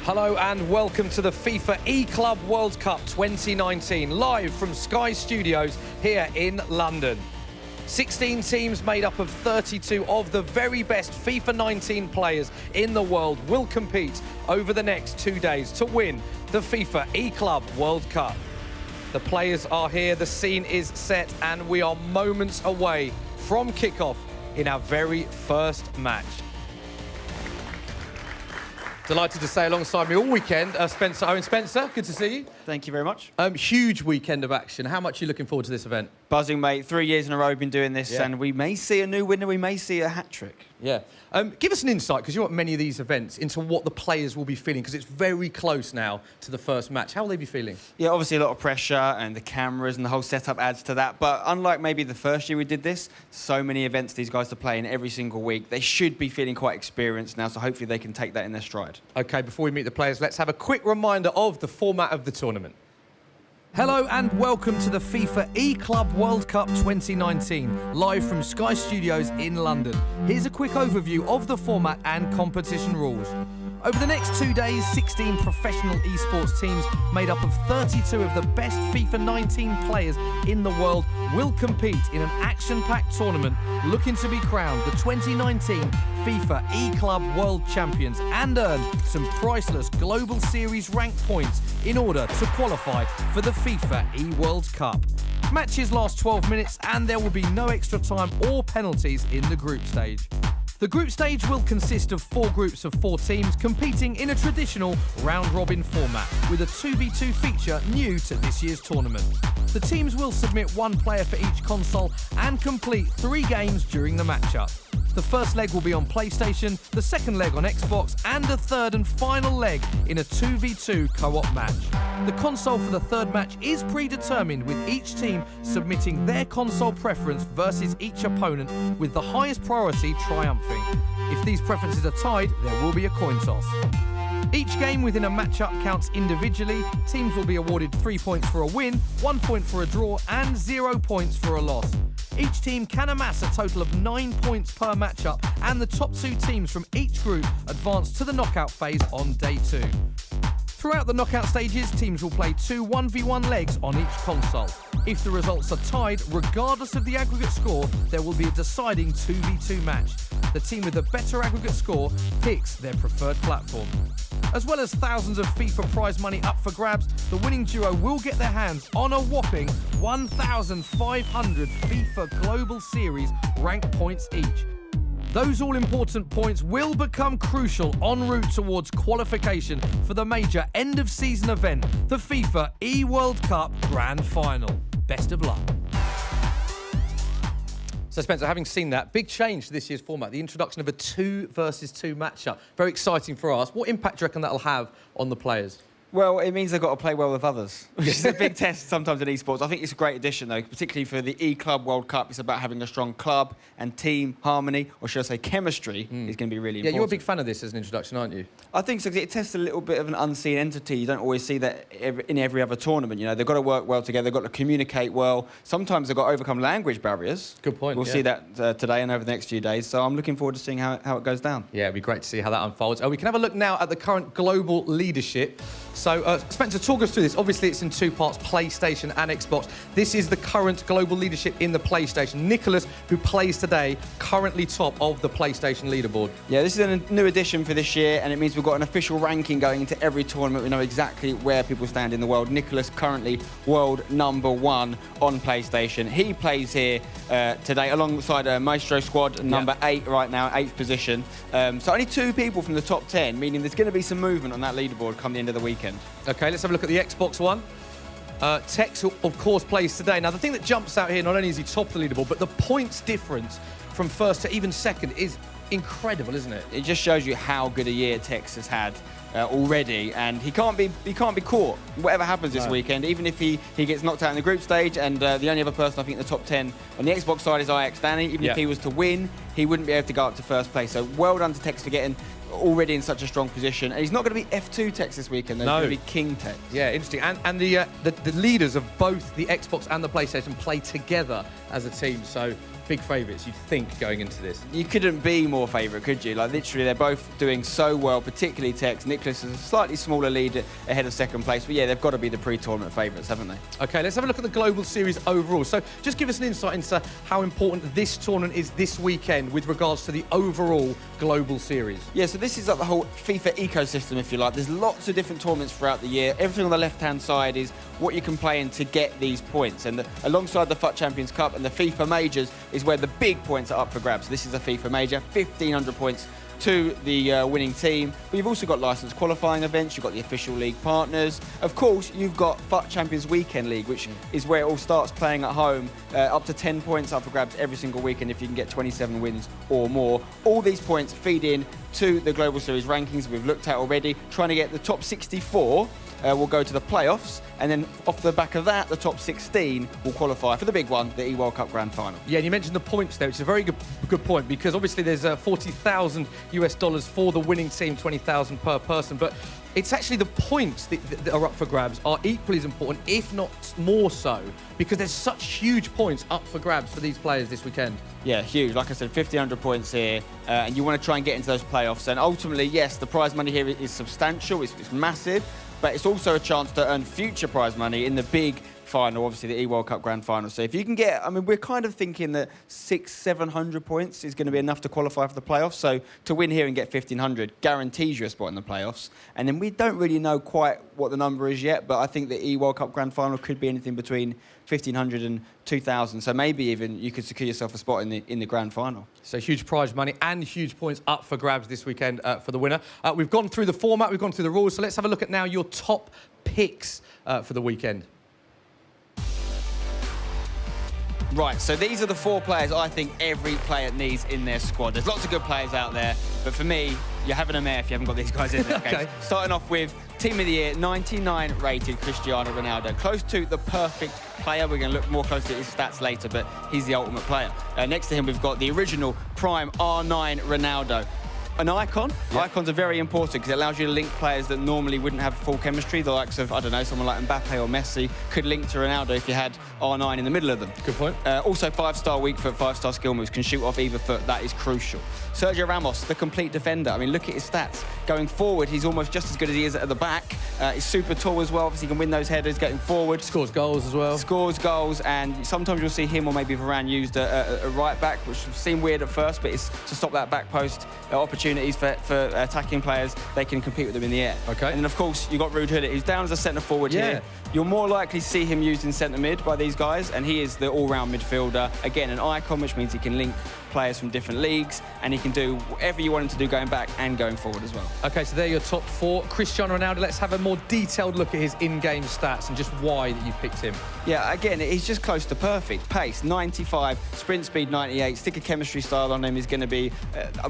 Hello and welcome to the FIFA eClub World Cup 2019, live from Sky Studios here in London. 16 teams made up of 32 of the very best FIFA 19 players in the world will compete over the next 2 days to win the FIFA eClub World Cup. The players are here, the scene is set, and we are moments away from kickoff in our very first match. Delighted to stay alongside me all weekend, Spencer. Owen Spencer, good to see you. Thank you very much. Huge weekend of action. How much are you looking forward to this event? Buzzing, mate. 3 years in a row we've been doing this, and we may see a new winner, we may see a hat-trick. Yeah. Give us an insight, because you're at many of these events, into what the players will be feeling, because it's very close now to the first match. How will they be feeling? Yeah, obviously a lot of pressure, and the cameras and the whole setup adds to that. But unlike maybe the first year we did this, so many events these guys are playing every single week, they should be feeling quite experienced now, so hopefully they can take that in their stride. OK, before we meet the players, let's have a quick reminder of the format of the tournament. Hello and welcome to the FIFA eClub World Cup 2019, live from Sky Studios in London. Here's a quick overview of the format and competition rules. Over the next 2 days, 16 professional esports teams made up of 32 of the best FIFA 19 players in the world will compete in an action-packed tournament looking to be crowned the 2019 FIFA eClub World Champions and earn some priceless Global Series rank points in order to qualify for the FIFA eWorld Cup. Matches last 12 minutes and there will be no extra time or penalties in the group stage. The group stage will consist of 4 groups of 4 teams competing in a traditional round-robin format with a 2v2 feature new to this year's tournament. The teams will submit 1 player for each console and complete 3 games during the matchup. The first leg will be on PlayStation, the second leg on Xbox, and the third and final leg in a 2v2 co-op match. The console for the third match is predetermined, with each team submitting their console preference versus each opponent, with the highest priority triumphing. If these preferences are tied, there will be a coin toss. Each game within a matchup counts individually. Teams will be awarded 3 points for a win, 1 point for a draw, and 0 points for a loss. Each team can amass a total of 9 points per matchup, and the top 2 teams from each group advance to the knockout phase on day 2. Throughout the knockout stages, teams will play 2 1v1 legs on each console. If the results are tied, regardless of the aggregate score, there will be a deciding 2v2 match. The team with the better aggregate score picks their preferred platform. As well as thousands of FIFA prize money up for grabs, the winning duo will get their hands on a whopping 1,500 FIFA Global Series rank points each. Those all-important points will become crucial en route towards qualification for the major end-of-season event, the FIFA eWorld Cup Grand Final. Best of luck. So, Spencer, having seen that, big change to this year's format, the introduction of a 2 versus 2 matchup. Very exciting for us. What impact do you reckon that'll have on the players? Well, it means they've got to play well with others, which is a big test sometimes in esports. I think it's a great addition, though, particularly for the eClub World Cup. It's about having a strong club and team harmony, or should I say chemistry, is going to be really important. Yeah, you're a big fan of this as an introduction, aren't you? I think so, because it tests a little bit of an unseen entity. You don't always see that in every other tournament. You know, they've got to work well together, they've got to communicate well. Sometimes they've got to overcome language barriers. Good point. We'll see that today and over the next few days. So I'm looking forward to seeing how it goes down. Yeah, it'd be great to see how that unfolds. We can have a look now at the current global leadership. So, Spencer, talk us through this. Obviously, it's in 2 parts, PlayStation and Xbox. This is the current global leadership in the PlayStation. Nicholas, who plays today, currently top of the PlayStation leaderboard. Yeah, this is a new addition for this year, and it means we've got an official ranking going into every tournament. We know exactly where people stand in the world. Nicholas, currently world #1 on PlayStation. He plays here today alongside a Maestro squad, number 8 right now, 8th position. So only 2 people from the top 10, meaning there's going to be some movement on that leaderboard come the end of the weekend. OK, let's have a look at the Xbox One. Tex, of course, plays today. Now, the thing that jumps out here, not only is he top of the leaderboard, but the points difference from first to even second is incredible, isn't it? It just shows you how good a year Tex has had already, and he can't be caught. Whatever happens this weekend, even if he gets knocked out in the group stage, and the only other person I think in the top 10 on the Xbox side is Ajax Danny. Even if he was to win, he wouldn't be able to go up to first place. So well done to Tex for getting already in such a strong position. And he's not going to be F2 Tex this weekend, there's going to be King Tex. Yeah, interesting. And the leaders of both the Xbox and the PlayStation play together as a team, so big favourites, you'd think, going into this. You couldn't be more favourite, could you? Like, literally, they're both doing so well, particularly Tex. Nicholas is a slightly smaller lead ahead of second place, but yeah, they've got to be the pre-tournament favourites, haven't they? OK, let's have a look at the Global Series overall. So just give us an insight into how important this tournament is this weekend with regards to the overall Global Series. Yeah, so this is like the whole FIFA ecosystem, if you like. There's lots of different tournaments throughout the year. Everything on the left-hand side is what you can play in to get these points. And alongside the FUT Champions Cup and the FIFA Majors is where the big points are up for grabs. This is a FIFA Major, 1,500 points to the winning team. But you've also got licensed qualifying events, you've got the official league partners. Of course, you've got FUT Champions Weekend League, which is where it all starts, playing at home. Up to 10 points up for grabs every single weekend if you can get 27 wins or more. All these points feed in to the Global Series rankings we've looked at already, trying to get the top 64 will go to the playoffs, and then off the back of that, the top 16 will qualify for the big one, the eWorld Cup Grand Final. Yeah, and you mentioned the points there, which is a very good point, because obviously there's $40,000 US for the winning team, 20,000 per person, but it's actually the points that are up for grabs are equally as important, if not more so, because there's such huge points up for grabs for these players this weekend. Yeah, huge. Like I said, 1,500 points here, and you want to try and get into those playoffs. And ultimately, yes, the prize money here is substantial, it's massive, but it's also a chance to earn future prize money in the big final, obviously the eWorld Cup Grand Final. So if you can get, I mean, we're kind of thinking that 600-700 points is going to be enough to qualify for the playoffs. So to win here and get 1,500 guarantees you a spot in the playoffs. And then we don't really know quite what the number is yet, but I think the eWorld Cup Grand Final could be anything between 1,500 and 2,000. So maybe even you could secure yourself a spot in the Grand Final. So huge prize money and huge points up for grabs this weekend for the winner. We've gone through the format, we've gone through the rules. So let's have a look at now your top picks for the weekend. Right, so these are the 4 players I think every player needs in their squad. There's lots of good players out there, but for me, you're having a mare if you haven't got these guys in there. Okay. Starting off with Team of the Year, 99 rated Cristiano Ronaldo. Close to the perfect player. We're going to look more closely at his stats later, but he's the ultimate player. Next to him, we've got the original prime R9 Ronaldo. An icon. Yeah. Icons are very important because it allows you to link players that normally wouldn't have full chemistry. The likes of, I don't know, someone like Mbappe or Messi could link to Ronaldo if you had R9 in the middle of them. Good point. Also, 5-star weak foot, 5-star skill moves, can shoot off either foot. That is crucial. Sergio Ramos, the complete defender. I mean, look at his stats. Going forward, he's almost just as good as he is at the back. He's super tall as well. Obviously, he can win those headers getting forward. Scores goals as well. Scores goals, and sometimes you'll see him or maybe Varane used a right back, which seemed weird at first, but it's to stop that back post opportunities for attacking players. They can compete with them in the air. Okay. And then, of course, you've got Ruud Gullit, who's down as a centre forward here. You're more likely to see him used in centre mid by these guys, and he is the all-round midfielder. Again, an icon, which means he can link players from different leagues, and he can do whatever you want him to do going back and going forward as well. Okay, so there are your top 4. Cristiano Ronaldo, let's have a more detailed look at his in-game stats and just why that you picked him. Yeah, again, he's just close to perfect. Pace, 95, sprint speed, 98. Stick a chemistry style on him is going to be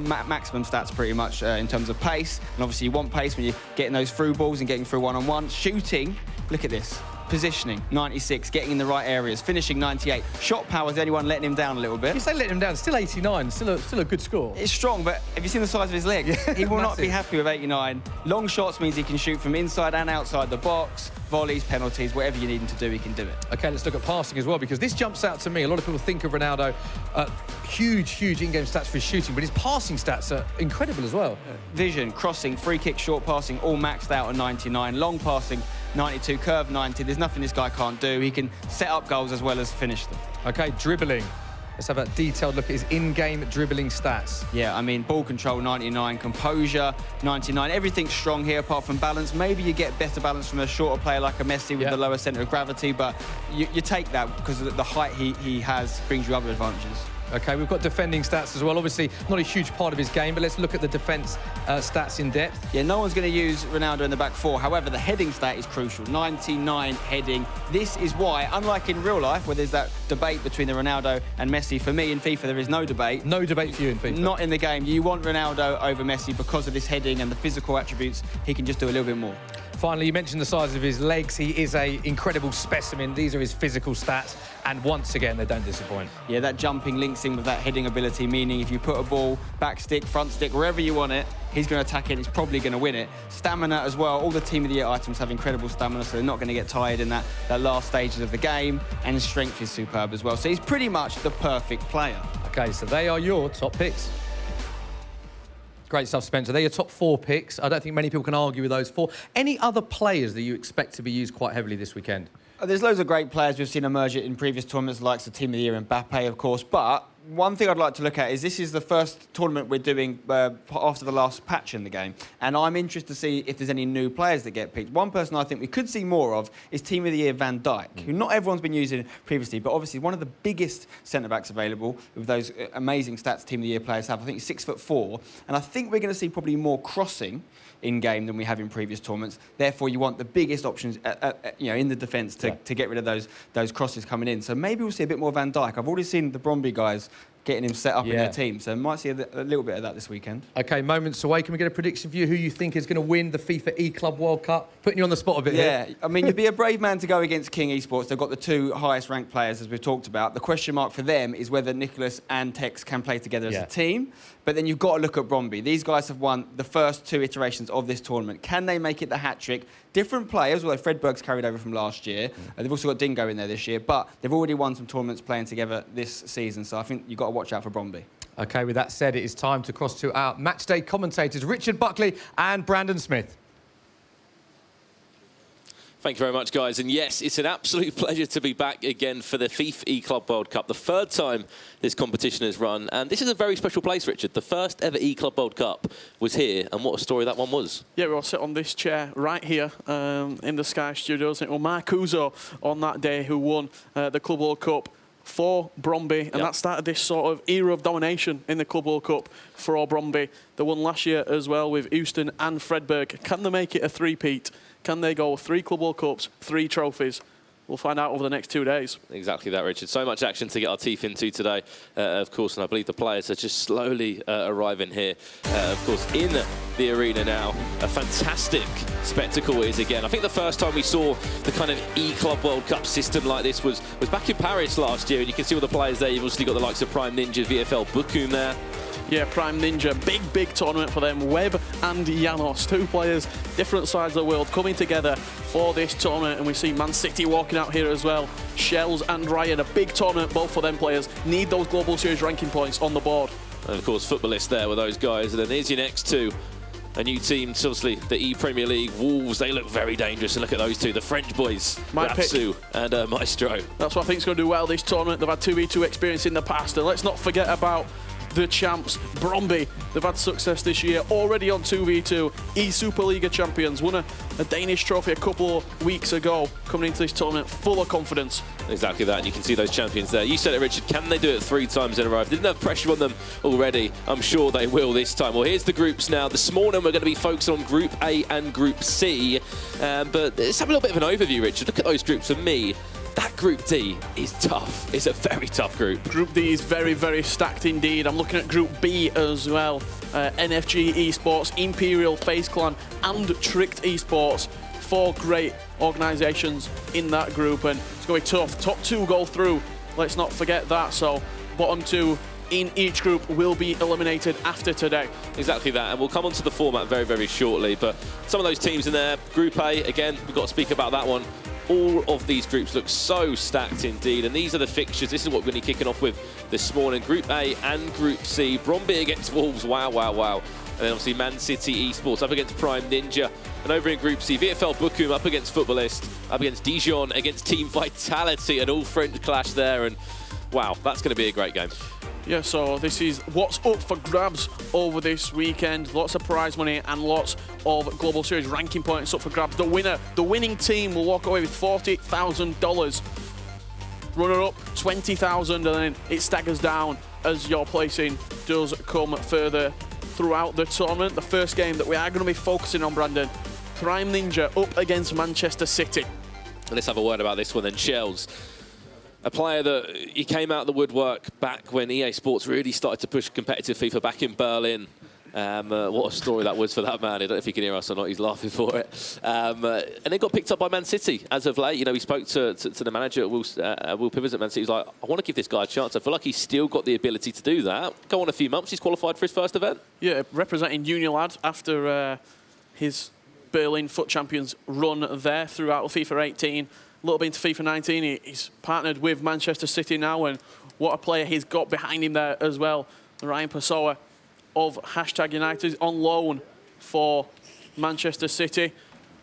maximum stats pretty much in terms of pace. And obviously you want pace when you're getting those through balls and getting through one-on-one. Shooting, look at this. Positioning, 96, getting in the right areas, finishing 98. Shot power is the only one letting him down a little bit. You say letting him down, still 89, still a good score. It's strong, but have you seen the size of his leg? He will not be happy with 89. Long shots means he can shoot from inside and outside the box. Volleys, penalties, whatever you need him to do, he can do it. Okay, let's look at passing as well, because this jumps out to me. A lot of people think of Ronaldo, huge in-game stats for his shooting, but his passing stats are incredible as well. Vision, crossing, free kick, short passing, all maxed out at 99. Long passing, 92, curve 90. There's nothing this guy can't do. He can set up goals as well as finish them. Okay, dribbling. Let's have a detailed look at his in-game dribbling stats. Yeah, I mean, ball control, 99, composure, 99. Everything's strong here apart from balance. Maybe you get better balance from a shorter player like a Messi with the lower centre of gravity, but you take that because the height he has brings you other advantages. Okay, we've got defending stats as well. Obviously, not a huge part of his game, but let's look at the defence stats in depth. Yeah, no one's going to use Ronaldo in the back 4. However, the heading stat is crucial. 99 heading. This is why, unlike in real life, where there's that debate between the Ronaldo and Messi, for me in FIFA, there is no debate. No debate for you in FIFA? Not in the game. You want Ronaldo over Messi because of his heading and the physical attributes. He can just do a little bit more. Finally, you mentioned the size of his legs. He is an incredible specimen. These are his physical stats, and once again, they don't disappoint. Yeah, that jumping links in with that heading ability, meaning if you put a ball, back stick, front stick, wherever you want it, he's going to attack it and he's probably going to win it. Stamina as well. All the Team of the Year items have incredible stamina, so they're not going to get tired in that last stages of the game, and his strength is superb as well. So he's pretty much the perfect player. OK, so they are your top picks. Great stuff, Spencer. They're your top 4 picks. I don't think many people can argue with those 4. Any other players that you expect to be used quite heavily this weekend? There's loads of great players we've seen emerge in previous tournaments, like the Team of the Year and Mbappe, of course. But one thing I'd like to look at is this is the first tournament we're doing after the last patch in the game. And I'm interested to see if there's any new players that get picked. One person I think we could see more of is Team of the Year Van Dijk, who not everyone's been using previously, but obviously one of the biggest centre-backs available with those amazing stats Team of the Year players have. I think he's 6'4", and I think we're going to see probably more crossing in-game than we have in previous tournaments. Therefore, you want the biggest options in the defence to get rid of those crosses coming in. So maybe we'll see a bit more Van Dijk. I've already seen the Bromby guys getting him set up in their team, so might see a little bit of that this weekend. OK, moments away. Can we get a prediction for you who you think is going to win the FIFA E-Club World Cup? Putting you on the spot a bit here. Yeah, I mean, you'd be a brave man to go against King Esports. They've got the 2 highest ranked players, as we've talked about. The question mark for them is whether Nicholas and Tex can play together as a team. But then you've got to look at Bromby. These guys have won the first 2 iterations of this tournament. Can they make it the hat-trick? Different players, although Fredberg's carried over from last year. They've also got Dingo in there this year, but they've already won some tournaments playing together this season, so I think you've got to watch out for Bromby. OK, with that said, it is time to cross to our matchday commentators, Richard Buckley and Brandon Smith. Thank you very much, guys. And yes, it's an absolute pleasure to be back again for the FIFA E-Club World Cup, the 3rd time this competition has run. And this is a very special place, Richard. The first ever E-Club World Cup was here, and what a story that one was. Yeah, we all sit on this chair right here in the Sky Studios. It was Mark Uzo on that day who won the Club World Cup for Bromby, and that started this sort of era of domination in the Club World Cup for all Bromby. They won last year as well with Houston and Fredberg. Can they make it a three-peat? Can they go 3 Club World Cups, 3 trophies? We'll find out over the next 2 days. Exactly that, Richard. So much action to get our teeth into today, of course, and I believe the players are just slowly arriving here, of course, in the arena now. A fantastic spectacle it is again. I think the first time we saw the kind of E-Club World Cup system like this was back in Paris last year, and you can see all the players there. You've obviously got the likes of Prime Ninja, VFL Bookun there. Yeah, Prime Ninja, big tournament for them. Webb and Janos, 2 players, different sides of the world, coming together for this tournament. And we see Man City walking out here as well. Shells and Ryan, a big tournament, both for them players. Need those Global Series ranking points on the board. And of course, Footballist there with those guys. And then here's your next 2. A new team, obviously, the E-Premier League, Wolves, they look very dangerous. And look at those 2, the French boys, Rapsu and Maestro. That's what I think is going to do well this tournament. They've had 2v2 experience in the past. And let's not forget about the champs, Bromby. They've had success this year, already on 2v2. E-Superliga champions, won a Danish trophy a couple of weeks ago, coming into this tournament full of confidence. Exactly that, and you can see those champions there. You said it, Richard, can they do it 3 times in a row? If they didn't have pressure on them already, I'm sure they will this time. Well, here's the groups now. This morning we're going to be focused on Group A and Group C, but let's have a little bit of an overview, Richard. Look at those groups for me. That Group D is tough. It's a very tough group. Group D is very stacked indeed. I'm looking at Group B as well. NFG Esports, Imperial, FaZe Clan and Tricked Esports. 4 great organisations in that group, and it's going to be tough. Top 2 go through. Let's not forget that. So bottom 2 in each group will be eliminated after today. Exactly that, and we'll come on to the format very shortly. But some of those teams in there, Group A, again, we've got to speak about that one. All of these groups look so stacked indeed, and these are the fixtures. This is what we're going to be kicking off with this morning. Group A and Group C. Bromby against Wolves, wow. And then obviously Man City Esports up against Prime Ninja. And over in Group C, VFL Bookun up against Footballist, up against Dijon against Team Vitality, an all-French clash there. And wow, that's going to be a great game. Yeah, so this is what's up for grabs over this weekend. Lots of prize money and lots of Global Series ranking points up for grabs. The winning team will walk away with $40,000. Runner-up, $20,000, and then it staggers down as your placing does come further throughout the tournament. The first game that we are going to be focusing on, Brandon, Prime Ninja up against Manchester City. And let's have a word about this one then. Shells. A player that he came out of the woodwork back when EA Sports really started to push competitive FIFA back in Berlin. What a story that was for that man. I don't know if he can hear us or not. He's laughing for it. And they got picked up by Man City as of late. You know, he spoke to the manager, Will Pivers at Man City. He's like, I want to give this guy a chance. I feel like he's still got the ability to do that. Go on a few months. He's qualified for his first event. Yeah, representing Junior Lad after his Berlin Foot Champions run there throughout FIFA 18. A little bit into FIFA 19. He's partnered with Manchester City now, and what a player he's got behind him there as well. Ryan Pessoa of #United on loan for Manchester City.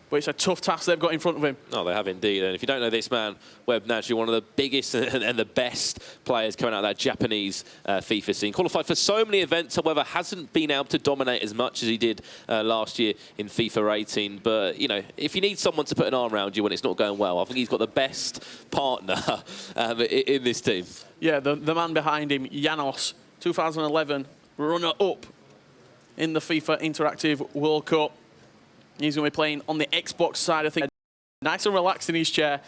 But it's a tough task they've got in front of him. No, they have indeed. And if you don't know this man, Webb Nasri, one of the biggest and the best players coming out of that Japanese FIFA scene. Qualified for so many events, however, hasn't been able to dominate as much as he did last year in FIFA 18. But, you know, if you need someone to put an arm around you when it's not going well, I think he's got the best partner in this team. Yeah, the man behind him, Janos, 2011 runner-up in the FIFA Interactive World Cup. He's going to be playing on the Xbox side of things. Nice and relaxed in his chair.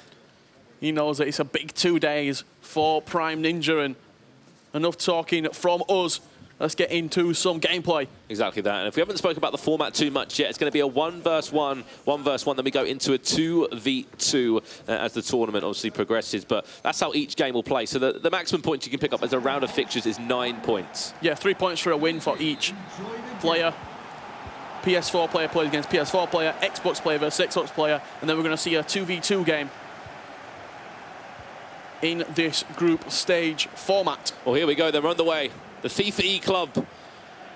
He knows that it's a big 2 days for Prime Ninja, and enough talking from us. Let's get into some gameplay. Exactly that. And if we haven't spoken about the format too much yet, it's going to be a 1v1, 1v1, then we go into a 2v2 as the tournament obviously progresses. But that's how each game will play. So the maximum points you can pick up as a round of fixtures is 9 points. Yeah, 3 points for a win for each player. PS4 player plays against PS4 player, Xbox player versus Xbox player, and then we're going to see a 2v2 game in this group stage format. Well, here we go. They're on the way. The FIFA E-Club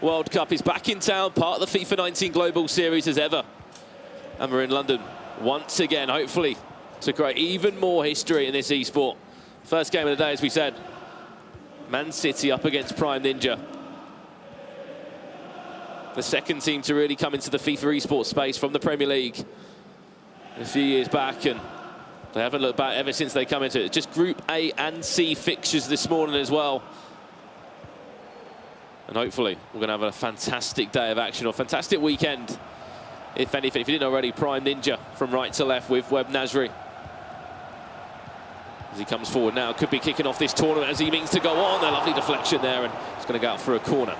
World Cup is back in town, part of the FIFA 19 Global Series as ever. And we're in London once again, hopefully, to create even more history in this e-sport. First game of the day, as we said, Man City up against Prime Ninja. The second team to really come into the FIFA esports space from the Premier League a few years back, and they haven't looked back ever since they come into it. Just Group A and C fixtures this morning as well. And hopefully we're going to have a fantastic day of action, or fantastic weekend, if anything. If you didn't already, Prime Ninja from right to left with Webb Nasri. As he comes forward now, could be kicking off this tournament as he means to go on. A lovely deflection there, and it's going to go out for a corner.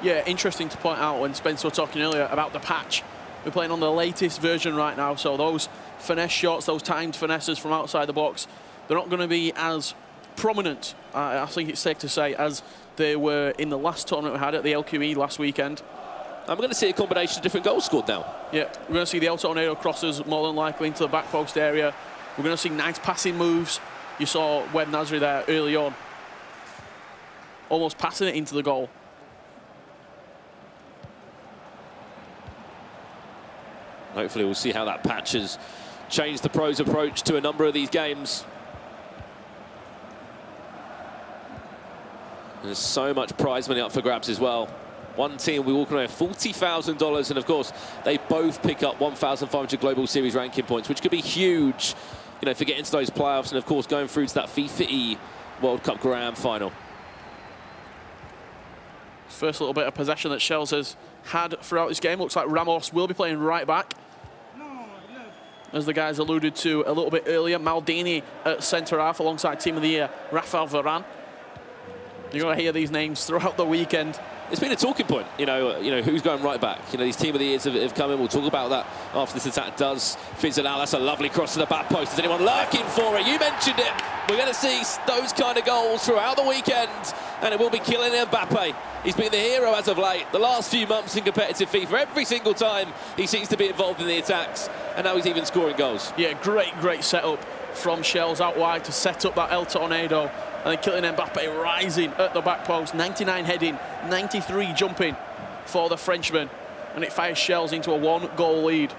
Yeah, interesting to point out when Spencer was talking earlier about the patch. We're playing on the latest version right now, so those finesse shots, those timed finesses from outside the box, they're not going to be as prominent, I think it's safe to say, as they were in the last tournament we had at the LQE last weekend. I'm going to see a combination of different goals scored now. Yeah, we're going to see the El Tornado crosses more than likely into the back post area. We're going to see nice passing moves. You saw Webb Nasri there early on, almost passing it into the goal. Hopefully we'll see how that patch has changed the pros' approach to a number of these games. There's so much prize money up for grabs as well. One team will be walking away with $40,000, and of course they both pick up 1,500 Global Series ranking points, which could be huge, you know, for getting to those playoffs and of course going through to that FIFA E World Cup Grand Final. First little bit of possession that Shells has had throughout this game. Looks like Ramos will be playing right back. As the guys alluded to a little bit earlier, Maldini at centre-half alongside Team of the Year, Rafael Varane. You're going to hear these names throughout the weekend. It's been a talking point, you know, who's going right back. You know, these Team of the Years have come in. We'll talk about that after this attack does fizzle out. That's a lovely cross to the back post. Is anyone lurking for it? You mentioned it. We're going to see those kind of goals throughout the weekend, and it will be Kylian Mbappe. He's been the hero as of late. The last few months in competitive FIFA, every single time he seems to be involved in the attacks, and now he's even scoring goals. Yeah, great setup from Shells out wide to set up that El Tornado. And then Kylian Mbappe rising at the back post. 99 heading, 93 jumping for the Frenchman. And it fires Shells into a 1-goal lead.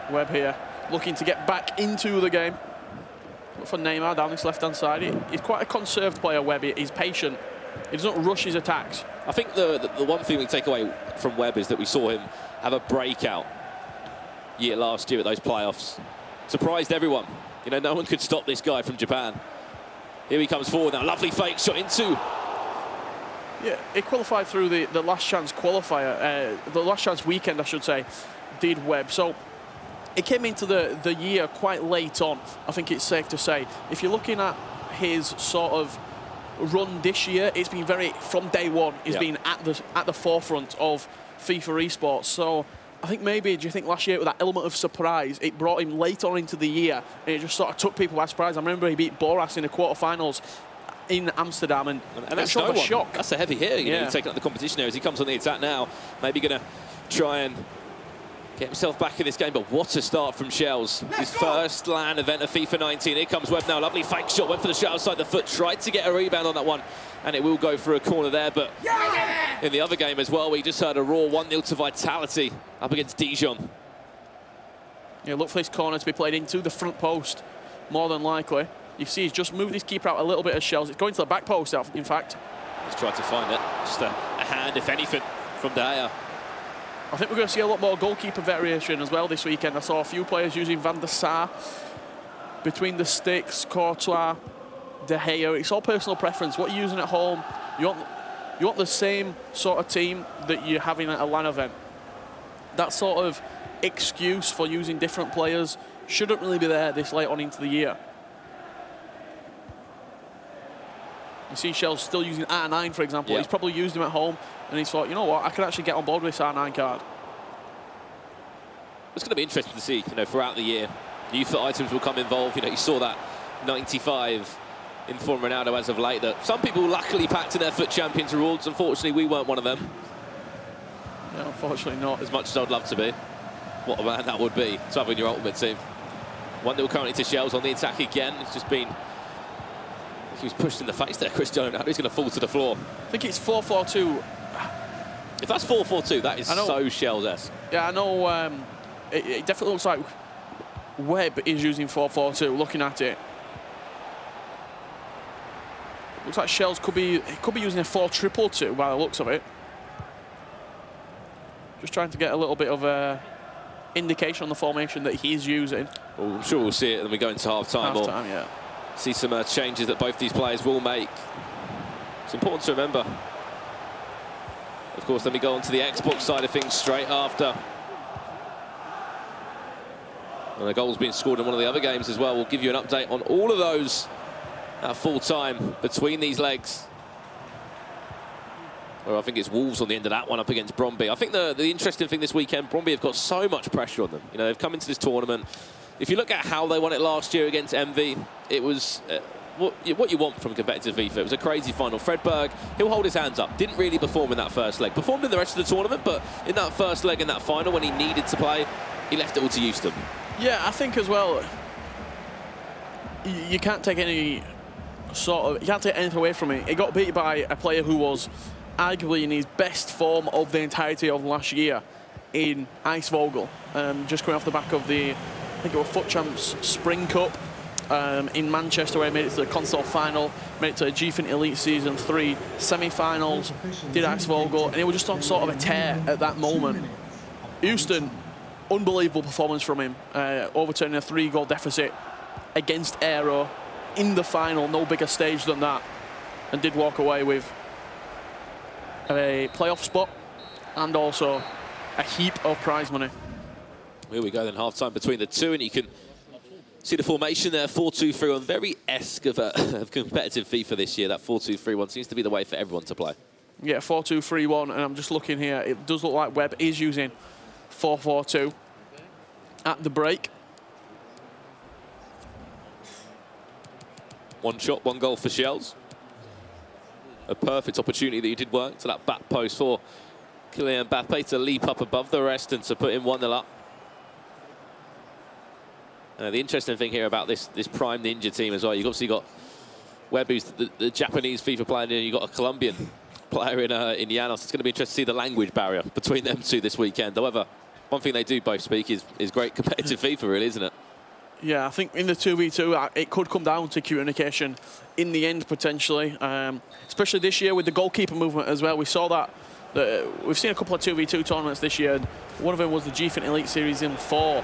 Webb here, looking to get back into the game. Look for Neymar down this left-hand side. He's quite a conserved player, Webb. He's patient. He doesn't rush his attacks. I think the one thing we take away from Webb is that we saw him have a breakout year last year at those playoffs. Surprised everyone. You know, no one could stop this guy from Japan. Here he comes forward now. Lovely fake shot into. Yeah, he qualified through the last chance qualifier, the last chance weekend, I should say, did Webb. So it came into the year quite late on, I think it's safe to say. If you're looking at his sort of run this year, it's been very, from day one, he's been at the forefront of FIFA esports. So I think maybe, do you think last year with that element of surprise, it brought him late on into the year, and it just sort of took people by surprise. I remember he beat Boras in the quarterfinals in Amsterdam, and that's sort of a shock. That's a heavy hitter, you know, taking up the competition there as he comes on the attack now. Maybe going to try and get himself back in this game, but what a start from Shells. His first LAN event of FIFA 19. Here comes Webb now. Lovely fake shot. Went for the shot outside the foot. Tried to get a rebound on that one, and it will go for a corner there. But in the other game as well, we just heard a raw 1-0 to Vitality up against Dijon. Yeah, look for this corner to be played into the front post, more than likely. You see he's just moved his keeper out a little bit of Shells. It's going to the back post, in fact. He's tried to find it. Just a hand, if anything, from De Gea. I think we're going to see a lot more goalkeeper variation as well this weekend. I saw a few players using Van der Sar between the sticks, Courtois, De Gea. It's all personal preference. What you're using at home, you want the same sort of team that you're having at a LAN event. That sort of excuse for using different players shouldn't really be there this late on into the year. You see Shell's still using R9, for example. Yeah. He's probably used him at home, and he's thought, you know what, I can actually get on board with this R9 card. It's going to be interesting to see, you know, throughout the year. New foot items will come involved. You know, you saw that 95 in form Ronaldo as of late. That some people luckily packed in their foot champions rewards. Unfortunately, we weren't one of them. Yeah, unfortunately not. As much as I'd love to be. What a man that would be to have in your ultimate team. 1-0 currently to Shells on the attack again. It's just been... He was pushed in the face there, Cristiano Ronaldo. He's going to fall to the floor. I think it's 4-4-2. If that's 4-4-2, that is so Shells-esque. Yeah, I know. It definitely looks like Webb is using 4-4-2, looking at it. Looks like Shells could be using a 4-2-2 by the looks of it. Just trying to get a little bit of a indication on the formation that he's using. Well, I'm sure we'll see it when we go into half-time. Half-time, yeah. See some changes that both these players will make. It's important to remember. Of course, then we go on to the Xbox side of things straight after. And a goal's been scored in one of the other games as well. We'll give you an update on all of those at full time between these legs. Well, I think it's Wolves on the end of that one up against Bromby. I think the interesting thing this weekend, Bromby have got so much pressure on them. You know, they've come into this tournament. If you look at how they won it last year against MV, it was what you want from competitive FIFA. It was a crazy final. Fred Berg, he'll hold his hands up. Didn't really perform in that first leg. Performed in the rest of the tournament, but in that first leg in that final when he needed to play, he left it all to Houston. Yeah, I think as well, you can't take any you can't take anything away from it. He got beat by a player who was arguably in his best form of the entirety of last year in Ice Vogel. Just coming off the back of the, I think it was Foot Champs Spring Cup in Manchester, where he made it to the console final, made it to the G-Fin Elite Season 3 semi-finals, did Ice Vogel, and he was just on sort of a tear at that moment. Houston, unbelievable performance from him, overturning a 3-goal deficit against Aero in the final, no bigger stage than that, and did walk away with a playoff spot and also a heap of prize money. Here we go then, half-time between the two, and you can see the formation there, 4-2-3-1, very esque of competitive FIFA this year. That 4-2-3-1 seems to be the way for everyone to play. Yeah, 4-2-3-1, and I'm just looking here. It does look like Webb is using 4-4-2 at the break. One shot, one goal for Shells. A perfect opportunity that he did work to that back post for Kylian Mbappe to leap up above the rest and to put him 1-0 up. The interesting thing here about this Prime Ninja team as well, you've obviously got Webb, who's the Japanese FIFA player, and you've got a Colombian player in Llanos. It's going to be interesting to see the language barrier between them two this weekend. However, one thing they do both speak is great competitive FIFA, really, isn't it? Yeah, I think in the 2v2, it could come down to communication in the end, potentially. Especially this year with the goalkeeper movement as well. We saw that. We've seen a couple of 2v2 tournaments this year. One of them was the G-Fin Elite Series in 4.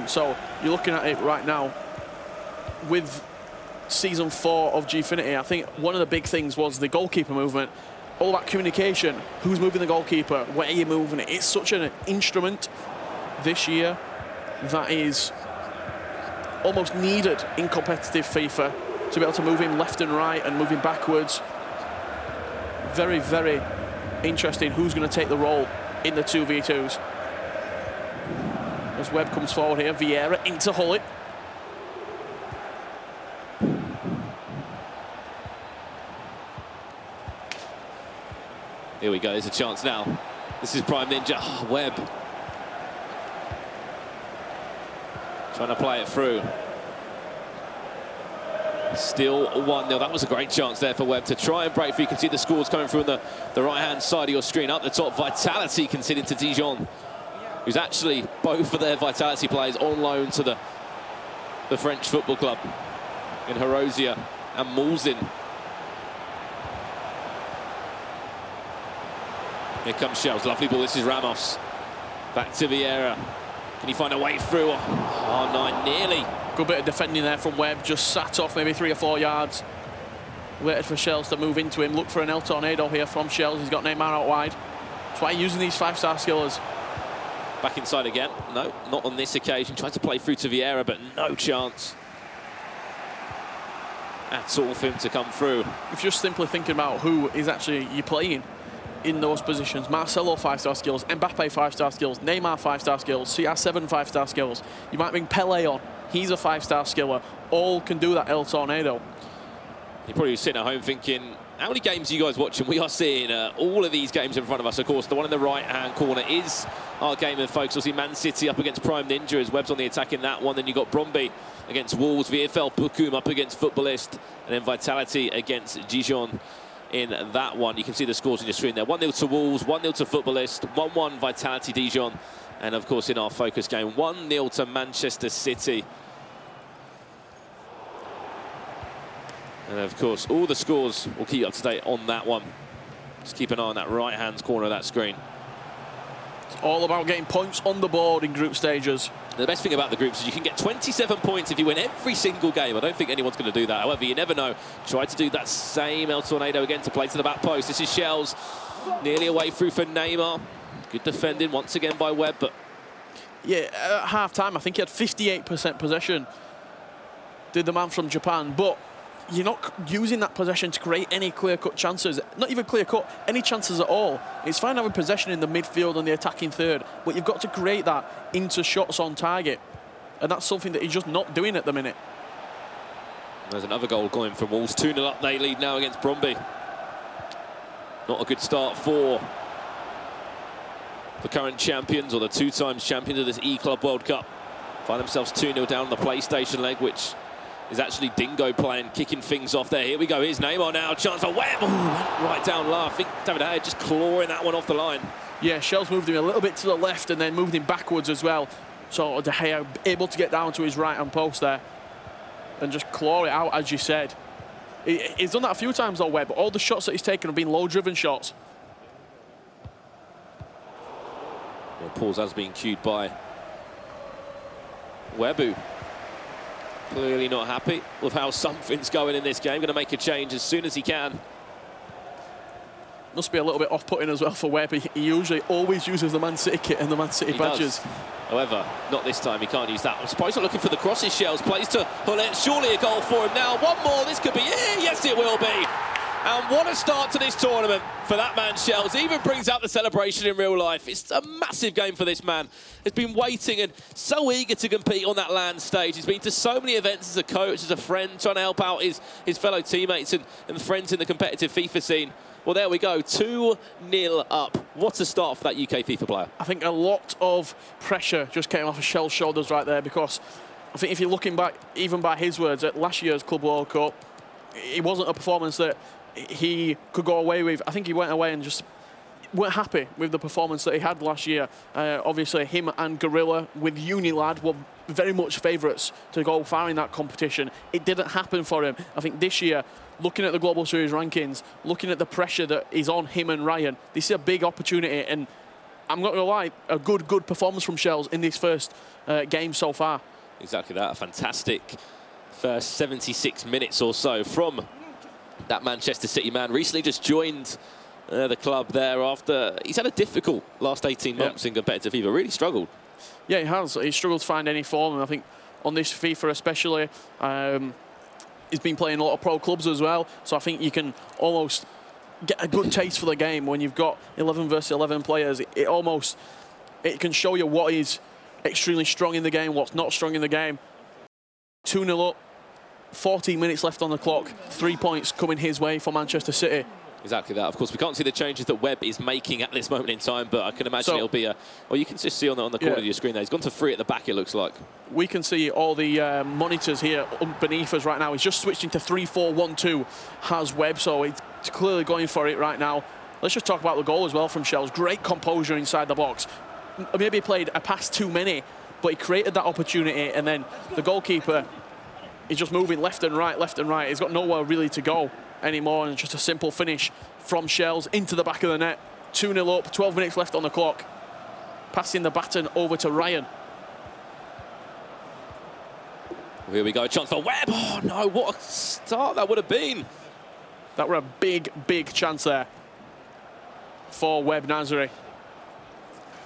So you're looking at it right now. With Season 4 of Gfinity, I think one of the big things was the goalkeeper movement. All that communication, who's moving the goalkeeper, where you're moving it. It's such an instrument this year that is almost needed in competitive FIFA to be able to move him left and right and moving backwards. Very, very interesting who's going to take the role in the 2v2s. As Webb comes forward here, Vieira into Hullet. Here we go, there's a chance now. This is Prime Ninja. Oh, Webb. Trying to play it through. Still 1-0. That was a great chance there for Webb to try and break through. You can see the scores coming through on the right-hand side of your screen. Up the top, Vitality conceding to Dijon, who's actually both of their Vitality players on loan to the French football club in Horosia and Moulzin. Here comes Shells, lovely ball, this is Ramos. Back to Vieira. Can he find a way through? Oh, no, nearly. Good bit of defending there from Webb, just sat off maybe 3 or 4 yards. Waited for Shells to move into him, look for an El Tornado here from Shells. He's got Neymar out wide. That's why he's using these 5-star skillers. Back inside again. No, not on this occasion. Tried to play through to Vieira, but no chance at all for him to come through. If you're just simply thinking about who is actually you playing in those positions, Marcelo 5-star skills, Mbappe 5-star skills, Neymar 5-star skills, CR7 5-star skills. You might bring Pele on, he's a 5-star skiller. All can do that El Tornado. You're probably sitting at home thinking, how many games are you guys watching? We are seeing all of these games in front of us. Of course, the one in the right-hand corner is our game of focus. We'll see Man City up against Prime Ninja as Webb's on the attack in that one. Then you've got Bromby against Wolves, VFL Bochum up against Footballist, and then Vitality against Dijon in that one. You can see the scores on your screen there. 1-0 to Wolves, 1-0 to Footballist, 1-1 Vitality Dijon, and of course in our focus game, 1-0 to Manchester City. And of course, all the scores will keep you up to date on that one. Just keep an eye on that right-hand corner of that screen. It's all about getting points on the board in group stages. The best thing about the groups is you can get 27 points if you win every single game. I don't think anyone's going to do that. However, you never know. Try to do that same El Tornado again to play to the back post. This is Shells. Nearly away through for Neymar. Good defending once again by Webb. But yeah, at half-time, I think he had 58% possession. Did the man from Japan. But you're not using that possession to create any clear-cut chances. Not even clear-cut, any chances at all. It's fine having possession in the midfield and the attacking third, but you've got to create that into shots on target. And that's something that he's just not doing at the minute. There's another goal going from Wolves. 2-0 up, they lead now against Bromby. Not a good start for the current champions, or the 2 times champions of this E-Club World Cup. Find themselves 2-0 down on the PlayStation leg, which is actually Dingo playing, kicking things off there. Here we go, here's Neymar now, chance for Webb. Ooh, went right down low. I think David Hay just clawing that one off the line. Yeah, Shells moved him a little bit to the left and then moved him backwards as well. So De Gea able to get down to his right-hand post there and just claw it out, as you said. He's done that a few times though, Webb. All the shots that he's taken have been low-driven shots. Well, pause has been cued by Webbu. Clearly not happy with how something's going in this game. Going to make a change as soon as he can. Must be a little bit off-putting as well for Webb. He usually always uses the Man City kit and the Man City badges. However, not this time. He can't use that. I'm surprised he's not looking for the crosses. Shells plays to Hullet. Surely a goal for him now. One more. This could be it. Yes, it will be. And what a start to this tournament for that man, Shells. Even brings out the celebration in real life. It's a massive game for this man. He's been waiting and so eager to compete on that land stage. He's been to so many events as a coach, as a friend, trying to help out his fellow teammates and friends in the competitive FIFA scene. Well, there we go, 2-0 up. What a start for that UK FIFA player. I think a lot of pressure just came off of Shell's shoulders right there, because I think if you're looking back, even by his words, at last year's Club World Cup, it wasn't a performance that he could go away with. I think he went away and just weren't happy with the performance that he had last year. Obviously, him and Gorilla with Unilad were very much favourites to go far in that competition. It didn't happen for him. I think this year, looking at the Global Series rankings, looking at the pressure that is on him and Ryan, this is a big opportunity. And I'm not going to lie, a good performance from Shells in this first game so far. Exactly that, a fantastic first 76 minutes or so from that Manchester City man. Recently just joined the club there after he's had a difficult last 18 months in competitive FIFA. Really struggled. Yeah, he has. He struggled to find any form, and I think on this FIFA especially, he's been playing a lot of pro clubs as well, so I think you can almost get a good taste for the game when you've got 11 versus 11 players. It can show you what is extremely strong in the game, what's not strong in the game. 2-0 up, 14 minutes left on the clock, 3 points coming his way for Manchester City. Exactly that. Of course, we can't see the changes that Webb is making at this moment in time, but I can imagine it'll be a... Well, you can just see on the corner of your screen there. He's gone to 3 at the back, it looks like. We can see all the monitors here beneath us right now. He's just switching to 3-4-1-2, has Webb, so he's clearly going for it right now. Let's just talk about the goal as well from Shells. Great composure inside the box. Maybe he played a pass too many, but he created that opportunity, and then the goalkeeper is just moving left and right, left and right. He's got nowhere really to go anymore, and just a simple finish from Shells into the back of the net. 2-0 up, 12 minutes left on the clock. Passing the baton over to Ryan. Here we go, chance for Webb. Oh no, what a start that would have been. That were a big, big chance there for Webb Nasri.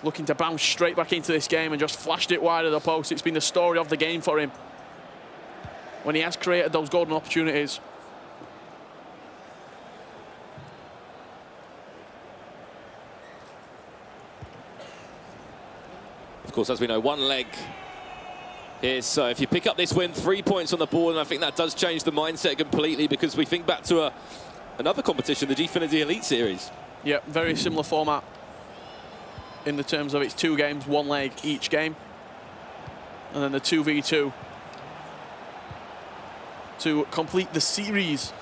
Looking to bounce straight back into this game and just flashed it wide of the post. It's been the story of the game for him when he has created those golden opportunities. Of course, as we know, one leg here. So if you pick up this win, 3 points on the board, and I think that does change the mindset completely, because we think back to another competition, the Gfinity Elite Series. Yeah, very similar format in the terms of it's 2 games, 1 leg each game, and then the 2v2 to complete the series,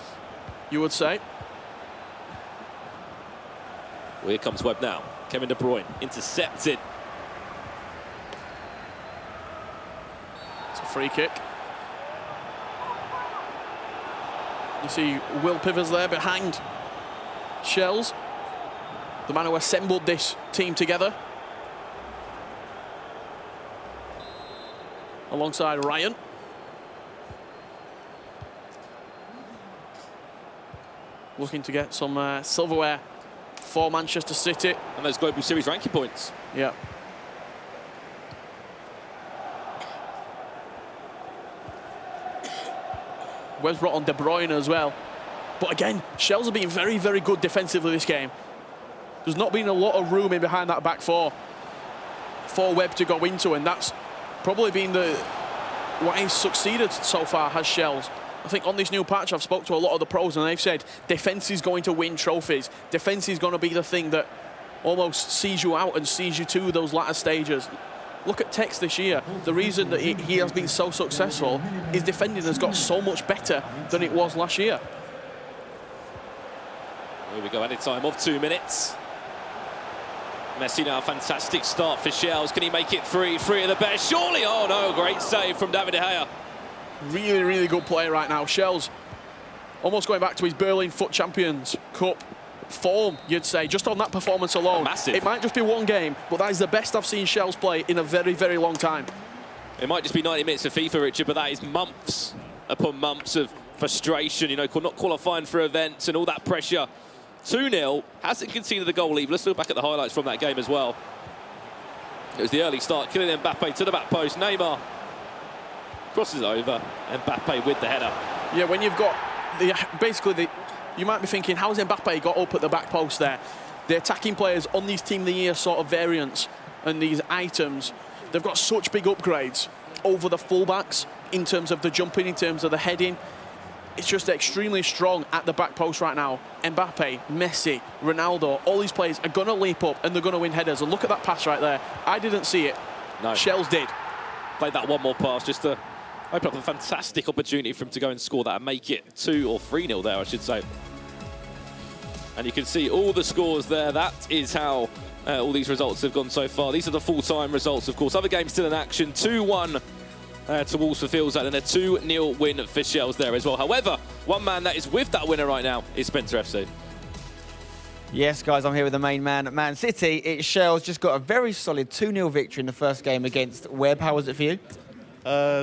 you would say. Well, here comes Webb now. Kevin De Bruyne intercepted. It's a free kick. You see Will Pivers there behind Shells, the man who assembled this team together, alongside Ryan. Looking to get some silverware for Manchester City. And those Global Series ranking points. Yeah. Webb's brought on De Bruyne as well. But again, Shells have been very, very good defensively this game. There's not been a lot of room in behind that back four for Webb to go into, and that's probably been what he's succeeded so far, has Shells. I think on this new patch, I've spoke to a lot of the pros, and they've said defence is going to win trophies. Defence is going to be the thing that almost sees you out and sees you to those latter stages. Look at Tex this year. The reason that he has been so successful is defending has got so much better than it was last year. Here we go, added time of 2 minutes. Messi now, fantastic start for Shells. Can he make it 3 of the best? Surely, oh no, great save from David De Gea. Really, really good play right now. Shells almost going back to his Berlin Foot Champions Cup form, you'd say, just on that performance alone. Massive. It might just be 1 game, but that is the best I've seen Shells play in a very, very long time. It might just be 90 minutes of FIFA, Richard, but that is months upon months of frustration, you know, not qualifying for events and all that pressure. 2-0, hasn't conceded the goal either. Let's look back at the highlights from that game as well. It was the early start, Kylian Mbappe to the back post, Neymar crosses over, Mbappe with the header. Yeah, when you've got you might be thinking, how's Mbappe got up at the back post there? The attacking players on these Team of the Year sort of variants and these items, they've got such big upgrades over the fullbacks in terms of the jumping, in terms of the heading. It's just extremely strong at the back post right now. Mbappe, Messi, Ronaldo, all these players are going to leap up and they're going to win headers. And look at that pass right there. I didn't see it. No. Shells did. Played that one more pass just to open up a fantastic opportunity for him to go and score that and make it 2 or 3-0 there, I should say. And you can see all the scores there. That is how all these results have gone so far. These are the full-time results, of course. Other games still in action. 2-1 to Wolves for Fields, and a 2-0 win for Shells there as well. However, one man that is with that winner right now is Spencer FC. Yes, guys, I'm here with the main man at Man City. It's Shells, just got a very solid 2-0 victory in the first game against Webb. How was it for you?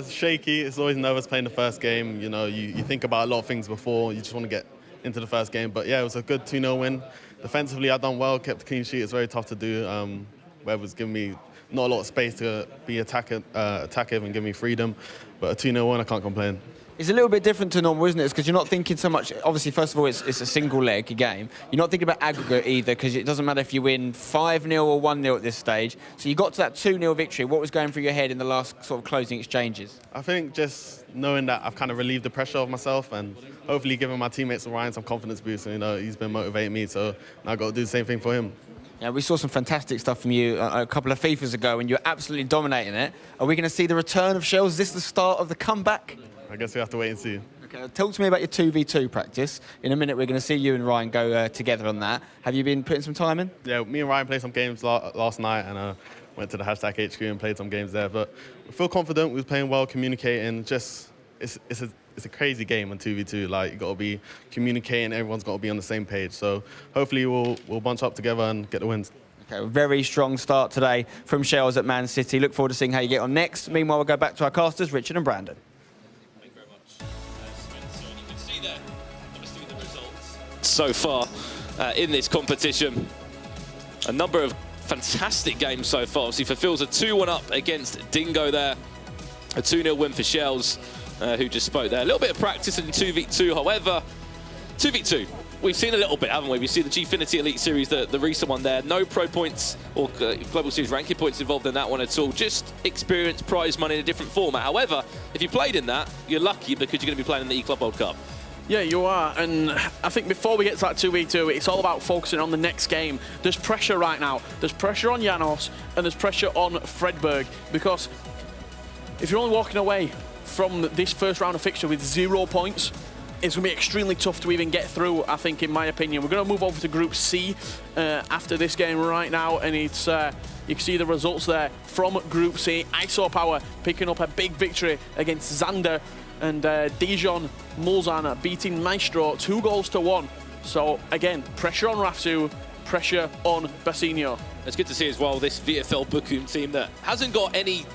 Shaky. It's always nervous playing the first game. You know, you think about a lot of things before. You just want to get into the first game. But yeah, it was a good 2-0 win. Defensively, I done well, kept a clean sheet. It's very tough to do. Webb was giving me not a lot of space to be attackive and give me freedom. But a 2-0 win, I can't complain. It's a little bit different to normal, isn't it? Because you're not thinking so much. Obviously, first of all, it's a single leg game. You're not thinking about aggregate either, because it doesn't matter if you win 5-0 or 1-0 at this stage. So you got to that 2-0 victory. What was going through your head in the last sort of closing exchanges? I think just knowing that I've kind of relieved the pressure of myself and hopefully giving my teammates Ryan some confidence boost. You know, he's been motivating me, so now I've got to do the same thing for him. Yeah, we saw some fantastic stuff from you a couple of FIFAs ago, and you're absolutely dominating it. Are we going to see the return of Shells? Is this the start of the comeback? I guess we have to wait and see. Okay, talk to me about your 2v2 practice. In a minute, we're going to see you and Ryan go together on that. Have you been putting some time in? Yeah, me and Ryan played some games last night and went to the hashtag HQ and played some games there. But we feel confident. We were playing well, communicating. Just it's a crazy game on 2v2. Like, you got to be communicating. Everyone's got to be on the same page. So hopefully we'll bunch up together and get the wins. Okay, a very strong start today from Shells at Man City. Look forward to seeing how you get on next. Meanwhile, we'll go back to our casters, Richard and Brandon. So far in this competition. A number of fantastic games so far. Obviously, for Phil's a 2-1 up against Dingo there. A 2-0 win for Shells, who just spoke there. A little bit of practice in 2v2, however, 2v2, we've seen a little bit, haven't we? We've seen the Gfinity Elite Series, the recent one there. No pro points or Global Series ranking points involved in that one at all. Just experience, prize money in a different format. However, if you played in that, you're lucky because you're going to be playing in the E-Club World Cup. Yeah, you are, and I think before we get to that 2v2, it's all about focusing on the next game. There's pressure right now. There's pressure on Janos, and there's pressure on Fredberg, because if you're only walking away from this first round of fixture with 0 points, it's going to be extremely tough to even get through, I think, in my opinion. We're going to move over to Group C after this game right now, and it's you can see the results there from Group C. ISO Power picking up a big victory against Xander, and Dijon Mulzana beating Maestro 2-1. So again, pressure on Rafsu, pressure on Basinho. It's good to see as well this VfL Bochum team that hasn't got any,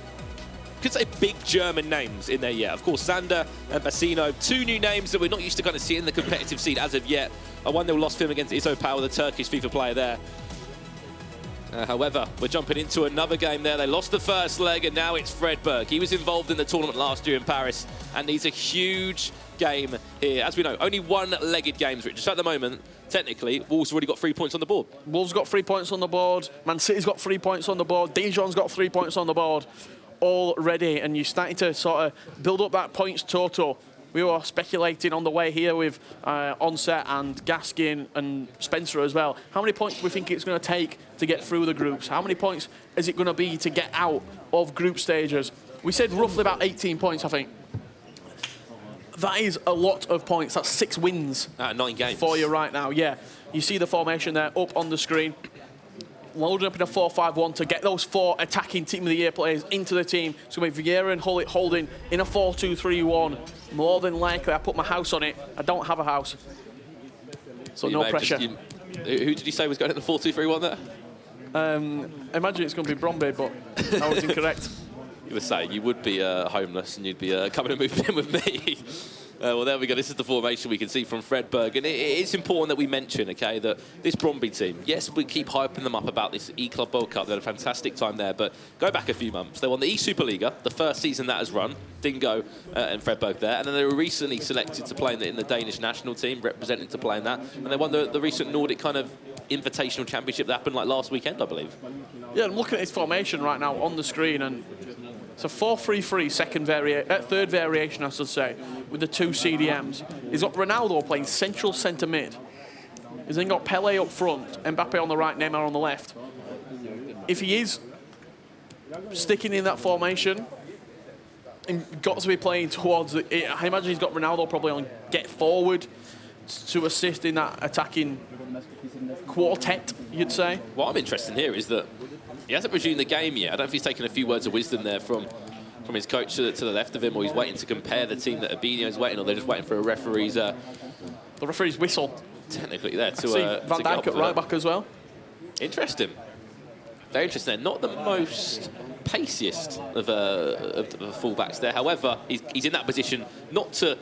could say, big German names in there yet. Of course, Xander and Basinho, 2 new names that we're not used to kind of seeing in the competitive scene as of yet. A 1-0 loss for him against ISO Power, the Turkish FIFA player there. However, we're jumping into another game there. They lost the first leg, and now it's Fredberg. He was involved in the tournament last year in Paris and needs a huge game here. As we know, only one-legged games, Rich. Just at the moment, technically, Wolves have already got 3 points on the board. Wolves got 3 points on the board. Man City's got 3 points on the board. Dijon's got 3 points on the board already, and you're starting to sort of build up that points total. We were speculating on the way here with Onset and Gaskin and Spencer as well. How many points do we think it's going to take to get through the groups? How many points is it going to be to get out of group stages? We said roughly about 18 points, I think. That is a lot of points. That's 6 wins. 9 games. For you right now, yeah. You see the formation there up on the screen. Loading up in a 4-5-1 to get those 4 attacking Team of the Year players into the team. It's going to be Vieira and Hullet holding in a 4-2-3-1. More than likely, I put my house on it. I don't have a house. So no pressure. Who did you say was going in the 4-2-3-1 there? I imagine it's going to be Bromby, but I was incorrect. You were saying you would be homeless and you'd be coming and moving in with me. Well, there we go. This is the formation we can see from Fredberg. And it's important that we mention, okay, that this Bromby team, yes, we keep hyping them up about this E-Club World Cup. They had a fantastic time there. But go back a few months. They won the E-Superliga, the first season that has run. Dingo and Fredberg there. And then they were recently selected to play in the Danish national team, representing to play in that. And they won the recent Nordic kind of invitational championship that happened like last weekend, I believe. Yeah, I'm looking at his formation right now on the screen, and it's a 4-3-3 third variation, I should say, with the 2 CDMs. He's got Ronaldo playing central centre mid. He's then got Pele up front, Mbappe on the right, Neymar on the left. If he is sticking in that formation, he's got to be playing towards I imagine he's got Ronaldo probably on get forward to assist in that attacking quartet, you'd say. What I'm interested in here is that he hasn't resumed the game yet. I don't know if he's taken a few words of wisdom there from his coach to the left of him, or he's waiting to compare the team that Abinho's waiting, or they're just waiting for a referee's... the referee's whistle. Technically there to see Van Dijk at right back as well. Interesting. Very interesting there. Not the most paciest of the fullbacks there. However, he's in that position not to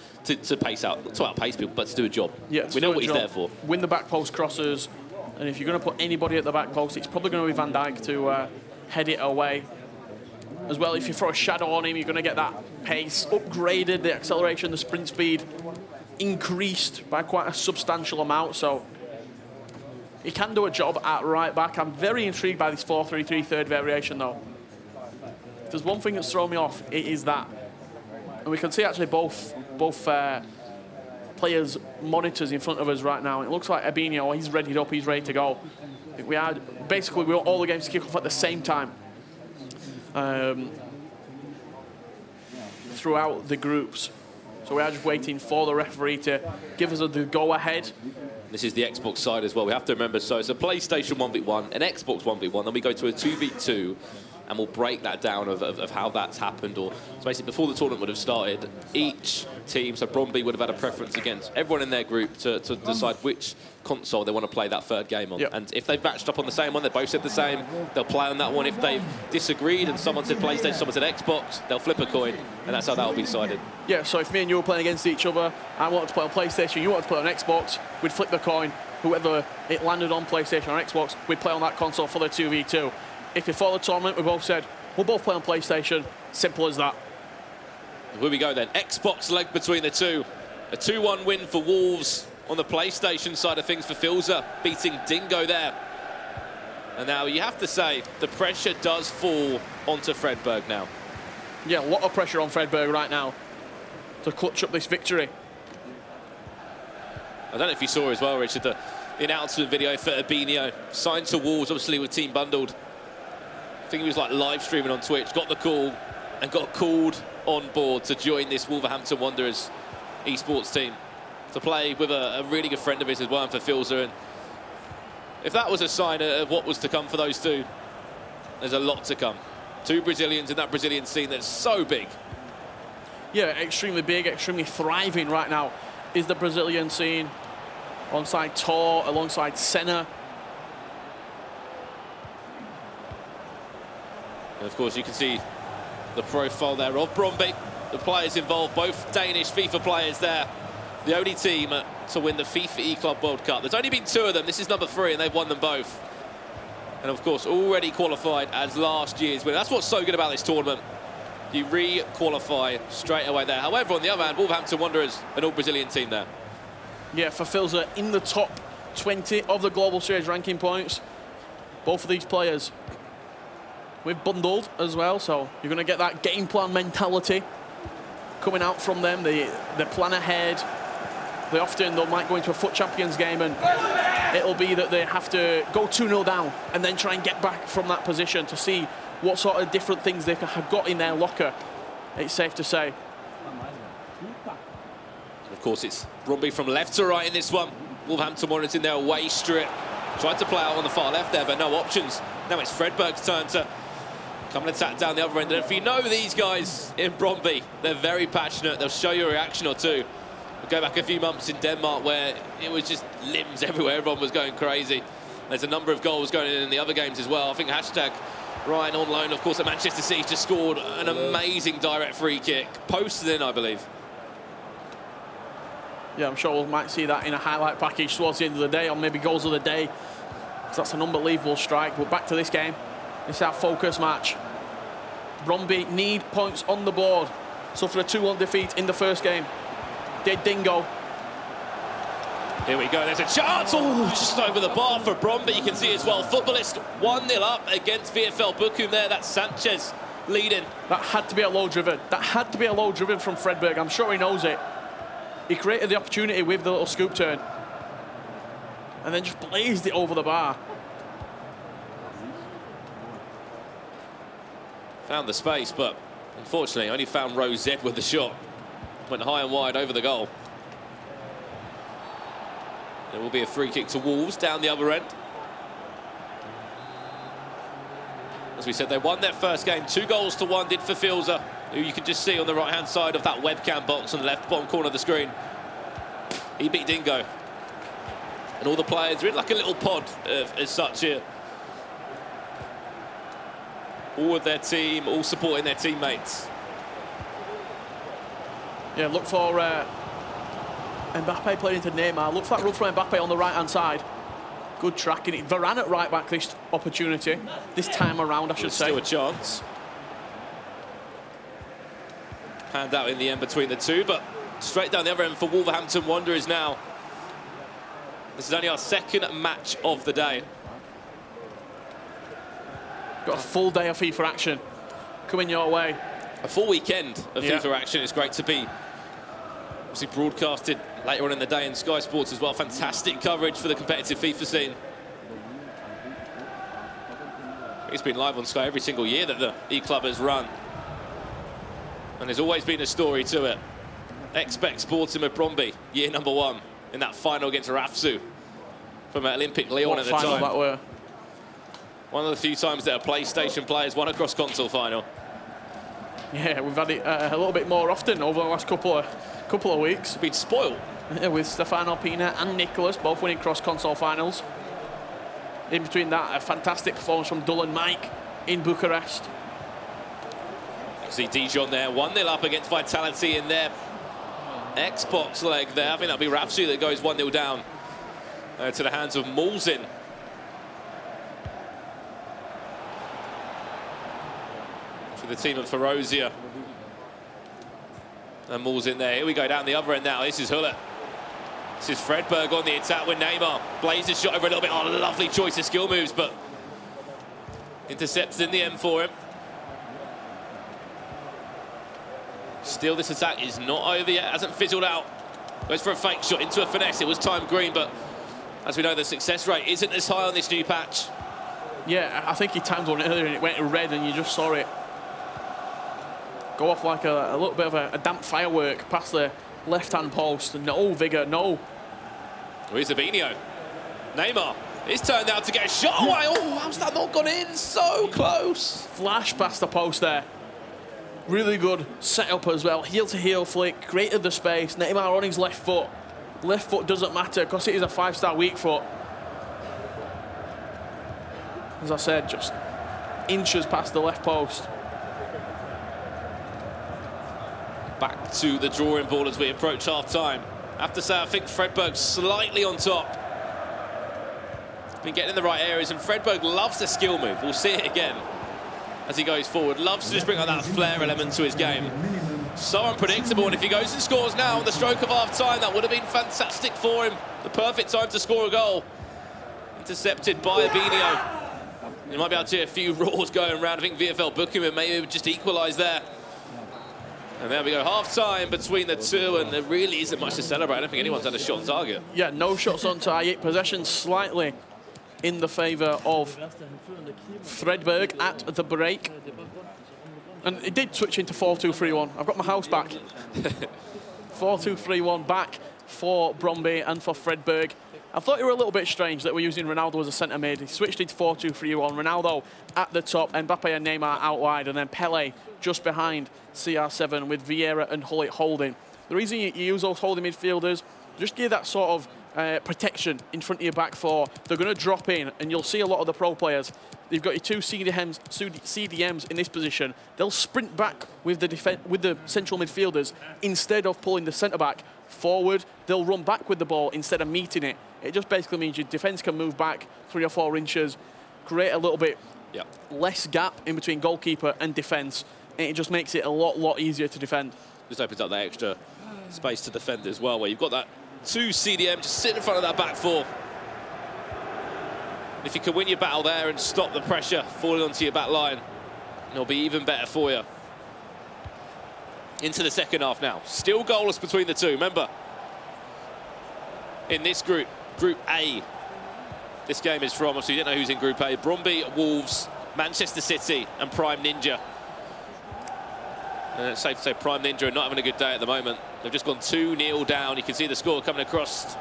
pace out, not to outpace people, but to do a job. Yeah, we know what he's there for. Win the back post crosses, and if you're going to put anybody at the back post, it's probably going to be Van Dijk to head it away. as well. If you throw a shadow on him, you're going to get that pace upgraded, the acceleration, the sprint speed increased by quite a substantial amount. So he can do a job at right back. I'm very intrigued by this 4-3-3 third variation, though. If there's one thing that's thrown me off, it is that. And we can see actually both players' monitors in front of us right now. It looks like Ebinio, he's readied up, he's ready to go. We had basically we want all the games to kick off at the same time throughout the groups. So we are just waiting for the referee to give us the go-ahead. This is the Xbox side as well. We have to remember, so it's a PlayStation 1v1, an Xbox 1v1, then we go to a 2v2, and we'll break that down of how that's happened. Or so basically, before the tournament would have started, each team, so Bromby would have had a preference against everyone in their group to decide which console they want to play that third game on. Yep. And if they've matched up on the same one, they both said the same, they'll play on that one. If they've disagreed and someone said PlayStation, someone said Xbox, they'll flip a coin, and that's how that will be decided. Yeah, so if me and you were playing against each other, I wanted to play on PlayStation, you wanted to play on Xbox, we'd flip the coin. Whoever it landed on, PlayStation or Xbox, we'd play on that console for the 2v2. If before the tournament we both said, we'll both play on PlayStation, simple as that. Here we go then, Xbox leg between the two. A 2-1 win for Wolves on the PlayStation side of things for Filza, beating Dingo there. And now you have to say, the pressure does fall onto Fredberg now. Yeah, a lot of pressure on Fredberg right now to clutch up this victory. I don't know if you saw as well, Richard, the announcement video for Ebinio, signed to Wolves, obviously with Team Bundled. I think he was like live streaming on Twitch, got the call and got called on board to join this Wolverhampton Wanderers esports team to play with a really good friend of his as well, for Filza. And if that was a sign of what was to come for those two, there's a lot to come. Two Brazilians in that Brazilian scene that's so big. Yeah, extremely big, extremely thriving right now is the Brazilian scene, alongside Tor, alongside Senna. And of course, you can see the profile there of Bromby, the players involved, both Danish FIFA players there. The only team to win the FIFA E-Club World Cup. There's only been 2 of them. This is number 3, and they've won them both. And of course, already qualified as last year's winner. That's what's so good about this tournament. You re-qualify straight away there. However, on the other hand, Wolverhampton Wanderers, an all-Brazilian team there. Yeah, for Filza in the top 20 of the global series ranking points. Both of these players we've bundled as well, so you're going to get that game plan mentality coming out from them. They plan ahead. They might go into a FUT Champions game and it'll be that they have to go 2-0 down and then try and get back from that position to see what sort of different things they have got in their locker, it's safe to say. Of course, it's Bromby from left to right in this one. Wolverhampton Wanderers in their away strip. Tried to play out on the far left there, but no options. Now it's Fredberg's turn to come and attack down the other end. And if you know these guys in Bromby, they're very passionate. They'll show you a reaction or two. We'll go back a few months in Denmark where it was just limbs everywhere. Everyone was going crazy. There's a number of goals going in the other games as well. I think hashtag Ryan on loan, of course, at Manchester City, just scored an amazing direct free kick. Posted in, I believe. Yeah, I'm sure we might see that in a highlight package towards the end of the day, or maybe goals of the day. Because that's an unbelievable strike. But back to this game. This is our focus match. Bromby need points on the board. Suffered a 2-1 defeat in the first game. Did Dingo. Here we go, there's a chance. Oh, just over the bar for Bromby. You can see as well, Footballist 1-0 up against VfL Bochum there. That's Sanchez leading. That had to be a low driven. That had to be a low driven from Fredberg. I'm sure he knows it. He created the opportunity with the little scoop turn and then just blazed it over the bar. Found the space, but unfortunately only found Rosette with the shot. Went high and wide over the goal. There will be a free kick to Wolves down the other end. As we said, they won their first game. 2-1 did for Filza, who you can just see on the right-hand side of that webcam box on the left bottom corner of the screen. He beat Dingo. And all the players are in like a little pod as such here. All with their team, all supporting their teammates. Yeah, look for Mbappe playing into Neymar. Look for that run from Mbappe on the right-hand side. Good tracking it. Varane at right back this opportunity. This time around, I should say. Still a chance. handout in the end between the two, but straight down the other end for Wolverhampton Wanderers now. This is only our second match of the day. Got a full day of FIFA action coming your way. A full weekend of FIFA action. It's great to be obviously broadcasted later on in the day in Sky Sports as well. Fantastic coverage for the competitive FIFA scene. It's been live on Sky every single year that the E-Club has run. And there's always been a story to it. Expect Sporting with Bromby, year number 1, in that final against Rafsu from Olympic Lyon at the time. That were. One of the few times that a PlayStation players won a cross-console final. Yeah, we've had it a little bit more often over the last couple of weeks. We've been spoiled. With Stefano Pina and Nicholas both winning cross-console finals. In between that, a fantastic performance from Dull and Mike in Bucharest. You see Dijon there, 1-0 up against Vitality in their Xbox leg there. I think that'll be Rafsu that goes 1-0 down to the hands of Mulzin. For the team of Ferozia. And Mulzin there. Here we go down the other end now. This is Hullett. This is Fredberg on the attack with Neymar. Blaze his shot over a little bit. Oh, lovely choice of skill moves, but intercepted in the end for him. Still, this attack is not over yet. Hasn't fizzled out. Goes for a fake shot into a finesse. It was timed green, but as we know, the success rate isn't as high on this new patch. Yeah, I think he timed one earlier and it went red and you just saw it go off like a little bit of a damp firework past the left-hand post. No vigour, no. Here's Zabinho. Neymar. It's turned out to get a shot away. Oh, how's that not gone in? So close. Flash past the post there. Really good setup as well. Heel-to-heel flick, created the space. Neymar on his left foot. Left foot doesn't matter because it is a 5-star weak foot. As I said, just inches past the left post. Back to the drawing board as we approach half-time. I have to say, I think Fredberg's slightly on top. Been getting in the right areas, and Fredberg loves the skill move. We'll see it again as he goes forward. Loves to just bring out that flair element to his game. So unpredictable, and if he goes and scores now on the stroke of half-time, that would have been fantastic for him. The perfect time to score a goal. Intercepted by Abinio. You might be able to hear a few roars going around. I think VFL booking him, maybe it would just equalise there. And there we go, half-time between the two, and there really isn't much to celebrate. I don't think anyone's had a shot on target. Yeah, no shots on target. Possession slightly in the favour of Fredberg at the break. And it did switch into 4-2-3-1. I've got my house back. 4-2-3-1 back for Bromby and for Fredberg. I thought it were a little bit strange that we're using Ronaldo as a centre mid. He switched into 4-2-3-1. Ronaldo at the top, Mbappe and Neymar out wide, and then Pele just behind CR7 with Vieira and Hullett holding. The reason you use those holding midfielders, just give that sort of protection in front of your back four. They're going to drop in, and you'll see a lot of the pro players. You've got your two CDMs in this position. They'll sprint back with the central midfielders instead of pulling the centre back forward. They'll run back with the ball instead of meeting it. It just basically means your defence can move back 3 or 4 inches, create a little bit less gap in between goalkeeper and defence, and it just makes it a lot easier to defend. Just opens up that extra space to defend as well, where you've got that 2 CDM just sitting in front of that back four. If you can win your battle there and stop the pressure falling onto your back line, it'll be even better for you. Into the second half now. Still goalless between the two. Remember, in this group, Group A, this game is from, obviously you don't know who's in Group A, Bromby, Wolves, Manchester City and Prime Ninja. And it's safe to say Prime Ninja are not having a good day at the moment. They've just gone 2-0 down. You can see the score coming across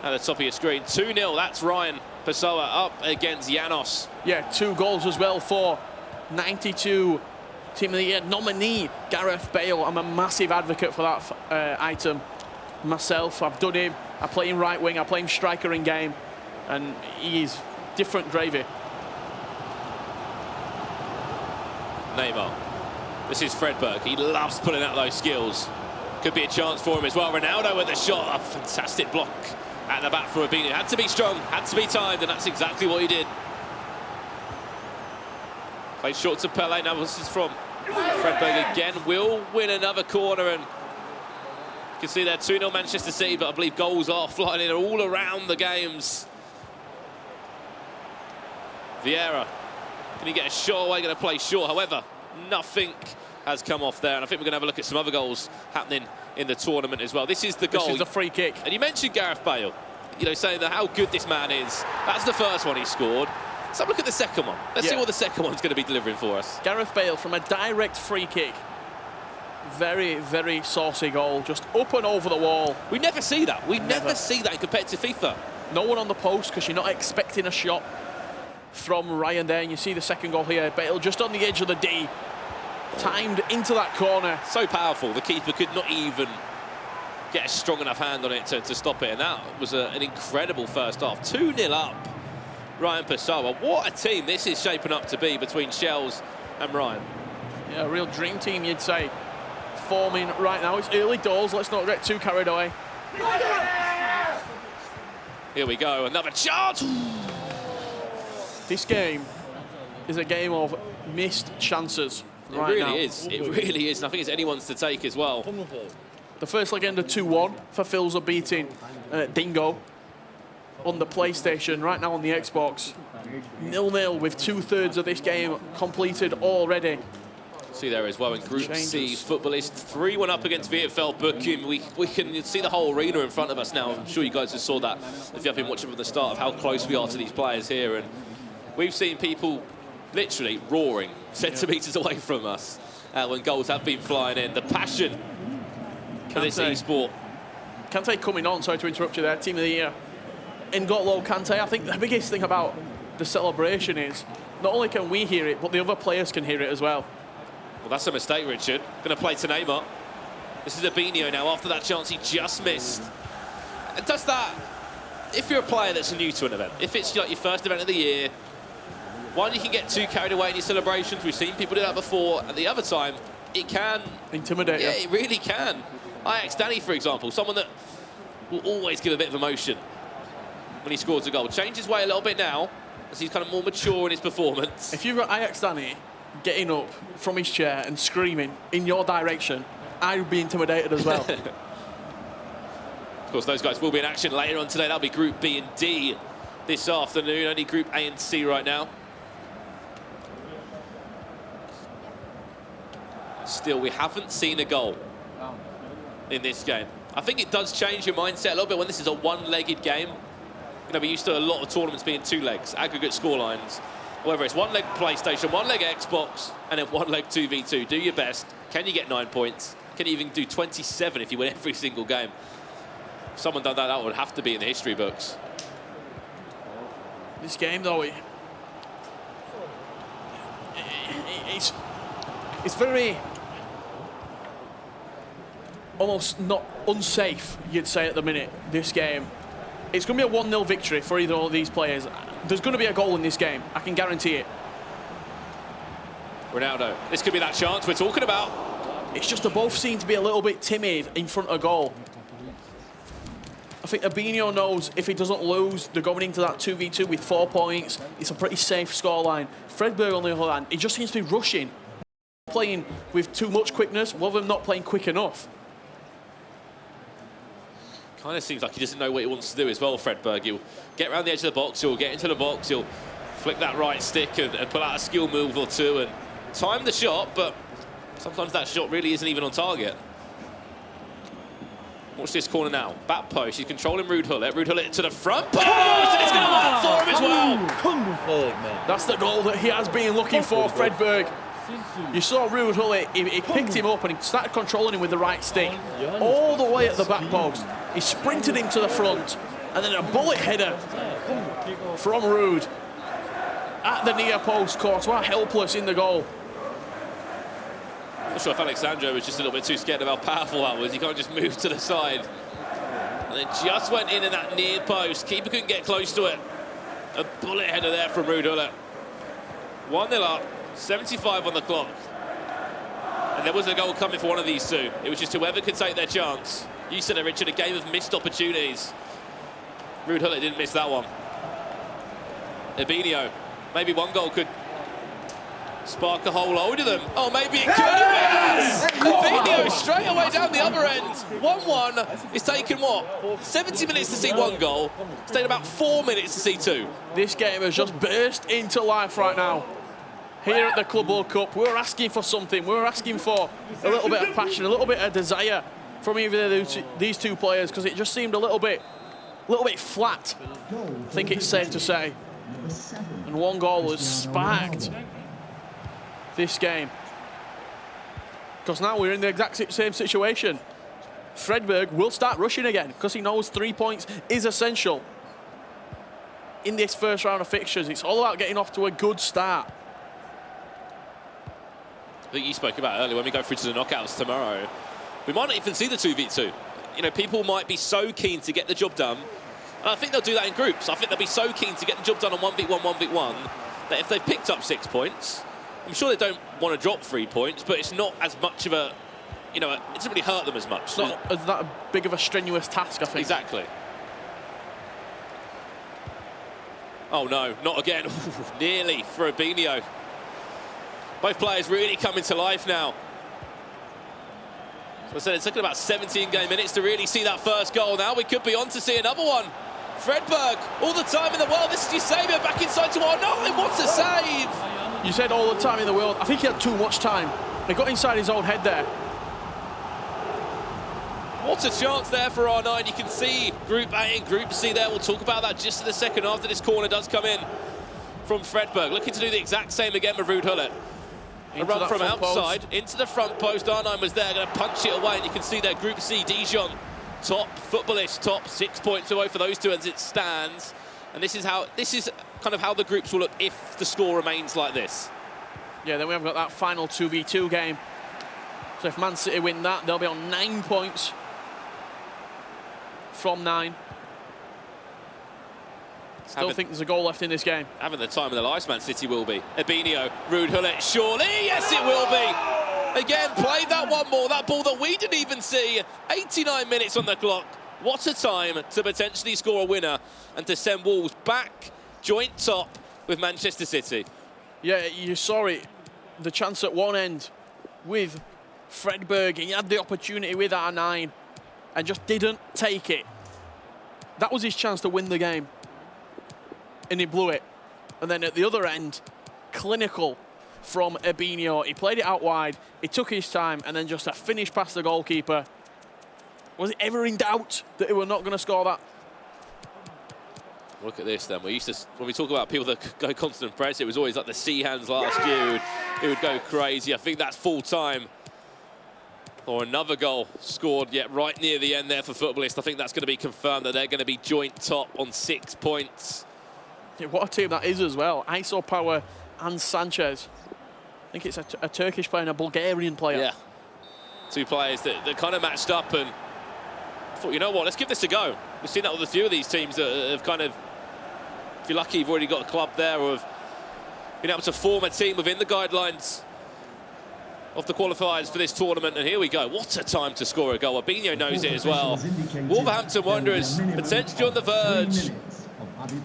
at the top of your screen. 2-0, that's Ryan Pessoa up against Janos. Yeah, 2 goals as well for 92 Team of the Year nominee Gareth Bale. I'm a massive advocate for that item myself. I've done him. I play him right wing, I play him striker in game, and he's different gravy. Neymar. This is Fredberg. He loves pulling out those skills. Could be a chance for him as well. Ronaldo with a shot. A fantastic block at the back for Abinio. Had to be strong, had to be timed, and that's exactly what he did. Played short to Pele. Now this is from Fredberg again will win another corner, and you can see there 2-0 Manchester City, but I believe goals are flying in all around the games. Vieira, can he get a shot away? Going to play short. However, nothing has come off there, and I think we're going to have a look at some other goals happening in the tournament as well. This is the goal. This is a free kick. And you mentioned Gareth Bale, you know, saying that how good this man is. That's the first one he scored. Let's have a look at the second one. Let's see what the second one's going to be delivering for us. Gareth Bale from a direct free kick. Very, very saucy goal. Just up and over the wall. We never see that. We never see that in competitive FIFA. No one on the post because you're not expecting a shot from Ryan there. And you see the second goal here. Bale just on the edge of the D. Timed into that corner. So powerful. The keeper could not even get a strong enough hand on it to stop it. And that was an incredible first half. 2-0 up. Ryan Pessoa. What a team this is shaping up to be between Shells and Ryan. Yeah, a real dream team, you'd say, forming right now. It's early doors. Let's not get too carried away. Here we go. Another chance. This game is a game of missed chances. It really is. It really is. And I think it's anyone's to take as well. The first leg ended 2-1 for Philza beating Dingo on the PlayStation. Right now on the Xbox, 0-0 with 2/3 of this game completed already. See there as well in Group C, Footballist 3-1 up against VfL Bochum. We can see the whole arena in front of us now. I'm sure you guys just saw that if you have been watching from the start of how close we are to these players here. And we've seen people literally roaring centimetres away from us when goals have been flying in. The passion for this e-sport. Kante coming on, sorry to interrupt you there, Team of the Year. N'Golo Kante, I think the biggest thing about the celebration is not only can we hear it, but the other players can hear it as well. Well, that's a mistake, Richard. Going to play to Neymar. This is Abinio now after that chance he just missed. And does that, if you're a player that's new to an event, if it's like your first event of the year, one, you can get too carried away in your celebrations. We've seen people do that before. And the other time, it can intimidate. Yeah, it really can. Ajax Danny, for example, someone that will always give a bit of emotion when he scores a goal. Changed his way a little bit now, as he's kind of more mature in his performance. If you've got Ajax Danny getting up from his chair and screaming in your direction, I would be intimidated as well. Of course, those guys will be in action later on today. That'll be Group B and D this afternoon. Only Group A and C right now. Still, we haven't seen a goal in this game. I think it does change your mindset a little bit when this is a one-legged game. You know, we're used to a lot of tournaments being 2 legs, aggregate scorelines. Whether it's 1 leg PlayStation, 1 leg Xbox, and then 1 leg 2v2. Do your best. Can you get 9 points? Can you even do 27 if you win every single game? If someone done that, that would have to be in the history books. This game, though, it's very almost not unsafe, you'd say, at the minute, this game. It's going to be a 1-0 victory for either of these players. There's going to be a goal in this game. I can guarantee it. Ronaldo, this could be that chance we're talking about. It's just they both seem to be a little bit timid in front of goal. I think Abinio knows if he doesn't lose, they're going into that 2v2 with 4 points. It's a pretty safe scoreline. Fredberg, on the other hand, he just seems to be rushing. Playing with too much quickness, one of them not playing quick enough. Kind of seems like he doesn't know what he wants to do as well, Fredberg. He'll get around the edge of the box, he'll get into the box, he'll flick that right stick and pull out a skill move or two and time the shot, but sometimes that shot really isn't even on target. Watch this corner now. Back post, he's controlling Ruud Gullit. Ruud Gullit to the front post, and it's going to work for him as well. That's the goal that he has been looking for, Fredberg. You saw Ruud Gullit, he picked him up and he started controlling him with the right stick. All the way at the back post. He sprinted him to the front, and then a bullet header from Ruud at the near post. Courtois helpless in the goal. I'm not sure if Alexandro was just a little bit too scared of how powerful that was. He can't just move to the side. And it just went in that near post. Keeper couldn't get close to it. A bullet header there from Ruud Gullit. 1-0 up, 75 on the clock. And there was a goal coming for one of these two. It was just whoever could take their chance. You said it, Richard, a game of missed opportunities. Ruud Gullit didn't miss that one. Abinio, maybe one goal could Spark a whole load of them. Oh, maybe it could have been. Fabinho straight away down the other end. 1-1. It's taken, what, 70 minutes to see one goal. It's taken about 4 minutes to see two. This game has just burst into life right now. Here at the Club World Cup, we're asking for something. We're asking for a little bit of passion, a little bit of desire from either these two players, because it just seemed a little bit flat, I think it's safe to say. And one goal has sparked this game. Because now we're in the exact same situation. Fredberg will start rushing again because he knows 3 points is essential in this first round of fixtures. It's all about getting off to a good start. I think you spoke about earlier, when we go through to the knockouts tomorrow, we might not even see the 2v2. You know, people might be so keen to get the job done, and I think they'll do that in groups. I think they'll be so keen to get the job done on 1v1, 1v1, that if they've picked up 6 points, I'm sure they don't want to drop 3 points, but it's not as much of a, you know, it doesn't really hurt them as much. It's not as that big of a strenuous task, I think. Exactly. Oh no, not again. Nearly for Fabinho. Both players really coming to life now. So I said it's taken about 17 game minutes to really see that first goal. Now we could be on to see another one. Fredberg, all the time in the world. This is your saviour back inside to R9. What a save! You said all the time in the world. I think he had too much time. He got inside his own head there. What a chance there for R9. You can see Group A and Group C there. We'll talk about that just in a second after this corner does come in from Fredberg. Looking to do the exact same again with Ruud Gullit. A run from outside into the front post. R9 was there, going to punch it away. And you can see there, Group C, Dijon, top footballist, top 6 points away for those two as it stands. And this is kind of how the groups will look if the score remains like this. Yeah, then we have got that final 2v2 game. So if Man City win that, they'll be on 9 points from 9. Still think there's a goal left in this game. Having the time of their lives, Man City will be. Fabinho, Ruud Gullit, surely, yes it will be. Again, played that one more, that ball that we didn't even see. 89 minutes on the clock. What a time to potentially score a winner and to send Wolves back joint top with Manchester City. Yeah, you saw it. The chance at one end with Fredberg. He had the opportunity with R9 and just didn't take it. That was his chance to win the game. And he blew it. And then at the other end, clinical from Fabinho. He played it out wide, he took his time, and then just a finish past the goalkeeper. Was it ever in doubt that he were not going to score that? Look at this then. When we talk about people that go constant press, it was always like the C hands last year who would go crazy. I think that's full time. Or another goal scored yet right near the end there for Footballist. I think that's going to be confirmed that they're going to be joint top on 6 points. Yeah, what a team that is as well. Iso Power and Sanchez. I think it's a Turkish player and a Bulgarian player. Yeah. Two players that kind of matched up, and I thought, you know what, let's give this a go. We've seen that with a few of these teams that have kind of, if you're lucky, you've already got a club there or have been able to form a team within the guidelines of the qualifiers for this tournament. And here we go. What a time to score a goal. Fabinho knows it as well. Wolverhampton Wanderers potentially on the verge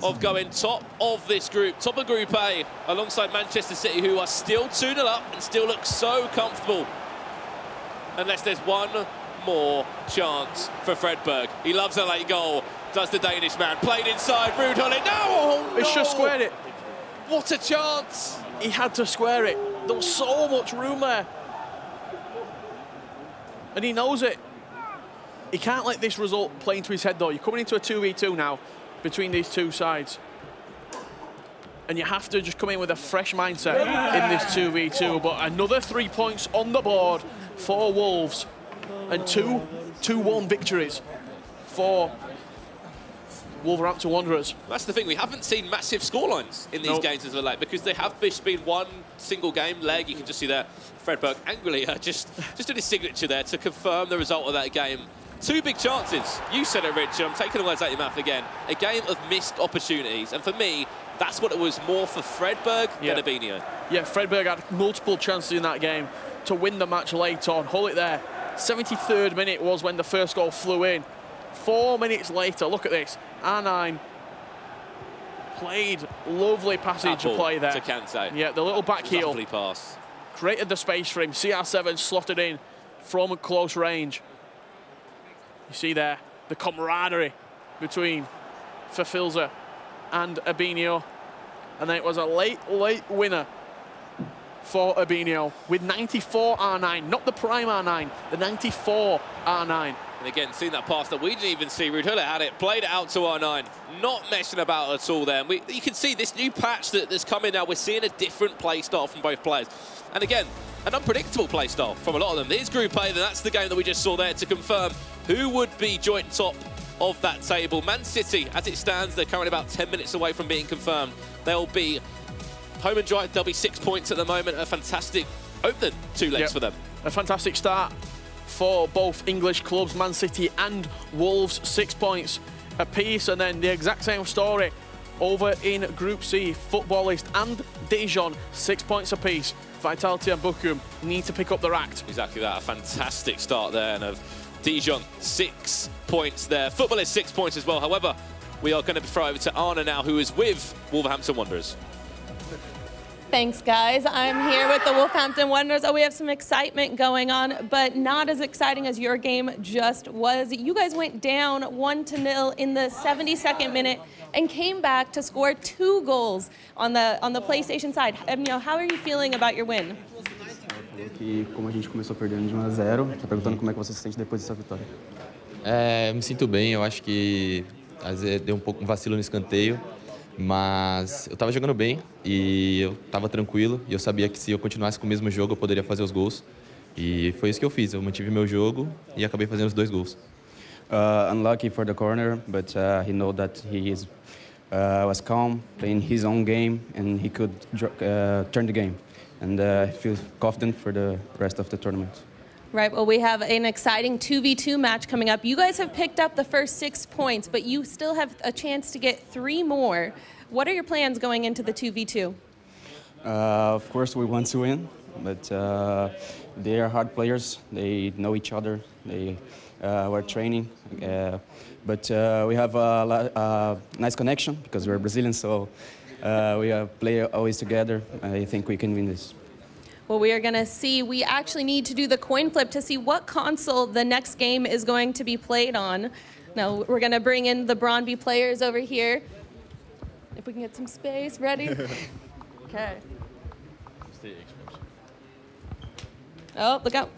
of going top of this group, top of Group A, alongside Manchester City, who are still 2-0 up and still look so comfortable. Unless there's one more chance for Fredberg. He loves a late goal, does the Danish man. Played inside, Ruud Gullit. No! He should squared it. What a chance! He had to square it. There was so much room there. And he knows it. He can't let this result play into his head, though. You're coming into a 2v2 now between these two sides. And you have to just come in with a fresh mindset in this 2v2. But another 3 points on the board for Wolves. And 2-1 victories for Wolverhampton Wanderers. That's the thing, we haven't seen massive scorelines in these games as of late, because they have just been one single game leg. You can just see there, Fredberg angrily just did his signature there to confirm the result of that game. Two big chances. You said it, Richard. I'm taking the words out of your mouth again. A game of missed opportunities. And for me, that's what it was more for Fredberg than Fabinho. Yeah, Fredberg had multiple chances in that game to win the match late on. Hold it there. 73rd minute was when the first goal flew in. 4 minutes later, look at this. R9 Played lovely passage of play there. To Kante. Yeah, the little back heel. Lovely pass. Created the space for him. CR7 slotted in from close range. You see there the camaraderie between Fafilza and Abinio. And then it was a late winner for Abinio with 94 R9, not the prime R9, the 94 R9. And again, seeing that pass that we didn't even see. Rudhulla had it, played it out to R9, not messing about at all there. And you can see this new patch that's coming now. We're seeing a different play style from both players. And again, an unpredictable play style from a lot of them. Here's Group A, and that's the game that we just saw there to confirm who would be joint top of that table. Man City, as it stands, they're currently about 10 minutes away from being confirmed. They'll be home and dry. They'll be 6 points at the moment. A fantastic opening 2 legs for them. A fantastic start for both English clubs, Man City and Wolves, 6 points apiece. And then the exact same story over in Group C. Footballist and Dijon, 6 points apiece. Vitality and Bochum need to pick up their act. Exactly that. A fantastic start there. And of Dijon, 6 points there. Footballist, 6 points as well. However, we are going to throw over to Anna now, who is with Wolverhampton Wanderers. Thanks, guys. I'm here with the Wolverhampton Wanderers. Oh, we have some excitement going on, but not as exciting as your game just was. You guys went down 1-0 in the 72nd minute and came back to score 2 goals on the PlayStation side. How are you feeling about your win? Que como a gente começou perdendo de 1-0, tá perguntando como é que você se sente depois dessa vitória. Me sinto bem, eu acho que às vezes deu um vacilo no escanteio, mas eu estava jogando bem e eu estava tranquilo e eu sabia que se eu continuasse com o mesmo jogo eu poderia fazer os gols. E foi isso que eu fiz, eu mantive meu jogo e acabei fazendo os 2 gols. Unlucky for the corner, but he know that he was calm, playing his own game, and he could turn the game. And I feel confident for the rest of the tournament. Right, well, we have an exciting 2v2 match coming up. You guys have picked up the first 6 points, but you still have a chance to get 3 more. What are your plans going into the 2v2? Of course, we want to win, but they are hard players. They know each other. They were training, but we have a nice connection because we're Brazilians, so we play always together. I think we can win this. Well, we are going to see. We actually need to do the coin flip to see what console the next game is going to be played on. Now, we're going to bring in the Brøndby players over here. If we can get some space. Ready? Okay. Oh, look out.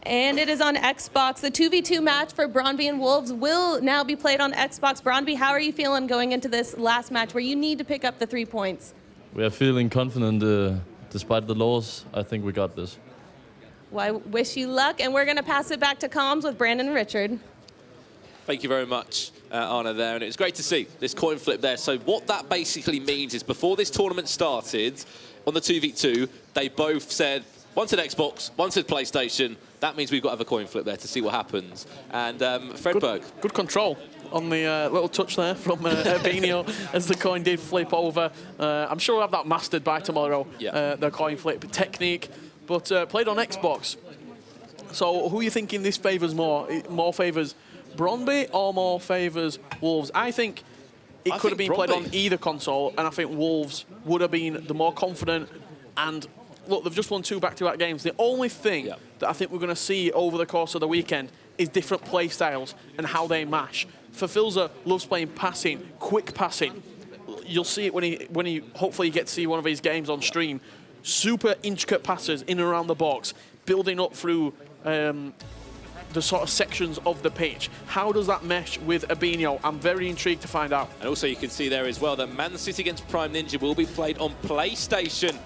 And it is on Xbox. The 2v2 match for Brøndby and Wolves will now be played on Xbox. Brøndby, how are you feeling going into this last match where you need to pick up the 3 points? We are feeling confident despite the loss. I think we got this. Well, I wish you luck, and we're going to pass it back to comms with Brandon and Richard. Thank you very much, Anna, there. And it was great to see this coin flip there. So what that basically means is before this tournament started, on the 2v2, they both said, one said Xbox, one said PlayStation. That means we've got to have a coin flip there to see what happens. And Fredberg. Good control on the little touch there from Abinio as the coin did flip over. I'm sure we'll have that mastered by tomorrow, the coin flip technique. But played on Xbox. So who are you thinking this favours more? More favours Brøndby or more favours Wolves? I think it could have been played on either console, and I think Wolves would have been the more confident. And look, they've just won 2 back-to-back games. The only thing that I think we're going to see over the course of the weekend is different play styles and how they mash. Fafilza loves playing passing, quick passing. You'll see it when he hopefully you get to see one of his games on stream. Super intricate passes in and around the box, building up through the sort of sections of the pitch. How does that mesh with Abinio? I'm very intrigued to find out. And also you can see there as well that Man City against Prime Ninja will be played on PlayStation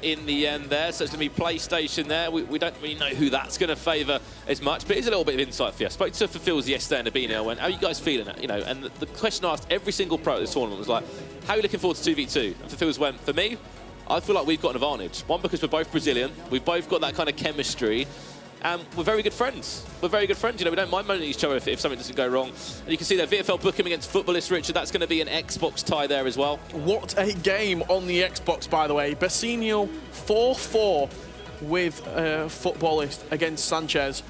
in the end there. So it's going to be PlayStation there. We don't really know who that's going to favour as much, but it's a little bit of insight for you. I spoke to Fafils yesterday and Abinio and went, how are you guys feeling? You know, and the question I asked every single pro at this tournament was like, how are you looking forward to 2v2? And Fafils went, for me, I feel like we've got an advantage. One, because we're both Brazilian. We've both got that kind of chemistry. And we're very good friends. We're very good friends. You know, we don't mind moaning at each other if something doesn't go wrong. And you can see there, VFL Bochum against Footballist Richard. That's going to be an Xbox tie there as well. What a game on the Xbox, by the way. Basinio 4-4 with Footballist against Sanchez.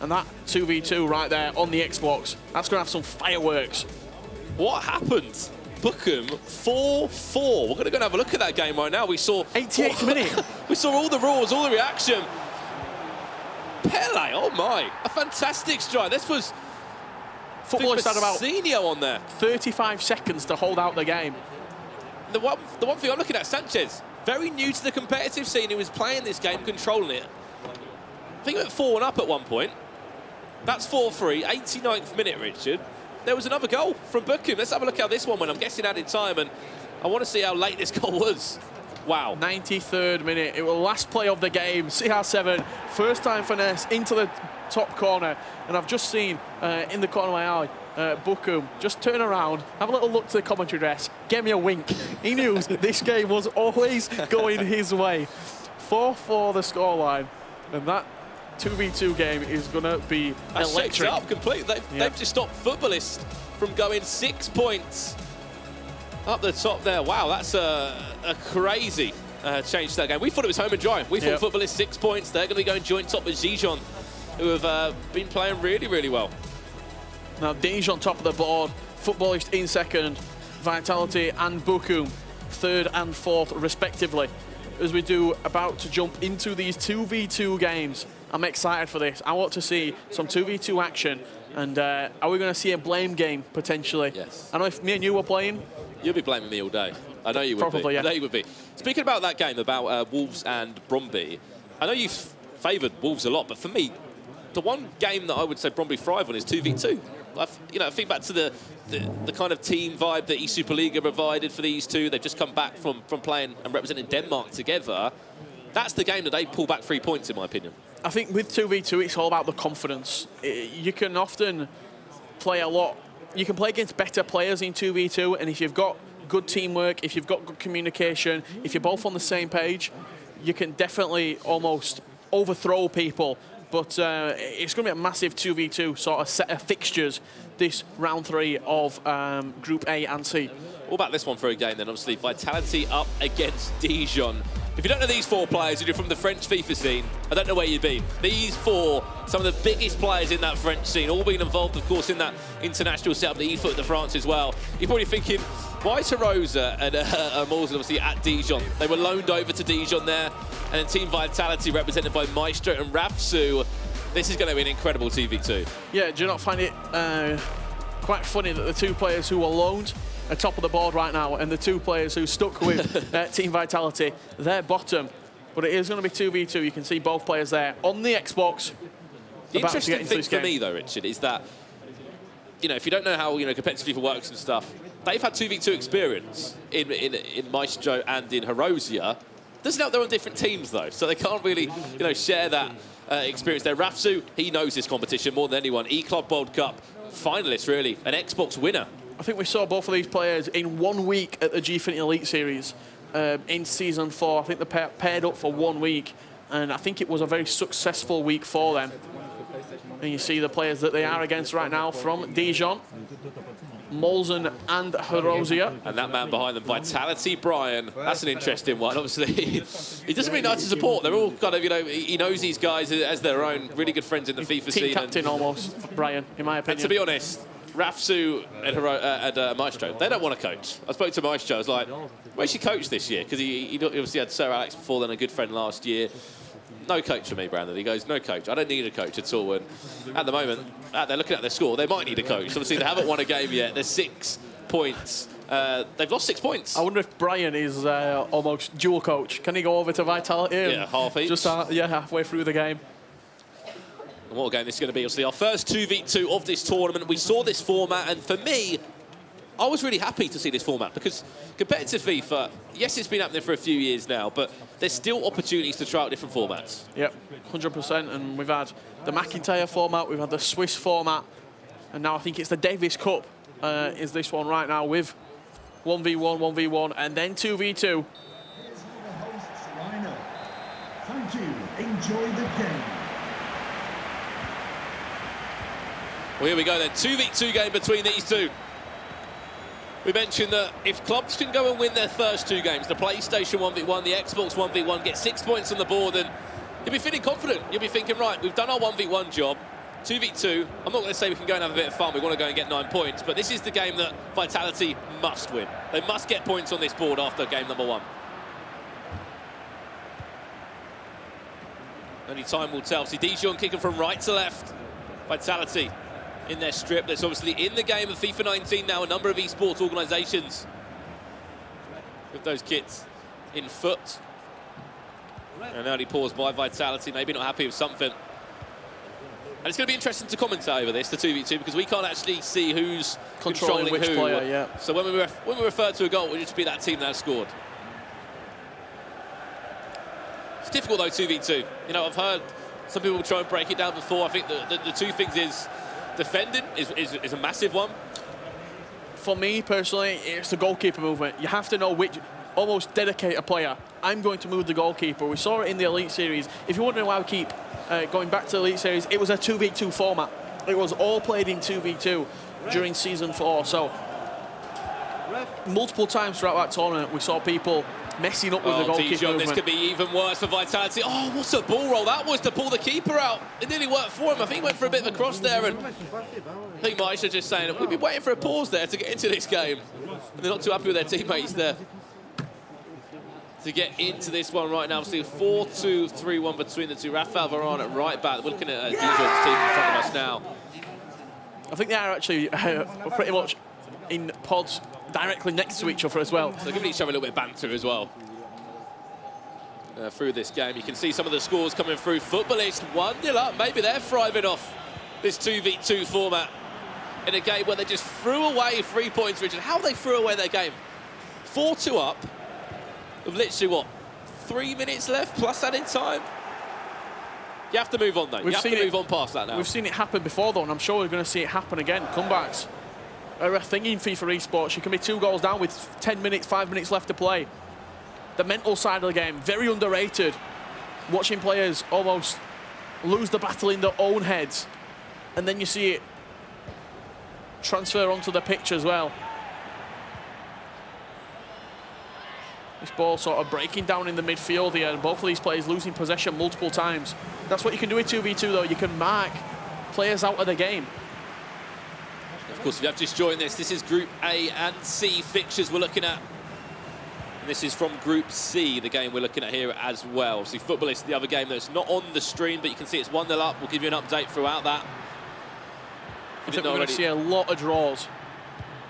And that 2v2 right there on the Xbox, that's going to have some fireworks. What happened? Bookham 4-4. We're going to go and have a look at that game right now. We saw 88th minute. We saw all the roars, all the reaction. Pele, oh my, a fantastic strike. This was Footballers had about Senior on there. 35 seconds to hold out the game. The one thing I'm looking at, Sanchez, very new to the competitive scene. He was playing this game, controlling it. I think he went 4-1 up at one point. That's 4-3, 89th minute, Richard. There was another goal from Bookham. Let's have a look how this one went. I'm guessing added time, and I want to see how late this goal was. Wow. 93rd minute. It was the last play of the game. CR7, first time finesse into the top corner. And I've just seen in the corner of my eye, Bookham just turn around, have a little look to the commentary desk, gave me a wink. He knew this game was always going his way. 4-4 the scoreline. And that 2v2 game is going to be electric. Up completely. They've just stopped footballists from going 6 points up the top there. Wow, that's a crazy change to that game. We thought it was home and dry. We thought footballists 6 points. They're going to be going joint top with Dijon, who have been playing really, really well. Now Dijon top of the board, footballist in second, Vitality and Bookham third and fourth respectively. As we do about to jump into these 2v2 games. I'm excited for this. I want to see some 2v2 action. And are we going to see a blame game, potentially? Yes. I know if me and you were playing... You'll be blaming me all day. I know you would Probably, be. yeah. I know you would be. Speaking about that game, about Wolves and Bromby, I know you've favoured Wolves a lot, but for me, the one game that I would say Bromby thrive on is 2v2. I think back to the kind of team vibe that eSuperliga provided for these two. They've just come back from playing and representing Denmark together. That's the game that they pull back 3 points, in my opinion. I think with 2v2, it's all about the confidence. You can often play a lot. You can play against better players in 2v2, and if you've got good teamwork, if you've got good communication, if you're both on the same page, you can definitely almost overthrow people. But it's going to be a massive 2v2 sort of set of fixtures this round 3 of Group A and C. What about this one for a game then? Obviously, Vitality up against Dijon. If you don't know these 4 players and you're from the French FIFA scene, I don't know where you'd be. These 4, some of the biggest players in that French scene, all being involved, of course, in that international setup, the eFoot de France as well. You're probably thinking, why Tarosa and Moulson obviously at Dijon? They were loaned over to Dijon there, and then Team Vitality represented by Maestro and Rafsu. This is going to be an incredible 2v2. Yeah, do you not find it quite funny that the 2 players who were loaned are top of the board right now, and the 2 players who stuck with Team Vitality, they're bottom. But it is going to be 2v2. You can see both players there on the Xbox. The interesting thing for me, though, Richard, is that, if you don't know how, competitive FIFA works and stuff, they've had 2v2 experience in Maestro and in Herosia. Doesn't help they're on different teams, though, so they can't really, share that experience there. Rafsu, he knows this competition more than anyone. E-Club World Cup finalist, really, an Xbox winner. I think we saw both of these players in 1 week at the Gfinity Elite Series in Season 4. I think they paired up for 1 week, and I think it was a very successful week for them. And you see the players that they are against right now from Dijon, Moulson and Herosia. And that man behind them, Vitality Brian. That's an interesting one. Obviously, he doesn't really know to support. They're all kind of, he knows these guys as their own really good friends in the FIFA scene. Team captain almost, Brian, in my opinion. And to be honest, Rafsu and Maestro, they don't want to coach. I spoke to Maestro. I was like, where's she coach this year? Because he obviously had Sir Alex before then, a good friend last year. No coach for me, Brandon. He goes, no coach. I don't need a coach at all. And at the moment, they're looking at their score. They might need a coach. Obviously, they haven't won a game yet. They're 6 points. They've lost 6 points. I wonder if Brian is almost dual coach. Can he go over to Vitality? Yeah, half each. Just halfway through the game. And what a game this is going to be. Obviously, our first 2v2 of this tournament. We saw this format, and for me, I was really happy to see this format because competitive FIFA, yes, it's been happening for a few years now, but there's still opportunities to try out different formats. Yep, 100%. And we've had the McIntyre format, we've had the Swiss format, and now I think it's the Davis Cup is this one right now with 1v1, 1v1, and then 2v2. Thank you. Enjoy the game. Well, here we go then. 2v2 game between these two. We mentioned that if clubs can go and win their first 2 games, the PlayStation 1v1, the Xbox 1v1, get 6 points on the board, and you'll be feeling confident. You'll be thinking, right, we've done our 1v1 job. 2v2, I'm not going to say we can go and have a bit of fun, we want to go and get 9 points, but this is the game that Vitality must win. They must get points on this board after game number 1. Only time will tell. See Dijon kicking from right to left. Vitality in their strip. That's obviously in the game of FIFA 19 now, a number of esports organisations with those kits in foot. An early pause by Vitality, maybe not happy with something. And it's going to be interesting to commentate over this, the 2v2, because we can't actually see who's controlling which who. player, yeah. So when we refer to a goal, it will just be that team that has scored. It's difficult though, 2v2. You know, I've heard some people try and break it down before. I think the two things is defending is a massive one. For me personally, it's the goalkeeper movement. You have to know which, almost dedicate a player. I'm going to move the goalkeeper. We saw it in the Elite Series. If you're wondering why we keep going back to the Elite Series, it was a 2v2 format. It was all played in 2v2 during Season 4. So multiple times throughout that tournament, we saw people messing up with the goalkeeper Dijon, movement. this could be even worse for Vitality. Oh, what a ball roll that was to pull the keeper out. It nearly worked for him. I think he went for a bit of a cross there, and I think Maisha just saying, we've been waiting for a pause there to get into this game. And they're not too happy with their teammates there to get into this one right now. See, 4-2, 3-1 between the two. Rafael Varane at right back. We're looking at Dijon's team in front of us now. I think they are actually pretty much in pods directly next to each other as well. So they're giving each other a little bit of banter as well. Through this game, you can see some of the scores coming through. Footballist 1-0 up. Maybe they're thriving off this 2v2 format in a game where they just threw away 3 points, Richard. How they threw away their game? 4-2 up. With literally, what, 3 minutes left, plus added time? You have to move on, though. You have to move on past that now. We've seen it happen before, though, and I'm sure we're going to see it happen again. Comebacks are a thing in FIFA esports. You can be 2 goals down with 10 minutes, 5 minutes left to play. The mental side of the game, very underrated. Watching players almost lose the battle in their own heads, and then you see it transfer onto the pitch as well. This ball sort of breaking down in the midfield here, and both of these players losing possession multiple times. That's what you can do with 2v2, though. You can mark players out of the game. Of course, if you have just joined this is Group A and C fixtures we're looking at. And this is from Group C, the game we're looking at here as well. See, Footballist, the other game that's not on the stream, but you can see it's 1-0 up. We'll give you an update throughout that. I think we're going to see a lot of draws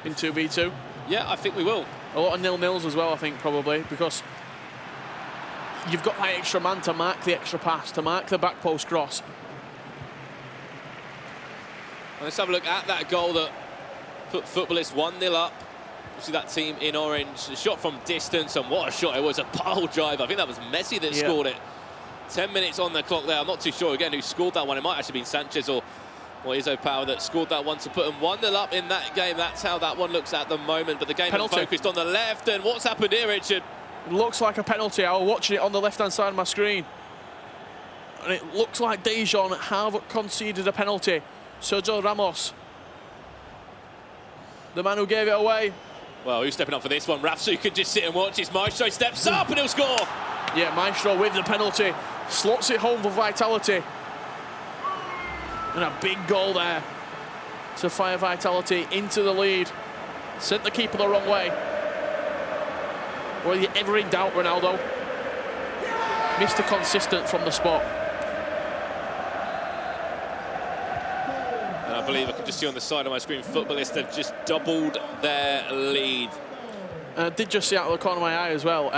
in 2v2. Yeah, I think we will. A lot of nil-nils as well, I think, probably, because you've got that extra man to mark the extra pass, to mark the back post cross. Let's have a look at that goal that put Footballist 1-0 up. See that team in orange. A shot from distance, and what a shot it was, a pile drive. I think that was Messi that scored it. 10 minutes on the clock there. I'm not too sure, again, who scored that one. It might actually been Sanchez or Izzo Power that scored that one to put them 1-0 up in that game. That's how that one looks at the moment. But the game is focused on the left. And what's happened here, Richard? It looks like a penalty. I was watching it on the left-hand side of my screen. And it looks like Dijon have conceded a penalty. Sergio Ramos, the man who gave it away. Well, who's stepping up for this one? Rafsu could just sit and watch. His Maestro steps up and he'll score. Yeah, Maestro with the penalty. Slots it home for Vitality. And a big goal there to fire Vitality into the lead. Sent the keeper the wrong way. Were you ever in doubt, Ronaldo? Mr. Consistent from the spot. And I believe I can just see on the side of my screen, Footballist have just doubled their lead. I did just see out of the corner of my eye as well,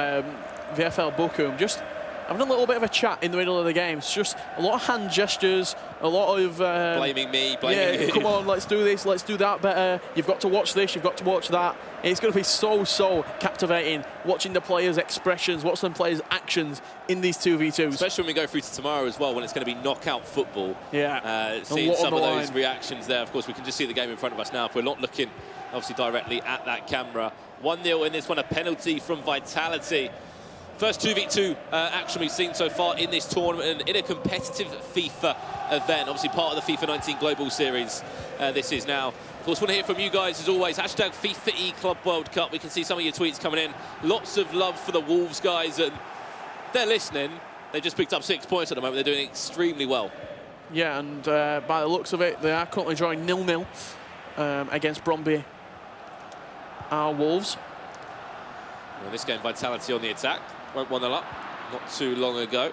VFL Bochum just having a little bit of a chat in the middle of the game. It's just a lot of hand gestures, a lot of... blaming me, blaming you. Come on, let's do this, let's do that better. You've got to watch this, you've got to watch that. It's going to be so captivating watching the players' expressions, watching the players' actions in these 2v2s. Especially when we go through to tomorrow as well, when it's going to be knockout football. Yeah. Seeing some of those reactions there. Of course, we can just see the game in front of us now. If we're not looking, obviously, directly at that camera. 1-0 in this one, a penalty from Vitality. First 2v2 action we've seen so far in this tournament and in a competitive FIFA event. Obviously part of the FIFA 19 Global Series this is now. Of course, want to hear from you guys as always. Hashtag FIFA eClub World Cup. We can see some of your tweets coming in. Lots of love for the Wolves guys, and they're listening. They just picked up 6 points at the moment. They're doing extremely well. Yeah, and by the looks of it, they are currently drawing 0-0 against Bromby, our Wolves. Well, this game, Vitality on the attack. Went 1-0 up not too long ago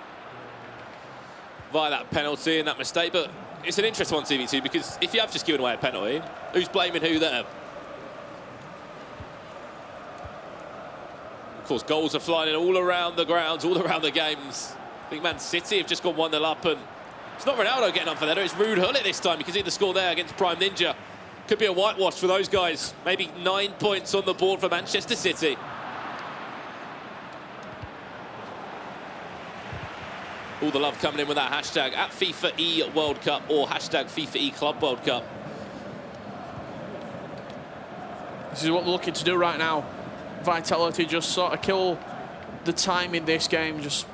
via that penalty and that mistake. But it's an interesting one, TV2, because if you have just given away a penalty, who's blaming who there? Of course, goals are flying in all around the grounds, all around the games. I think Man City have just gone 1-0 up, and it's not Ronaldo getting up for that. It's Ruud Gullit this time. You can see the score there against Prime Ninja. Could be a whitewash for those guys. Maybe 9 points on the board for Manchester City. All the love coming in with that hashtag at FIFA eWorld Cup or hashtag FIFA eClub World Cup. This is what we're looking to do right now. Vitality just sort of kill the time in this game, just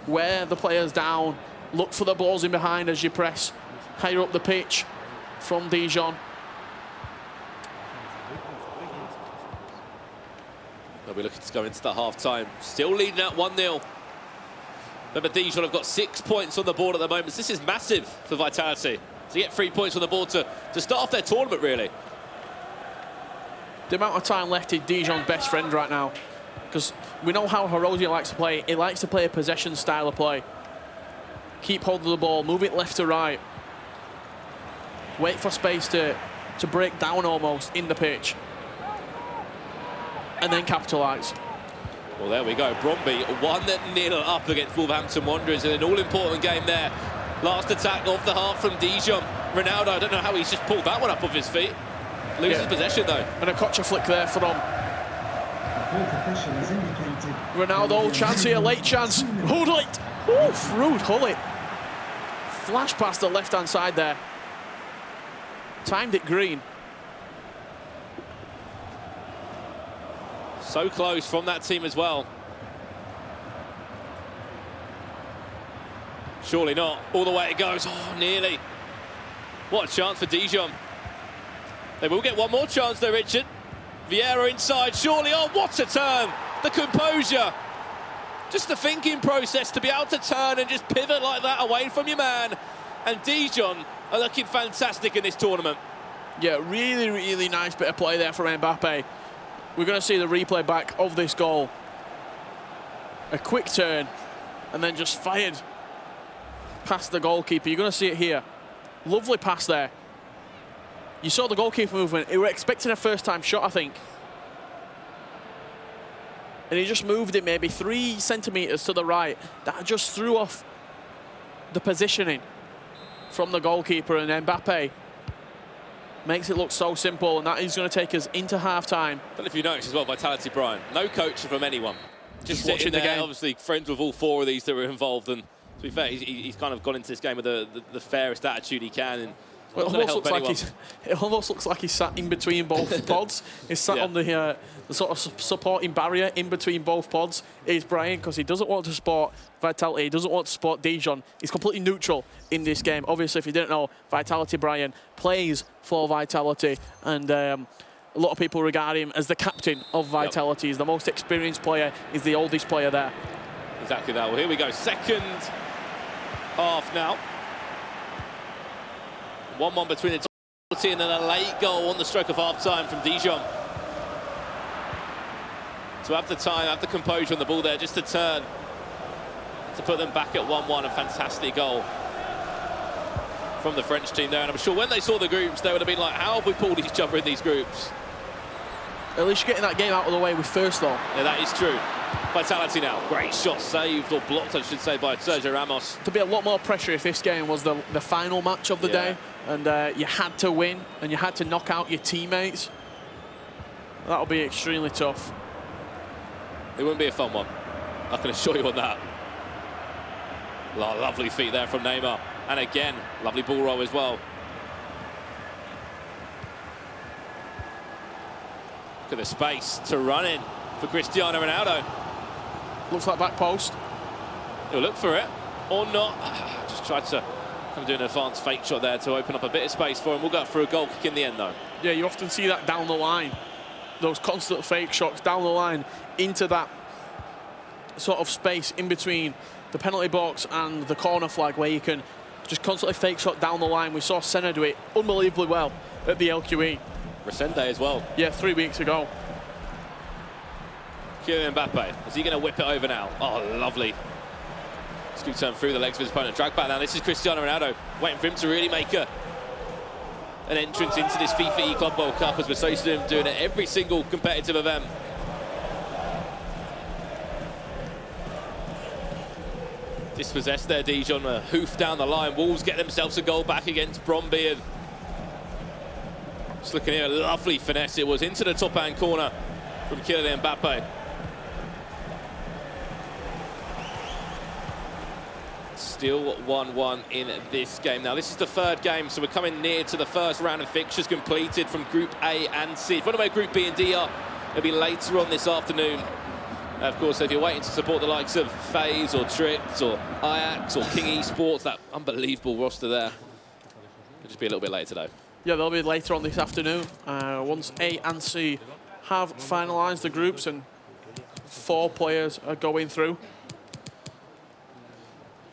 wear the players down, look for the balls in behind as you press higher up the pitch from Dijon. They'll be looking to go into the half-time. Still leading out 1-0. Remember, Dijon have got 6 points on the board at the moment. This is massive for Vitality to get 3 points on the board to start off their tournament, really. The amount of time left is Dijon's best friend right now, because we know how Hirose likes to play. He likes to play a possession style of play. Keep hold of the ball, move it left to right. Wait for space to break down almost in the pitch. And then capitalise. Well, there we go. Bromby 1-0 up against Wolverhampton Wanderers in an all-important game there. Last attack off the half from Dijon. Ronaldo, I don't know how he's just pulled that one up off his feet. Loses possession, though. And a Kocha flick there from Ronaldo. Chance here, late chance. Gullit. Oof, Ruud Gullit. Flash past the left-hand side there. Timed it green. So close from that team as well. Surely not. All the way it goes. Oh, nearly. What a chance for Dijon. They will get one more chance though, Richard. Vieira inside, surely. Oh, what a turn. The composure. Just the thinking process to be able to turn and just pivot like that away from your man. And Dijon are looking fantastic in this tournament. Yeah, really, really nice bit of play there from Mbappe. We're going to see the replay back of this goal. A quick turn and then just fired past the goalkeeper. You're going to see it here. Lovely pass there. You saw the goalkeeper movement. They were expecting a first-time shot, I think. And he just moved it maybe 3 centimetres to the right. That just threw off the positioning from the goalkeeper, and Mbappe makes it look so simple, and that is going to take us into half-time. I don't know if you noticed as well, Vitality, Brian. No coaching from anyone. Just watching the game. Obviously friends with all 4 of these that were involved, and to be fair, he's kind of gone into this game with the fairest attitude he can. And well, it almost looks like he's sat in between both pods. He's sat on the sort of supporting barrier in between both pods. Is Brian, because he doesn't want to support Vitality, he doesn't want to support Dijon. He's completely neutral in this game. Obviously, if you didn't know, Vitality Brian plays for Vitality, and a lot of people regard him as the captain of Vitality. He's the most experienced player, he's the oldest player there. Exactly that. Well, here we go. Second half now. 1-1 between the two, and then a late goal on the stroke of half-time from Dijon. To have the time, have the composure on the ball there, just to turn, to put them back at 1-1. A fantastic goal from the French team there. And I'm sure when they saw the groups, they would have been like, how have we pulled each other in these groups? At least you're getting that game out of the way with first, though. Yeah, that is true. Vitality now. Great shot saved, or blocked, I should say, by Sergio Ramos. There'd be a lot more pressure if this game was the final match of the day, and you had to win, and you had to knock out your teammates. That'll be extremely tough. It wouldn't be a fun one. I can assure you on that. Lovely feet there from Neymar. And again, lovely ball roll as well. Look at the space to run in for Cristiano Ronaldo. Looks like back post. He'll look for it, or not. Just tried to kind of do an advanced fake shot there to open up a bit of space for him. We'll go for a goal kick in the end, though. Yeah, you often see that down the line. Those constant fake shots down the line into that sort of space in between the penalty box and the corner flag, where you can just constantly fake shot down the line. We saw Senna do it unbelievably well at the LQE. Resende as well. Yeah, 3 weeks ago. Kylian Mbappe, is he going to whip it over now? Oh, lovely. Scoop turn through the legs of his opponent. Drag back now. This is Cristiano Ronaldo, waiting for him to really make an entrance into this FIFA E-Club World Cup, as we're so used to him doing it every single competitive event. Dispossessed there, Dijon, a hoof down the line. Wolves get themselves a goal back against Bromby. And just looking here, a lovely finesse it was into the top-hand corner from Kylian Mbappe. Still 1-1 in this game. Now, this is the third game, so we're coming near to the first round of fixtures completed from Group A and C. If you want to know where Group B and D are, it'll be later on this afternoon. Of course, if you're waiting to support the likes of FaZe or Tricks or Ajax or King Esports, that unbelievable roster there, it'll just be a little bit later, though. Yeah, they'll be later on this afternoon. Once A and C have finalised the groups and 4 players are going through.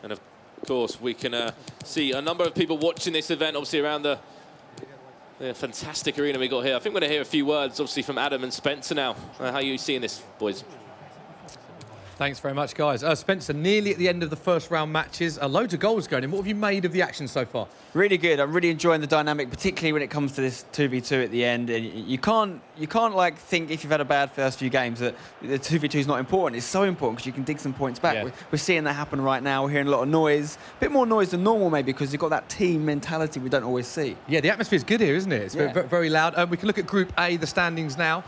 And of course, we can see a number of people watching this event, obviously around the fantastic arena we got here. I think we're going to hear a few words, obviously, from Adam and Spencer now. How are you seeing this, boys? Thanks very much, guys. Spencer, nearly at the end of the first round matches. Loads of goals going in. What have you made of the action so far? Really good. I'm really enjoying the dynamic, particularly when it comes to this 2v2 at the end. And you can't like think if you've had a bad first few games that the 2v2 is not important. It's so important because you can dig some points back. Yeah. We're seeing that happen right now. We're hearing a lot of noise, a bit more noise than normal maybe because you've got that team mentality we don't always see. Yeah, the atmosphere's good here, isn't it? It's Yeah. very loud. We can look at Group A, the standings now.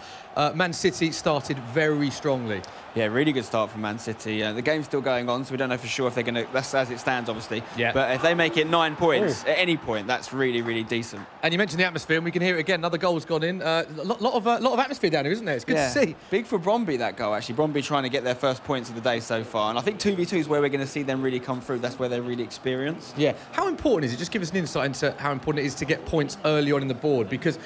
Man City started very strongly. Yeah, really good start from Man City. The game's still going on, so we don't know for sure if they're going to... That's as it stands, obviously. Yeah. But if they make it 9 points at any point, that's really, really decent. And you mentioned the atmosphere, and we can hear it again. Another goal's gone in. A lot of atmosphere down here, isn't there? It's good to see. Big for Bromby, that goal, actually. Bromby trying to get their first points of the day so far. And I think 2v2 is where we're going to see them really come through. That's where they're really experienced. Yeah. How important is it? Just give us an insight into how important it is to get points early on in the board, because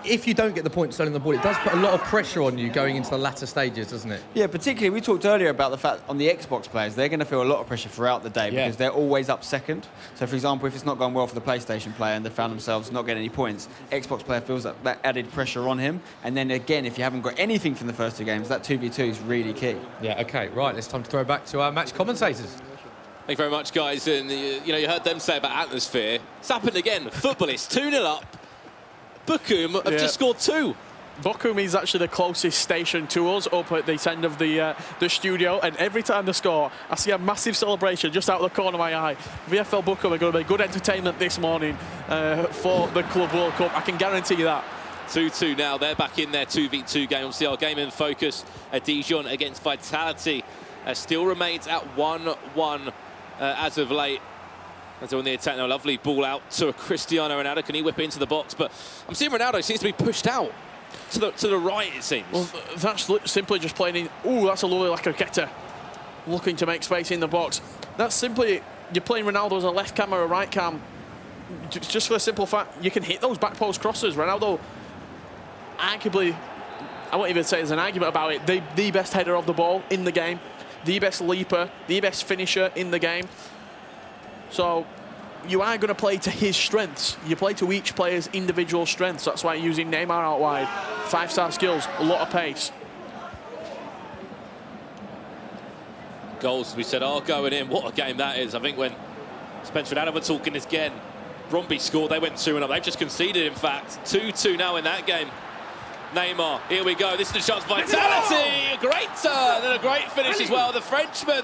if you don't get the points early on the board, it does put a lot of pressure on you going into the latter stages, doesn't it? Yeah, particularly, we talked earlier about the fact on the Xbox players, they're going to feel a lot of pressure throughout the day because they're always up second. So, for example, if it's not gone well for the PlayStation player and they found themselves not getting any points, Xbox player feels that added pressure on him. And then again, if you haven't got anything from the first 2 games, that 2v2 is really key. Yeah, OK, right, it's time to throw back to our match commentators. Thank you very much, guys. And, you heard them say about atmosphere. It's happened again. Footballists, 2-0 up. Bochum have just scored 2. Bochum is actually the closest station to us up at this end of the studio, and every time they score, I see a massive celebration just out of the corner of my eye. VfL Bochum are going to be good entertainment this morning for the Club World Cup. I can guarantee you that. 2-2 now. They're back in their 2v2 game. Obviously, our game in focus, Dijon against Vitality, still remains at 1-1 as of late. As they're on the attack now, lovely ball out to Cristiano Ronaldo. Can he whip it into the box? But I'm seeing Ronaldo seems to be pushed out to the right, it seems. Well, that's simply just playing in. Ooh, that's a lovely Lacroqueta. Looking to make space in the box. That's simply, you're playing Ronaldo as a left cam or a right cam. Just for the simple fact, you can hit those back post crosses. Ronaldo, arguably, I won't even say there's an argument about it, the best header of the ball in the game, the best leaper, the best finisher in the game. So you are going to play to his strengths. You play to each player's individual strengths. That's why you're using Neymar out wide. 5-star skills, a lot of pace. Goals, as we said, are going in. What a game that is. I think when Spencer and Adam were talking again, Bromby scored, they went 2-0. They've just conceded, in fact. 2-2 now in that game. Neymar, here we go. This is the chance for Vitality. A great turn and a great finish as well. The Frenchman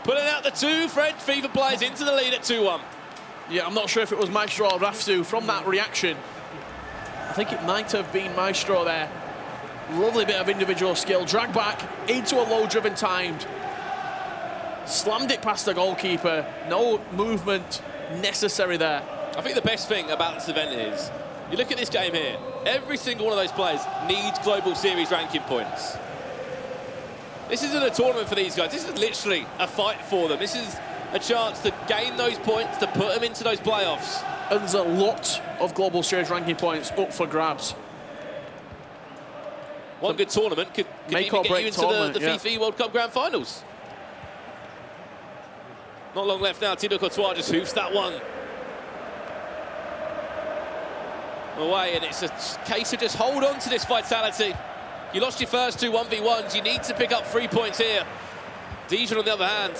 pulling out the 2 French FIFA players into the lead at 2-1. Yeah, I'm not sure if it was Maestro or Rafsu from that reaction. I think it might have been Maestro there. Lovely bit of individual skill. Drag back into a low-driven timed. Slammed it past the goalkeeper. No movement necessary there. I think the best thing about this event is, you look at this game here, every single one of those players needs Global Series ranking points. This isn't a tournament for these guys. This is literally a fight for them. This is a chance to gain those points, to put them into those playoffs. And there's a lot of Global Series ranking points up for grabs. One good tournament could even get you into the FIFA World Cup Grand Finals. Not long left now. Thibaut Courtois just hoofs that one away, and it's a case of just hold on to this vitality. You lost your first 2 1v1s. You need to pick up 3 points here. Dijon, on the other hand,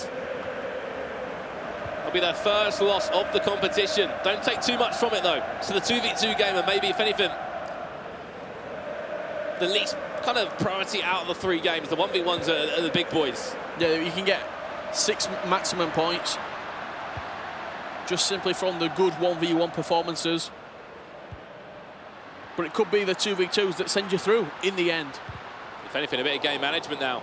will be their first loss of the competition. Don't take too much from it, though. It's the 2v2 game, and maybe, if anything, the least kind of priority out of the 3 games. The 1v1s are the big boys. Yeah, you can get 6 maximum points just simply from the good 1v1 performances. But it could be the 2v2s that send you through in the end. If anything, a bit of game management now.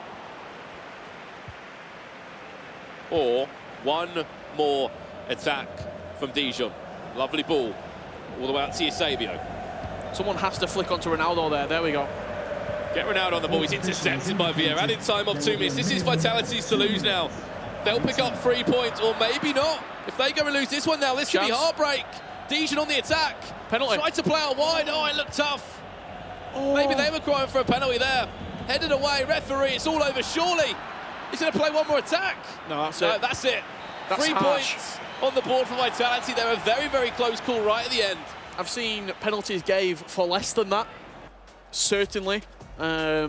Or one more attack from Dijon. Lovely ball all the way out to Eusebio. Someone has to flick onto Ronaldo there. There we go. Get Ronaldo on the ball. He's intercepted by Vieira. Added time of 2 minutes. This is Vitality's to lose now. They'll pick up 3 points, or maybe not. If they go and lose this one now, this could be heartbreak. Dijon on the attack. Penalty. Tried to play out wide. Oh, it looked tough. Maybe they were crying for a penalty there. Headed away. Referee, it's all over. Surely he's going to play one more attack. No, that's it. That's it. That's 3 harsh. points on the board for Vitality. They're a very, very close call right at the end. I've seen penalties gave for less than that, certainly. I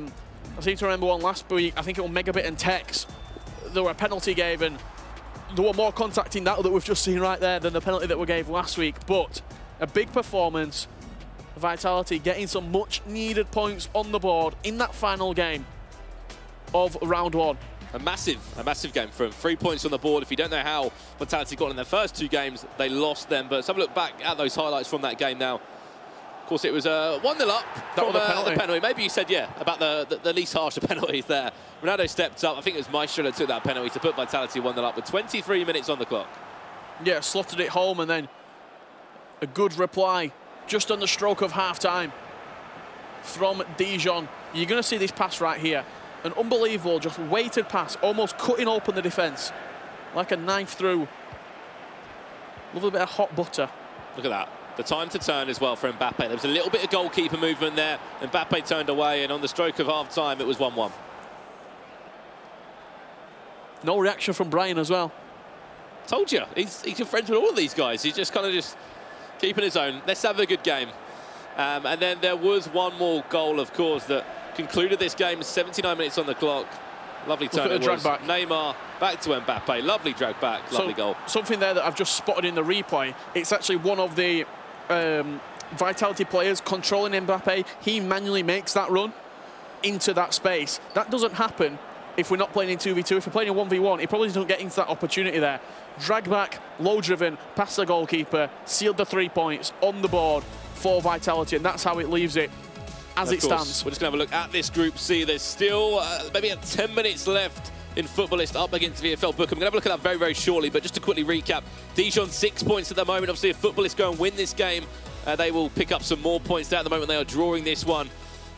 seem to remember one last week, I think it was Megabit and Tex. There were a penalty gave, and there were more contact in that we've just seen right there than the penalty that we gave last week. But a big performance. Vitality getting some much needed points on the board in that final game of round 1. A massive game from 3 points on the board. If you don't know how Vitality got in their first 2 games, they lost them. But let's have a look back at those highlights from that game now. Of course, it was 1-0 up from the penalty. Maybe you said, yeah, about the least harsh of penalties there. Ronaldo stepped up. I think it was Maestro that took that penalty to put Vitality 1-0 up with 23 minutes on the clock. Yeah, slotted it home, and then a good reply just on the stroke of half-time from Dijon. You're going to see this pass right here. An unbelievable, just weighted pass, almost cutting open the defence. Like a knife through. A little bit of hot butter. Look at that. The time to turn as well for Mbappe. There was a little bit of goalkeeper movement there. Mbappe turned away, and on the stroke of half-time, it was 1-1. No reaction from Brian as well. Told you, he's your friends with all of these guys. He's just kind of just keeping his own. Let's have a good game. And then there was one more goal, of course, that concluded this game. 79 minutes on the clock. Lovely turn. Look at the drag back. Neymar back to Mbappe. Lovely drag back. Lovely goal. Something there that I've just spotted in the replay. It's actually one of the Vitality players controlling Mbappe. He manually makes that run into that space. That doesn't happen if we're not playing in 2v2. If we're playing in 1v1, he probably doesn't get into that opportunity there. Drag back, low driven, past the goalkeeper, sealed the 3 points on the board for Vitality, and that's how it leaves it as it stands. We're just going to have a look at this Group C. There's still maybe 10 minutes left in Footballist up against VfL Bochum. I'm going to have a look at that very, very shortly, but just to quickly recap, Dijon 6 points at the moment. Obviously, if Footballist go and win this game, they will pick up some more points there. At the moment, they are drawing this one.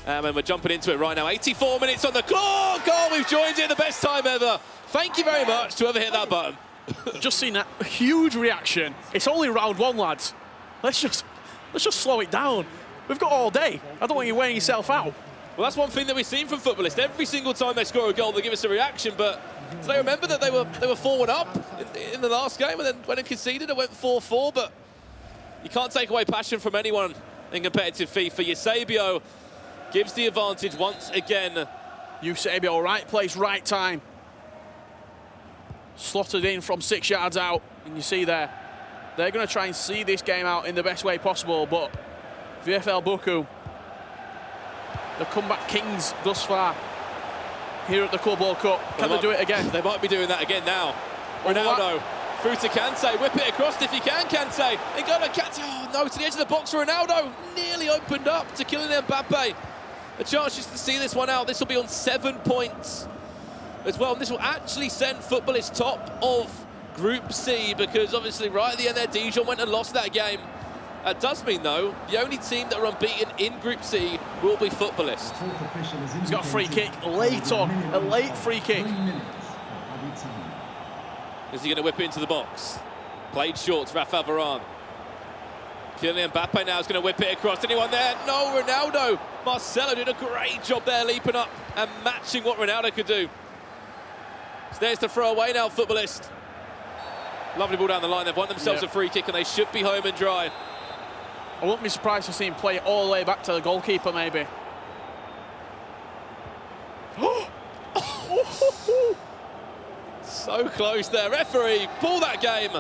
And we're jumping into it right now. 84 minutes on the clock. Oh, we've joined it, the best time ever. Thank you very much to whoever hit that button. Just seen that huge reaction. It's only round 1, lads. Let's just slow it down. We've got all day. I don't want you wearing yourself out. Well, that's one thing that we've seen from Footballist. Every single time they score a goal, they give us a reaction. But do they remember that they were 4-1 up in the last game, and then when it conceded, it went 4-4. But you can't take away passion from anyone in competitive FIFA. Eusebio gives the advantage once again. Eusebio, right place, right time. Slotted in from 6 yards out, and you see there, they're going to try and see this game out in the best way possible, but VfL Bochum, the comeback kings thus far here at the Club World Cup. Can they do it again? They might be doing that again now. Ronaldo through to Kante, whip it across if you can, Kante. They go to Kante, oh no, to the edge of the box for Ronaldo. Nearly opened up to Kylian Mbappe. A chance just to see this one out. This will be on 7 points as well. And this will actually send Footballist top of Group C, because obviously right at the end there, Dijon went and lost that game. That does mean, though, the only team that are unbeaten in Group C will be Footballist. He's got a free kick late on, a late free kick. Is he going to whip it into the box? Played short to Rafael Varane. Kylian Mbappe now is going to whip it across. Anyone there? No, Ronaldo. Marcelo did a great job there, leaping up and matching what Ronaldo could do. So there's the throw away now, Footballist. Lovely ball down the line. They've won themselves a free kick and they should be home and dry. I wouldn't be surprised to see him play it all the way back to the goalkeeper, maybe. So close there. Referee, pull that game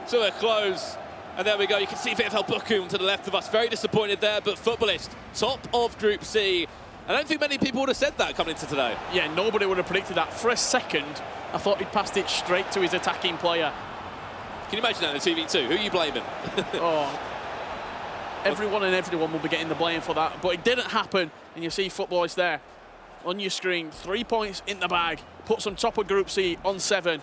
to a close. And there we go. You can see VfL Bochum to the left of us. Very disappointed there, but footballist, top of Group C. I don't think many people would have said that coming into today. Yeah, nobody would have predicted that. For a second, I thought he'd passed it straight to his attacking player. Can you imagine that in the TV2? Who are you blaming? Oh. Everyone and everyone will be getting the blame for that. But it didn't happen, and you see footballers there on your screen. 3 points in the bag. Puts them top of Group C on 7.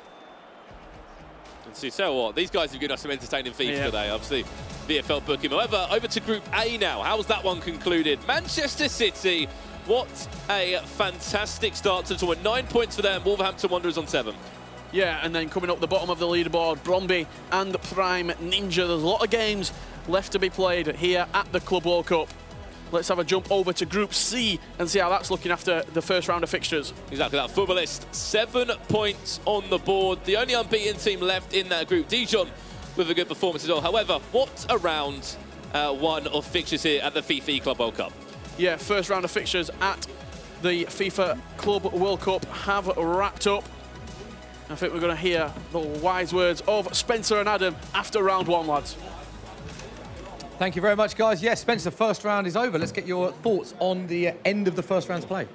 And see, so what? These guys have given us some entertaining FIFA today, obviously. VfL Bochum. However, over to Group A now. How's that one concluded? Manchester City. What a fantastic start to the tournament. 9 points for them. Wolverhampton Wanderers on 7. Yeah, and then coming up the bottom of the leaderboard, Brøndby and Prime Ninja. There's a lot of games left to be played here at the Club World Cup. Let's have a jump over to Group C and see how that's looking after the first round of fixtures. Exactly that. Footballist, 7 points on the board. The only unbeaten team left in that group, Dijon, with a good performance as well. However, what a round one of fixtures here at the FIFA Club World Cup. Yeah, first round of fixtures at the FIFA Club World Cup have wrapped up. I think we're going to hear the wise words of Spencer and Adam after round 1, lads. Thank you very much, guys. Yes, Spencer, the first round is over. Let's get your thoughts on the end of the first round's play.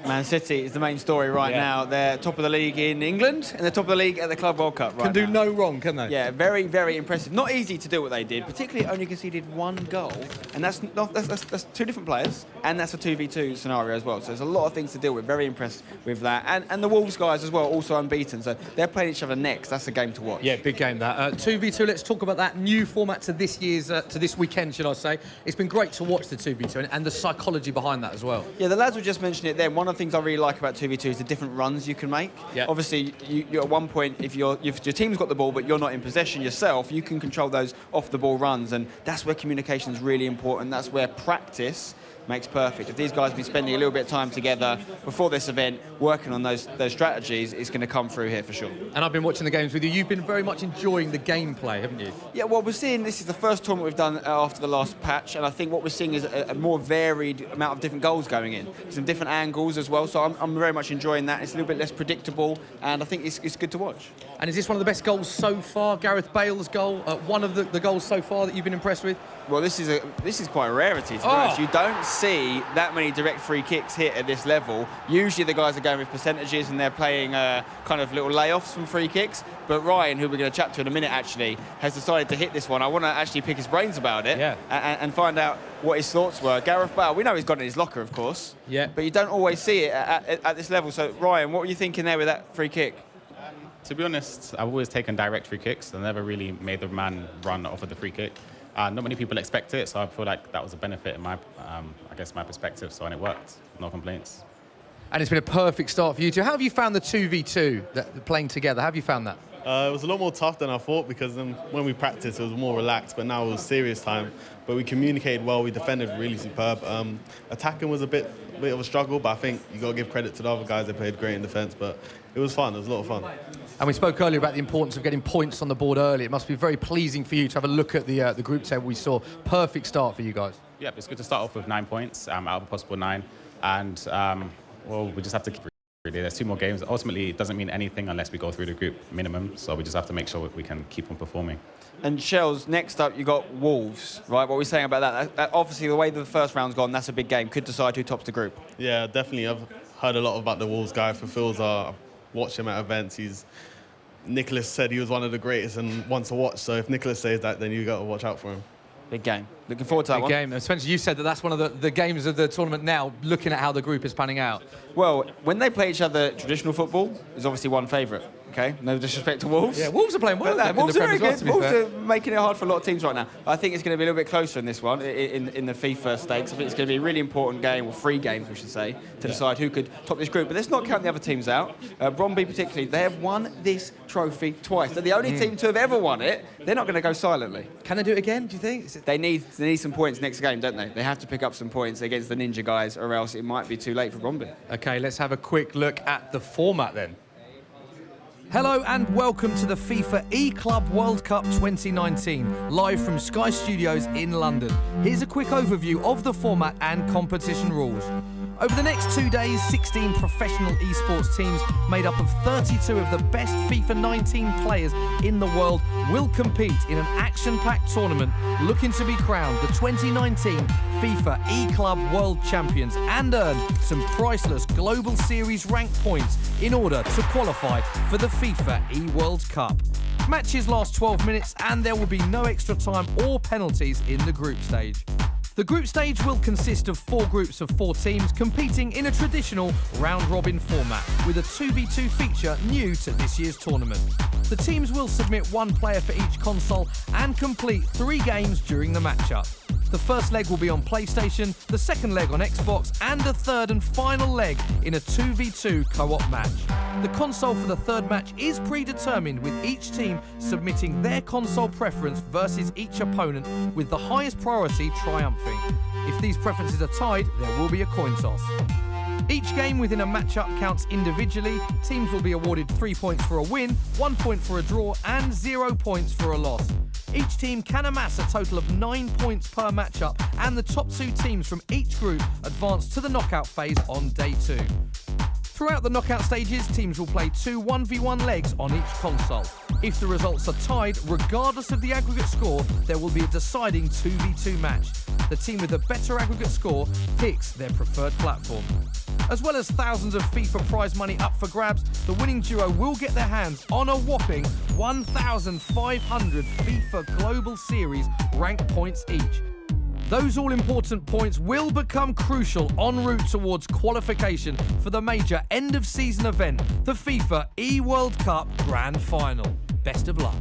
Man City is the main story right now. They're top of the league in England and they're top of the league at the Club World Cup right now. Can do no wrong, can they? Yeah, very, very impressive. Not easy to do what they did, particularly only conceded 1 goal. And that's 2 different players, and that's a 2v2 scenario as well. So there's a lot of things to deal with. Very impressed with that. And the Wolves guys as well, also unbeaten. So they're playing each other next. That's a game to watch. Yeah, big game that. 2v2, let's talk about that new format to this year's, to this weekend, should I say. It's been great to watch the 2v2 and the psychology behind that as well. Yeah, the lads were just mentioning it then. One of the things I really like about 2v2 is the different runs you can make. Yeah. Obviously, you at one point, if your team's got the ball but you're not in possession yourself, you can control those off-the-ball runs, and that's where communication is really important. That's where practice makes perfect. If these guys have been spending a little bit of time together before this event, working on those strategies, it's going to come through here for sure. And I've been watching the games with you. You've been very much enjoying the gameplay, haven't you? Yeah, well, we're seeing this is the first tournament we've done after the last patch, and I think what we're seeing is a more varied amount of different goals going in, some different angles as well. So I'm very much enjoying that. It's a little bit less predictable, and I think it's good to watch. And is this one of the best goals so far? Gareth Bale's goal, one of the goals so far that you've been impressed with? Well, this is quite a rarity, to be honest. You don't see that many direct free kicks hit at this level. Usually the guys are going with percentages and they're playing kind of little layoffs from free kicks. But Ryan, who we're going to chat to in a minute, actually, has decided to hit this one. I want to actually pick his brains about it and find out what his thoughts were. Gareth Bale, we know he's got it in his locker, of course. Yeah. But you don't always see it at this level. So, Ryan, what were you thinking there with that free kick? To be honest, I've always taken direct free kicks. I never really made the man run off of the free kick. Not many people expect it, so I feel like that was a benefit in my, I guess, my perspective. So, and it worked. No complaints. And it's been a perfect start for you two. How have you found the 2v2 playing together? How have you found that? It was a lot more tough than I thought, because when we practiced, it was more relaxed, but now it was serious time. But we communicated well, we defended really superb. Attacking was a bit of a struggle, but I think you got to give credit to the other guys. They played great in defence, but it was fun. It was a lot of fun. And we spoke earlier about the importance of getting points on the board early. It must be very pleasing for you to have a look at the group table we saw. Perfect start for you guys. Yep, it's good to start off with 9 points out of a possible 9. And, well, we just have to keep really. There's 2 more games. Ultimately, it doesn't mean anything unless we go through the group minimum. So we just have to make sure we can keep on performing. And Shells, next up, you got Wolves, right? What are we saying about that? Obviously, the way the first round's gone, that's a big game. Could decide who tops the group. Yeah, definitely. I've heard a lot about the Wolves guy. Fulfills I've watched him at events. Nicholas said he was one of the greatest and one to watch. So if Nicholas says that, then you got to watch out for him. Big game. Looking forward to that one. Big game. And Spencer, you said that that's one of the games of the tournament now, looking at how the group is panning out. Well, when they play each other, traditional football is obviously one favourite. Okay, no disrespect to Wolves. Yeah, Wolves are playing well. Wolves are very good. Wolves are making it hard for a lot of teams right now. I think it's going to be a little bit closer in this one, in the FIFA stakes. I think it's going to be a really important game, or 3 games, we should say, to decide who could top this group. But let's not count the other teams out. Brøndby particularly, they have won this trophy twice. They're the only team to have ever won it. They're not going to go silently. Can they do it again, do you think? They need some points next game, don't they? They have to pick up some points against the Ninja guys, or else it might be too late for Brøndby. Okay, let's have a quick look at the format then. Hello and welcome to the FIFA E-Club World Cup 2019, live from Sky Studios in London. Here's a quick overview of the format and competition rules. Over the next 2 days, 16 professional esports teams made up of 32 of the best FIFA 19 players in the world will compete in an action-packed tournament looking to be crowned the 2019 FIFA E-Club World Champions and earn some priceless Global Series rank points in order to qualify for the FIFA E-World Cup. Matches last 12 minutes and there will be no extra time or penalties in the group stage. The group stage will consist of 4 groups of 4 teams competing in a traditional round-robin format with a 2v2 feature new to this year's tournament. The teams will submit 1 player for each console and complete 3 games during the matchup. The first leg will be on PlayStation, the second leg on Xbox, and the third and final leg in a 2v2 co-op match. The console for the third match is predetermined, with each team submitting their console preference versus each opponent, with the highest priority triumphing. If these preferences are tied, there will be a coin toss. Each game within a matchup counts individually. Teams will be awarded 3 points for a win, 1 point for a draw, and 0 points for a loss. Each team can amass a total of 9 points per matchup, and the top 2 teams from each group advance to the knockout phase on day 2. Throughout the knockout stages, teams will play 2 1v1 legs on each console. If the results are tied, regardless of the aggregate score, there will be a deciding 2v2 match. The team with the better aggregate score picks their preferred platform. As well as thousands of FIFA prize money up for grabs, the winning duo will get their hands on a whopping 1,500 FIFA Global Series rank points each. Those all-important points will become crucial en route towards qualification for the major end-of-season event, the FIFA E-World Cup Grand Final. Best of luck.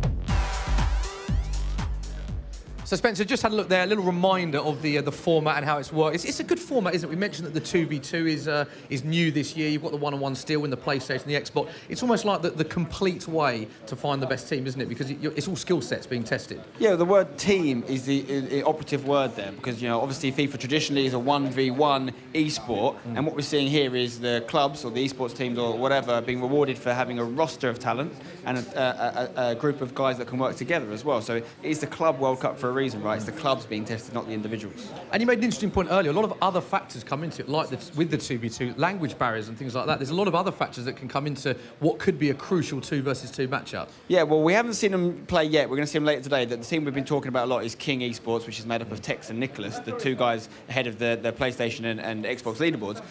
So Spencer, just had a look there, a little reminder of the format and how it's worked. It's a good format, isn't it? We mentioned that the 2v2 is new this year. You've got the one-on-one still in the PlayStation, the Xbox. It's almost like the complete way to find the best team, isn't it? Because it's all skill sets being tested. Yeah, the word team is the operative word there, because obviously FIFA traditionally is a 1v1 esport, and what we're seeing here is the clubs or the esports teams or whatever being rewarded for having a roster of talent and a group of guys that can work together as well. So it is the Club World Cup for a reason, right? It's the clubs being tested, not the individuals. And you made an interesting point earlier. A lot of other factors come into it, like with the 2v2, language barriers and things like that. There's a lot of other factors that can come into what could be a crucial 2 versus 2 matchup. Yeah, well, we haven't seen them play yet. We're going to see them later today. The team we've been talking about a lot is King Esports, which is made up of Tex and Nicholas, the 2 guys ahead of the PlayStation and Xbox leaderboards.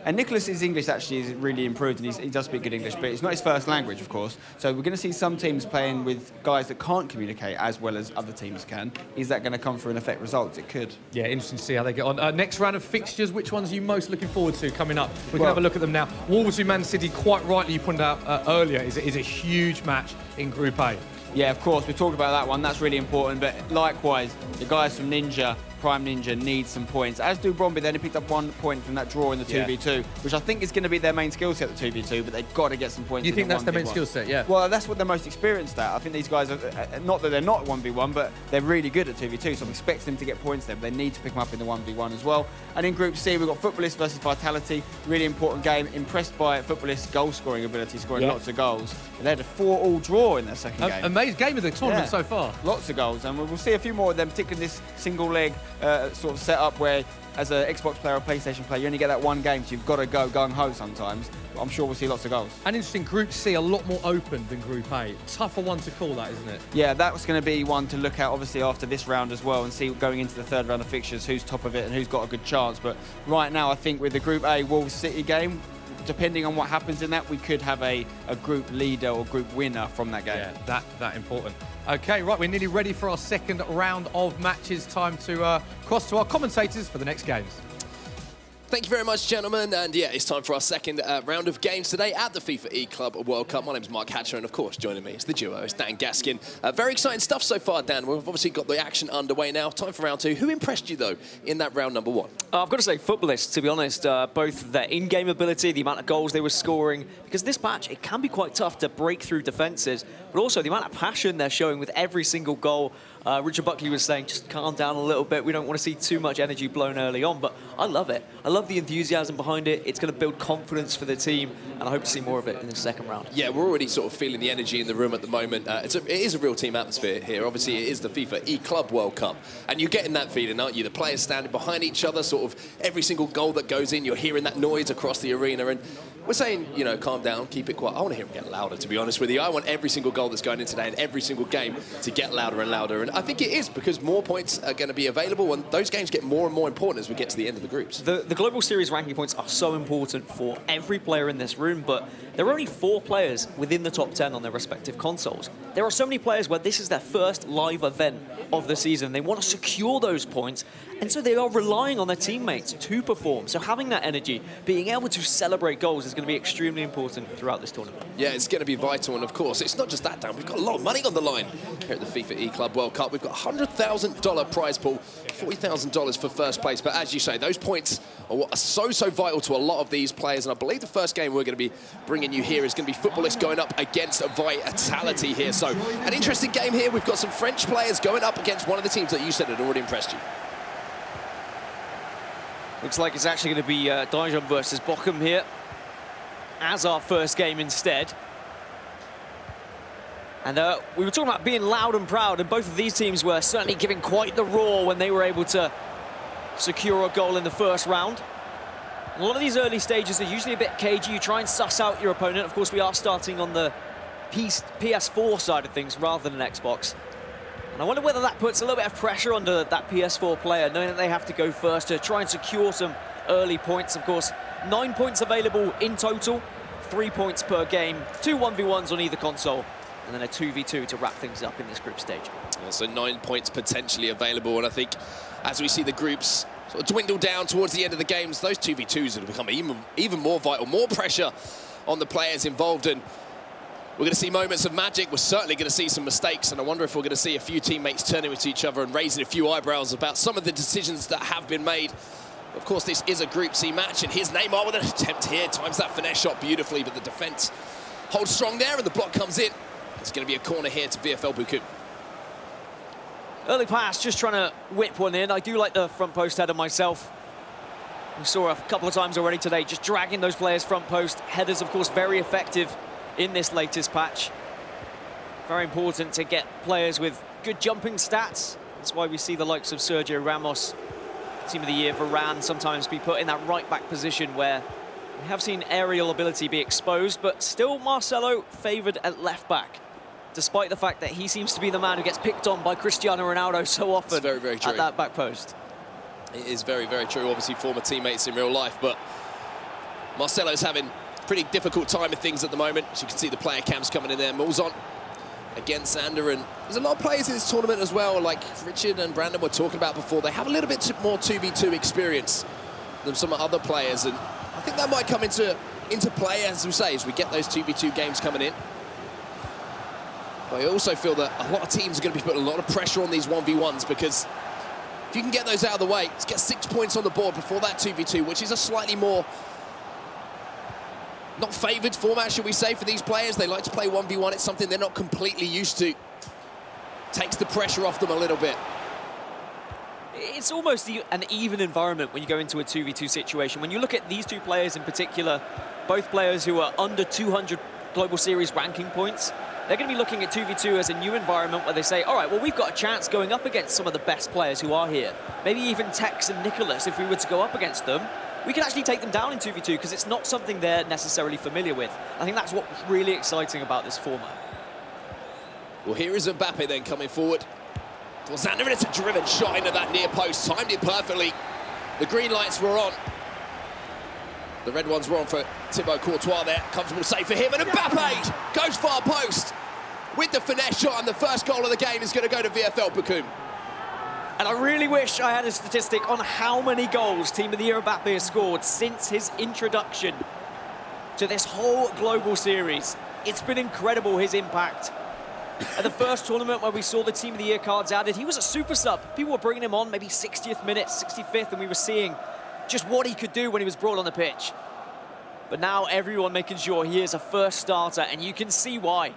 And Nicholas's English actually is really improved, and he does speak good English, but it's not his first language, of course. So we're going to see some teams playing with guys that can't communicate as well as other teams can. Is that going to come through and affect results? It could. Yeah, interesting to see how they get on. Next round of fixtures, which ones are you most looking forward to coming up? We can have a look at them now. Wolves v Man City, quite rightly you pointed out earlier, is a huge match in Group A. Yeah, of course, we talked about that one. That's really important. But likewise, the guys from Prime Ninja need some points, as do Bromby. They only picked up 1 point from that draw in the 2v2, which I think is going to be their main skill set, the 2v2, but they've got to get some points. You think that's their main skill set, yeah? Well, that's what they're most experienced at. I think these guys are, not that they're not 1v1, but they're really good at 2v2, so I'm expecting them to get points there, but they need to pick them up in the 1v1 as well. And in Group C, we've got Footballists versus Vitality, really important game. Impressed by Footballists' goal-scoring ability, scoring lots of goals. They had a 4-4 draw in their second game. Amazing game of the tournament so far. Lots of goals, and we'll see a few more of them, particularly in this single leg sort of setup where, as an Xbox player or PlayStation player, you only get that one game, so you've got to go gung-ho sometimes. But I'm sure we'll see lots of goals. And interesting, Group C a lot more open than Group A. Tougher one to call that, isn't it? Yeah, that was going to be one to look at, obviously, after this round as well, and see going into the third round of fixtures who's top of it and who's got a good chance. But right now, I think with the Group A Wolves City game, depending on what happens in that, we could have a group leader or group winner from that game. Yeah, that important. Okay, right, we're nearly ready for our second round of matches. Time to cross to our commentators for the next games. Thank you very much, gentlemen. And yeah, it's time for our second round of games today at the FIFA E-Club World Cup. My name's Mark Hatcher, and of course, joining me is the duo, it's Dan Gaskin. Very exciting stuff so far, Dan. We've obviously got the action underway now. Time for round 2. Who impressed you, though, in that round number 1? I've got to say Footballists, to be honest. Both their in-game ability, the amount of goals they were scoring, because this match, it can be quite tough to break through defences, but also the amount of passion they're showing with every single goal. Richard Buckley was saying, just calm down a little bit. We don't want to see too much energy blown early on, but I love it. I love the enthusiasm behind it. It's going to build confidence for the team, and I hope to see more of it in the second round. Yeah, we're already sort of feeling the energy in the room at the moment. It is a real team atmosphere here. Obviously, it is the FIFA E-Club World Cup, and you're getting that feeling, aren't you? The players standing behind each other, sort of every single goal that goes in, you're hearing that noise across the arena, and we're saying, you know, calm down, keep it quiet. I want to hear them get louder, to be honest with you. I want every single goal that's going in today and every single game to get louder and louder. And I think it is, because more points are going to be available, and those games get more and more important as we get to the end of the groups. The Global Series ranking points are so important for every player in this room, but there are only 4 players within the top 10 on their respective consoles. There are so many players where this is their first live event of the season. They want to secure those points, and so they are relying on their teammates to perform. So having that energy, being able to celebrate goals is going to be extremely important throughout this tournament. Yeah, it's going to be vital, and of course, it's not just that, Dan. We've got a lot of money on the line here at the FIFA E-Club World Cup. We've got a $100,000 prize pool, $40,000 for first place. But as you say, those points are what are so vital to a lot of these players. And I believe the first game we're going to be bringing you here is going to be Footballists going up against Vitality here. So an interesting game here. We've got some French players going up against one of the teams that you said had already impressed you. Looks like it's actually going to be Dijon versus Bochum here as our first game instead. And we were talking about being loud and proud, and both of these teams were certainly giving quite the roar when they were able to secure a goal in the first round. And a lot of these early stages are usually a bit cagey. You try and suss out your opponent. Of course, we are starting on the PS4 side of things rather than Xbox. And I wonder whether that puts a little bit of pressure under that PS4 player, knowing that they have to go first to try and secure some early points. Of course, 9 points available in total, 3 points per game, 2 1v1s on either console, and then a 2v2 to wrap things up in this group stage. So 9 points potentially available, and I think as we see the groups sort of dwindle down towards the end of the games, those 2v2s will become even more vital, more pressure on the players involved, and we're going to see moments of magic. We're certainly going to see some mistakes, and I wonder if we're going to see a few teammates turning to each other and raising a few eyebrows about some of the decisions that have been made. Of course, this is a Group C match, and here's Neymar with an attempt here. Times that finesse shot beautifully, but the defence holds strong there, and the block comes in. It's going to be a corner here to VfL Bochum. Early pass, just trying to whip one in. I do like the front post header myself. We saw a couple of times already today, just dragging those players front post. Headers, of course, very effective in this latest patch. Very important to get players with good jumping stats. That's why we see the likes of Sergio Ramos, Team of the Year, Varane, sometimes be put in that right-back position where we have seen aerial ability be exposed, but still Marcelo favoured at left-back, despite the fact that he seems to be the man who gets picked on by Cristiano Ronaldo so often. It's very true. At that back post. It is very true. Obviously, former teammates in real life, but Marcelo's having pretty difficult time with things at the moment. As you can see, the player cams coming in there. Mulzon against Sander, and there's a lot of players in this tournament as well, like Richard and Brandon were talking about before. They have a little bit more 2v2 experience than some other players, and I think that might come into play, as we say, as we get those 2v2 games coming in. But I also feel that a lot of teams are going to be putting a lot of pressure on these 1v1s, because if you can get those out of the way, let's get 6 points on the board before that 2v2, which is a slightly more not favoured format, should we say, for these players. They like to play 1v1. It's something they're not completely used to. Takes the pressure off them a little bit. It's almost an even environment when you go into a 2v2 situation. When you look at these two players in particular, both players who are under 200 Global Series ranking points, they're going to be looking at 2v2 as a new environment where they say, all right, well, we've got a chance going up against some of the best players who are here. Maybe even Tex and Nicholas, if we were to go up against them, we can actually take them down in 2v2 because it's not something they're necessarily familiar with. I think that's what's really exciting about this format. Well, here is Mbappe then coming forward. For Sander, and it's a driven shot into that near post. Timed it perfectly. The green lights were on. The red ones were on for Thibaut Courtois there. Comfortable save for him, and Mbappe goes far post with the finesse shot, and the first goal of the game is going to go to VfL Bochum. And I really wish I had a statistic on how many goals Team of the Year Mbappe has scored since his introduction to this whole Global Series. It's been incredible, his impact. At the first tournament where we saw the Team of the Year cards added, he was a super sub. People were bringing him on maybe 60th minute, 65th, and we were seeing just what he could do when he was brought on the pitch. But now everyone making sure he is a first starter, and you can see why.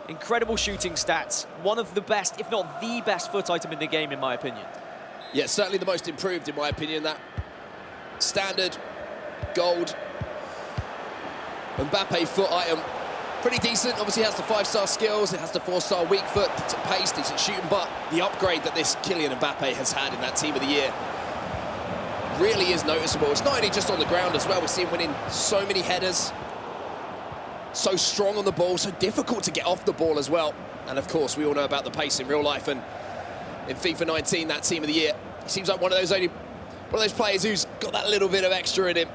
Incredible shooting stats. One of the best, if not the best foot item in the game, in my opinion. Yeah, certainly the most improved, in my opinion. That standard gold Mbappe foot item, pretty decent. Obviously has the 5-star skills, it has the 4-star weak foot, pace, decent shooting, but the upgrade that this Kylian Mbappe has had in that Team of the Year really is noticeable. It's not only just on the ground as well. We're seeing winning so many headers, so strong on the ball, so difficult to get off the ball as well. And of course, we all know about the pace in real life, and in FIFA 19, that Team of the Year, he seems like one of those players who's got that little bit of extra in him.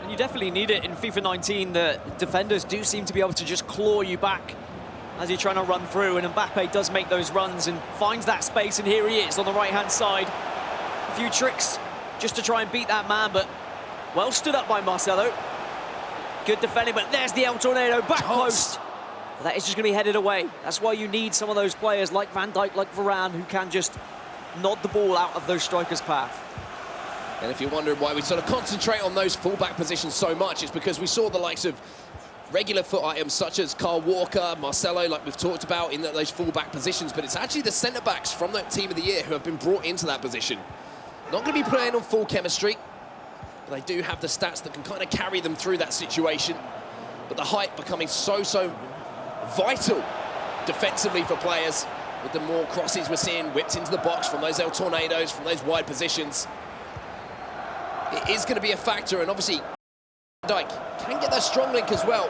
And you definitely need it in FIFA 19. The defenders do seem to be able to just claw you back as you're trying to run through, and Mbappe does make those runs and finds that space, and here he is on the right-hand side. A few tricks just to try and beat that man, but well stood up by Marcelo. Good defending, but there's the El Tornado back post. That is just going to be headed away. That's why you need some of those players like Van Dijk, like Varane, who can just nod the ball out of those strikers' path. And if you're wondering why we sort of concentrate on those fullback positions so much, it's because we saw the likes of regular foot items such as Kyle Walker, Marcelo, like we've talked about, in those fullback positions, but it's actually the centre-backs from that Team of the Year who have been brought into that position. Not going to be playing on full chemistry, but they do have the stats that can kind of carry them through that situation. But the height becoming so vital defensively for players, with the more crosses we're seeing whipped into the box from those El Tornadoes, from those wide positions. It is going to be a factor, and obviously Van Dijk can get that strong link as well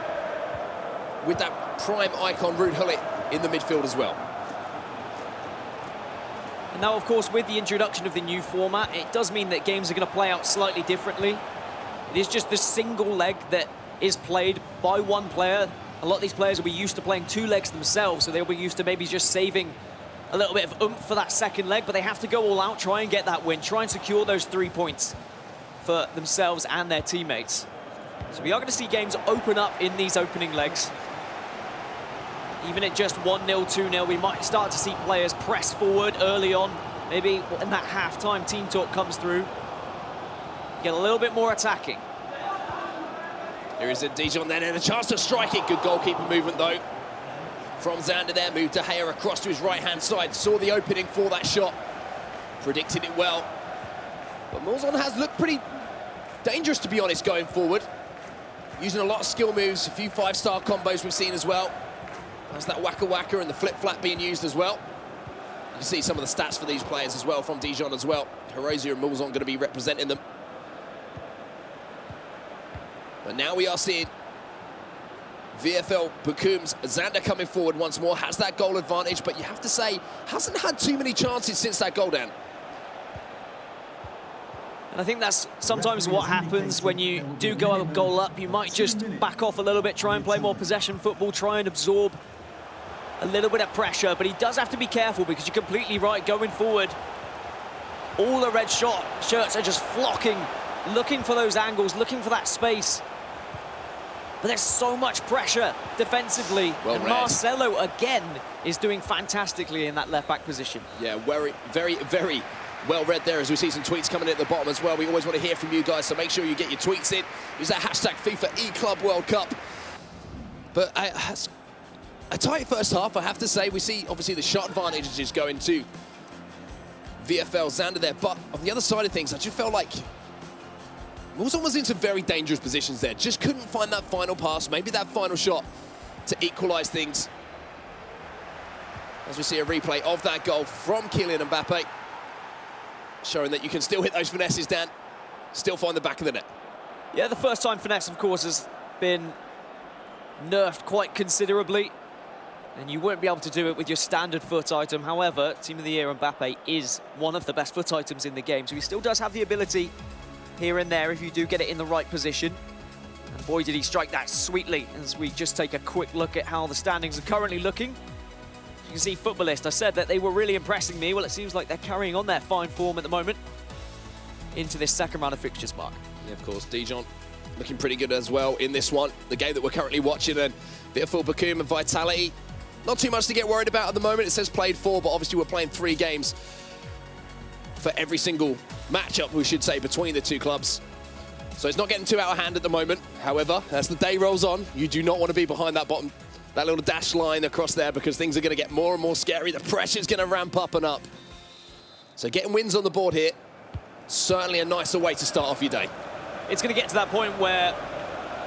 with that prime icon Ruud Gullit in the midfield as well. And now, of course, with the introduction of the new format, it does mean that games are going to play out slightly differently. It is just the single leg that is played by one player. A lot of these players will be used to playing 2 legs themselves, so they'll be used to maybe just saving a little bit of oomph for that second leg, but they have to go all out, try and get that win, try and secure those 3 points for themselves and their teammates. So we are going to see games open up in these opening legs. Even at just 1-0, 2-0, we might start to see players press forward early on. Maybe when that half-time team talk comes through, get a little bit more attacking. Here is a Dijon then, and a chance to strike it. Good goalkeeper movement, though, from Xander there. Moved De Gea across to his right-hand side. Saw the opening for that shot. Predicted it well. But Morzon has looked pretty dangerous, to be honest, going forward. Using a lot of skill moves, a few 5-star combos we've seen as well. There's that waka-waka and the flip-flap being used as well. You can see some of the stats for these players as well from Dijon as well. Herosier and Morzon going to be representing them. But now we are seeing VFL Bochum's Xander coming forward once more. Has that goal advantage, but you have to say, hasn't had too many chances since that goal down. And I think that's sometimes what happens when you do go a goal up. You might just back off a little bit, try and play more possession football, try and absorb a little bit of pressure. But he does have to be careful, because you're completely right, going forward, all the red shirts are just flocking, looking for those angles, looking for that space. But there's so much pressure defensively. Well and read. Marcelo, again, is doing fantastically in that left-back position. Yeah, very well read there, as we see some tweets coming in at the bottom as well. We always want to hear from you guys, so make sure you get your tweets in. Use that hashtag FIFA eClub World Cup. But a tight first half, I have to say. We see, obviously, the shot advantage is going to VFL Xander there. But on the other side of things, I just felt like Morzon was in some very dangerous positions there. Just couldn't find that final pass, maybe that final shot to equalise things. As we see a replay of that goal from Kylian Mbappe, showing that you can still hit those finesses, Dan, still find the back of the net. Yeah, the first time finesse, of course, has been nerfed quite considerably, and you won't be able to do it with your standard foot item. However, Team of the Year Mbappe is one of the best foot items in the game, so he still does have the ability here and there if you do get it in the right position. And boy, did he strike that sweetly, as we just take a quick look at how the standings are currently looking. You can see Footballist, I said that they were really impressing me. Well, it seems like they're carrying on their fine form at the moment into this second round of fixtures, Mark. Yeah, of course, Dijon looking pretty good as well in this one. The game that we're currently watching, and VFL Bochum and Vitality. Not too much to get worried about at the moment. It says played 4, but obviously we're playing 3 games for every single matchup, we should say, between the two clubs. So it's not getting too out of hand at the moment. However, as the day rolls on, you do not want to be behind that bottom that little dash line across there because things are going to get more and more scary. The pressure's going to ramp up and up. So getting wins on the board here, certainly a nicer way to start off your day. It's going to get to that point where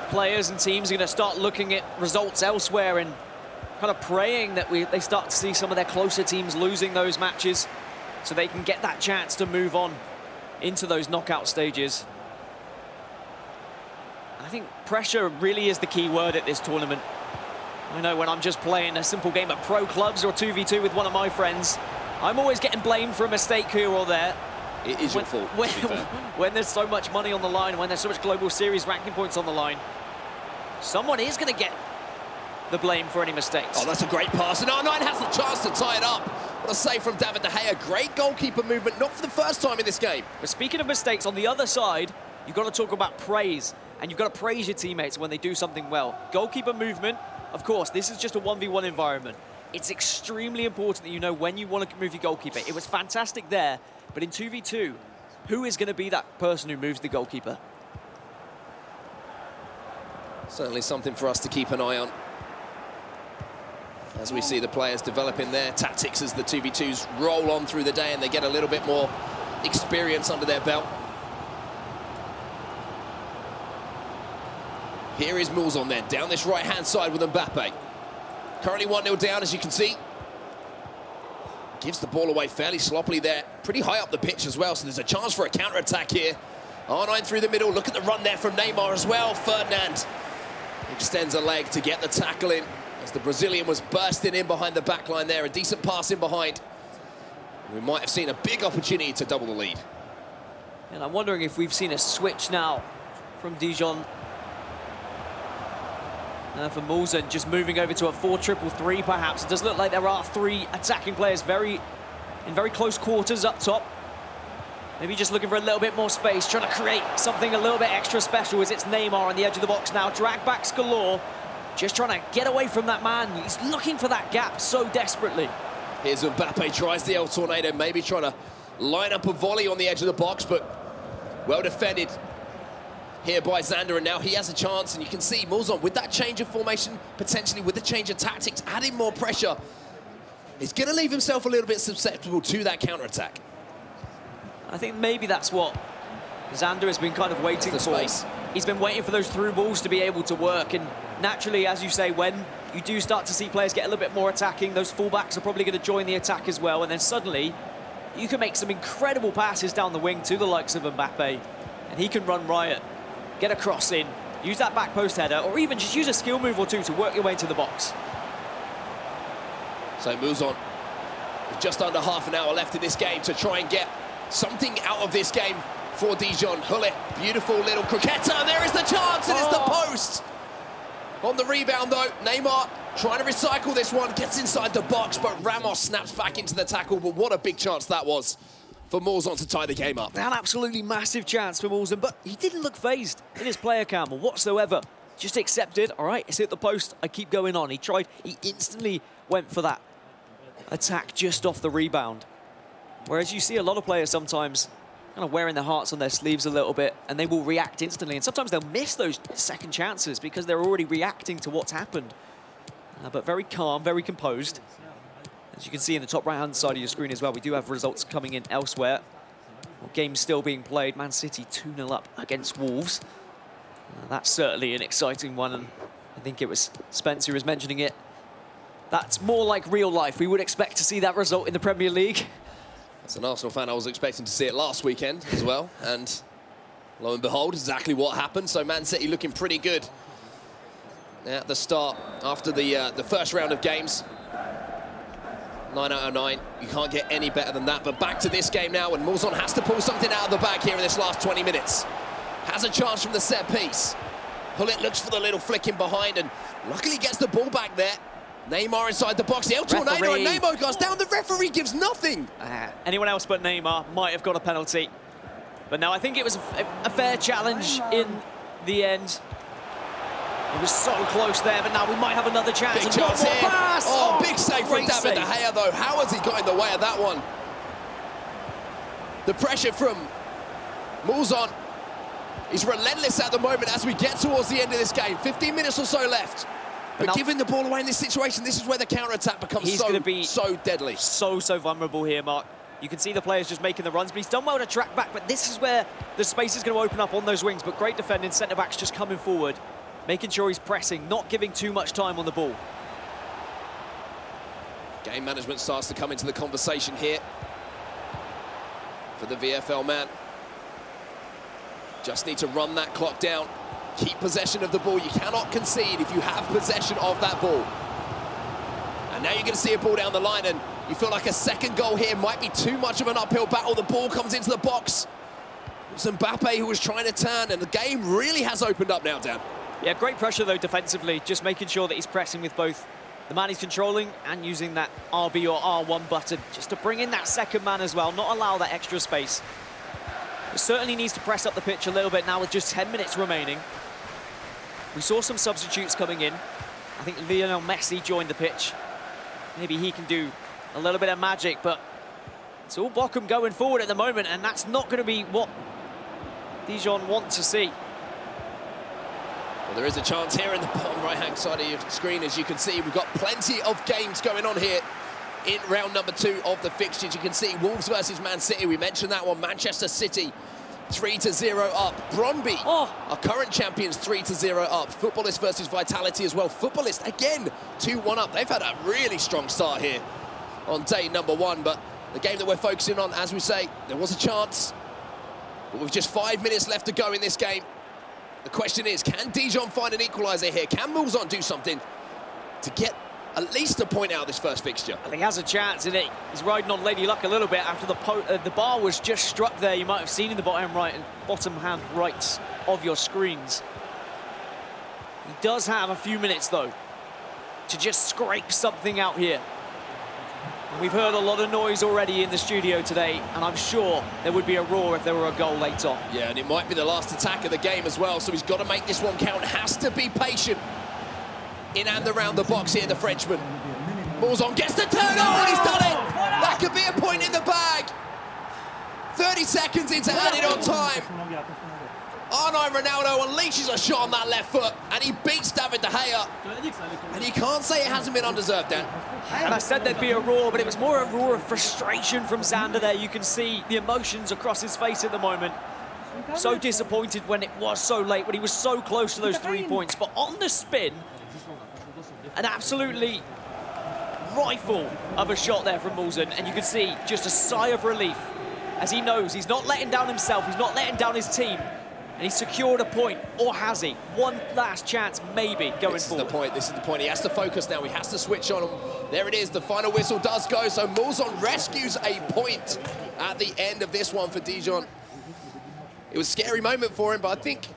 players and teams are going to start looking at results elsewhere and kind of praying that they start to see some of their closer teams losing those matches so they can get that chance to move on into those knockout stages. I think pressure really is the key word at this tournament. I know when I'm just playing a simple game of pro clubs or 2v2 with one of my friends, I'm always getting blamed for a mistake here or there. It is your fault, when there's so much money on the line, when there's so much global series ranking points on the line, someone is going to get the blame for any mistakes. Oh, that's a great pass. And R9 has the chance to tie it up. What a save from David De Gea. Great goalkeeper movement, not for the first time in this game. But speaking of mistakes, on the other side, you've got to talk about praise. And you've got to praise your teammates when they do something well. Goalkeeper movement, of course, this is just a 1v1 environment. It's extremely important that you know when you want to move your goalkeeper. It was fantastic there, but in 2v2, who is going to be that person who moves the goalkeeper? Certainly something for us to keep an eye on as we see the players developing their tactics as the 2v2s roll on through the day and they get a little bit more experience under their belt. Here is Moulson then, down this right-hand side with Mbappe. Currently 1-0 down, as you can see. Gives the ball away fairly sloppily there. Pretty high up the pitch as well, so there's a chance for a counter-attack here. R9 through the middle. Look at the run there from Neymar as well. Ferdinand extends a leg to get the tackle in as the Brazilian was bursting in behind the back line there. A decent pass in behind. We might have seen a big opportunity to double the lead. And I'm wondering if we've seen a switch now from Dijon. For Moulson, just moving over to a 4-3-3 perhaps. It does look like there are 3 attacking players in very close quarters up top. Maybe just looking for a little bit more space, trying to create something a little bit extra special as it's Neymar on the edge of the box now. Drag backs galore, just trying to get away from that man. He's looking for that gap so desperately. Here's Mbappe, tries the El Tornado, maybe trying to line up a volley on the edge of the box, but well defended here by Xander, and now he has a chance, and you can see Moulson with that change of formation, potentially with the change of tactics, adding more pressure, he's going to leave himself a little bit susceptible to that counter-attack. I think maybe that's what Xander has been kind of waiting for. Space. He's been waiting for those through balls to be able to work, and naturally, as you say, when you do start to see players get a little bit more attacking, those fullbacks are probably going to join the attack as well, and then suddenly you can make some incredible passes down the wing to the likes of Mbappe, and he can run riot. Get a cross in, use that back post header, or even just use a skill move or two to work your way to the box. So Moulson, with just under half an hour left in this game to try and get something out of this game for Dijon. Hullet, beautiful little croqueta, there is the chance, and it's the post! On the rebound though, Neymar trying to recycle this one, gets inside the box, but Ramos snaps back into the tackle, but what a big chance that was for Moulson to tie the game up. An absolutely massive chance for Moulson, but he didn't look phased in his player cam whatsoever. Just accepted, all right, it's hit the post, I keep going on. He instantly went for that attack just off the rebound. Whereas you see a lot of players sometimes kind of wearing their hearts on their sleeves a little bit, and they will react instantly, and sometimes they'll miss those second chances because they're already reacting to what's happened. But very calm, very composed. As you can see in the top right-hand side of your screen as well, we do have results coming in elsewhere. Game's still being played. Man City 2-0 up against Wolves. That's certainly an exciting one, and I think it was Spencer who was mentioning it. That's more like real life. We would expect to see that result in the Premier League. As an Arsenal fan, I was expecting to see it last weekend as well, and lo and behold, exactly what happened. So Man City looking pretty good at the start after the first round of games. 9 out of 9, you can't get any better than that. But back to this game now, and Moulson has to pull something out of the bag here in this last 20 minutes. Has a chance from the set piece. Hullet looks for the little flick in behind, and luckily gets the ball back there. Neymar inside the box, the El Tornado, and Neymar goes down. The referee gives nothing. Anyone else but Neymar might have got a penalty. But no, I think it was a fair challenge in the end. It was so close there, but now we might have another chance. Big chance here. Pass. Oh, big save from David De save. Gea, though. How has he got in the way of that one? The pressure from Moulson is relentless at the moment as we get towards the end of this game. 15 minutes or so left. But giving the ball away in this situation, this is where the counter-attack becomes so deadly. So vulnerable here, Mark. You can see the players just making the runs, but he's done well to track back, but this is where the space is going to open up on those wings. But great defending, centre-backs just coming forward, making sure he's pressing, not giving too much time on the ball. Game management starts to come into the conversation here for the VFL man. Just need to run that clock down. Keep possession of the ball. You cannot concede if you have possession of that ball. And now you're going to see a ball down the line, and you feel like a second goal here might be too much of an uphill battle. The ball comes into the box. It's Mbappe who was trying to turn, and the game really has opened up now, Dan. Yeah, great pressure, though, defensively. Just making sure that he's pressing with both the man he's controlling and using that RB or R1 button just to bring in that second man as well, not allow that extra space. It certainly needs to press up the pitch a little bit now with just 10 minutes remaining. We saw some substitutes coming in. I think Lionel Messi joined the pitch. Maybe he can do a little bit of magic, but it's all Bochum going forward at the moment, and that's not going to be what Dijon want to see. Well, there is a chance here in the bottom right-hand side of your screen. As you can see, we've got plenty of games going on here in round number 2 of the fixtures. You can see Wolves versus Man City. We mentioned that one. Manchester City 3-0 up. Brøndby, our current champions, 3-0 up. Footballist versus Vitality as well. Footballist, again, 2-1 up. They've had a really strong start here on day number 1. But the game that we're focusing on, as we say, there was a chance. But with just 5 minutes left to go in this game, the question is, can Dijon find an equaliser here? Can Mulzon do something to get at least a point out of this first fixture? And he has a chance, and he's riding on Lady Luck a little bit after the bar was just struck there. You might have seen in the bottom hand right of your screens. He does have a few minutes, though, to just scrape something out here. And we've heard a lot of noise already in the studio today, and I'm sure there would be a roar if there were a goal late on. Yeah, and it might be the last attack of the game as well, so he's got to make this one count. Has to be patient in and around the box here, the Frenchman. Mulzon gets the turn. Oh, he's done it! That could be a point in the bag. 30 seconds into added on time. Arnaud Ronaldo unleashes a shot on that left foot, and he beats David De Gea. And you can't say it hasn't been undeserved, Dan. And I said there'd be a roar, but it was more a roar of frustration from Zander there. You can see the emotions across his face at the moment. So disappointed when it was so late, when he was so close to those 3 points. But on the spin, an absolutely rifle of a shot there from Mulzon, and you can see just a sigh of relief as he knows he's not letting down himself, he's not letting down his team, and he's secured a point, or has he? One last chance, maybe, going forward. This is the point. He has to focus now. He has to switch on. There it is. The final whistle does go. So Mulzon rescues a point at the end of this one for Dijon. It was a scary moment for him, but I think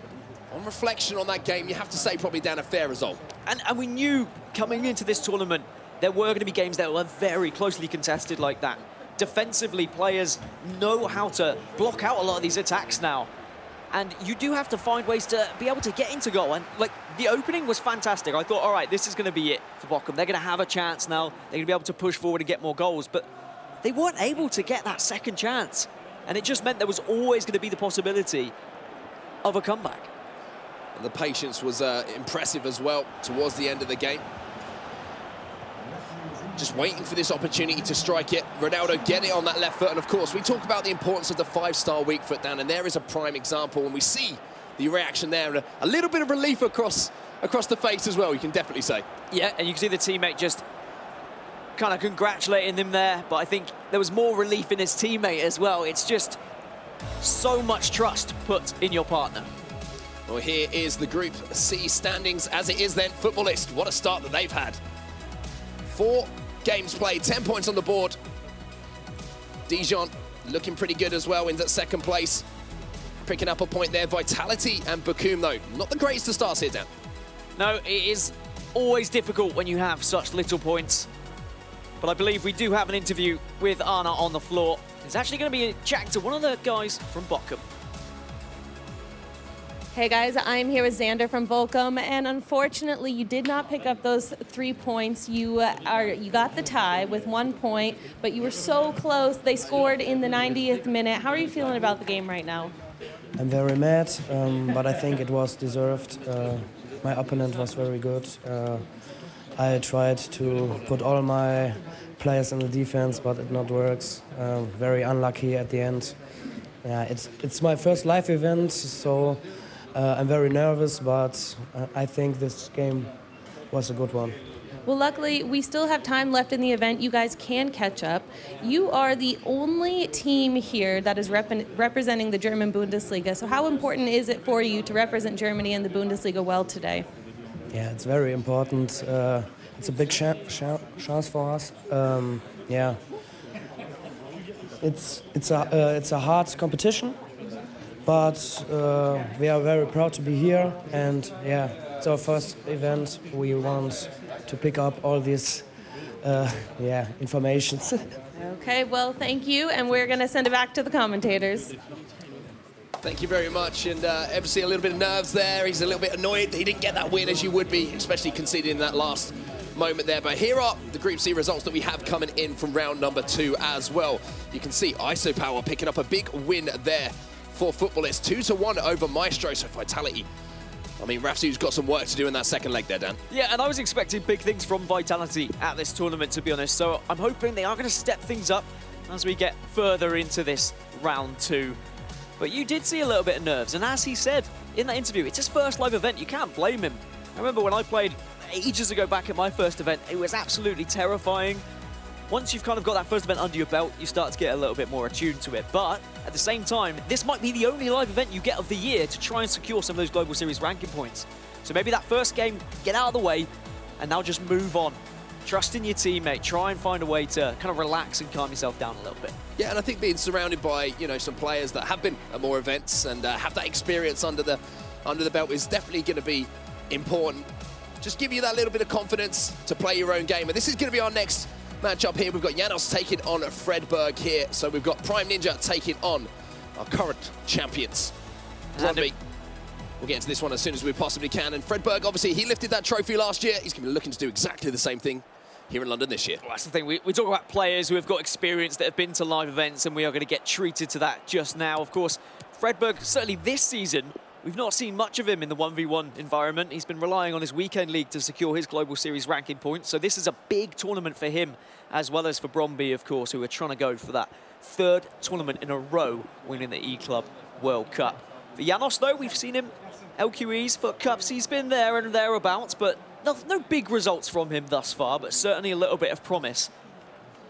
on reflection on that game, you have to say probably down a fair result. And we knew coming into this tournament, there were going to be games that were very closely contested like that. Defensively, players know how to block out a lot of these attacks now. And you do have to find ways to be able to get into goal. And, like, the opening was fantastic. I thought, all right, this is going to be it for Bochum. They're going to have a chance now. They're going to be able to push forward and get more goals. But they weren't able to get that second chance. And it just meant there was always going to be the possibility of a comeback. And the patience was impressive as well towards the end of the game. Just waiting for this opportunity to strike it. Ronaldo get it on that left foot. And, of course, we talk about the importance of the 5-star weak foot, Dan, and there is a prime example. And we see the reaction there. And a little bit of relief across the face as well, you can definitely say. Yeah, and you can see the teammate just kind of congratulating him there. But I think there was more relief in his teammate as well. It's just so much trust put in your partner. Well, here is the Group C standings as it is then. Footballist, what a start that they've had. 4 games played, 10 points on the board. Dijon looking pretty good as well in that second place. Picking up a point there. Vitality and Bochum, though, not the greatest of starts here, Dan. No, it is always difficult when you have such little points. But I believe we do have an interview with Anna on the floor. It's actually going to be a chat to one of the guys from Bochum. Hey guys, I'm here with Zander from Volcom, and unfortunately you did not pick up those 3 points. You got the tie with 1 point, but you were so close. They scored in the 90th minute. How are you feeling about the game right now? I'm very mad, but I think it was deserved. my opponent was very good. I tried to put all my players in the defense, but it not works. Very unlucky at the end. Yeah, it's my first live event, so I'm very nervous, but I think this game was a good one. Well, luckily, we still have time left in the event. You guys can catch up. You are the only team here that is representing the German Bundesliga. So how important is it for you to represent Germany in the Bundesliga well today? Yeah, it's very important. It's a big chance for us. Yeah, it's a hard competition, but we are very proud to be here. And yeah, it's our first event. We want to pick up all these informations. Okay, well, thank you, and we're going to send it back to the commentators. Thank you very much, and obviously a little bit of nerves there. He's a little bit annoyed that he didn't get that win, as you would be, especially conceding in that last moment there. But here are the Group C results that we have coming in from round number 2 as well. You can see Isopower picking up a big win there for Footballists. 2-1 over Maestro, so Vitality. I mean, Rafsu's got some work to do in that second leg there, Dan. Yeah, and I was expecting big things from Vitality at this tournament, to be honest. So I'm hoping they are going to step things up as we get further into this round 2. But you did see a little bit of nerves, and as he said in that interview, it's his first live event. You can't blame him. I remember when I played ages ago back at my first event, it was absolutely terrifying. Once you've kind of got that first event under your belt, you start to get a little bit more attuned to it. But at the same time, this might be the only live event you get of the year to try and secure some of those Global Series ranking points. So maybe that first game, get out of the way, and now just move on. Trust in your teammate. Try and find a way to kind of relax and calm yourself down a little bit. Yeah, and I think being surrounded by, you know, some players that have been at more events and have that experience under the belt is definitely going to be important. Just give you that little bit of confidence to play your own game. And this is going to be our next match up here. We've got Janos taking on Fredberg here. So we've got Prime Ninja taking on our current champions. Brondby. We'll get into this one as soon as we possibly can. And Fredberg, obviously, he lifted that trophy last year. He's going to be looking to do exactly the same thing here in London this year. Well, that's the thing. We talk about players who have got experience that have been to live events, and we are going to get treated to that just now. Of course, Fredberg, certainly this season, we've not seen much of him in the 1v1 environment. He's been relying on his weekend league to secure his Global Series ranking points. So this is a big tournament for him, as well as for Brondby, of course, who are trying to go for that third tournament in a row, winning the E-Club World Cup. For Janos, though, we've seen him LQEs, FUT Cups. He's been there and thereabouts, but no big results from him thus far, but certainly a little bit of promise.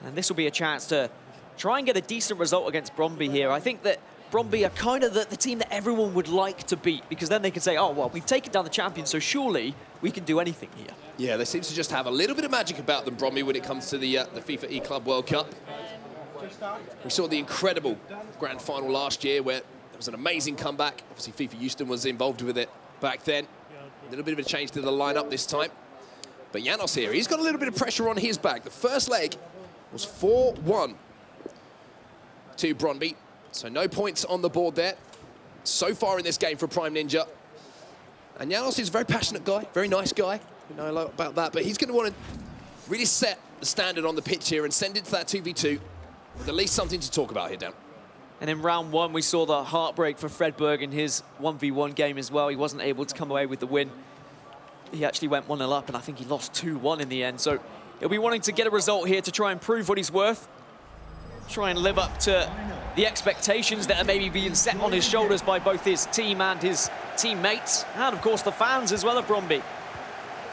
And this will be a chance to try and get a decent result against Brondby here. I think that Brondby are kind of the team that everyone would like to beat, because then they can say, oh, well, we've taken down the champions, so surely we can do anything here. Yeah, they seem to just have a little bit of magic about them, Brondby, when it comes to the FIFA E-Club World Cup. We saw the incredible grand final last year where there was an amazing comeback. Obviously, FIFA Houston was involved with it back then. A little bit of a change to the lineup this time. But Janos here, he's got a little bit of pressure on his back. The first leg was 4-1 to Brondby. So no points on the board there so far in this game for Prime Ninja. And Janos is a very passionate guy, very nice guy. We know a lot about that, but he's going to want to really set the standard on the pitch here and send it to that 2v2 with at least something to talk about here, Dan. And in round 1, we saw the heartbreak for Fredberg in his 1v1 game as well. He wasn't able to come away with the win. He actually went 1-0 up, and I think he lost 2-1 in the end. So he'll be wanting to get a result here to try and prove what he's worth. Try and live up to the expectations that are maybe being set on his shoulders by both his team and his teammates, and of course the fans as well of Brondby.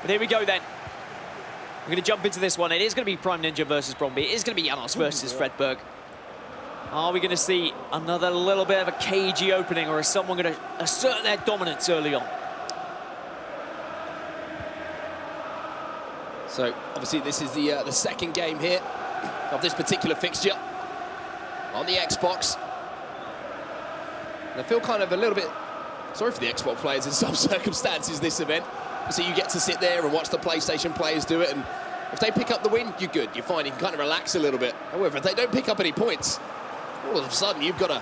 But here we go then. We're going to jump into this one. It is going to be Prime Ninja versus Brondby. It is going to be Janos versus Fredberg. Are we going to see another little bit of a cagey opening, or is someone going to assert their dominance early on? So obviously this is the second game here of this particular fixture on the Xbox. And I feel kind of a little bit sorry for the Xbox players in some circumstances this event. So you get to sit there and watch the PlayStation players do it, and if they pick up the win, you're good, you're fine, you can kind of relax a little bit. However, if they don't pick up any points, all of a sudden you've got to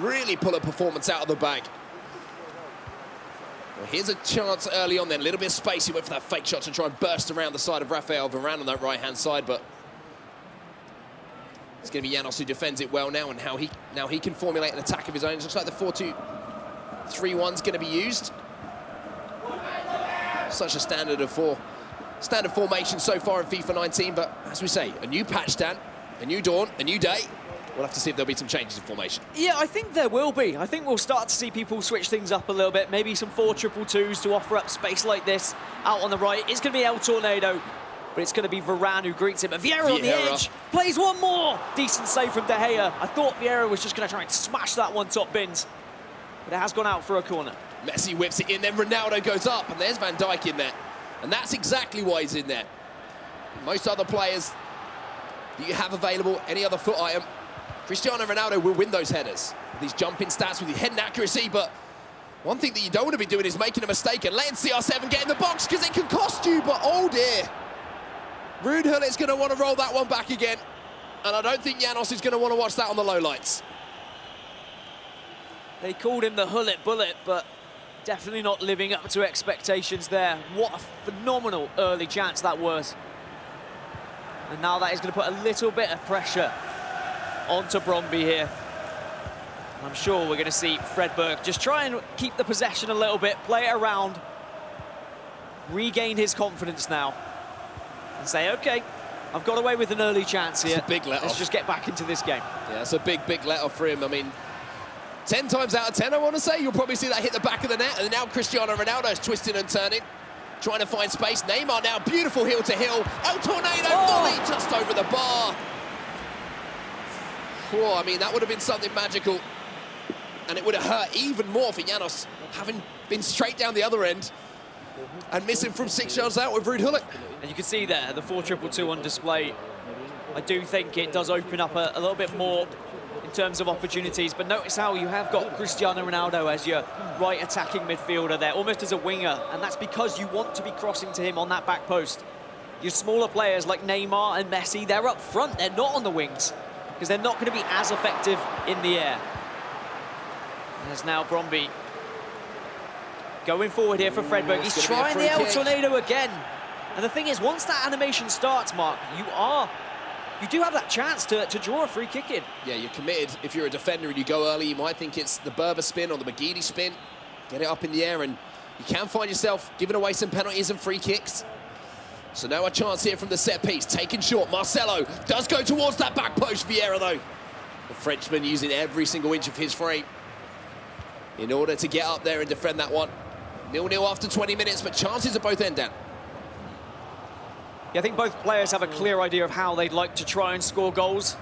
really pull a performance out of the bag. Well, here's a chance early on then, a little bit of space. He went for that fake shot to try and burst around the side of Rafael Varane on that right-hand side, but it's going to be Janos who defends it well now, and how he can formulate an attack of his own. It looks like the 4-2-3-1's going to be used. such a standard formation so far in FIFA 19, but as we say, a new patch, Dan, a new dawn, a new day. We'll have to see if there'll be some changes in formation. Yeah, I think there will be. I think we'll start to see people switch things up a little bit. Maybe some 4-2-2s to offer up space like this out on the right. It's going to be El Tornado, but it's going to be Varane who greets him. And Vieira on the edge, plays one more. Decent save from De Gea. I thought Vieira was just going to try and smash that one top bins, but it has gone out for a corner. Messi whips it in, then Ronaldo goes up, and there's Van Dijk in there. And that's exactly why he's in there. Most other players that you have available, any other foot item, Cristiano Ronaldo will win those headers with his jumping stats, with his heading accuracy, but one thing that you don't want to be doing is making a mistake and letting CR7 get in the box, because it can cost you, but oh dear. Ruud Gullit's going to want to roll that one back again, and I don't think Janos is going to want to watch that on the lowlights. They called him the Hullet Bullet, but definitely not living up to expectations there. What a phenomenal early chance that was. And now that is going to put a little bit of pressure onto Bromby here. I'm sure we're going to see Fredberg just try and keep the possession a little bit, play it around, regain his confidence now, and say, okay, I've got away with an early chance here. It's a big let-off. Let's just get back into this game. Yeah, it's a big let-off for him. I mean, 10 times out of 10, I want to say, you'll probably see that hit the back of the net, and now Cristiano Ronaldo's twisting and turning, trying to find space. Neymar now, beautiful heel to heel. El Tornado volley just over the bar. Oh, I mean, that would have been something magical, and it would have hurt even more for Janos, having been straight down the other end and missing from 6 yards out with Ruud Gullit. And you can see there, the 4-2-2 on display. I do think it does open up a little bit more in terms of opportunities, but notice how you have got Cristiano Ronaldo as your right attacking midfielder there, almost as a winger, and that's because you want to be crossing to him on that back post. Your smaller players like Neymar and Messi, they're up front, they're not on the wings, because they're not going to be as effective in the air. There's now Bromby going forward here for Fredberg. He's trying the El Tornado again. And the thing is, once that animation starts, Mark, you do have that chance to draw a free kick in. Yeah, you're committed. If you're a defender and you go early, you might think it's the Berber spin or the McGeady spin. Get it up in the air, and you can find yourself giving away some penalties and free kicks. So now a chance here from the set piece, taken short. Marcelo does go towards that back post. Vieira, though. The Frenchman using every single inch of his frame in order to get up there and defend that one. 0-0 after 20 minutes, but chances at both end, Dan. Yeah, I think both players have a clear idea of how they'd like to try and score goals.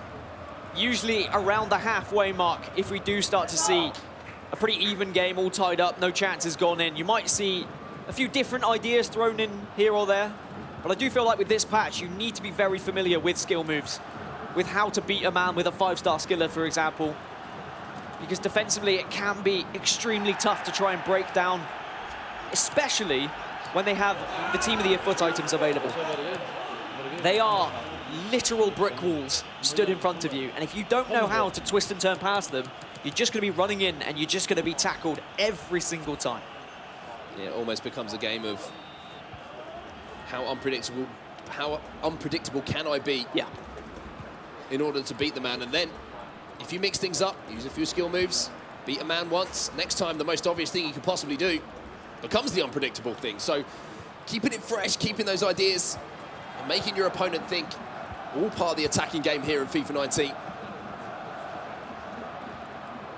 Usually around the halfway mark, if we do start to see a pretty even game, all tied up, no chances gone in, you might see a few different ideas thrown in here or there. But I do feel like with this patch, you need to be very familiar with skill moves, with how to beat a man with a 5-star skiller, for example. Because defensively, it can be extremely tough to try and break down, especially when they have the team of the year foot items available. They are literal brick walls stood in front of you, and if you don't know how to twist and turn past them, you're just going to be running in and you're just going to be tackled every single time. Yeah, it almost becomes a game of how unpredictable can I be in order to beat the man. And then if you mix things up, use a few skill moves, beat a man once, next time the most obvious thing you could possibly do becomes the unpredictable thing. So keeping it fresh, keeping those ideas, and making your opponent think, all part of the attacking game here in FIFA 19.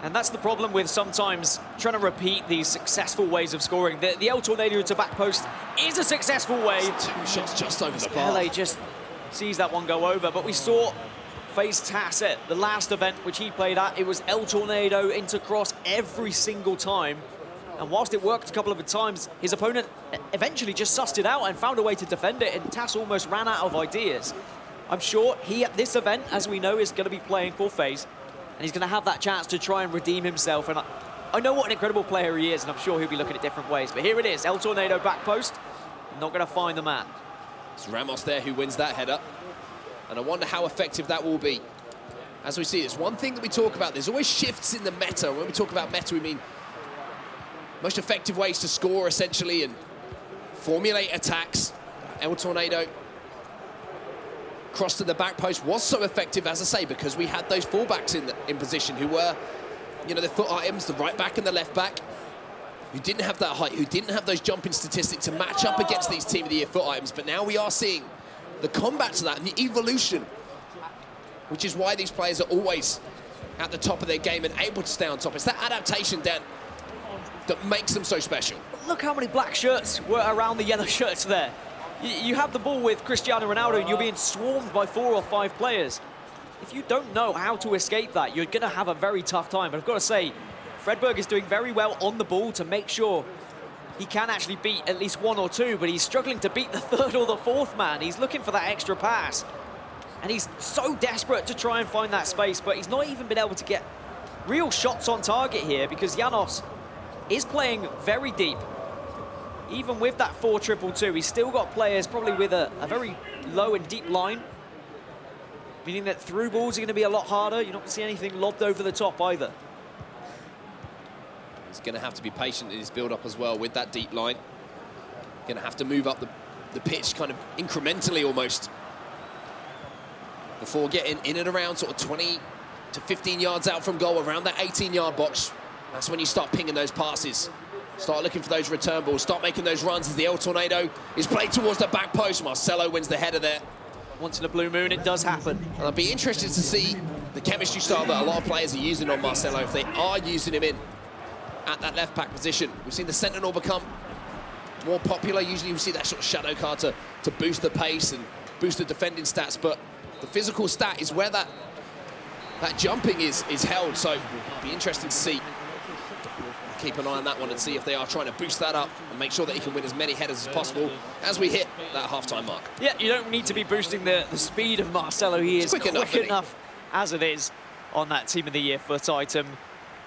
And that's the problem with sometimes trying to repeat these successful ways of scoring. The El Tornado to back post is a successful way. It's 2 shots just over the bar. LA just sees that one go over, but we saw FaZe Tass at the last event which he played at. It was El Tornado into cross every single time. And whilst it worked a couple of times, his opponent eventually just sussed it out and found a way to defend it, and Tass almost ran out of ideas. I'm sure he, at this event, as we know, is going to be playing for FaZe, and he's going to have that chance to try and redeem himself. And I know what an incredible player he is, and I'm sure he'll be looking at different ways. But here it is, El Tornado back post, not going to find the man. It's Ramos there who wins that header, and I wonder how effective that will be. As we see, it's one thing that we talk about. There's always shifts in the meta. When we talk about meta, we mean most effective ways to score, essentially, and formulate attacks. El Tornado cross to the back post was so effective, as I say, because we had those fullbacks in position who were, you know, the foot items, the right back and the left back. who didn't have that height, who didn't have those jumping statistics to match up against these Team of the Year foot items. But now we are seeing the combat to that and the evolution, which is why these players are always at the top of their game and able to stay on top. It's that adaptation, Dan, that makes them so special. Look how many black shirts were around the yellow shirts there. You have the ball with Cristiano Ronaldo and you're being swarmed by 4 or 5 players. If you don't know how to escape that, you're going to have a very tough time. But I've got to say, Fredberg is doing very well on the ball to make sure he can actually beat at least 1 or 2, but he's struggling to beat the 3rd or the 4th man. He's looking for that extra pass. And he's so desperate to try and find that space, but he's not even been able to get real shots on target here because Janos is playing very deep. Even with that 4-2-2, he's still got players probably with a very low and deep line, meaning that through balls are going to be a lot harder. You're not going to see anything lobbed over the top either. He's going to have to be patient in his build-up as well with that deep line. Going to have to move up the pitch kind of incrementally almost before getting in and around sort of 20 to 15 yards out from goal, around that 18-yard box. That's when you start pinging those passes. Start looking for those return balls. Start making those runs as the El Tornado is played towards the back post. Marcelo wins the header there. Once in a blue moon, it does happen. And I'd be interested to see the chemistry style that a lot of players are using on Marcelo, if they are using him in at that left-back position. We've seen the Sentinel become more popular. Usually we see that sort of shadow card to boost the pace and boost the defending stats, but the physical stat is where that jumping is held. So it'll be interesting to see. Keep an eye on that one and see if they are trying to boost that up and make sure that he can win as many headers as possible as we hit that half-time mark. Yeah, you don't need to be boosting the speed of Marcelo. He is quick enough as it is on that Team of the Year foot item.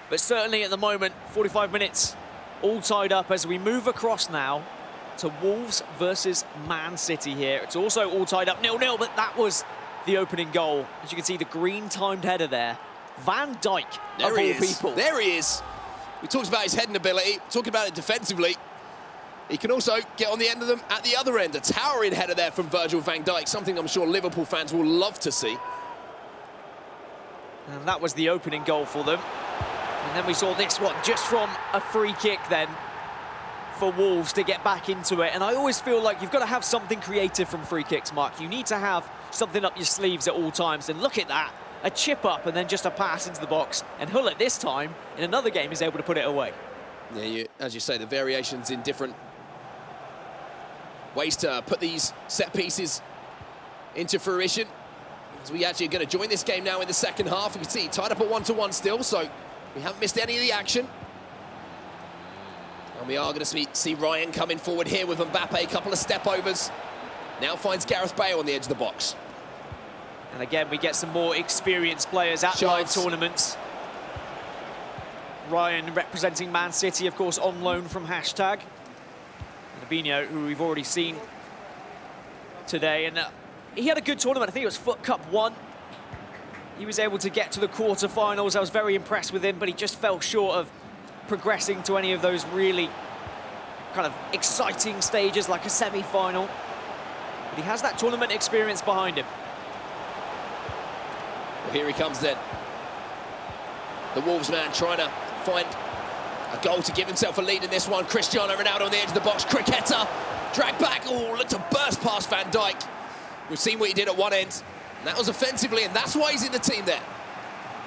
But certainly at the moment, 45 minutes all tied up as we move across now to Wolves versus Man City here. It's also all tied up 0-0, but that was the opening goal. As you can see, the green timed header there. Van Dijk, of all people. There he is. We talked about his heading ability, talking about it defensively. He can also get on the end of them at the other end. A towering header there from Virgil van Dijk, something I'm sure Liverpool fans will love to see. And that was the opening goal for them. And then we saw this one just from a free kick then for Wolves to get back into it. And I always feel like you've got to have something creative from free kicks, Mark. You need to have something up your sleeves at all times. And look at that. A chip up and then just a pass into the box. And Hull at this time, in another game, is able to put it away. Yeah, as you say, the variations in different ways to put these set pieces into fruition. As we actually are going to join this game now in the second half. You can see tied up at 1-1 still, so we haven't missed any of the action. And we are going to see Ryan coming forward here with Mbappe, a couple of step overs. Now finds Gareth Bale on the edge of the box. And again, we get some more experienced players at live tournaments. Ryan representing Man City, of course, on loan from Hashtag. And Abinho, who we've already seen today. And he had a good tournament. I think it was Foot Cup 1. He was able to get to the quarterfinals. I was very impressed with him, but he just fell short of progressing to any of those really kind of exciting stages like a semi-final. But he has that tournament experience behind him. Well, here he comes then. The Wolves man trying to find a goal to give himself a lead in this one. Cristiano Ronaldo on the edge of the box. Cricketta, drag back. Oh, looked to burst past Van Dijk. We've seen what he did at one end. And that was offensively, and that's why he's in the team there.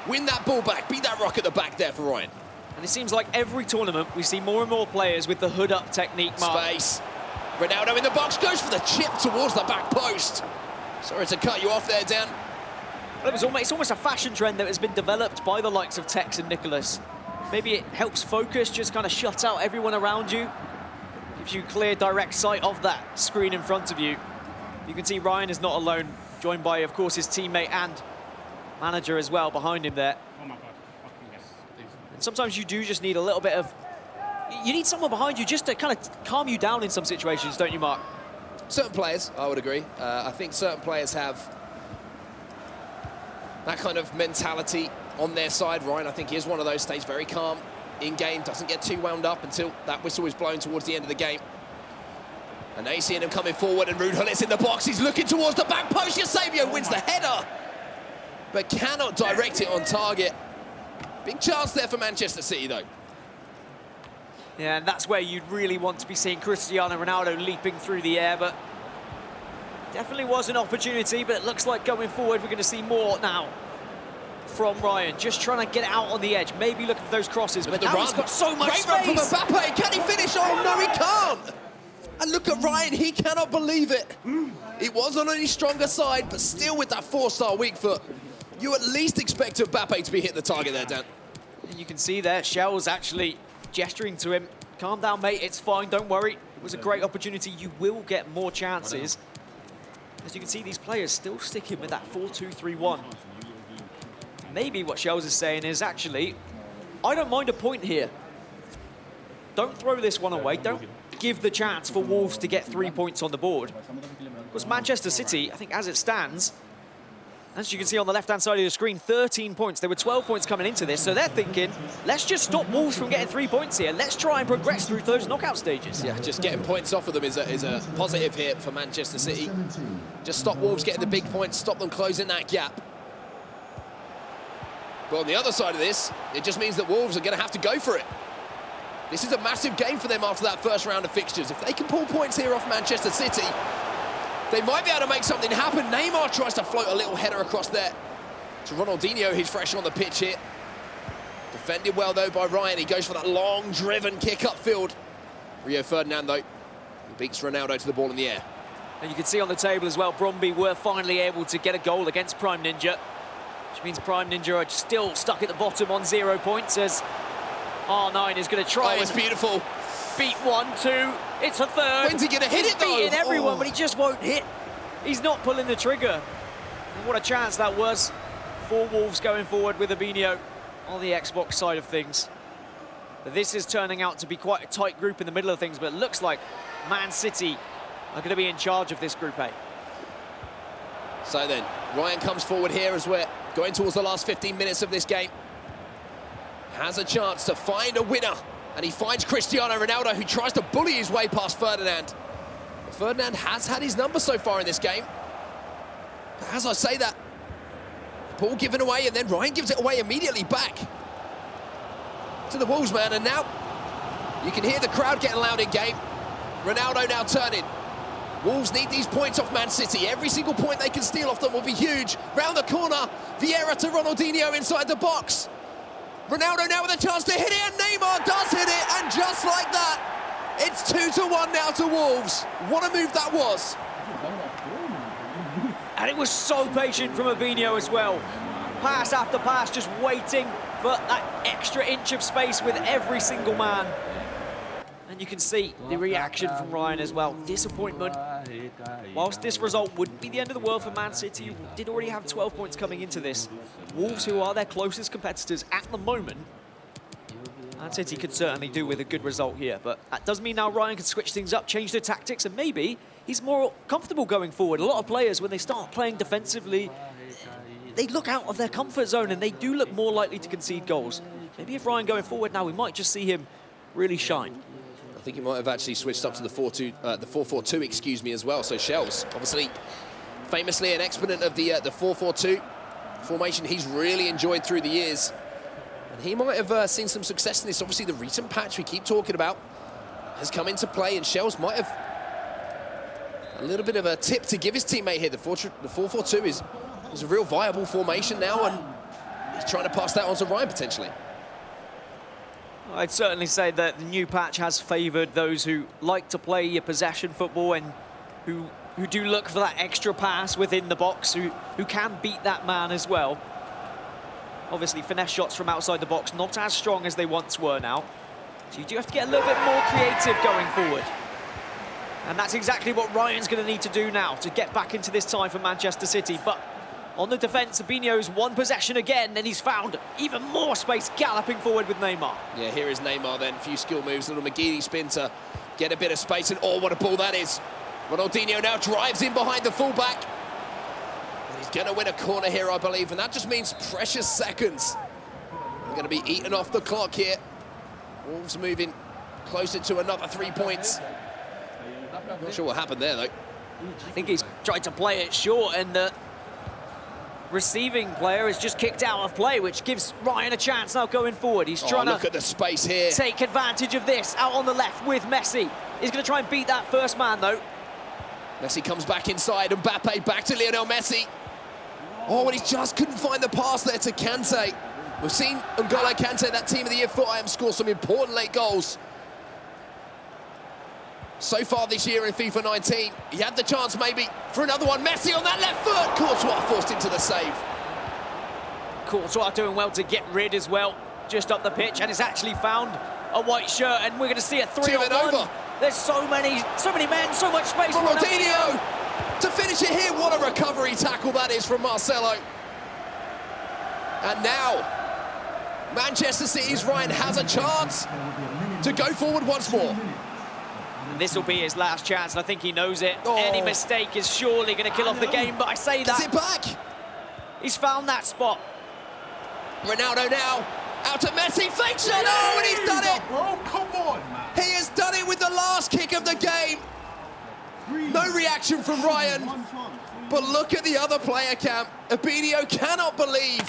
Win that ball back, beat that rock at the back there for Ryan. And it seems like every tournament we see more and more players with the hood-up technique, Mark. Space. Ronaldo in the box, goes for the chip towards the back post. Sorry to cut you off there, Dan. Well, it's almost a fashion trend that has been developed by the likes of Tex and Nicholas. Maybe it helps focus, just kind of shut out everyone around you. Gives you clear, direct sight of that screen in front of you. You can see Ryan is not alone, joined by, of course, his teammate and manager as well behind him there. Oh my God, fucking yes, please. And sometimes you do just need a little bit of... You need someone behind you just to kind of calm you down in some situations, don't you, Mark? Certain players, I would agree. I think certain players have that kind of mentality on their side. Ryan, I think, he is one of those, stays very calm in-game, doesn't get too wound up until that whistle is blown towards the end of the game. And now you're seeing him coming forward, and Ruud Hullit's in the box. He's looking towards the back post. Eusebio wins the header, but cannot direct it on target. Big chance there for Manchester City, though. Yeah, and that's where you'd really want to be seeing Cristiano Ronaldo leaping through the air, but definitely was an opportunity, but it looks like going forward we're going to see more now from Ryan, just trying to get out on the edge, maybe looking for those crosses, but now he's got so much Great run space. from Mbappe. Can he finish? Oh, no, he can't. And look at Ryan, he cannot believe it. It was on his stronger side, but still with that 4-star weak foot, you at least expect Mbappe to be hitting the target there, Dan. And you can see there, Shell's actually gesturing to him. Calm down, mate, it's fine, don't worry. It was a great opportunity. You will get more chances. As you can see, these players still sticking with that 4-2-3-1. Maybe what Shells is saying is, actually, I don't mind a point here. Don't throw this one away. Don't give the chance for Wolves to get 3 points on the board. Because Manchester City, I think as it stands, as you can see on the left-hand side of the screen, 13 points. There were 12 points coming into this, so they're thinking, let's just stop Wolves from getting 3 points here. Let's try and progress through those knockout stages. Yeah, just getting points off of them is a positive here for Manchester City. Just stop Wolves getting the big points, stop them closing that gap. But on the other side of this, it just means that Wolves are going to have to go for it. This is a massive game for them after that first round of fixtures. If they can pull points here off Manchester City, they might be able to make something happen. Neymar tries to float a little header across there to Ronaldinho, who's fresh on the pitch here. Defended well, though, by Ryan. He goes for that long-driven kick upfield. Rio Ferdinand, though, beats Ronaldo to the ball in the air. And you can see on the table as well, Bromby were finally able to get a goal against Prime Ninja, which means Prime Ninja are still stuck at the bottom on 0 points as R9 is going to try. Oh, it's beautiful. Beat 1-2. It's a third. When's he going to hit it, though? He's beating everyone, Oh. but he just won't hit. He's not pulling the trigger. And what a chance that was for Wolves going forward with Abinio on the Xbox side of things. But this is turning out to be quite a tight group in the middle of things, but it looks like Man City are going to be in charge of this Group A. So then, Ryan comes forward here as we're going towards the last 15 minutes of this game. Has a chance to find a winner, and he finds Cristiano Ronaldo, who tries to bully his way past Ferdinand. But Ferdinand has had his number so far in this game. But as I say that, ball given away, and then Ryan gives it away immediately back to the Wolves man, and now you can hear the crowd getting loud in game. Ronaldo now turning. Wolves need these points off Man City. Every single point they can steal off them will be huge. Round the corner, Vieira to Ronaldinho inside the box. Ronaldo now with a chance to hit it, and Neymar does hit it, and just like that, it's 2-1 now to Wolves. What a move that was. And it was so patient from Abinio as well. Pass after pass, just waiting for that extra inch of space with every single man. And you can see the reaction from Ryan as well. Disappointment. Whilst this result wouldn't be the end of the world for Man City, who did already have 12 points coming into this, Wolves, who are their closest competitors at the moment, Man City could certainly do with a good result here. But that does mean now Ryan can switch things up, change their tactics, and maybe he's more comfortable going forward. A lot of players, when they start playing defensively, they look out of their comfort zone and they do look more likely to concede goals. Maybe if Ryan going forward now, we might just see him really shine. I think he might have actually switched up to the 4-4-2, excuse me, as well. So Shells, obviously, famously an exponent of the 4-4-2 formation he's really enjoyed through the years. And he might have seen some success in this. Obviously, the recent patch we keep talking about has come into play, and Shells might have a little bit of a tip to give his teammate here. The 4-4-2 is a real viable formation now, and he's trying to pass that on to Ryan, potentially. I'd certainly say that the new patch has favoured those who like to play your possession football and who do look for that extra pass within the box, who can beat that man as well. Obviously, finesse shots from outside the box, not as strong as they once were now. So you do have to get a little bit more creative going forward. And that's exactly what Ryan's going to need to do now to get back into this tie for Manchester City. But on the defence, Abinio's one possession again, and he's found even more space galloping forward with Neymar. Yeah, here is Neymar then. A few skill moves, little McGeady spin to get a bit of space, and oh, what a ball that is. Ronaldinho now drives in behind the fullback. And he's going to win a corner here, I believe, and that just means precious seconds are going to be eaten off the clock here. Wolves moving closer to another 3 points. Not sure what happened there, though. I think he's tried to play it short, and receiving player is just kicked out of play, which gives Ryan a chance now going forward. He's trying to look at the space here. Take advantage of this out on the left with Messi. He's going to try and beat that first man, though. Messi comes back inside, and Mbappe back to Lionel Messi. Oh, and he just couldn't find the pass there to Kante. We've seen N'Golo Kante, that Team of the Year for IM, score some important late goals. So far this year in FIFA 19, he had the chance maybe for another one. Messi on that left foot. Courtois forced into the save. Courtois doing well to get rid as well, just up the pitch, and has actually found a white shirt, and we're going to see a 3-on-1. There's so many men, so much space. Ronaldinho to finish it here. What a recovery tackle that is from Marcelo. And now, Manchester City's Ryan has a chance to go forward once more. And this will be his last chance, and I think he knows it. Any mistake is surely going to kill off the game, but I say that. Is it back? He's found that spot. Ronaldo now, out to Messi, fake shot, oh, and he's done it! Bro, come on, man. He has done it with the last kick of the game. No reaction from Ryan, but look at the other player, Cam. Abinio cannot believe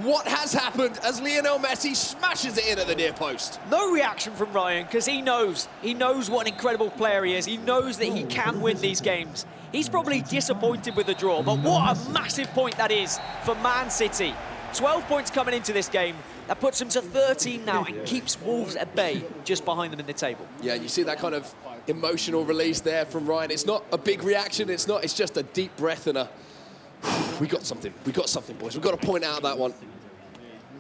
what has happened as Lionel Messi smashes it in at the near post. No reaction from Ryan, because he knows what an incredible player he is. He knows that he can win these games. He's probably disappointed with the draw, but what a massive point that is for Man City. 12 points coming into this game. That puts them to 13 now and keeps Wolves at bay just behind them in the table. Yeah, you see that kind of emotional release there from Ryan. It's not a big reaction, it's just a deep breath and a we got something, boys. We've got to point out that one.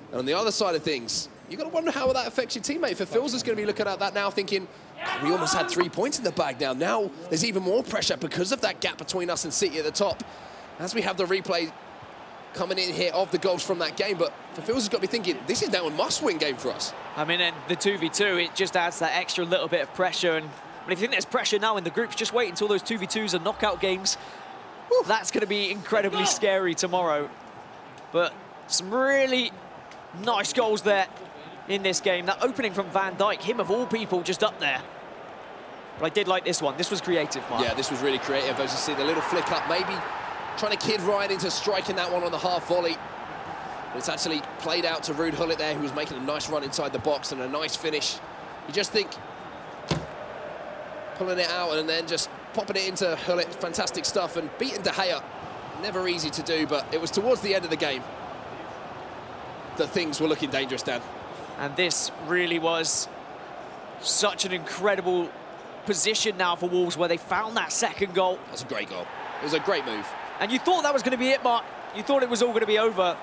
And on the other side of things, you've got to wonder how that affects your teammate. For Phils is going to be looking at that now thinking, we almost had 3 points in the bag now. Now there's even more pressure because of that gap between us and City at the top. As we have the replay coming in here of the goals from that game, but for Phils has got to be thinking, this is now a must-win game for us. I mean, and the 2v2, it just adds that extra little bit of pressure. And if you think there's pressure now in the groups, just wait until those 2v2s are knockout games. Whew. That's going to be incredibly scary tomorrow. But some really nice goals there in this game. That opening from Van Dijk, him of all people, just up there. But I did like this one. This was creative, Mark. Yeah, this was really creative. As you see, the little flick up, maybe trying to kid Ryan into striking that one on the half volley. But it's actually played out to Ruud Gullit there, who was making a nice run inside the box and a nice finish. You just think, pulling it out and then just popping it into Gullit, fantastic stuff, and beating De Gea. Never easy to do, but it was towards the end of the game that things were looking dangerous, Dan. And this really was such an incredible position now for Wolves, where they found that second goal. That's a great goal. It was a great move. And you thought that was going to be it, Mark. You thought it was all going to be over.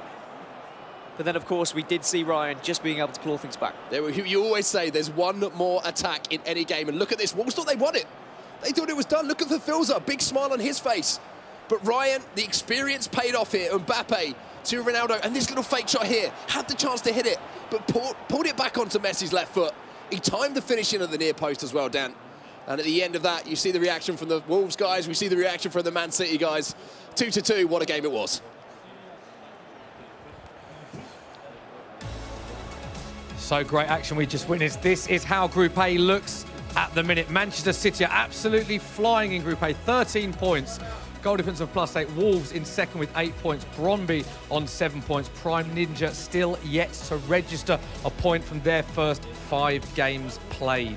But then, of course, we did see Ryan just being able to claw things back. You always say there's one more attack in any game, and look at this. Wolves thought they won it. They thought it was done. Look at the Filza, big smile on his face. But Ryan, the experience paid off here. Mbappe to Ronaldo, and this little fake shot here. Had the chance to hit it, but pulled it back onto Messi's left foot. He timed the finishing of the near post as well, Dan. And at the end of that, you see the reaction from the Wolves guys. We see the reaction from the Man City guys. 2-2, what a game it was. So great action we just witnessed. This is how Group A looks at the minute. Manchester City are absolutely flying in Group A, 13 points. Goal difference of +8. Wolves in second with 8 points. Brøndby on 7 points. Prime Ninja still yet to register a point from their first 5 games played.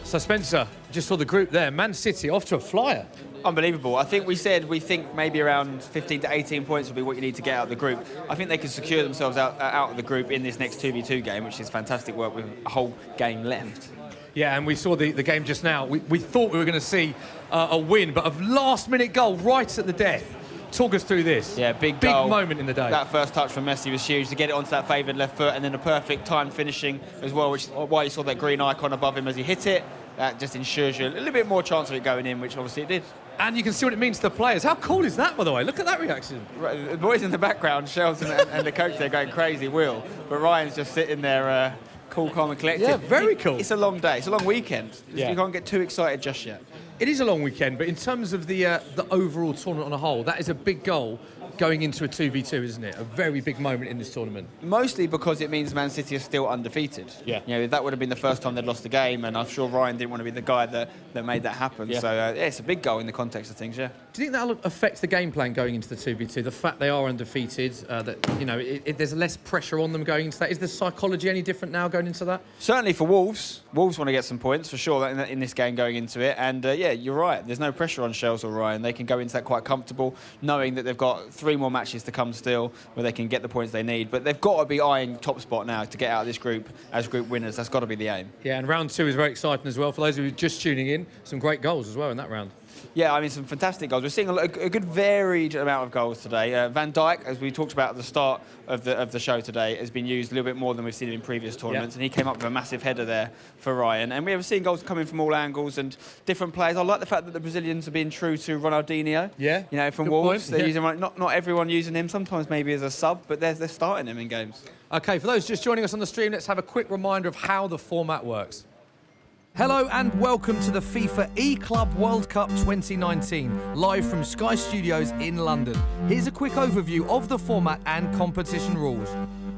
So Spencer, just saw the group there. Man City off to a flyer. Unbelievable. I think we said we think maybe around 15 to 18 points will be what you need to get out of the group. I think they can secure themselves out of the group in this next 2v2 game, which is fantastic work with a whole game left. Yeah, and we saw the game just now. We thought we were going to see a win, but a last-minute goal right at the death. Talk us through this. Yeah, big goal. Big moment in the day. That first touch from Messi was huge to get it onto that favoured left foot, and then a perfect time finishing as well, which is why you saw that green icon above him as he hit it. That just ensures you a little bit more chance of it going in, which obviously it did. And you can see what it means to the players. How cool is that, by the way? Look at that reaction. Right, the boys in the background, Shelton and the coach, they're going crazy, Will. But Ryan's just sitting there cool, calm and collected. Yeah, very cool. It's a long day. It's a long weekend. Yeah. You can't get too excited just yet. It is a long weekend, but in terms of the overall tournament on a whole, that is a big goal going into a 2v2, isn't it? A very big moment in this tournament. Mostly because it means Man City are still undefeated. Yeah. You know, that would have been the first time they'd lost a game, and I'm sure Ryan didn't want to be the guy that made that happen. Yeah. So, yeah, it's a big goal in the context of things, yeah. Do you think that'll affect the game plan going into the 2v2? The fact they are undefeated, that, you know, there's less pressure on them going into that. Is the psychology any different now going into that? Certainly for Wolves. Wolves want to get some points, for sure, in this game going into it. And, yeah, you're right. There's no pressure on Shells or Ryan. They can go into that quite comfortable, knowing that they've got 3 more matches to come still where they can get the points they need. But they've got to be eyeing top spot now to get out of this group as group winners. That's got to be the aim. Yeah, and round 2 is very exciting as well. For those of you just tuning in, some great goals as well in that round. Yeah, I mean, some fantastic goals. We're seeing a good varied amount of goals today. Van Dijk, as we talked about at the start of the show today, has been used a little bit more than we've seen him in previous tournaments, and he came up with a massive header there for Ryan. And we have seen goals coming from all angles and different players. I like the fact that the Brazilians are being true to Ronaldinho. Yeah, you know, from good Wolves, point. they're Yeah. using not everyone using him. Sometimes maybe as a sub, but they're starting him in games. OK, for those just joining us on the stream, let's have a quick reminder of how the format works. Hello and welcome to the FIFA E-Club World Cup 2019, live from Sky Studios in London. Here's a quick overview of the format and competition rules.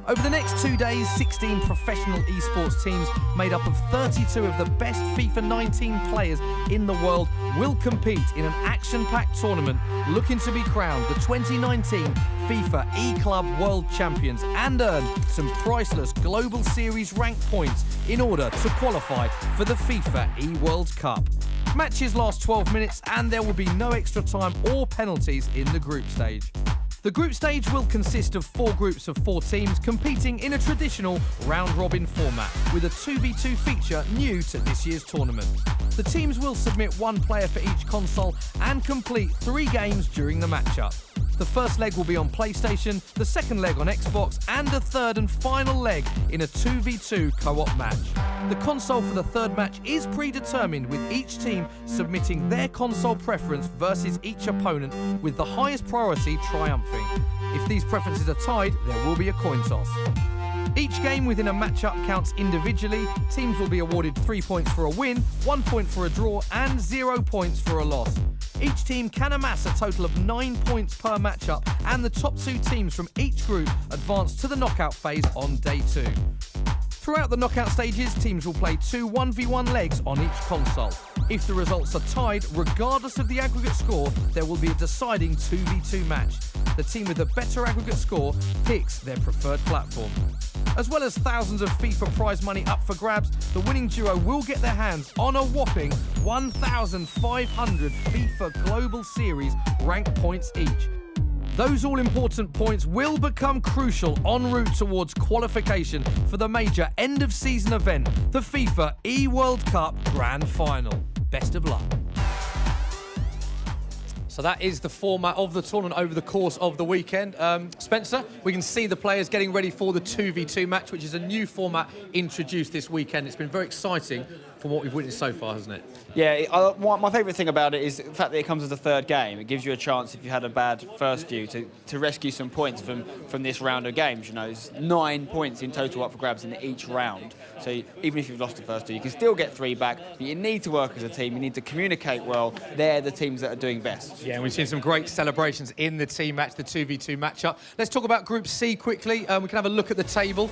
Over the next 2 days, 16 professional esports teams made up of 32 of the best FIFA 19 players in the world will compete in an action-packed tournament looking to be crowned the 2019 FIFA E-Club World Champions and earn some priceless Global Series rank points in order to qualify for the FIFA eWorld Cup. Matches last 12 minutes and there will be no extra time or penalties in the group stage. The group stage will consist of 4 groups of 4 teams competing in a traditional round-robin format with a 2v2 feature new to this year's tournament. The teams will submit 1 player for each console and complete 3 games during the matchup. The first leg will be on PlayStation, the second leg on Xbox, and the third and final leg in a 2v2 co-op match. The console for the third match is predetermined, with each team submitting their console preference versus each opponent, with the highest priority triumphing. If these preferences are tied, there will be a coin toss. Each game within a matchup counts individually. Teams will be awarded 3 points for a win, 1 point for a draw, and 0 points for a loss. Each team can amass a total of 9 points per matchup, and the top 2 teams from each group advance to the knockout phase on day 2. Throughout the knockout stages, teams will play 2 1v1 legs on each console. If the results are tied, regardless of the aggregate score, there will be a deciding 2v2 match. The team with the better aggregate score picks their preferred platform. As well as thousands of FIFA prize money up for grabs, the winning duo will get their hands on a whopping 1,500 FIFA Global Series rank points each. Those all-important points will become crucial en route towards qualification for the major end-of-season event, the FIFA eWorld Cup Grand Final. Best of luck. So that is the format of the tournament over the course of the weekend. Spencer, we can see the players getting ready for the 2v2 match, which is a new format introduced this weekend. It's been very exciting from what we've witnessed so far, hasn't it? Yeah, my favourite thing about it is the fact that it comes as a third game. It gives you a chance, if you had a bad first few, to rescue some points from this round of games. You know, it's 9 points in total up for grabs in each round. So even if you've lost the first 2, you can still get 3 back. But you need to work as a team. You need to communicate well. They're the teams that are doing best. Yeah, and we've seen some great celebrations in the team match, the 2v2 matchup. Let's talk about Group C quickly. We can have a look at the table.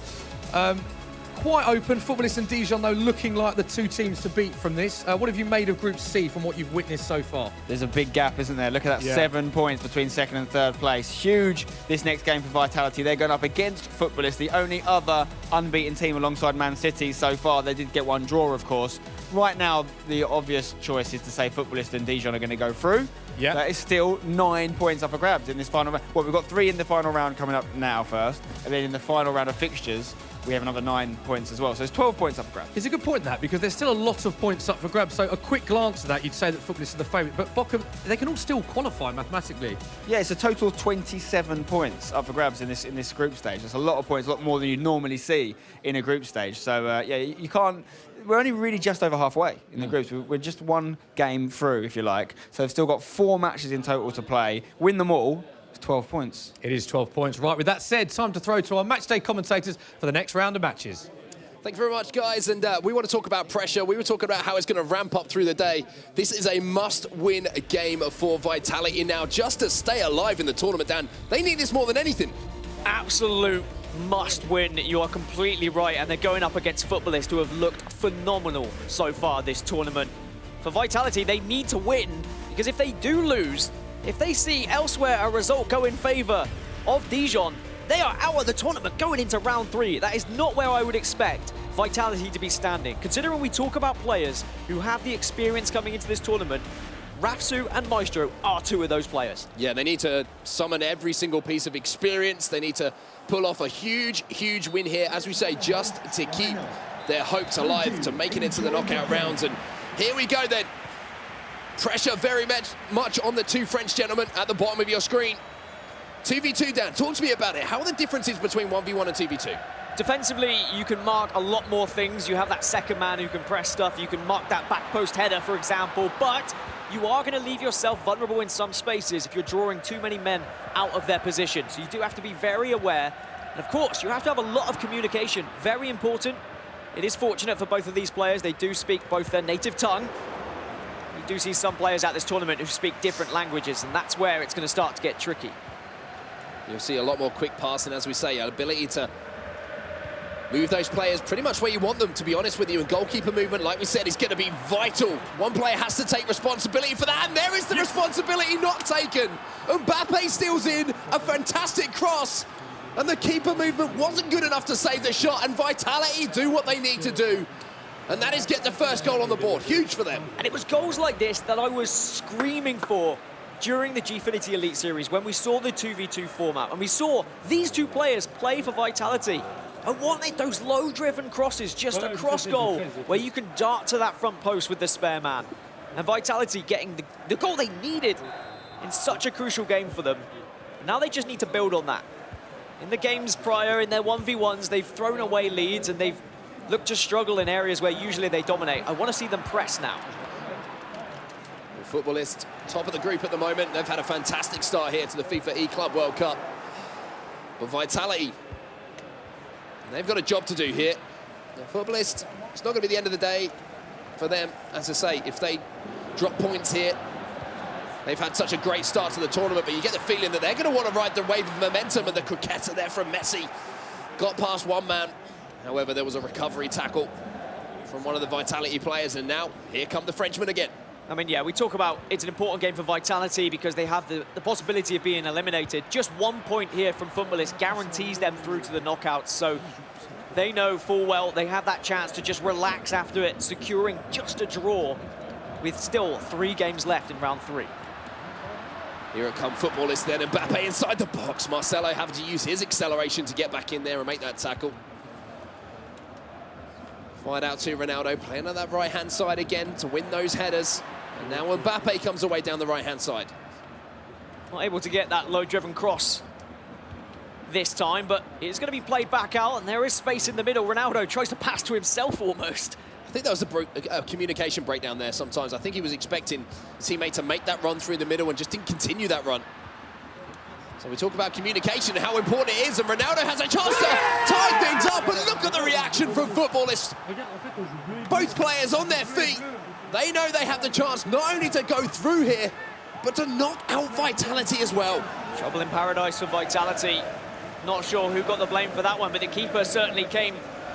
Quite open. Footballists and Dijon, though, looking like the 2 teams to beat from this. What have you made of Group C from what you've witnessed so far? There's a big gap, isn't there? Look at that, 7 points between second and third place. Huge this next game for Vitality. They're going up against Footballists, the only other unbeaten team alongside Man City so far. They did get 1 draw, of course. Right now, the obvious choice is to say Footballists and Dijon are going to go through. Yeah. That is still 9 points up for grabs in this final round. Well, we've got 3 in the final round coming up now first, and then in the final round of fixtures, we have another 9 points as well. So it's 12 points up for grabs. It's a good point, that, because there's still a lot of points up for grabs. So a quick glance at that, you'd say that Footballists are the favourite. But Bochum, they can all still qualify mathematically. Yeah, it's a total of 27 points up for grabs in this group stage. That's a lot of points, a lot more than you'd normally see in a group stage. So, yeah, you can't... We're only really just over halfway in the groups. We're just 1 game through, if you like. So we've still got 4 matches in total to play. Win them all, it's 12 points. It is 12 points. Right, with that said, time to throw to our matchday commentators for the next round of matches. Thank you very much, guys. And we want to talk about pressure. We were talking about how it's going to ramp up through the day. This is a must-win game for Vitality now, just to stay alive in the tournament, Dan. They need this more than anything. Absolute must-win. You are completely right. And they're going up against Footballists who have looked phenomenal so far this tournament. For Vitality, they need to win, because if they do lose, if they see elsewhere a result go in favour of Dijon, they are out of the tournament going into round 3. That is not where I would expect Vitality to be standing. Considering we talk about players who have the experience coming into this tournament, Rafsu and Maestro are 2 of those players. Yeah, they need to summon every single piece of experience. They need to pull off a huge, huge win here, as we say, just to keep their hopes alive, to make it into the knockout rounds. And here we go then. Pressure very much on the 2 French gentlemen at the bottom of your screen. 2v2, Dan, talk to me about it. How are the differences between 1v1 and 2v2? Defensively, you can mark a lot more things. You have that second man who can press stuff. You can mark that back post header, for example, but you are going to leave yourself vulnerable in some spaces if you're drawing too many men out of their position. So you do have to be very aware. And of course, you have to have a lot of communication. Very important. It is fortunate for both of these players. They do speak both their native tongue. You do see some players at this tournament who speak different languages, and that's where it's going to start to get tricky. You'll see a lot more quick passing, as we say, an ability to move those players pretty much where you want them, to be honest with you. And goalkeeper movement, like we said, is going to be vital. One player has to take responsibility for that, and there is the responsibility not taken. Mbappe steals in a fantastic cross, and the keeper movement wasn't good enough to save the shot, and Vitality do what they need to do, and that is get the first goal on the board. Huge for them. And it was goals like this that I was screaming for during the Gfinity Elite Series, when we saw the 2v2 format, and we saw these 2 players play for Vitality. I wanted those low-driven crosses, just a cross goal, where you can dart to that front post with the spare man. And Vitality getting the goal they needed in such a crucial game for them. Now they just need to build on that. In the games prior, in their 1v1s, they've thrown away leads, and they've looked to struggle in areas where usually they dominate. I want to see them press now. Footballists, top of the group at the moment. They've had a fantastic start here to the FIFA E-Club World Cup. But Vitality, they've got a job to do here. The Footballists, it's not going to be the end of the day for them. As I say, if they drop points here, they've had such a great start to the tournament, but you get the feeling that they're going to want to ride the wave of momentum, and the croqueta there from Messi got past one man. However, there was a recovery tackle from one of the Vitality players, and now here come the Frenchmen again. I mean, yeah, we talk about it's an important game for Vitality because they have the possibility of being eliminated. Just 1 point here from Footballists guarantees them through to the knockouts. So they know full well they have that chance to just relax after it, securing just a draw with still 3 games left in round 3. Here it come Footballists then, Mbappe inside the box. Marcelo having to use his acceleration to get back in there and make that tackle. Fired out to Ronaldo, playing on that right-hand side again to win those headers. And now Mbappe comes away down the right-hand side. Not able to get that low-driven cross this time, but it's going to be played back out, and there is space in the middle. Ronaldo tries to pass to himself almost. I think that was a communication breakdown there sometimes. I think he was expecting his teammate to make that run through the middle and just didn't continue that run. So we talk about communication and how important it is, and Ronaldo has a chance to tie things up, and look at the reaction from Footballists. Both players on their feet. They know they have the chance not only to go through here, but to knock out Vitality as well. Trouble in paradise for Vitality. Not sure who got the blame for that one, but the keeper certainly came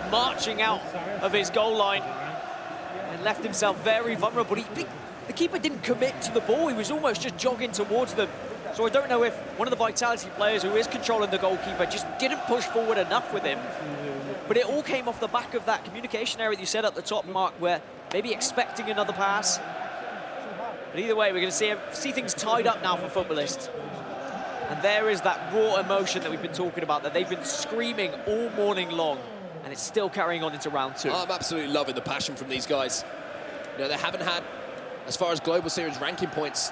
marching out of his goal line and left himself very vulnerable. The keeper didn't commit to the ball. He was almost just jogging towards them. So I don't know if one of the Vitality players who is controlling the goalkeeper just didn't push forward enough with him. But it all came off the back of that communication error that you said at the top, Mark, where maybe expecting another pass. But either way, we're going to see things tied up now for Footballists. And there is that raw emotion that we've been talking about, that they've been screaming all morning long, and it's still carrying on into round 2. I'm absolutely loving the passion from these guys. You know, they haven't had, as far as Global Series ranking points,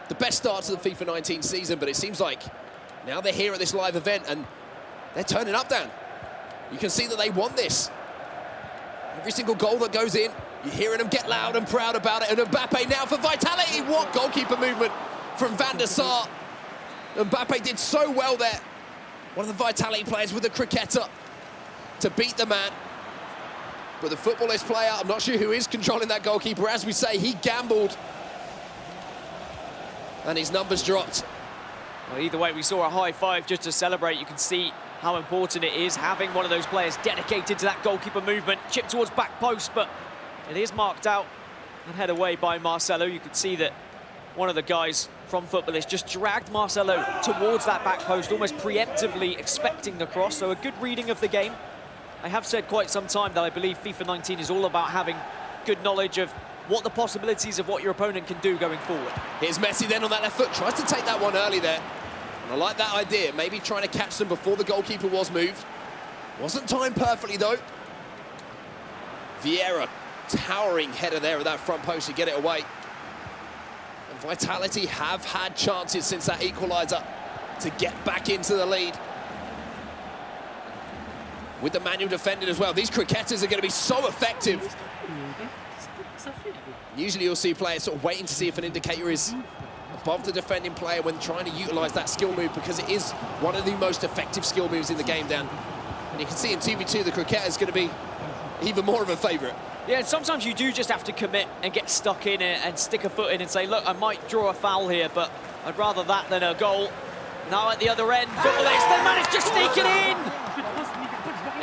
the best start to the FIFA 19 season, but it seems like now they're here at this live event and they're turning up, Dan. You can see that they want this. Every single goal that goes in, you're hearing them get loud and proud about it. And Mbappe now for Vitality. What goalkeeper movement from Van der Sar. Mbappe did so well there. One of the Vitality players with the croqueta to beat the man. But the Footballist player, I'm not sure who is controlling that goalkeeper. As we say, he gambled. And his numbers dropped. Well, either way, we saw a high five just to celebrate. You can see how important it is having one of those players dedicated to that goalkeeper movement. Chip towards back post, but it is marked out and head away by Marcelo. You could see that one of the guys from Footballist just dragged Marcelo towards that back post, almost preemptively expecting the cross. So a good reading of the game. I have said quite some time that I believe FIFA 19 is all about having good knowledge of what the possibilities of what your opponent can do going forward. Here's Messi then on that left foot, tries to take that one early there. And I like that idea, maybe trying to catch them before the goalkeeper was moved. Wasn't timed perfectly though. Vieira, towering header there at that front post to get it away. And Vitality have had chances since that equaliser to get back into the lead. With the manual defending as well. These cricketers are going to be so effective. Usually you'll see players sort of waiting to see if an indicator is above the defending player when trying to utilise that skill move, because it is one of the most effective skill moves in the game, Dan. And you can see in 2v2 the cricketer is going to be even more of a favourite. Yeah, and sometimes you do just have to commit and get stuck in it and stick a foot in and say, look, I might draw a foul here, but I'd rather that than a goal. Now at the other end, Footballist, they managed to sneak it in!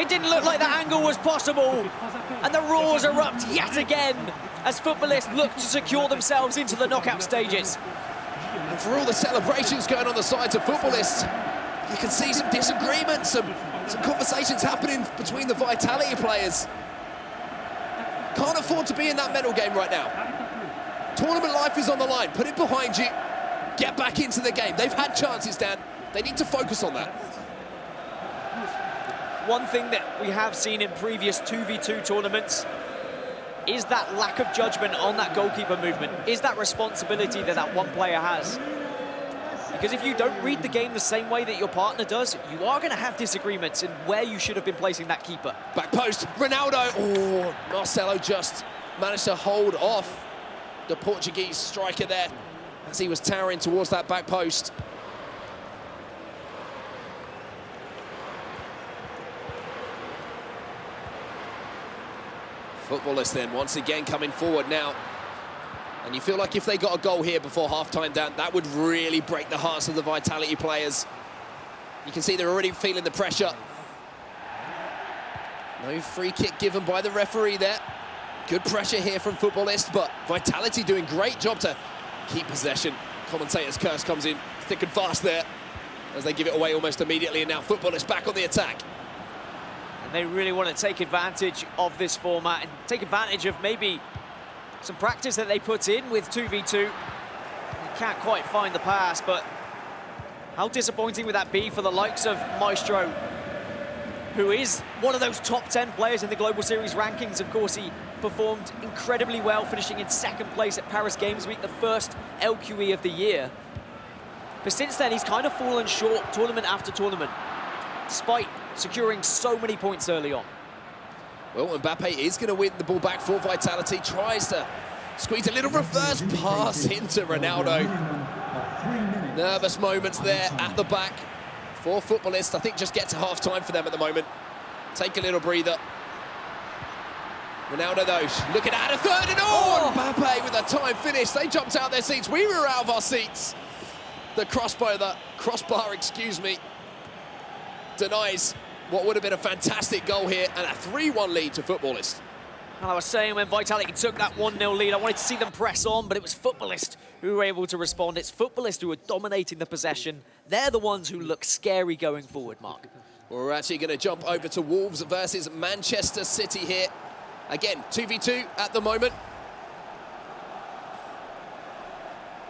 It didn't look like that angle was possible. And the roars erupt yet again as Footballist look to secure themselves into the knockout stages. And for all the celebrations going on the sides of Footballists, you can see some disagreements, some conversations happening between the Vitality players. Can't afford to be in that medal game right now. Tournament life is on the line. Put it behind you. Get back into the game. They've had chances, Dan. They need to focus on that. One thing that we have seen in previous 2v2 tournaments is that lack of judgment on that goalkeeper movement, is that responsibility that that one player has. Because if you don't read the game the same way that your partner does, you are going to have disagreements in where you should have been placing that keeper. Back post, Ronaldo. Oh, Marcelo just managed to hold off the Portuguese striker there as he was towering towards that back post. Footballers then once again coming forward now. And you feel like if they got a goal here before half-time, Dan, that would really break the hearts of the Vitality players. You can see they're already feeling the pressure. No free kick given by the referee there. Good pressure here from Footballist, but Vitality doing great job to keep possession. Commentator's curse comes in thick and fast there as they give it away almost immediately, and now Footballist back on the attack. They really want to take advantage of this format and take advantage of maybe some practice that they put in with 2v2. They can't quite find the pass, but how disappointing would that be for the likes of Maestro, who is one of those top 10 players in the Global Series rankings. Of course, he performed incredibly well, finishing in second place at Paris Games Week, the first LQE of the year. But since then, he's kind of fallen short tournament after tournament, despite securing so many points early on. Well, Mbappe is going to win the ball back for Vitality. Tries to squeeze a little reverse pass into Ronaldo. Nervous moments there at the back for Footballists. I think just get to half-time for them at the moment. Take a little breather. Ronaldo, though, looking at a third, and Mbappe with a time finish. They jumped out their seats. We were out of our seats. The crossbar, excuse me, denies what would have been a fantastic goal here, and a 3-1 lead to Footballist. And I was saying when Vitality took that 1-0 lead, I wanted to see them press on, but it was Footballist who were able to respond. It's Footballist who are dominating the possession. They're the ones who look scary going forward, Mark. We're actually going to jump over to Wolves versus Manchester City here. Again, 2v2 at the moment.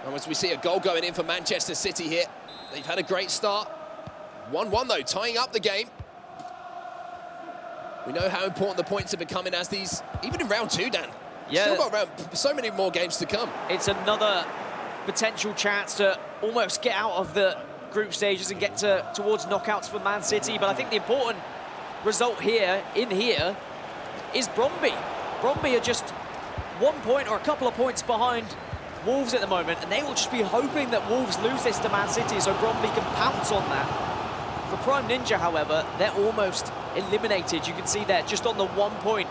And as we see a goal going in for Manchester City here, they've had a great start. 1-1 though, tying up the game. We know how important the points are becoming as these, even in round 2, Dan. Yeah. Still got so many more games to come. It's another potential chance to almost get out of the group stages and get towards knockouts for Man City. But I think the important result here is Bromby. Bromby are just 1 point or a couple of points behind Wolves at the moment, and they will just be hoping that Wolves lose this to Man City so Bromby can pounce on that. For Prime Ninja, however, they're almost eliminated. You can see there, just on the 1 point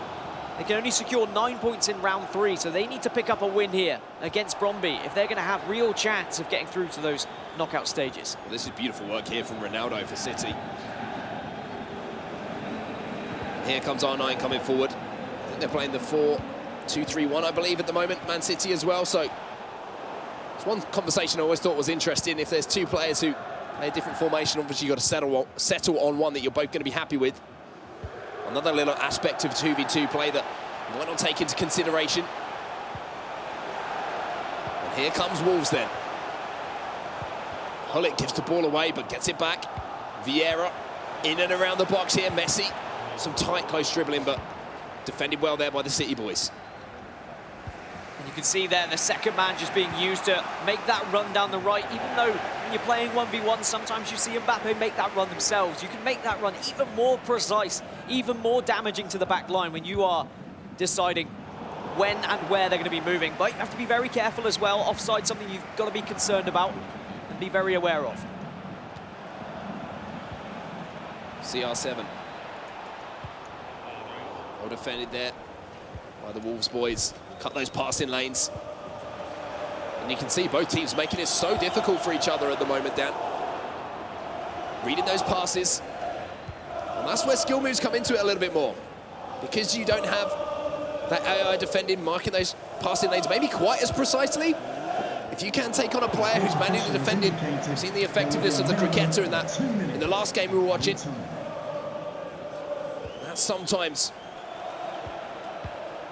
They can only secure 9 points in round 3, so they need to pick up a win here against Bromby if they're going to have real chance of getting through to those knockout stages. Well, this is beautiful work here from Ronaldo for City. Here comes R9 coming forward. I think they're playing the 4-2-3-1, I believe, at the moment. Man City as well, so it's one conversation I always thought was interesting. If there's two players who play a different formation, obviously you've got to settle on one that you're both going to be happy with. Another little aspect of 2v2 play that you might not take into consideration. And here comes Wolves then. Hullet gives the ball away, but gets it back. Vieira in and around the box here. Messi, some tight, close dribbling, but defended well there by the City boys. And you can see there the second man just being used to make that run down the right, even though when you're playing 1v1, sometimes you see Mbappe make that run themselves. You can make that run even more precise, even more damaging to the back line when you are deciding when and where they're going to be moving. But you have to be very careful as well. Offside, something you've got to be concerned about and be very aware of. CR7. Well defended there by the Wolves boys. Cut those passing lanes. And you can see both teams making it so difficult for each other at the moment, Dan. Reading those passes. And that's where skill moves come into it a little bit more. Because you don't have that AI defending, marking those passing lanes maybe quite as precisely. If you can take on a player who's manually defending, we've seen the effectiveness of the cricketer in the last game we were watching. That's sometimes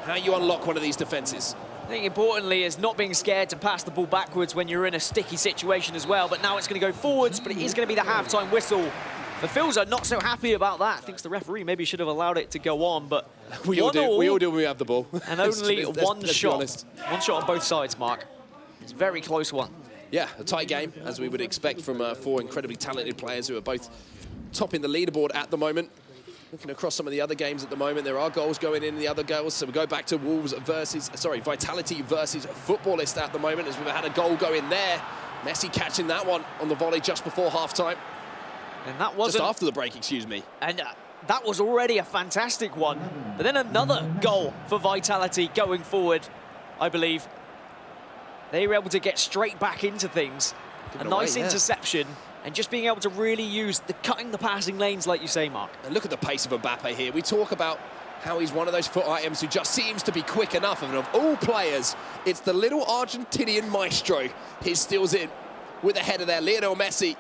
how you unlock one of these defences. I think importantly is not being scared to pass the ball backwards when you're in a sticky situation as well. But now it's going to go forwards, but it is going to be the half-time whistle. The Phils are not so happy about that. Thinks the referee maybe should have allowed it to go on, but we all do when we have the ball. And only one shot. One shot on both sides, Mark. It's a very close one. Yeah, a tight game, as we would expect from four incredibly talented players who are both topping the leaderboard at the moment. Looking across some of the other games at the moment, there are goals going in the other goals. So we go back to Vitality versus Footballist at the moment, as we've had a goal go in there. Messi catching that one on the volley just before half-time. And that wasn't... Just after the break, excuse me. And that was already a fantastic one. But then another goal for Vitality going forward, I believe. They were able to get straight back into things. A nice interception. And just being able to really use cutting the passing lanes, like you say, Mark. And look at the pace of Mbappe here. We talk about how he's one of those foot items who just seems to be quick enough. And of all players, it's the little Argentinian maestro. He steals in with the header there, Lionel Messi.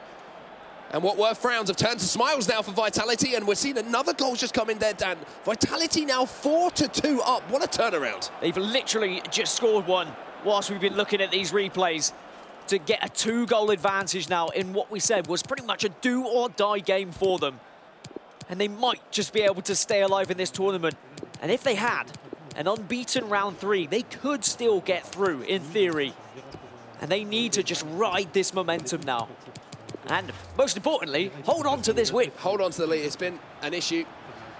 And what were frowns have turned to smiles now for Vitality. And we're seeing another goal just come in there, Dan. Vitality now 4-2 up. What a turnaround. They've literally just scored one whilst we've been looking at these replays, to get a 2-goal advantage now in what we said was pretty much a do-or-die game for them. And they might just be able to stay alive in this tournament. And if they had an unbeaten round 3, they could still get through, in theory. And they need to just ride this momentum now. And most importantly, hold on to this win. Hold on to the lead. It's been an issue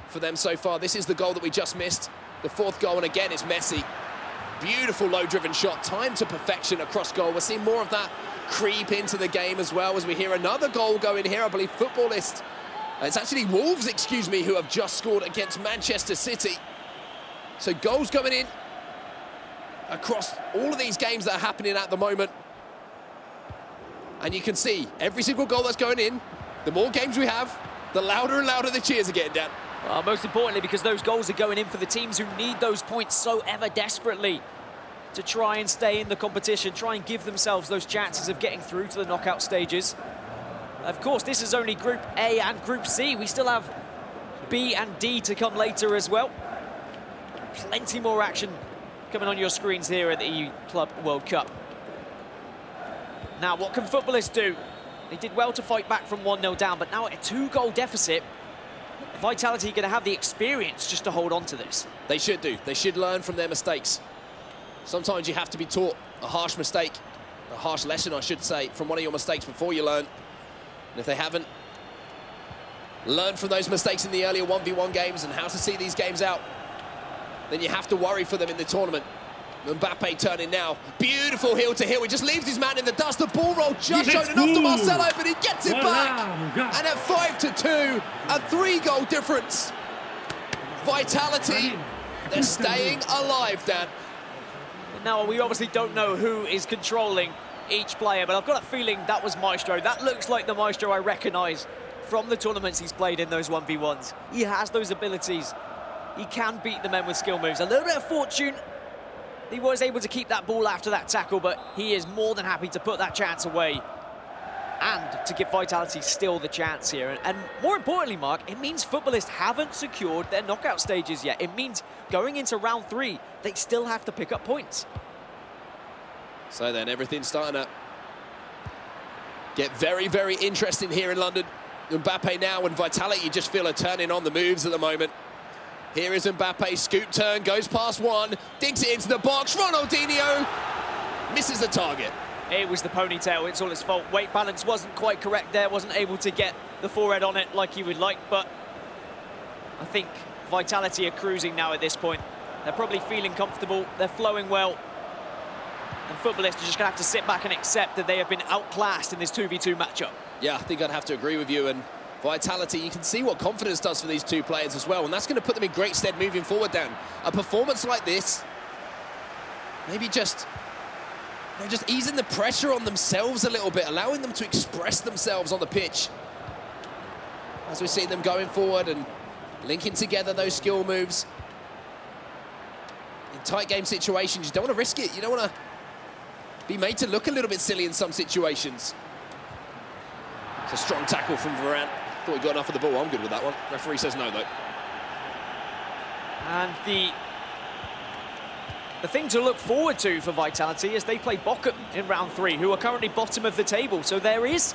for them so far. This is the goal that we just missed. The fourth goal, and again, it's Messi. Beautiful low-driven shot, timed to perfection across goal. We're seeing more of that creep into the game as well, as we hear another goal go in here. I believe Footballist, it's actually Wolves, excuse me, who have just scored against Manchester City. So goals going in across all of these games that are happening at the moment. And you can see every single goal that's going in, the more games we have, the louder and louder the cheers are getting, Dan. Most importantly, because those goals are going in for the teams who need those points so ever desperately to try and stay in the competition, try and give themselves those chances of getting through to the knockout stages. Of course, this is only Group A and Group C. We still have B and D to come later as well. Plenty more action coming on your screens here at the EU Club World Cup. Now, what can Footballists do? They did well to fight back from 1-0 down, but now at a 2-goal deficit, Vitality are going to have the experience just to hold on to this. They should do. They should learn from their mistakes. Sometimes you have to be taught a harsh mistake, a harsh lesson, I should say, from one of your mistakes before you learn. And if they haven't learned from those mistakes in the earlier 1v1 games and how to see these games out, then you have to worry for them in the tournament. Mbappe turning now. Beautiful heel to heel. He just leaves his man in the dust. The ball roll just showed enough to Marcelo, but he gets it back. And at 5-2, a 3-goal difference. Vitality They're staying alive, Dan. Now, we obviously don't know who is controlling each player, but I've got a feeling that was Maestro. That looks like the Maestro I recognise from the tournaments he's played in those 1v1s. He has those abilities. He can beat the men with skill moves. A little bit of fortune. He was able to keep that ball after that tackle, but he is more than happy to put that chance away and to give Vitality still the chance here. And more importantly, Mark, it means footballists haven't secured their knockout stages yet. It means going into round 3, they still have to pick up points. So then everything's starting to get very, very interesting here in London. Mbappe now and Vitality just feel are turning on the moves at the moment. Here is Mbappe, scoop turn, goes past one, dinks it into the box. Ronaldinho misses the target. It was the ponytail, it's all his fault. Weight balance wasn't quite correct there, wasn't able to get the forehead on it like he would like, but I think Vitality are cruising now at this point. They're probably feeling comfortable, they're flowing well, and footballists are just going to have to sit back and accept that they have been outclassed in this 2v2 matchup. Yeah, I think I'd have to agree with you, and Vitality, you can see what confidence does for these two players as well, and that's going to put them in great stead moving forward, Dan. A performance like this, maybe just easing the pressure on themselves a little bit, allowing them to express themselves on the pitch. As we see them going forward and linking together those skill moves. In tight game situations, you don't want to risk it. You don't want to be made to look a little bit silly in some situations. It's a strong tackle from Varane. Thought he got enough of the ball. I'm good with that one. Referee says no, though. And the thing to look forward to for Vitality is they play Bochum in round 3, who are currently bottom of the table. So there is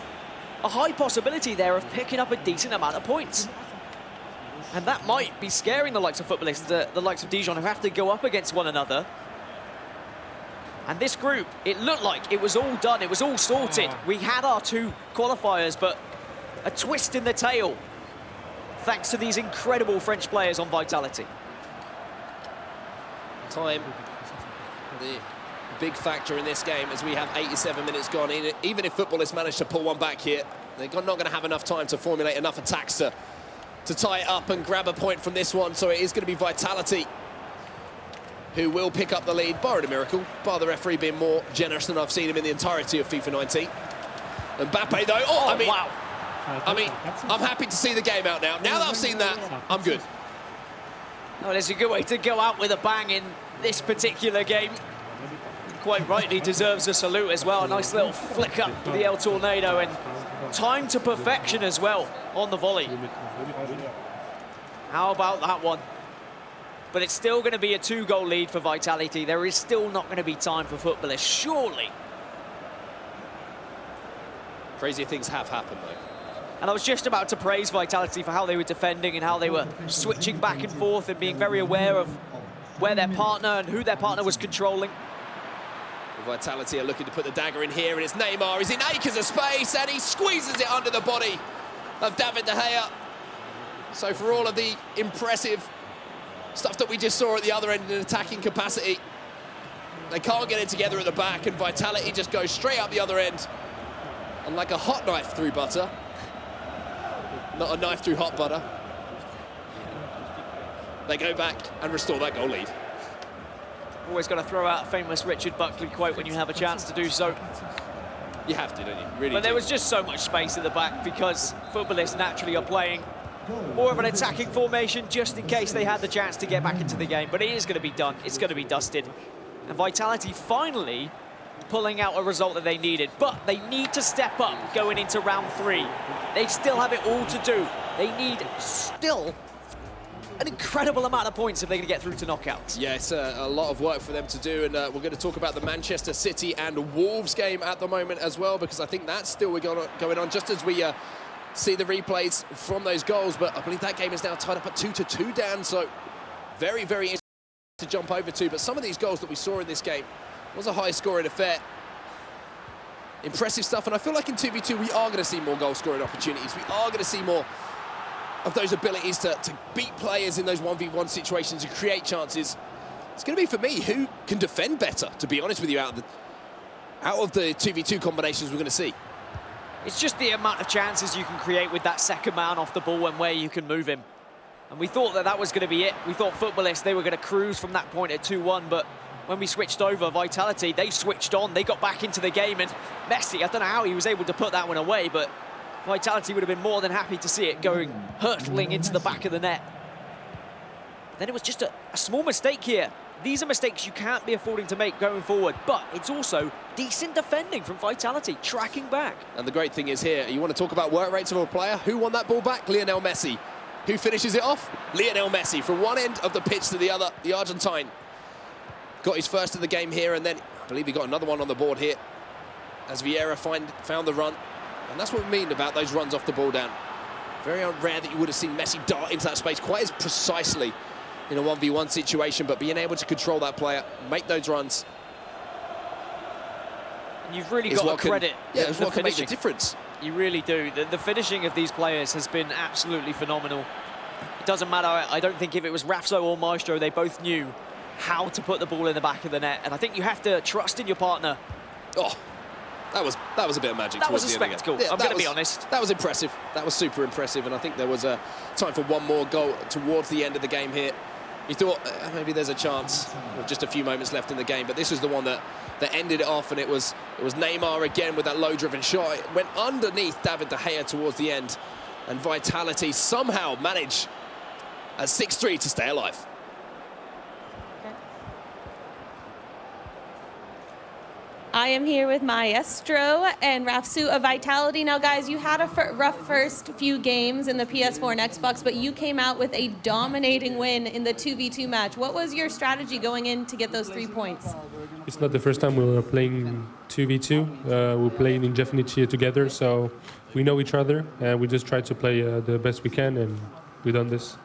a high possibility there of picking up a decent amount of points. And that might be scaring the likes of footballists, the likes of Dijon, who have to go up against one another. And this group, it looked like it was all done, it was all sorted. We had our 2 qualifiers, but a twist in the tail, thanks to these incredible French players on Vitality. Time, the big factor in this game, as we have 87 minutes gone in. Even if footballists manage to pull one back here, they're not going to have enough time to formulate enough attacks to tie it up and grab a point from this one. So it is going to be Vitality who will pick up the lead, barring a miracle, bar the referee being more generous than I've seen him in the entirety of FIFA 19. Mbappe, though, wow. I mean, I'm happy to see the game out now. Now that I've seen that, I'm good. Well, it's a good way to go out with a bang in this particular game. Quite rightly deserves a salute as well. A nice little flick up the El Tornado and time to perfection as well on the volley. How about that one? But it's still going to be a 2-goal lead for Vitality. There is still not going to be time for footballists, surely. Crazier things have happened, though. And I was just about to praise Vitality for how they were defending and how they were switching back and forth and being very aware of where their partner and who their partner was controlling. Vitality are looking to put the dagger in here, and it's Neymar. He's in acres of space, and he squeezes it under the body of David De Gea. So for all of the impressive stuff that we just saw at the other end in an attacking capacity, they can't get it together at the back, and Vitality just goes straight up the other end. And like a hot knife through butter, not a knife through hot butter, they go back and restore that goal lead. Always got to throw out a famous Richard Buckley quote when you have a chance to do so. You have to, don't you? Really. But there was just so much space at the back because footballists naturally are playing more of an attacking formation just in case they had the chance to get back into the game. But it is going to be done. It's going to be dusted. And Vitality finally pulling out a result that they needed. But they need to step up going into round 3. They still have it all to do. They need still an incredible amount of points if they're going to get through to knockouts. Yeah, it's a lot of work for them to do, and we're going to talk about the Manchester City and Wolves game at the moment as well, because I think that's still going on just as we see the replays from those goals. But I believe that game is now tied up at 2-2, Dan, so very, very interesting to jump over to. But some of these goals that we saw in this game was a high-scoring affair. Impressive stuff, and I feel like in 2v2 we are going to see more goal-scoring opportunities. We are going to see more of those abilities to beat players in those 1v1 situations and create chances. It's going to be, for me, who can defend better, to be honest with you, out of the 2v2 combinations we're going to see. It's just the amount of chances you can create with that second man off the ball and where you can move him. And we thought that that was going to be it. We thought Footballists, they were going to cruise from that point at 2-1, but when we switched over, Vitality, they switched on. They got back into the game, and Messi, I don't know how he was able to put that one away, but Vitality would have been more than happy to see it going hurtling into the back of the net. Then it was just a small mistake here. These are mistakes you can't be affording to make going forward, but it's also decent defending from Vitality, tracking back. And the great thing is here, you want to talk about work rates of a player? Who won that ball back? Lionel Messi. Who finishes it off? Lionel Messi. From one end of the pitch to the other, the Argentine got his first of the game here, and then I believe he got another one on the board here as Vieira found the run. And that's what we mean about those runs off the ball down. Very rare that you would have seen Messi dart into that space quite as precisely in a 1v1 situation, but being able to control that player, make those runs. And you've really got to credit it's what can make the difference. You really do. The finishing of these players has been absolutely phenomenal. It doesn't matter, I don't think if it was Rafso or Maestro, they both knew how to put the ball in the back of the net. And I think you have to trust in your partner. Oh, that was a bit of magic. That was a spectacle, I'm going to be honest. That was impressive. That was super impressive. And I think there was a time for one more goal towards the end of the game here. You thought maybe there's a chance with just a few moments left in the game, but this was the one that ended it off, and it was Neymar again with that low-driven shot. It went underneath David De Gea towards the end, and Vitality somehow managed at 6-3 to stay alive. I am here with Maestro and Rafsu of Vitality. Now, guys, you had a rough first few games in the PS4 and Xbox, but you came out with a dominating win in the 2v2 match. What was your strategy going in to get those 3 points? It's not the first time we were playing 2v2. We played indefinitely together, so we know each other, and we just try to play the best we can, and we've done this.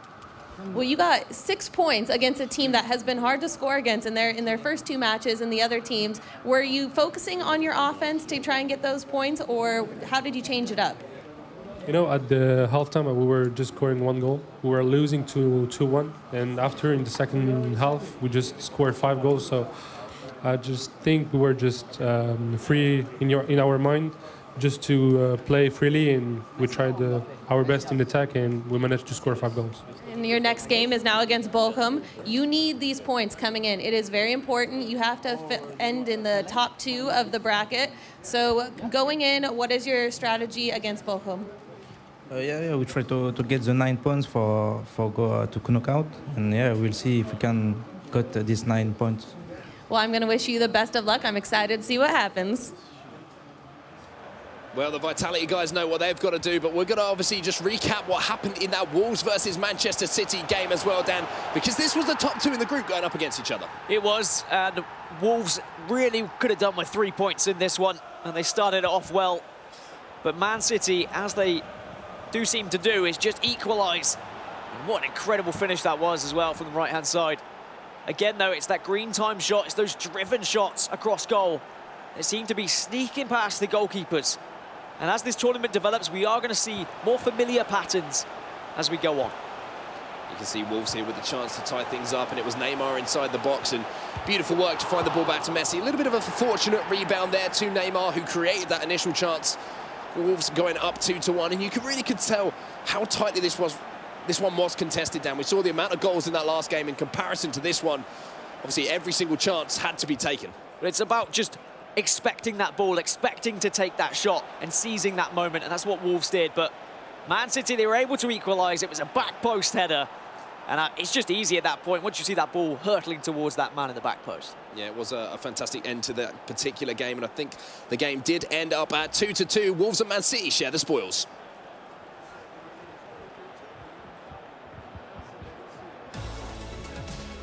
Well, you got 6 points against a team that has been hard to score against in their first 2 matches and the other teams. Were you focusing on your offense to try and get those points, or how did you change it up? You know, at the halftime, we were just scoring 1 goal. We were losing to 2-1, and after, in the second half, we just scored 5 goals. So I just think we were just free in our mind, just to play freely, and we tried our best in attack, and we managed to score 5 goals. And your next game is now against Bochum. You need these points coming in. It is very important. You have to end in the top 2 of the bracket. So going in, what is your strategy against Bochum? We try to get the 9 points for go to knockout, and we'll see if we can get these 9 points. Well, I'm going to wish you the best of luck. I'm excited to see what happens. Well, the Vitality guys know what they've got to do, but we're going to obviously just recap what happened in that Wolves versus Manchester City game as well, Dan, because this was the top 2 in the group going up against each other. It was, and Wolves really could have done with 3 points in this one, and they started it off well. But Man City, as they do seem to do, is just equalise. And what an incredible finish that was as well from the right-hand side. Again, though, it's that green time shot, it's those driven shots across goal. They seem to be sneaking past the goalkeepers. And as this tournament develops, we are going to see more familiar patterns as we go on. You can see Wolves here with the chance to tie things up, and it was Neymar inside the box, and beautiful work to find the ball back to Messi. A little bit of a fortunate rebound there to Neymar, who created that initial chance. Wolves going up 2-1, and you could tell how tightly this one was contested, Dan. We saw the amount of goals in that last game in comparison to this one. Obviously, every single chance had to be taken. But it's about just expecting that ball, expecting to take that shot and seizing that moment, and that's what Wolves did. But Man City, they were able to equalise. It was a back post header, and it's just easy at that point once you see that ball hurtling towards that man in the back post. Yeah, it was a fantastic end to that particular game, and I think the game did end up at 2-2. Wolves and Man City share the spoils.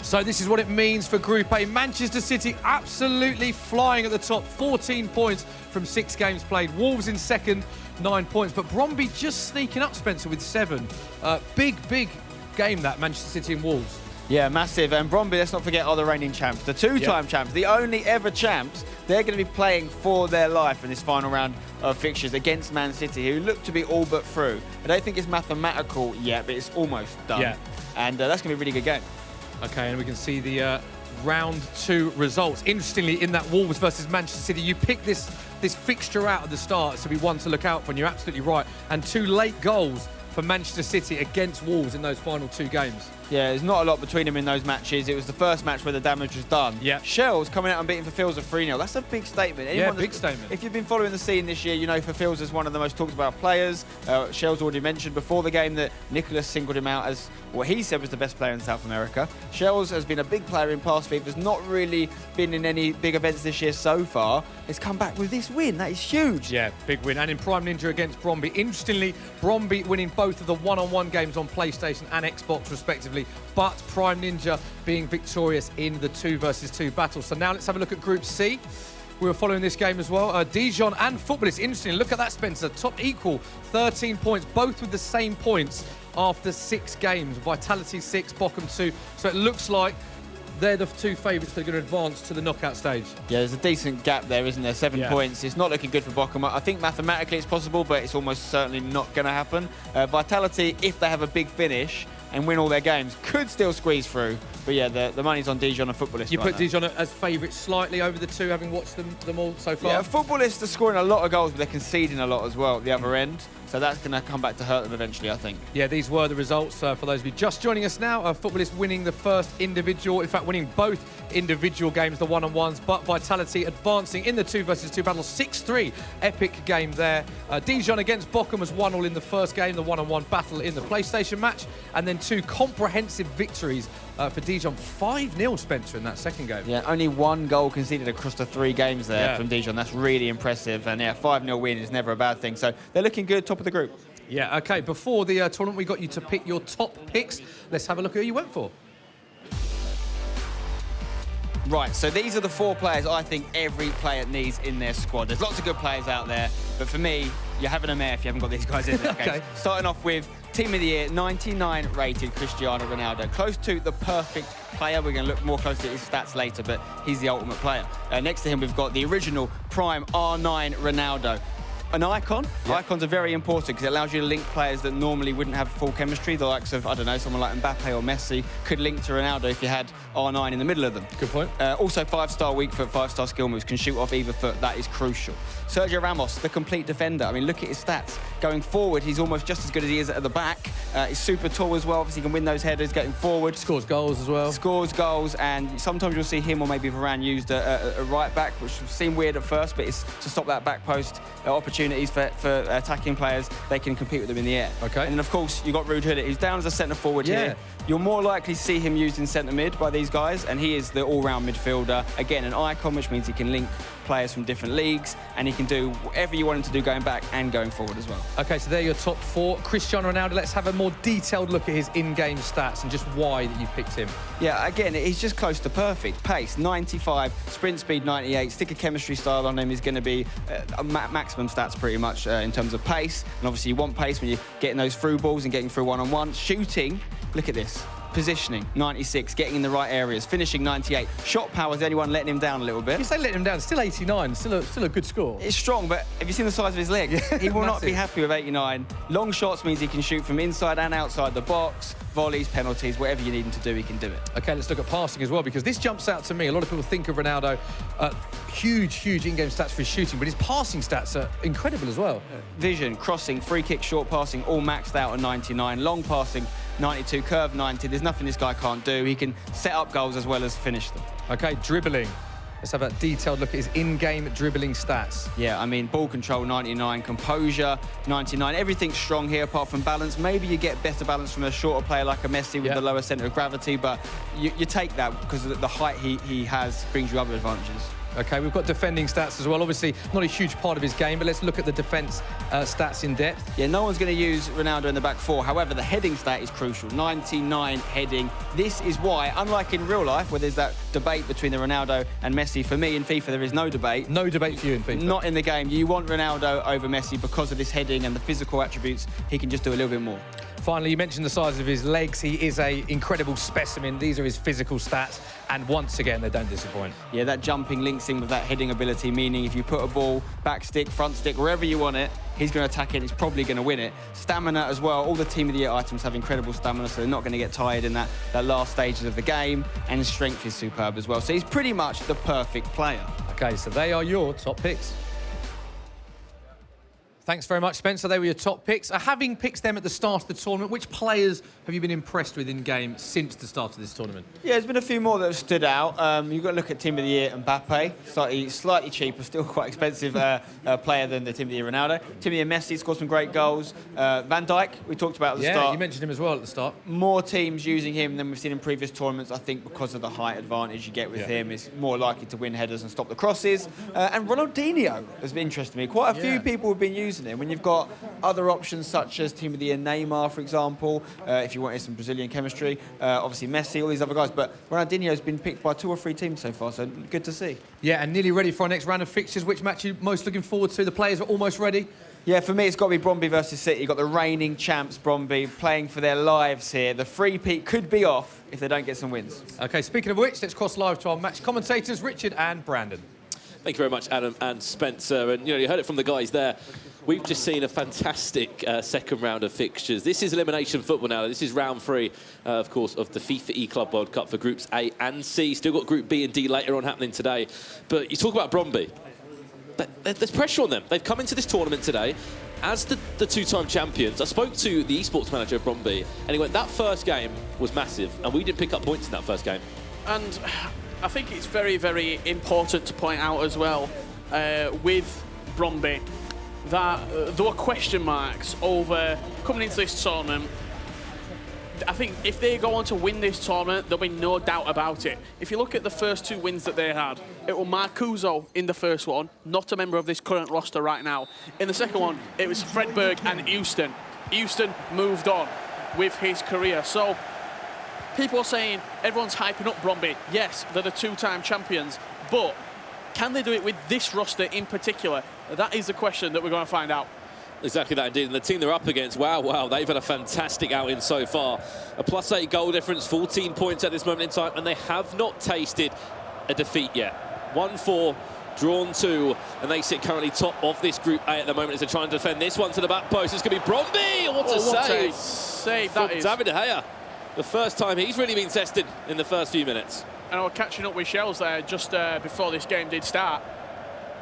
So this is what it means for Group A. Manchester City absolutely flying at the top, 14 points from 6 games played. Wolves in second, 9 points. But Bromby just sneaking up, Spencer, with 7. Big game, that, Manchester City and Wolves. Yeah, massive. And Bromby, let's not forget, are the reigning champs. The 2-time champs, the only ever champs. They're going to be playing for their life in this final round of fixtures against Man City, who look to be all but through. I don't think it's mathematical yet, but it's almost done. Yeah. And that's going to be a really good game. Okay, and we can see the round 2 results. Interestingly, in that Wolves versus Manchester City, you picked this fixture out at the start to be one to look out for, and you're absolutely right. And 2 late goals for Manchester City against Wolves in those final 2 games. Yeah, there's not a lot between them in those matches. It was the first match where the damage was done. Yeah. Shells coming out and beating Fafils 3-0. That's a big statement. Yeah, big statement. If you've been following the scene this year, you know Fafils is one of the most talked about players. Shells already mentioned before the game that Nicholas singled him out as what he said was the best player in South America. Shells has been a big player in past FIFA's, not really been in any big events this year so far. He's come back with this win. That is huge. Yeah, big win. And in Prime Ninja against Bromby. Interestingly, Bromby winning both of the one-on-one games on PlayStation and Xbox, respectively, but Prime Ninja being victorious in the 2 versus 2 battle. So now let's have a look at Group C. We were following this game as well. Dijon and Footballist. Interesting. Look at that, Spencer. Top equal, 13 points, both with the same points after 6 games. Vitality 6, Bochum 2. So it looks like they're the 2 favourites that are going to advance to the knockout stage. Yeah, there's a decent gap there, isn't there? 7 points. It's not looking good for Bochum. I think mathematically it's possible, but it's almost certainly not going to happen. Vitality, if they have a big finish and win all their games, could still squeeze through. But yeah, the money's on Dijon and Footballist. You right put now. Dijon as favourites slightly over the 2, having watched them all so far? Yeah, Footballists are scoring a lot of goals, but they're conceding a lot as well at the other end. So that's going to come back to hurt them eventually, I think. Yeah, these were the results for those of you just joining us now. Footballists winning the first individual, in fact, winning both individual games, the one-on-ones, but Vitality advancing in the 2 versus 2 battle, 6-3. Epic game there. Dijon against Bochum was 1-1 in the first game, the one-on-one battle in the PlayStation match, and then 2 comprehensive victories for Dijon. 5-0, Spencer, in that second game. Yeah, only 1 goal conceded across the 3 games there from Dijon. That's really impressive. And yeah, 5-0 win is never a bad thing. So they're looking good, top of the group. Yeah, okay. Before the tournament, we got you to pick your top picks. Let's have a look at who you went for. Right, so these are the 4 players I think every player needs in their squad. There's lots of good players out there, but for me, you're having a mare if you haven't got these guys in there. Okay. Starting off with Team of the Year, 99 rated Cristiano Ronaldo. Close to the perfect player. We're going to look more closely at his stats later, but he's the ultimate player. Next to him, we've got the original prime R9 Ronaldo. An icon. Icons are very important because it allows you to link players that normally wouldn't have full chemistry. The likes of, I don't know, someone like Mbappe or Messi could link to Ronaldo if you had R9 in the middle of them. Good point. Also, 5-star weak foot, 5-star skill moves, can shoot off either foot. That is crucial. Sergio Ramos, the complete defender. I mean, look at his stats. Going forward, he's almost just as good as he is at the back. He's super tall as well. Obviously, he can win those headers getting forward. Scores goals as well. Scores goals, and sometimes you'll see him or maybe Varane used a right back, which seemed weird at first, but it's to stop that back post opportunities for attacking players. They can compete with them in the air. Okay. And then, of course, you've got Ruud Gullit, who's down as a centre forward here. You're more likely to see him used in centre mid by these guys, and he is the all-round midfielder. Again, an icon, which means he can link players from different leagues, and he can do whatever you want him to do going back and going forward as well. Okay, so they're your top 4. Cristiano Ronaldo, let's have a more detailed look at his in-game stats and just why that you picked him. Yeah, again, he's just close to perfect. Pace, 95, sprint speed, 98. Stick a chemistry style on him is going to be maximum stats pretty much in terms of pace. And obviously you want pace when you're getting those through balls and getting through one-on-one. Shooting, look at this. Positioning, 96, getting in the right areas, finishing 98. Shot power is the only one letting him down a little bit. You say letting him down, still 89, still a good score. It's strong, but have you seen the size of his leg? He will not be happy with 89. Long shots means he can shoot from inside and outside the box. Volleys, penalties, whatever you need him to do, he can do it. Okay, let's look at passing as well, because this jumps out to me. A lot of people think of Ronaldo, huge in-game stats for his shooting, but his passing stats are incredible as well. Vision, crossing, free kick, short passing, all maxed out at 99. Long passing, 92, curve 90. There's nothing this guy can't do. He can set up goals as well as finish them. Okay, dribbling. Let's have a detailed look at his in-game dribbling stats. Yeah, I mean, ball control, 99, composure, 99. Everything's strong here apart from balance. Maybe you get better balance from a shorter player like a Messi with the lower centre of gravity, but you take that because the height he has brings you other advantages. Okay, we've got defending stats as well. Obviously, not a huge part of his game, but let's look at the defence stats in depth. Yeah, no one's going to use Ronaldo in the back 4. However, the heading stat is crucial. 99 heading. This is why, unlike in real life, where there's that debate between the Ronaldo and Messi, for me in FIFA, there is no debate. No debate for you in FIFA? Not in the game. You want Ronaldo over Messi because of this heading and the physical attributes. He can just do a little bit more. Finally, you mentioned the size of his legs. He is an incredible specimen. These are his physical stats, and once again, they don't disappoint. Yeah, that jumping links in with that heading ability, meaning if you put a ball, back stick, front stick, wherever you want it, he's going to attack it, he's probably going to win it. Stamina as well. All the Team of the Year items have incredible stamina, so they're not going to get tired in that last stages of the game, and his strength is superb as well. So he's pretty much the perfect player. Okay, so they are your top picks. Thanks very much, Spencer. They were your top picks. Having picked them at the start of the tournament, which players have you been impressed with in game since the start of this tournament? Yeah, there's been a few more that have stood out. You've got to look at Team of the Year Mbappe, slightly cheaper, still quite expensive player than the Team of the Year Ronaldo. Team of the Year Messi scored some great goals. Van Dijk, we talked about at the start. Yeah, you mentioned him as well at the start. More teams using him than we've seen in previous tournaments, I think, because of the height advantage you get with him. Is more likely to win headers and stop the crosses. And Ronaldinho has been interesting to me. Quite a few people have been using him. When you've got other options such as Team of the Year Neymar, for example, if you wanted some Brazilian chemistry, obviously Messi, all these other guys. But Ronaldinho's been picked by 2 or 3 teams so far, so good to see. Yeah, and nearly ready for our next round of fixtures. Which match are you most looking forward to? The players are almost ready. Yeah, for me, it's got to be Bromby versus City. You've got the reigning champs, Bromby, playing for their lives here. The three-peat could be off if they don't get some wins. OK, speaking of which, let's cross live to our match commentators, Richard and Brandon. Thank you very much, Adam and Spencer. And, you heard it from the guys there. We've just seen a fantastic second round of fixtures. This is elimination football now. This is round 3, of course, of the FIFA E-Club World Cup for Groups A and C. Still got Group B and D later on happening today. But you talk about Bromby. There's pressure on them. They've come into this tournament today as the 2-time champions. I spoke to the esports manager of Bromby, and he went, that first game was massive, and we didn't pick up points in that first game. And I think it's very, very important to point out as well with Bromby that there were question marks over coming into this tournament. I think if they go on to win this tournament, there'll be no doubt about it. If you look at the first 2 wins that they had, it was Marcuso in the first one, not a member of this current roster right now. In the second one, it was Fredberg and Houston. Houston moved on with his career. So people are saying everyone's hyping up Bromby. Yes, they're the 2-time champions, but can they do it with this roster in particular? That is the question that we're going to find out. Exactly that indeed. And the team they're up against, wow, they've had a fantastic outing so far. A +8 goal difference, 14 points at this moment in time, and they have not tasted a defeat yet. 1-4, drawn 2, and they sit currently top of this Group A at the moment as they try and defend this one to the back post. It's going to be Bromby. What a save. Save that is. David De Gea. The first time he's really been tested in the first few minutes. And I was catching up with Shells there just before this game did start.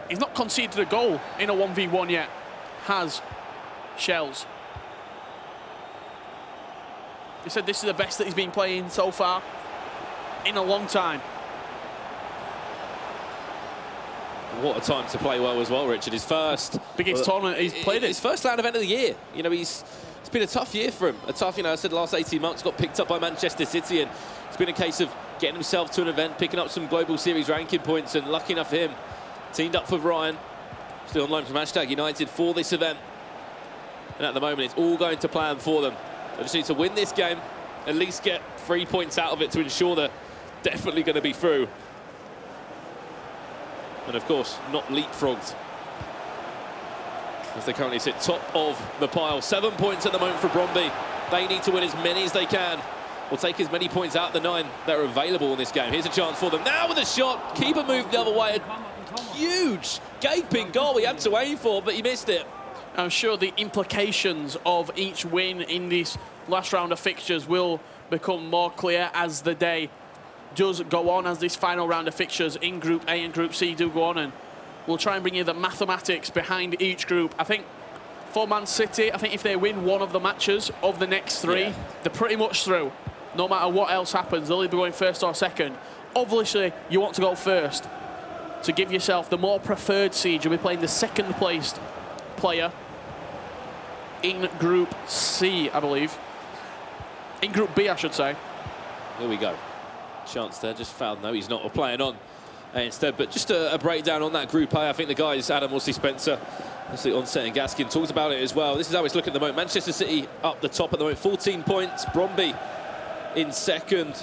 He's not conceded a goal in a 1v1 yet. Has Shells. He said this is the best that he's been playing so far in a long time. What a time to play well as well, Richard. His first biggest tournament he's played it. His first land event of the year. It's been a tough year for him. I said the last 18 months got picked up by Manchester City, and it's been a case of getting himself to an event, picking up some Global Series ranking points, and lucky enough for him, teamed up with Ryan, still on loan from #United for this event. And at the moment, it's all going to plan for them. They just need to win this game, at least get 3 points out of it to ensure they're definitely going to be through. And of course, not leapfrogged, as they currently sit top of the pile. 7 points at the moment for Bromby. They need to win as many as they can, or take as many points out of the 9 that are available in this game. Here's a chance for them. Now with a shot. Keeper moved the other way. Huge, gaping goal he had to aim for, but he missed it. I'm sure the implications of each win in this last round of fixtures will become more clear as the day does go on, as this final round of fixtures in Group A and Group C do go on, and we'll try and bring you the mathematics behind each group. I think for Man City, I think if they win one of the matches of the next 3, they're pretty much through. No matter what else happens, they'll either be going first or second. Obviously, you want to go first to give yourself the more preferred seed. You'll be playing the second placed player in Group C, I believe. In Group B, I should say. Here we go. Chance there, just fouled. No, he's not. We're playing on instead. But just a breakdown on that Group A. I think the guys, Adam, Wilsey, Spencer, obviously Onset and Gaskin, talked about it as well. This is how it's looking at the moment. Manchester City up the top at the moment, 14 points. Bromby in second.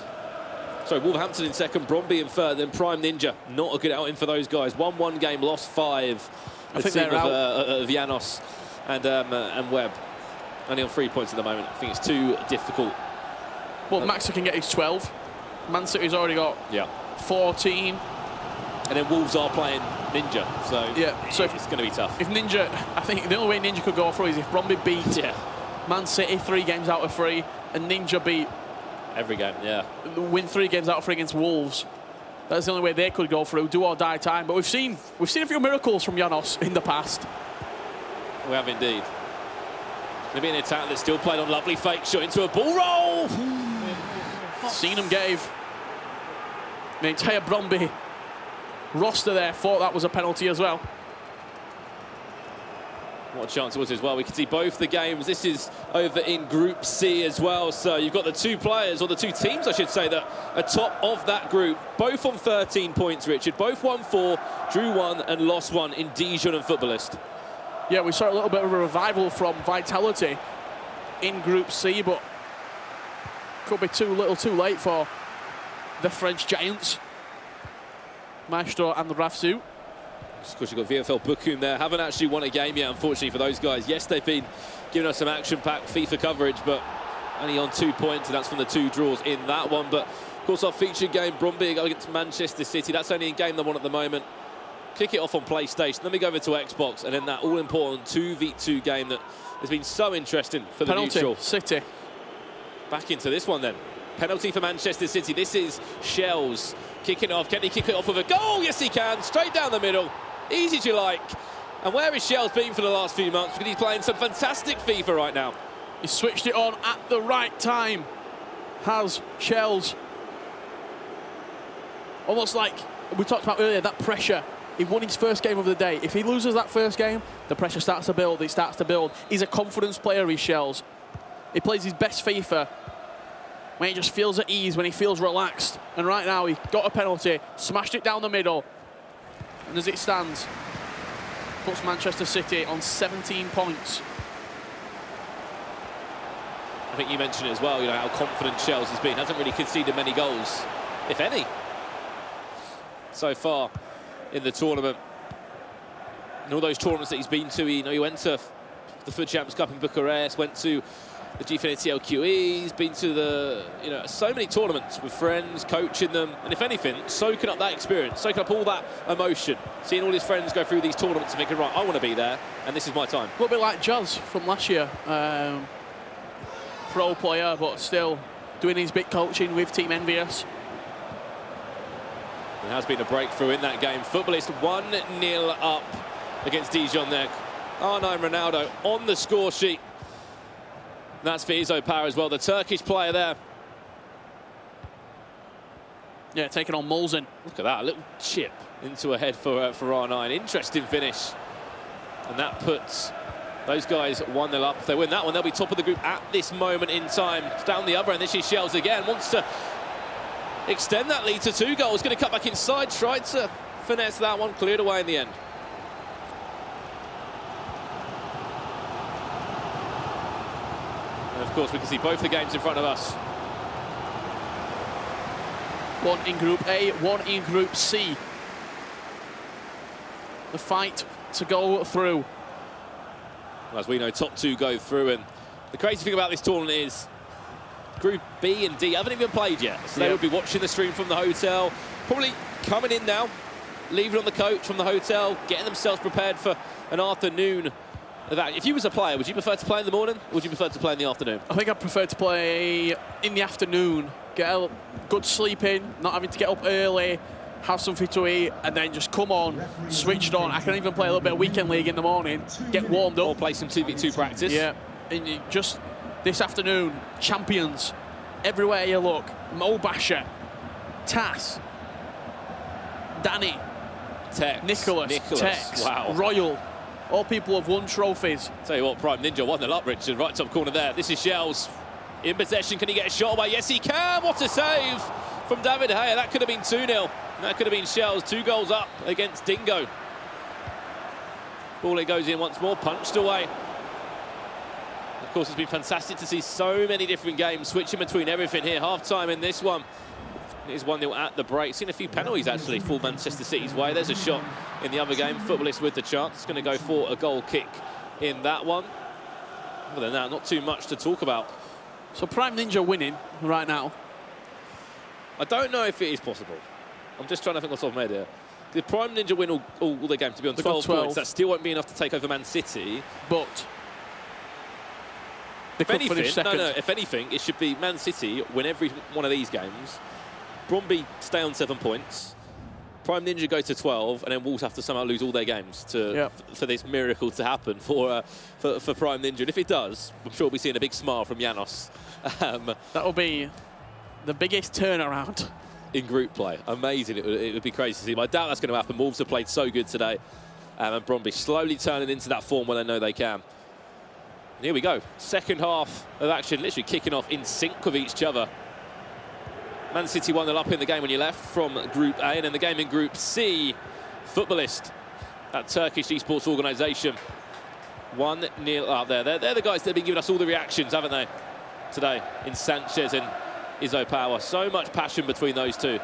Sorry, Wolverhampton in second, Bromby in third, then Prime Ninja. Not a good outing for those guys. 1-1 game, lost 5. I think they're out. Of Janos and Webb. Only on 3 points at the moment. I think it's too difficult. Well, Maxer can get his 12. Man City's already got 14. And then Wolves are playing Ninja, so so it's going to be tough. If Ninja, I think the only way Ninja could go through is if Bromby beat Man City 3 games out of 3, and Ninja beat every game, win 3 games out of 3 against Wolves. That's the only way they could go through, do or die time. But we've seen a few miracles from Janos in the past. We have indeed. Going to be an attack that's still played on. Lovely fake shot into a ball roll. Seenham gave the entire Bromby roster there, thought that was a penalty as well. What a chance it was as well. We can see both the games. This is over in Group C as well. So you've got the two players, or the two teams, I should say, that are top of that group. Both on 13 points, Richard. Both won 4, drew 1 and lost 1 in Dijon and Footballist. Yeah, we saw a little bit of a revival from Vitality in Group C, but could be too little too late for the French giants. Maestro and the Rafsu. Of course, you've got VFL Bochum there. Haven't actually won a game yet, unfortunately, for those guys. Yes, they've been giving us some action-packed FIFA coverage, but only on 2 points, and that's from the 2 draws in that one. But, of course, our featured game, Bromby against Manchester City. That's only in game number 1 at the moment. Kick it off on PlayStation. Then we go over to Xbox, and then that all-important 2v2 game that has been so interesting for the Penalty, neutral. City. Back into this one, then. Penalty for Manchester City. This is Shells kicking off. Can he kick it off with a goal? Yes, he can. Straight down the middle. Easy as you like. And where has Shells been for the last few months? Because he's playing some fantastic FIFA right now. He switched it on at the right time. Has Shells. Almost like we talked about earlier, that pressure. He won his first game of the day. If he loses that first game, the pressure starts to build. It starts to build. He's a confidence player, he Shells. He plays his best FIFA when he just feels at ease, when he feels relaxed. And right now, he got a penalty, smashed it down the middle. And as it stands, puts Manchester City on 17 points. I think you mentioned it as well, you know, how confident Shells has been. Hasn't really conceded many goals, if any, so far in the tournament. And all those tournaments that he's been to, you know, he went to the FUT Champions Cup in Bucharest, went to the Gfinity LQE, he's been to the, you know, so many tournaments with friends, coaching them, and if anything, soaking up that experience, soaking up all that emotion, seeing all his friends go through these tournaments and thinking, right, I want to be there, and this is my time. A little bit like Jazz from last year. Pro player, but still doing his bit coaching with Team Envious. There has been a breakthrough in that game. Footballist 1-0 up against Dijon there. R9 Ronaldo on the score sheet. That's for Izo Power as well, the Turkish player there. Yeah, taking on Molzen. Look at that, a little chip into a head for R9. Interesting finish. And that puts those guys 1-0 up. If they win that one, they'll be top of the group at this moment in time. It's down the other end, this is Shells again. Wants to extend that lead to 2 goals. Going to cut back inside, tried to finesse that one, cleared away in the end. And of course, we can see both the games in front of us. One in Group A, one in Group C. The fight to go through. As we know, top 2 go through, and the crazy thing about this tournament is Group B and D haven't even played yet. So they would be watching the stream from the hotel, probably coming in now, leaving on the coach from the hotel, getting themselves prepared for an afternoon of that. If you was a player, would you prefer to play in the morning, or would you prefer to play in the afternoon? I think I'd prefer to play in the afternoon, get a good sleep in, not having to get up early, have something to eat, and then just come on, switched on. I can even play a little bit of weekend league in the morning, get warmed up. Or play some 2v2 practice. Yeah, and just this afternoon, champions, everywhere you look. Mo Basher, Tass, Danny, Nicholas, Tex, wow. Royal. All people have won trophies. Tell you what, Prime Ninja 1-0 up, Richard, right top corner there. This is Shells in possession. Can he get a shot away? Yes, he can. What a save from David Heyer. That could have been 2-0. That could have been Shells, 2 goals up against Dingo. Ball it goes in once more, punched away. Of course, it's been fantastic to see so many different games switching between everything here. Half-time in this one. It is 1-0 at the break. Seen a few penalties, actually, for Manchester City's way. There's a shot in the other game. Footballist with the chance. It's going to go for a goal kick in that one. Other than that, not too much to talk about. So Prime Ninja winning right now. I don't know if it is possible. I'm just trying to think what's off my head here. Did Prime Ninja win all the games to be on 12 points? That still won't be enough to take over Man City. But if anything, it should be Man City win every one of these games. Bromby stay on 7 points. Prime Ninja go to 12, and then Wolves have to somehow lose all their games for this miracle to happen for Prime Ninja. And if it does, I'm sure we'll be seeing a big smile from Janos. That'll be the biggest turnaround in group play. Amazing. It would be crazy to see. But I doubt that's going to happen. Wolves have played so good today. And Bromby slowly turning into that form where they know they can. And here we go. Second half of action, literally kicking off in sync with each other. Man City 1-0 up in the game when you left from Group A, and in the game in Group C, Futbolist, that Turkish esports organisation, 1-0 up there. They're the guys that have been giving us all the reactions, haven't they, today, in Sanchez and Izzo Power. So much passion between those two.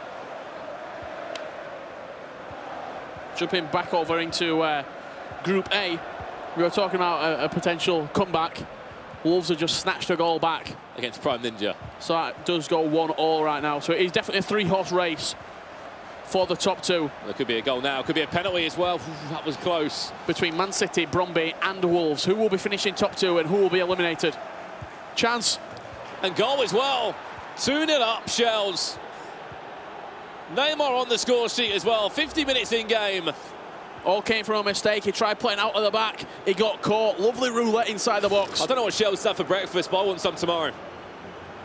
Jumping back over into Group A, we were talking about a potential comeback. Wolves have just snatched a goal back against Prime Ninja. So that does go 1-1 right now. So it is definitely a three-horse race for the top two. There could be a goal now, could be a penalty as well. That was close. Between Man City, Bromby and Wolves. Who will be finishing top two and who will be eliminated? Chance. And goal as well. 2-0 up, Shells. Neymar on the score sheet as well. 50 minutes in game. All came from a mistake. He tried playing out of the back. He got caught. Lovely roulette inside the box. I don't know what Shells had for breakfast, but I want some tomorrow.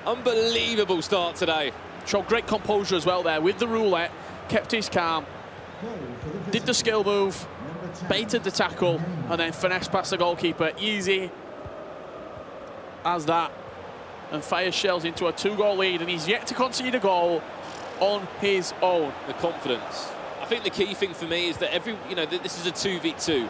Unbelievable start today. Showed great composure as well there with the roulette. Kept his calm. Did the skill move. Baited the tackle. And then finesse past the goalkeeper. Easy as that. And fires Shells into a 2-goal lead. And he's yet to concede a goal on his own. The confidence. I think the key thing for me is that this is a 2v2.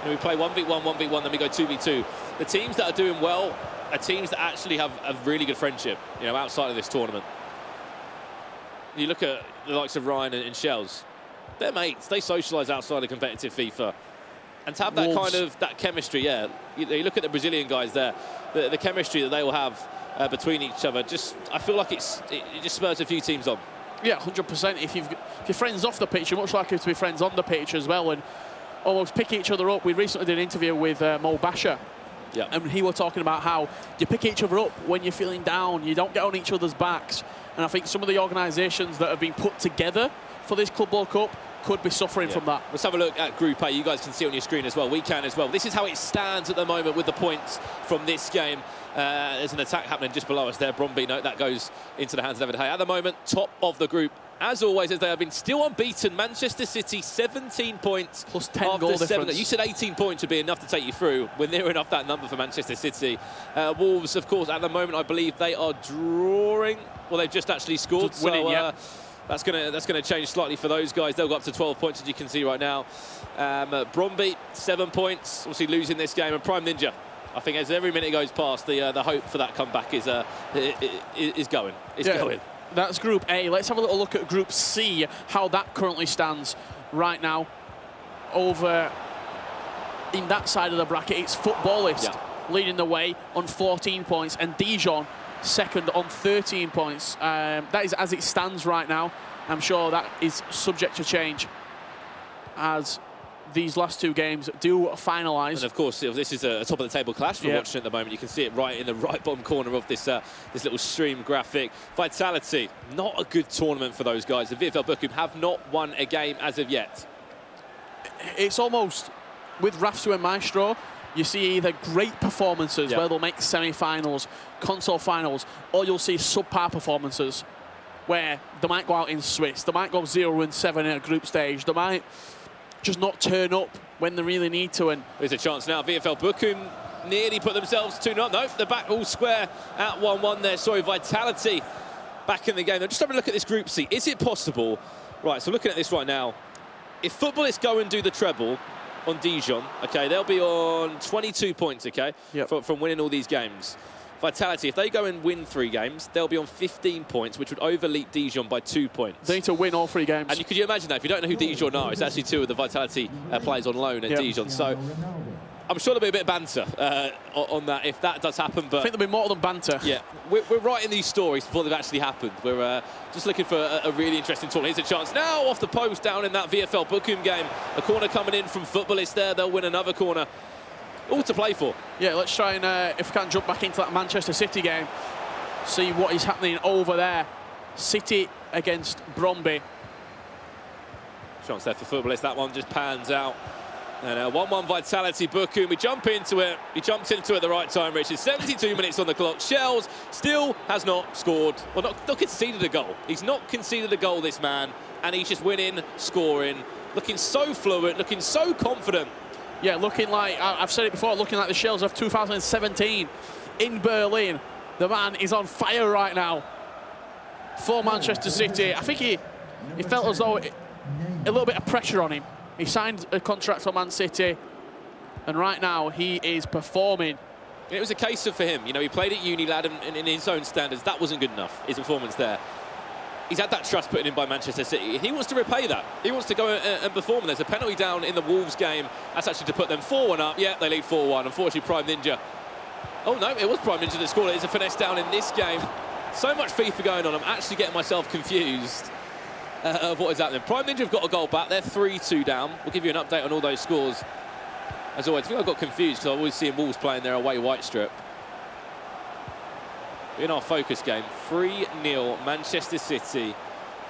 We play 1v1, 1v1, then we go 2v2. The teams that are doing well are teams that actually have a really good friendship, outside of this tournament. You look at the likes of Ryan and Shells, they're mates. They socialise outside of competitive FIFA. And to have that Wolves. kind of that chemistry, you look at the Brazilian guys there, the chemistry that they will have between each other. I feel like it just spurs a few teams on. Yeah, 100%. If you're friends off the pitch, you're much likely to be friends on the pitch as well and almost pick each other up. We recently did an interview with Mo Basha. Yeah. And he was talking about how you pick each other up when you're feeling down. You don't get on each other's backs. And I think some of the organisations that have been put together for this Club World Cup could be suffering from that. Let's have a look at Group A. You guys can see on your screen as well. We can as well. This is how it stands at the moment with the points from this game. There's an attack happening just below us there. Bromby, no, that goes into the hands of Evan Hay. At the moment, top of the group. As always, as they have been still unbeaten. Manchester City, 17 points. Plus 10 goal difference. You said 18 points would be enough to take you through. We're near enough that number for Manchester City. Wolves, of course, at the moment, I believe they are drawing. Well, they've just actually scored. Just winning, yeah. That's gonna change slightly for those guys. They'll go up to 12 points, as you can see right now. Bromby, 7 points. Obviously losing this game. And Prime Ninja, I think as every minute goes past, the hope for that comeback is going. It's going. That's Group A. Let's have a little look at Group C, how that currently stands right now. Over in that side of the bracket, it's Futbolist leading the way on 14 points, and Dijon second on 13 points. That is as it stands right now. I'm sure that is subject to change as these last two games do finalise. And of course, this is a top of the table clash we're watching at the moment. You can see it right in the right bottom corner of this this little stream graphic. Vitality, not a good tournament for those guys. The VfL Bochum have not won a game as of yet. It's almost, with Rafsu and Maestro, you see either great performances where they'll make semi-finals, console finals, or you'll see subpar performances where they might go out in Swiss, they might go 0-7 in a group stage, they might just not turn up when they really need to. And there's a chance now. VfL Bochum nearly put themselves 2-0. No, they're back all square at 1-1 there. Sorry, Vitality back in the game. Now, just have a look at this Group C. Is it possible? Right, so looking at this right now, if Futbolists go and do the treble on Dijon, okay, they'll be on 22 points, okay, from winning all these games. Vitality, if they go and win 3 games, they'll be on 15 points, which would overleap Dijon by 2 points. They need to win all 3 games. And could you imagine that? If you don't know who Dijon are, it's actually 2 of the Vitality players on loan at Dijon. So I'm sure there'll be a bit of banter on that if that does happen. But I think there'll be more than banter. Yeah, we're writing these stories before they've actually happened. We're just looking for a really interesting tournament. Here's a chance now off the post down in that VfL Bochum game. A corner coming in from Futbolists there. They'll win another corner. All to play for. Yeah, let's try and, if we can, jump back into that Manchester City game. See what is happening over there. City against Bromby. chance there for Footballist. That one just pans out. And 1-1 Vitality, Bookhoom. We jump into it. He jumps into it at the right time, Richard. 72 minutes on the clock. Shells still has not scored, well, not conceded a goal. He's not conceded a goal, this man, and he's just winning, scoring, looking so fluent, looking so confident. Yeah, looking like, I've said it before, looking like the Shells of 2017 in Berlin. The man is on fire right now for Manchester City. I think he felt as though a little bit of pressure on him. He signed a contract for Man City, and right now he is performing. It was a case of, for him, you know, he played at uni, lad, and in his own standards, that wasn't good enough, his performance there. He's had that trust put in by Manchester City, and he wants to repay that. He wants to go and perform. There's a penalty down in the Wolves game. That's actually to put them 4-1 up. Yeah, they lead 4-1. Unfortunately, Prime Ninja. Oh, no, it was Prime Ninja that scored it. It's a finesse down in this game. So much FIFA going on, I'm actually getting myself confused of what is happening. Prime Ninja have got a goal back. They're 3-2 down. We'll give you an update on all those scores. As always, I think I got confused because I always see Wolves playing their away white strip. In our focus game, 3-0 Manchester City.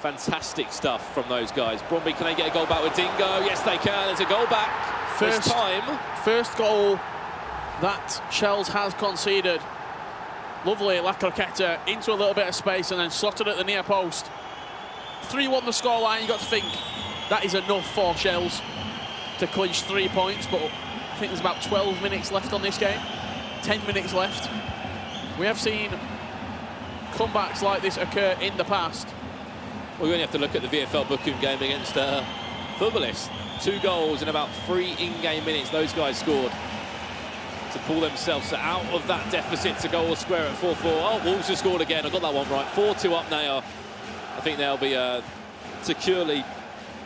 Fantastic stuff from those guys. Bromby, can they get a goal back with Dingo? Yes, they can. There's a goal back. First goal that Shells has conceded. Lovely, La Croqueta into a little bit of space and then slotted at the near post. 3-1 the scoreline. You got to think that is enough for Shells to clinch 3 points, but I think there's about 12 minutes left on this game. 10 minutes left. We have seen comebacks like this occur in the past. Well, we only have to look at the VFL Bochum game against Footballist. 2 goals in about 3 in-game minutes those guys scored to pull themselves out of that deficit to go all square at 4-4. Oh, Wolves have scored again. I got that one right. 4-2 up now. I think they'll be securely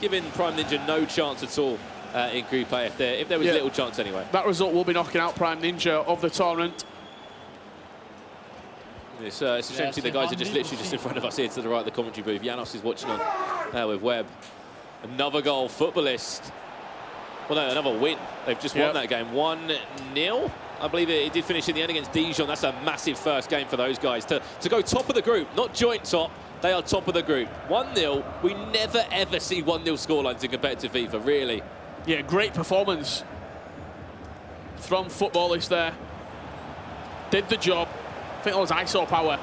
giving Prime Ninja no chance at all in Group A, if there was little chance anyway. That result will be knocking out Prime Ninja of the tournament. It's a shame to see the guys are just literally just in front of us here to the right of the commentary booth. Janos is watching on with Webb. Another goal, Footballist. Well, no, another win. They've just won that game 1-0. I believe it did finish in the end against Dijon. That's a massive first game for those guys to go top of the group, not joint top. They are top of the group. 1-0. We never ever see 1-0 scorelines in competitive FIFA, really. Yeah, great performance from Footballist there. Did the job. I think that was ISO power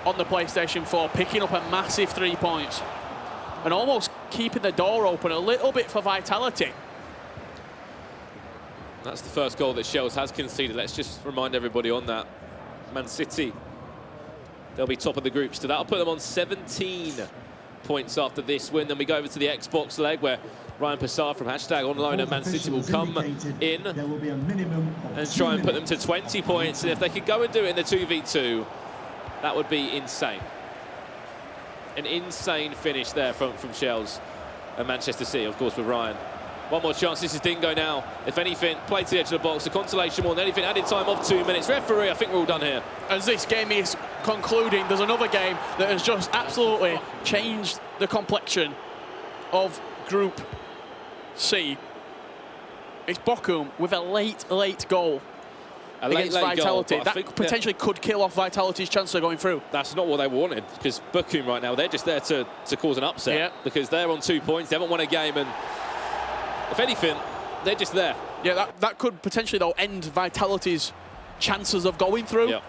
on the PlayStation 4, picking up a massive 3 points and almost keeping the door open a little bit for Vitality. That's the first goal that Shells has conceded. Let's just remind everybody on that. Man City, they'll be top of the group. So that'll put them on 17 points after this win. Then we go over to the Xbox leg where Ryan Passard from #online and Man City will come in and try and put them to 20 points. And if they could go and do it in the 2v2, that would be insane. An insane finish there from Shells and Manchester City, of course, with Ryan. One more chance. This is Dingo now. If anything, played to the edge of the box. A consolation more than anything. Added time of 2 minutes. Referee, I think we're all done here. As this game is concluding, there's another game that has just absolutely changed the complexion of Group C. It's Bochum with a late goal against Vitality. Goal, that potentially could kill off Vitality's chance of going through. That's not what they wanted, because Bochum right now, they're just there to cause an upset, because they're on 2 points. They haven't won a game, and if anything, they're just there. Yeah, that could potentially, though, end Vitality's chances of going through. Yeah.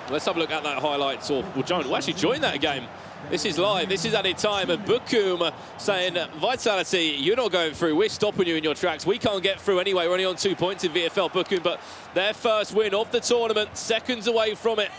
Let's have a look at that highlights, or we'll actually join that game. This is live, this is added time, and Bochum saying, Vitality, you're not going through, we're stopping you in your tracks. We can't get through anyway, we're only on 2 points in VFL Bochum, but their first win of the tournament, seconds away from it.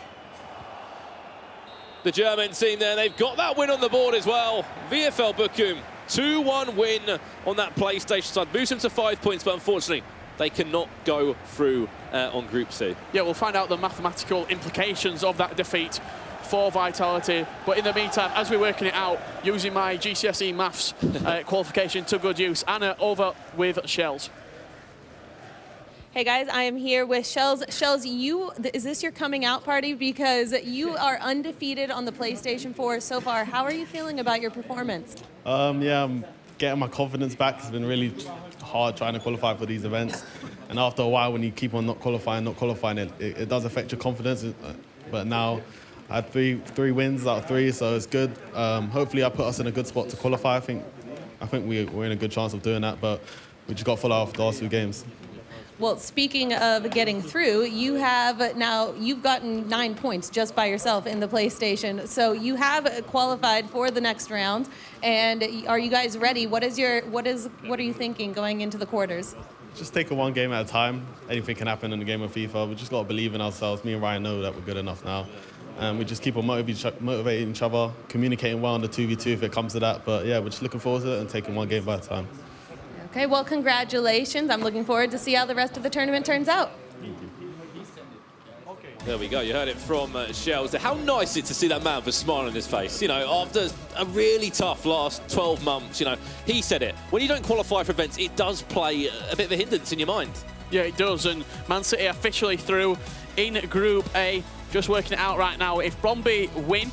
The German team there, they've got that win on the board as well. VFL Bochum, 2-1 win on that PlayStation side. Boost them to 5 points, but unfortunately, they cannot go through on Group C. Yeah, we'll find out the mathematical implications of that defeat for Vitality. But in the meantime, as we're working it out, using my GCSE maths qualification to good use, Anna over with Shells. Hey guys, I am here with Shells. Shells, is this your coming out party? Because you are undefeated on the PlayStation 4 so far. How are you feeling about your performance? Yeah, I'm getting my confidence back. It's been really hard trying to qualify for these events. And after a while, when you keep on not qualifying, it does affect your confidence. But now I had three wins out of 3, so it's good. Hopefully I put us in a good spot to qualify. I think I think we're in a good chance of doing that, but we just got to follow off the last 2 games. Well, speaking of getting through, you've gotten 9 points just by yourself in the PlayStation. So you have qualified for the next round. And are you guys ready? What are you thinking going into the quarters? Just take it one game at a time. Anything can happen in the game of FIFA. We just got to believe in ourselves. Me and Ryan know that we're good enough now. And we just keep on motivating each other, communicating well on the 2v2 if it comes to that. But yeah, we're just looking forward to it and taking one game by a time. Okay, well, congratulations. I'm looking forward to see how the rest of the tournament turns out. There we go. You heard it from Shells. How nice it to see that man with a smile on his face. You know, after a really tough last 12 months, you know, he said it. When you don't qualify for events, it does play a bit of a hindrance in your mind. Yeah, it does. And Man City officially through in Group A. Just working it out right now. If Bromby win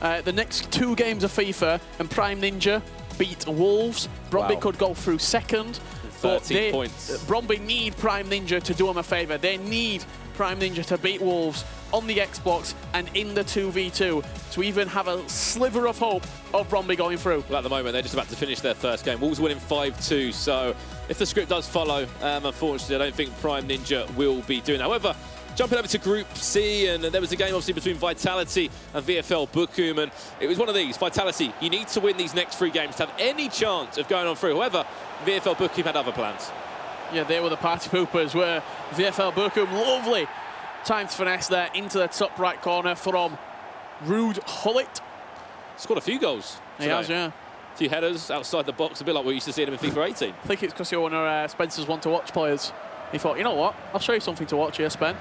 the next 2 games of FIFA and Prime Ninja beat Wolves, Bromby could go through second. 13 points. Bromby need Prime Ninja to do them a favour. They need Prime Ninja to beat Wolves on the Xbox and in the 2v2 to even have a sliver of hope of Bromby going through. Well, at the moment, they're just about to finish their first game. Wolves winning 5-2, so if the script does follow, unfortunately, I don't think Prime Ninja will be doing that. However, jumping over to Group C, and there was a game obviously between Vitality and VfL Bochum, and it was one of these. Vitality, you need to win these next 3 games to have any chance of going on through. However, VfL Bochum had other plans. Yeah, they were the party poopers, where VfL Bochum, lovely times finesse there into the top right corner from Ruud Gullit. Scored a few goals He has, yeah. A few headers outside the box, a bit like we used to see him in FIFA 18. I think it's because you're one of Spencer's want-to-watch players. He thought, you know what, I'll show you something to watch here, Spen.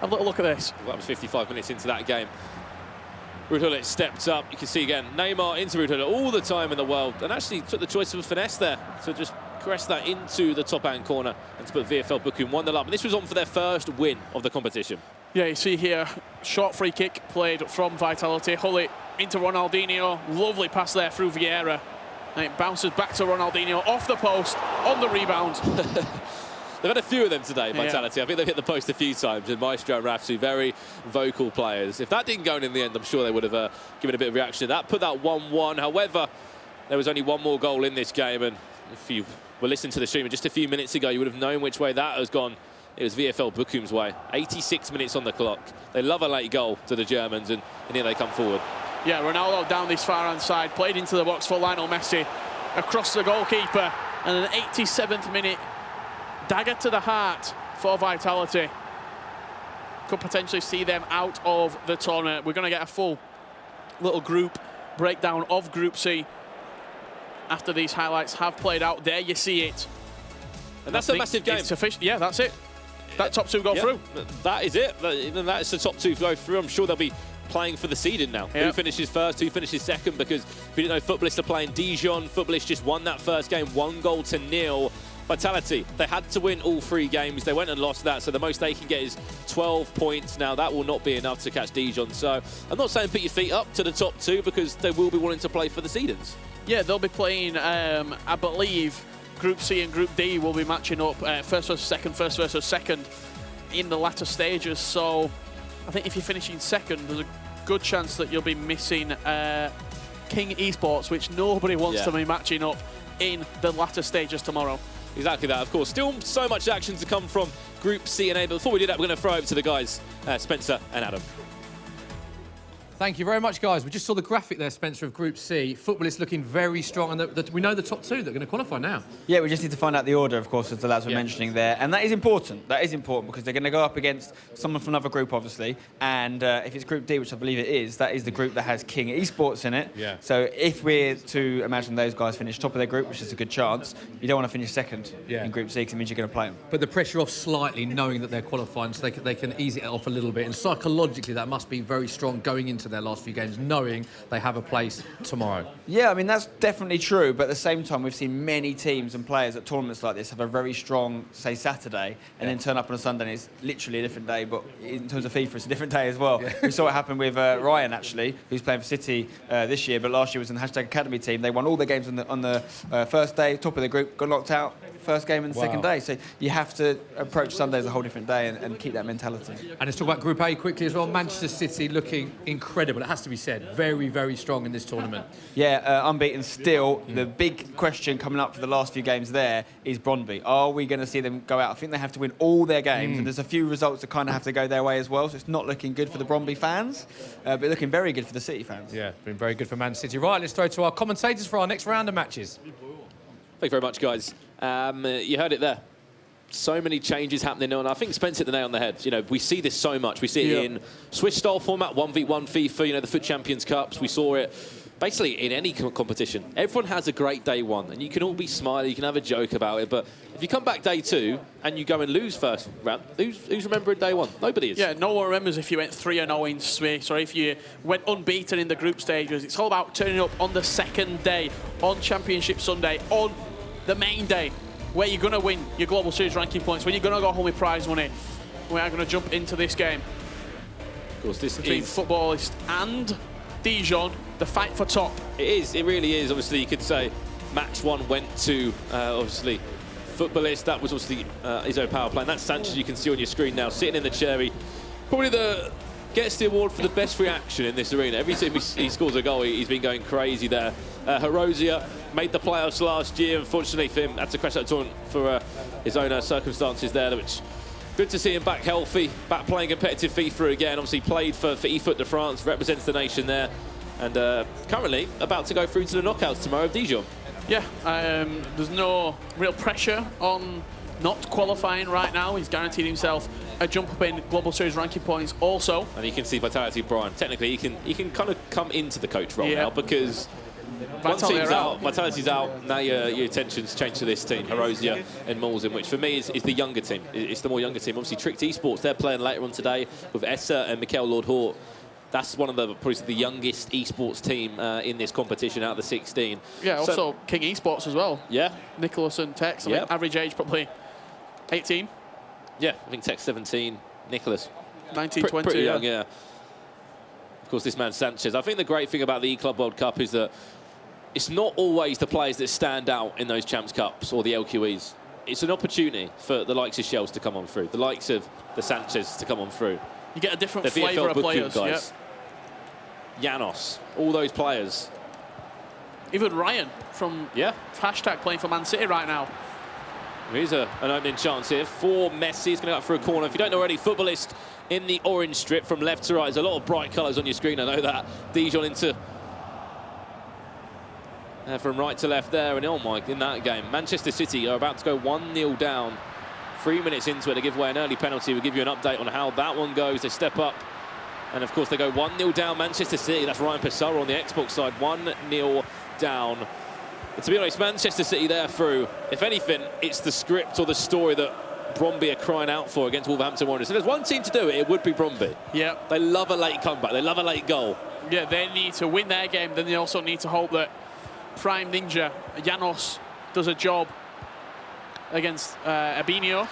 Have a little look at this. Well, that was 55 minutes into that game. Ruud Gullit stepped up. You can see again, Neymar into Ruud Gullit all the time in the world, and actually took the choice of a finesse there to just caress that into the top-hand corner and to put VfL Bochum 1-0 up. And this was on for their first win of the competition. Yeah, you see here, short free kick played from Vitality. Gullit into Ronaldinho. Lovely pass there through Vieira. And it bounces back to Ronaldinho off the post on the rebound. They've had a few of them today, Vitality. Yeah. I think they've hit the post a few times, and Maestro and Rafsu, very vocal players. If that didn't go in the end, I'm sure they would have given a bit of reaction to that. Put that 1-1. However, there was only one more goal in this game, and if you were listening to the stream just a few minutes ago, you would have known which way that has gone. It was VfL Bochum's way. 86 minutes on the clock. They love a late goal to the Germans, and here they come forward. Yeah, Ronaldo down this far-hand side, played into the box for Lionel Messi, across the goalkeeper, and an 87th minute dagger to the heart for Vitality. Could potentially see them out of the tournament. We're going to get a full little group breakdown of Group C after these highlights have played out. There you see it. And that's a massive game. Yeah, that's it. That top 2 go through. That is it. Even that is the top 2 go through. I'm sure they'll be playing for the seeding now. Who finishes first, who finishes second, because if you didn't know, footballists are playing Dijon. Footballists just won that first game 1-0. Vitality, they had to win all 3 games. They went and lost that, so the most they can get is 12 points. Now, that will not be enough to catch Dijon. So I'm not saying put your feet up to the top 2, because they will be wanting to play for the seedings. Yeah, they'll be playing, I believe, Group C and Group D will be matching up first versus second in the latter stages. So I think if you're finishing second, there's a good chance that you'll be missing King Esports, which nobody wants to be matching up in the latter stages tomorrow. Exactly that, of course. Still so much action to come from Group C and A, but before we do that, we're going to throw over to the guys, Spencer and Adam. Thank you very much, guys. We just saw the graphic there, Spencer, of Group C. Footballists looking very strong, and we know the top 2 that are going to qualify now. Yeah, we just need to find out the order, of course, as the lads were mentioning there. And that is important. That is important, because they're going to go up against someone from another group, obviously. And if it's Group D, which I believe it is, that is the group that has King Esports in it. Yeah. So if we're to imagine those guys finish top of their group, which is a good chance, you don't want to finish second in Group C, because it means you're going to play them. But the pressure off slightly, knowing that they're qualifying, so they can ease it off a little bit. And psychologically, that must be very strong going into their last few games, knowing they have a place tomorrow. Yeah, I mean, that's definitely true, but at the same time, we've seen many teams and players at tournaments like this have a very strong, say, Saturday, and then turn up on a Sunday, and it's literally a different day, but in terms of FIFA, it's a different day as well. Yeah. We saw what happened with Ryan, actually, who's playing for City this year, but last year was in the #Academy team. They won all their games on the first day, top of the group, got knocked out. first game and the second day. So you have to approach Sunday as a whole different day and keep that mentality. And let's talk about Group A quickly as well. Manchester City looking incredible, it has to be said. Very, very strong in this tournament. Yeah, unbeaten still. The big question coming up for the last few games there is Brøndby. Are we going to see them go out? I think they have to win all their games, and there's a few results that kind of have to go their way as well, so it's not looking good for the Brøndby fans, but looking very good for the City fans. Yeah, been very good for Man City. Right, let's throw to our commentators for our next round of matches. Thank you very much, guys. You heard it there. So many changes happening now, and I think Spence hit the nail on the head. You know, we see this so much. We see it in Swiss-style format, 1v1 FIFA, you know, the FUT Champions Cups. We saw it basically in any competition. Everyone has a great day one, and you can all be smiley, you can have a joke about it, but if you come back day two and you go and lose first round, who's remembering day one? Nobody is. Yeah, no one remembers if you went 3-0 in Swiss, or if you went unbeaten in the group stages. It's all about turning up on the second day, on Championship Sunday, on the main day, where you're going to win your Global Series ranking points, when you're going to go home with prize money. We are going to jump into this game. Of course, this between is Footballist and Dijon, the fight for top. It is, it really is. Obviously, you could say match one went to, obviously, Footballist. That was obviously his own power play. And that's Sanchez, you can see on your screen now, sitting in the chair. He probably gets the award for the best reaction in this arena. Every time he scores a goal, he's been going crazy there. Herozia made the playoffs last year. Unfortunately for him, had to crash that tournament for his own circumstances there, which good to see him back healthy, back playing competitive FIFA again. Obviously played for eFoot de France, represents the nation there, and currently about to go through to the knockouts tomorrow of Dijon. Yeah, there's no real pressure on not qualifying right now. He's guaranteed himself a jump up in Global Series ranking points also. And you can see Vitality Brian. Technically, he can kind of come into the coach role now, because one team's out, Vitality's out, now your attention's changed to this team, Herozia and Malzin, which for me is the younger team. It's the more younger team. Obviously, Tricked Esports, they're playing later on today with Essa and Mikkel Lord-Hort. That's one of probably the youngest esports team in this competition out of the 16. Yeah, also King Esports as well. Yeah. Nicholas and Tex, I mean, average age probably 18. Yeah, I think Tex 17, Nicholas 19, 20. Pretty young, yeah. Of course, this man Sanchez. I think the great thing about the eClub World Cup is that it's not always the players that stand out in those Champs Cups or the LQEs. It's an opportunity for the likes of Shells to come on through, the likes of the Sanchez to come on through. You get a different flavour of players. Guys. Janos, all those players. Even Ryan from hashtag playing for Man City right now. Here's an opening chance here for Messi. He's going to go up for a corner. If you don't know already, Footballist in the orange strip from left to right. There's a lot of bright colours on your screen, I know that. Dijon into... from right to left there, and oh my, in that game, Manchester City are about to go 1-0 down. 3 minutes into it, they give away an early penalty. We'll give you an update on how that one goes. They step up, and of course they go 1-0 down. Manchester City, that's Ryan Pissarro on the Xbox side, 1-0 down. And to be honest, Manchester City there through. If anything, it's the script or the story that Brøndby are crying out for against Wolverhampton Wanderers. If there's one team to do it, it would be Brøndby. Yeah. They love a late comeback. They love a late goal. Yeah, they need to win their game. Then they also need to hope that Prime Ninja, Janos, does a job against Abinio.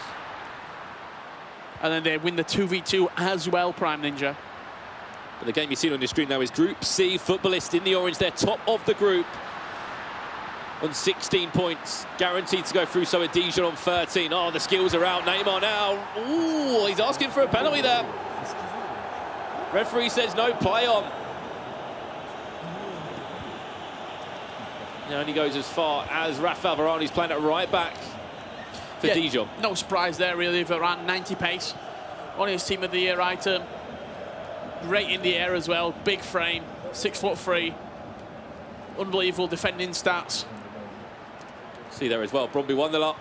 And then they win the 2v2 as well, Prime Ninja. But the game you see on your screen now is Group C. Footballist in the orange. They're top of the group on 16 points. Guaranteed to go through, so are Dijon on 13. Oh, the skills are out. Neymar now. Ooh, he's asking for a penalty there. Referee says no, play on. He only goes as far as Rafael Varani's playing it right back for Dijon. No surprise there, really, for around 90 pace. On his Team of the Year item. Great in the air as well. Big frame, 6'3". Unbelievable defending stats. See there as well. Brøndby 1-0 up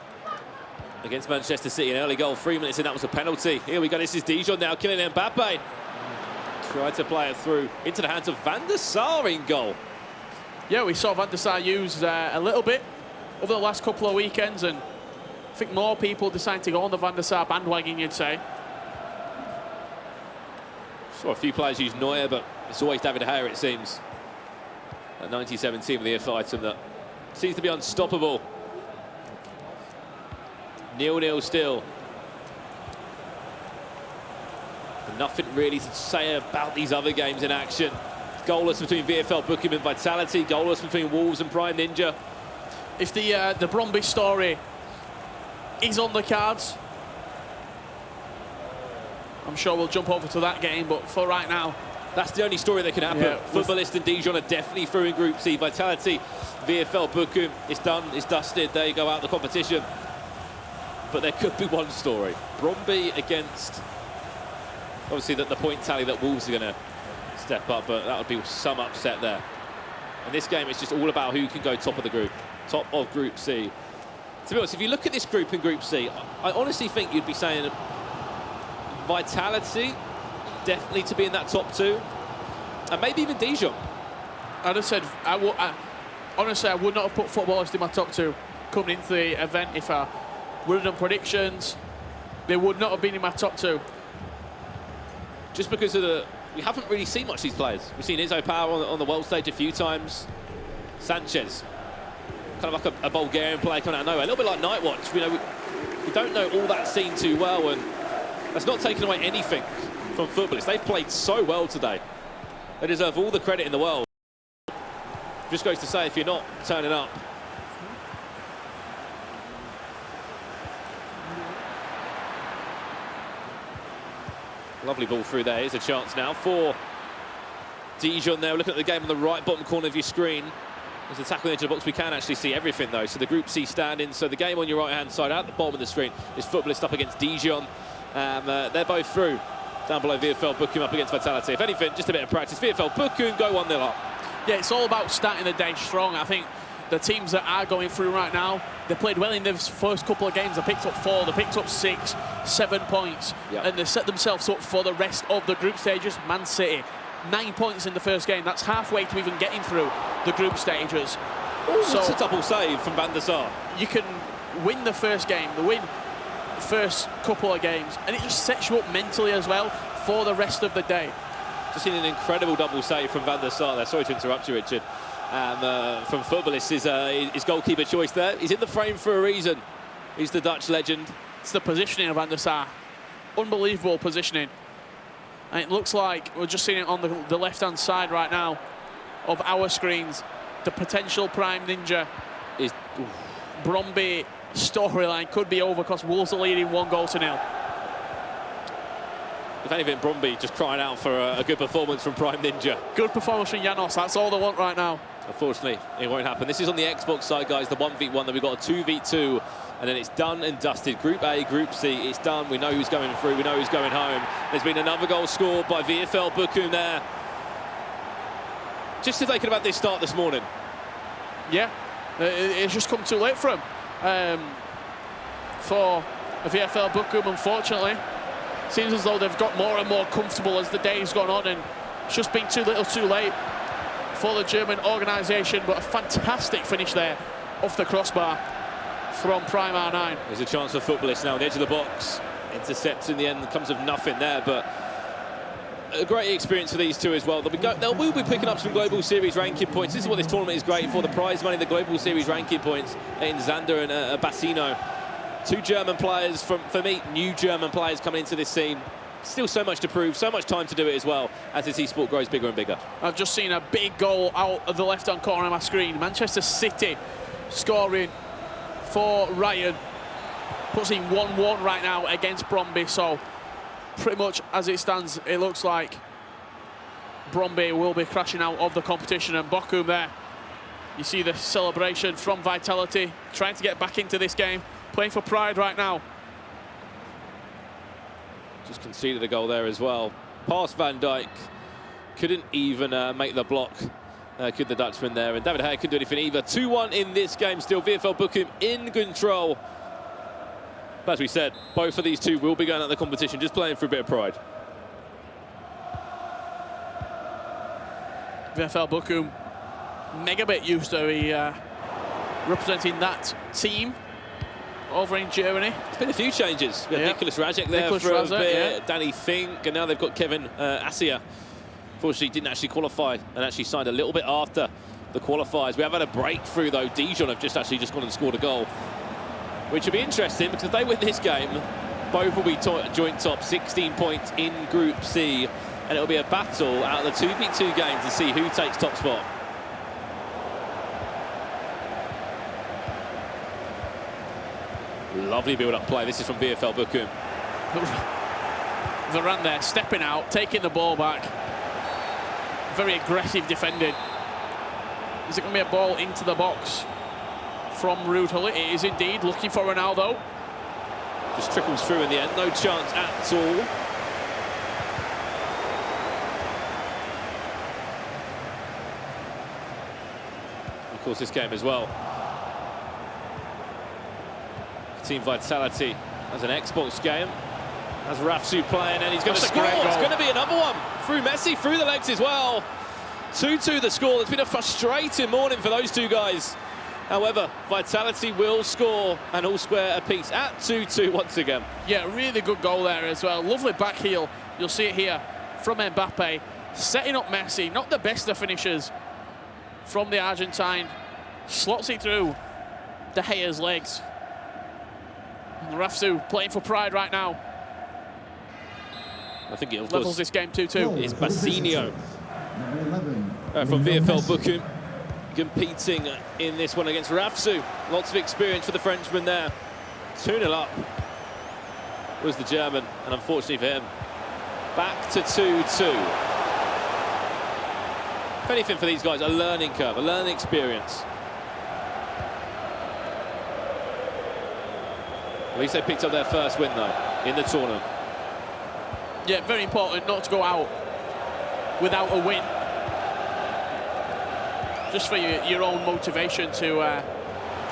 against Manchester City. An early goal, 3 minutes in, that was a penalty. Here we go, this is Dijon now, Kylian Mbappe. Tried to play it through into the hands of Van der Sar in goal. Yeah, we saw Van der Sar used a little bit over the last couple of weekends, and I think more people decided to go on the Van der Sar bandwagon, you'd say. Saw a few players use Neuer, but it's always David De Gea, it seems. That 97 team of the F item that seems to be unstoppable. 0-0 still. And nothing really to say about these other games in action. Goalless between VfL Bochum and Vitality. Goalless between Wolves and Prime Ninja. If the Brøndby story is on the cards. I'm sure we'll jump over to that game, but for right now, that's the only story that can happen. Yeah, Footballist and Dijon are definitely through in Group C. Vitality, VfL Bochum, it's done, it's dusted. They go out the competition. But there could be one story. Brøndby against, obviously, the point tally that Wolves are going to step up, but that would be some upset there. And this game is just all about who can go top of the group, top of Group C. To be honest, if you look at this group in Group C, I honestly think you'd be saying Vitality definitely to be in that top two, and maybe even Dijon. I'd have said, honestly, I would not have put Footballist in my top two coming into the event. If I would have done predictions, they would not have been in my top two. Just because of we haven't really seen much of these players. We've seen Izzo Power on the world stage a few times. Sanchez, kind of like a Bulgarian player coming out of nowhere, a little bit like Nightwatch. We don't know all that scene too well, and that's not taking away anything from Footballist. They've played so well today. They deserve all the credit in the world. Just goes to say, if you're not turning up, lovely ball through there. Here's a chance now for Dijon there. Looking at the game on the right bottom corner of your screen. There's a tackle into the box. We can actually see everything though. So the Group C standings. So the game on your right hand side at the bottom of the screen is Footballist up against Dijon. They're both through. Down below, VfL Bochum up against Vitality. If anything, just a bit of practice. VfL Bochum go 1-0 up. Yeah, it's all about starting the day strong. I think the teams that are going through right now, they played well in their first couple of games. They picked up 4, they picked up 6, 7 points, and they set themselves up for the rest of the group stages. Man City, 9 points in the first game. That's halfway to even getting through the group stages. Ooh, so that's a double save from Van der Sar. You can win the first game, first couple of games, and it just sets you up mentally as well for the rest of the day. Just seen an incredible double save from Van der Sar there. Sorry to interrupt you, Richard. From Footballist, his goalkeeper choice there. He's in the frame for a reason. He's the Dutch legend. It's the positioning of Van der Sar. Unbelievable positioning. And it looks like we're just seeing it on the left-hand side right now of our screens. The potential prime ninja is Brøndby storyline could be over because Wolves are leading 1-0. If anything, Brøndby just crying out for a good performance from Prime Ninja. Good performance from Janos, that's all they want right now. Unfortunately, it won't happen. This is on the Xbox side, guys, the 1v1, then we've got a 2v2, and then it's done and dusted. Group A, Group C, it's done. We know who's going through, we know who's going home. There's been another goal scored by VfL Bochum there. Just to thinking about this start this morning. Yeah, it's just come too late for him. For VfL Bochum, unfortunately. Seems as though they've got more and more comfortable as the day's gone on, and it's just been too little too late for the German organisation, but a fantastic finish there off the crossbar from Prime R9. There's a chance for Footballist now on the edge of the box. Intercepts in the end, comes of nothing there, but a great experience for these two as well. They'll be picking up some Global Series ranking points. This is what this tournament is great for, the prize money, the Global Series ranking points in Zander and Bassino. 2 German players, for me, new German players coming into this scene. Still so much to prove, so much time to do it as well as this esport grows bigger and bigger. I've just seen a big goal out of the left-hand corner of my screen. Manchester City scoring for Ryan. Puts in 1-1 right now against Brøndby, so pretty much as it stands, it looks like Brøndby will be crashing out of the competition, and Bochum there. You see the celebration from Vitality, trying to get back into this game. Playing for pride right now. Just conceded a goal there as well. Past Van Dijk. Couldn't even make the block. Could the Dutchman there. And David Hare couldn't do anything either. 2-1 in this game still. VfL Bochum in control. But as we said, both of these two will be going out of the competition, just playing for a bit of pride. VfL Bochum mega bit used to be representing that team over in Germany. It's been a few changes. We had Nicholas Rajek there for a bit, Danny Fink, and now they've got Kevin Assia. Unfortunately, didn't actually qualify and actually signed a little bit after the qualifiers. We have had a breakthrough, though. Dijon have just gone and scored a goal, which will be interesting because if they win this game, both will be joint top, 16 points in Group C, and it'll be a battle out of the 2v2 games to see who takes top spot. Lovely build-up play. This is from VFL Bochum. Varane there, stepping out, taking the ball back. Very aggressive defending. Is it going to be a ball into the box from Ruud Gullit? It is indeed. Looking for Ronaldo. Just trickles through in the end. No chance at all. Of course, this game as well. Team Vitality as an Xbox game. As Rafsu playing, and he's going to score. It's going to be another one through Messi, through the legs as well. 2-2 the score. It's been a frustrating morning for those two guys. However, Vitality will score and all square apiece at 2-2 once again. Yeah, really good goal there as well. Lovely back heel. You'll see it here from Mbappe. Setting up Messi. Not the best of finishers from the Argentine. Slots it through De Gea's legs. And Rafsu playing for pride right now. I think it levels this game 2-2. It's Bassinho from VFL Bochum competing in this one against Rafsu. Lots of experience for the Frenchman there. 2-0 up was the German, and unfortunately for him, back to 2-2. If anything for these guys, a learning curve, a learning experience. At least they picked up their first win though in the tournament. Yeah, very important not to go out without a win. Just for your own motivation to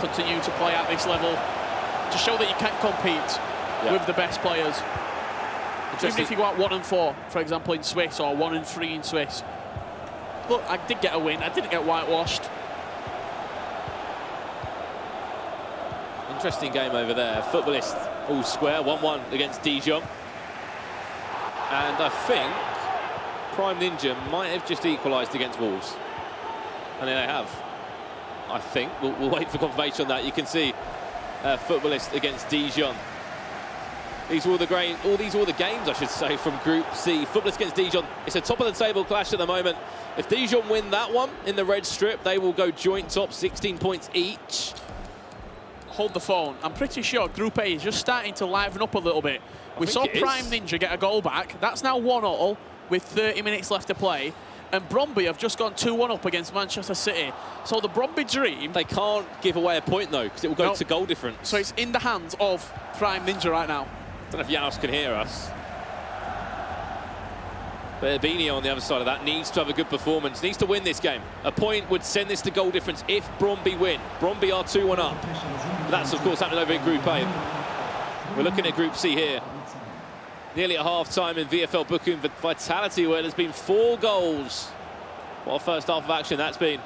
continue to play at this level. To show that you can compete with the best players. Even if you go out 1-4, for example, in Swiss, or 1-3 in Swiss. Look, I did get a win. I didn't get whitewashed. Interesting game over there. Footballist all square, 1-1 against Dijon. And I think Prime Ninja might have just equalised against Wolves. And then they have. I think. We'll wait for confirmation on that. You can see Footballist against Dijon. These are all the games, I should say, from Group C. Footballist against Dijon. It's a top-of-the-table clash at the moment. If Dijon win that one in the red strip, they will go joint top, 16 points each. Hold the phone. I'm pretty sure Group A is just starting to liven up a little bit. We saw Prime Ninja get a goal back. That's now 1-1 with 30 minutes left to play. And Bromby have just gone 2-1 up against Manchester City. So the Bromby dream... They can't give away a point, though, because it will go to goal difference. So it's in the hands of Prime Ninja right now. I don't know if Janos can hear us. But Urbinio on the other side of that needs to have a good performance, needs to win this game. A point would send this to goal difference if Bromby win. Bromby are 2-1 up. But that's, of course, happening over in Group A. We're looking at Group C here. Nearly at half-time in VFL Bochum Vitality, where there's been 4 goals. What a first half of action that's been.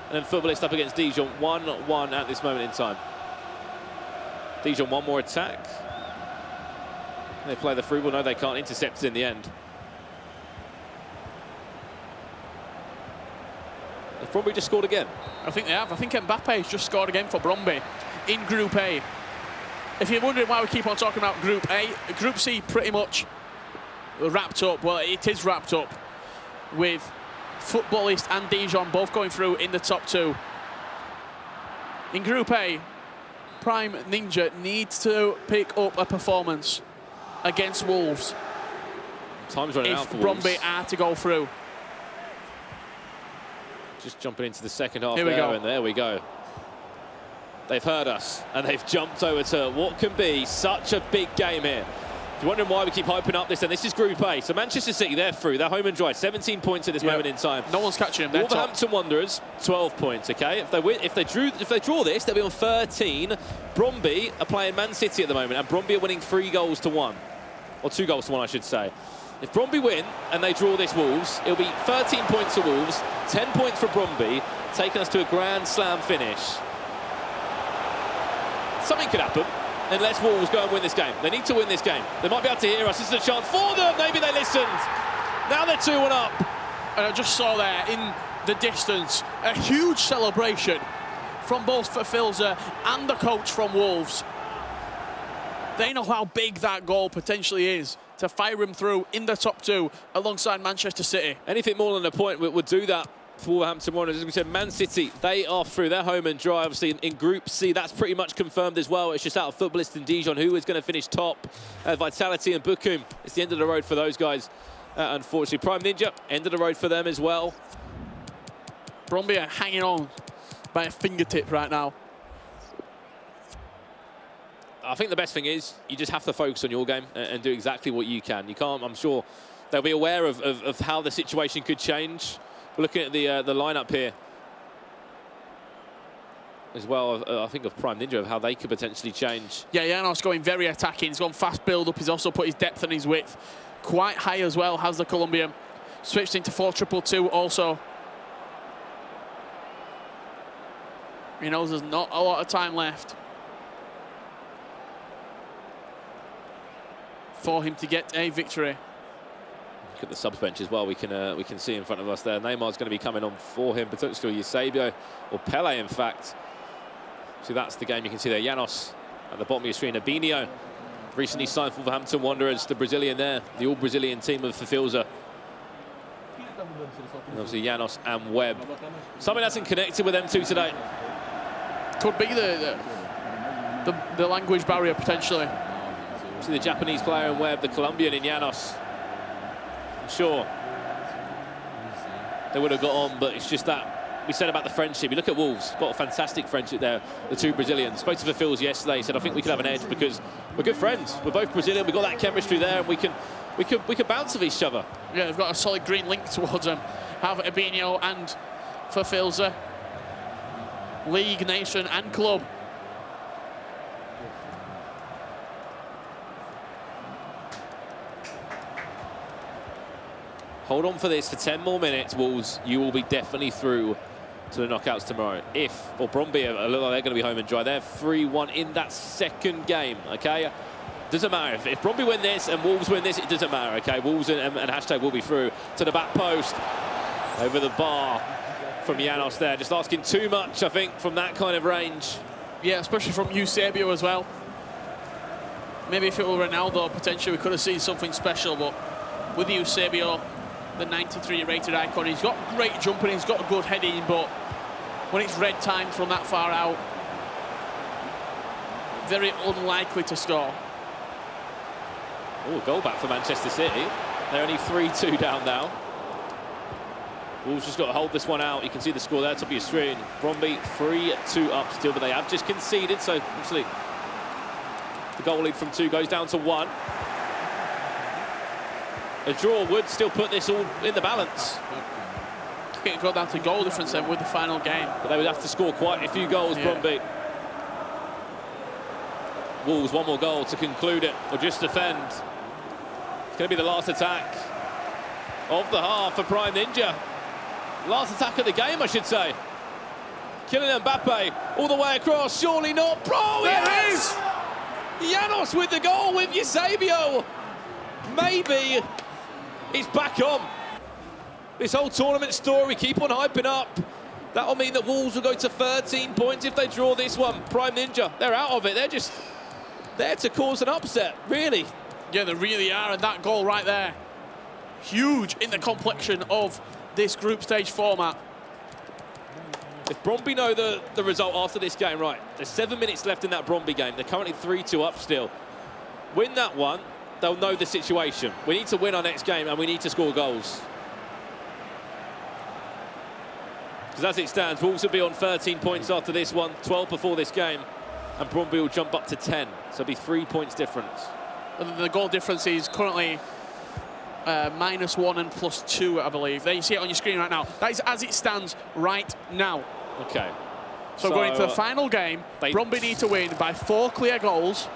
And then Footballist up against Dijon, 1-1 at this moment in time. Dijon, one more attack. They play the through ball. No, they can't intercept it in the end. Have Bromby just scored again? I think they have. I think Mbappe has just scored again for Bromby in Group A. If you're wondering why we keep on talking about Group A, Group C pretty much wrapped up. Well, it is wrapped up with Footballist and Dijon both going through in the top 2. In Group A, Prime Ninja needs to pick up a performance against Wolves. Time's running out for Wolves. Bromby are to go through. Just jumping into the second half Here we go. and there we go. They've heard us, and they've jumped over to what can be such a big game here. If you're wondering why we keep hyping up this, then this is Group A. So Manchester City, they're through. They're home and dry. 17 points at this moment in time. No one's catching them. Wolverhampton Wanderers, 12 points, okay? If they draw this, they'll be on 13. Bromby are playing Man City at the moment, and Bromby are winning 3-1. Or 2-1, I should say. If Bromby win and they draw this Wolves, it'll be 13 points for Wolves, 10 points for Bromby, taking us to a Grand Slam finish. Something could happen unless Wolves go and win this game. They need to win this game. They might be able to hear us. This is a chance for them. Maybe they listened. Now they're 2-1 up. And I just saw there in the distance a huge celebration from both Filzer and the coach from Wolves. They know how big that goal potentially is to fire him through in the top 2 alongside Manchester City. Anything more than a point would do that for Wolverhampton Wanderers. As we said, Man City, they are through. They're home and dry. Obviously, in Group C, that's pretty much confirmed as well. It's just out of footballist and Dijon who is going to finish top. Vitality and Bochum, it's the end of the road for those guys. Unfortunately, Prime Ninja, end of the road for them as well. Bromby are hanging on by a fingertip right now. I think the best thing is you just have to focus on your game and do exactly what you can. You can't, I'm sure they'll be aware of how the situation could change. We're looking at the lineup here as well. I think of Prime Ninja, of how they could potentially change. Yeah, Janos going very attacking. He's gone fast build-up. He's also put his depth and his width quite high as well, has the Colombian. Switched into 4-2-2 also. He knows there's not a lot of time left for him to get a victory. Look at the subs bench as well. We can see in front of us there. Neymar's going to be coming on for him, potentially Eusebio or Pele, in fact. So that's the game you can see there. Janos at the bottom of your screen. Abinho, recently signed for Wolverhampton Wanderers, the Brazilian there, the all-Brazilian team of Fafilza. And obviously Janos and Webb. Something hasn't connected with them two today. Could be the language barrier, potentially. See the Japanese player in Webb, the Colombian in Janos. I'm sure they would have got on, but it's just that we said about the friendship. You look at Wolves, got a fantastic friendship there. The two Brazilians. Spoke to the Phils yesterday. Said I think we could have an edge because we're good friends. We're both Brazilian. We've got that chemistry there, and we can bounce off each other. Yeah, they've got a solid green link towards them. Have Abinho and Fafilza, league, nation, and club. Hold on for this for 10 more minutes, Wolves. You will be definitely through to the knockouts tomorrow. Or Bromby, look like they're going to be home and dry. They're 3-1 in that second game, okay? Doesn't matter. If Bromby win this and Wolves win this, it doesn't matter, okay? Wolves and hashtag will be through to the back post. Over the bar from Janos there. Just asking too much, I think, from that kind of range. Yeah, especially from Eusebio as well. Maybe if it were Ronaldo, potentially we could have seen something special, but with Eusebio, the 93 rated icon, he's got great jumping, he's got good heading, but when it's red time from that far out, very unlikely to score. Oh, goal back for Manchester City. They're only 3-2 down now. Wolves just got to hold this one out. You can see the score there, top of your screen. Bromby 3-2 up still, but they have just conceded, so obviously the goal lead from 2 goes down to 1. A draw would still put this all in the balance. I think it got down to goal difference then with the final game. But they would have to score quite a few goals, yeah. Bromby. Wolves, one more goal to conclude it, or just defend. It's going to be the last attack of the half for Prime Ninja. Last attack of the game, I should say. Kylian Mbappe all the way across, surely not. Bro, there is! Janos with the goal with Eusebio. Maybe it's back on. This whole tournament story, we keep on hyping up. That'll mean that Wolves will go to 13 points if they draw this one. Prime Ninja, they're out of it. They're just there to cause an upset, really. Yeah, they really are, and that goal right there, huge in the complexion of this group stage format. If Bromby know the result after this game, right, there's 7 minutes left in that Bromby game. They're currently 3-2 up still. Win that one, they'll know the situation. We need to win our next game, and we need to score goals. Because as it stands, Wolves will be on 13 points after this one, 12 before this game, and Bromby will jump up to 10. So it'll be 3 points difference. The goal difference is currently -1 and +2, I believe. There you see it on your screen right now. That is as it stands right now. Okay. So going into the final game, Bromby need to win by 4 clear goals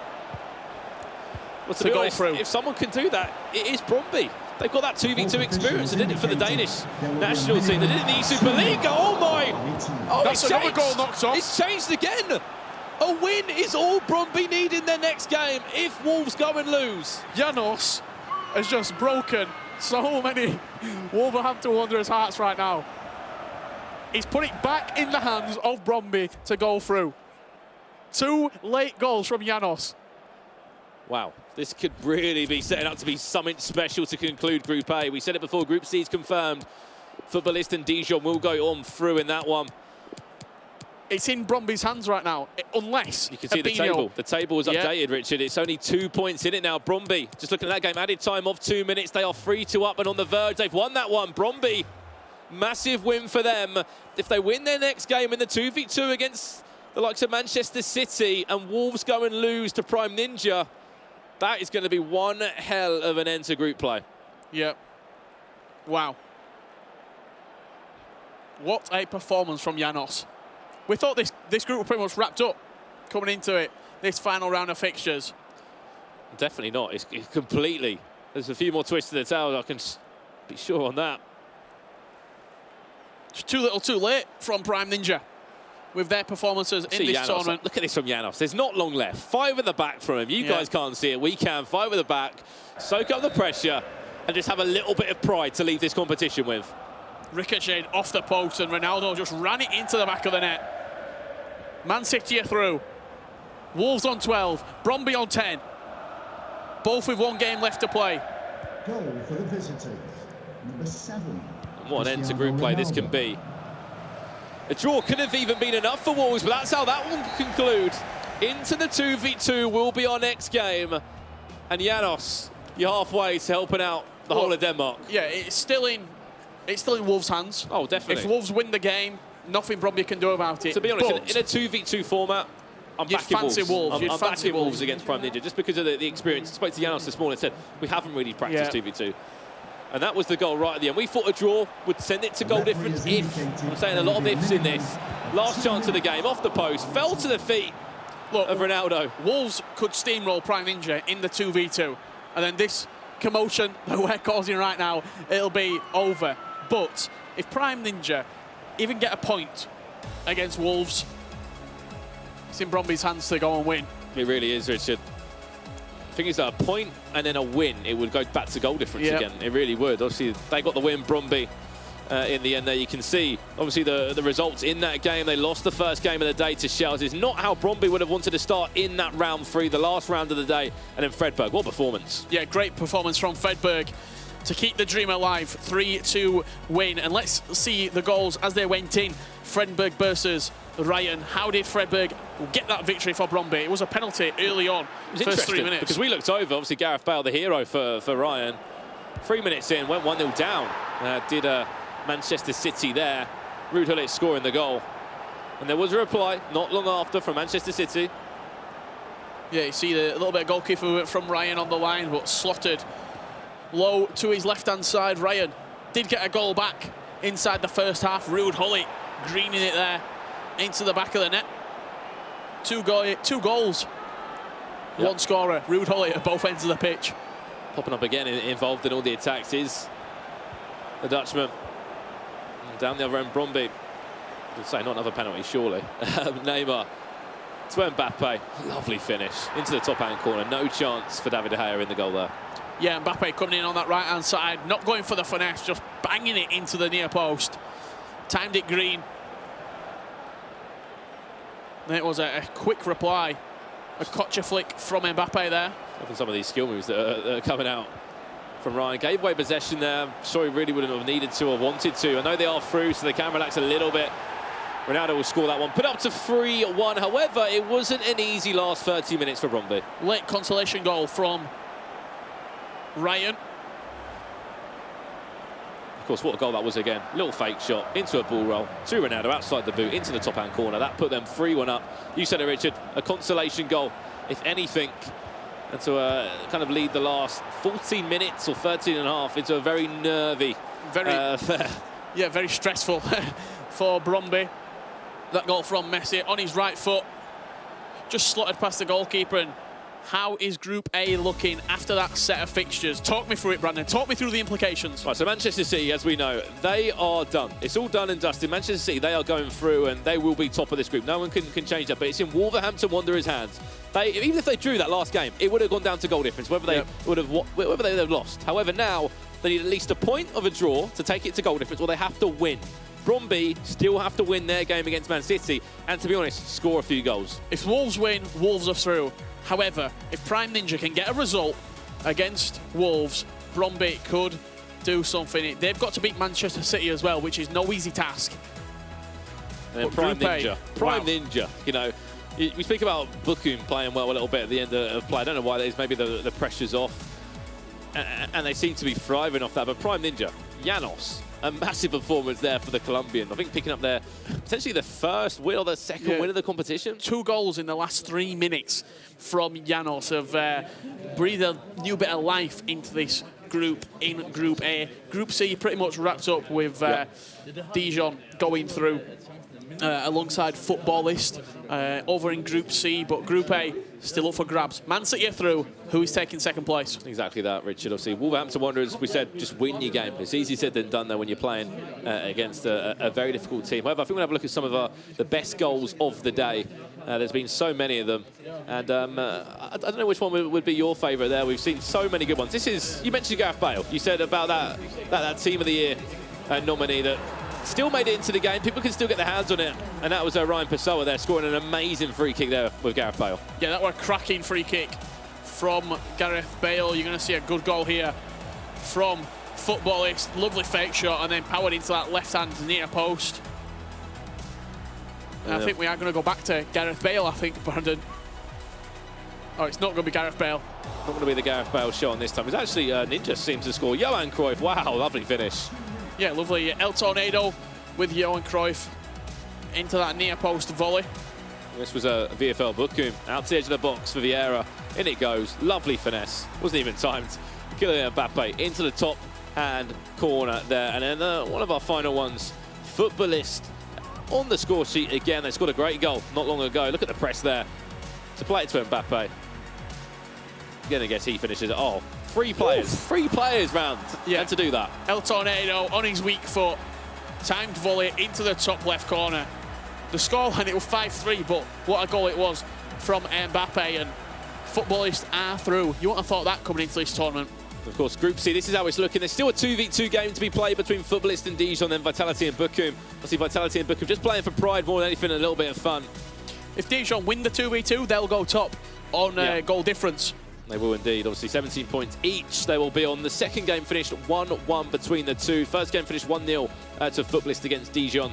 to go through. If someone can do that, it is Bromby. They've got that 2v2 experience. They did it for the Danish national team. They did it in the Super League. Oh my! Oh, that's another goal knocked off. It's changed again. A win is all Bromby need in their next game if Wolves go and lose. Janos has just broken so many Wolverhampton Wanderers' hearts right now. He's put it back in the hands of Bromby to go through. 2 late goals from Janos. Wow, this could really be setting up to be something special to conclude Group A. We said it before, Group C is confirmed. Footballist and Dijon will go on through in that one. It's in Bromby's hands right now, unless you can see the table. The table is updated, Richard. It's only 2 points in it now. Bromby, just looking at that game, added time of 2 minutes. They are 3-2 up and on the verge. They've won that one. Bromby, massive win for them. If they win their next game in the 2v2 against the likes of Manchester City and Wolves go and lose to Prime Ninja, that is going to be one hell of an end to group play. Yep. Wow. What a performance from Janos. We thought this group was pretty much wrapped up coming into it, this final round of fixtures. Definitely not. It's completely. There's a few more twists to the tail, I can be sure on that. Just too little too late from Prime Ninja with their performances in this tournament. Look at this from Janos. There's not long left. 5 at the back from him. You guys can't see it. We can. 5 at the back. Soak up the pressure and just have a little bit of pride to leave this competition with. Ricocheted off the post and Ronaldo just ran it into the back of the net. Man City are through. Wolves on 12, Bromby on 10. Both with 1 game left to play. Goal for the visitors, number 7. And what an end to group play this can be. A draw could have even been enough for Wolves, but that's how that one concludes. Into the 2v2 will be our next game. And Janos, you're halfway to helping out the whole of Denmark. Yeah, it's still in Wolves' hands. Oh, definitely. If Wolves win the game, nothing Bromby can do about it. To be honest, in a 2v2 format, I'm backing Wolves. I'm backing Wolves against Prime Ninja just because of the experience. I spoke to Janos this morning and said, we haven't really practiced 2v2. And that was the goal right at the end. We thought a draw would send it to goal difference if, I'm saying a lot of ifs in this. Last chance of the game, off the post, fell to the feet of Ronaldo. Wolves could steamroll Prime Ninja in the 2v2. And then this commotion that we're causing right now, it'll be over. But if Prime Ninja even get a point against Wolves, it's in Bromby's hands to go and win. It really is, Richard. The thing is that a point and then a win, it would go back to goal difference again. It really would. Obviously, they got the win, Bromby, in the end there. You can see, obviously, the results in that game. They lost the first game of the day to Shells. It's not how Bromby would have wanted to start in that round 3, the last round of the day. And then Fredberg, what performance. Yeah, great performance from Fredberg to keep the dream alive. 3-2 win. And let's see the goals as they went in. Fredberg versus Ryan. How did Fredberg get that victory for Bromby? It was a penalty early on, first 3 minutes. Because we looked over, obviously Gareth Bale, the hero for Ryan. 3 minutes in, went 1-0 down. Did Manchester City there. Ruud Gullit scoring the goal. And there was a reply not long after from Manchester City. Yeah, you see a little bit of goalkeeper movement from Ryan on the line, but slotted low to his left-hand side. Ryan did get a goal back inside the first half. Ruud Gullit greening it there into the back of the net. Two goals. Yep. One scorer. Ruud Gullit at both ends of the pitch. Popping up again, involved in all the attacks is the Dutchman. Down the other end, Bromby. I'd say not another penalty, surely. Neymar to Mbappe. Lovely finish into the top-hand corner. No chance for David De Gea in the goal there. Yeah, Mbappe coming in on that right-hand side, not going for the finesse, just banging it into the near post. Timed it green. And it was a quick reply. A Kocha flick from Mbappe there. Look at some of these skill moves that are coming out from Ryan. Gave away possession there. I'm sure he really wouldn't have needed to or wanted to. I know they are through, so they can relax a little bit. Ronaldo will score that one. Put up to 3-1. However, it wasn't an easy last 30 minutes for Bromby. Late consolation goal from Ryan. Of course, what a goal that was again. Little fake shot into a ball roll to Ronaldo outside the boot into the top-hand corner. That put them 3-1 up. You said it, Richard. A consolation goal, if anything, and to kind of lead the last 14 minutes or 13 and a half into a very nervy affair. Yeah, very stressful for Bromby. That goal from Messi on his right foot, just slotted past the goalkeeper. And how is Group A looking after that set of fixtures? Talk me through it, Brandon. Talk me through the implications. Right, so Manchester City, as we know, they are done. It's all done and dusted. Manchester City, they are going through and they will be top of this group. No one can change that, but it's in Wolverhampton Wanderers' hands. Even if they drew that last game, it would have gone down to goal difference, whether they would have lost. However, now they need at least a point of a draw to take it to goal difference, or they have to win. Bromby still have to win their game against Man City and, to be honest, score a few goals. If Wolves win, Wolves are through. However, if Prime Ninja can get a result against Wolves, Bromby could do something. They've got to beat Manchester City as well, which is no easy task. And Prime Ninja. Prime Ninja, you know. We speak about Bookhoom playing well a little bit at the end of play. I don't know why that is. Maybe the pressure's off. And they seem to be thriving off that. But Prime Ninja, Janos, a massive performance there for the Colombian. I think picking up their potentially the first win or the second win of the competition. 2 goals in the last 3 minutes from Janos have breathed a new bit of life into this group in Group A. Group C pretty much wrapped up with Dijon going through alongside Footballist over in Group C, but Group A still up for grabs. Man City are through. Who is taking second place? Exactly that, Richard. Obviously, Wolverhampton Wanderers, we said, just win your game. It's easier said than done, though, when you're playing against a very difficult team. However, I think we'll have a look at some of the best goals of the day. There's been so many of them. And I don't know which one would be your favourite there. We've seen so many good ones. This is, you mentioned Gareth Bale. You said about that Team of the Year nominee that still made it into the game. People can still get their hands on it. And that was Ryan Pessoa there, scoring an amazing free kick there with Gareth Bale. Yeah, that was a cracking free kick from Gareth Bale. You're going to see a good goal here from Footballist. Lovely fake shot and then powered into that left-hand near post. And I think we are going to go back to Gareth Bale, I think, Brandon. Oh, it's not going to be Gareth Bale. Not going to be the Gareth Bale shot this time. It's actually Ninja seems to score. Johan Cruyff, wow, lovely finish. Yeah, lovely El Tornado with Johan Cruyff into that near post volley. This was a VFL Bookhoom out to the edge of the box for Vieira. In it goes, lovely finesse. Wasn't even timed. Kylian Mbappe into the top hand corner there. And then one of our final ones, Footballist on the score sheet again. They scored a great goal not long ago. Look at the press there to play it to Mbappe. Again, I guess he finishes it. Oh, 3 players. Oof. 3 players round to do that. El Tornado on his weak foot. Timed volley into the top left corner. The scoreline, it was 5-3, but what a goal it was from Mbappe, and Footballists are through. You wouldn't have thought that coming into this tournament. Of course, Group C, this is how it's looking. There's still a 2v2 game to be played between Footballist and Dijon, then Vitality and Bookhoom. Obviously, Vitality and Bookhoom just playing for pride more than anything, a little bit of fun. If Dijon win the 2v2, they'll go top on goal difference. They will indeed. Obviously, 17 points each. They will be on. The second game finished 1-1 between the two. First game finished 1-0 to Footballist against Dijon.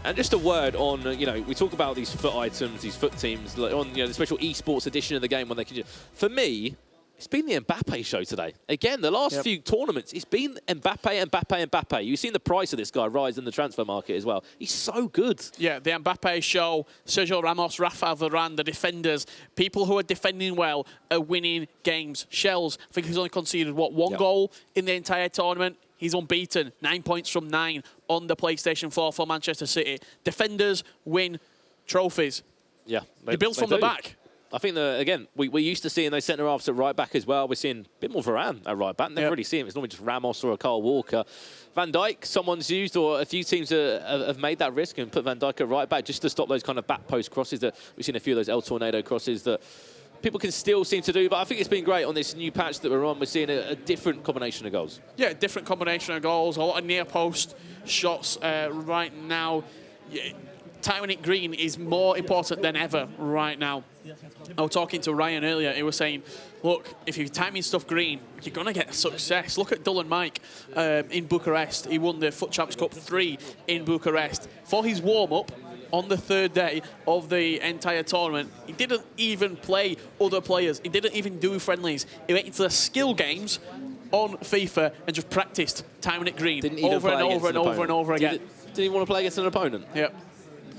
And just a word on, you know, we talk about these foot items, these foot teams, like on, you know, the special esports edition of the game when they can just... For me, it's been the Mbappe show today. Again, the last few tournaments, it's been Mbappe. You've seen the price of this guy rise in the transfer market as well. He's so good. Yeah, the Mbappe show, Sergio Ramos, Rafael Varane, the defenders, people who are defending well are winning games. Shells, I think he's only conceded, what, 1 goal in the entire tournament. He's unbeaten, 9 points from 9 on the PlayStation 4 for Manchester City. Defenders win trophies. Yeah. They build from the back. I think, again, we're used to seeing those centre-halves at right-back as well. We're seeing a bit more Varane at right-back. Never really see him. It's normally just Ramos or a Kyle Walker. Van Dijk, someone's used, or a few teams have made that risk and put Van Dijk at right-back just to stop those kind of back-post crosses that we've seen a few of those El Tornado crosses that people can still seem to do. But I think it's been great on this new patch that we're on. We're seeing a different combination of goals. Yeah, different combination of goals. A lot of near-post shots right now. Yeah, timing it green is more important than ever right now. I was talking to Ryan earlier. He was saying, look, if you're timing stuff green, you're going to get success. Look at Dylan Mike in Bucharest. He won the Foot Champs Cup 3 in Bucharest. For his warm-up on the 3rd day of the entire tournament, he didn't even play other players. He didn't even do friendlies. He went into the skill games on FIFA and just practiced timing it green over and over and over and over again. Did he want to play against an opponent? Yep.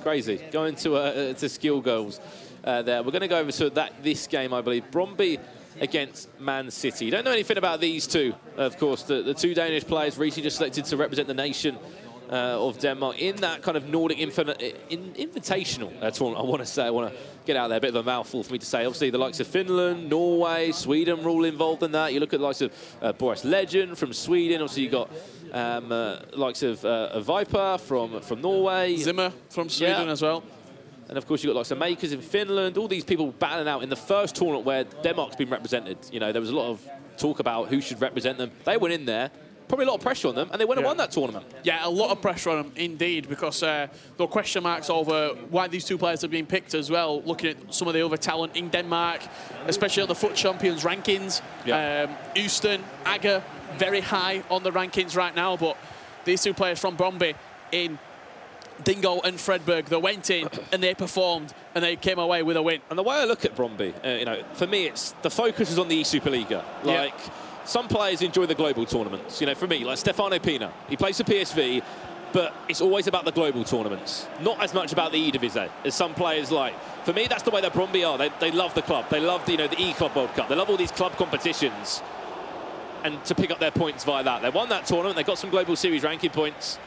Crazy. Going to skill goals there. We're going to go over to this game, I believe. Brøndby against Man City. You don't know anything about these two, of course. The 2 Danish players recently just selected to represent the nation of Denmark in that kind of Nordic invitational tournament, I want to say. I want to get out there, a bit of a mouthful for me to say. Obviously, the likes of Finland, Norway, Sweden were all involved in that. You look at the likes of Boris Legend from Sweden. Obviously, you've got likes of Viper from Norway. Zimmer from Sweden as well. And, of course, you've got likes of Makers in Finland. All these people battling out in the first tournament where Denmark's been represented. You know, there was a lot of talk about who should represent them. They went in there. Probably a lot of pressure on them, and they went and won that tournament. Yeah, a lot of pressure on them, indeed, because there were question marks over why these 2 players have been picked as well, looking at some of the other talent in Denmark, especially on the Foot Champions rankings. Houston, Agger, very high on the rankings right now, but these two players from Bromby in Dingo and Fredberg, they went in and they performed and they came away with a win. And the way I look at Bromby, you know, for me, it's the focus is on the Superliga. Like, some players enjoy the global tournaments. You know, for me, like Stefano Pina, he plays for PSV, but it's always about the global tournaments, not as much about the Eredivisie as some players like. For me, that's the way that Bromby are. They love the club. They love the, you know, the E-Club World Cup. They love all these club competitions, and to pick up their points via that. They won that tournament. They got some global series ranking points.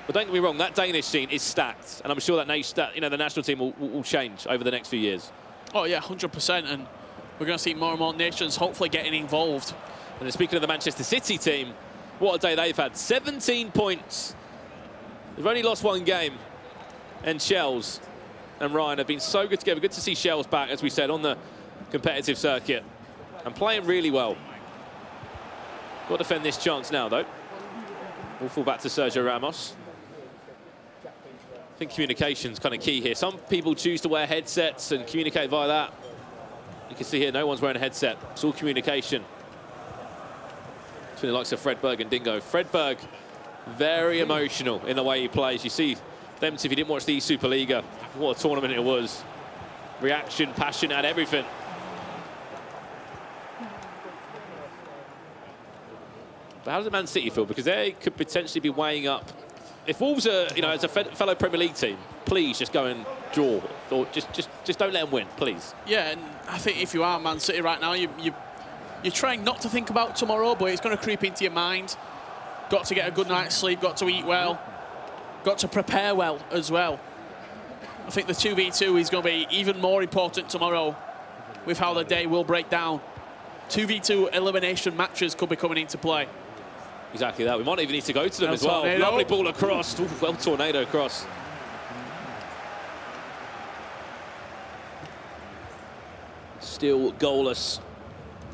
But don't get me wrong, that Danish scene is stacked, and I'm sure that the national team will change over the next few years. Oh yeah, 100%, and we're going to see more and more nations hopefully getting involved. And then speaking of the Manchester City team, what a day they've had. 17 points. They've only lost one game, and Shells and Ryan have been so good together. Good to see Shells back, as we said, on the competitive circuit and playing really well. Got to defend this chance now, though. We'll fall back to Sergio Ramos. I think communication's kind of key here. Some people choose to wear headsets and communicate via that. You can see here, no one's wearing a headset. It's all communication between the likes of Fredberg and Dingo. Fredberg, very emotional in the way he plays. You see them, if you didn't watch the Superliga, what a tournament it was. Reaction, passion, and everything. But how does Man City feel? Because they could potentially be weighing up. If Wolves are, you know, as a fellow Premier League team, please just go and draw, or just don't let them win, please. Yeah, and I think if you are Man City right now, you're trying not to think about tomorrow, but it's going to creep into your mind. Got to get a good night's sleep, got to eat well, got to prepare well as well. I think the 2v2 is going to be even more important tomorrow with how the day will break down. 2v2 elimination matches could be coming into play. Exactly that. We might even need to go to them as well. Tornado. Lovely ball across. Ooh, well, tornado across. Still goalless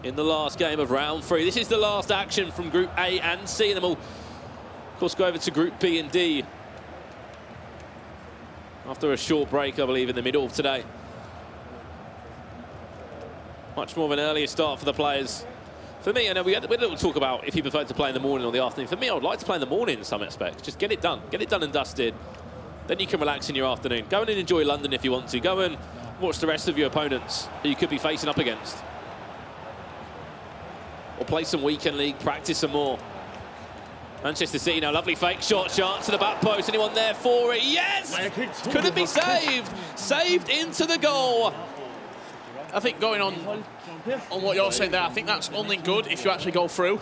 in the last game of round 3. This is the last action from Group A and C, and then we'll, of course, go over to Group B and D after a short break, I believe, in the middle of today. Much more of an earlier start for the players. For me, I know we had a little talk about if you prefer to play in the morning or the afternoon. For me, I would like to play in the morning in some aspects. Just get it done. Get it done and dusted. Then you can relax in your afternoon. Go in and enjoy London if you want to. Go and watch the rest of your opponents who you could be facing up against. Or play some weekend league, practice some more. Manchester City now, lovely fake shot, chance to the back post. Anyone there for it? Yes! Could it be saved? Saved into the goal. I think going on what you're saying there, I think that's only good if you actually go through.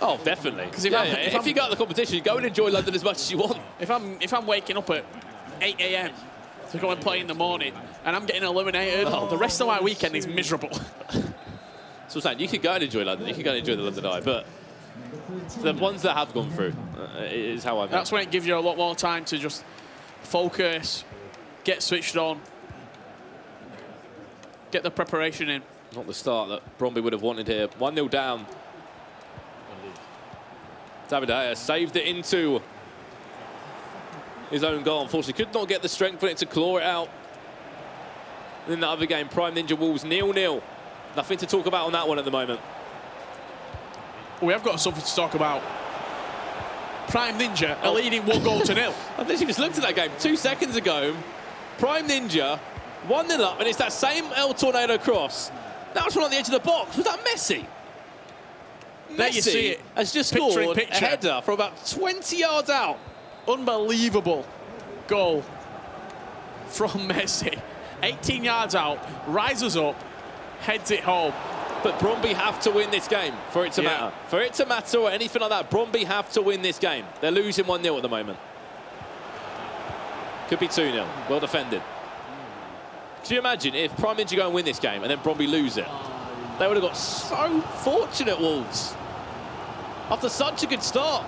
Oh, definitely. Because if you got the competition, go and enjoy London as much as you want. If I'm waking up at 8 a.m. to go and play in the morning, and I'm getting eliminated, the rest of my weekend is miserable. So I'm saying, you could go and enjoy London. You could go and enjoy the London Eye, but the ones that have gone through is how I mean. That's when it gives you a lot more time to just focus, get switched on, get the preparation in. Not the start that Bromby would have wanted here. 1-0 down. David De Gea saved it into his own goal. Unfortunately, could not get the strength on it to claw it out. And in the other game, Prime Ninja Wolves 0-0. Nothing to talk about on that one at the moment. We have got something to talk about. Prime Ninja are leading 1-0. I literally just looked at that game 2 seconds ago. Prime Ninja 1-0 up, and it's that same El Tornado cross. That was from on the edge of the box. Was that Messi? There you see it. Has just scored a header from about 20 yards out. Unbelievable goal from Messi. 18 yards out, rises up, heads it home. But Bromby have to win this game for it to matter. For it to matter or anything like that, Bromby have to win this game. They're losing 1-0 at the moment. Could be 2-0. Well defended. Can you imagine if Prime Ninja go and win this game and then Bromby lose it? They would have got so fortunate, Wolves. After such a good start.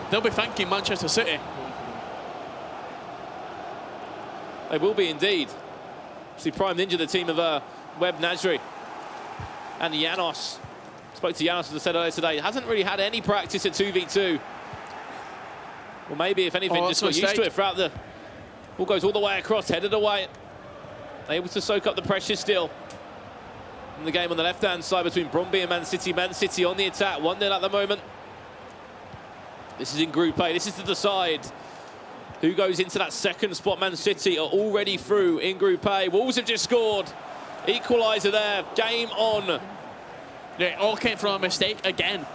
They'll be thanking Manchester City. They will be indeed. See Prime Ninja, the team of Webb Nasri and Janos. Spoke to Janos, as I said earlier today. Hasn't really had any practice at 2v2. Well, maybe, if anything, just got used to it throughout the... Ball goes all the way across, headed away. Able to soak up the pressure still. In the game on the left-hand side between Bromby and Man City. Man City on the attack, 1-0 at the moment. This is in Group A. This is to decide who goes into that second spot. Man City are already through in Group A. Wolves have just scored. Equaliser there. Game on. Yeah, it all came from a mistake again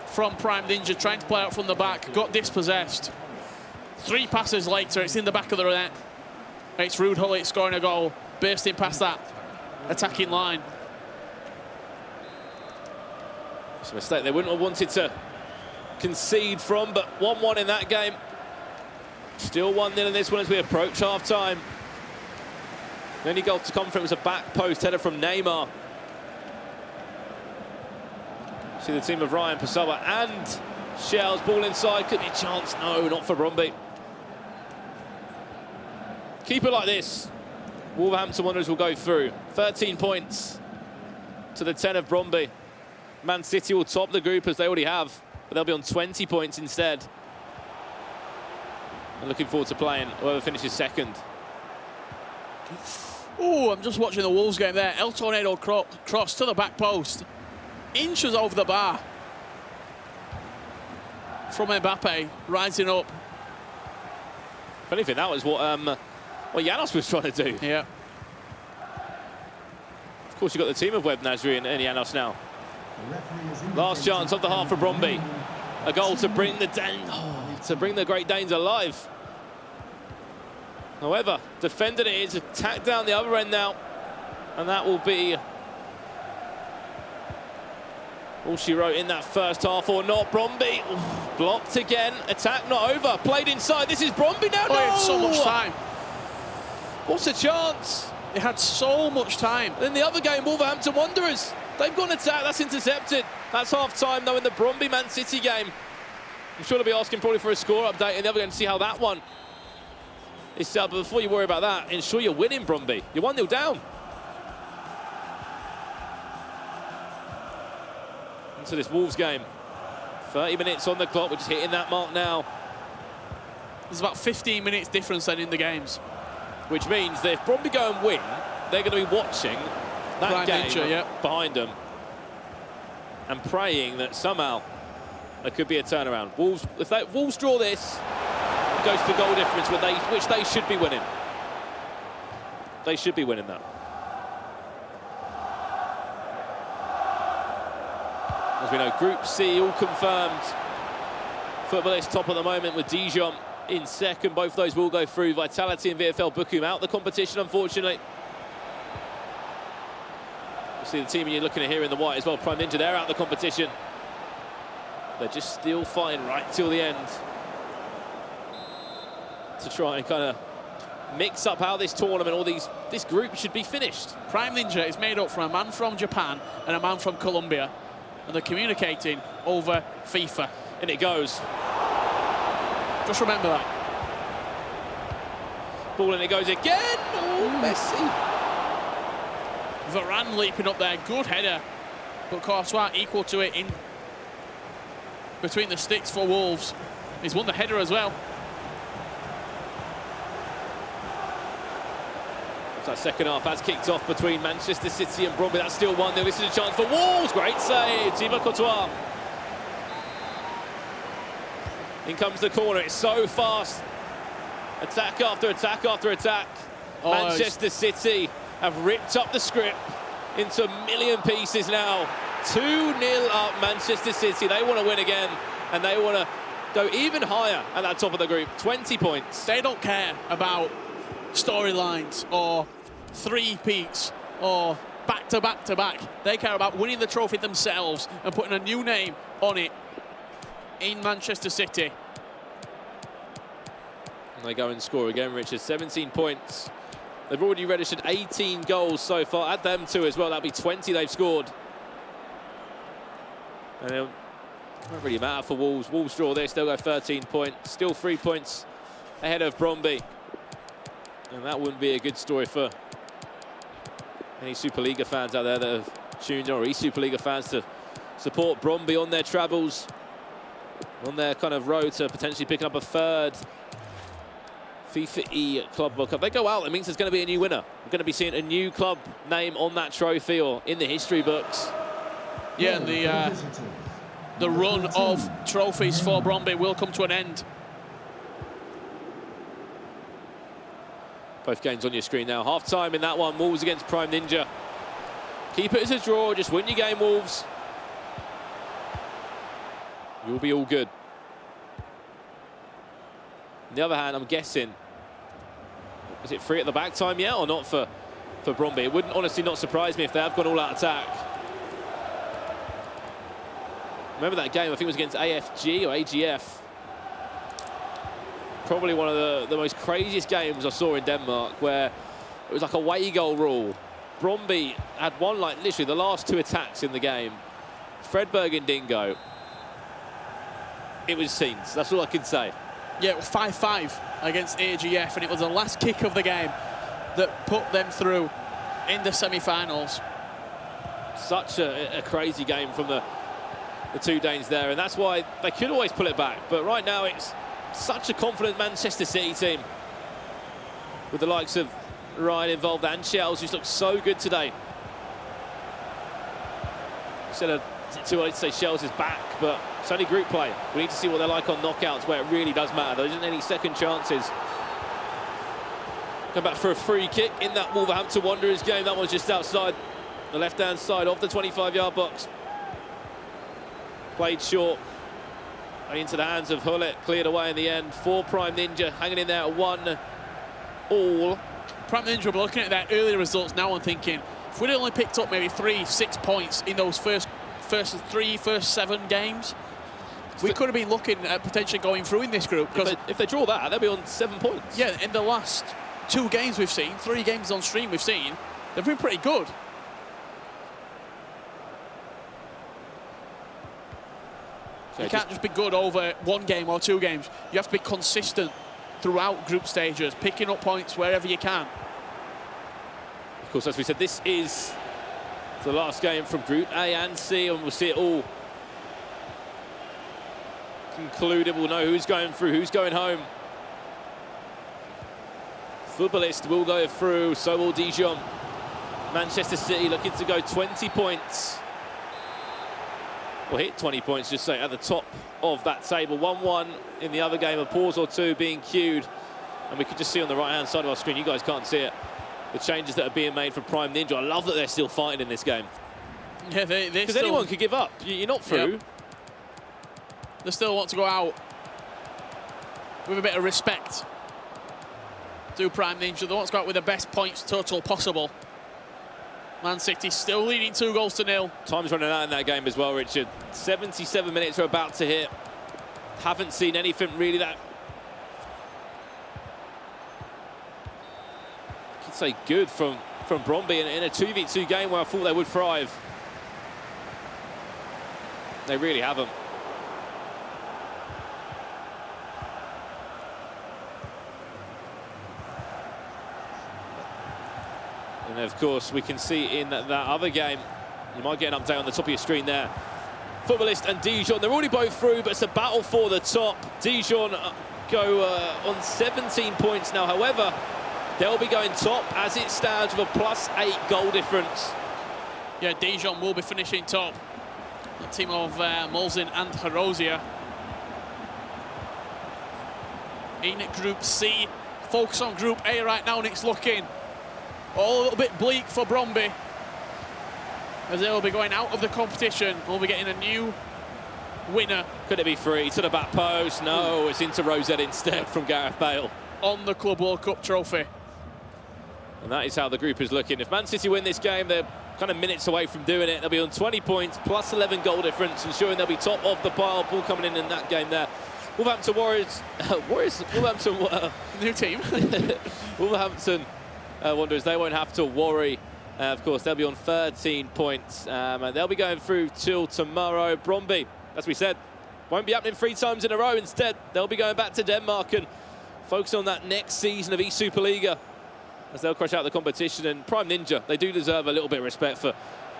from Prime Ninja, trying to play out from the back. Got dispossessed. 3 passes later, it's in the back of the net. It's Ruud Gullit scoring a goal, bursting past that attacking line. It's a mistake they wouldn't have wanted to concede from, but 1-1 in that game. Still 1-0 in this one as we approach half-time. The only goal to come from was a back post header from Neymar. See the team of Ryan, Pessoa and Shells. Ball inside, could be a chance. No, not for Bromby. Keep it like this. Wolverhampton Wanderers will go through. 13 points to the 10 of Bromby. Man City will top the group as they already have, but they'll be on 20 points instead. I'm looking forward to playing whoever finishes second. Oh, I'm just watching the Wolves game there. El Tornado cross to the back post. Inches over the bar. From Mbappe, rising up. If anything, that was what Janos was trying to do. Yeah. Of course, you've got the team of Webb, Nasri and Janos now. Last chance of the half for Bromby. A goal to bring the Great Danes alive. However, defended it is, attacked down the other end now. And that will be all she wrote in that first half, or not. Bromby blocked again. Attack not over. Played inside. This is Bromby now. Oh, he had so much time. What's a chance? They had so much time. In the other game, Wolverhampton Wanderers, they've got an attack. That's intercepted. That's half-time, though, in the Bromby Man City game. I'm sure they'll be asking probably for a score update in the other game to see how that one is set up. But before you worry about that, ensure you're winning, Bromby. You're 1-0 down. Into this Wolves game. 30 minutes on the clock. We're just hitting that mark now. There's about 15 minutes difference then in the games. Which means that if Bromby go and win, they're going to be watching that game behind them and praying that somehow there could be a turnaround. Wolves, if Wolves draw this, it goes to the goal difference, which they should be winning. They should be winning that. As we know, Group C all confirmed. Footballist top at the moment with Dijon in second. Both of those will go through. Vitality and VfL Bochum out the competition, unfortunately. You'll see the team you're looking at here in the white as well. Prime Ninja, they're out the competition. They're just still fighting right till the end to try and kind of mix up how this tournament, this group should be finished. Prime Ninja is made up from a man from Japan and a man from Colombia, and they're communicating over FIFA. And it goes. Just remember that. Ball and it goes again. Oh, Messi. Varane leaping up there. Good header. But Courtois equal to it in between the sticks for Wolves. He's won the header as well. That second half has kicked off between Manchester City and Bromby. That's still 1-0. This is a chance for Wolves. Great save. Thibaut Courtois. In comes the corner. It's so fast. Attack after attack after attack. Oh, Manchester City have ripped up the script into a million pieces now. 2-0 up Manchester City. They want to win again, and they want to go even higher at that top of the group. 20 points. They don't care about storylines or three-peats or back-to-back-to-back. They care about winning the trophy themselves and putting a new name on it in Manchester City. And they go and score again, Richard. 17 points. They've already registered 18 goals so far. Add them two as well. That'll be 20 they've scored. And it won't really matter for Wolves. Wolves draw this. They'll go 13 points. Still 3 points ahead of Bromby. And that wouldn't be a good story for any Superliga fans out there that have tuned in, or Superliga fans, to support Bromby on their travels, on their kind of road to potentially picking up a third FIFA E Club World Cup. They go out, it means there's going to be a new winner. We're going to be seeing a new club name on that trophy or in the history books. Yeah, and the run of trophies for Bromby will come to an end. Both games on your screen now. Half-time in that one. Wolves against Prime Ninja. Keep it as a draw. Just win your game, Wolves. You'll be all good. On the other hand, I'm guessing, is it free at the back time yet or not for Bromby? It wouldn't honestly not surprise me if they have gone all-out attack. Remember that game, I think it was against AFG or AGF. Probably one of the most craziest games I saw in Denmark, where it was like a away goal rule. Bromby had won like literally the last 2 attacks in the game. Fredberg and Dingo. It was scenes, that's all I can say. Yeah, it was 5-5 against AGF, and it was the last kick of the game that put them through in the semi-finals. Such a crazy game from the 2 Danes there, and that's why they could always pull it back. But right now it's such a confident Manchester City team with the likes of Ryan involved and Shells, who's looked so good today. Instead of too early to say Shells is back, but it's only group play. We need to see what they're like on knockouts, where it really does matter. There isn't any second chances. Come back for a free kick in that Wolverhampton Wanderers game. That one's just outside the left-hand side of the 25-yard box. Played short. Into the hands of Hullet, cleared away in the end. For Prime Ninja, hanging in there at 1-all. Prime Ninja will be looking at their earlier results now and thinking, if we'd only picked up maybe 3-6 points in those first 7 games, we could have been looking at potentially going through in this group. Because if they draw that, they'll be on 7 points. Yeah, in the last 2 games we've seen, 3 games on stream we've seen, they've been pretty good. You can't just be good over 1 game or 2 games. You have to be consistent throughout group stages, picking up points wherever you can. Of course, as we said, this is the last game from Group A and C, and we'll see it all concluded. We'll know who's going through, who's going home. Footballist will go through, so will Dijon. Manchester City looking to go 20 points. Well, hit 20 points, just say, at the top of that table. 1-1 in the other game, a pause or 2 being queued. And we can just see on the right-hand side of our screen, you guys can't see it, the changes that are being made for Prime Ninja. I love that they're still fighting in this game. Yeah, because anyone could give up. You're not through. Yep. They still want to go out with a bit of respect. Do Prime Ninja. They want to go out with the best points total possible. Man City still leading 2-0. Time's running out in that game as well, Richard. 77 minutes are about to hit. Haven't seen anything really that, I could say, good from Bromby in a 2v2 game where I thought they would thrive. They really haven't. And of course, we can see in that other game, you might get an update on the top of your screen there. Footballist and Dijon, they're already both through, but it's a battle for the top. Dijon go on 17 points now. However, they'll be going top as it stands with a +8 goal difference. Yeah, Dijon will be finishing top. The team of Molzin and Harosia. In Group C, focus on Group A right now, and it's looking all a little bit bleak for Bromby, as they'll be going out of the competition. We'll be getting a new winner. Could it be free to the back post? No, it's into Rosette instead from Gareth Bale. On the Club World Cup trophy. And that is how the group is looking. If Man City win this game, they're kind of minutes away from doing it. They'll be on 20 points, +11 goal difference, ensuring they'll be top of the pile. Ball coming in that game there. Wolverhampton Warriors, Wolverhampton, new team. Wolverhampton Wanderers, they won't have to worry. Of course, they'll be on 13 points. And they'll be going through till tomorrow. Bromby, as we said, won't be happening 3 times in a row. Instead, they'll be going back to Denmark and focus on that next season of eSuperliga as they'll crush out the competition. And Prime Ninja, they do deserve a little bit of respect for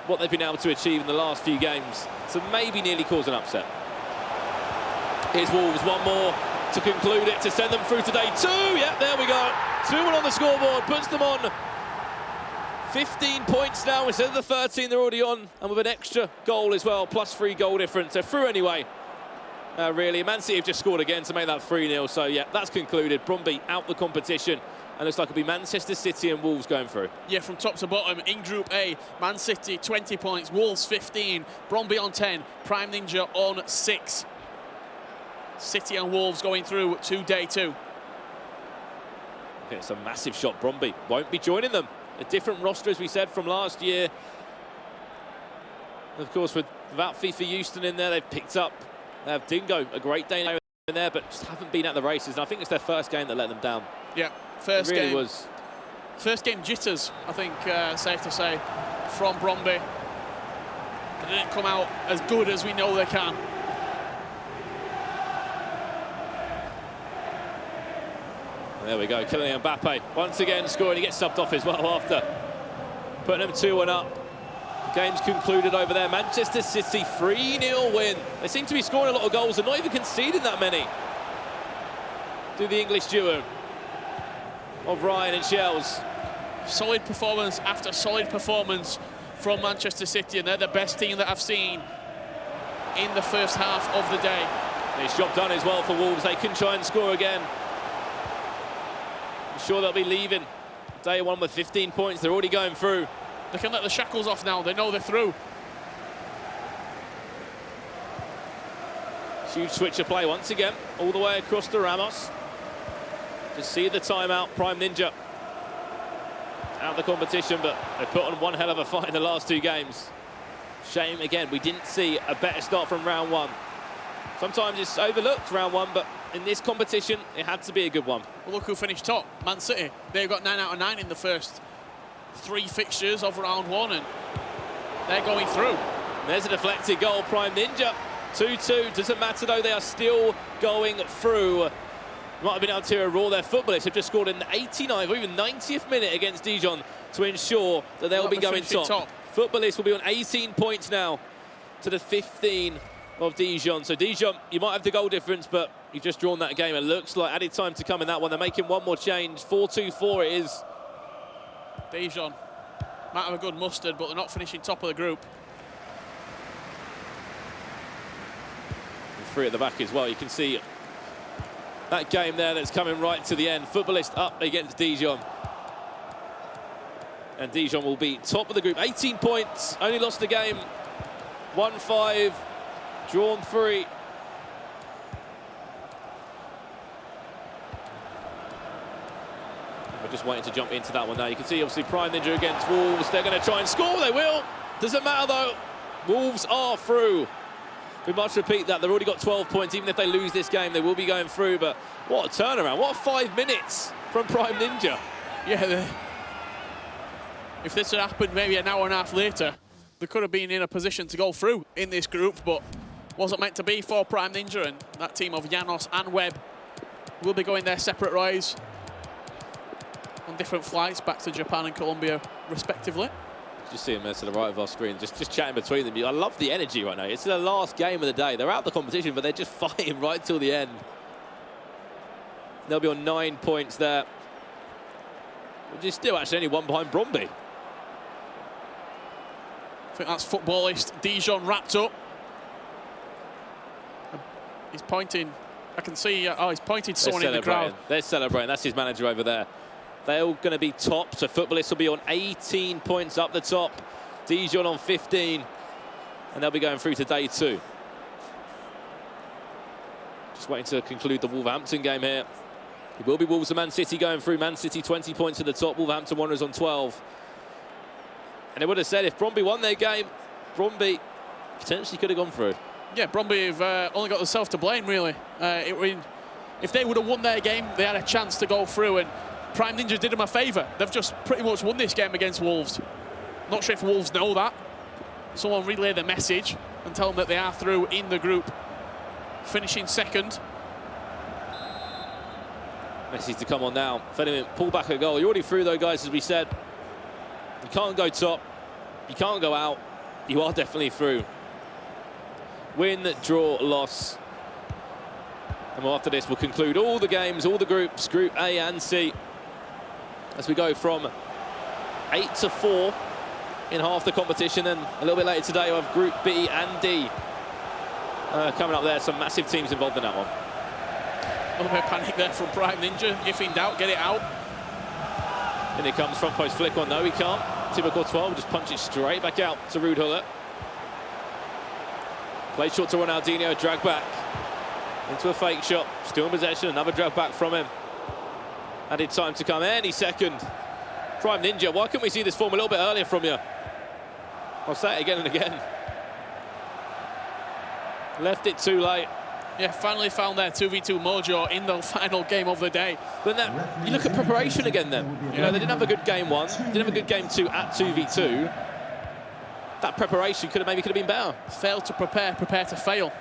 what they've been able to achieve in the last few games to maybe nearly cause an upset. Here's Wolves, one more to conclude it, to send them through today. 2, yeah, there we go. 2-1 on the scoreboard, puts them on 15 points now instead of the 13 they're already on, and with an extra goal as well, +3 goal difference. They're through anyway. Really, Man City have just scored again to make that 3-0. So yeah, that's concluded. Brøndby out the competition, and looks like it'll be Manchester City and Wolves going through. Yeah, from top to bottom in Group A, Man City 20 points, Wolves 15, Brøndby on 10, Prime Ninja on 6. City and Wolves going through to day 2. Okay, it's a massive shot. Brøndby won't be joining them. A different roster, as we said, from last year. Of course, without FIFA Houston in there, they've picked up. They have Dingo, a great Dane in there, but just haven't been at the races. And I think it's their first game that let them down. Yeah, first it really game. was. First game jitters, I think, safe to say, from Brøndby. They didn't come out as good as we know they can. There we go, Kylian Mbappe once again scoring. He gets subbed off as well after putting them 2-1 up. Game's concluded over there. Manchester City 3-0 win. They seem to be scoring a lot of goals and not even conceding that many. Do the English duo of Ryan and Shells. Solid performance after solid performance from Manchester City, and they're the best team that I've seen in the first half of the day. Nice job done as well for Wolves. They can try and score again. I'm sure they'll be leaving day 1 with 15 points. They're already going through. They can let the shackles off now. They know they're through. Huge switch of play once again, all the way across to Ramos. Just see the timeout. Prime Ninja out of the competition, but they put on one hell of a fight in the last 2 games. Shame again, we didn't see a better start from round 1. Sometimes it's overlooked round 1, but in this competition, it had to be a good one. Well, look who finished top, Man City. They've got 9 out of 9 in the first 3 fixtures of round 1, and they're going through. And there's a deflected goal, Prime Ninja. 2-2, doesn't matter though, they are still going through. Might have been ulterior rule. Their footballists have just scored in the 89th or even 90th minute against Dijon to ensure that they'll be going top. Footballists will be on 18 points now to the 15 of Dijon. So Dijon, you might have the goal difference, but you've just drawn that game. It looks like added time to come in that one. They're making one more change. 4-2-4 it is. Dijon might have a good mustard, but they're not finishing top of the group. And 3 at the back as well. You can see that game there that's coming right to the end. Footballist up against Dijon. And Dijon will be top of the group. 18 points, only lost a game. 1-5, drawn 3. We're just waiting to jump into that one now. You can see obviously Prime Ninja against Wolves. They're going to try and score. They will. Doesn't matter though. Wolves are through. We must repeat that. They've already got 12 points. Even if they lose this game, they will be going through. But what a turnaround. What 5 minutes from Prime Ninja. Yeah, if this had happened maybe an hour and a half later, they could have been in a position to go through in this group, but wasn't meant to be for Prime Ninja, and that team of Janos and Webb will be going their separate ways on different flights back to Japan and Colombia, respectively. Just see them there to the right of our screen, just chatting between them. I love the energy right now. It's the last game of the day. They're out of the competition, but they're just fighting right till the end. They'll be on 9 points there, which is still actually only 1 behind Brøndby. I think that's footballist Dijon wrapped up. He's pointing. I can see. Oh, he's pointing to someone in the crowd. They're celebrating. That's his manager over there. They're all going to be top. So footballists will be on 18 points up the top. Dijon on 15, and they'll be going through to day 2. Just waiting to conclude the Wolverhampton game here. It will be Wolves and Man City going through. Man City 20 points at the top. Wolverhampton Wanderers on 12. And they would have said if Brøndby won their game, Brøndby potentially could have gone through. Yeah, Brøndby have only got themselves to blame, really. If they would have won their game, they had a chance to go through, and Prime Ninja did them a favour. They've just pretty much won this game against Wolves. Not sure if Wolves know that. Someone relay the message and tell them that they are through in the group, finishing second. Message to come on now. Ferdinand, pull back a goal. You're already through though, guys, as we said. You can't go top. You can't go out. You are definitely through. Win, draw, loss. And after this, we'll conclude all the games, all the groups, Group A and C, as we go from 8-4 in half the competition, and a little bit later today we'll have Group B and D coming up there. Some massive teams involved in that one. A little bit of panic there from Prime Ninja. If in doubt, get it out. And here comes front post flick on. No, he can't. Thibaut Courtois will just punch it straight back out to Ruud Gullit. Play short to Ronaldinho, drag back into a fake shot. Still in possession, another drag back from him. Added time to come any second. Prime Ninja, why couldn't we see this form a little bit earlier from you? I'll say it again and again. Left it too late. Yeah, finally found their 2v2 mojo in the final game of the day. But then you look at preparation again then. You know, they didn't have a good game 1, didn't have a good game 2 at 2v2. That preparation could have been better. Failed to prepare to fail.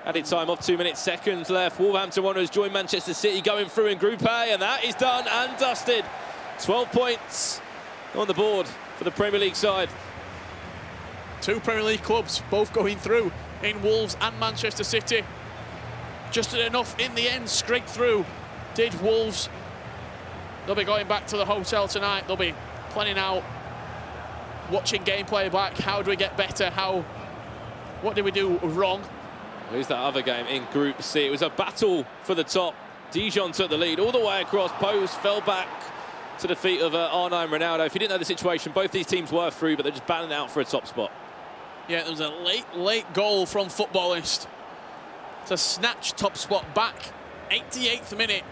Added time of 2 minutes, seconds left. Wolverhampton Wanderers join Manchester City going through in Group A, and that is done and dusted. 12 points on the board for the Premier League side. 2 Premier League clubs, both going through in Wolves and Manchester City. Just enough in the end, scraped through. Did Wolves. They'll be going back to the hotel tonight. They'll be planning out, watching gameplay back. How do we get better? What did we do wrong? Who's that other game in Group C? It was a battle for the top. Dijon took the lead all the way across. Post fell back to the feet of Arnaud and Ronaldo. If you didn't know the situation, both these teams were through, but they're just battling out for a top spot. Yeah, there was a late goal from Footballist to snatch top spot back. 88th minute.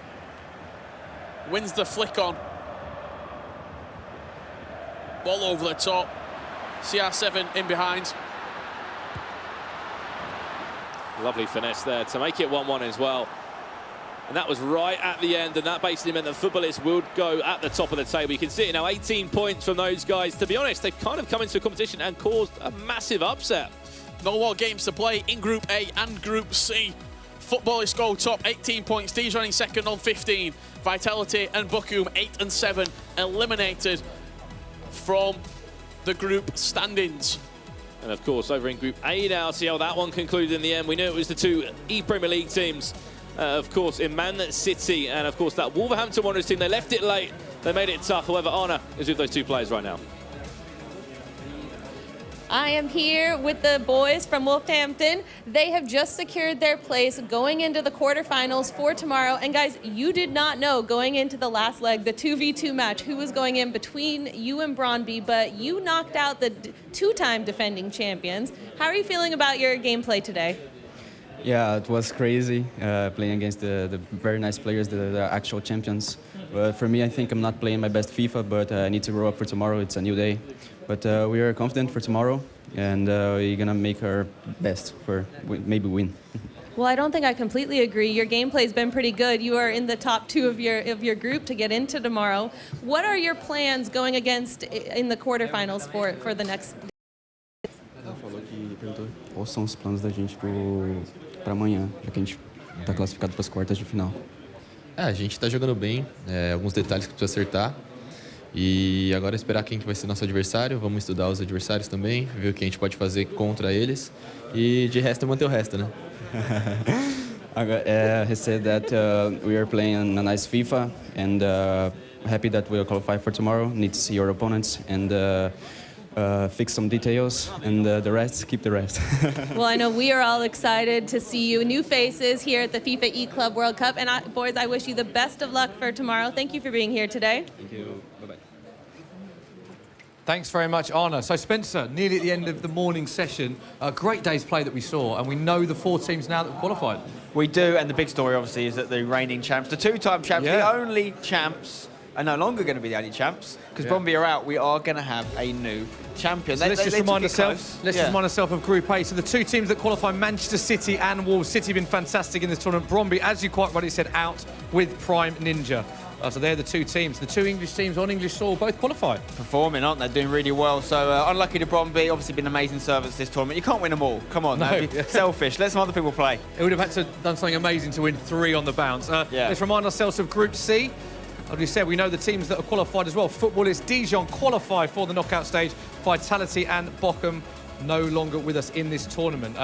Wins the flick on. Ball over the top. CR7 in behind. Lovely finesse there to make it 1-1 as well. And that was right at the end, and that basically meant that Footballists would go at the top of the table. You can see it now, 18 points from those guys. To be honest, they've kind of come into a competition and caused a massive upset. No more games to play in Group A and Group C. Footballists go top, 18 points. Dijon in second on 15. Vitality and Bochum, 8 and 7, eliminated from the group standings. And of course, over in Group A now, see how that one concluded in the end. We knew it was the 2 E-Premier League teams. Of course, in Man City, and of course that Wolverhampton Wanderers team. They left it late, they made it tough. However, Anna is with those 2 players right now. I am here with the boys from Wolverhampton. They have just secured their place going into the quarterfinals for tomorrow. And guys, you did not know going into the last leg, the 2v2 match, who was going in between you and Brøndby, but you knocked out the 2-time defending champions. How are you feeling about your gameplay today? Yeah, it was crazy playing against the very nice players, the actual champions. But for me, I think I'm not playing my best FIFA, but I need to grow up for tomorrow. It's a new day. But we are confident for tomorrow, and we're going to make our best for maybe win. Well, I don't think I completely agree. Your gameplay's been pretty good. You are in the top 2 of your group to get into tomorrow. What are your plans going against in the quarterfinals for the next? Quais são os planos da gente para amanhã, já que a gente está classificado para as quartas de final? A gente está jogando bem, alguns detalhes que precisa acertar. E agora esperar quem que vai ser nosso adversário. Vamos estudar os adversários também, ver o que a gente pode fazer contra eles. E de resto, manter o resto, né? He said that we are playing a nice FIFA and happy that we'll qualify for tomorrow. Need to see your opponents and fix some details, and the rest, keep the rest. Well, I know we are all excited to see you. New faces here at the FIFA E-Club World Cup. And boys, I wish you the best of luck for tomorrow. Thank you for being here today. Thank you. Bye-bye. Thanks very much, Anna. So, Spencer, nearly at the end of the morning session, a great day's play that we saw, and we know the 4 teams now that have qualified. We do, and the big story, obviously, is that the reigning champs, the 2-time champs, the only champs, are no longer going to be the only champs, because Brøndby are out. We are going to have a new champion. So let's just remind ourselves of Group A. So the 2 teams that qualify, Manchester City and Wolves. City have been fantastic in this tournament. Brøndby, as you quite rightly said, out with Prime Ninja. So they're the 2 teams. The 2 English teams on English soil both qualify. Performing, aren't they? Doing really well. So unlucky to Brøndby. Obviously been amazing servants this tournament. You can't win them all. Come on, no. Selfish. Let some other people play. It would have had to have done something amazing to win 3 on the bounce. Let's remind ourselves of Group C. As we said, we know the teams that are qualified as well. Footballists Dijon qualify for the knockout stage. Vitality and Bochum no longer with us in this tournament.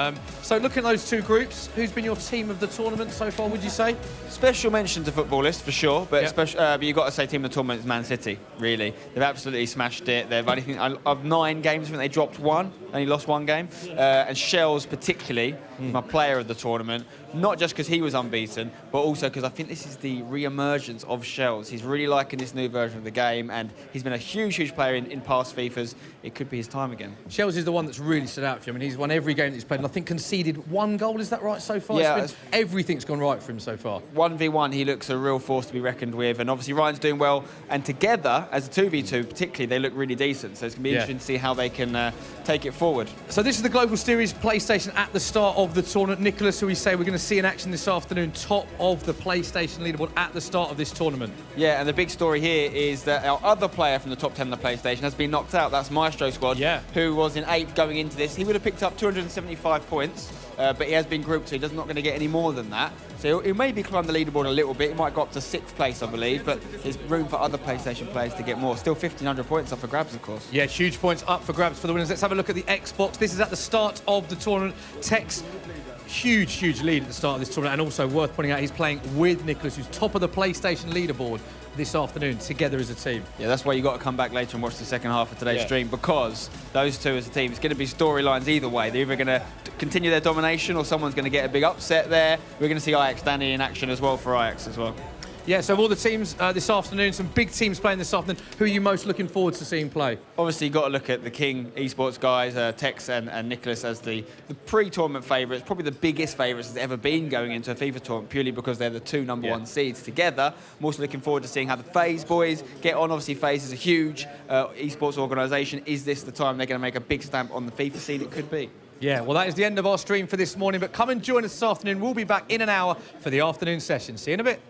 So looking at those two groups, who's been your team of the tournament so far, would you say? Special mention to footballists, for sure, but, but you've got to say team of the tournament is Man City, really. They've absolutely smashed it. They've, I think, of 9 games, I think they dropped 1, only lost 1 game. And Shells, particularly, my player of the tournament, not just because he was unbeaten, but also because I think this is the re-emergence of Shells. He's really liking this new version of the game, and he's been a huge, huge player in past FIFAs. It could be his time again. Shells is the one that's really stood out for you. I mean, he's won every game that he's played, and I think conceded 1 goal. Is that right so far? Yeah. Everything's gone right for him so far. 1v1, he looks a real force to be reckoned with, and obviously Ryan's doing well. And together, as a 2v2 particularly, they look really decent. So it's going to be interesting to see how they can take it forward. So this is the Global Series PlayStation at the start of the tournament. Nicholas, who we say we're going to see in action this afternoon, top of the PlayStation leaderboard at the start of this tournament. Yeah, and the big story here is that our other player from the top 10 of the PlayStation has been knocked out. That's Maestro Squad, who was in 8th going into this. He would have picked up 275 points, but he has been grouped, so he's not going to get any more than that. So he'll maybe climb the leaderboard a little bit. He might go up to 6th place, I believe, but there's room for other PlayStation players to get more. Still 1,500 points up for grabs, of course. Yeah, huge points up for grabs for the winners. Let's have a look at the Xbox. This is at the start of the tournament. Tech's huge, huge lead at the start of this tournament, and also worth pointing out, he's playing with Nicholas, who's top of the PlayStation leaderboard this afternoon, together as a team. Yeah, that's why you got to come back later and watch the second half of today's stream, because those two as a team, it's going to be storylines either way. They're either going to continue their domination or someone's going to get a big upset there. We're going to see Ajax Danny in action as well for Ajax as well. Yeah, so of all the teams this afternoon, some big teams playing this afternoon. Who are you most looking forward to seeing play? Obviously, you've got to look at the King esports guys, Tex and Nicholas as the pre-tournament favourites, probably the biggest favourites there's ever been going into a FIFA tournament, purely because they're the 2 number 1 seeds together. I'm also looking forward to seeing how the FaZe boys get on. Obviously, FaZe is a huge esports organisation. Is this the time they're going to make a big stamp on the FIFA scene? It could be. Yeah, well, that is the end of our stream for this morning, but come and join us this afternoon. We'll be back in an hour for the afternoon session. See you in a bit.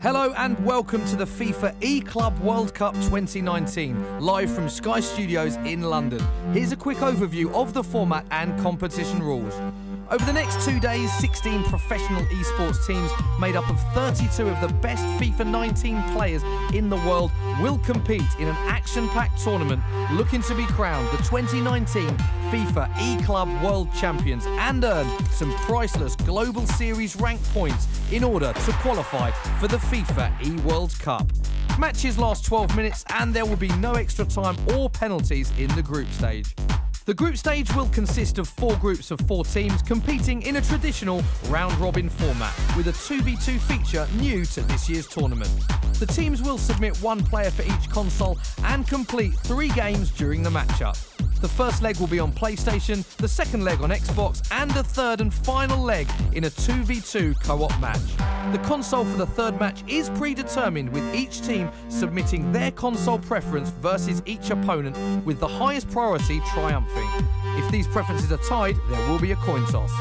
Hello and welcome to the FIFA E-Club World Cup 2019, live from Sky Studios in London. Here's a quick overview of the format and competition rules. Over the next 2 days, 16 professional esports teams made up of 32 of the best FIFA 19 players in the world will compete in an action-packed tournament looking to be crowned the 2019 FIFA E-Club World Champions and earn some priceless Global Series rank points in order to qualify for the FIFA eWorld Cup. Matches last 12 minutes and there will be no extra time or penalties in the group stage. The group stage will consist of 4 groups of 4 teams competing in a traditional round-robin format with a 2v2 feature new to this year's tournament. The teams will submit 1 player for each console and complete 3 games during the matchup. The first leg will be on PlayStation, the second leg on Xbox, and the third and final leg in a 2v2 co-op match. The console for the third match is predetermined, with each team submitting their console preference versus each opponent, with the highest priority triumphing. If these preferences are tied, there will be a coin toss.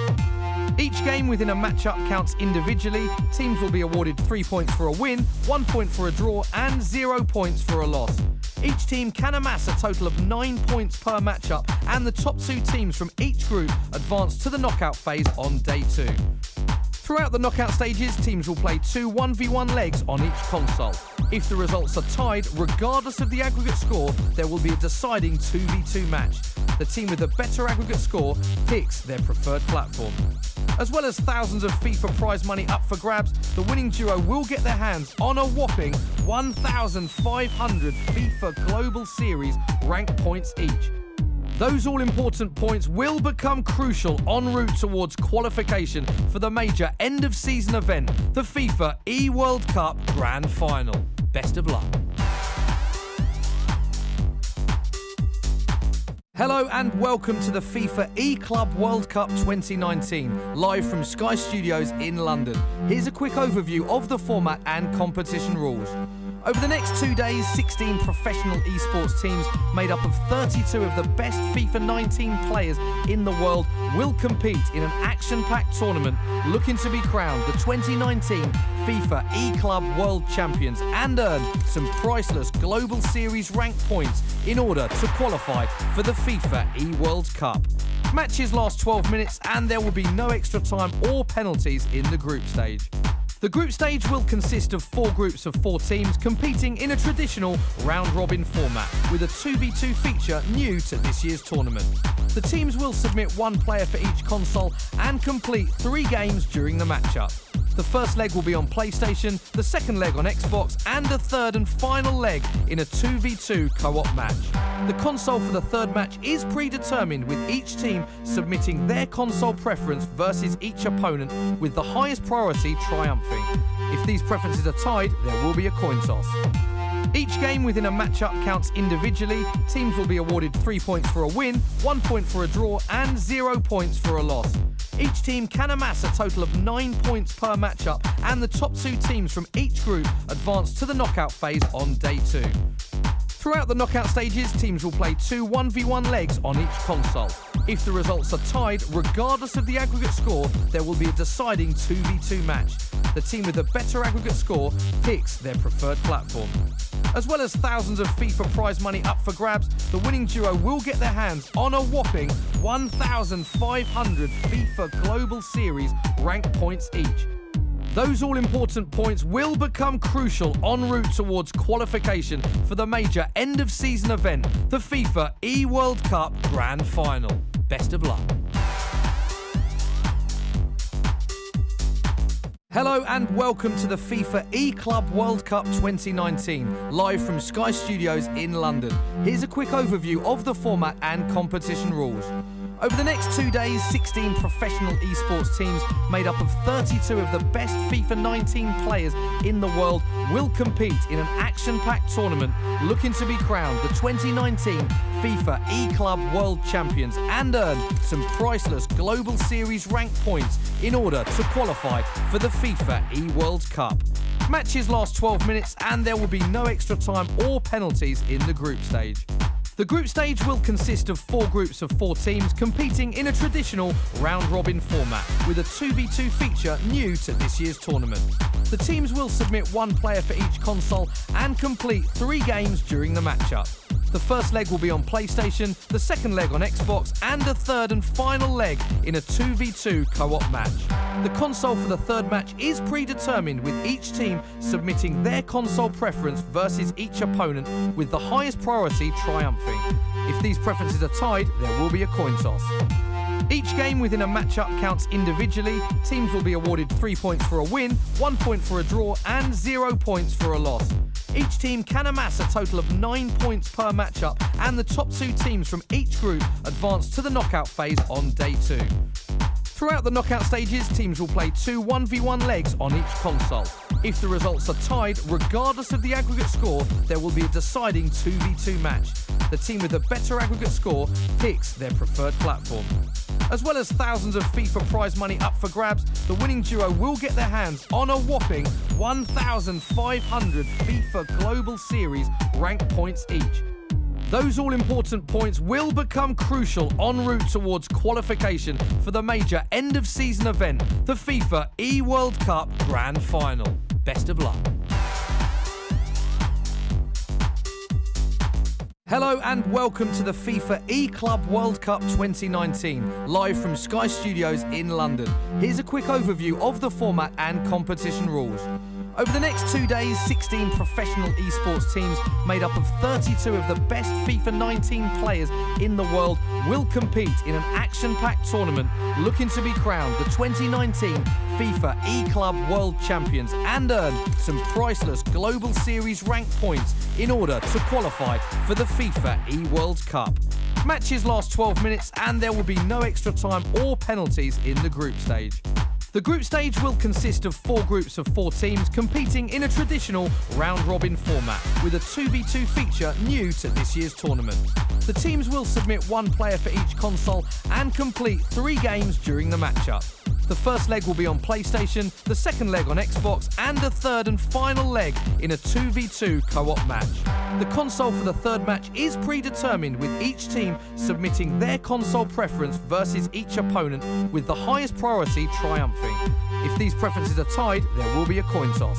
Each game within a matchup counts individually. Teams will be awarded 3 points for a win, 1 point for a draw, and 0 points for a loss. Each team can amass a total of 9 points per matchup, and the top 2 teams from each group advance to the knockout phase on day 2. Throughout the knockout stages, teams will play 2 1v1 legs on each console. If the results are tied, regardless of the aggregate score, there will be a deciding 2v2 match. The team with the better aggregate score picks their preferred platform. As well as thousands of FIFA prize money up for grabs, the winning duo will get their hands on a whopping 1,500 FIFA Global Series rank points each. Those all-important points will become crucial en route towards qualification for the major end-of-season event, the FIFA eWorld Cup Grand Final. Best of luck. Hello and welcome to the FIFA E-Club World Cup 2019, live from Sky Studios in London. Here's a quick overview of the format and competition rules. Over the next 2 days, 16 professional esports teams made up of 32 of the best FIFA 19 players in the world will compete in an action-packed tournament looking to be crowned the 2019 FIFA E-Club World Champions and earn some priceless Global Series rank points in order to qualify for the FIFA eWorld Cup. Matches last 12 minutes and there will be no extra time or penalties in the group stage. The group stage will consist of 4 groups of 4 teams competing in a traditional round-robin format with a 2v2 feature new to this year's tournament. The teams will submit 1 player for each console and complete 3 games during the matchup. The first leg will be on PlayStation, the second leg on Xbox, and the third and final leg in a 2v2 co-op match. The console for the third match is predetermined, with each team submitting their console preference versus each opponent, with the highest priority triumphing. If these preferences are tied, there will be a coin toss. Each game within a matchup counts individually. Teams will be awarded 3 points for a win, 1 point for a draw, and 0 points for a loss. Each team can amass a total of 9 points per matchup, and the top 2 teams from each group advance to the knockout phase on day 2. Throughout the knockout stages, teams will play 2 1v1 legs on each console. If the results are tied, regardless of the aggregate score, there will be a deciding 2v2 match. The team with the better aggregate score picks their preferred platform. As well as thousands of FIFA prize money up for grabs, the winning duo will get their hands on a whopping 1,500 FIFA Global Series rank points each. Those all-important points will become crucial en route towards qualification for the major end-of-season event, the FIFA eWorld Cup Grand Final. Best of luck. Hello and welcome to the FIFA E-Club World Cup 2019, live from Sky Studios in London. Here's a quick overview of the format and competition rules. Over the next 2 days, 16 professional esports teams made up of 32 of the best FIFA 19 players in the world will compete in an action-packed tournament looking to be crowned the 2019 FIFA E-Club World Champions and earn some priceless Global Series rank points in order to qualify for the FIFA eWorld Cup. Matches last 12 minutes and there will be no extra time or penalties in the group stage. The group stage will consist of 4 groups of 4 teams competing in a traditional round-robin format with a 2v2 feature new to this year's tournament. The teams will submit 1 player for each console and complete 3 games during the matchup. The first leg will be on PlayStation, the second leg on Xbox, and a third and final leg in a 2v2 co-op match. The console for the third match is predetermined, with each team submitting their console preference versus each opponent, with the highest priority triumphing. If these preferences are tied, there will be a coin toss. Each game within a matchup counts individually. Teams will be awarded 3 points for a win, 1 point for a draw, and 0 points for a loss. Each team can amass a total of 9 points per matchup, and the top 2 teams from each group advance to the knockout phase on day 2. Throughout the knockout stages, teams will play 2 1v1 legs on each console. If the results are tied, regardless of the aggregate score, there will be a deciding 2v2 match. The team with the better aggregate score picks their preferred platform. As well as thousands of FIFA prize money up for grabs, the winning duo will get their hands on a whopping 1,500 FIFA Global Series rank points each. Those all-important points will become crucial en route towards qualification for the major end-of-season event, the FIFA eWorld Cup Grand Final. Best of luck. Hello and welcome to the FIFA E-Club World Cup 2019, live from Sky Studios in London. Here's a quick overview of the format and competition rules. Over the next 2 days, 16 professional esports teams made up of 32 of the best FIFA 19 players in the world will compete in an action-packed tournament looking to be crowned the 2019 FIFA E-Club World Champions and earn some priceless Global Series rank points in order to qualify for the FIFA E-World Cup. Matches last 12 minutes and there will be no extra time or penalties in the group stage. The group stage will consist of 4 groups of 4 teams competing in a traditional round-robin format with a 2v2 feature new to this year's tournament. The teams will submit 1 player for each console and complete 3 games during the matchup. The first leg will be on PlayStation, the second leg on Xbox, and a third and final leg in a 2v2 co-op match. The console for the third match is predetermined, with each team submitting their console preference versus each opponent, with the highest priority triumphing. If these preferences are tied, there will be a coin toss.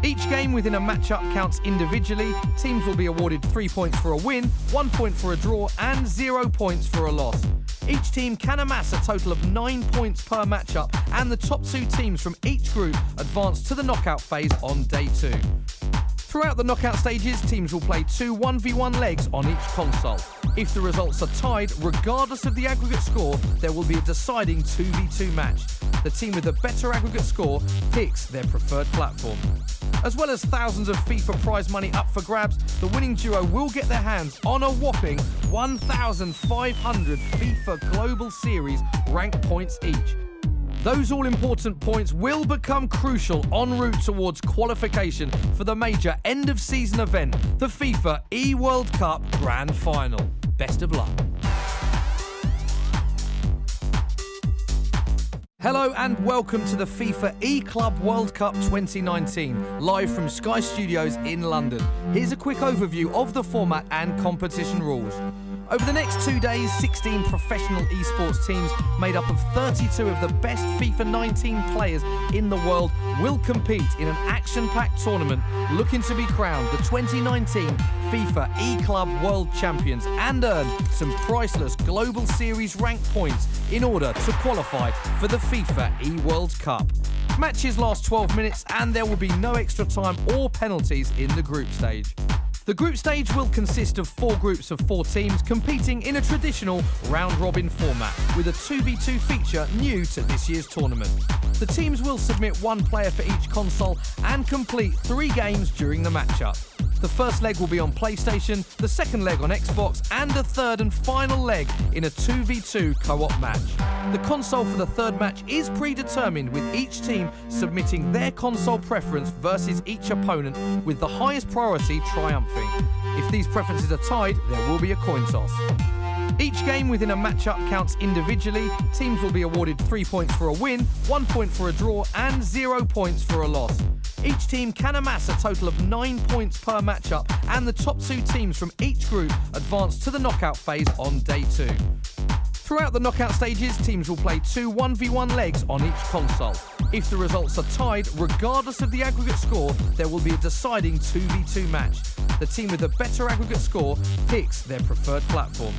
Each game within a matchup counts individually. Teams will be awarded 3 points for a win, 1 point for a draw, and 0 points for a loss. Each team can amass a total of 9 points per matchup, and the top 2 teams from each group advance to the knockout phase on day 2. Throughout the knockout stages, teams will play 2 1v1 legs on each console. If the results are tied, regardless of the aggregate score, there will be a deciding 2v2 match. The team with the better aggregate score picks their preferred platform. As well as thousands of FIFA prize money up for grabs, the winning duo will get their hands on a whopping 1,500 FIFA Global Series rank points each. Those all-important points will become crucial en route towards qualification for the major end-of-season event, the FIFA eWorld Cup Grand Final. Best of luck. Hello and welcome to the FIFA E-Club World Cup 2019, live from Sky Studios in London. Here's a quick overview of the format and competition rules. Over the next 2 days, 16 professional esports teams made up of 32 of the best FIFA 19 players in the world will compete in an action-packed tournament looking to be crowned the 2019 FIFA E-Club World Champions and earn some priceless Global Series rank points in order to qualify for the FIFA E-World Cup. Matches last 12 minutes and there will be no extra time or penalties in the group stage. The group stage will consist of 4 groups of 4 teams competing in a traditional round-robin format with a 2v2 feature new to this year's tournament. The teams will submit 1 player for each console and complete 3 games during the matchup. The first leg will be on PlayStation, the second leg on Xbox, and a third and final leg in a 2v2 co-op match. The console for the third match is predetermined, with each team submitting their console preference versus each opponent, with the highest priority triumphing. If these preferences are tied, there will be a coin toss. Each game within a matchup counts individually. Teams will be awarded 3 points for a win, 1 point for a draw, and 0 points for a loss. Each team can amass a total of 9 points per matchup, and the top 2 teams from each group advance to the knockout phase on day 2. Throughout the knockout stages, teams will play 2 1v1 legs on each console. If the results are tied, regardless of the aggregate score, there will be a deciding 2v2 match. The team with the better aggregate score picks their preferred platform.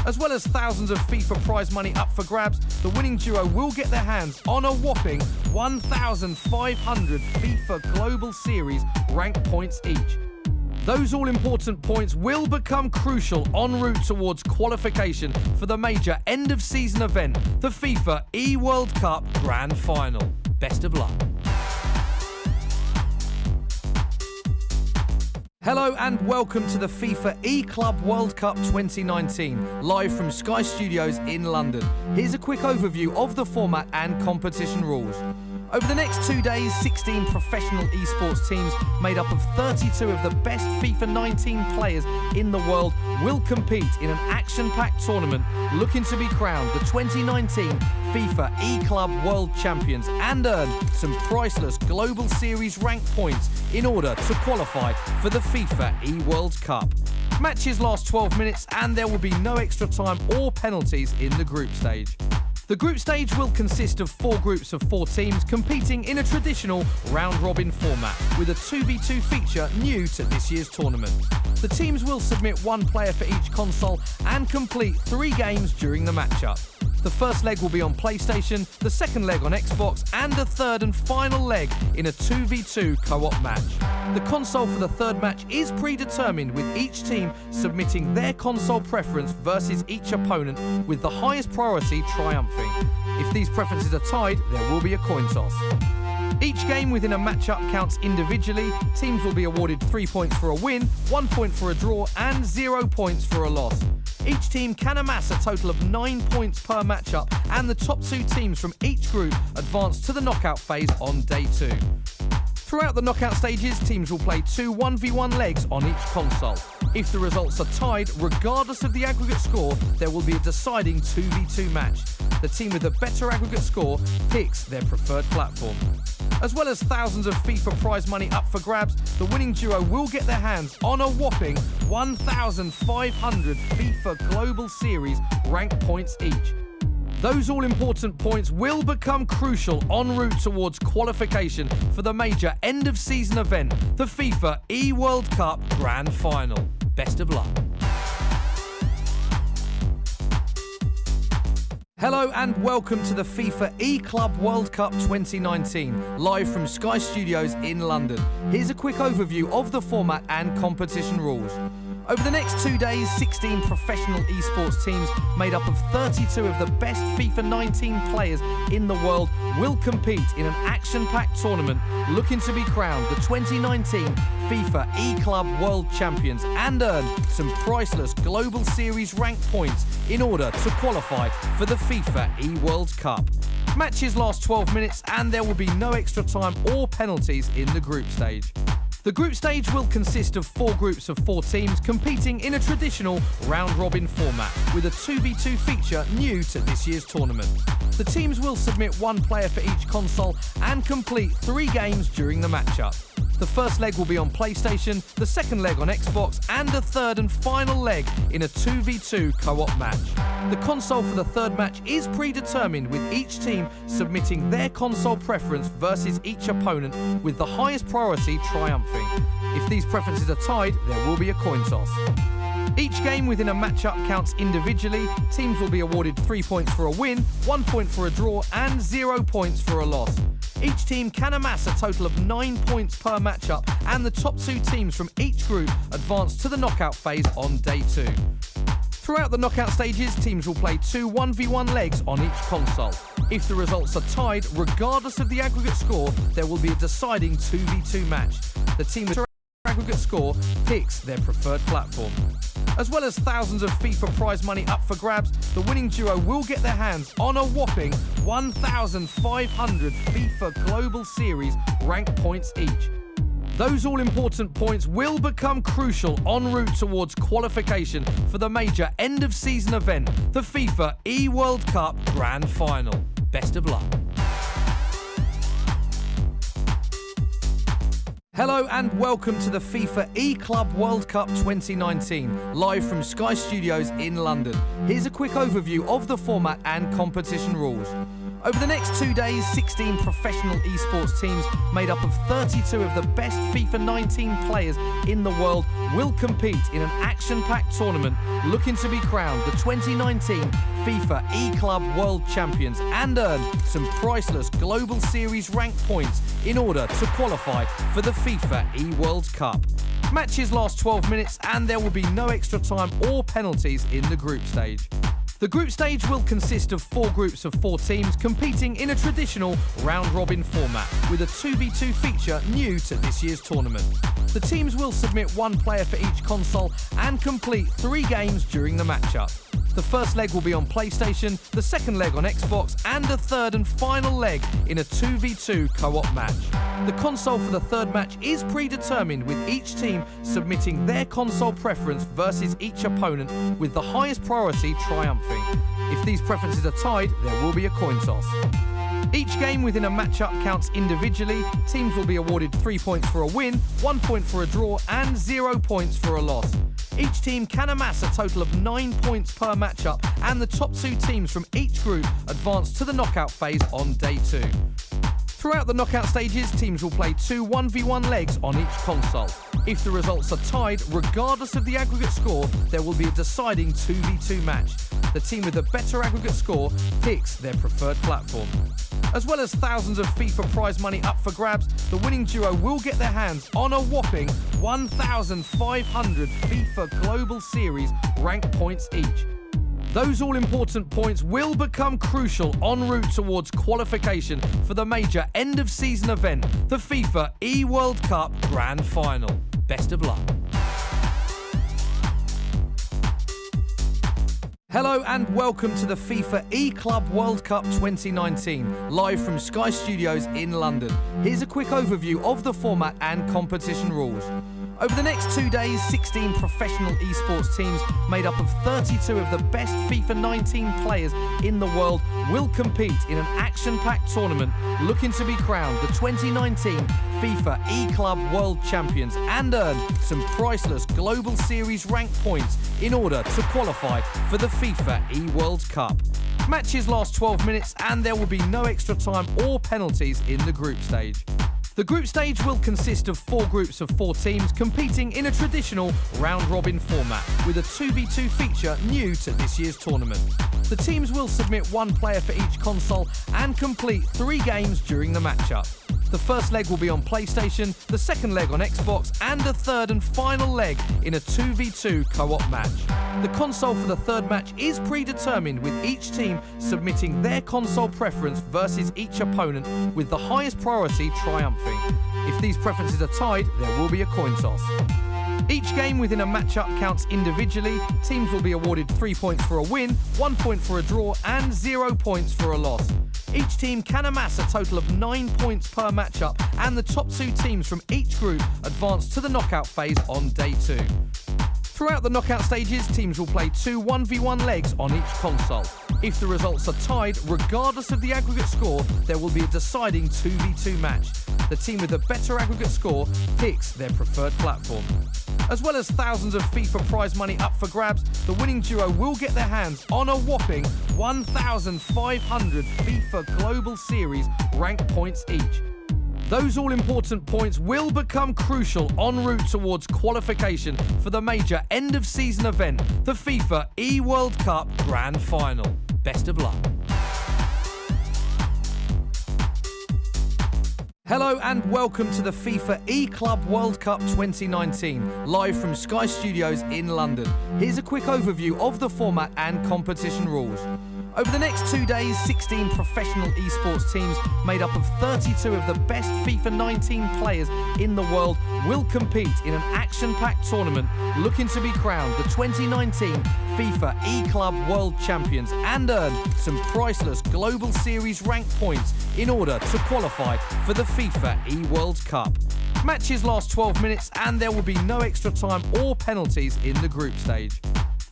As well as thousands of FIFA prize money up for grabs, the winning duo will get their hands on a whopping 1,500 FIFA Global Series ranked points each. Those all-important points will become crucial en route towards qualification for the major end-of-season event, the FIFA eWorld Cup Grand Final. Best of luck. Hello and welcome to the FIFA E-Club World Cup 2019, live from Sky Studios in London. Here's a quick overview of the format and competition rules. Over the next 2 days, 16 professional esports teams made up of 32 of the best FIFA 19 players in the world will compete in an action-packed tournament looking to be crowned the 2019 FIFA E-Club World Champions and earn some priceless Global Series ranked points in order to qualify for the FIFA E-World Cup. Matches last 12 minutes and there will be no extra time or penalties in the group stage. The group stage will consist of 4 groups of 4 teams competing in a traditional round-robin format with a 2v2 feature new to this year's tournament. The teams will submit 1 player for each console and complete 3 games during the matchup. The first leg will be on PlayStation, the second leg on Xbox, and the third and final leg in a 2v2 co-op match. The console for the third match is predetermined, with each team submitting their console preference versus each opponent, with the highest priority triumphing. If these preferences are tied, there will be a coin toss. Each game within a matchup counts individually. Teams will be awarded 3 points for a win, 1 point for a draw, and 0 points for a loss. Each team can amass a total of 9 points per matchup, and the top 2 teams from each group advance to the knockout phase on day 2. Throughout the knockout stages, teams will play 2 1v1 legs on each console. If the results are tied, regardless of the aggregate score, there will be a deciding 2v2 match. The team with the better aggregate score picks their preferred platform. As well as thousands of FIFA prize money up for grabs, the winning duo will get their hands on a whopping 1,500 FIFA Global Series ranked points each. Those all-important points will become crucial en route towards qualification for the major end-of-season event, the FIFA eWorld Cup Grand Final. Best of luck. Hello and welcome to the FIFA E-Club World Cup 2019, live from Sky Studios in London. Here's a quick overview of the format and competition rules. Over the next 2 days, 16 professional esports teams made up of 32 of the best FIFA 19 players in the world will compete in an action-packed tournament looking to be crowned the 2019 FIFA E-Club World Champions and earn some priceless Global Series ranked points in order to qualify for the FIFA E-World Cup. Matches last 12 minutes and there will be no extra time or penalties in the group stage. The group stage will consist of 4 groups of 4 teams competing in a traditional round-robin format with a 2v2 feature new to this year's tournament. The teams will submit 1 player for each console and complete 3 games during the matchup. The first leg will be on PlayStation, the second leg on Xbox, and the third and final leg in a 2v2 co-op match. The console for the third match is predetermined, with each team submitting their console preference versus each opponent, with the highest priority triumphing. If these preferences are tied, there will be a coin toss. Each game within a matchup counts individually. Teams will be awarded 3 points for a win, 1 point for a draw, and 0 points for a loss. Each team can amass a total of 9 points per matchup, and the top 2 teams from each group advance to the knockout phase on day 2. Throughout the knockout stages, teams will play 2 1v1 legs on each console. If the results are tied, regardless of the aggregate score, there will be a deciding 2v2 match. The team with aggregate score picks their preferred platform. As well as thousands of FIFA prize money up for grabs, the winning duo will get their hands on a whopping 1,500 FIFA Global Series ranked points each. Those all-important points will become crucial en route towards qualification for the major end-of-season event, the FIFA eWorld Cup Grand Final. Best of luck. Hello and welcome to the FIFA E-Club World Cup 2019, live from Sky Studios in London. Here's a quick overview of the format and competition rules. Over the next 2 days, 16 professional esports teams made up of 32 of the best FIFA 19 players in the world will compete in an action-packed tournament looking to be crowned the 2019 FIFA E-Club World Champions and earn some priceless Global Series rank points in order to qualify for the FIFA eWorld Cup. Matches last 12 minutes and there will be no extra time or penalties in the group stage. The group stage will consist of 4 groups of 4 teams competing in a traditional round-robin format with a 2v2 feature new to this year's tournament. The teams will submit 1 player for each console and complete 3 games during the matchup. The first leg will be on PlayStation, the second leg on Xbox, and a third and final leg in a 2v2 co-op match. The console for the third match is predetermined, with each team submitting their console preference versus each opponent, with the highest priority triumphing. If these preferences are tied, there will be a coin toss. Each game within a matchup counts individually. Teams will be awarded 3 points for a win, 1 point for a draw, and 0 points for a loss. Each team can amass a total of 9 points per matchup, and the top 2 teams from each group advance to the knockout phase on day 2. Throughout the knockout stages, teams will play 2 1v1 legs on each console. If the results are tied, regardless of the aggregate score, there will be a deciding 2v2 match. The team with the better aggregate score picks their preferred platform. As well as thousands of FIFA prize money up for grabs, the winning duo will get their hands on a whopping 1,500 FIFA Global Series rank points each. Those all-important points will become crucial en route towards qualification for the major end-of-season event, the FIFA eWorld Cup Grand Final. Best of luck. Hello and welcome to the FIFA E-Club World Cup 2019, live from Sky Studios in London. Here's a quick overview of the format and competition rules. Over the next 2 days, 16 professional esports teams made up of 32 of the best FIFA 19 players in the world will compete in an action-packed tournament looking to be crowned the 2019 FIFA E-Club World Champions and earn some priceless Global Series rank points in order to qualify for the FIFA eWorld Cup. Matches last 12 minutes and there will be no extra time or penalties in the group stage. The group stage will consist of 4 groups of 4 teams competing in a traditional round-robin format with a 2v2 feature new to this year's tournament. The teams will submit 1 player for each console and complete 3 games during the matchup. The first leg will be on PlayStation, the second leg on Xbox, and a third and final leg in a 2v2 co-op match. The console for the third match is predetermined, with each team submitting their console preference versus each opponent, with the highest priority triumphing. If these preferences are tied, there will be a coin toss. Each game within a matchup counts individually. Teams will be awarded 3 points for a win, 1 point for a draw, and 0 points for a loss. Each team can amass a total of 9 points per matchup, and the top 2 teams from each group advance to the knockout phase on day 2. Throughout the knockout stages, teams will play 2 1v1 legs on each console. If the results are tied, regardless of the aggregate score, there will be a deciding 2v2 match. The team with the better aggregate score picks their preferred platform. As well as thousands of FIFA prize money up for grabs, the winning duo will get their hands on a whopping 1,500 FIFA Global Series rank points each. Those all-important points will become crucial en route towards qualification for the major end-of-season event, the FIFA eWorld Cup Grand Final. Best of luck. Hello and welcome to the FIFA E-Club World Cup 2019, live from Sky Studios in London. Here's a quick overview of the format and competition rules. Over the next 2 days, 16 professional esports teams made up of 32 of the best FIFA 19 players in the world will compete in an action-packed tournament looking to be crowned the 2019 FIFA E-Club World Champions and earn some priceless Global Series rank points in order to qualify for the FIFA eWorld Cup. Matches last 12 minutes and there will be no extra time or penalties in the group stage.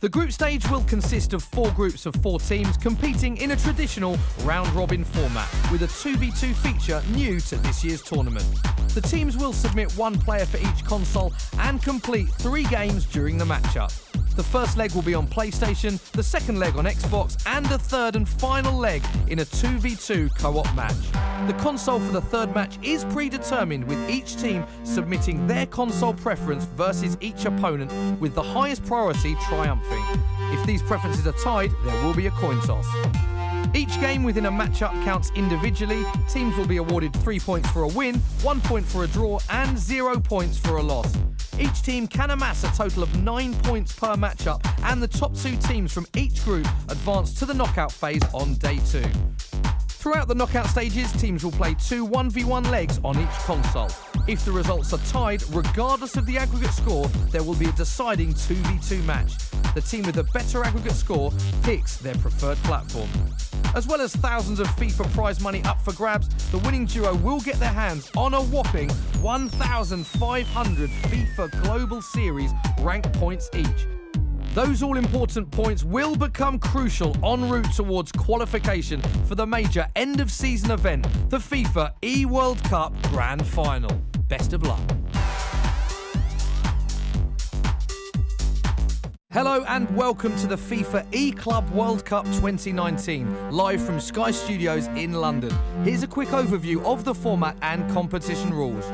The group stage will consist of 4 groups of 4 teams competing in a traditional round-robin format with a 2v2 feature new to this year's tournament. The teams will submit 1 player for each console and complete 3 games during the matchup. The first leg will be on PlayStation, the second leg on Xbox, and the third and final leg in a 2v2 co-op match. The console for the third match is predetermined, with each team submitting their console preference versus each opponent, with the highest priority triumphing. If these preferences are tied, there will be a coin toss. Each game within a matchup counts individually. Teams will be awarded 3 points for a win, 1 point for a draw, and 0 points for a loss. Each team can amass a total of 9 points per matchup, and the top 2 teams from each group advance to the knockout phase on day 2. Throughout the knockout stages, teams will play 2 1v1 legs on each console. If the results are tied, regardless of the aggregate score, there will be a deciding 2v2 match. The team with the better aggregate score picks their preferred platform. As well as thousands of FIFA prize money up for grabs, the winning duo will get their hands on a whopping 1,500 FIFA Global Series rank points each. Those all-important points will become crucial en route towards qualification for the major end-of-season event, the FIFA eWorld Cup Grand Final. Best of luck. Hello and welcome to the FIFA E-Club World Cup 2019, live from Sky Studios in London. Here's a quick overview of the format and competition rules.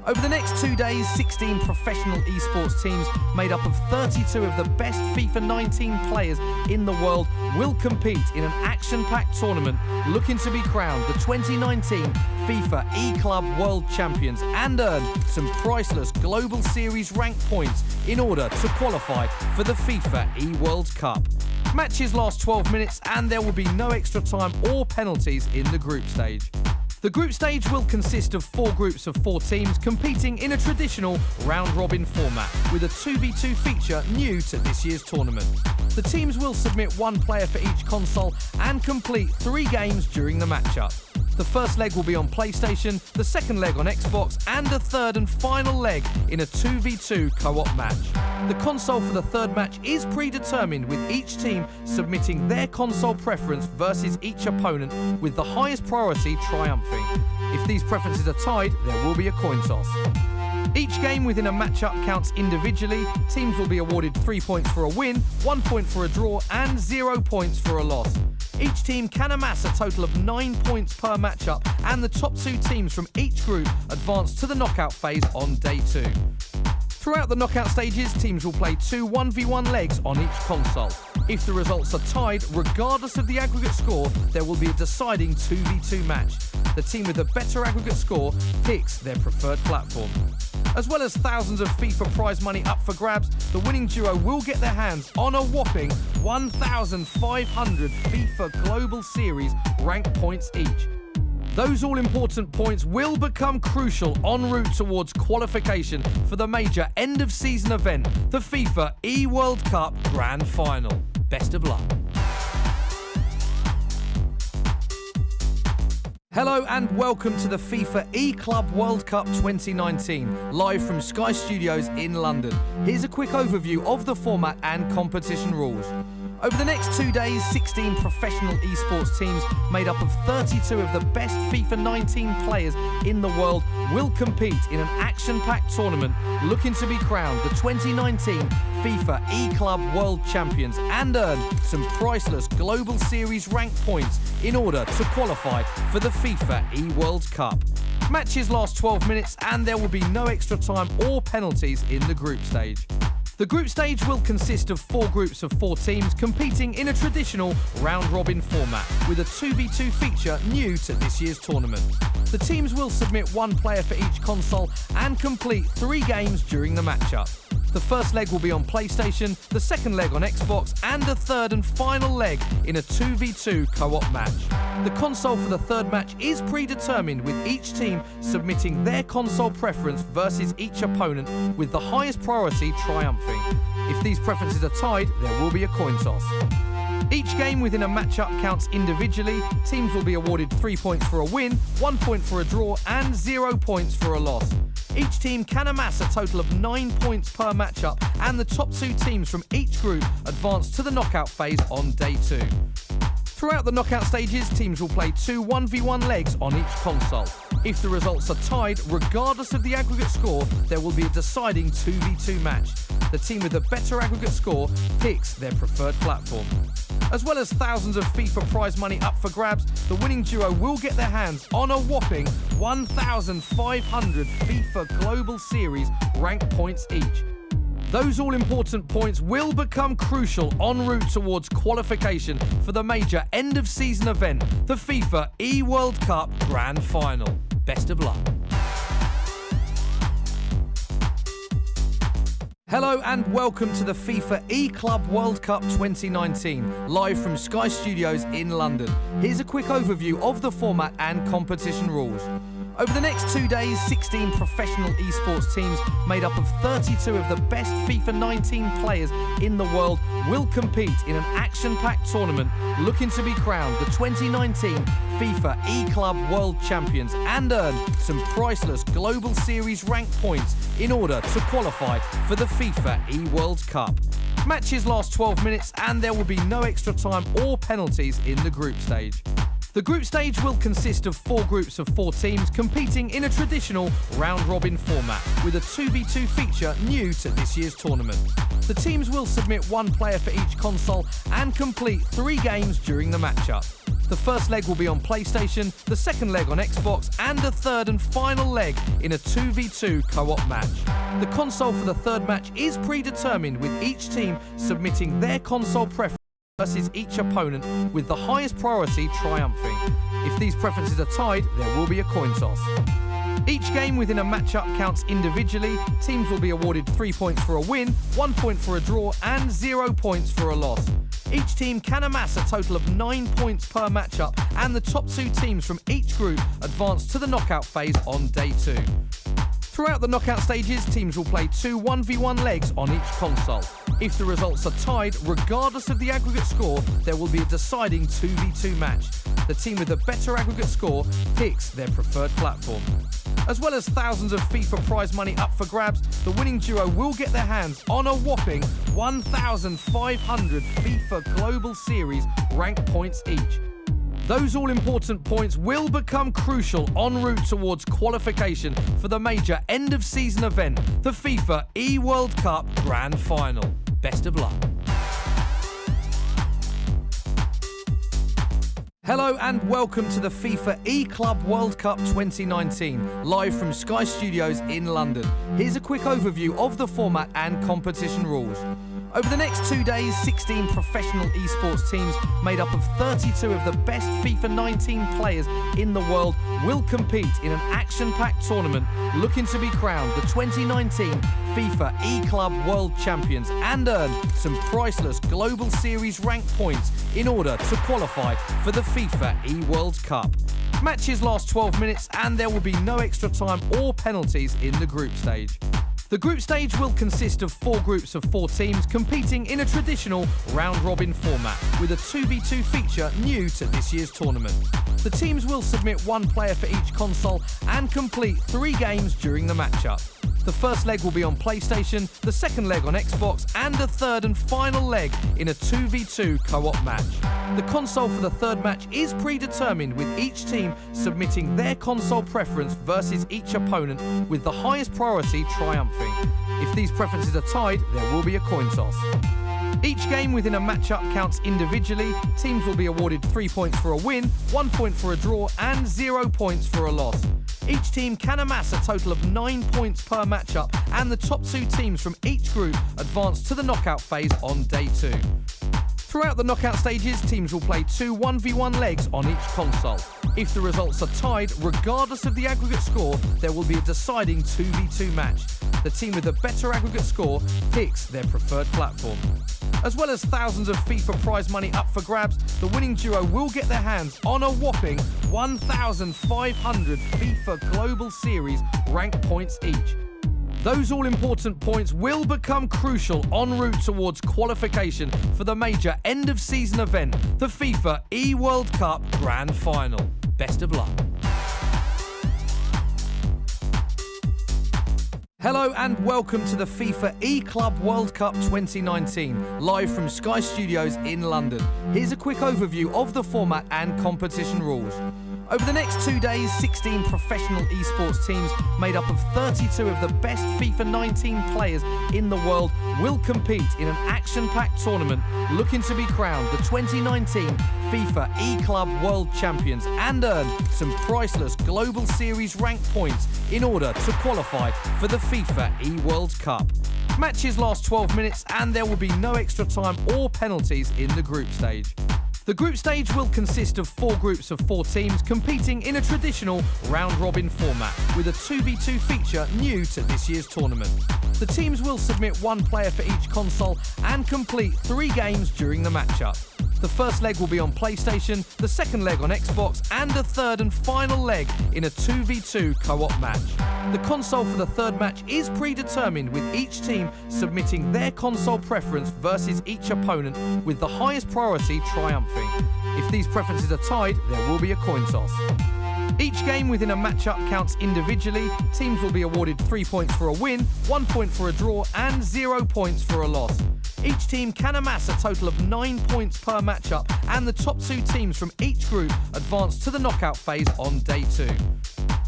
Over the next 2 days, 16 professional esports teams made up of 32 of the best FIFA 19 players in the world will compete in an action-packed tournament looking to be crowned the 2019 FIFA E-Club World Champions and earn some priceless Global Series rank points in order to qualify for the FIFA E-World Cup. Matches last 12 minutes and there will be no extra time or penalties in the group stage. The group stage will consist of 4 groups of 4 teams competing in a traditional round-robin format with a 2v2 feature new to this year's tournament. The teams will submit 1 player for each console and complete 3 games during the matchup. The first leg will be on PlayStation, the second leg on Xbox, and the third and final leg in a 2v2 co-op match. The console for the third match is predetermined, with each team submitting their console preference versus each opponent, with the highest priority triumphing. If these preferences are tied, there will be a coin toss. Each game within a matchup counts individually. Teams will be awarded 3 points for a win, 1 point for a draw, and 0 points for a loss. Each team can amass a total of 9 points per matchup, and the top 2 teams from each group advance to the knockout phase on day 2. Throughout the knockout stages, teams will play 2 1v1 legs on each console. If the results are tied, regardless of the aggregate score, there will be a deciding 2v2 match. The team with the better aggregate score picks their preferred platform. As well as thousands of FIFA prize money up for grabs, the winning duo will get their hands on a whopping 1,500 FIFA Global Series rank points each. Those all-important points will become crucial en route towards qualification for the major end-of-season event, the FIFA eWorld Cup Grand Final. Best of luck. Hello and welcome to the FIFA E-Club World Cup 2019, live from Sky Studios in London. Here's a quick overview of the format and competition rules. Over the next 2 days, 16 professional esports teams made up of 32 of the best FIFA 19 players in the world will compete in an action-packed tournament looking to be crowned the 2019 FIFA E-Club World Champions and earn some priceless Global Series rank points in order to qualify for the FIFA E-World Cup. Matches last 12 minutes and there will be no extra time or penalties in the group stage. The group stage will consist of 4 groups of 4 teams competing in a traditional round-robin format with a 2v2 feature new to this year's tournament. The teams will submit 1 player for each console and complete 3 games during the matchup. The first leg will be on PlayStation, the second leg on Xbox, and the third and final leg in a 2v2 co-op match. The console for the third match is predetermined, with each team submitting their console preference versus each opponent, with the highest priority triumphing. If these preferences are tied, there will be a coin toss. Each game within a matchup counts individually. Teams will be awarded 3 points for a win, 1 point for a draw, and 0 points for a loss. Each team can amass a total of 9 points per matchup, and the top 2 teams from each group advance to the knockout phase on day 2. Throughout the knockout stages, teams will play 2 1v1 legs on each console. If the results are tied, regardless of the aggregate score, there will be a deciding 2v2 match. The team with the better aggregate score picks their preferred platform. As well as thousands of FIFA prize money up for grabs, the winning duo will get their hands on a whopping 1,500 FIFA Global Series rank points each. Those all-important points will become crucial en route towards qualification for the major end-of-season event, the FIFA eWorld Cup Grand Final. Best of luck. Hello and welcome to the FIFA E-Club World Cup 2019, live from Sky Studios in London. Here's a quick overview of the format and competition rules. Over the next 2 days, 16 professional esports teams made up of 32 of the best FIFA 19 players in the world will compete in an action-packed tournament looking to be crowned the 2019 FIFA E-Club World Champions and earn some priceless Global Series rank points in order to qualify for the FIFA E-World Cup. Matches last 12 minutes and there will be no extra time or penalties in the group stage. The group stage will consist of 4 groups of 4 teams competing in a traditional round-robin format with a 2v2 feature new to this year's tournament. The teams will submit 1 player for each console and complete 3 games during the matchup. The first leg will be on PlayStation, the second leg on Xbox, and a third and final leg in a 2v2 co-op match. The console for the third match is predetermined, with each team submitting their console preference versus each opponent, with the highest priority triumphing. If these preferences are tied, there will be a coin toss. Each game within a matchup counts individually. Teams will be awarded 3 points for a win, 1 point for a draw, and 0 points for a loss. Each team can amass a total of 9 points per matchup, and the top 2 teams from each group advance to the knockout phase on day 2. Throughout the knockout stages, teams will play 2 1v1 legs on each console. If the results are tied, regardless of the aggregate score, there will be a deciding 2v2 match. The team with the better aggregate score picks their preferred platform. As well as thousands of FIFA prize money up for grabs, the winning duo will get their hands on a whopping 1,500 FIFA Global Series rank points each. Those all-important points will become crucial en route towards qualification for the major end-of-season event, the FIFA eWorld Cup Grand Final. Best of luck. Hello and welcome to the FIFA E-Club World Cup 2019, live from Sky Studios in London. Here's a quick overview of the format and competition rules. Over the next 2 days, 16 professional esports teams made up of 32 of the best FIFA 19 players in the world will compete in an action-packed tournament looking to be crowned the 2019 FIFA E-Club World Champions and earn some priceless Global Series rank points in order to qualify for the FIFA E-World Cup. Matches last 12 minutes and there will be no extra time or penalties in the group stage. The group stage will consist of 4 groups of 4 teams competing in a traditional round-robin format with a 2v2 feature new to this year's tournament. The teams will submit 1 player for each console and complete 3 games during the matchup. The first leg will be on PlayStation, the second leg on Xbox, and a third and final leg in a 2v2 co-op match. The console for the third match is predetermined, with each team submitting their console preference versus each opponent, with the highest priority triumphing. If these preferences are tied, there will be a coin toss. Each game within a matchup counts individually. Teams will be awarded 3 points for a win, 1 point for a draw, and 0 points for a loss. Each team can amass a total of 9 points per matchup, and the top 2 teams from each group advance to the knockout phase on day 2. Throughout the knockout stages, teams will play 2 1v1 legs on each console. If the results are tied, regardless of the aggregate score, there will be a deciding 2v2 match. The team with the better aggregate score picks their preferred platform. As well as thousands of FIFA prize money up for grabs, the winning duo will get their hands on a whopping 1,500 FIFA Global Series rank points each. Those all-important points will become crucial en route towards qualification for the major end-of-season event, the FIFA eWorld Cup Grand Final. Best of luck. Hello and welcome to the FIFA E-Club World Cup 2019, live from Sky Studios in London. Here's a quick overview of the format and competition rules. Over the next 2 days, 16 professional esports teams made up of 32 of the best FIFA 19 players in the world will compete in an action-packed tournament looking to be crowned the 2019 FIFA E-Club World Champions and earn some priceless Global Series rank points in order to qualify for the FIFA eWorld Cup. Matches last 12 minutes and there will be no extra time or penalties in the group stage. The group stage will consist of 4 groups of 4 teams competing in a traditional round-robin format with a 2v2 feature new to this year's tournament. The teams will submit 1 player for each console and complete 3 games during the matchup. The first leg will be on PlayStation, the second leg on Xbox, and the third and final leg in a 2v2 co-op match. The console for the third match is predetermined, with each team submitting their console preference versus each opponent, with the highest priority triumphing. If these preferences are tied, there will be a coin toss. Each game within a matchup counts individually. Teams will be awarded 3 points for a win, 1 point for a draw, and 0 points for a loss. Each team can amass a total of 9 points per matchup, and the top 2 teams from each group advance to the knockout phase on day 2.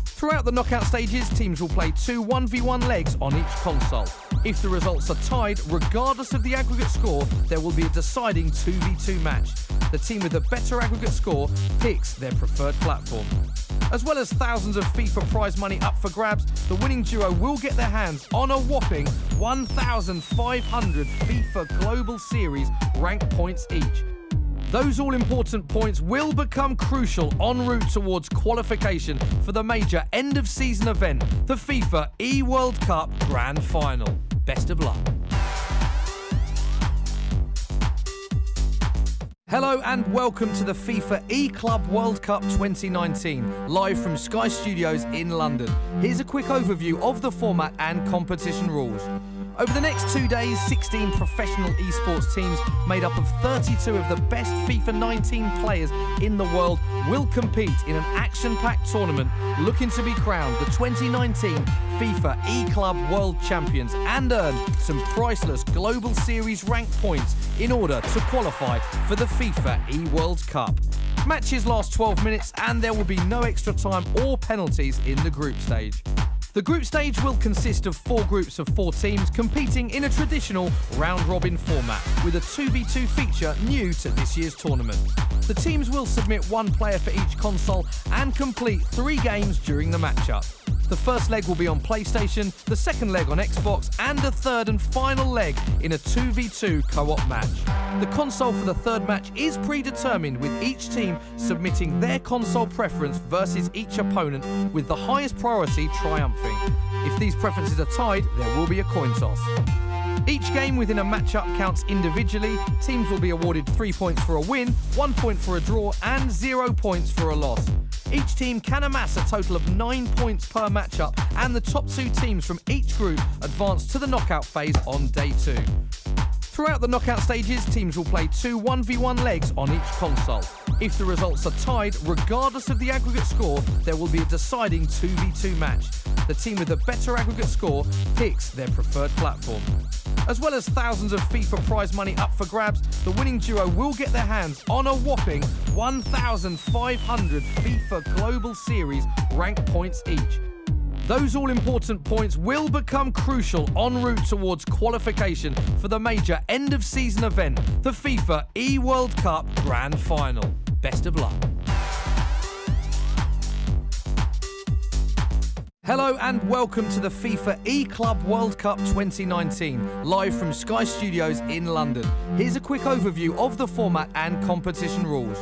Throughout the knockout stages, teams will play 2 1v1 legs on each console. If the results are tied, regardless of the aggregate score, there will be a deciding 2v2 match. The team with the better aggregate score picks their preferred platform. As well as thousands of FIFA prize money up for grabs, the winning duo will get their hands on a whopping 1,500 FIFA Global Series rank points each. Those all-important points will become crucial en route towards qualification for the major end-of-season event, the FIFA eWorld Cup Grand Final. Best of luck. Hello and welcome to the FIFA E-Club World Cup 2019, live from Sky Studios in London. Here's a quick overview of the format and competition rules. Over the next 2 days, 16 professional esports teams made up of 32 of the best FIFA 19 players in the world will compete in an action-packed tournament looking to be crowned the 2019 FIFA E-Club World Champions and earn some priceless Global Series rank points in order to qualify for the FIFA eWorld Cup. Matches last 12 minutes and there will be no extra time or penalties in the group stage. The group stage will consist of 4 groups of 4 teams competing in a traditional round-robin format with a 2v2 feature new to this year's tournament. The teams will submit 1 player for each console and complete 3 games during the matchup. The first leg will be on PlayStation, the second leg on Xbox, and the third and final leg in a 2v2 co-op match. The console for the third match is predetermined, with each team submitting their console preference versus each opponent, with the highest priority triumphing. If these preferences are tied, there will be a coin toss. Each game within a matchup counts individually. Teams will be awarded 3 points for a win, 1 point for a draw, and 0 points for a loss. Each team can amass a total of 9 points per matchup, and the top 2 teams from each group advance to the knockout phase on day 2. Throughout the knockout stages, teams will play 2 1v1 legs on each console. If the results are tied, regardless of the aggregate score, there will be a deciding 2v2 match. The team with the better aggregate score picks their preferred platform. As well as thousands of FIFA prize money up for grabs, the winning duo will get their hands on a whopping 1,500 FIFA Global Series rank points each. Those all-important points will become crucial en route towards qualification for the major end-of-season event, the FIFA eWorld Cup Grand Final. Best of luck. Hello and welcome to the FIFA E-Club World Cup 2019, live from Sky Studios in London. Here's a quick overview of the format and competition rules.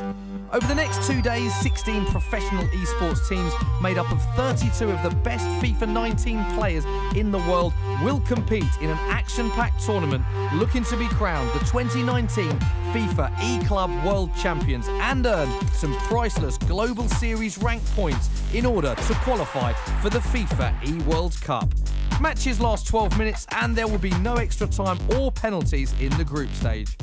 Over the next 2 days, 16 professional esports teams made up of 32 of the best FIFA 19 players in the world will compete in an action-packed tournament looking to be crowned the 2019 FIFA E-Club World Champions and earn some priceless Global Series rank points in order to qualify for the FIFA eWorld Cup. Matches last 12 minutes and there will be no extra time or penalties in the group stage.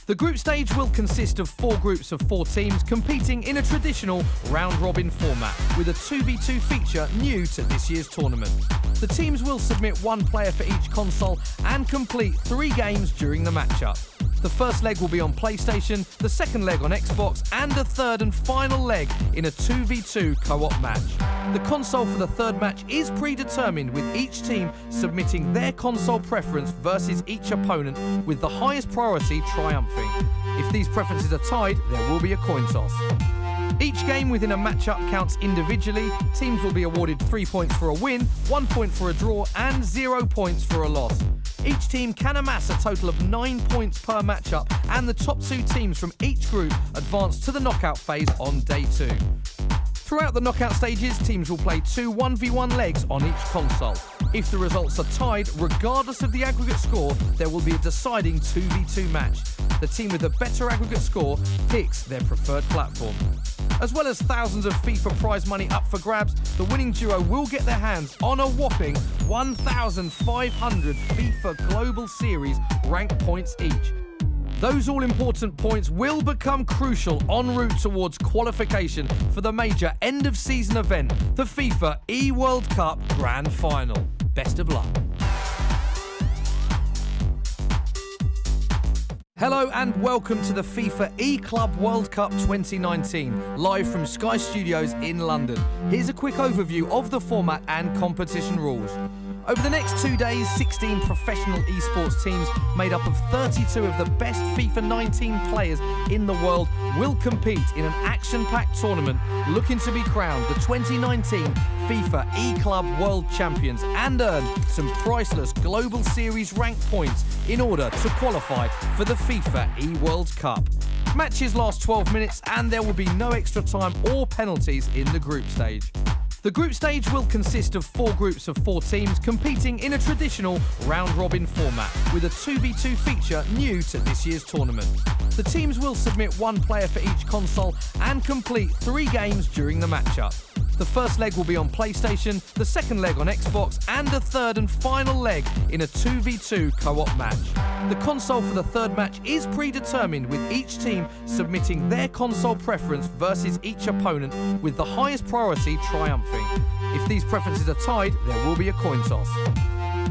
The group stage will consist of 4 groups of 4 teams competing in a traditional round-robin format with a 2v2 feature new to this year's tournament. The teams will submit 1 player for each console and complete 3 games during the matchup. The first leg will be on PlayStation, the second leg on Xbox, and the third and final leg in a 2v2 co-op match. The console for the third match is predetermined, with each team submitting their console preference versus each opponent, with the highest priority triumphing. If these preferences are tied, there will be a coin toss. Each game within a matchup counts individually. Teams will be awarded 3 points for a win, 1 point for a draw, and 0 points for a loss. Each team can amass a total of 9 points per matchup, and the top 2 teams from each group advance to the knockout phase on day 2. Throughout the knockout stages, teams will play 2 1v1 legs on each console. If the results are tied, regardless of the aggregate score, there will be a deciding 2v2 match. The team with the better aggregate score picks their preferred platform. As well as thousands of FIFA prize money up for grabs, the winning duo will get their hands on a whopping 1,500 FIFA Global Series rank points each. Those all-important points will become crucial en route towards qualification for the major end-of-season event, the FIFA eWorld Cup Grand Final. Best of luck. Hello and welcome to the FIFA E-Club World Cup 2019, live from Sky Studios in London. Here's a quick overview of the format and competition rules. Over the next 2 days, 16 professional esports teams made up of 32 of the best FIFA 19 players in the world will compete in an action-packed tournament looking to be crowned the 2019 FIFA E-Club World Champions and earn some priceless Global Series rank points in order to qualify for the FIFA E-World Cup. Matches last 12 minutes and there will be no extra time or penalties in the group stage. The group stage will consist of 4 groups of 4 teams competing in a traditional round-robin format with a 2v2 feature new to this year's tournament. The teams will submit 1 player for each console and complete 3 games during the matchup. The first leg will be on PlayStation, the second leg on Xbox, and the third and final leg in a 2v2 co-op match. The console for the third match is predetermined, with each team submitting their console preference versus each opponent, with the highest priority triumphing. If these preferences are tied, there will be a coin toss.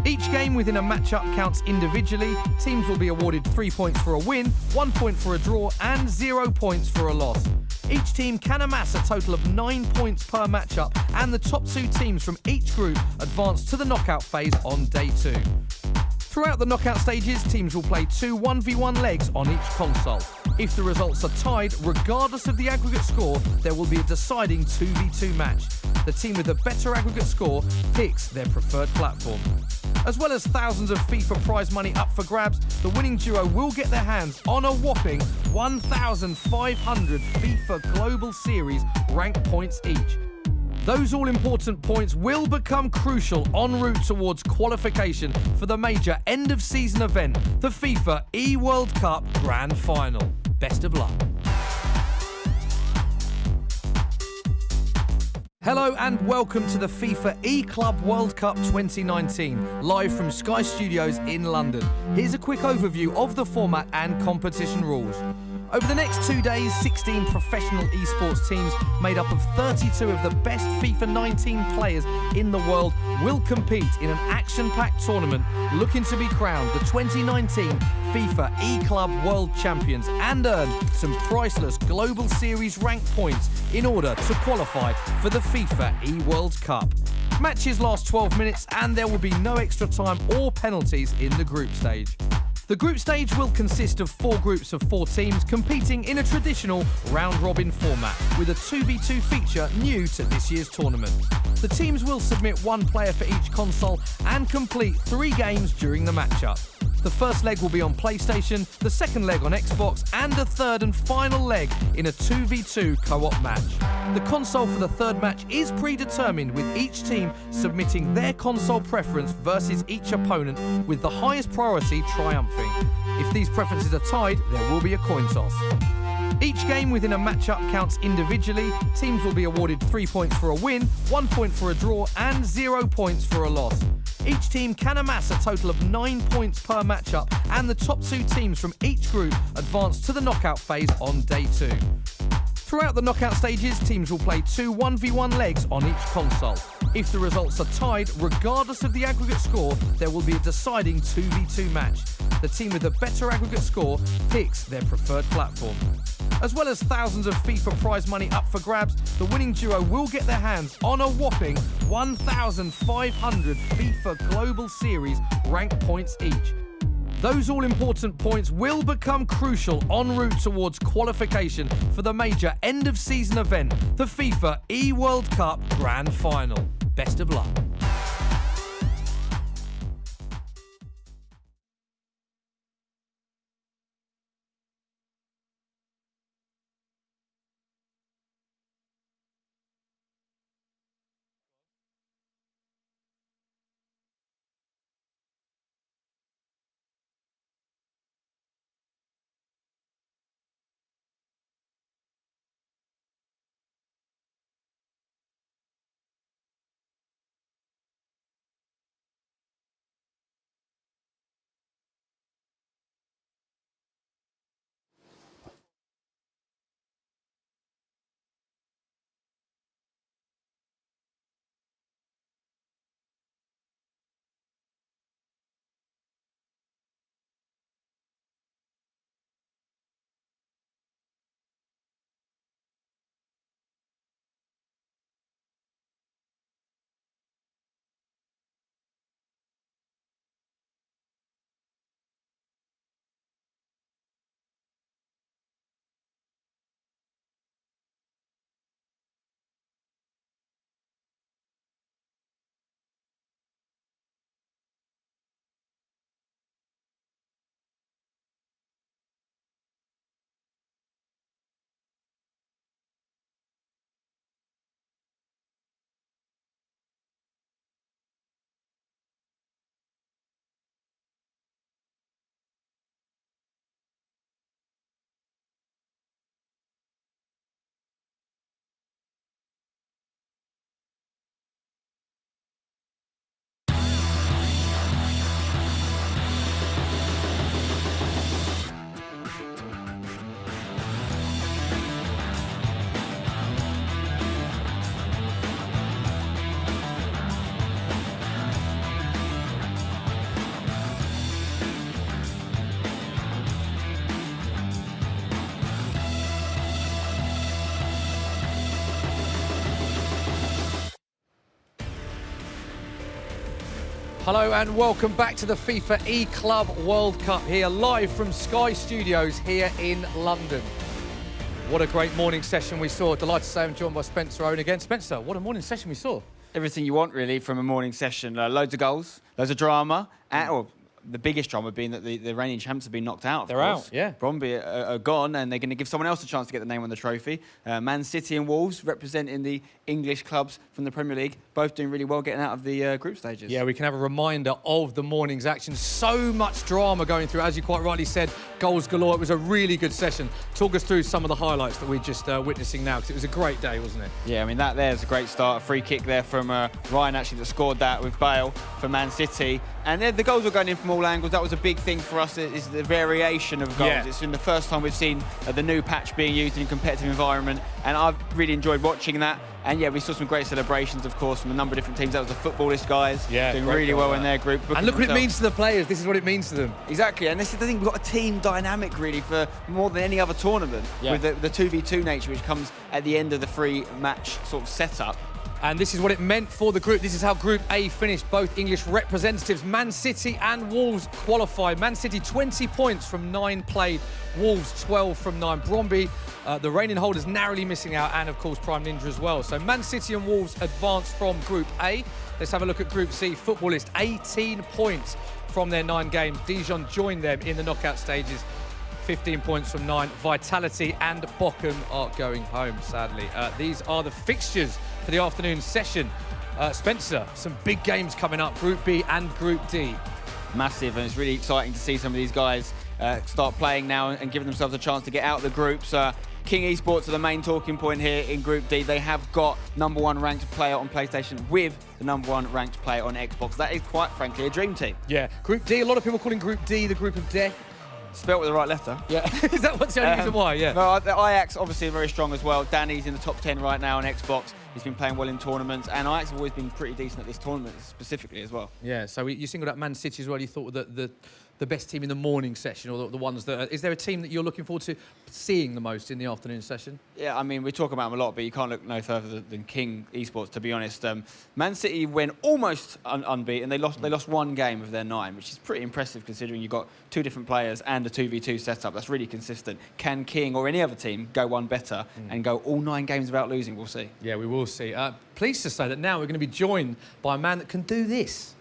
Each game within a matchup counts individually. Teams will be awarded 3 points for a win, 1 point for a draw, and 0 points for a loss. Each team can amass a total of 9 points per matchup, and the top 2 teams from each group advance to the knockout phase on day 2. Throughout the knockout stages, teams will play 2 1v1 legs on each console. If the results are tied, regardless of the aggregate score, there will be a deciding 2v2 match. The team with the better aggregate score picks their preferred platform. As well as thousands of FIFA prize money up for grabs, the winning duo will get their hands on a whopping 1,500 FIFA Global Series rank points each. Those all-important points will become crucial en route towards qualification for the major end-of-season event, the FIFA eWorld Cup Grand Final. Best of luck. Hello and welcome to the FIFA E-Club World Cup 2019, live from Sky Studios in London. Here's a quick overview of the format and competition rules. Over the next 2 days, 16 professional esports teams made up of 32 of the best FIFA 19 players in the world will compete in an action-packed tournament looking to be crowned the 2019 FIFA E-Club World Champions and earn some priceless Global Series rank points in order to qualify for the FIFA E-World Cup. Matches last 12 minutes and there will be no extra time or penalties in the group stage. The group stage will consist of 4 groups of 4 teams competing in a traditional round-robin format with a 2v2 feature new to this year's tournament. The teams will submit 1 player for each console and complete 3 games during the matchup. The first leg will be on PlayStation, the second leg on Xbox, and the third and final leg in a 2v2 co-op match. The console for the third match is predetermined, with each team submitting their console preference versus each opponent, with the highest priority triumphing. If these preferences are tied, there will be a coin toss. Each game within a matchup counts individually. Teams will be awarded 3 points for a win, 1 point for a draw, and 0 points for a loss. Each team can amass a total of 9 points per matchup, and the top 2 teams from each group advance to the knockout phase on day 2. Throughout the knockout stages, teams will play 2 1v1 legs on each console. If the results are tied, regardless of the aggregate score, there will be a deciding 2v2 match. The team with the better aggregate score picks their preferred platform. As well as thousands of FIFA prize money up for grabs, the winning duo will get their hands on a whopping 1,500 FIFA Global Series rank points each. Those all-important points will become crucial en route towards qualification for the major end-of-season event, the FIFA eWorld Cup Grand Final. Best of luck. Hello and welcome back to the FIFA E-Club World Cup here live from Sky Studios here in London. What a great morning session we saw. Delighted to say I'm joined by Spencer Owen again. Spencer, what a morning session we saw. Everything you want, really, from a morning session. Loads of goals, loads of drama, and the biggest drama being that the reigning champs have been knocked out, They're out, yeah. Bromby are gone, and they're going to give someone else a chance to get the name on the trophy. Man City and Wolves, representing the English clubs from the Premier League, both doing really well getting out of the group stages. Yeah, we can have a reminder of the morning's action. So much drama going through, as you quite rightly said, goals galore. It was a really good session. Talk us through some of the highlights that we're just witnessing now, because it was a great day, wasn't it? Yeah, I mean, that there's a great start. A free kick there from Ryan, actually, that scored that with Bale for Man City. And the goals were going in from all angles. That was a big thing for us, is the variation of goals. Yeah. It's been the first time we've seen the new patch being used in a competitive environment, and I've really enjoyed watching that. And yeah, we saw some great celebrations, of course, from a number of different teams. That was the footballist guys doing really well in their group. And look what it means to the players. This is what it means to them. Exactly, and this is the thing. We've got a team dynamic, really, for more than any other tournament, with the 2v2 nature, which comes at the end of the free match sort of setup. And this is what it meant for the group. This is how Group A finished. Both English representatives, Man City and Wolves, qualified. Man City 20 points from 9 played. Wolves 12 from 9. Bromby, the reigning holders, narrowly missing out, and of course Prime Ninja as well. So Man City and Wolves advanced from Group A. Let's have a look at Group C. Footballist, 18 points from their 9 games. Dijon joined them in the knockout stages. 15 points from 9. Vitality and Bochum are going home, sadly. These are the fixtures for the afternoon session. Spencer, some big games coming up, Group B and Group D. Massive, and it's really exciting to see some of these guys start playing now and giving themselves a chance to get out of the groups. King Esports are the main talking point here in Group D. They have got #1 ranked player on PlayStation with the #1 ranked player on Xbox. That is quite frankly a dream team. Yeah, Group D, a lot of people calling Group D the group of death. Spelt with the right letter. Yeah, is that what's the only reason why? Yeah. No, the Ajax obviously are very strong as well. Danny's in the top 10 right now on Xbox. He's been playing well in tournaments, and Ajax have always been pretty decent at this tournament specifically as well. Yeah, so you singled out Man City as well. You thought that the best team in the morning session, or the ones that... Is there a team that you're looking forward to seeing the most in the afternoon session? Yeah, I mean, we talk about them a lot, but you can't look no further than King Esports, to be honest. Man City went almost unbeaten. They lost one game of their 9, which is pretty impressive considering you've got 2 different players and a 2v2 setup. That's really consistent. Can King or any other team go one better and go all 9 games without losing? We'll see. Yeah, we will see. Pleased to say that now we're going to be joined by a man that can do this.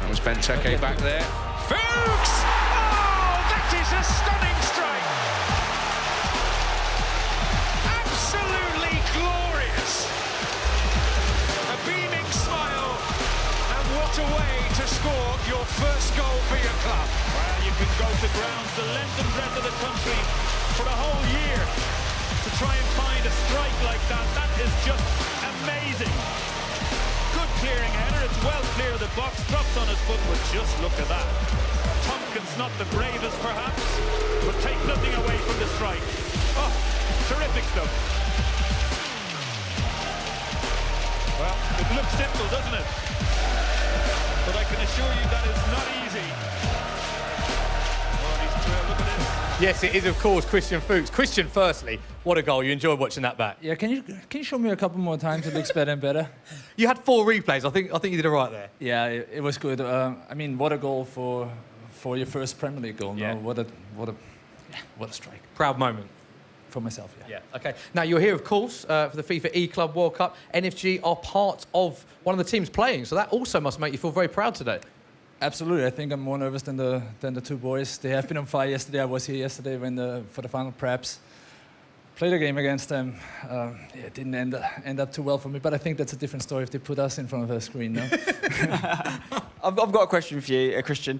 That was Benteke back there. Fuchs! Oh, that is a stunning strike! Absolutely glorious! A beaming smile, and what a way to score your first goal for your club. Well, you can go to grounds the length and breadth of the country for a whole year to try and find a strike like that. That is just amazing. Good clearing header, it's well clear of the box, drops on his foot, but just look at that. Tompkins not the bravest perhaps, but take nothing away from the strike. Oh, terrific stuff. Well, it looks simple, doesn't it? But I can assure you that is not easy. Oh, look at this. Yes, it is, of course, Christian Fuchs. Christian, firstly, what a goal. You enjoyed watching that back. Yeah, can you show me a couple more times? It looks better and better. You had 4 replays. I think you did it right there. Yeah, it was good. I mean, what a goal for your first Premier League goal. Yeah. No? What a strike. Proud moment. For myself, yeah. Yeah, okay. Now, you're here, of course, for the FIFA E-Club World Cup. NFG are part of one of the teams playing, so that also must make you feel very proud today. Absolutely. I think I'm more nervous than the 2 boys. They have been on fire yesterday. I was here yesterday for the final preps. Played a game against them. It didn't end up too well for me, but I think that's a different story if they put us in front of a screen, no? I've got a question for you, Christian.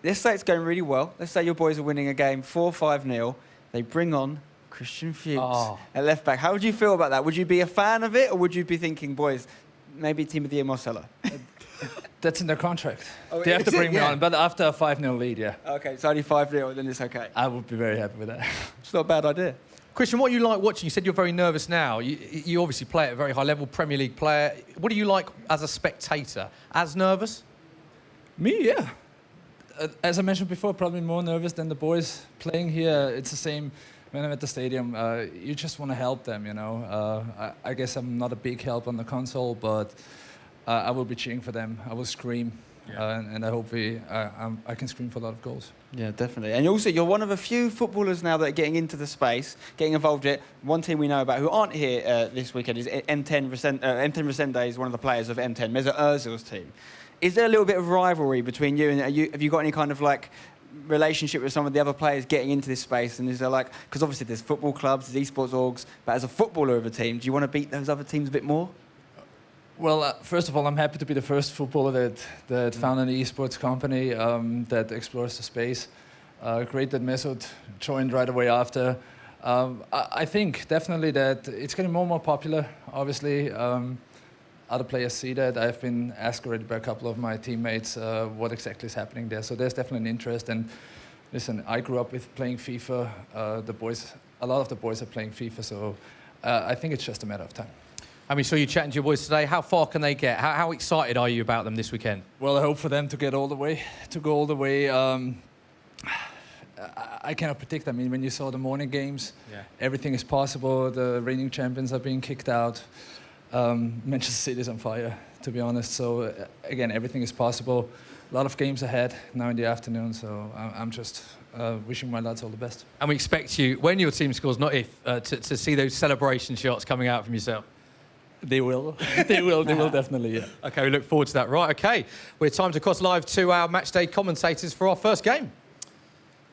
Let's say it's going really well. Let's say your boys are winning a game 4-5-0. They bring on Christian Fuchs at left back. How would you feel about that? Would you be a fan of it, or would you be thinking, boys, maybe Team of the Year Marcelo? That's in their contract. Oh, they have to is it? bring me Yeah. on, but after a 5-0 lead, yeah. Okay, it's only 5-0, then it's okay. I would be very happy with that. It's not a bad idea. Christian, what you like watching? You said you're very nervous now. You obviously play at a very high level, Premier League player. What do you like as a spectator? As nervous? Me, yeah. As I mentioned before, probably more nervous than the boys playing here. It's the same when I'm at the stadium. You just want to help them, you know. I guess I'm not a big help on the console, but I will be cheering for them. I will scream, and I hope I can scream for a lot of goals. Yeah, definitely. And also, you're one of a few footballers now that are getting into the space, getting involved in it. One team we know about who aren't here this weekend is M10 Resende is one of the players of M10, Mesut Ozil's team. Is there a little bit of rivalry between you and have you got any kind of like relationship with some of the other players getting into this space? And is there like, because obviously there's football clubs, there's esports orgs, but as a footballer of a team, do you want to beat those other teams a bit more? Well, first of all, I'm happy to be the first footballer that found an esports company that explores the space. Great that Mesut joined right away after. I think definitely that it's getting more and more popular, obviously. Other players see that. I've been asked already by a couple of my teammates what exactly is happening there. So there's definitely an interest. And listen, I grew up with playing FIFA. A lot of the boys are playing FIFA. So I think it's just a matter of time. And we saw you chatting to your boys today. How far can they get? How excited are you about them this weekend? Well, I hope for them to go all the way. I cannot predict. I mean, when you saw the morning games, everything is possible. The reigning champions are being kicked out. Manchester City is on fire, to be honest. So, again, everything is possible. A lot of games ahead now in the afternoon. So I'm just wishing my lads all the best. And we expect you, when your team scores, not if, to see those celebration shots coming out from yourself. They will. They will definitely, yeah. OK, we look forward to that. Right, OK. We're time to cross live to our matchday commentators for our first game.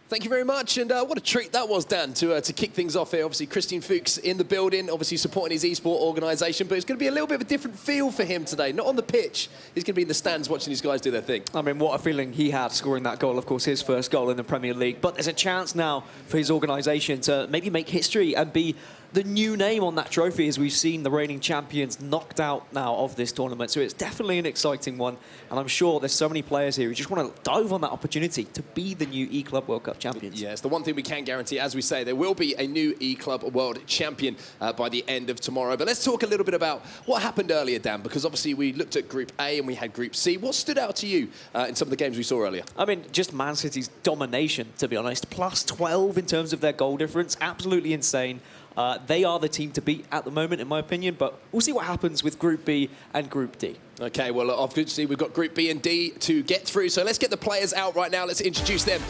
Thank you very much, and what a treat that was, Dan, to kick things off here. Obviously, Christian Fuchs in the building, obviously supporting his esport organisation, but it's going to be a little bit of a different feel for him today. Not on the pitch, he's going to be in the stands watching these guys do their thing. I mean, what a feeling he had scoring that goal, of course, his first goal in the Premier League. But there's a chance now for his organisation to maybe make history and be the new name on that trophy, as we've seen the reigning champions knocked out now of this tournament. So it's definitely an exciting one, and I'm sure there's so many players here who just want to dive on that opportunity to be the new E-Club World Cup champions. Yeah, it's the one thing we can guarantee, as we say, there will be a new E-Club World Champion by the end of tomorrow. But let's talk a little bit about what happened earlier, Dan, because obviously we looked at Group A and we had Group C. What stood out to you in some of the games we saw earlier? I mean, just Man City's domination, to be honest. Plus 12 in terms of their goal difference. Absolutely insane. They are the team to beat at the moment, in my opinion, but we'll see what happens with Group B and Group D. Okay, well, obviously we've got Group B and D to get through, so let's get the players out right now. Let's introduce them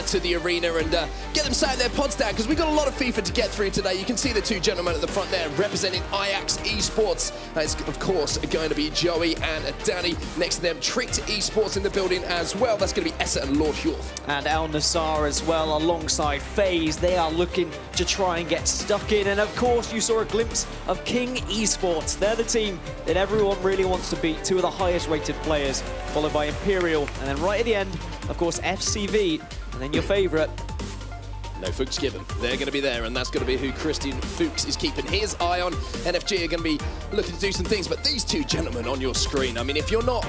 to the arena and get them sat in their pods down, because we've got a lot of FIFA to get through today. You can see the two gentlemen at the front there representing Ajax Esports. It's, of course, going to be Joey and Danny. Next to them, Tricked Esports in the building as well. That's going to be Essa and Lord Hjorth. And Al Nassar as well, alongside FaZe. They are looking to try and get stuck in. And, of course, you saw a glimpse of King Esports. They're the team that everyone really wants to beat. Two of the highest rated players, followed by Imperial, and then right at the end, of course, FCV, and then your favourite. No Fuchs given. They're going to be there, and that's going to be who Christian Fuchs is keeping his eye on. NFG are going to be looking to do some things, but these two gentlemen on your screen, I mean, if you're not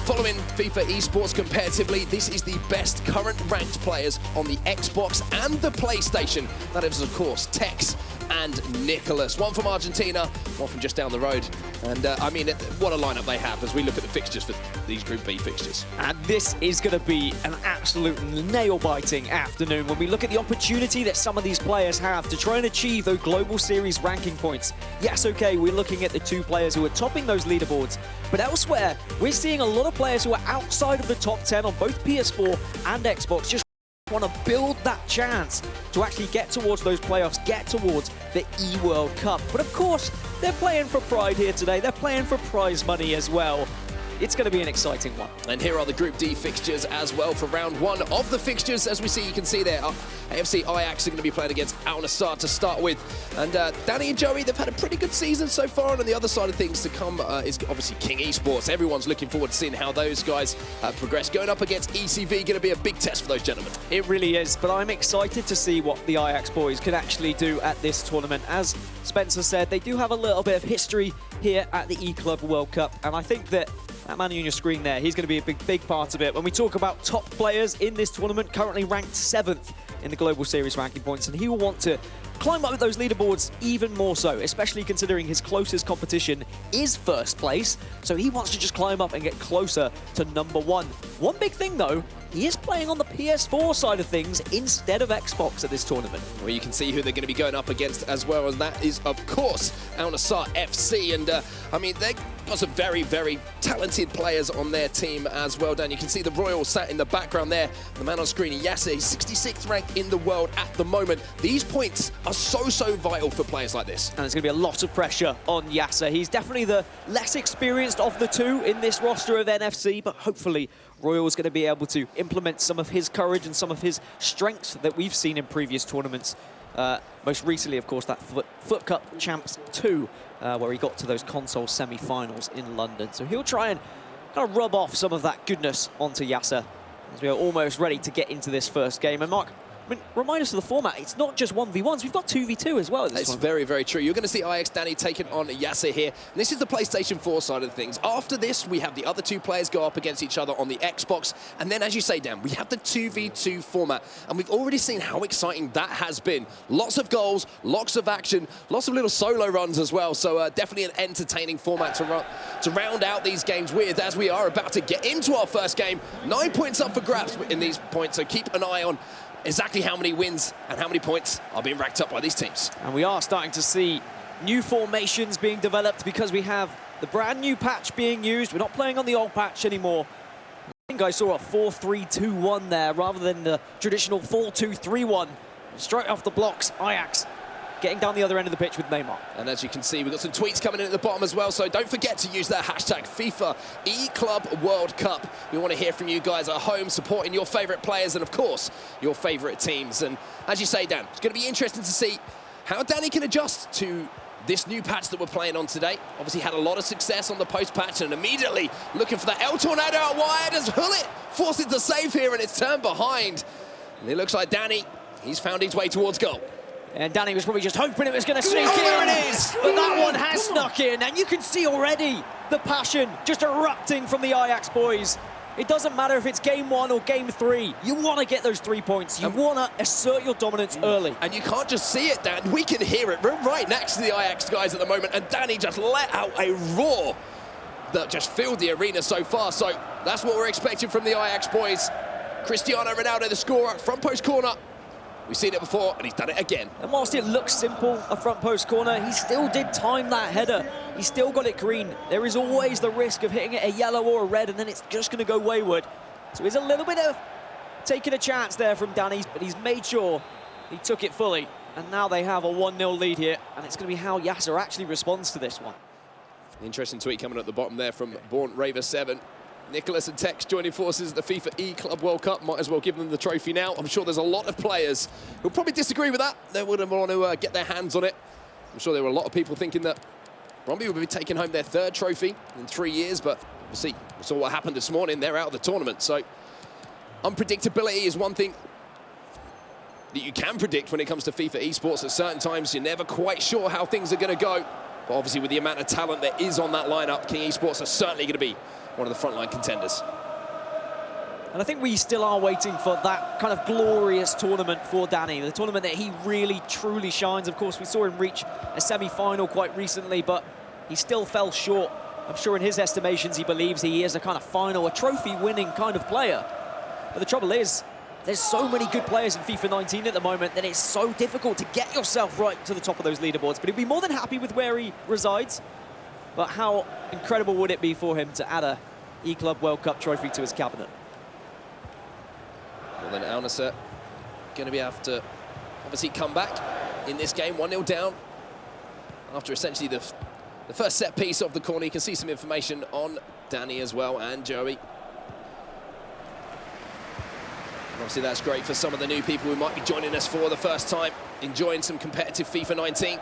following FIFA esports competitively, this is the best current ranked players on the Xbox and the PlayStation. That is, of course, Tex and Nicholas. One from Argentina, one from just down the road. And, I mean, what a lineup they have as we look at the fixtures for these Group B fixtures. And this is going to be an absolute nail-biting afternoon when we look at the opportunity that some of these players have to try and achieve those Global Series ranking points. Yes, okay, we're looking at the two players who are topping those leaderboards, but elsewhere, we're seeing a lot of players who are outside of the top 10 on both PS4 and Xbox, just want to build that chance to actually get towards those playoffs, get towards the eWorld Cup. But of course, they're playing for pride here today. They're playing for prize money as well. It's going to be an exciting one. And here are the Group D fixtures as well for round one of the fixtures. As we see, you can see there, AFC Ajax are going to be playing against Al Nassr to start with. And Danny and Joey, they've had a pretty good season so far. And on the other side of things to come is obviously King Esports. Everyone's looking forward to seeing how those guys progress. Going up against ECV, going to be a big test for those gentlemen. It really is, but I'm excited to see what the Ajax boys can actually do at this tournament. As Spencer said, they do have a little bit of history here at the E-Club World Cup. And I think that man on your screen there, he's going to be a big part of it. When we talk about top players in this tournament, currently ranked 7th in the Global Series ranking points, and he will want to climb up those leaderboards even more so, especially considering his closest competition is first place. So he wants to just climb up and get closer to number 1. One big thing though, he is playing on the PS4 side of things instead of Xbox at this tournament. Well, you can see who they're going to be going up against as well, and that is, of course, Al Nassr FC. And, I mean, they've got some very, very talented players on their team as well, Dan. You can see the Royal sat in the background there. The man on screen, Yasser, he's 66th ranked in the world at the moment. These points are so vital for players like this. And there's going to be a lot of pressure on Yasser. He's definitely the less experienced of the two in this roster of NFC, but hopefully Royal's going to be able to implement some of his courage and some of his strengths that we've seen in previous tournaments. Most recently, of course, that Foot Cup Champs 2, where he got to those console semi-finals in London. So he'll try and kind of rub off some of that goodness onto Yasser as we are almost ready to get into this first game. And Mark, I mean, remind us of the format. It's not just 1v1s. We've got 2v2 as well at this It's one. very, very true. You're going to see Ajax Danny taking on Yasser here. And this is the PlayStation 4 side of things. After this, we have the other two players go up against each other on the Xbox. And then, as you say, Dan, we have the 2v2 format. And we've already seen how exciting that has been. Lots of goals, lots of action, lots of little solo runs as well. So definitely an entertaining format to round out these games with, as we are about to get into our first game. 9 points up for grabs in these points, so keep an eye on exactly how many wins and how many points are being racked up by these teams. And we are starting to see new formations being developed because we have the brand new patch being used. We're not playing on the old patch anymore. I think I saw a 4-3-2-1 there rather than the traditional 4-2-3-1. Straight off the blocks, Ajax getting down the other end of the pitch with Neymar. And as you can see, we've got some tweets coming in at the bottom as well, so don't forget to use that hashtag FIFA eClub World Cup. We want to hear from you guys at home, supporting your favourite players and, of course, your favourite teams. And as you say, Dan, it's going to be interesting to see how Danny can adjust to this new patch that we're playing on today. Obviously had a lot of success on the post-patch and immediately looking for that El Tornado out wide as Hullet forces the save here and it's turned behind. And it looks like Danny, he's found his way towards goal. And Danny was probably just hoping it was going to sneak in. There it is! But that one has snuck in, and you can see already the passion just erupting from the Ajax boys. It doesn't matter if it's game 1 or game 3. You want to get those 3 points. You want to assert your dominance early. And you can't just see it, Dan. We can hear it. We're right next to the Ajax guys at the moment, and Danny just let out a roar that just filled the arena so far. So that's what we're expecting from the Ajax boys. Cristiano Ronaldo, the scorer, front post corner. We've seen it before, and he's done it again. And whilst it looks simple, a front post corner, he still did time that header. He still got it green. There is always the risk of hitting it a yellow or a red, and then it's just going to go wayward. So there's a little bit of taking a chance there from Danny, but he's made sure he took it fully. And now they have a 1-0 lead here, and it's going to be how Yasser actually responds to this one. Interesting tweet coming at the bottom there from Born Raver 7. Nicholas and Tex joining forces at the FIFA E-Club World Cup. Might as well give them the trophy now. I'm sure there's a lot of players who'll probably disagree with that. They wouldn't want to get their hands on it. I'm sure there were a lot of people thinking that Brøndby would be taking home their 3rd trophy in 3 years, but we saw what happened this morning. They're out of the tournament, so unpredictability is one thing that you can predict when it comes to FIFA esports. At certain times, you're never quite sure how things are going to go. But obviously, with the amount of talent that is on that lineup, King Esports are certainly going to be one of the frontline contenders. And I think we still are waiting for that kind of glorious tournament for Danny, the tournament that he really, truly shines. Of course, we saw him reach a semi-final quite recently, but he still fell short. I'm sure in his estimations, he believes he is a kind of final, a trophy-winning kind of player. But the trouble is, there's so many good players in FIFA 19 at the moment that it's so difficult to get yourself right to the top of those leaderboards. But he'd be more than happy with where he resides. But how incredible would it be for him to add a E-Club World Cup trophy to his cabinet? Well, then Al Nassr going to be able to obviously come back in this game, 1-0 down. After essentially the first set piece of the corner, you can see some information on Danny as well and Joey. Obviously, that's great for some of the new people who might be joining us for the first time, enjoying some competitive FIFA 19.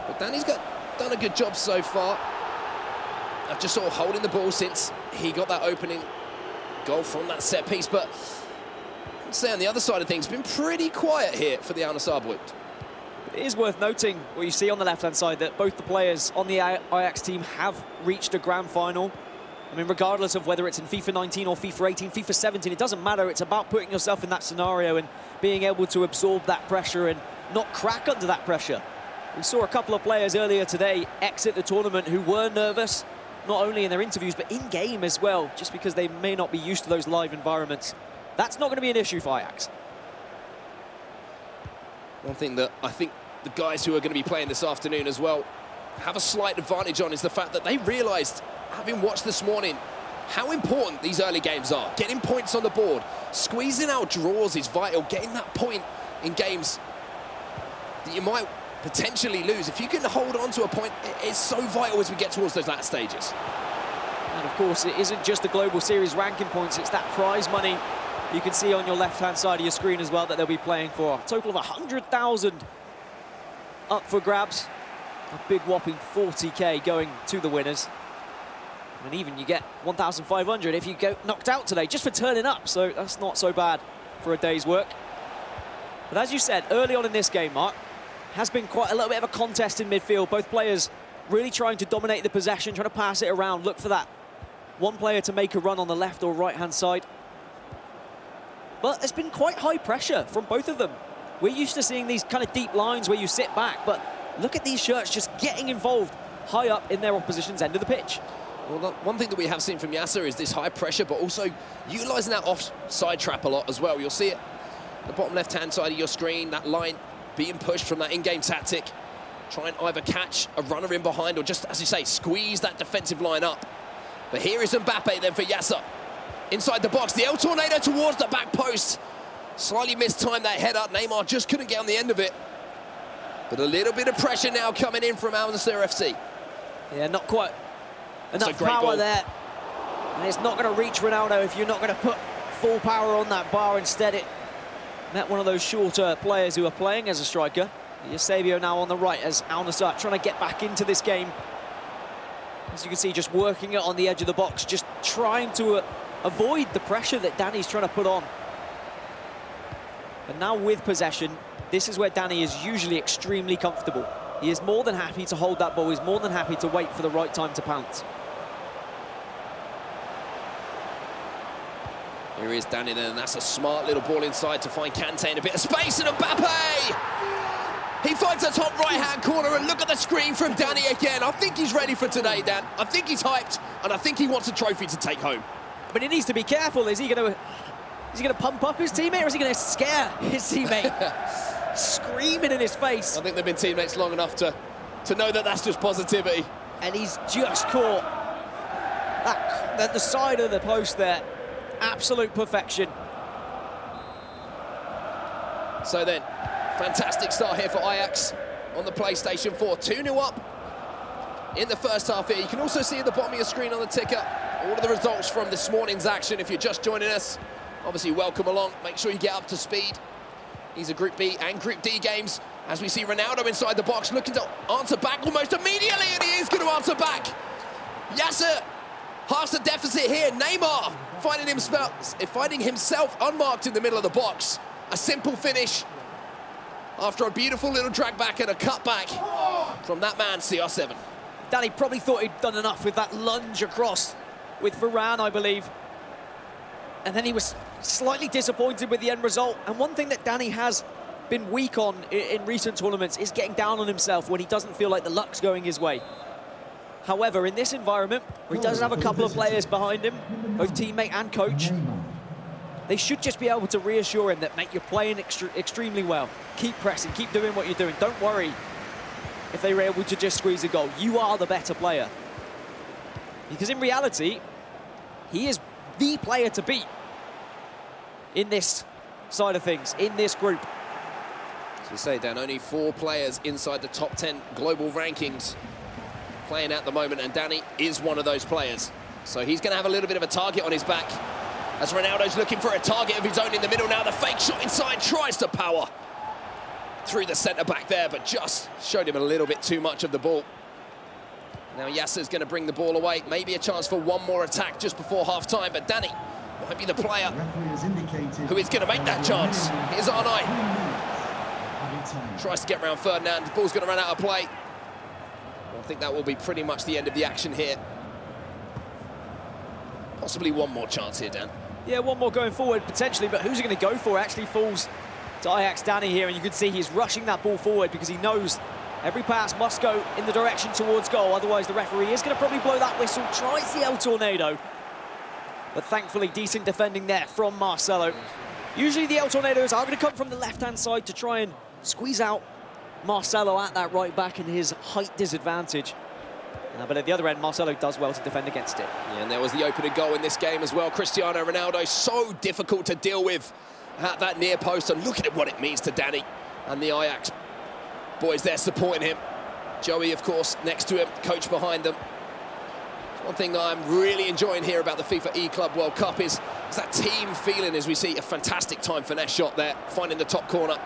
But Danny's done a good job so far of just sort of holding the ball since he got that opening goal from that set piece. But I'd say on the other side of things, been pretty quiet here for the Al Nassr boys. It is worth noting what you see on the left-hand side, that both the players on the Ajax team have reached a grand final. I mean, regardless of whether it's in FIFA 19 or FIFA 18, FIFA 17, it doesn't matter. It's about putting yourself in that scenario and being able to absorb that pressure and not crack under that pressure. We saw a couple of players earlier today exit the tournament who were nervous, not only in their interviews, but in-game as well, just because they may not be used to those live environments. That's not going to be an issue for Ajax. One thing that I think the guys who are going to be playing this afternoon as well have a slight advantage on is the fact that they realised, having watched this morning, how important these early games are. Getting points on the board, squeezing out draws is vital. Getting that point in games that you might potentially lose. If you can hold on to a point, it's so vital as we get towards those latter stages. And of course, it isn't just the Global Series ranking points, it's that prize money you can see on your left-hand side of your screen as well that they'll be playing for. A total of 100,000 up for grabs. A big whopping 40k going to the winners. And even you get 1,500 if you go knocked out today, just for turning up. So that's not so bad for a day's work. But as you said, early on in this game, Mark, has been quite a little bit of a contest in midfield. Both players really trying to dominate the possession, trying to pass it around, look for that one player to make a run on the left or right-hand side. But there's been quite high pressure from both of them. We're used to seeing these kind of deep lines where you sit back, but look at these shirts just getting involved high up in their opposition's end of the pitch. Well, one thing that we have seen from Yasser is this high pressure, but also utilising that offside trap a lot as well. You'll see it at the bottom left-hand side of your screen, that line being pushed from that in-game tactic. Try and either catch a runner in behind or just, as you say, squeeze that defensive line up. But here is Mbappe then for Yasser. Inside the box, the El Tornado towards the back post. Slightly mistimed that header. Neymar just couldn't get on the end of it. But a little bit of pressure now coming in from Al Nassr FC. Yeah, not quite That's enough a great power goal. there. And it's not going to reach Ronaldo if you're not going to put full power on that bar. Instead, it met one of those shorter players who are playing as a striker. Eusebio now on the right as Al Nassr trying to get back into this game. As you can see, just working it on the edge of the box, just trying to avoid the pressure that Danny's trying to put on. But now with possession, this is where Danny is usually extremely comfortable. He is more than happy to hold that ball. He's more than happy to wait for the right time to pounce. Here is Danny then, and that's a smart little ball inside to find Kante in a bit of space, and Mbappe! He finds the top right-hand corner, and look at the screen from Danny again. I think he's ready for today, Dan. I think he's hyped, and I think he wants a trophy to take home. But he needs to be careful. Is he going to pump up his teammate, or is he going to scare his teammate? Screaming in his face. I think they've been teammates long enough to know that that's just positivity. And he's just caught at the side of the post there. Absolute perfection. So then, fantastic start here for Ajax on the PlayStation 4. 2-0 up in the first half here. You can also see at the bottom of your screen on the ticker all of the results from this morning's action. If you're just joining us, obviously welcome along. Make sure you get up to speed. These are Group B and Group D games. As we see Ronaldo inside the box looking to answer back almost immediately, and he is going to answer back. Yasser halves the deficit here. Neymar finding himself unmarked in the middle of the box. A simple finish after a beautiful little drag back and a cut back from that man, CR7. Danny probably thought he'd done enough with that lunge across with Varane, I believe. And then he was slightly disappointed with the end result. And one thing that Danny has been weak on in recent tournaments is getting down on himself when he doesn't feel like the luck's going his way. However, in this environment, where he does have a couple of players behind him, both teammate and coach, they should just be able to reassure him that, mate, you're playing extremely well. Keep pressing, keep doing what you're doing. Don't worry if they were able to just squeeze a goal. You are the better player. Because in reality, he is the player to beat in this side of things, in this group. As we say, Dan, only 4 players inside the top 10 global rankings playing at the moment, and Danny is one of those players. So he's going to have a little bit of a target on his back as Ronaldo's looking for a target of his own in the middle now. The fake shot inside tries to power through the centre-back there, but just showed him a little bit too much of the ball. Now Yasser's going to bring the ball away. Maybe a chance for one more attack just before half-time, but Danny might be the player who is going to make that chance. Here's Arnay. Tries to get around Ferdinand. The ball's going to run out of play. I think that will be pretty much the end of the action here. Possibly one more chance here, Dan. Yeah, one more going forward, potentially, but who's he going to go for? It actually falls to Ajax Danny here, and you can see he's rushing that ball forward because he knows every pass must go in the direction towards goal, otherwise the referee is going to probably blow that whistle. Tries the El Tornado, but thankfully decent defending there from Marcelo. Usually the El Tornadoes are going to come from the left-hand side to try and squeeze out Marcelo at that right back and his height disadvantage. But at the other end, Marcelo does well to defend against it. Yeah, and there was the opening goal in this game as well. Cristiano Ronaldo, so difficult to deal with at that near post, and look at what it means to Danny and the Ajax boys there supporting him. Joey, of course, next to him, coach behind them. One thing that I'm really enjoying here about the FIFA E-Club World Cup is that team feeling as we see a fantastic time finesse shot there, finding the top corner.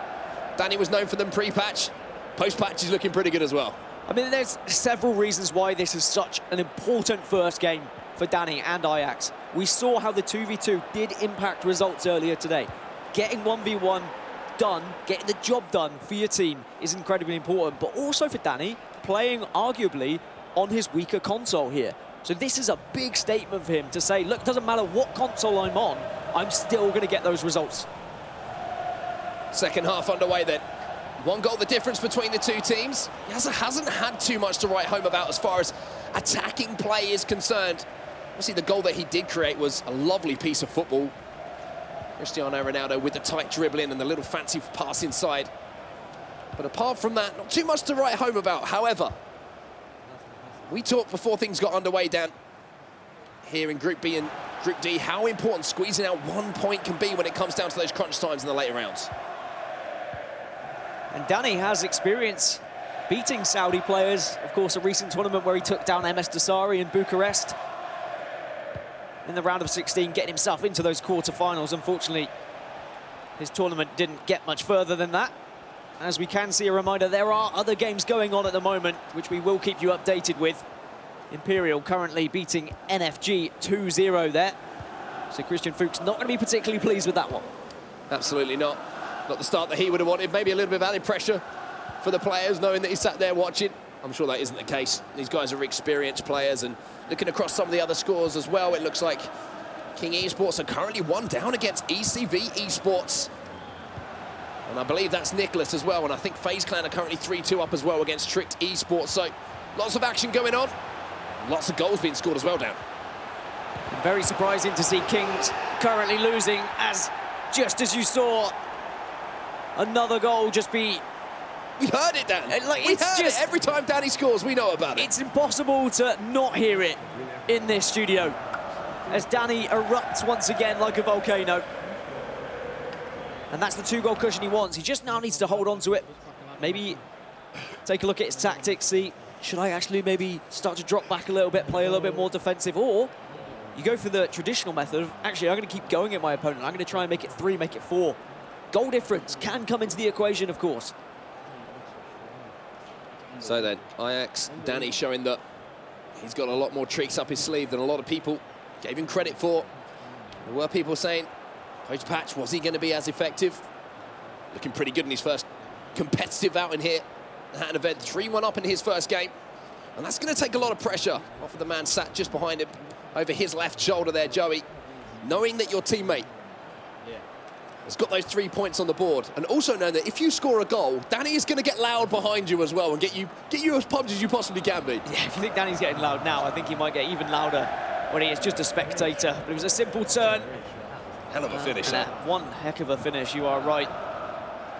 Danny was known for them pre-patch. Post-patch is looking pretty good as well. I mean, there's several reasons why this is such an important first game for Danny and Ajax. We saw how the 2v2 did impact results earlier today. Getting 1v1 done, getting the job done for your team is incredibly important, but also for Danny, playing arguably on his weaker console here. So this is a big statement for him to say, look, it doesn't matter what console I'm on, I'm still going to get those results. Second half underway then. One goal the difference between the two teams. Yasser hasn't had too much to write home about as far as attacking play is concerned. Obviously the goal that he did create was a lovely piece of football. Cristiano Ronaldo with the tight dribbling and the little fancy pass inside. But apart from that, not too much to write home about. However, we talked before things got underway, Dan, here in Group B and Group D, how important squeezing out 1 point can be when it comes down to those crunch times in the later rounds. And Danny has experience beating Saudi players. Of course, a recent tournament where he took down MS Dasari in Bucharest in the round of 16, getting himself into those quarterfinals. Unfortunately, his tournament didn't get much further than that. As we can see, a reminder, there are other games going on at the moment, which we will keep you updated with. Imperial currently beating NFG 2-0 there. So Christian Fuchs not going to be particularly pleased with that one. Absolutely not. Not the start that he would have wanted. Maybe a little bit of added pressure for the players, knowing that he sat there watching. I'm sure that isn't the case. These guys are experienced players, and looking across some of the other scores as well, it looks like King Esports are currently 1 down against ECV Esports. And I believe that's Nicholas as well, and I think FaZe Clan are currently 3-2 up as well against Tricked Esports. So lots of action going on. Lots of goals being scored as well, Dan. Very surprising to see Kings currently losing, as just as you saw another goal just be... We heard it, Dan. Like, we heard it. Every time Danny scores, we know about it. It's impossible to not hear it in this studio as Danny erupts once again like a volcano. And that's the 2-goal cushion he wants. He just now needs to hold on to it. Maybe take a look at his tactics, see, should I actually maybe start to drop back a little bit, play a little bit more defensive, or you go for the traditional method of, actually, I'm going to keep going at my opponent. I'm going to try and make it 3, make it 4. Goal difference can come into the equation, of course. So then, Ajax, Danny showing that he's got a lot more tricks up his sleeve than a lot of people gave him credit for. There were people saying, Coach Patch, was he going to be as effective? Looking pretty good in his first competitive outing here at an event. 3-1 up in his first game. And that's going to take a lot of pressure off of the man sat just behind him, over his left shoulder there, Joey. Knowing that your teammate has got those 3 points on the board, and also knowing that if you score a goal, Danny is going to get loud behind you as well and get you as pumped as you possibly can be. Yeah, if you think Danny's getting loud now, I think he might get even louder when he is just a spectator. But it was a simple turn. Hell of a finish, there. One heck of a finish, you are right.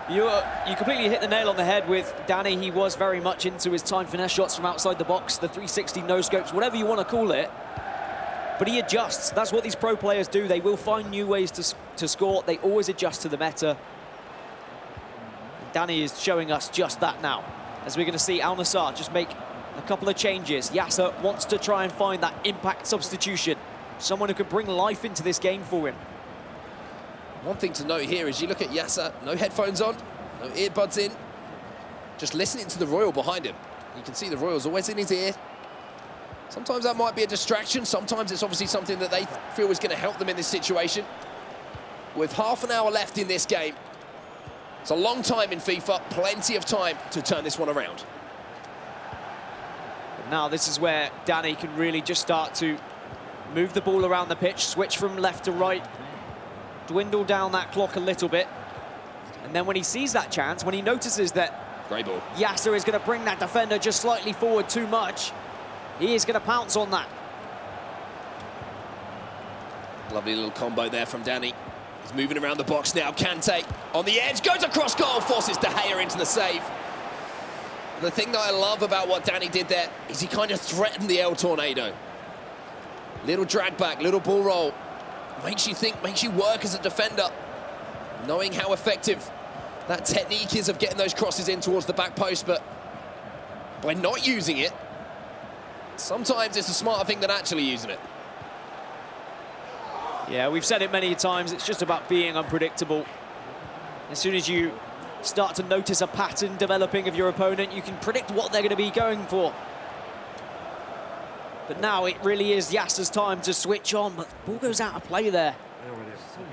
You completely hit the nail on the head with Danny. He was very much into his time finesse shots from outside the box, the 360 no-scopes, whatever you want to call it. But he adjusts. That's what these pro players do. They will find new ways to score. They always adjust to the meta. Danny is showing us just that now, as we're going to see Al Nassar just make a couple of changes. Yasser wants to try and find that impact substitution, someone who can bring life into this game for him. One thing to note here is you look at Yasser, no headphones on, no earbuds in, just listening to the Royal behind him. You can see the Royal's always in his ear. Sometimes that might be a distraction. Sometimes it's obviously something that they feel is going to help them in this situation. With half an hour left in this game, it's a long time in FIFA, plenty of time to turn this one around. But now this is where Danny can really just start to move the ball around the pitch, switch from left to right, dwindle down that clock a little bit. And then when he sees that chance, when he notices that Great ball. Yasser is going to bring that defender just slightly forward too much, he is going to pounce on that. Lovely little combo there from Danny. He's moving around the box now. Kante on the edge, goes across goal, forces De Gea into the save. The thing that I love about what Danny did there is he kind of threatened the El Tornado. Little drag back, little ball roll. Makes you think, makes you work as a defender. Knowing how effective that technique is of getting those crosses in towards the back post, but by not using it, sometimes it's a smarter thing than actually using it. Yeah, we've said it many times, it's just about being unpredictable. As soon as you start to notice a pattern developing of your opponent, you can predict what they're going to be going for. But now it really is Yasser's time to switch on, but the ball goes out of play there.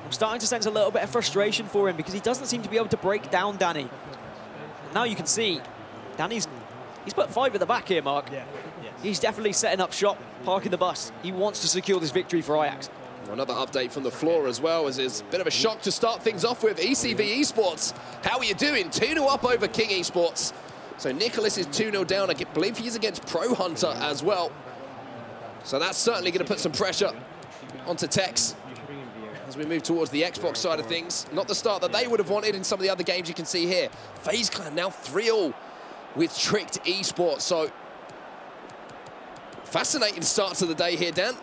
I'm starting to sense a little bit of frustration for him because he doesn't seem to be able to break down Danny. And now you can see Danny's put 5 at the back here, Mark. Yeah. He's definitely setting up shop, parking the bus. He wants to secure this victory for Ajax. Another update from the floor as well, as it's a bit of a shock to start things off with. ECV Esports, how are you doing? 2-0 up over King Esports. So Nicholas is 2-0 down. I believe he's against Pro Hunter as well. So that's certainly going to put some pressure onto Tex as we move towards the Xbox side of things. Not the start that they would have wanted in some of the other games you can see here. FaZe Clan now 3-0 with Tricked Esports. So fascinating start to the day here, Dan.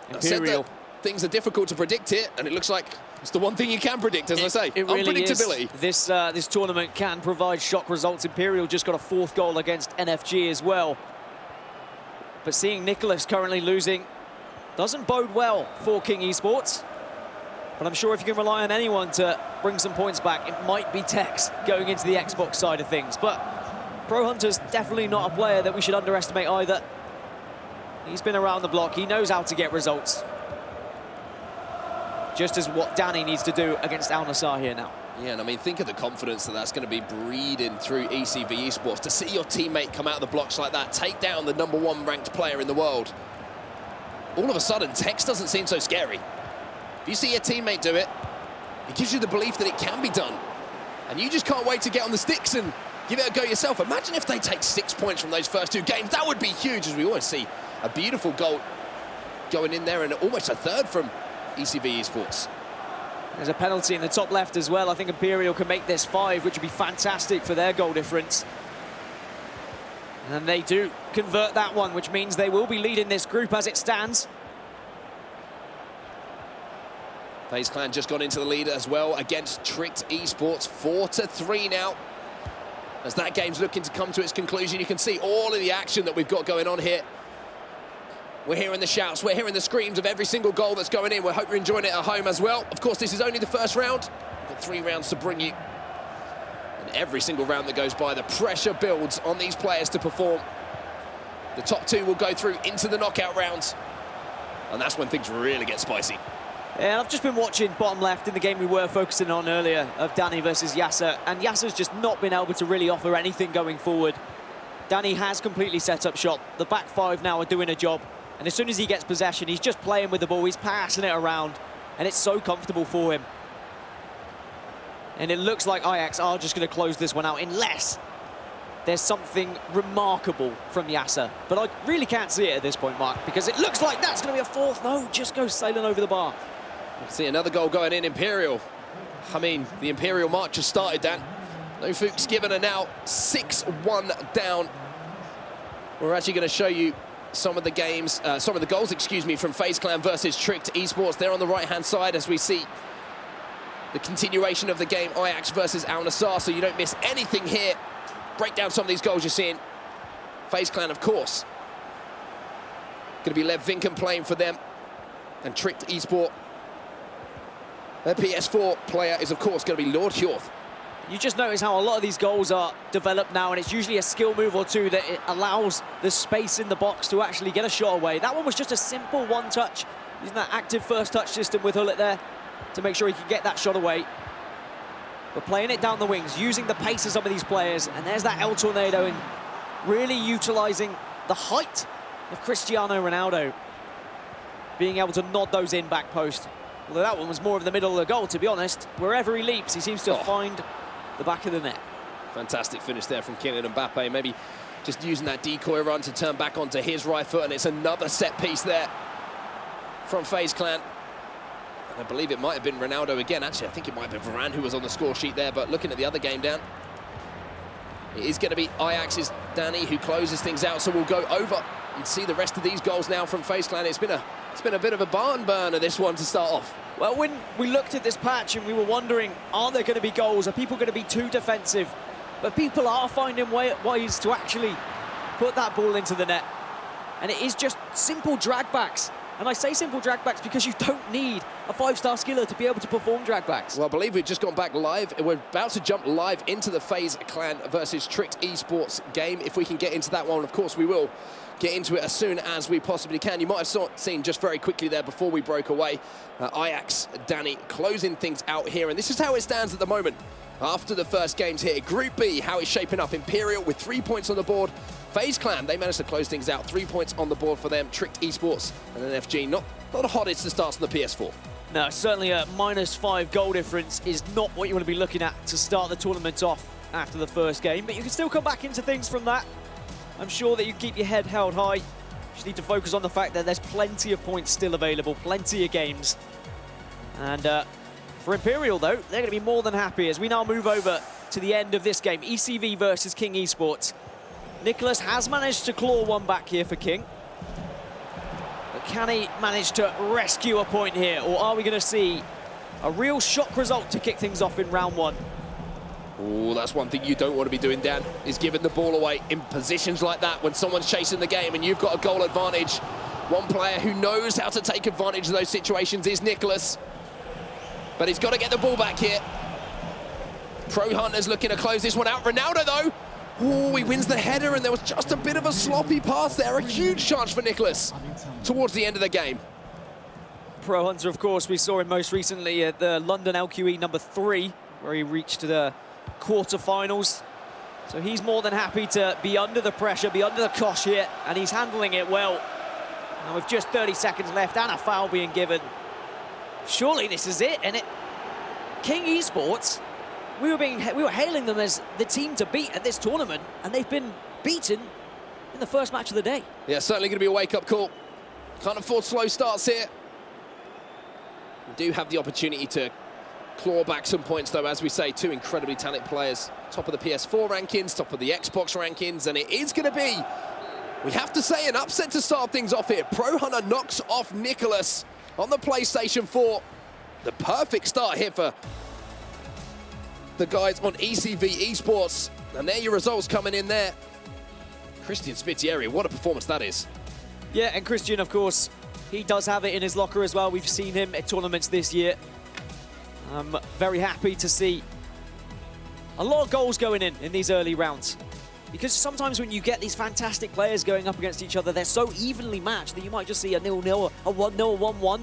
Imperial things are difficult to predict here, and it looks like it's the one thing you can predict, as I say. It really unpredictability. Is. This tournament can provide shock results. Imperial just got a 4th goal against NFG as well. But seeing Nicholas currently losing doesn't bode well for King Esports. But I'm sure if you can rely on anyone to bring some points back, it might be Tex going into the Xbox side of things. But Pro Hunter's definitely not a player that we should underestimate either. He's been around the block. He knows how to get results. Just as what Danny needs to do against Al Nassr here now. Yeah, and I mean, think of the confidence that that's going to be breeding through ECV Esports. To see your teammate come out of the blocks like that, take down the #1 ranked player in the world. All of a sudden, Tex doesn't seem so scary. If you see your teammate do it, it gives you the belief that it can be done. And you just can't wait to get on the sticks and give it a go yourself. Imagine if they take 6 points from those first 2 games. That would be huge, as we always see a beautiful goal going in there and almost a 3rd from ECV Esports. There's a penalty in the top left as well. I think Imperial can make this 5, which would be fantastic for their goal difference. And they do convert that one, which means they will be leading this group as it stands. FaZe Clan just got into the lead as well against Tricked Esports, 4-3 now. As that game's looking to come to its conclusion, you can see all of the action that we've got going on here. We're hearing the shouts, we're hearing the screams of every single goal that's going in. We hope you're enjoying it at home as well. Of course, this is only the first round. We've got 3 rounds to bring you. And every single round that goes by, the pressure builds on these players to perform. The top 2 will go through into the knockout rounds. And that's when things really get spicy. Yeah, I've just been watching bottom left in the game we were focusing on earlier of Danny versus Yasser, and Yasser's just not been able to really offer anything going forward. Danny has completely set up shop. The back 5 now are doing a job, and as soon as he gets possession, he's just playing with the ball, he's passing it around, and it's so comfortable for him. And it looks like Ajax are just going to close this one out, unless there's something remarkable from Yasser. But I really can't see it at this point, Mark, because it looks like that's going to be a 4th. No, just goes sailing over the bar. See another goal going in, Imperial. I mean, the Imperial march has started, Dan. No Fuchs given, and now 6-1 down. We're actually going to show you some of the games, some of the goals, excuse me, from FaZe Clan versus Tricked Esports. They're on the right-hand side as we see the continuation of the game, Ajax versus Al Nassr, so you don't miss anything here. Break down some of these goals you're seeing. FaZe Clan, of course. Going to be Lev Vinken playing for them, and Tricked Esports. Their PS4 player is, of course, going to be Lord Hjorth. You just notice how a lot of these goals are developed now, and it's usually a skill move or 2 that it allows the space in the box to actually get a shot away. That one was just a simple one-touch, using that active first-touch system with Hullet there to make sure he could get that shot away. But playing it down the wings, using the pace of some of these players, and there's that El Tornado, and really utilising the height of Cristiano Ronaldo, being able to nod those in back post. Although that one was more of the middle of the goal, to be honest. Wherever he leaps, he seems to find the back of the net. Fantastic finish there from Kylian Mbappe. Maybe just using that decoy run to turn back onto his right foot, and it's another set piece there from FaZe Clan. And I believe it might have been Ronaldo again. Actually, I think it might have been Varane who was on the score sheet there, but looking at the other game, Dan, it is going to be Ajax's Danny who closes things out, so we'll go over and see the rest of these goals now from FaZe Clan. It's been a bit of a barn burner, this one, to start off. Well, when we looked at this patch and we were wondering, are there going to be goals? Are people going to be too defensive? But people are finding ways to actually put that ball into the net. And it is just simple dragbacks. And I say simple dragbacks because you don't need a 5-star skiller to be able to perform dragbacks. Well, I believe we've just gone back live. We're about to jump live into the FaZe Clan versus Tricked Esports game. If we can get into that one, of course we will get into it as soon as we possibly can. You might have seen just very quickly there before we broke away, Ajax, Danny, closing things out here. And this is how it stands at the moment after the first games here. Group B, how it's shaping up. Imperial with 3 points on the board. FaZe Clan, they managed to close things out. 3 points on the board for them. Tricked Esports and then FG, not the hottest to start on the PS4. No, certainly a -5 goal difference is not what you want to be looking at to start the tournament off after the first game. But you can still come back into things from that. I'm sure that you keep your head held high. You just need to focus on the fact that there's plenty of points still available, plenty of games. And for Imperial, though, they're going to be more than happy as we now move over to the end of this game. ECV versus King Esports. Nicholas has managed to claw one back here for King. But Can he manage to rescue a point here, or are we going to see a real shock result to kick things off in round one? Oh, that's one thing you don't want to be doing, Dan, is giving the ball away in positions like that when someone's chasing the game and you've got a goal advantage. One player who knows how to take advantage of those situations is Nicholas. But he's got to get the ball back here. Pro Hunter's looking to close this one out. Ronaldo, though, oh, he wins the header, and there was just a bit of a sloppy pass there. A huge chance for Nicholas towards the end of the game. Pro Hunter, of course, we saw him most recently at the London LQE number 3, where he reached the quarterfinals. So he's more than happy to be under the pressure, be under the cosh here, and he's handling it well. Now with just 30 seconds left and a foul being given, surely this is it. And King Esports, we were hailing them as the team to beat at this tournament, and they've been beaten in the first match of the day. Yeah, certainly going to be a wake-up call. Can't afford slow starts here. We do have the opportunity to claw back some points, though, as we say, two incredibly talented players. Top of the PS4 rankings, top of the Xbox rankings, and it is going to be, we have to say, an upset to start things off here. Pro Hunter knocks off Nicholas on the PlayStation 4. The perfect start here for the guys on ECV Esports. And there are your results coming in there. Christian Spittieri, what a performance that is. Yeah, and Christian, of course, he does have it in his locker as well. We've seen him at tournaments this year. I'm very happy to see a lot of goals going in these early rounds. Because sometimes when you get these fantastic players going up against each other, they're so evenly matched that you might just see a 0-0, a 1-0, a 1-1.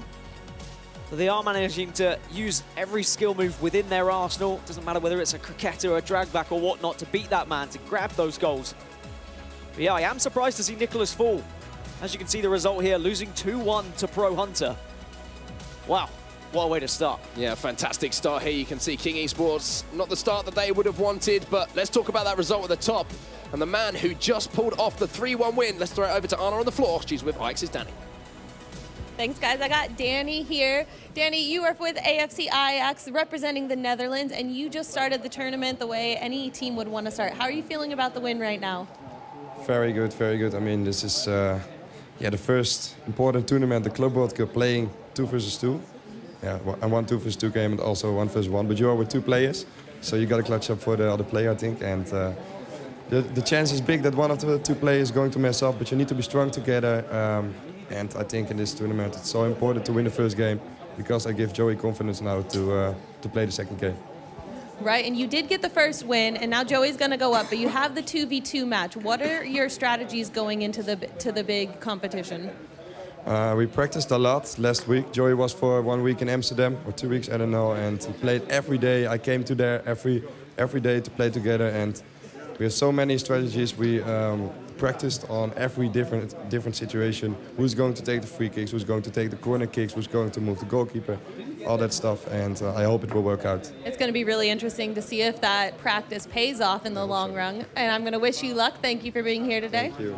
But they are managing to use every skill move within their arsenal. Doesn't matter whether it's a cricketer or a drag back or whatnot, to beat that man, to grab those goals. But yeah, I am surprised to see Nicholas fall. As you can see the result here, losing 2-1 to Pro Hunter. Wow, what a way to start. Yeah, fantastic start here. You can see King Esports, not the start that they would have wanted, but let's talk about that result at the top. And the man who just pulled off the 3-1 win, let's throw it over to Anna on the floor. She's with Ike's Danny. Thanks, guys. I got Danny here. Danny, you are with AFC Ajax, representing the Netherlands, and you just started the tournament the way any team would want to start. How are you feeling about the win right now? Very good, very good. I mean, this is the first important tournament, the Club World Cup, playing 2 versus 2. Yeah, and 1 2 versus 2 game and also 1 versus 1. But you are with 2 players, so you got to clutch up for the other player, I think. And the chance is big that one of the 2 players is going to mess up, but you need to be strong together. And I think in this tournament it's so important to win the first game, because I give Joey confidence now to play the second game. Right, and you did get the first win, and now Joey's going to go up, but you have the 2v2 match. What are your strategies going into the big competition? We practiced a lot last week. Joey was for 1 week in Amsterdam, or 2 weeks, I don't know, and he played every day. I came to there every day to play together, and we have so many strategies. We practiced on every different situation. Who's going to take the free kicks, who's going to take the corner kicks, who's going to move the goalkeeper, all that stuff, and I hope it will work out. It's going to be really interesting to see if that practice pays off in the long run, and I'm going to wish you luck. Thank you for being here today. Thank you.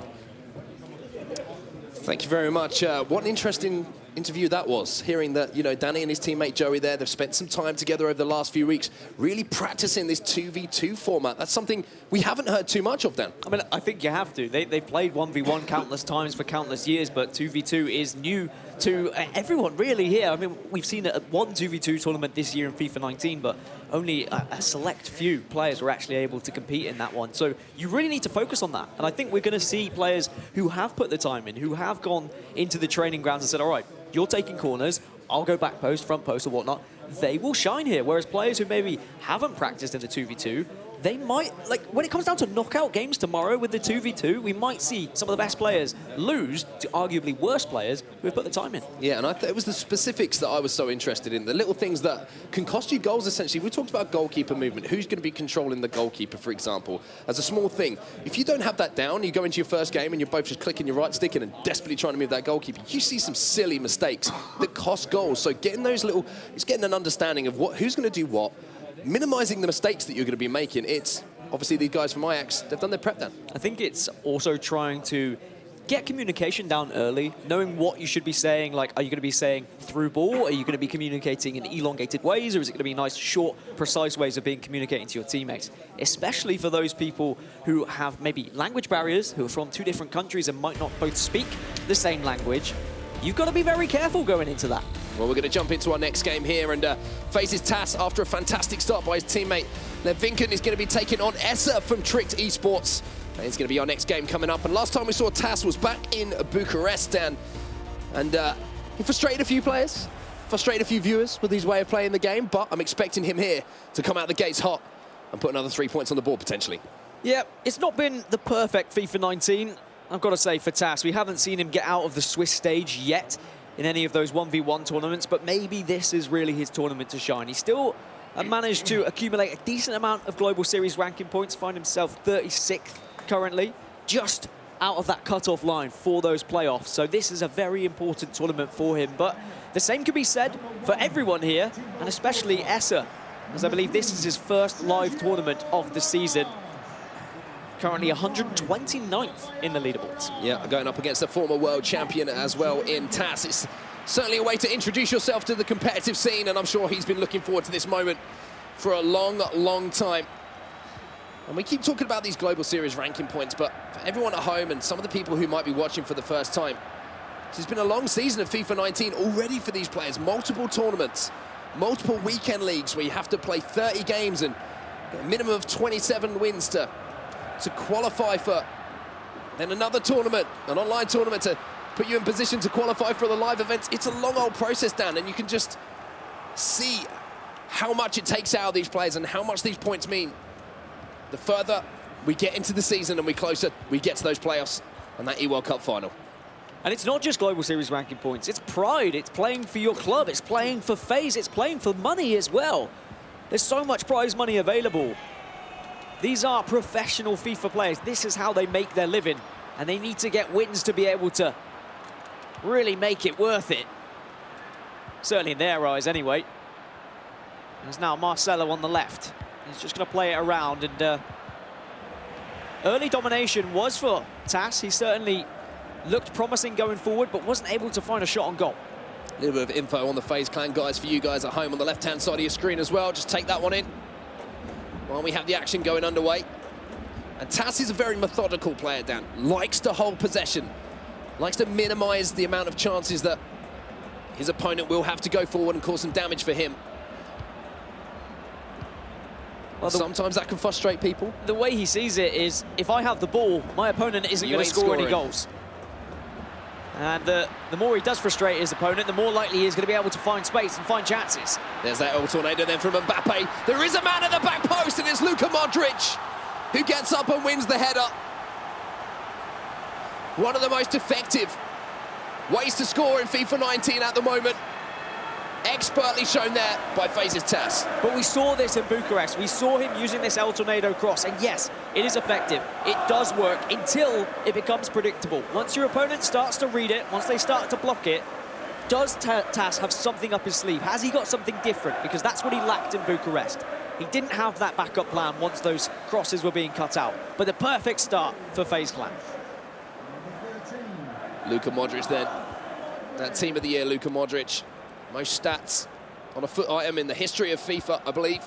Thank you very much. What an interesting interview that was, hearing that, Danny and his teammate Joey there, they've spent some time together over the last few weeks, really practicing this 2v2 format. That's something we haven't heard too much of, Dan. I mean, I think you have to. They've played 1v1 countless times for countless years, but 2v2 is new to everyone really here. I mean, we've seen one 2v2 tournament this year in FIFA 19, but only a select few players were actually able to compete in that one. So you really need to focus on that. And I think we're going to see players who have put the time in, who have gone into the training grounds and said, all right, you're taking corners, I'll go back post, front post or whatnot. They will shine here. Whereas players who maybe haven't practiced in the 2v2, they might, like when it comes down to knockout games tomorrow with the 2v2, we might see some of the best players lose to arguably worse players who have put the time in. Yeah, and it was the specifics that I was so interested in, the little things that can cost you goals, essentially. We talked about goalkeeper movement. Who's going to be controlling the goalkeeper, for example, as a small thing? If you don't have that down, you go into your first game and you're both just clicking your right stick in and desperately trying to move that goalkeeper, you see some silly mistakes that cost goals. So getting those little, it's getting an understanding of who's going to do what, minimizing the mistakes that you're going to be making. It's obviously these guys from Ajax, they've done their prep then. I think it's also trying to get communication down early, knowing what you should be saying. Like, are you going to be saying through ball? Are you going to be communicating in elongated ways? Or is it going to be nice, short, precise ways of being communicating to your teammates? Especially for those people who have maybe language barriers, who are from 2 different countries and might not both speak the same language. you've got to be very careful going into that. Well, we're going to jump into our next game here and faces TAS after a fantastic start by his teammate. Levinken is going to be taking on Essa from Tricked Esports. And it's going to be our next game coming up. And last time we saw TAS was back in Bucharest, Dan. And he frustrated a few players, frustrated a few viewers with his way of playing the game, but I'm expecting him here to come out the gates hot and put another 3 points on the board potentially. Yeah, it's not been the perfect FIFA 19, I've got to say, for TAS. We haven't seen him get out of the Swiss stage yet in any of those 1v1 tournaments, but maybe this is really his tournament to shine. He still managed to accumulate a decent amount of Global Series ranking points, find himself 36th currently, just out of that cut-off line for those playoffs. So this is a very important tournament for him, but the same could be said for everyone here, and especially Essa, as I believe this is his first live tournament of the season. Currently 129th in the leaderboards. Yeah, going up against the former world champion as well in TAS. It's certainly a way to introduce yourself to the competitive scene, and I'm sure he's been looking forward to this moment for a long, long time. And we keep talking about these Global Series ranking points, but for everyone at home and some of the people who might be watching for the first time, it's been a long season of FIFA 19 already for these players. Multiple tournaments, multiple weekend leagues where you have to play 30 games and get a minimum of 27 wins to qualify for then another tournament, an online tournament to put you in position to qualify for the live events. It's a long old process, Dan, and you can just see how much it takes out of these players and how much these points mean. The further we get into the season and closer we get to those playoffs and that eWorld Cup final. And it's not just Global Series ranking points, it's pride, it's playing for your club, it's playing for FaZe, it's playing for money as well. There's so much prize money available. These are professional FIFA players. This is how they make their living, and they need to get wins to be able to really make it worth it. Certainly in their eyes, anyway. There's now Marcelo on the left. He's just going to play it around, and early domination was for TAS. He certainly looked promising going forward, but wasn't able to find a shot on goal. A little bit of info on the FaZe Clan guys for you guys at home on the left-hand side of your screen as well. Just take that one in while we have the action going underway. And TAS is a very methodical player, Dan. Likes to hold possession. Likes to minimize the amount of chances that his opponent will have to go forward and cause some damage for him. Well, sometimes that can frustrate people. The way he sees it is, if I have the ball, my opponent isn't going to score any goals. And the more he does frustrate his opponent, the more likely he is going to be able to find space and find chances. There's that old tornado then from Mbappe. There is a man at the back post, and it's Luka Modric who gets up and wins the header. One of the most effective ways to score in FIFA 19 at the moment. Expertly shown there by FaZe's TAS. But we saw this in Bucharest. We saw him using this El Tornado cross, and yes, it is effective. It does work until it becomes predictable. Once your opponent starts to read it, once they start to block it, does TAS have something up his sleeve? Has he got something different? Because that's what he lacked in Bucharest. He didn't have that backup plan once those crosses were being cut out. But the perfect start for FaZe Clan. Luka Modric then. That team of the year, Luka Modric. Most stats on a foot item in the history of FIFA, I believe.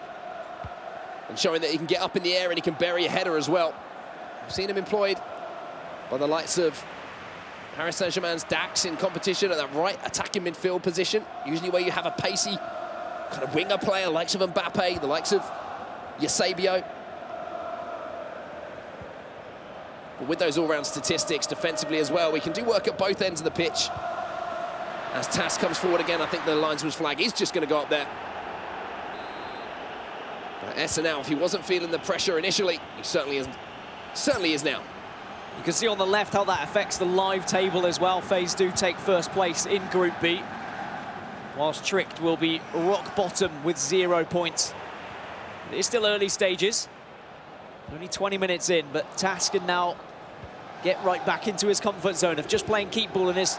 And showing that he can get up in the air and he can bury a header as well. We've seen him employed by the likes of Paris Saint-Germain's Dax in competition at that right attacking midfield position. Usually where you have a pacey kind of winger player, the likes of Mbappe, the likes of Eusebio. But with those all-round statistics defensively as well, we can do work at both ends of the pitch. As TAS comes forward again, I think the linesman's flag is just going to go up there. But Essa now, if he wasn't feeling the pressure initially, he certainly is now. You can see on the left how that affects the live table as well. FaZe do take first place in Group B, whilst Tricked will be rock bottom with 0 points. It is still early stages, only 20 minutes in, but TAS can now get right back into his comfort zone of just playing keep ball in his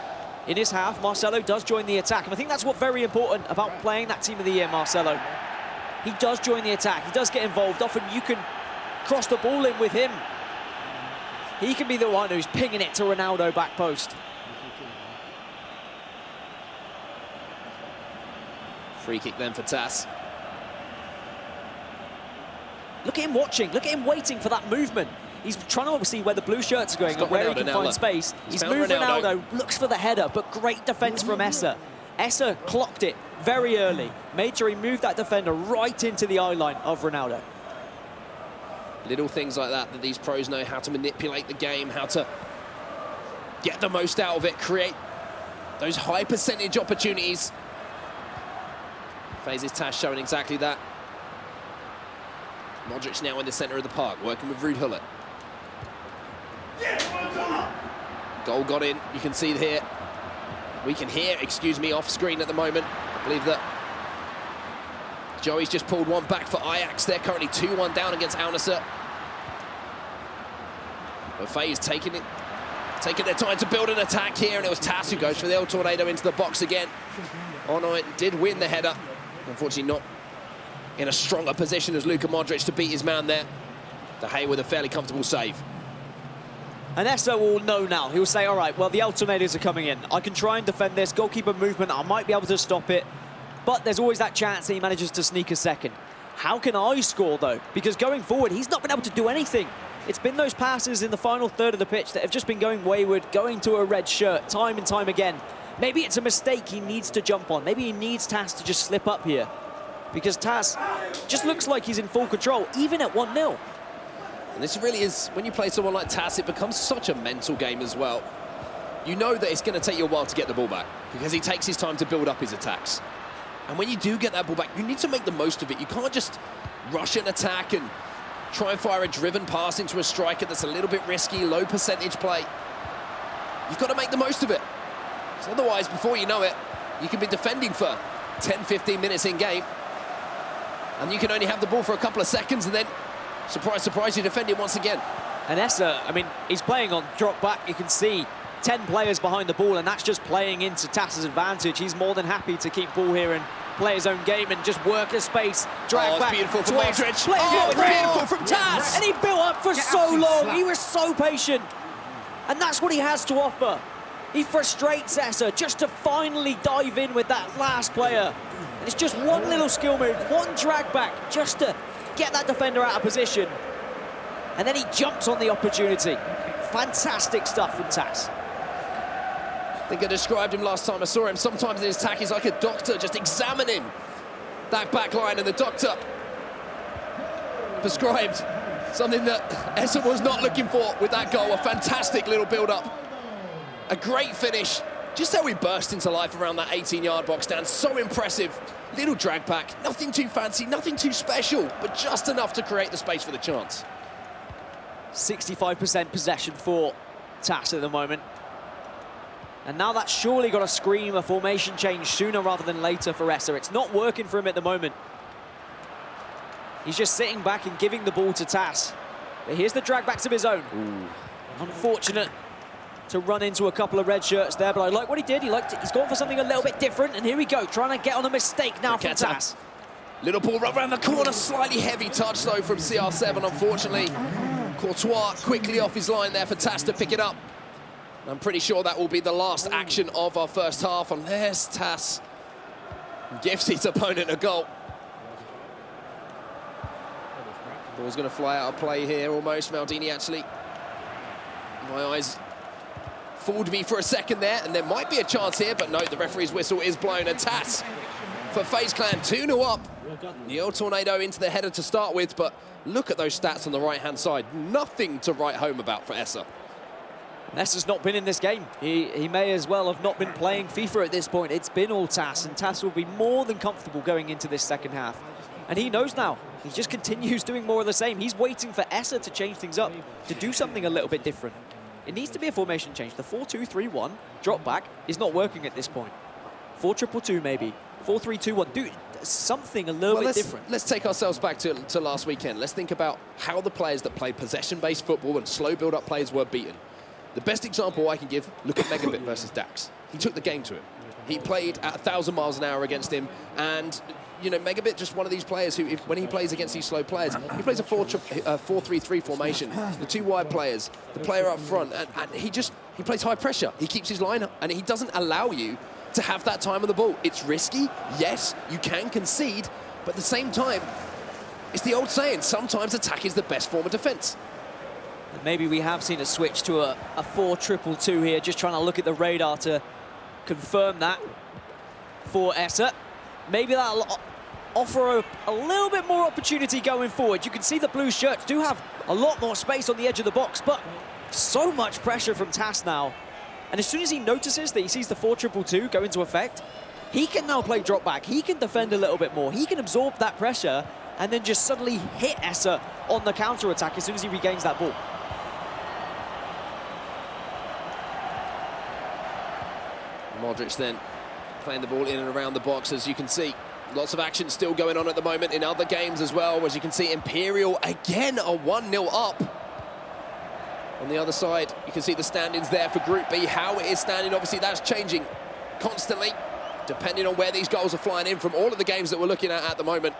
half. Marcelo does join the attack, and I think that's what's very important about playing that team of the year, Marcelo. He does join the attack, he does get involved. Often you can cross the ball in with him. He can be the one who's pinging it to Ronaldo back post. Free kick then for TAS. Look at him watching, look at him waiting for that movement. He's trying to see where the blue shirts are going and where he can find space. He's moved Ronaldo, looks for the header, but great defense from Essa. Essa clocked it very early, made sure he moved that defender right into the eye line of Ronaldo. Little things like that these pros know how to manipulate the game, how to get the most out of it, create those high percentage opportunities. Phases Tash showing exactly that. Modric now in the centre of the park, working with Ruud Gullit. Goal got in, you can see here. We can hear, off screen at the moment. I believe that Joey's just pulled one back for Ajax. They're currently 2-1 down against Al Nassr. But Faye's taking their time to build an attack here, and it was Tass who goes for the El Tornado into the box again. Ono did win the header. Unfortunately not in a stronger position as Luka Modric to beat his man there. De Gea with a fairly comfortable save. And Essa will know now. He'll say, all right, well, the El Tornadoes are coming in. I can try and defend this. Goalkeeper movement, I might be able to stop it. But there's always that chance that he manages to sneak a second. How can I score, though? Because going forward, he's not been able to do anything. It's been those passes in the final third of the pitch that have just been going wayward, going to a red shirt time and time again. Maybe it's a mistake he needs to jump on. Maybe he needs Tass to just slip up here. Because Tass just looks like he's in full control, even at 1-0. And this really is, when you play someone like Tass, it becomes such a mental game as well. You know that it's going to take you a while to get the ball back because he takes his time to build up his attacks. And when you do get that ball back, you need to make the most of it. You can't just rush an attack and try and fire a driven pass into a striker that's a little bit risky, low percentage play. You've got to make the most of it. So otherwise, before you know it, you can be defending for 10, 15 minutes in game. And you can only have the ball for a couple of seconds and then, surprise, surprise, you defend it once again. And Essa, I mean, he's playing on drop back. You can see 10 players behind the ball, and that's just playing into Tass's advantage. He's more than happy to keep ball here and play his own game and just work a space, drag back. Beautiful from Modric. Beautiful from Tass. And he built up for so long. He was so patient. And that's what he has to offer. He frustrates Essa just to finally dive in with that last player. And it's just one little skill move, one drag back, just to get that defender out of position. And then he jumps on the opportunity. Fantastic stuff from Tass. I think I described him last time I saw him. Sometimes in his attack, he's like a doctor, just examining that back line, and the doctor prescribed something that Essa was not looking for with that goal. A fantastic little build-up. A great finish. Just how he burst into life around that 18-yard box stand. So impressive. Little drag back. Nothing too fancy, nothing too special, but just enough to create the space for the chance. 65% possession for Tass at the moment. And now that's surely got to scream a formation change sooner rather than later for Essa. It's not working for him at the moment. He's just sitting back and giving the ball to Tass. But here's the drag backs of his own. Ooh. Unfortunate to run into a couple of red shirts there, but I like what he did. He's gone for something a little bit different, and here we go, trying to get on a mistake now from Tass. Little ball right around the corner, slightly heavy touch though from CR7, unfortunately. Courtois quickly off his line there for Tass to pick it up. I'm pretty sure that will be the last action of our first half, and there's Tass. Gives his opponent a goal. Ball's going to fly out of play here almost. Maldini actually, my eyes fooled me for a second there, and there might be a chance here, but no, the referee's whistle is blown, and Tass for FaZe Clan 2-0 up. The El Tornado into the header to start with, but look at those stats on the right-hand side. Nothing to write home about for Essa. Essa's not been in this game. He may as well have not been playing FIFA at this point. It's been all Tass, and Tass will be more than comfortable going into this second half. And he knows now. He just continues doing more of the same. He's waiting for Essa to change things up, to do something a little bit different. It needs to be a formation change. The 4-2-3-1 drop back is not working at this point. 4-2-2-2 maybe. 4-3-2-1. Do something a little bit different. Let's take ourselves back to last weekend. Let's think about how the players that play possession-based football and slow build-up players were beaten. The best example I can give, look at Megabit versus Dax. He took the game to him. He played at 1,000 miles an hour against him, and you know, Megabit just one of these players who, when he plays against these slow players, he plays a 4-3-3 formation. The two wide players, the player up front, and he plays high pressure. He keeps his line up, and he doesn't allow you to have that time on the ball. It's risky, yes, you can concede, but at the same time, it's the old saying, sometimes attack is the best form of defense. Maybe we have seen a switch to a 4-2-2 here, just trying to look at the radar to confirm that for Essa. Maybe that'll offer a little bit more opportunity going forward. You can see the blue shirts do have a lot more space on the edge of the box, but so much pressure from TAS now. And as soon as he notices that he sees the 4-2-2 go into effect, he can now play drop back. He can defend a little bit more. He can absorb that pressure and then just suddenly hit Essa on the counter-attack as soon as he regains that ball. Modric then playing the ball in and around the box, as you can see. Lots of action still going on at the moment in other games as well. As you can see, Imperial again are 1-0 up. On the other side, you can see the standings there for Group B. How it is standing, obviously that's changing constantly, depending on where these goals are flying in from all of the games that we're looking at the moment.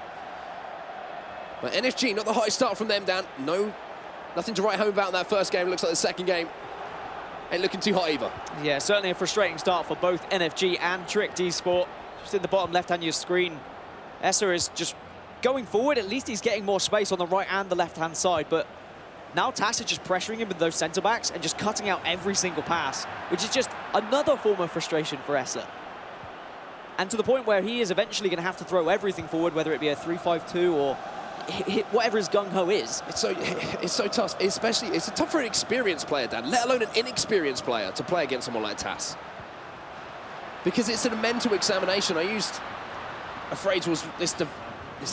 But NFG, not the highest start from them, Dan. Nothing to write home about in that first game. It looks like the second game ain't looking too hot either. Yeah, certainly a frustrating start for both NFG and Tricked Esport. Just in the bottom left-hand of your screen, Essa is just going forward. At least he's getting more space on the right and the left-hand side, but now TAS is just pressuring him with those centre-backs and just cutting out every single pass, which is just another form of frustration for Essa. And to the point where he is eventually going to have to throw everything forward, whether it be a 3-5-2 or hit whatever his gung-ho is. It's so tough, especially, it's tough for an experienced player, Dan, let alone an inexperienced player to play against someone like TAS. Because it's a mental examination. I used a phrase, was this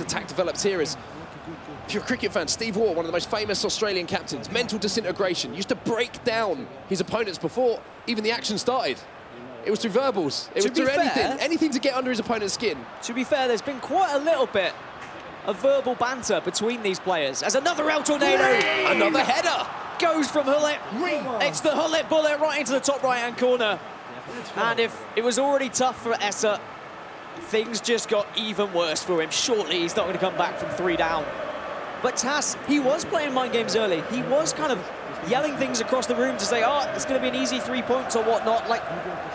attack develops here is, if you're a cricket fan, Steve Waugh, one of the most famous Australian captains, mental disintegration, used to break down his opponents before even the action started. It was through verbals, it was through anything to get under his opponent's skin. To be fair, there's been quite a little bit of verbal banter between these players. As another El Tornado, another header, goes from Hullet. It's the Hullet bullet right into the top right-hand corner. And if it was already tough for Essa, things just got even worse for him. Shortly, he's not going to come back from 3 down. But TAS, he was playing mind games early. He was kind of yelling things across the room to say, oh, it's going to be an easy 3 points or whatnot. Like,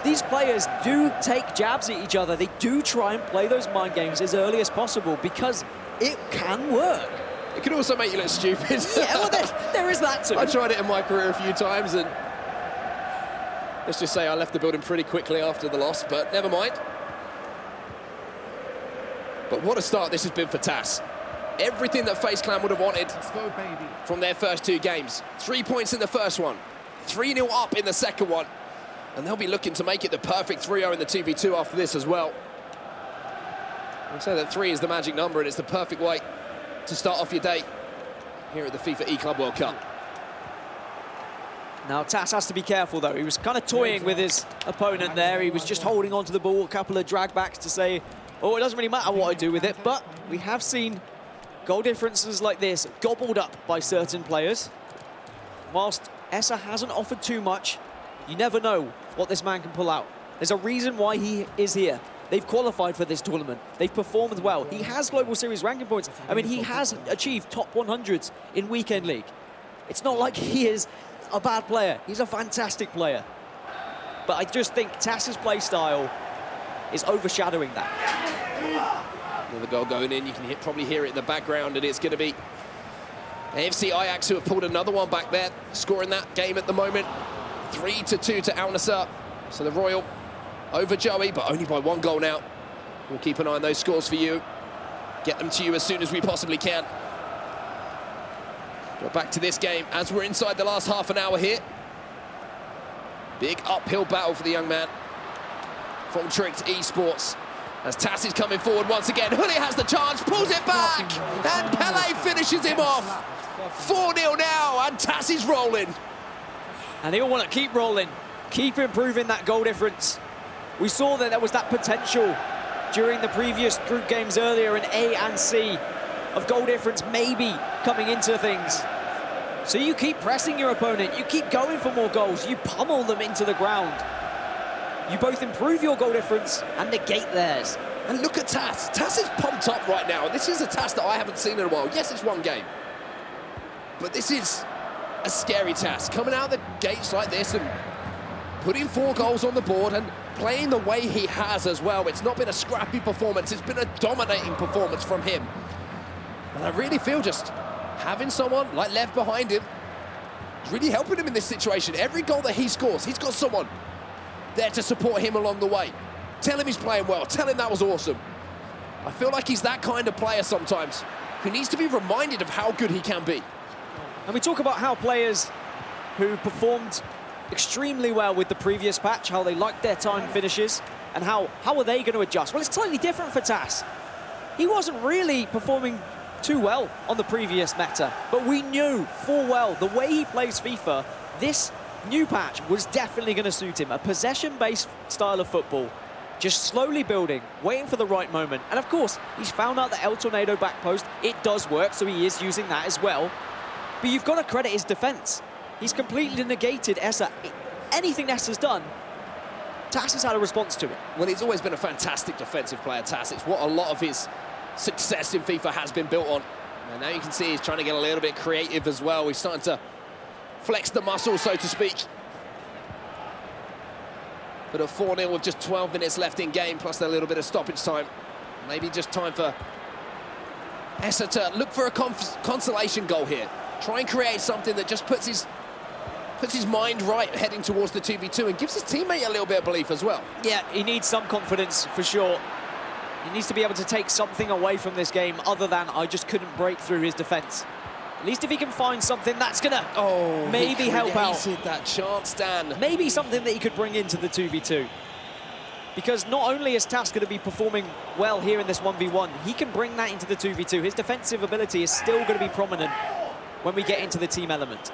these players do take jabs at each other. They do try and play those mind games as early as possible because it can work. It can also make you look stupid. Yeah, well, there is that too. I tried it in my career a few times, and let's just say I left the building pretty quickly after the loss, but never mind. But what a start this has been for TAS. Everything that FaZe Clan would have wanted from their first 2 games. 3 points in the first one, 3-0 up in the second one, and they'll be looking to make it the perfect 3-0 in the 2v2 after this as well. I'll say that 3 is the magic number, and it's the perfect way to start off your day here at the FIFA E-Club World Cup. Now TAS has to be careful though. He was kind of toying with his opponent there. He was just holding on to the ball, a couple of drag backs to say, oh, it doesn't really matter what I do with it. But we have seen goal differences like this gobbled up by certain players. Whilst Essa hasn't offered too much, you never know what this man can pull out. There's a reason why he is here. They've qualified for this tournament. They've performed well. He has Global Series ranking points. I mean, he has achieved top 100s in Weekend League. It's not like he is a bad player. He's a fantastic player. But I just think TAS's play style is overshadowing that. Another goal going in. You can probably hear it in the background, and it's going to be AFC Ajax who have pulled another one back there, scoring that game at the moment. 3-2 to Al Nassr. So the Royal over Joey, but only by 1 goal now. We'll keep an eye on those scores for you. Get them to you as soon as we possibly can. Go back to this game as we're inside the last half an hour here. Big uphill battle for the young man from Tricked Esports. As TAS is coming forward once again. Hullet has the chance, pulls it back, and Pele finishes him off. 4-0 now, and TAS is rolling. And they all want to keep rolling, keep improving that goal difference. We saw that there was that potential during the previous group games earlier in A and C of goal difference maybe coming into things. So you keep pressing your opponent, you keep going for more goals, you pummel them into the ground. You both improve your goal difference and negate theirs. And look at TAS. TAS is pumped up right now. This is a TAS that I haven't seen in a while. Yes, it's 1 game. But this is a scary TAS. Coming out of the gates like this and putting 4 goals on the board and playing the way he has as well. It's not been a scrappy performance. It's been a dominating performance from him. And I really feel just having someone like Lev behind him It's really helping him in this situation. Every goal that he scores, he's got someone there to support him along the way. Tell him he's playing well. Tell him that was awesome. I feel like he's that kind of player sometimes who needs to be reminded of how good he can be. And we talk about how players who performed extremely well with the previous patch, how they liked their time finishes, and how are they going to adjust? Well, it's slightly different for Tas. He wasn't really performing too well on the previous meta, but we knew full well the way he plays FIFA, this new patch was definitely going to suit him. A possession-based style of football, just slowly building, waiting for the right moment. And of course, he's found out the El Tornado back post, it does work, so he is using that as well. But you've got to credit his defense. He's completely negated Essa. Anything Essa's done, Tas has had a response to it. Well, he's always been a fantastic defensive player, Tas. It's what a lot of his success in FIFA has been built on. And now you can see he's trying to get a little bit creative as well. He's starting to flex the muscle, so to speak. But at 4-0 with just 12 minutes left in game, plus a little bit of stoppage time. Maybe just time for Essa to look for a consolation goal here. Try and create something that just puts his mind right heading towards the 2v2 and gives his teammate a little bit of belief as well. Yeah, he needs some confidence for sure. He needs to be able to take something away from this game other than I just couldn't break through his defense. At least if he can find something that's gonna maybe help out. That chance, Dan. Maybe something that he could bring into the 2v2. Because not only is Tas going to be performing well here in this 1v1, he can bring that into the 2v2. His defensive ability is still going to be prominent when we get into the team element.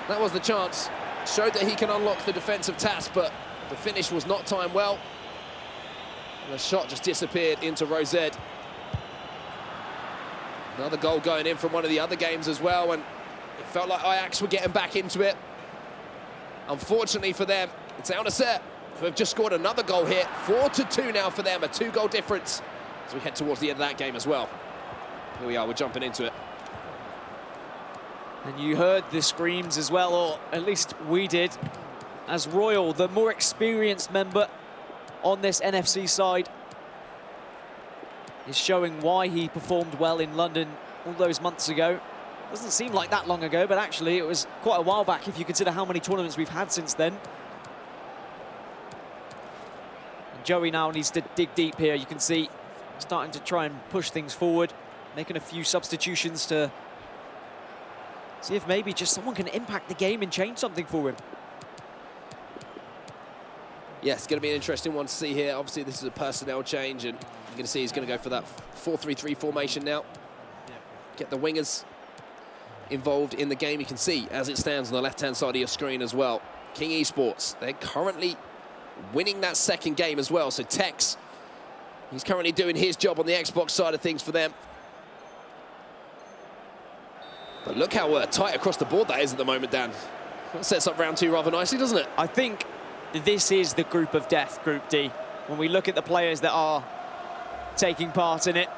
That was the chance. Showed that he can unlock the defense of Tas, but the finish was not timed well. And the shot just disappeared into Rosette. Another goal going in from one of the other games as well, and it felt like Ajax were getting back into it. Unfortunately for them, it's Al Nassr who have just scored another goal here. 4-2 now for them, a 2-goal difference as we head towards the end of that game as well. Here we are, we're jumping into it. And you heard the screams as well, or at least we did, as Royal, the more experienced member on this NFC side, is showing why he performed well in London all those months ago. Doesn't seem like that long ago, but actually it was quite a while back if you consider how many tournaments we've had since then. And Joey now needs to dig deep here. You can see starting to try and push things forward, making a few substitutions to see if maybe just someone can impact the game and change something for him. Yeah, it's going to be an interesting one to see here. Obviously, this is a personnel change, and you're going to see he's going to go for that 4-3-3 formation now. Get the wingers involved in the game. You can see, as it stands on the left-hand side of your screen as well, King Esports, they're currently winning that second game as well. So Tex, he's currently doing his job on the Xbox side of things for them. But look how tight across the board that is at the moment, Dan. That sets up round two rather nicely, doesn't it? I think this is the group of death, Group D. When we look at the players that are taking part in it,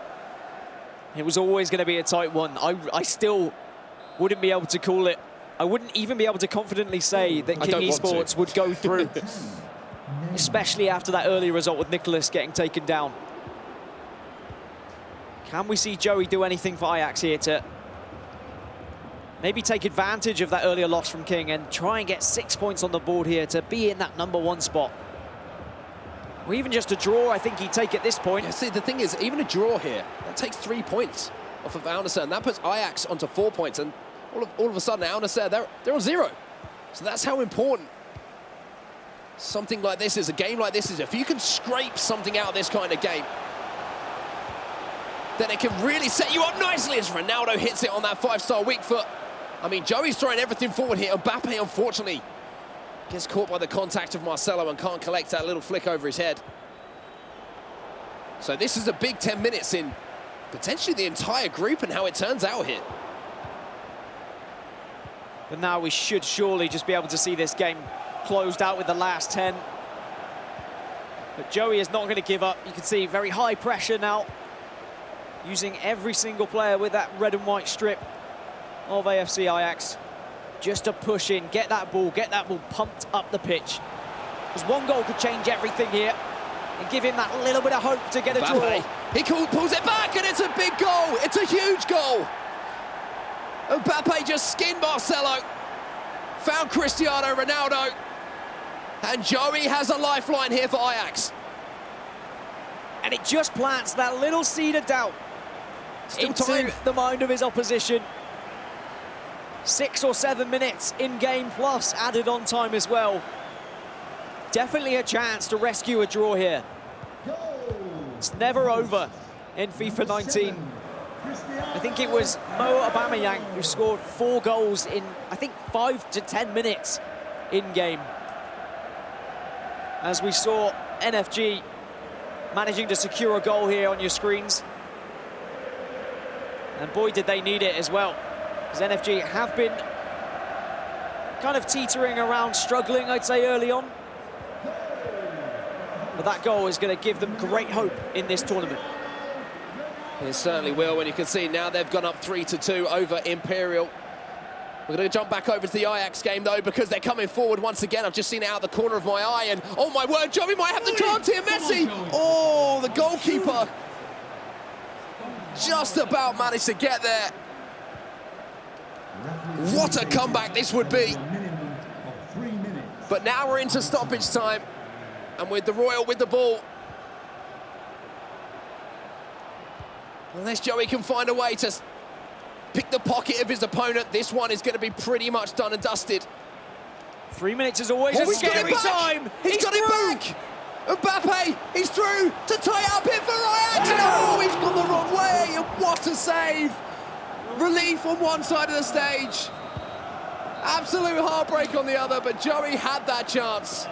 it was always going to be a tight one. I still wouldn't be able to call it. I wouldn't even be able to confidently say that King Esports would go through, especially after that early result with Nicholas getting taken down. Can we see Joey do anything for Ajax here to maybe take advantage of that earlier loss from King and try and get 6 points on the board here to be in that #1 spot? Or even just a draw, I think he'd take at this point. Yeah, see, the thing is, even a draw here, that takes 3 points off of Al Nassr, and that puts Ajax onto 4 points, and all of a sudden, Al Nassr, they're on 0. So that's how important something like this is, a game like this is. If you can scrape something out of this kind of game, then it can really set you up nicely as Ronaldo hits it on that 5-star weak foot. I mean, Joey's throwing everything forward here. Mbappe, unfortunately, gets caught by the contact of Marcelo and can't collect that little flick over his head. So this is a big 10 minutes in potentially the entire group and how it turns out here. But now we should surely just be able to see this game closed out with the last 10. But Joey is not going to give up. You can see very high pressure now, using every single player with that red and white strip of AFC Ajax just to push in, get that ball pumped up the pitch. Because one goal could change everything here and give him that little bit of hope to get a draw. He pulls it back, and it's a big goal. It's a huge goal. Mbappe just skinned Marcelo. Found Cristiano Ronaldo. And Joey has a lifeline here for Ajax. And it just plants that little seed of doubt into time. the mind of his opposition. 6 or 7 minutes in game, plus added on time as well. Definitely a chance to rescue a draw here. It's never over in FIFA 19. I think it was Mo Aubameyang who scored 4 goals in, I think, 5 to 10 minutes in game. As we saw NFG managing to secure a goal here on your screens. And boy, did they need it as well. Because NFG have been kind of teetering around, struggling, I'd say, early on. But that goal is going to give them great hope in this tournament. It certainly will, when you can see now they've gone up 3-2 over Imperial. We're going to jump back over to the Ajax game, though, because they're coming forward once again. I've just seen it out of the corner of my eye, and oh my word, Joey might have the chance here. Messi! Oh, the goalkeeper just about managed to get there. What a comeback this would be. But now we're into stoppage time, and with the Royal with the ball. Unless Joey can find a way to pick the pocket of his opponent, this one is going to be pretty much done and dusted. 3 minutes is always a scary time. He's got it back. Mbappe, he's through to tie it up here for Ajax. Oh, he's gone the wrong way. And what a save. Relief on one side of the stage. Absolute heartbreak on the other, but Joey had that chance.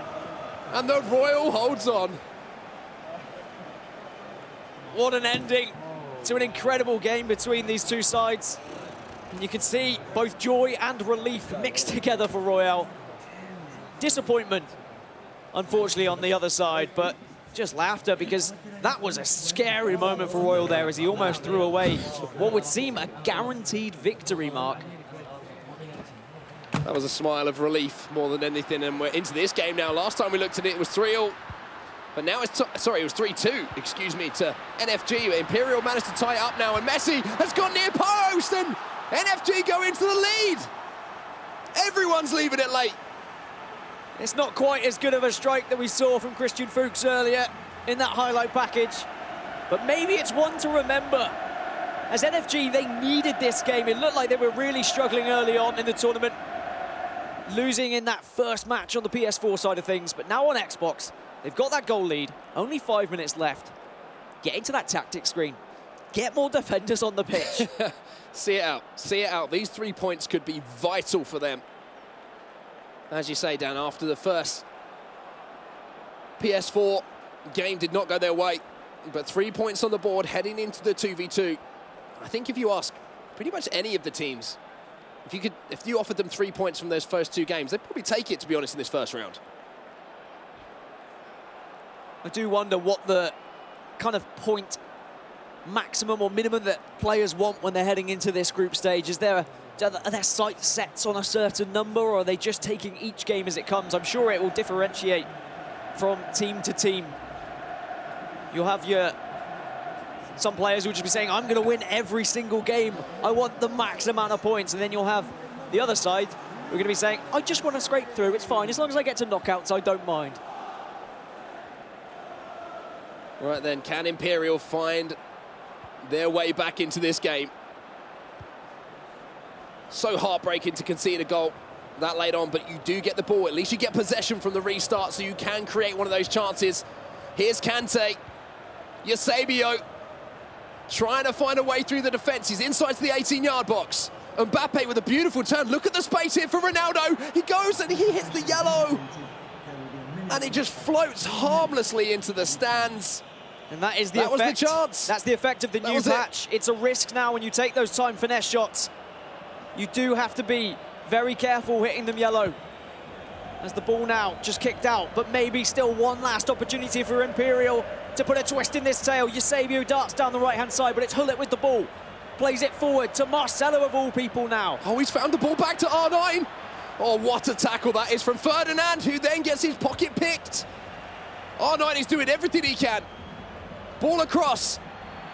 And the Royal holds on. What an ending to an incredible game between these two sides. And you can see both joy and relief mixed together for Royal. Disappointment, unfortunately, on the other side, but just laughter, because that was a scary moment for Royal there as he almost threw away what would seem a guaranteed victory, Mark. That was a smile of relief more than anything, and we're into this game now. Last time we looked at it, it was 3-0. But now it's, sorry, it was 3-2, excuse me, to NFG. Imperial managed to tie it up now, and Messi has gone near post, and NFG go into the lead. Everyone's leaving it late. It's not quite as good of a strike that we saw from Christian Fuchs earlier in that highlight package, but maybe it's one to remember. As NFG, they needed this game. It looked like they were really struggling early on in the tournament, losing in that first match on the PS4 side of things, but now on Xbox, they've got that goal lead, only 5 minutes left. Get into that tactics screen. Get more defenders on the pitch. See it out, see it out. These 3 points could be vital for them. As you say, Dan, after the first PS4 game did not go their way, but 3 points on the board heading into the 2v2. I think if you ask pretty much any of the teams, if you offered them 3 points from those first 2 games, they'd probably take it, to be honest, in this first round. I do wonder what the kind of point maximum or minimum that players want when they're heading into this group stage. Are their sights set on a certain number, or are they just taking each game as it comes? I'm sure it will differentiate from team to team. You'll have some players who will just be saying, I'm going to win every single game. I want the max amount of points. And then you'll have the other side who are going to be saying, I just want to scrape through. It's fine. As long as I get to knockouts, I don't mind. Right then, can Imperial find their way back into this game? So heartbreaking to concede a goal that late on, but you do get the ball. At least you get possession from the restart, so you can create one of those chances. Here's Kante. Eusebio trying to find a way through the defence. He's inside to the 18-yard box. Mbappe with a beautiful turn. Look at the space here for Ronaldo. He goes and he hits the yellow. And it just floats harmlessly into the stands. And that is the effect. That was the chance. That's the effect of the new patch. It's a risk now when you take those time finesse shots. You do have to be very careful hitting them yellow. As the ball now just kicked out, but maybe still one last opportunity for Imperial to put a twist in this tail. Eusebio darts down the right-hand side, but it's Hullet with the ball. Plays it forward to Marcelo of all people now. Oh, he's found the ball back to R9. Oh, what a tackle that is from Ferdinand, who then gets his pocket picked. R9 is doing everything he can. Ball across.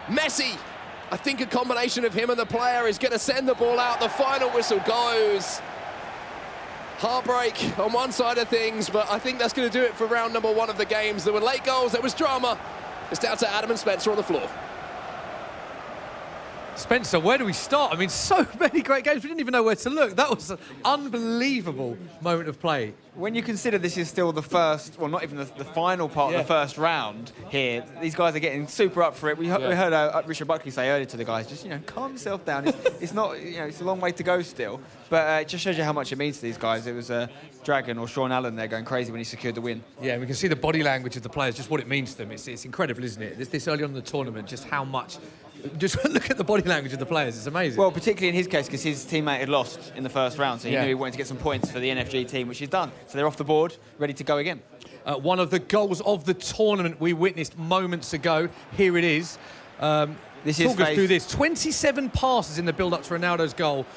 Messi. I think a combination of him and the player is going to send the ball out. The final whistle goes. Heartbreak on one side of things, but I think that's going to do it for round number 1 of the games. There were late goals, there was drama. It's down to Adam and Spencer on the floor. Spencer, where do we start? I mean, so many great games. We didn't even know where to look. That was an unbelievable moment of play. When you consider this is still the first, well, not even the final part of the first round here, these guys are getting super up for it. We heard Richard Buckley say earlier to the guys, just, calm yourself down. It's not, it's a long way to go still. But it just shows you how much it means to these guys. It was Dragon or Sean Allen there going crazy when he secured the win. Yeah, and we can see the body language of the players, just what it means to them. It's incredible, isn't it? This early on in the tournament, just how much... Just look at the body language of the players, it's amazing. Well, particularly in his case, because his teammate had lost in the first round, so he knew he wanted to get some points for the NFG team, which he's done. So they're off the board, ready to go again. One of the goals of the tournament we witnessed moments ago. Here it is. Talk us through this. 27 passes in the build-up to Ronaldo's goal.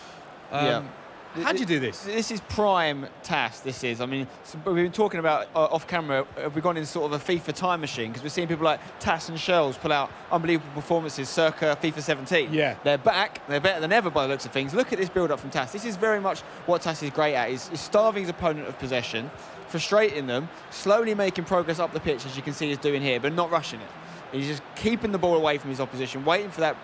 How do you do this? This is prime TAS, this is. I mean, we've been talking about off-camera, have we gone in sort of a FIFA time machine? Because we're seeing people like TAS and Shells pull out unbelievable performances circa FIFA 17. Yeah. They're back, they're better than ever by the looks of things. Look at this build-up from TAS. This is very much what TAS is great at, is starving his opponent of possession, frustrating them, slowly making progress up the pitch, as you can see he's doing here, but not rushing it. He's just keeping the ball away from his opposition, waiting for that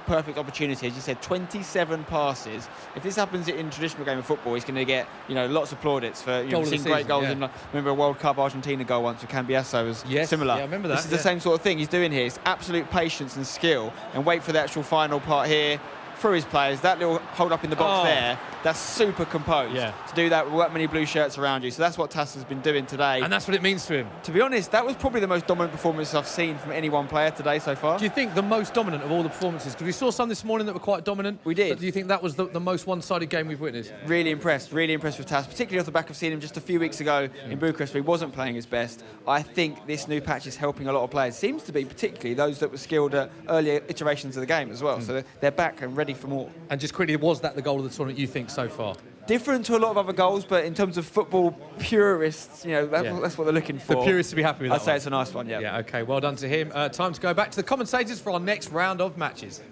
perfect opportunity. As you said, 27 passes. If this happens in a traditional game of football, he's going to get lots of plaudits for seeing great goals. I remember a World Cup Argentina goal once with Cambiasso was similar. Yeah, I remember that. This is the same sort of thing he's doing here. It's absolute patience and skill, and wait for the actual final part here. Through his players, that little hold up in the box there, that's super composed to do that with that many blue shirts around you. So that's what TAS has been doing today. And that's what it means to him. To be honest, that was probably the most dominant performance I've seen from any one player today so far. Do you think the most dominant of all the performances? Because we saw some this morning that were quite dominant. We did. But do you think that was the most one-sided game we've witnessed? Really impressed with TAS, particularly off the back of seeing him just a few weeks ago in Bucharest where he wasn't playing his best. I think this new patch is helping a lot of players. Seems to be particularly those that were skilled at earlier iterations of the game as well. So they're back and ready for more. And just quickly, was that the goal of the tournament you think so far? Different to a lot of other goals, but in terms of football purists, that's what they're looking for. The purists to be happy with that. I'd say it's a nice one, Yeah, okay, well done to him. Time to go back to the commentators for our next round of matches.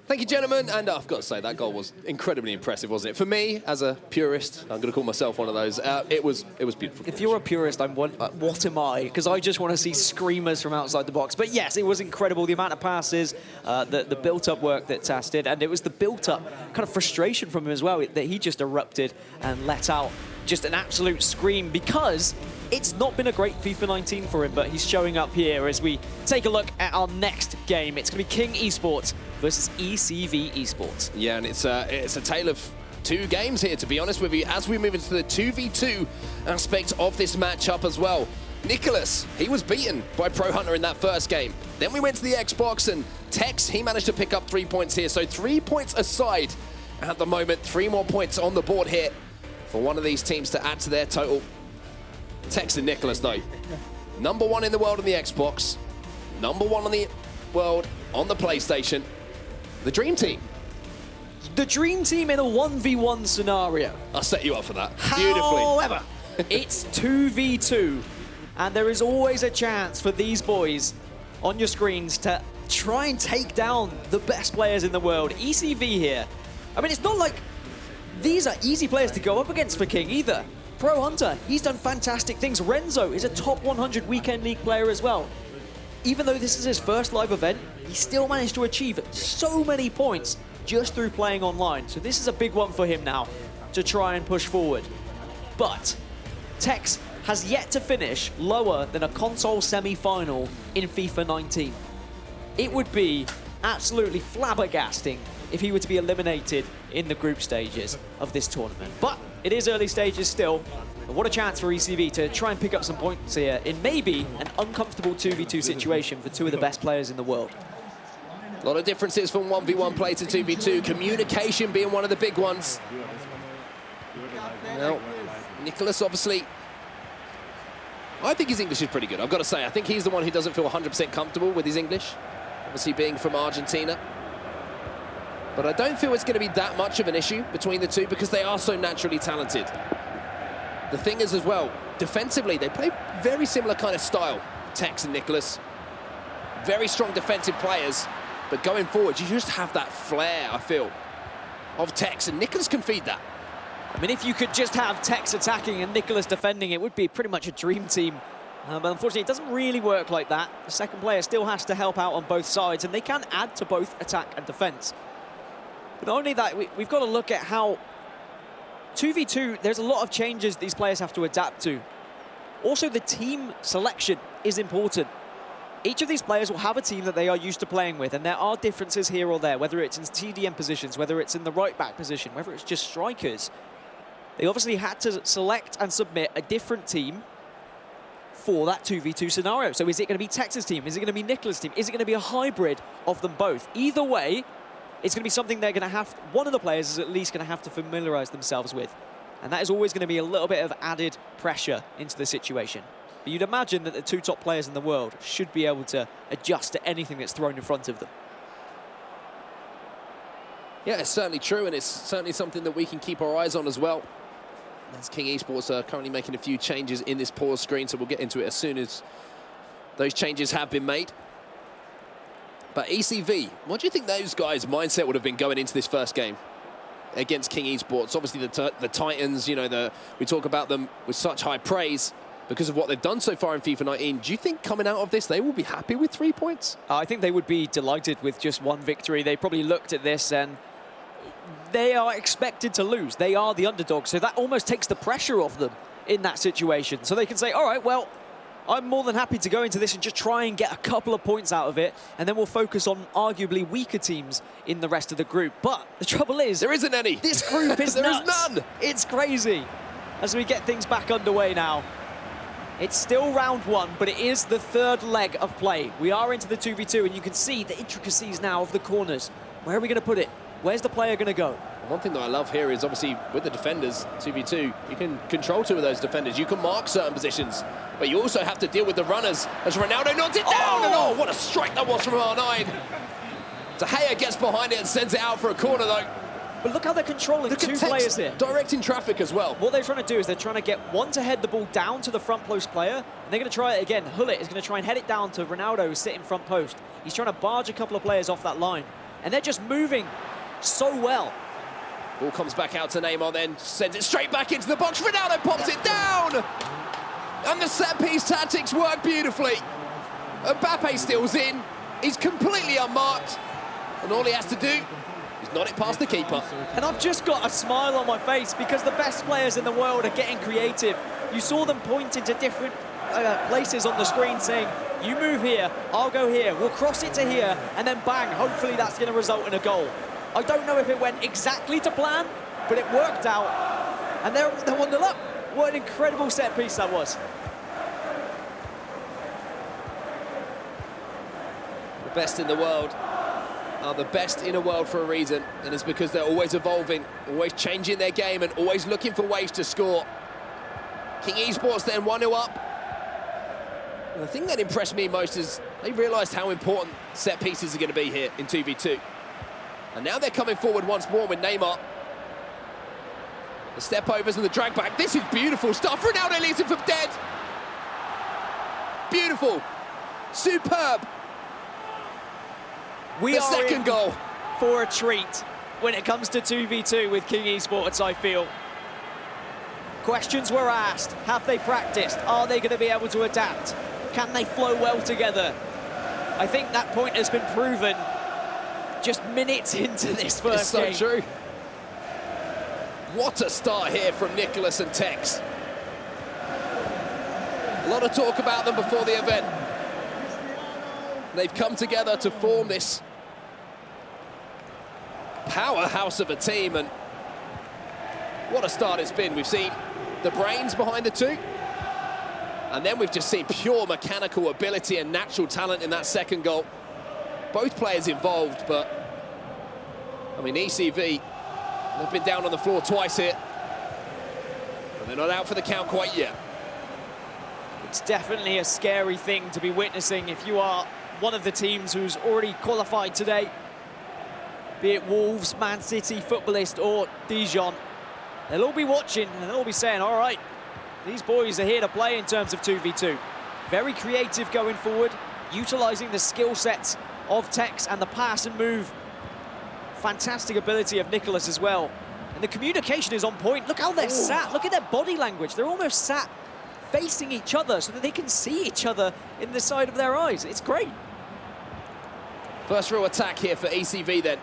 Thank you, gentlemen. And I've got to say, that goal was incredibly impressive, wasn't it? For me, as a purist, I'm going to call myself one of those, it was beautiful. If you're a purist, what am I? Because I just want to see screamers from outside the box. But yes, it was incredible, the amount of passes, the built-up work that TAS did, and it was the built-up kind of frustration from him as well, that he just erupted and let out just an absolute scream, because it's not been a great FIFA 19 for him, but he's showing up here as we take a look at our next game. It's going to be King Esports versus ECV Esports. Yeah, and it's a tale of two games here, to be honest with you, as we move into the 2v2 aspect of this matchup as well. Nicholas, he was beaten by Pro Hunter in that first game. Then we went to the Xbox, and Tex, he managed to pick up 3 points here. So 3 points aside at the moment. 3 more points on the board here for one of these teams to add to their total. Tex and Nicholas, though, #1 in the world on the Xbox, #1 on the world on the PlayStation. The Dream Team. The Dream Team in a 1v1 scenario. I'll set you up for that. Beautifully. However, it's 2v2, and there is always a chance for these boys on your screens to try and take down the best players in the world. ECV here. I mean, it's not like these are easy players to go up against for King either. Pro Hunter, he's done fantastic things. Renzo is a top 100 Weekend League player as well. Even though this is his first live event, he still managed to achieve so many points just through playing online. So this is a big one for him now to try and push forward. But Tex has yet to finish lower than a console semi-final in FIFA 19. It would be absolutely flabbergasting if he were to be eliminated in the group stages of this tournament. But it is early stages still. And what a chance for ECV to try and pick up some points here in maybe an uncomfortable 2v2 situation for two of the best players in the world. A lot of differences from 1v1 play to 2v2. Communication being one of the big ones. Now, Nicholas, obviously, I think his English is pretty good, I've got to say. I think he's the one who doesn't feel 100% comfortable with his English, obviously being from Argentina. But I don't feel it's going to be that much of an issue between the two because they are so naturally talented. The thing is as well, defensively, they play very similar kind of style, Tex and Nicholas. Very strong defensive players. But going forward, you just have that flair, I feel, of Tex, and Nicholas can feed that. I mean, if you could just have Tex attacking and Nicholas defending, it would be pretty much a dream team. But unfortunately, it doesn't really work like that. The second player still has to help out on both sides, and they can add to both attack and defense. But not only that, we've got to look at how 2v2, there's a lot of changes these players have to adapt to. Also, the team selection is important. Each of these players will have a team that they are used to playing with, and there are differences here or there, whether it's in TDM positions, whether it's in the right-back position, whether it's just strikers. They obviously had to select and submit a different team for that 2v2 scenario. So is it going to be Tex's team? Is it going to be Nicholas' team? Is it going to be a hybrid of them both? Either way, it's going to be something they're going to have, one of the players is at least going to have to familiarize themselves with. And that is always going to be a little bit of added pressure into the situation. But you'd imagine that the two top players in the world should be able to adjust to anything that's thrown in front of them. Yeah, it's certainly true, and it's certainly something that we can keep our eyes on as well. As King Esports are currently making a few changes in this pause screen, so we'll get into it as soon as those changes have been made. But ECV, what do you think those guys' mindset would have been going into this first game against King Esports? Obviously, the Titans, you know, we talk about them with such high praise because of what they've done so far in FIFA 19. Do you think coming out of this, they will be happy with 3 points? I think they would be delighted with just one victory. They probably looked at this and they are expected to lose. They are the underdog, so that almost takes the pressure off them in that situation. So they can say, all right, well, I'm more than happy to go into this and just try and get a couple of points out of it, and then we'll focus on arguably weaker teams in the rest of the group. But the trouble is, there isn't any. This group is there nuts. is none. It's crazy. As we get things back underway now, it's still round one, but it is the third leg of play. We are into the 2v2, and you can see the intricacies now of the corners. Where are we going to put it? Where's the player going to go? One thing that I love here is obviously with the defenders, 2v2, you can control two of those defenders. You can mark certain positions, but you also have to deal with the runners as Ronaldo knocks it down. And oh, what a strike that was from R9. De Gea gets behind it and sends it out for a corner, though. But look how they're controlling two players here. Directing traffic as well. What they're trying to do is they're trying to get one to head the ball down to the front post player, and they're going to try it again. Hullet is going to try and head it down to Ronaldo, who's sitting front post. He's trying to barge a couple of players off that line, and they're just moving so well. Ball comes back out to Neymar, then sends it straight back into the box. Ronaldo pops it down! And the set-piece tactics work beautifully. Mbappe steals in. He's completely unmarked. And all he has to do is nod it past the keeper. And I've just got a smile on my face because the best players in the world are getting creative. You saw them pointing to different places on the screen saying, you move here, I'll go here, we'll cross it to here, and then bang, hopefully that's going to result in a goal. I don't know if it went exactly to plan, but it worked out. And they're 1-0 up. What an incredible set piece that was. The best in the world are the best in the world for a reason, and it's because they're always evolving, always changing their game, and always looking for ways to score. King Esports then 1-0 up. And the thing that impressed me most is they realised how important set pieces are going to be here in 2v2. And now they're coming forward once more with Neymar. The step overs and the drag back. This is beautiful stuff. Ronaldo leaves it from dead. Beautiful. Superb. We are second in goal for a treat when it comes to 2v2 with King Esports, I feel. Questions were asked. Have they practiced? Are they going to be able to adapt? Can they flow well together? I think that point has been proven just minutes into this first game. It's so true. What a start here from Nicholas and Tex. A lot of talk about them before the event. They've come together to form this powerhouse of a team, and what a start it's been. We've seen the brains behind the two, and then we've just seen pure mechanical ability and natural talent in that second goal. Both players involved, but I mean, ECV, they've been down on the floor twice here, and they're not out for the count quite yet. It's definitely a scary thing to be witnessing if you are one of the teams who's already qualified today, be it Wolves, Man City, Footballist or Dijon. They'll all be watching and they'll all be saying, all right, these boys are here to play in terms of 2v2. Very creative going forward, utilising the skill sets of Tex, and the pass and move. Fantastic ability of Nicholas as well. And the communication is on point. Look how they're sat. Look at their body language. They're almost sat facing each other so that they can see each other in the side of their eyes. It's great. First real attack here for ECV then.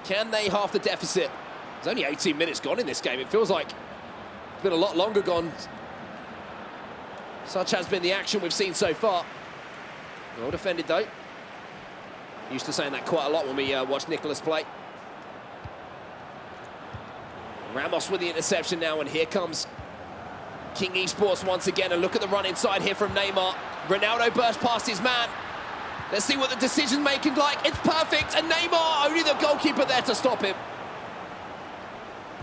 Can they half the deficit? There's only 18 minutes gone in this game. It feels like it's been a lot longer gone. Such has been the action we've seen so far. Well defended though. Used to saying that quite a lot when we watched Nicholas play. Ramos with the interception now, and here comes King Esports once again. And look at the run inside here from Neymar. Ronaldo burst past his man. Let's see what the decision-making like. It's perfect, and Neymar, only the goalkeeper there to stop him.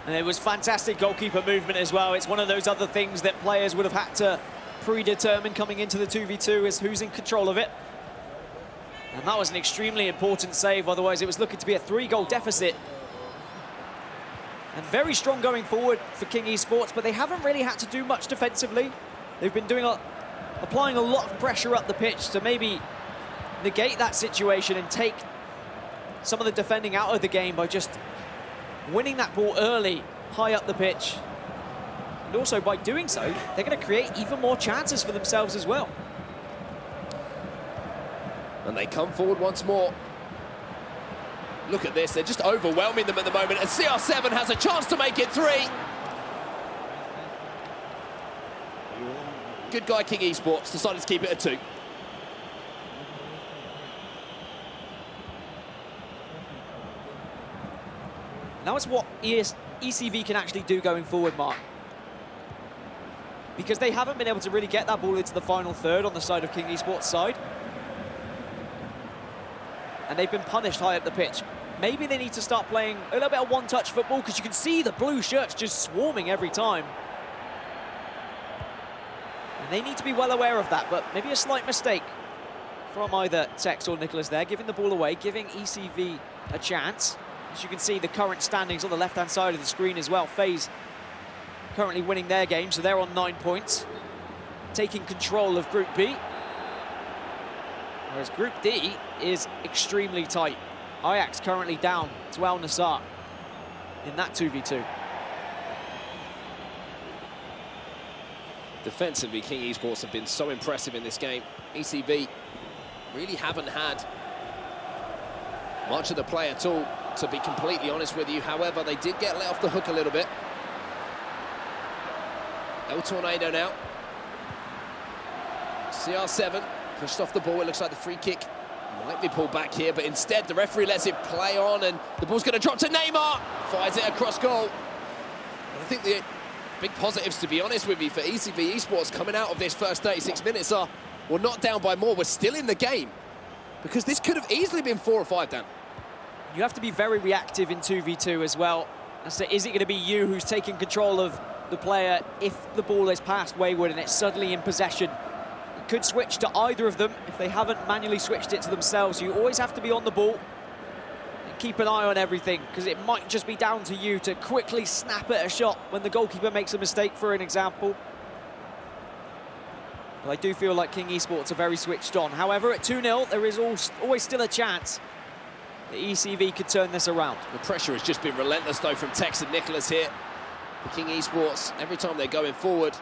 And it was fantastic goalkeeper movement as well. It's one of those other things that players would have had to predetermine coming into the 2v2 is who's in control of it. And that was an extremely important save, otherwise it was looking to be a 3-goal deficit. And very strong going forward for King Esports, but they haven't really had to do much defensively. They've been doing applying a lot of pressure up the pitch to maybe negate that situation and take some of the defending out of the game by just winning that ball early, high up the pitch. And also by doing so, they're going to create even more chances for themselves as well. And they come forward once more. Look at this, they're just overwhelming them at the moment, and CR7 has a chance to make it 3. Good guy King Esports decided to keep it at 2. Now it's what ECV can actually do going forward, Mark. Because they haven't been able to really get that ball into the final third on the side of King Esports' side. And they've been punished high up the pitch. Maybe they need to start playing a little bit of one-touch football, because you can see the blue shirts just swarming every time. And they need to be well aware of that, but maybe a slight mistake from either Tex or Nicholas there, giving the ball away, giving ECV a chance. As you can see, the current standings on the left-hand side of the screen as well. FaZe currently winning their game, so they're on 9 points, taking control of Group B. Whereas Group D is extremely tight. Ajax currently down to Al Nassr in that 2v2. Defensively, King Esports have been so impressive in this game. ECV really haven't had much of the play at all, to be completely honest with you. However, they did get let off the hook a little bit. El Tornado now. CR7 pushed off the ball. It looks like the free kick might be pulled back here, but instead the referee lets it play on, and the ball's going to drop to Neymar. Fires it across goal. And I think the big positives, to be honest with you, for ECV Esports coming out of this first 36 minutes are, we're not down by more, we're still in the game. Because this could have easily been 4 or 5 down. You have to be very reactive in 2v2 as well. So is it going to be you who's taking control of the player if the ball is passed wayward and it's suddenly in possession? It could switch to either of them if they haven't manually switched it to themselves. You always have to be on the ball and keep an eye on everything, because it might just be down to you to quickly snap at a shot when the goalkeeper makes a mistake, for an example. But I do feel like King Esports are very switched on. However, at 2-0, there is always still a chance the ECV could turn this around. The pressure has just been relentless, though, from Tex and Nicholas here. The King Esports, every time they're going forward,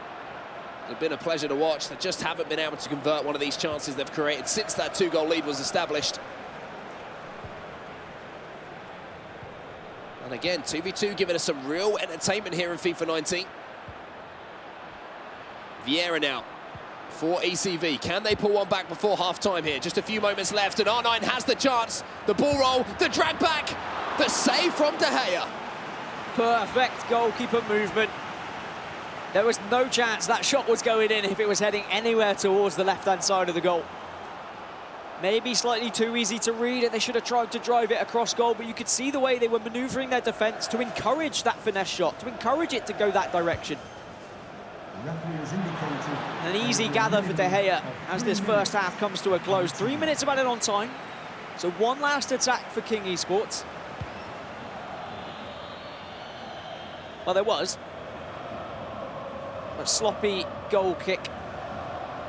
it's been a pleasure to watch. They just haven't been able to convert one of these chances they've created since that 2-goal lead was established. And again, 2v2 giving us some real entertainment here in FIFA 19. Vieira now for ECV. Can they pull one back before half-time here? Just a few moments left, and R9 has the chance. The ball roll, the drag back, the save from De Gea. Perfect goalkeeper movement. There was no chance that shot was going in if it was heading anywhere towards the left-hand side of the goal. Maybe slightly too easy to read, and they should have tried to drive it across goal, but you could see the way they were manoeuvring their defence to encourage that finesse shot, to encourage it to go that direction. An easy gather for De Gea as this first half comes to a close. 3 minutes of added on time. So one last attack for King Esports. Well, there was a sloppy goal kick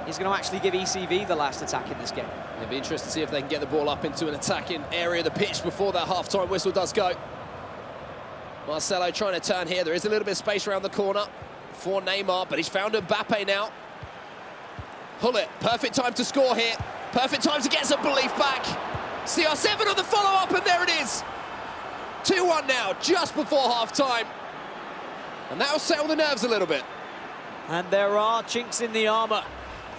is going to actually give ECV the last attack in this game. It'll be interesting to see if they can get the ball up into an attacking area of the pitch before that half-time whistle does go. Marcelo trying to turn here. There is a little bit of space around the corner for Neymar, but he's found Mbappe now. Hullet, perfect time to score here. Perfect time to get some belief back. CR7 on the follow-up, and there it is. 2-1 now, just before half-time. And that'll settle the nerves a little bit. And there are chinks in the armour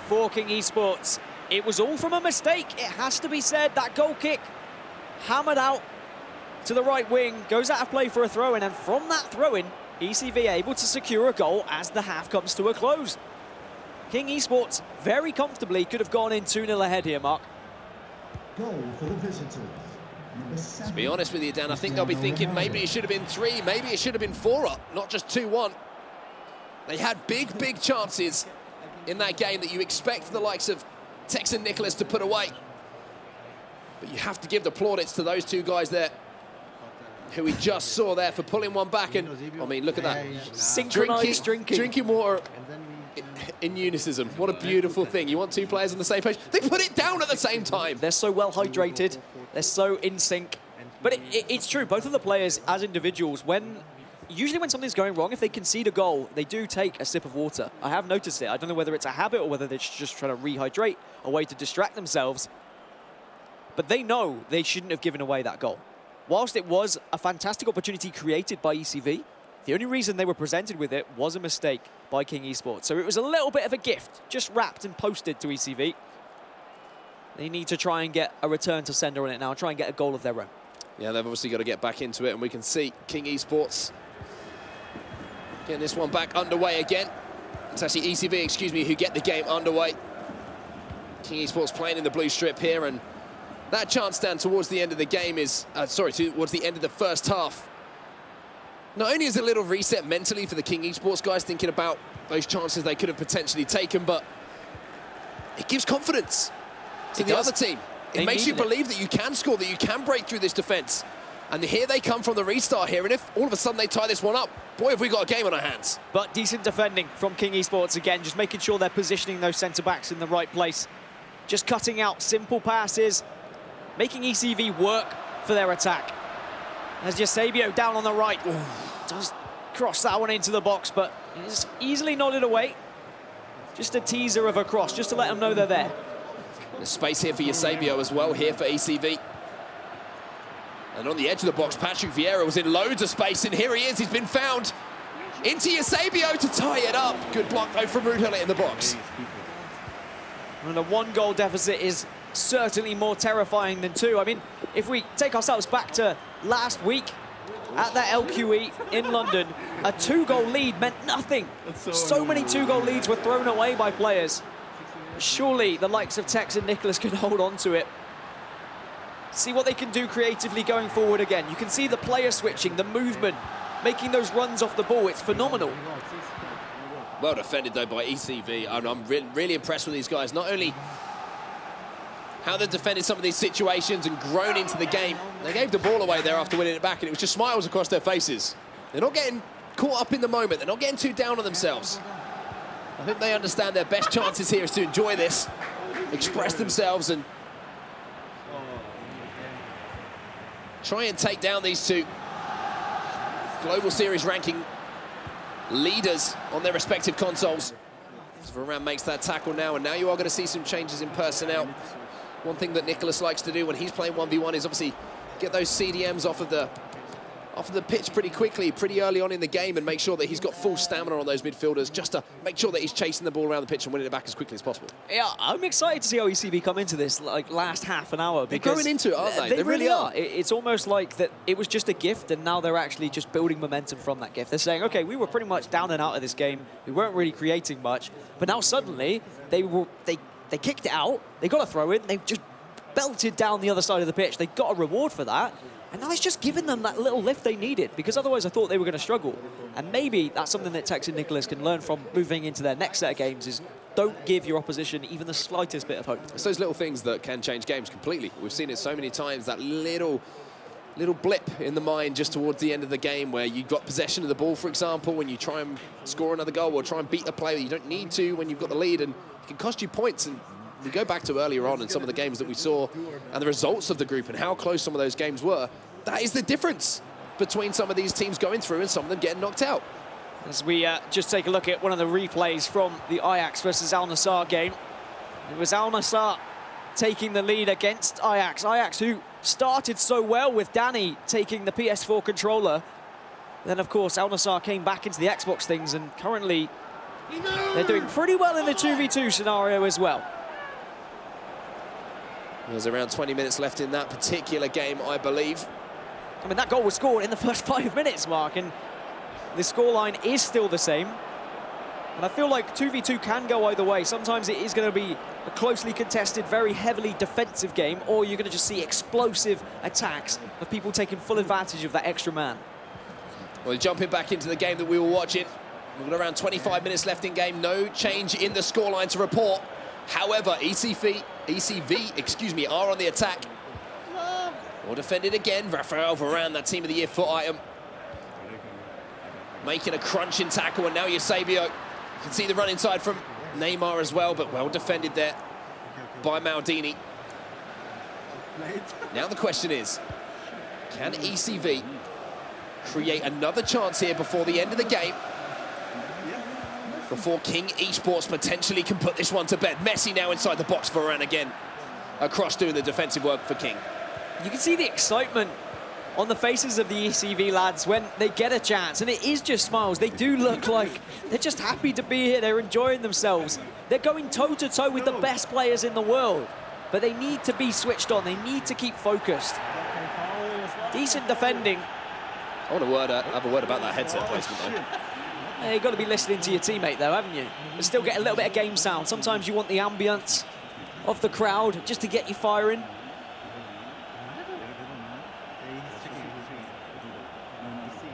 for King Esports. It was all from a mistake, it has to be said. That goal kick hammered out to the right wing, goes out of play for a throw-in, and from that throw-in, ECV able to secure a goal as the half comes to a close. King Esports very comfortably could have gone in 2-0 ahead here, Mark. Goal for the visitors. To be honest with you, Dan, I think they'll be thinking maybe it should have been 3, maybe it should have been 4 up, not just 2-1. They had big chances in that game that you expect the likes of Tex and Nicholas to put away. But you have to give the plaudits to those two guys there, who we just saw there for pulling one back. And, I mean, look at that. Synchronized drinking. Drinking water in unison. What a beautiful thing. You want two players on the same page. They put it down at the same time. They're so well hydrated. They're so in sync. But it's true, both of the players as individuals, usually when something's going wrong, if they concede a goal, they do take a sip of water. I have noticed it. I don't know whether it's a habit or whether they're just trying to rehydrate, a way to distract themselves. But they know they shouldn't have given away that goal. Whilst it was a fantastic opportunity created by ECV, the only reason they were presented with it was a mistake by King Esports. So it was a little bit of a gift, just wrapped and posted to ECV. They need to try and get a return to sender on it now, try and get a goal of their own. Yeah, they've obviously got to get back into it, and we can see King Esports getting this one back underway again. It's actually ECV, excuse me, who get the game underway. King Esports playing in the blue strip here, and that chance down towards the end of the game is, towards the end of the first half. Not only is it a little reset mentally for the King Esports guys thinking about those chances they could have potentially taken, but it gives confidence to the other team. It makes you believe that you can score, that you can break through this defence. And here they come from the restart here, and if all of a sudden they tie this one up, boy, have we got a game on our hands. But decent defending from King Esports again, just making sure they're positioning those centre-backs in the right place. Just cutting out simple passes, making ECV work for their attack. As Eusebio down on the right, does cross that one into the box, but it's easily nodded away. Just a teaser of a cross, just to let them know they're there. There's space here for Eusebio as well, here for ECV. And on the edge of the box, Patrick Vieira was in loads of space, and here he is, he's been found. Into Eusebio to tie it up. Good block, though, from Ruud Hullet in the box. And a 1-goal deficit is certainly more terrifying than 2. I mean, if we take ourselves back to last week at the LQE in London, a 2-goal lead meant nothing. So many 2-goal leads were thrown away by players. Surely the likes of Tex and Nicholas can hold on to it. See what they can do creatively going forward again. You can see the player switching, the movement, making those runs off the ball. It's phenomenal. Well defended, though, by ECV. I'm really impressed with these guys. Not only how they've defended some of these situations and grown into the game. They gave the ball away there after winning it back, and it was just smiles across their faces. They're not getting caught up in the moment. They're not getting too down on themselves. I think they understand their best chances here is to enjoy this, express themselves, and try and take down these two Global Series ranking leaders on their respective consoles. So Varane makes that tackle now, and now you are going to see some changes in personnel. One thing that Nicholas likes to do when he's playing 1v1 is obviously get those CDMs off of the pitch pretty quickly, pretty early on in the game, and make sure that he's got full stamina on those midfielders, just to make sure that he's chasing the ball around the pitch and winning it back as quickly as possible. Yeah, I'm excited to see how ECV come into this, like, last half an hour. They're growing into it, aren't they? They really are. It's almost like that it was just a gift, and now they're actually just building momentum from that gift. They're saying, okay, we were pretty much down and out of this game. We weren't really creating much, but now suddenly they kicked it out. They got a throw in. They just belted down the other side of the pitch. They got a reward for that. And now it's just given them that little lift they needed, because otherwise I thought they were going to struggle. And maybe that's something that Tex and Nicholas can learn from moving into their next set of games, is don't give your opposition even the slightest bit of hope. It's those little things that can change games completely. We've seen it so many times, that little little blip in the mind just towards the end of the game where you've got possession of the ball, for example, when you try and score another goal or try and beat the player. You don't need to when you've got the lead, and it can cost you points. And we go back to earlier on in some of the games that we saw and the results of the group and how close some of those games were. That is the difference between some of these teams going through and some of them getting knocked out. As we just take a look at one of the replays from the Ajax versus Al Nassr game. It was Al Nassr taking the lead against Ajax. Ajax, who started so well with Danny taking the PS4 controller. Then, of course, Al Nassr came back into the Xbox things, and currently they're doing pretty well in the 2v2 scenario as well. There's around 20 minutes left in that particular game, I believe. I mean, that goal was scored in the first 5 minutes, Mark, and the scoreline is still the same. And I feel like 2v2 can go either way. Sometimes it is going to be a closely contested, very heavily defensive game, or you're going to just see explosive attacks of people taking full advantage of that extra man. Well, jumping back into the game that we were watching, we've got around 25 minutes left in game. No change in the scoreline to report. However, ECV, are on the attack. Or defended again. Rafael Varane, that Team of the Year foot item, making a crunching tackle, and now Eusebio. You can see the run inside from Neymar as well, but well defended there by Maldini. Now the question is, can ECV create another chance here before the end of the game? Before King Esports potentially can put this one to bed. Messi now inside the box, Varane again across doing the defensive work for King. You can see the excitement on the faces of the ECV lads when they get a chance, and it is just smiles. They do look like they're just happy to be here. They're enjoying themselves. They're going toe-to-toe with the best players in the world, but they need to be switched on. They need to keep focused. Decent defending. I want to have a word about that headset placement, though. Yeah, you've got to be listening to your teammate, though, haven't you? But still get a little bit of game sound. Sometimes you want the ambience of the crowd just to get you firing.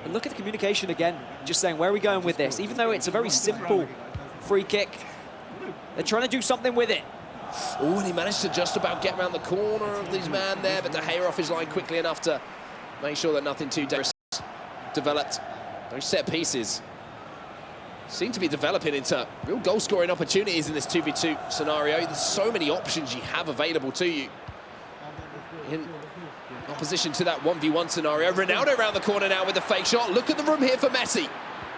But look at the communication again, just saying, where are we going with this? Even though it's a very simple free kick, they're trying to do something with it. Oh, and he managed to just about get around the corner of this man there, but De Gea off his line quickly enough to make sure that nothing too dangerous developed. Those set pieces seem to be developing into real goal-scoring opportunities in this 2v2 scenario. There's so many options you have available to you in opposition to that 1v1 scenario. Ronaldo around the corner now with the fake shot. Look at the room here for Messi.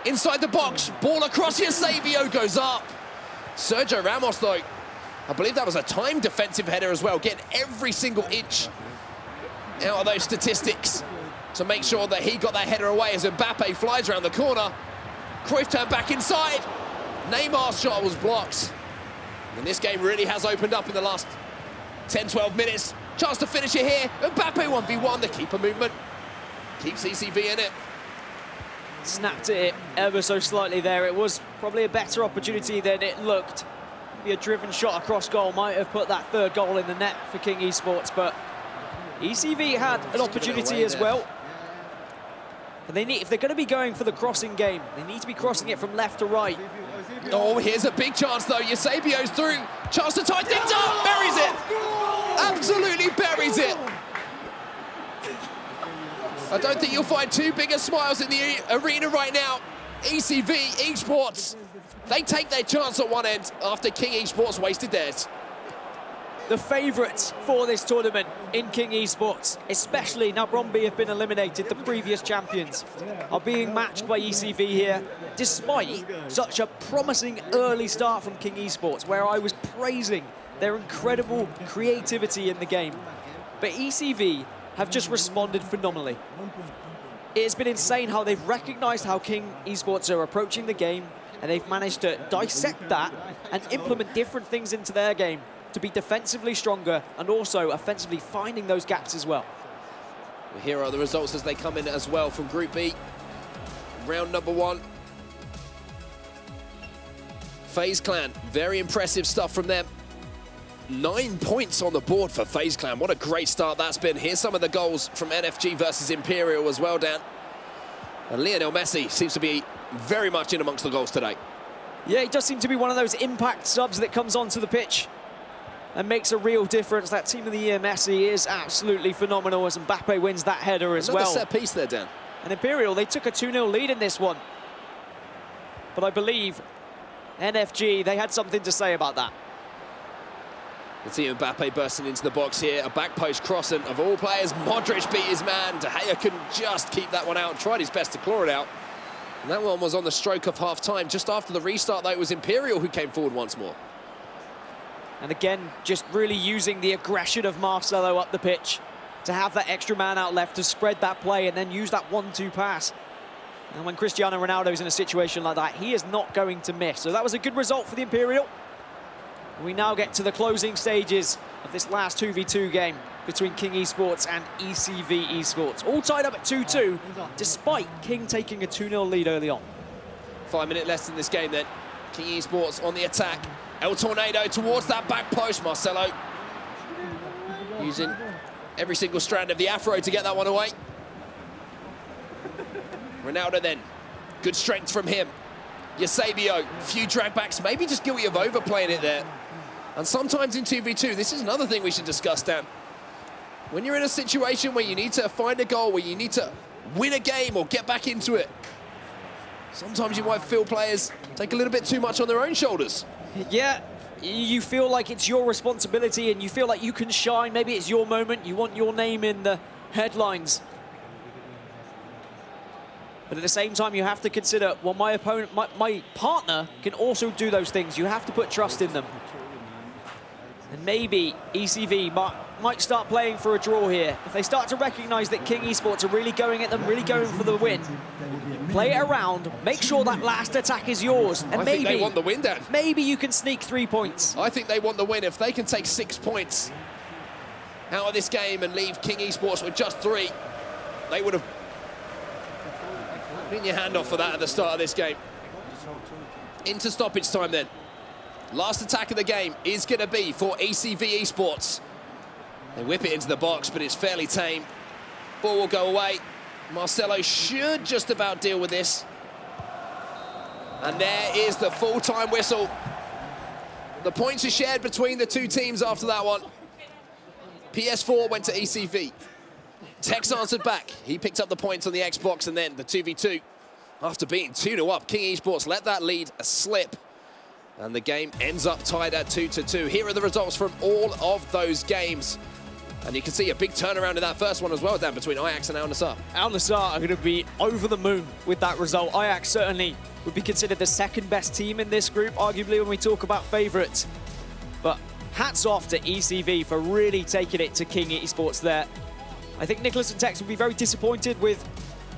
Inside the box, ball across, Eusebio goes up. Sergio Ramos, though, I believe that was a timed defensive header as well, getting every single inch out of those statistics to make sure that he got that header away as Mbappe flies around the corner. Cruyff turned back inside. Neymar's shot was blocked. And this game really has opened up in the last 10-12 minutes. Chance to finish it here. Mbappe 1v1, the keeper movement keeps ECV in it. Snapped it ever so slightly there. It was probably a better opportunity than it looked. Maybe a driven shot across goal might have put that third goal in the net for King Esports, but ECV had an opportunity as well. And they need, if they're going to be going for the crossing game, they need to be crossing it from left to right. Oh, here's a big chance though. Eusebio's through. Chance to tie things up. Buries it. Absolutely buries it. I don't think you'll find two bigger smiles in the arena right now. ECV, Esports, they take their chance at one end after King Esports wasted theirs. The favourites for this tournament in King Esports, especially now Bromby have been eliminated, the previous champions, are being matched by ECV here, despite such a promising early start from King Esports, where I was praising their incredible creativity in the game. But ECV have just responded phenomenally. It has been insane how they've recognised how King Esports are approaching the game, and they've managed to dissect that and implement different things into their game to be defensively stronger and also offensively finding those gaps as well. Here are the results as they come in as well from Group B. Round number 1. FaZe Clan, very impressive stuff from them. 9 points on the board for FaZe Clan. What a great start that's been. Here's some of the goals from NFG versus Imperial as well, Dan. And Lionel Messi seems to be very much in amongst the goals today. Yeah, he does seem to be one of those impact subs that comes onto the pitch and makes a real difference. That Team of the Year Messi is absolutely phenomenal as Mbappe wins that header as well. Another set piece there, Dan. And Imperial, they took a 2-0 lead in this one. But I believe NFG, they had something to say about that. The team of Mbappe bursting into the box here. A back post cross, and of all players, Modric beat his man. De Gea couldn't just keep that one out and tried his best to claw it out. And that one was on the stroke of half-time. Just after the restart, though, it was Imperial who came forward once more. And again, just really using the aggression of Marcelo up the pitch to have that extra man out left to spread that play and then use that 1-2 pass. And when Cristiano Ronaldo's in a situation like that, he is not going to miss. So that was a good result for the Imperial. We now get to the closing stages of this last 2v2 game between King Esports and ECV Esports. All tied up at 2-2, despite King taking a 2-0 lead early on. 5 minutes left in this game then. King Esports on the attack. El Tornado towards that back post. Marcelo using every single strand of the afro to get that one away. Ronaldo then. Good strength from him. Eusebio, few dragbacks, maybe just guilty of overplaying it there. And sometimes in 2v2, this is another thing we should discuss, Dan. When you're in a situation where you need to find a goal, where you need to win a game or get back into it, sometimes you might feel players take a little bit too much on their own shoulders. Yeah, you feel like it's your responsibility and you feel like you can shine. Maybe it's your moment. You want your name in the headlines. But at the same time, you have to consider, well, my opponent, my partner can also do those things. You have to put trust in them. And maybe ECV might start playing for a draw here. If they start to recognize that King Esports are really going at them, really going for the win, play it around, make sure that last attack is yours. And I think they want the win, Dan. Maybe you can sneak 3 points. I think they want the win. If they can take 6 points out of this game and leave King Esports with just 3, they would have been your hand off for that at the start of this game. Into stoppage time then. Last attack of the game is going to be for ECV Esports. They whip it into the box, but it's fairly tame. Ball will go away. Marcelo should just about deal with this. And there is the full-time whistle. The points are shared between the two teams after that one. PS4 went to ECV. Tex answered back. He picked up the points on the Xbox, and then the 2v2. After being 2-0 up, King Esports let that lead slip. And the game ends up tied at 2-2. Here are the results from all of those games. And you can see a big turnaround in that first one as well, Dan, between Ajax and Al Nassr. Al Nassr are going to be over the moon with that result. Ajax certainly would be considered the second best team in this group, arguably, when we talk about favourites. But hats off to ECV for really taking it to King Esports there. I think Nicholas and Tex will be very disappointed with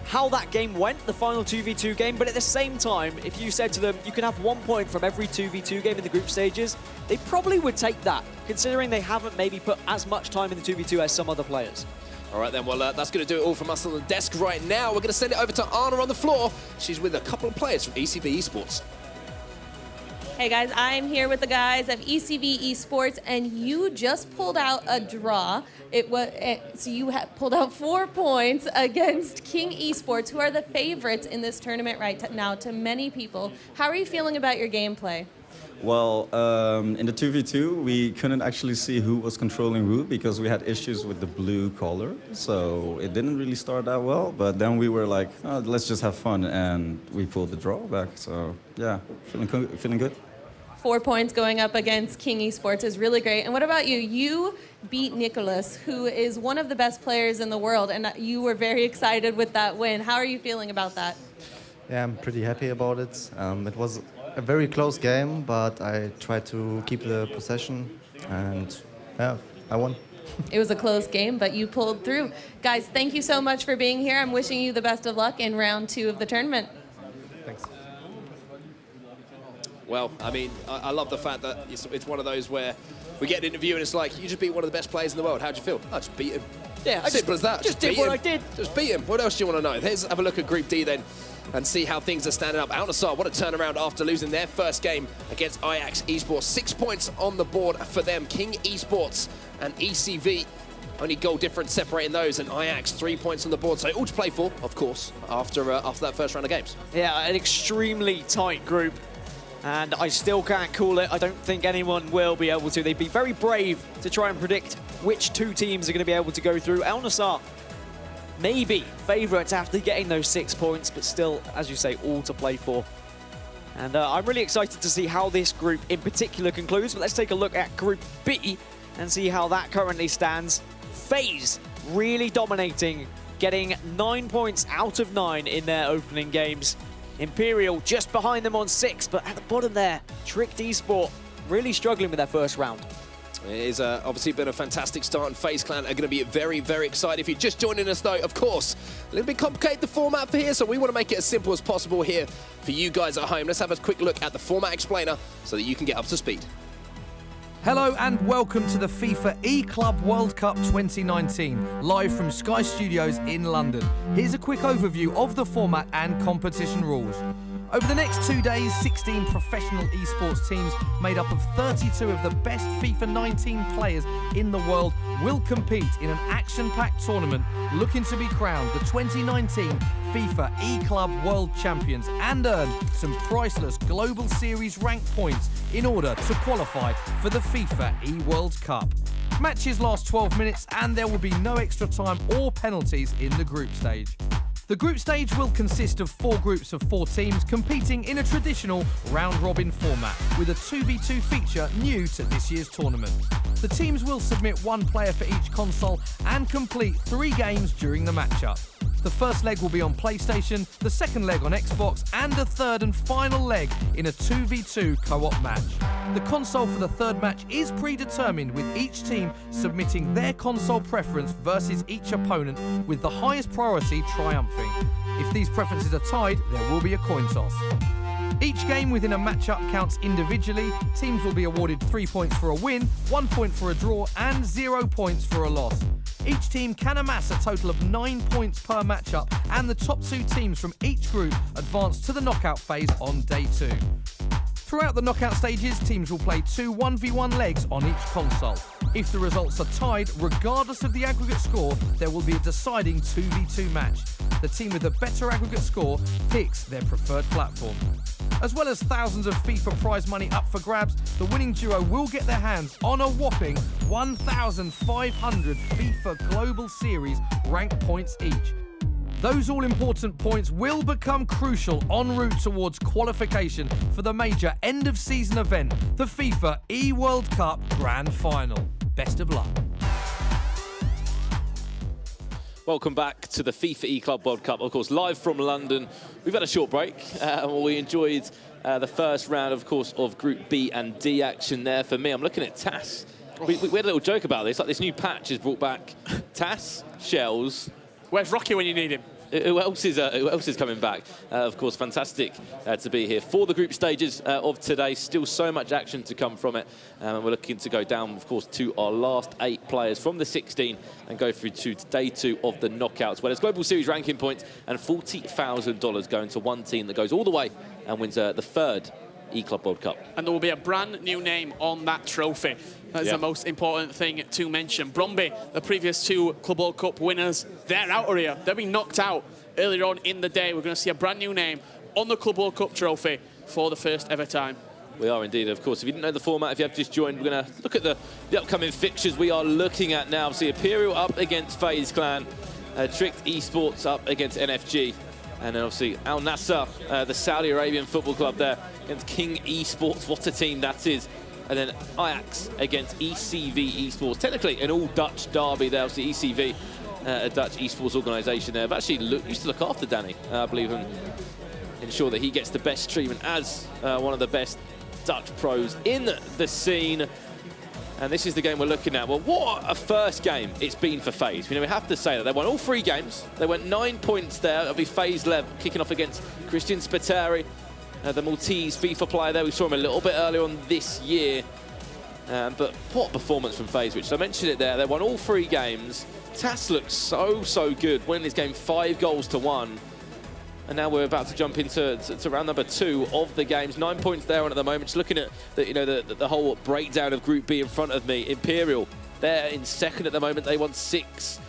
how that game went, the final 2v2 game, but at the same time, if you said to them, you can have 1 point from every 2v2 game in the group stages, they probably would take that, considering they haven't maybe put as much time in the 2v2 as some other players. All right, then, well, that's going to do it all from us on the desk right now. We're going to send it over to Anna on the floor. She's with a couple of players from ECV Esports. Hey guys, I'm here with the guys of ECV Esports, and you just pulled out a draw. So you pulled out 4 points against King Esports, who are the favorites in this tournament right now to many people. How are you feeling about your gameplay? Well, in the 2v2, we couldn't actually see who was controlling who because we had issues with the blue color. So it didn't really start that well, but then we were like, oh, let's just have fun, and we pulled the draw back. So yeah, feeling good. 4 points going up against King Esports is really great. And what about you? You beat Nicholas, who is one of the best players in the world, and you were very excited with that win. How are you feeling about that? Yeah, I'm pretty happy about it. It was a very close game, but I tried to keep the possession, and yeah, I won. It was a close game, but you pulled through. Guys, thank you so much for being here. I'm wishing you the best of luck in round 2 of the tournament. Thanks. Well, I mean, I love the fact that it's one of those where we get an interview and it's like, you just beat one of the best players in the world. How'd you feel? I just beat him. Yeah, simple as that. Just did what I did. Just beat him. What else do you want to know? Let's have a look at Group D then and see how things are standing up. Al Nassr, what a turnaround after losing their first game against Ajax Esports. 6 points on the board for them. King Esports and ECV, only goal difference separating those, and Ajax 3 points on the board. So all to play for, of course, after that first round of games. Yeah, an extremely tight group. and I still can't call it. I don't think anyone will be able to. They'd be very brave to try and predict which two teams are going to be able to go through. El Nassr, maybe favourites after getting those 6 points, but still, as you say, all to play for. And I'm really excited to see how this group in particular concludes. But let's take a look at Group B and see how that currently stands. FaZe really dominating, getting 9 points out of 9 in their opening games. Imperial just behind them on 6, but at the bottom there, Tricked Esport really struggling with their first round. It has obviously been a fantastic start, and FaZe Clan are going to be very, very excited. If you're just joining us, though, of course, a little bit complicated, the format for here, so we want to make it as simple as possible here for you guys at home. Let's have a quick look at the format explainer so that you can get up to speed. Hello and welcome to the FIFA E-Club World Cup 2019, live from Sky Studios in London. Here's a quick overview of the format and competition rules. Over the next 2 days, 16 professional esports teams made up of 32 of the best FIFA 19 players in the world will compete in an action-packed tournament looking to be crowned the 2019 FIFA E-Club World Champions and earn some priceless Global Series rank points in order to qualify for the FIFA eWorld Cup. Matches last 12 minutes and there will be no extra time or penalties in the group stage. The group stage will consist of 4 groups of 4 teams competing in a traditional round-robin format with a 2v2 feature new to this year's tournament. The teams will submit 1 player for each console and complete 3 games during the matchup. The first leg will be on PlayStation, the second leg on Xbox, and the third and final leg in a 2v2 co-op match. The console for the third match is predetermined, with each team submitting their console preference versus each opponent, with the highest priority triumphing. If these preferences are tied, there will be a coin toss. Each game within a matchup counts individually. Teams will be awarded 3 points for a win, 1 point for a draw, and 0 points for a loss. Each team can amass a total of 9 points per matchup, and the top 2 teams from each group advance to the knockout phase on day 2. Throughout the knockout stages, teams will play 2 1v1 legs on each console. If the results are tied, regardless of the aggregate score, there will be a deciding 2v2 match. The team with the better aggregate score picks their preferred platform. As well as thousands of FIFA prize money up for grabs, the winning duo will get their hands on a whopping 1,500 FIFA Global Series rank points each. Those all-important points will become crucial en route towards qualification for the major end-of-season event, the FIFA eWorld Cup Grand Final. Best of luck. Welcome back to the FIFA E-Club World Cup, of course, live from London. We've had a short break. We enjoyed the first round, of course, of Group B and D action there. For me, I'm looking at TAS. We had a little joke about this, like this new patch has brought back TAS, Shells. Where's Rocky when you need him? Who else is coming back? Of course, fantastic to be here for the group stages of today. Still so much action to come from it. And we're looking to go down, of course, to our last 8 players from the 16 and go through to day 2 of the knockouts, where there's Global Series ranking points and $40,000 going to one team that goes all the way and wins the 3rd E-Club World Cup. And there will be a brand new name on that trophy. That's the most important thing to mention. Bromby, the previous 2 Club World Cup winners, they're out of here. They've been knocked out earlier on in the day. We're going to see a brand new name on the Club World Cup trophy for the first ever time. We are indeed, of course. If you didn't know the format, if you have just joined, we're going to look at the upcoming fixtures we are looking at now. See Imperial up against FaZe Clan, Tricked Esports up against NFG, and then obviously Al Nassr, the Saudi Arabian football club there, against King Esports. What a team that is. And then Ajax against ECV Esports. Technically an all-Dutch derby there. Obviously ECV, a Dutch esports organisation there. But actually used to look after Danny, I believe, and ensure that he gets the best treatment as one of the best Dutch pros in the scene. And this is the game we're looking at. Well, what a first game it's been for FaZe. We have to say that they won all 3 games. They went 9 points there. It'll be FaZe Lev kicking off against Christian Spiteri, the Maltese FIFA player there. We saw him a little bit earlier on this year. But what performance from FaZe, which I mentioned it there. They won all 3 games. TAS looks so good, winning this game 5-1. And now we're about to jump into round number 2 of the games. 9 points there on at the moment. Just looking at the whole breakdown of Group B in front of me. Imperial, they're in second at the moment. They won 6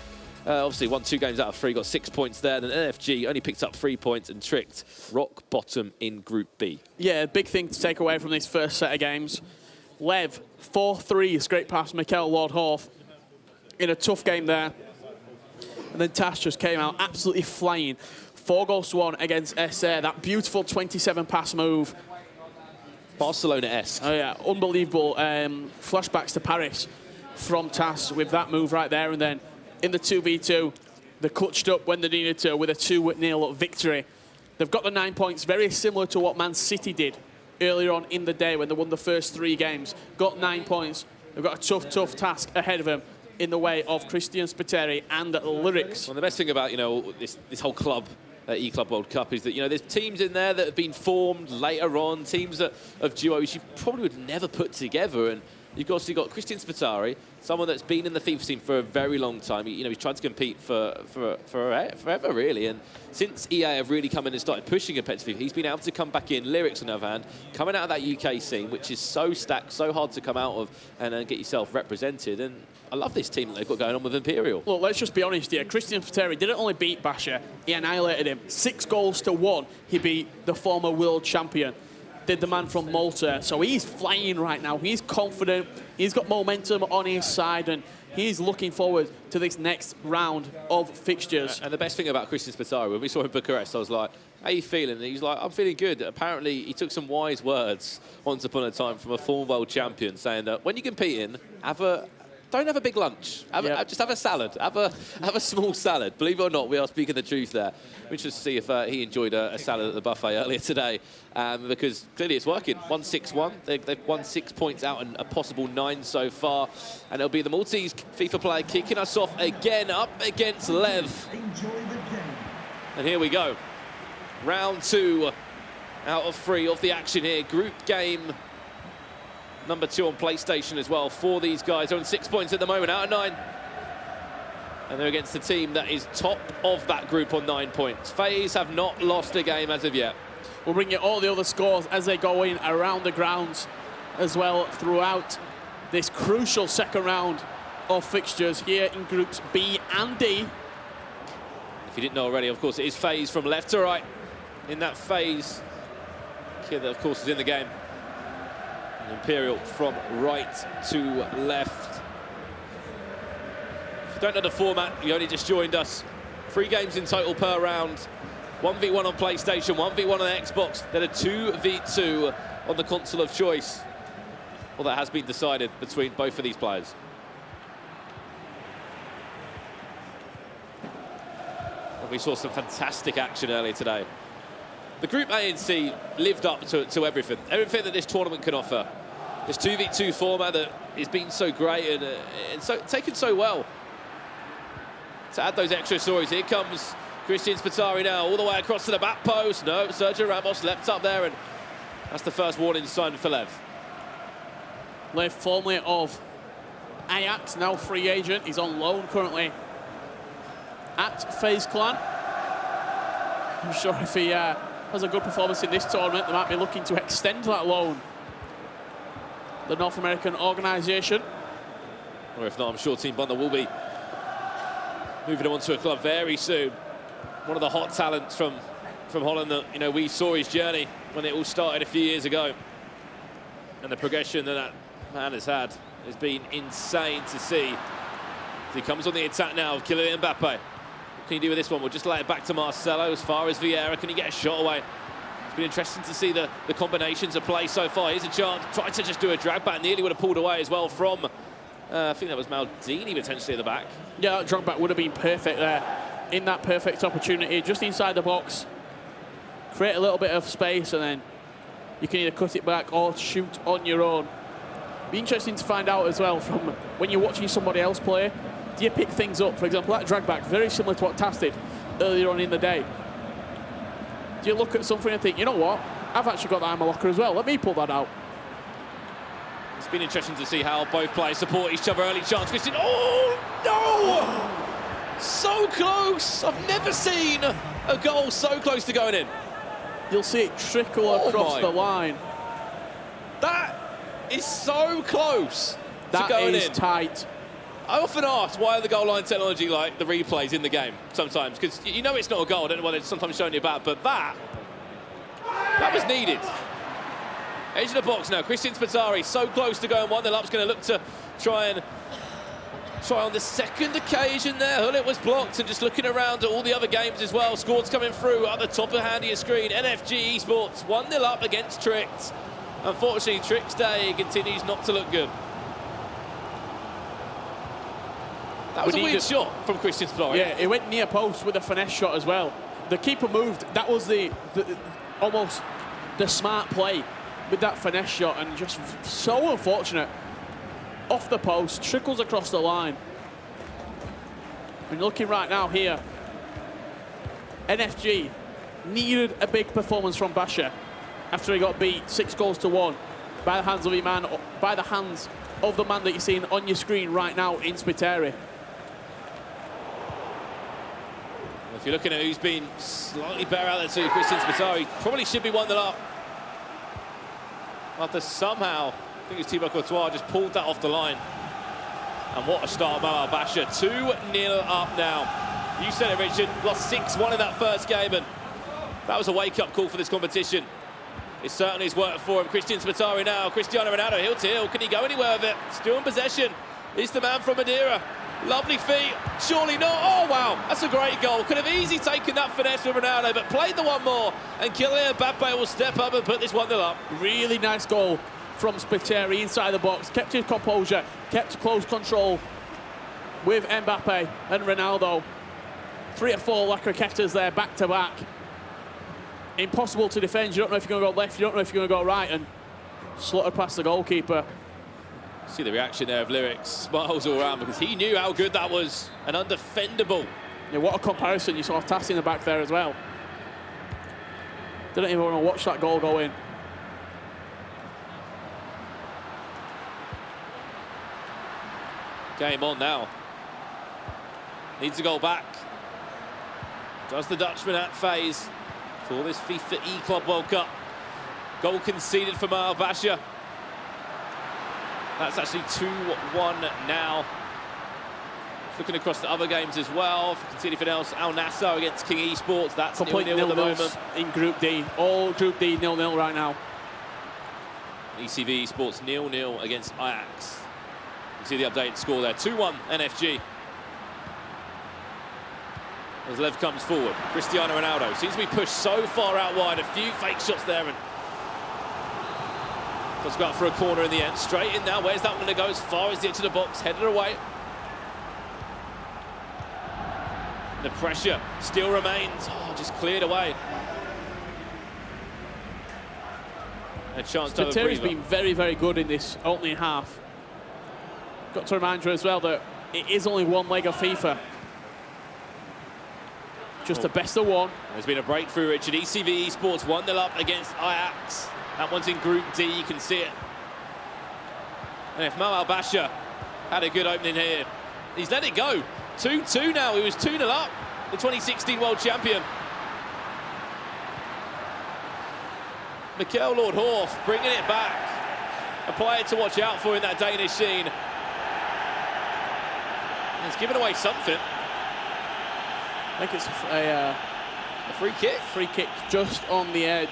Obviously won 2 games out of 3, got 6 points there. Then NFG only picked up 3 points and tricked rock bottom in Group B. Yeah, big thing to take away from this first set of games. Lev, 4-3, straight past Mikel Lord-Horth in a tough game there. And then Tash just came out absolutely flying. 4-1 against SA, that beautiful 27-pass move. Barcelona-esque. Oh yeah, unbelievable flashbacks to Paris from Tass with that move right there. And then in the 2v2, they clutched up when they needed to with a 2-0 victory. They've got the 9 points, very similar to what Man City did earlier on in the day when they won the first 3 games. Got 9 points. They've got a tough task ahead of them in the way of Christian Spiteri and Lyrics. Well, the best thing about, this whole club, E-Club World Cup, is that, there's teams in there that have been formed later on, teams of duos you probably would never put together. And you've also got Christian Spiteri, someone that's been in the FIFA scene for a very long time. He's tried to compete for forever, really. And since EA have really come in and started pushing competitive, he's been able to come back in. Lyrics, on the other hand, coming out of that UK scene, which is so stacked, so hard to come out of and get yourself represented. And I love this team that they've got going on with Imperial. Look, let's just be honest here. Christian Spiteri didn't only beat Basher, he annihilated him. 6-1. He beat the former world champion. Did the man from Malta. So he's flying right now. He's confident. He's got momentum on his side, and he's looking forward to this next round of fixtures. And the best thing about Christian Spiteri, when we saw him in Bucharest, I was like, how are you feeling? And he's like, I'm feeling good. Apparently, he took some wise words once upon a time from a former world champion, saying that when you're competing, don't have a big lunch. Just have a salad. Have a small salad. Believe it or not, we are speaking the truth there. We're interested to see if he enjoyed a salad at the buffet earlier today, because clearly it's working. 1-6-1. They've won 6 points out and a possible 9 so far. And it'll be the Maltese FIFA player kicking us off again up against Lev. And here we go. Round 2 out of 3 of the action here. Group game number 2 on PlayStation as well for these guys. They're on 6 points at the moment, out of 9. And they're against the team that is top of that group on 9 points. FaZe have not lost a game as of yet. We'll bring you all the other scores as they go in around the grounds as well throughout this crucial second round of fixtures here in groups B and D. If you didn't know already, of course, it is FaZe from left to right. In that FaZe kid that, of course, is in the game. Imperial from right to left. If you don't know the format, you only just joined us. 3 games in total per round. 1v1 on PlayStation, 1v1 on Xbox, then a 2v2 on the console of choice. Well, that has been decided between both of these players. And we saw some fantastic action earlier today. The Group A and C lived up to everything that this tournament can offer. This 2v2 format that has been so great and so taken so well. To add those extra stories, here comes Christian Spiteri now, all the way across to the back post. No, Sergio Ramos leapt up there, and that's the first warning sign for Lev. Lev, formerly of Ajax, now free agent. He's on loan currently at FaZe Clan. I'm sure if he has a good performance in this tournament, they might be looking to extend that loan. The North American organisation. Or if not, I'm sure Team Bundle will be moving him on to a club very soon. One of the hot talents from Holland that we saw his journey when it all started a few years ago. And the progression that man has had has been insane to see. As he comes on the attack now, Kylian Mbappe. What can he do with this one? We'll just lay it back to Marcelo as far as Vieira. Can he get a shot away? It's been interesting to see the combinations of play so far. Here's a chance. Tried to just do a drag back. Nearly would have pulled away as well from, I think that was Maldini potentially at the back. Yeah, that drag back would have been perfect there. In that perfect opportunity, just inside the box. Create a little bit of space and then you can either cut it back or shoot on your own. Be interesting to find out as well from when you're watching somebody else play. Do you pick things up? For example, that drag back, very similar to what Tass did earlier on in the day. Do you look at something and think, you know what? I've actually got that in my locker as well. Let me pull that out. It's been interesting to see how both players support each other. Early chance. Oh, no! So close! I've never seen a goal so close to going in. You'll see it trickle across the line. That is so close to going in. That is tight. I often ask why are the goal line technology like the replays in the game sometimes, because you know it's not a goal. I don't know what it's sometimes showing you about, but that was needed. Edge of the box now. Christian Spitari so close to going 1-0 up. Is going to look to try on the second occasion there. Hullet was blocked, and just looking around at all the other games as well. Scores coming through at the top of handier screen. NFG Esports 1-0 up against Tricks. Unfortunately, Tricks' day continues not to look good. That was a weird shot from Christian Spitari. Yeah, it went near post with a finesse shot as well. The keeper moved. That was almost the smart play with that finesse shot, and just so unfortunate. Off the post, trickles across the line. And looking right now here, NFG needed a big performance from Basha after he got beat 6-1 by the hands of the man that you're seeing on your screen right now in Spiteri. If you're looking at who's been slightly better out there too, Christian Spitari probably should be 1-0 up. After somehow, I think it was Thibaut Courtois, just pulled that off the line. And what a start by Basha. 2-0 up now. You said it, Richard. Lost 6-1 in that first game, and that was a wake-up call for this competition. It certainly has worked for him. Christian Spitari now. Cristiano Ronaldo, heel to heel. Can he go anywhere with it? Still in possession. He's the man from Madeira. Lovely feet. Surely not. Oh, wow. That's a great goal. Could have easily taken that finesse with Ronaldo, but played the one more. And Kylian Mbappe will step up and put this 1-0 up. Really nice goal from Spiteri inside the box. Kept his composure. Kept close control with Mbappe and Ronaldo. 3 or 4 Lacroquetas there, back to back. Impossible to defend. You don't know if you're going to go left, you don't know if you're going to go right, and slotted past the goalkeeper. See the reaction there of Lyrics. Smiles all around because he knew how good that was and undefendable. Yeah, what a comparison. You saw Tassi in the back there as well. Didn't even want to watch that goal go in. Game on now. Needs to go back. Does the Dutchman at phase for this FIFA E-Club World Cup. Goal conceded for Maal Basha. That's actually 2-1 now. Looking across the other games as well. If you can see anything else, Al Nassr against King Esports. That's 0-0 at the moment. In Group D. All Group D 0-0 right now. ECV Esports 0-0 against Ajax. You can see the updated score there. 2-1 NFG. As Lev comes forward, Cristiano Ronaldo seems to be pushed so far out wide. A few fake shots there, and does go out for a corner in the end. Straight in now. Where's that one going to go? As far as the edge of the box, headed away. The pressure still remains. Oh, just cleared away. A chance to have a breather. Spiteri's been very, very good in this opening half. Got to remind you as well that it is only one leg of FIFA. Just the best of one. There's been a breakthrough, Richard. ECV Esports 1-0 up against Ajax. That one's in Group D, you can see it. And if Maal Basha had a good opening here, he's let it go. 2-2 now, he was 2-0 up, the 2016 world champion. Mikkel Lord Horf bringing it back. A player to watch out for in that Danish scene. He's given away something. I think it's a free kick. Free kick just on the edge.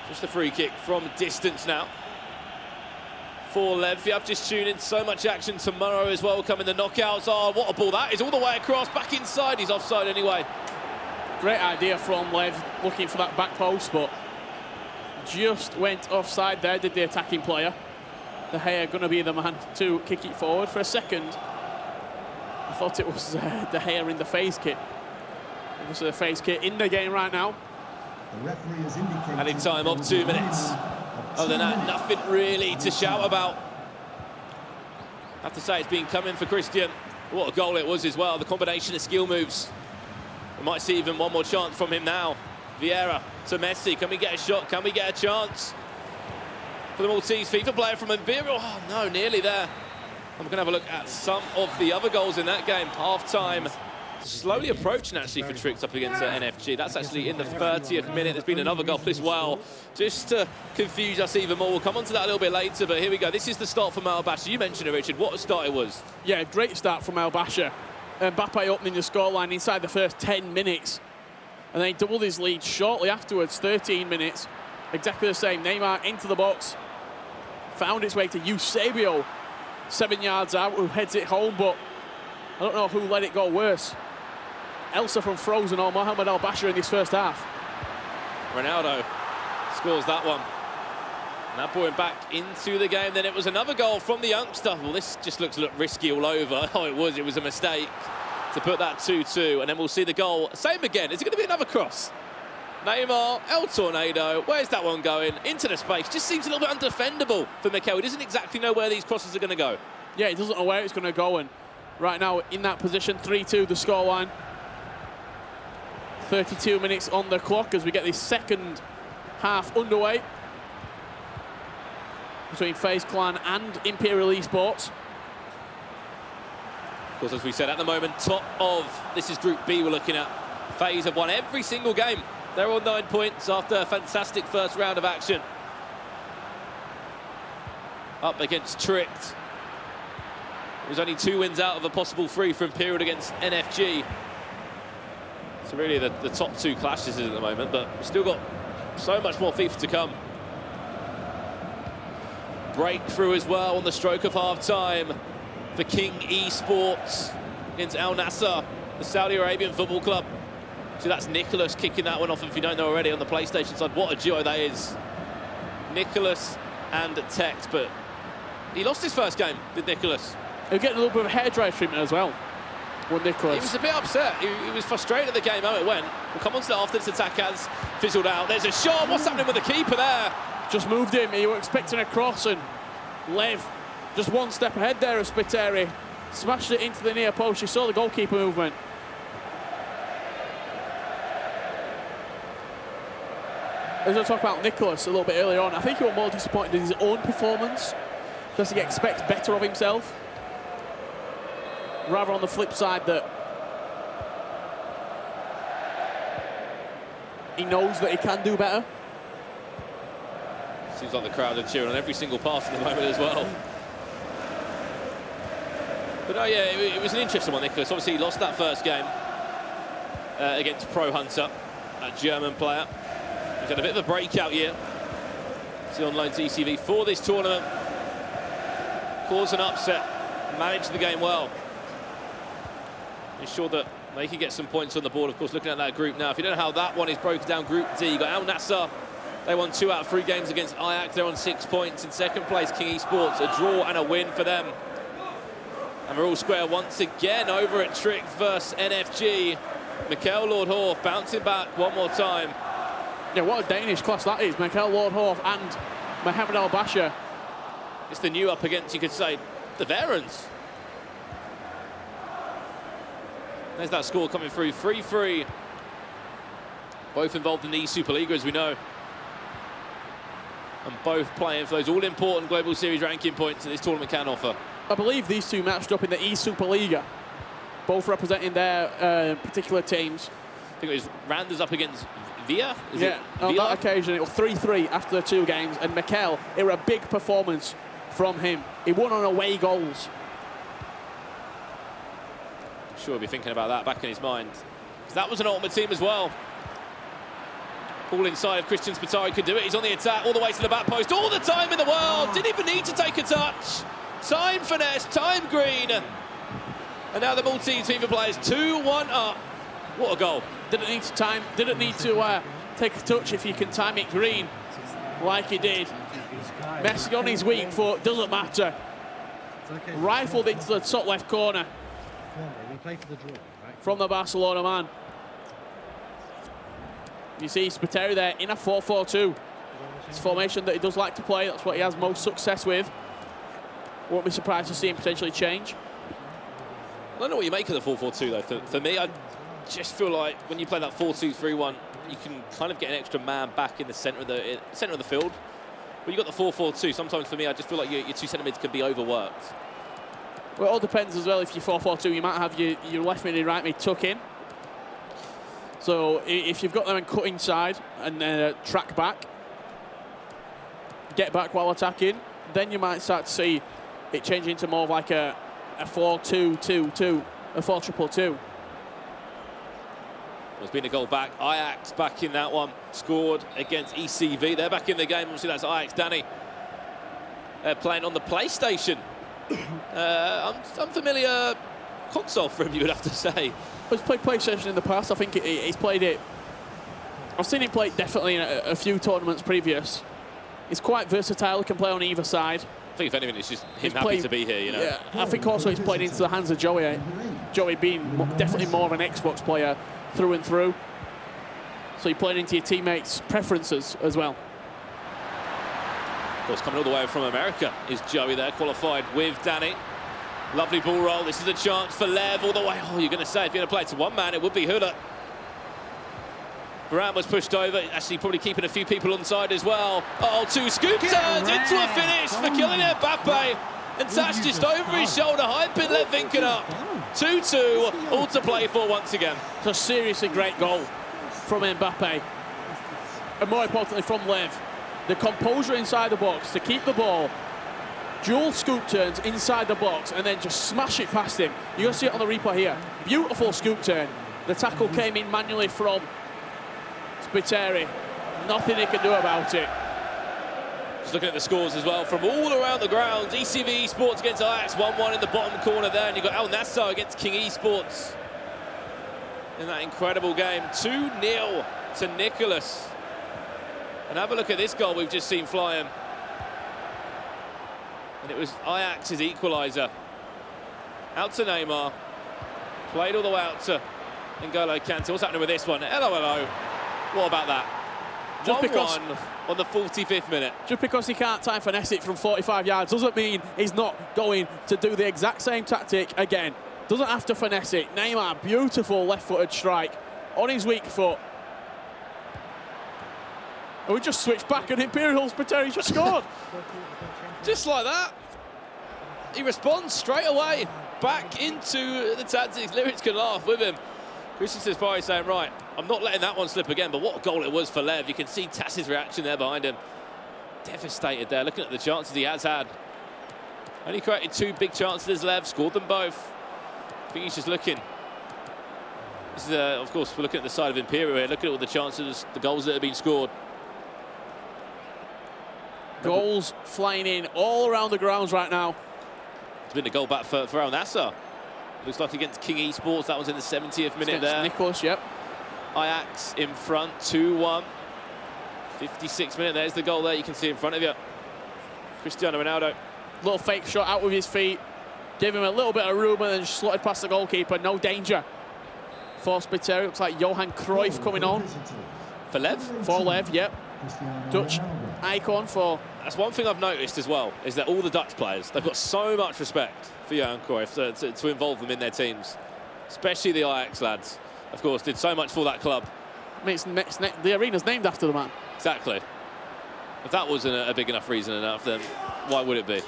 Just a free kick from distance now. For Lev, if you have just tuned in, so much action tomorrow as well, coming the knockouts. Oh, what a ball that is, all the way across, back inside, he's offside anyway. Great idea from Lev, looking for that back post, but just went offside there, did the attacking player. De Gea going to be the man to kick it forward. For a second, I thought it was De Gea in the phase kit. Obviously the phase kit in the game right now. Added time of 2 minutes. Other than that, nothing really to shout about. I have to say, it's been coming for Christian. What a goal it was as well. The combination of skill moves. We might see even one more chance from him now. Vieira to Messi. Can we get a shot? Can we get a chance? For the Maltese FIFA player from Imperial. Oh, no, nearly there. I'm going to have a look at some of the other goals in that game. Half-time, slowly approaching actually for Tricks up against NFG. That's actually in the 30th minute. There's been another goal as well, just to confuse us even more. We'll come on to that a little bit later, but here we go. This is the start from Al Basha. You mentioned it, Richard. What a start it was. Yeah, great start from Al Basha. Mbappe opening the scoreline inside the first 10 minutes. And then he doubled his lead shortly afterwards, 13 minutes. Exactly the same. Neymar into the box. Found its way to Eusebio, 7 yards out, who heads it home, but I don't know who let it go worse. Elsa from Frozen or Mohamed Al Basha in this first half. Ronaldo scores that one. And that brought him back into the game. Then it was another goal from the youngster. Well, this just looks risky all over. Oh, it was a mistake to put that 2-2. And then we'll see the goal. Same again. Is it going to be another cross? Neymar, El Tornado. Where's that one going? Into the space. Just seems a little bit undefendable for Mikel. He doesn't exactly know where these crosses are going to go. Yeah, he doesn't know where it's going to go. And right now, in that position, 3-2 the scoreline. 32 minutes on the clock as we get this second half underway between FaZe Clan and Imperial Esports. Of course, as we said, at the moment, top of, this is Group B we're looking at. FaZe have won every single game. They're on 9 points after a fantastic first round of action. Up against Tricked. It was only 2 wins out of a possible 3 for Imperial against NFG. So really the top 2 clashes at the moment, but we've still got so much more FIFA to come. Breakthrough as well on the stroke of half-time for King Esports against Al Nassr, the Saudi Arabian football club. So that's Nicholas kicking that one off, if you don't know already, on the PlayStation side. What a duo that is. Nicholas and Tex, but he lost his first game with Nicholas. He'll get a little bit of hairdryer treatment as well. Nicholas. He was a bit upset. He was frustrated at the game, how it went. We'll come on to that after this attack has fizzled out. There's a shot. What's happening with the keeper there? Just moved him. You were expecting a cross, and Lev just one step ahead there of Spiteri. Smashed it into the near post. You saw the goalkeeper movement. As I talk about Nicholas a little bit earlier on, I think he was more disappointed in his own performance because he expects better of himself. Rather on the flip side that he knows that he can do better. Seems like the crowd are cheering on every single pass at the moment as well. But no, yeah, it was an interesting one, Nicholas. Obviously, he lost that first game against Pro Hunter, a German player. He's had a bit of a breakout year. He's on loan to ECV for this tournament. Caused an upset, managed the game well. Ensure that they can get some points on the board. Of course, looking at that group now, if you don't know how that one is broken down, Group D, you got Al Nassr. They won 2 out of 3 games against Ajax. They're on 6 points. In second place, King Esports, a draw and a win for them. And we're all square once again over at Trick versus NFG. Mikel Lord-Horf bouncing back one more time. Yeah, what a Danish class that is. Mikel Lord-Horf and Mohamed Al Basha. It's the new up against, you could say, the Varens. There's that score coming through, 3-3. Both involved in the Superliga, as we know. And both playing for those all-important Global Series ranking points that this tournament can offer. I believe these two matched up in the E-Superliga, both representing their particular teams. I think it was Randers up against Via? On that occasion, it was 3-3 after the 2 games, and Mikel, it was a big performance from him. He won on away goals. I'm sure he'll be thinking about that back in his mind. That was an ultimate team as well. Ball inside of Christian Spiteri could do it. He's on the attack all the way to the back post. All the time in the world. Didn't even need to take a touch. Time finesse, time green. And now the Maltese FIFA players 2-1 up. What a goal. Didn't need to take a touch if you can time it green like he did. Messi on his weak foot, doesn't matter. Rifled into the top left corner from the Barcelona man. You see Spiteri there in a 4-4-2. It's a formation that he does like to play. That's what he has most success with. Won't be surprised to see him potentially change. I don't know what you make of the 4-4-2 though. For me, I just feel like when you play that 4-2-3-1, you can kind of get an extra man back in the centre of the field. When you got the 4-4-2, sometimes for me, I just feel like your 2 centre mids can be overworked. Well, it all depends as well. If you're 4-4-2, you might have your left mid and right mid tuck in. So if you've got them and cut inside and track back, get back while attacking, then you might start to see it change into more of like a 4-2-2-2, a 4-2-2. There's been a goal back. Ajax back in that one. Scored against ECV. They're back in the game. Obviously, that's Ajax. Danny. They're playing on the PlayStation. Unfamiliar console for him, you would have to say. He's played PlayStation in the past. I think he's played it. I've seen him play it definitely in a few tournaments previous. He's quite versatile. He can play on either side. I think if anything, it's just him happy to be here, you know. Yeah, I think also he's played into the hands of Joey. Joey being definitely more of an Xbox player through and through. So he played into your teammates' preferences as well. Of course, coming all the way from America is Joey there, qualified with Danny. Lovely ball roll. This is a chance for Lev all the way. Oh, you're going to say if you're going to play it to one man, it would be Huda. Varane was pushed over, actually probably keeping a few people on side as well. Oh, 2 scoop turns into a finish for Kylian Mbappe. And Touch just over his shoulder, hyping Lev Vinken up. 2-2, all to play for once again. It's a seriously great goal from Mbappe. And more importantly from Lev. The composure inside the box to keep the ball. Dual scoop turns inside the box and then just smash it past him. You're going to see it on the replay here. Beautiful scoop turn. The tackle came in manually from Spiteri. Nothing he can do about it. Just looking at the scores as well from all around the ground. ECV Esports against Ajax, 1-1 in the bottom corner there. And you've got Al Nassr against King Esports in that incredible game. 2-0 to Nicholas. And have a look at this goal we've just seen flying. And it was Ajax's equaliser. Out to Neymar. Played all the way out to N'Golo Kante. What's happening with this one? Hello. What about that? Just because 1-1 on the 45th minute. Just because he can't time finesse it from 45 yards doesn't mean he's not going to do the exact same tactic again. Doesn't have to finesse it. Neymar, beautiful left-footed strike on his weak foot. And we just switched back and Imperial Spiteri just scored. Just like that. He responds straight away back into the tactics. Lyrics can laugh with him. Christian Spiteri saying, right, I'm not letting that one slip again, but what a goal it was for Lev. You can see Tass's reaction there behind him. Devastated there, looking at the chances he has had. Only created 2 big chances, Lev, scored them both. I think he's just looking. This is, of course, we're looking at the side of Imperial here, looking at all the chances, the goals that have been scored. Goals flying in all around the grounds right now. It's been a goal back for Al Nassr. Looks like against King Esports, that was in the 70th minute there. Nicholas, yep. Ajax in front, 2-1. 56th minute, there's the goal there, you can see in front of you. Cristiano Ronaldo. Little fake shot out with his feet. Gave him a little bit of room and then just slotted past the goalkeeper. No danger for Spiteri. Looks like Johan Cruyff coming on. For Lev? For Lev, yep. Dutch icon for... That's one thing I've noticed as well, is that all the Dutch players, they've got so much respect for Johan Cruyff to involve them in their teams. Especially the Ajax lads. Of course, did so much for that club. I mean, the arena's named after the man. Exactly. If that wasn't a big enough reason enough, then why would it be?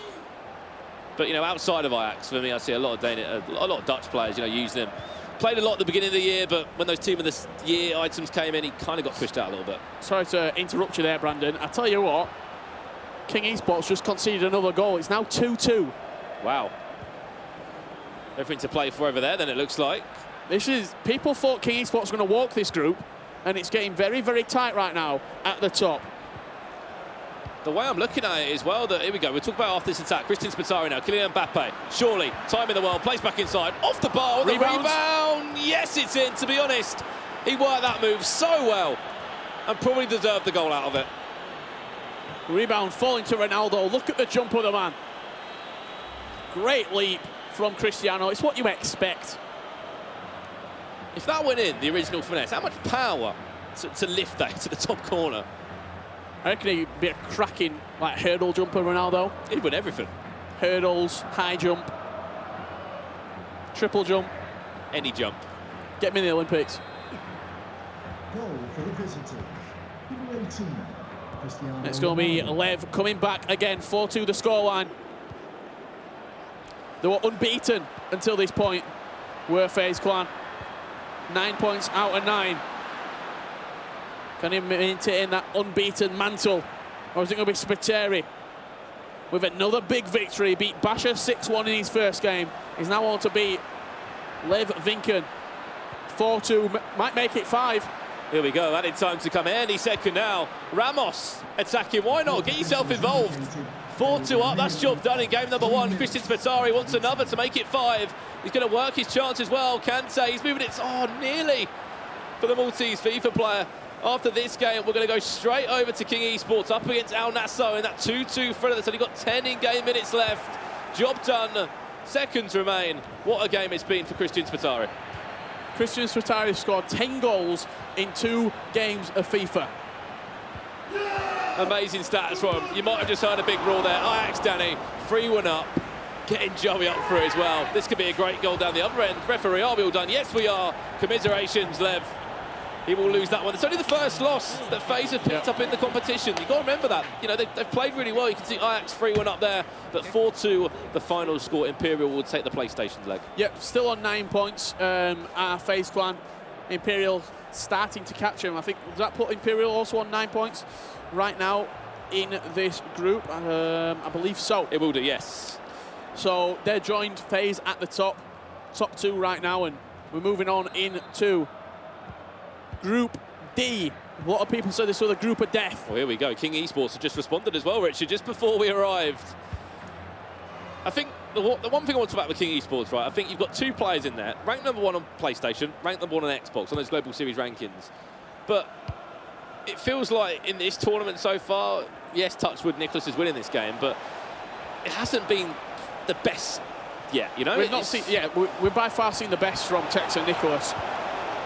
But, you know, outside of Ajax, for me, I see a lot of Dutch players, you know, using him. Played a lot at the beginning of the year, but when those Team of the Year items came in, he kind of got pushed out a little bit. Sorry to interrupt you there, Brandon. I tell you what, King Esports just conceded another goal. It's now 2-2. Wow. Everything to play for over there, then, it looks like. People thought King Esports were going to walk this group, and it's getting very, very tight right now at the top. The way I'm looking at it as well, that here we go, we'll talk about after this attack. Christian Spiteri now, Kylian Mbappe, surely, time in the world, plays back inside, off the bar, the rebound, yes, it's in, to be honest. He worked that move so well, and probably deserved the goal out of it. Rebound falling to Ronaldo, look at the jump of the man. Great leap from Cristiano, it's what you expect. If that went in, the original finesse, how much power to lift that to the top corner? I reckon he'd be a cracking hurdle jumper, Ronaldo. He'd win everything. Hurdles, high jump, triple jump. Any jump. Get me in the Olympics. Goal for the visitors. Number 18, Cristiano. It's going to be Lev coming back again, 4-2 the scoreline. They were unbeaten until this point, were FaZe Clan. 9 points out of 9. Can he maintain that unbeaten mantle? Or is it going to be Spiteri with another big victory? Beat Basher 6-1 in his first game. He's now on to beat Lev Vinken 4-2, might make it 5. Here we go, added time to come any second now. Ramos attacking, why not? Get yourself involved. 4-2 up, that's job done in game number 1. Christian Spiteri wants another to make it 5. He's going to work his chance as well. Kante, he's moving it, nearly for the Maltese FIFA player. After this game, we're going to go straight over to King Esports up against Al Nassr in that 2-2 thriller that's only got 10 in-game minutes left. Job done, seconds remain. What a game it's been for Christian Spiteri. Christian Spiteri scored 10 goals in 2 games of FIFA. Amazing stats from him. You might have just heard a big roar there. Ajax, Danny, 3-1 up, getting Joey up for it as well. This could be a great goal down the other end. Referee, are we all done? Yes, we are. Commiserations, Lev. He will lose that one. It's only the first loss that FaZe have picked up in the competition. You've got to remember that. You know, they've played really well. You can see Ajax 3-1 up there, but 4-2, the final score. Imperial will take the PlayStation's leg. Yep, still on 9 points. Our FaZe Clan. Imperial starting to catch him. I think, does that put Imperial also on 9 points right now in this group? I believe so. It will do, yes. So they're joined FaZe at the top 2 right now, and we're moving on into Group D. A lot of people said this was a group of death. Well, here we go. King Esports have just responded as well, Richard, just before we arrived. I think the one thing I want to talk about with King Esports, right, I think you've got 2 players in there, ranked number 1 on PlayStation, ranked number 1 on Xbox, on those Global Series rankings. But it feels like in this tournament so far, yes, touchwood, Nicholas is winning this game, but it hasn't been the best yet, you know? We've not seen, we're by far seen the best from Tex and Nicholas.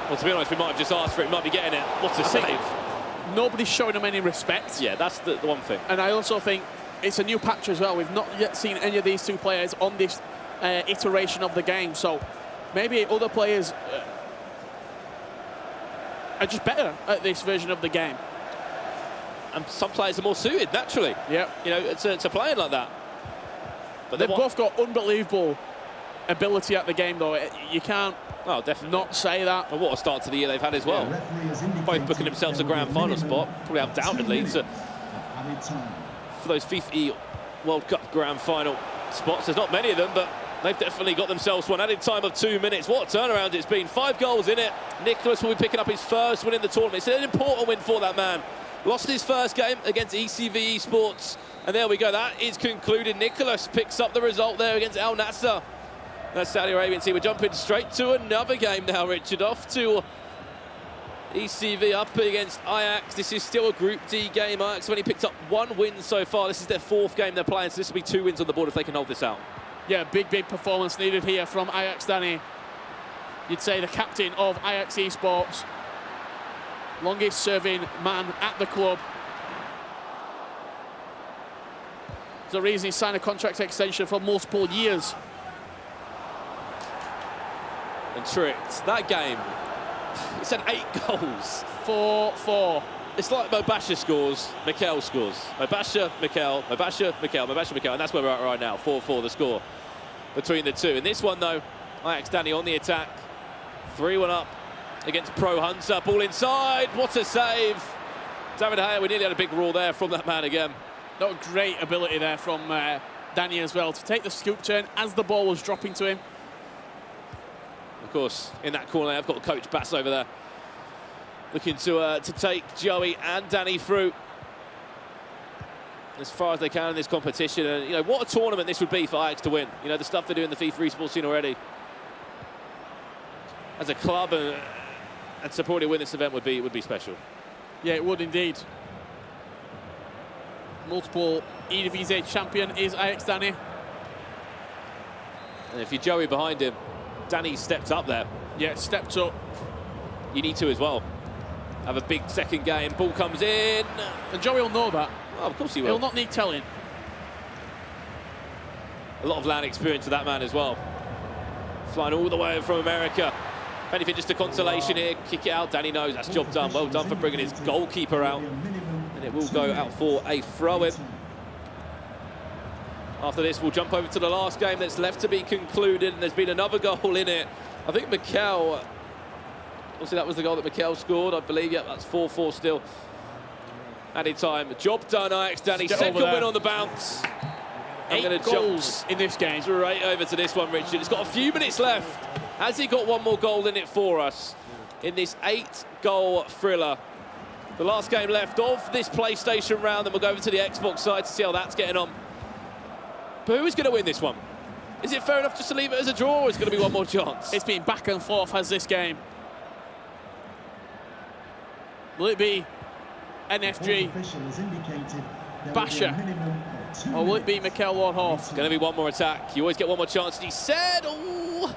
Well, to be honest, we might have just asked for it, might be getting it. What's a save? Nobody's showing them any respect. Yeah, that's the one thing. And I also think it's a new patch as well. We've not yet seen any of these 2 players on this iteration of the game. So maybe other players are just better at this version of the game. And some players are more suited, naturally. Yeah. You know, to playing like that. But they've both got unbelievable ability at the game, though. You can't not say that. Well, what a start to the year they've had as well. Both booking themselves a grand final spot, probably undoubtedly, for those FIFA World Cup grand final spots. There's not many of them, but they've definitely got themselves one. Added time of 2 minutes. What a turnaround it's been. 5 goals in it. Nicholas will be picking up his first win in the tournament. It's an important win for that man. Lost his first game against ECV Esports, and there we go. That is concluded. Nicholas picks up the result there against Al Nassr. That's Saudi Arabian team. We're jumping straight to another game now, Richard. Off to ECV up against Ajax. This is still a Group D game. Ajax have only picked up 1 win so far. This is their 4th game they're playing, so this will be 2 wins on the board if they can hold this out. Yeah, big performance needed here from Ajax, Danny. You'd say the captain of Ajax Esports. Longest serving man at the club. There's a reason he signed a contract extension for multiple years. And tricked. That game, it's had 8 goals. 4-4. It's like Mobasha scores, Mikel scores. Mobasha, Mikel, Mobasha, Mikel, Mobasha, Mikel. And that's where we're at right now, 4-4 the score between the 2. In this one, though, Ajax Danny on the attack. 3-1 up against Pro Hunter. Ball inside. What a save. David Haya, we nearly had a big roar there from that man again. Not a great ability there from Danny as well to take the scoop turn as the ball was dropping to him. Of course, in that corner, I've got Coach Bass over there, looking to take Joey and Danny through as far as they can in this competition. And you know what a tournament this would be for Ajax to win. You know the stuff they do in the FIFA esports scene already. As a club and to probably win this event would be special. Yeah, it would indeed. Multiple Eredivisie champion is Ajax Danny. And if you're Joey behind him, Danny stepped up there. Yeah, stepped up. You need to as well. Have a big second game. Ball comes in. And Joey will know that. Oh, of course he will. He'll not need telling. A lot of land experience to that man as well. Flying all the way from America. If anything, just a consolation here. Kick it out. Danny knows that's job done. Well done for bringing his goalkeeper out. And it will go out for a throw-in. After this, we'll jump over to the last game that's left to be concluded, and there's been another goal in it. I think Mikel, obviously that was the goal that Mikel scored, I believe. Yep, that's 4-4 still. Added time. Job done, Ajax. Danny, second win on the bounce. I'm going to goals in this game. Straight over to this one, Richard. It's got a few minutes left. Has he got one more goal in it for us in this 8-goal thriller? The last game left of this PlayStation round, then we'll go over to the Xbox side to see how that's getting on. But who is going to win this one? Is it fair enough just to leave it as a draw, or is it going to be one more chance? It's been back and forth, has this game. Will it be NFG, Basher, or will it be Mikel Ward-Hurst? It's going to be one more attack. You always get one more chance. And he said, oh,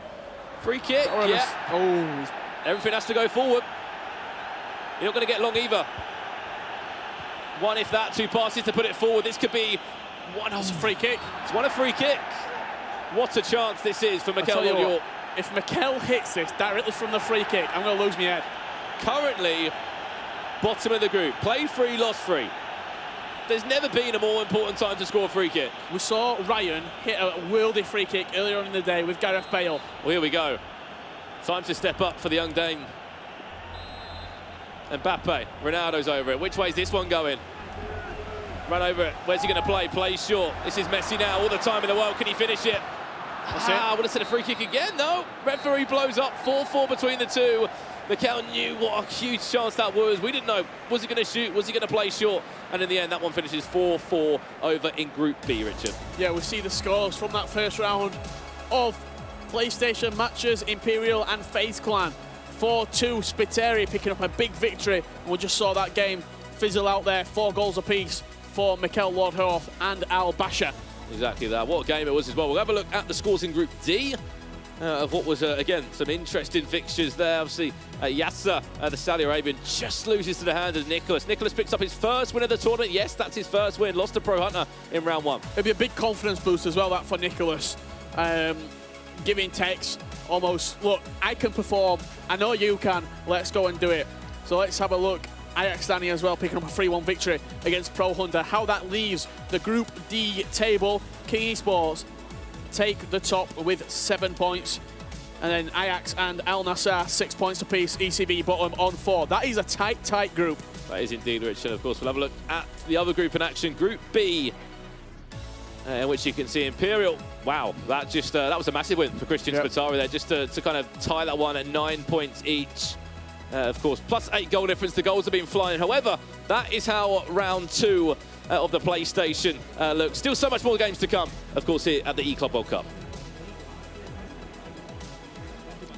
free kick. Yeah. Oh, everything has to go forward. You're not going to get long either. One if that, 2 passes to put it forward. This could be one. It's a free kick. It's one a free kick. What a chance this is for Mikel Ward-Hurst. If Mikel hits this directly from the free kick, I'm going to lose my head. Currently, bottom of the group. Played 3, lost 3. There's never been a more important time to score a free kick. We saw Ryan hit a worldy free kick earlier on in the day with Gareth Bale. Well, here we go. Time to step up for the young Dane. Mbappe, Ronaldo's over it. Which way is this one going? Run over it. Where's he going to play? Plays short. This is Messi now. All the time in the world. Can he finish it? I would have said a free kick again. No. Referee blows up. 4-4 between the two. Mikel knew what a huge chance that was. We didn't know. Was he going to shoot? Was he going to play short? And in the end, that one finishes 4-4 over in Group B, Richard. Yeah, we see the scores from that first round of PlayStation matches. Imperial and FaZe Clan. 4-2, Spiteri picking up a big victory. And we just saw that game fizzle out there. 4 goals apiece for Mikel Ward-Hurst and Al Basher. Exactly that. What a game it was as well. We'll have a look at the scores in Group D. Of what was, again, some interesting fixtures there. Obviously, Yasser, the Saudi Arabian, just loses to the hands of Nicholas. Nicholas picks up his first win of the tournament. Yes, that's his first win. Lost to Pro Hunter in round 1. It'll be a big confidence boost as well, that for Nicholas. Giving Tex almost, look, I can perform. I know you can. Let's go and do it. So let's have a look. Ajax Danny as well, picking up a 3-1 victory against Pro Hunter. How that leaves the Group D table. King Esports take the top with 7 points. And then Ajax and Al Nassr 6 points apiece. ECB bottom on 4. That is a tight group. That is indeed, Richard. Of course, we'll have a look at the other group in action, Group B, in which you can see Imperial. Wow, that was a massive win for Christian Spiteri there, just to kind of tie that one at 9 points each. Of course, plus 8 goal difference. The goals have been flying. However, that is how round 2 of the PlayStation looks. Still so much more games to come, of course, here at the E-Club World Cup.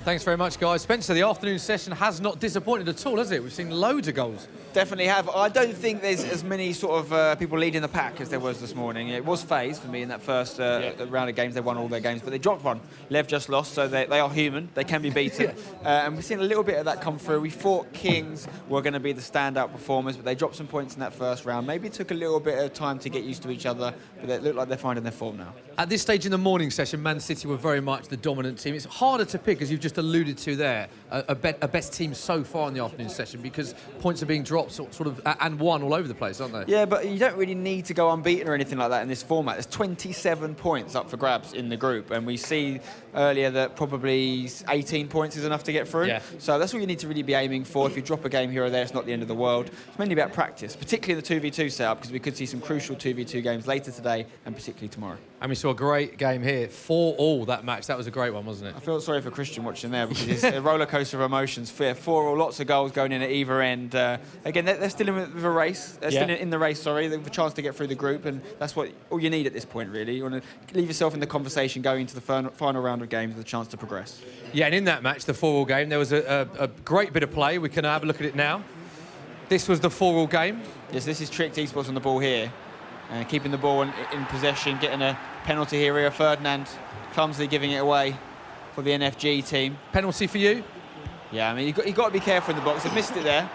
Thanks very much, guys. Spencer, the afternoon session has not disappointed at all, has it? We've seen loads of goals. Definitely have. I don't think there's as many sort of people leading the pack as there was this morning. It was FaZe for me in that first round of games. They won all their games, but they dropped one. Lev just lost, so they are human. They can be beaten. And we've seen a little bit of that come through. We thought Kings were going to be the standout performers, but they dropped some points in that first round. Maybe it took a little bit of time to get used to each other, but they look like they're finding their form now. At this stage in the morning session, Man City were very much the dominant team. It's harder to pick, as you've just alluded to there, a best team so far in the afternoon session, because points are being dropped sort of and won all over the place, aren't they? Yeah, but you don't really need to go unbeaten or anything like that in this format. There's 27 points up for grabs in the group, and we see earlier that probably 18 points is enough to get through. Yeah. So that's what you need to really be aiming for. If you drop a game here or there, it's not the end of the world. It's mainly about practice, particularly the 2v2 setup, because we could see some crucial 2v2 games later today and particularly tomorrow. And we saw a great game here. 4-4 that match. That was a great one, wasn't it? I feel sorry for Christian watching there, because it's a roller coaster of emotions. 4-4, lots of goals going in at either end. Again, they're still in with a race. They're still in the race, sorry. They have a chance to get through the group, and that's what all you need at this point, really. You want to leave yourself in the conversation going into the final round of games with a chance to progress. Yeah, and in that match, the 4-4 game, there was a great bit of play. We can have a look at it now. This was the 4-4 game. Yes, this is Tricked Esports on the ball here. Keeping the ball in possession, getting a penalty here. Ferdinand clumsily giving it away for the NFG team. Penalty for you? Yeah, I mean, you've got to be careful in the box. They've missed it there.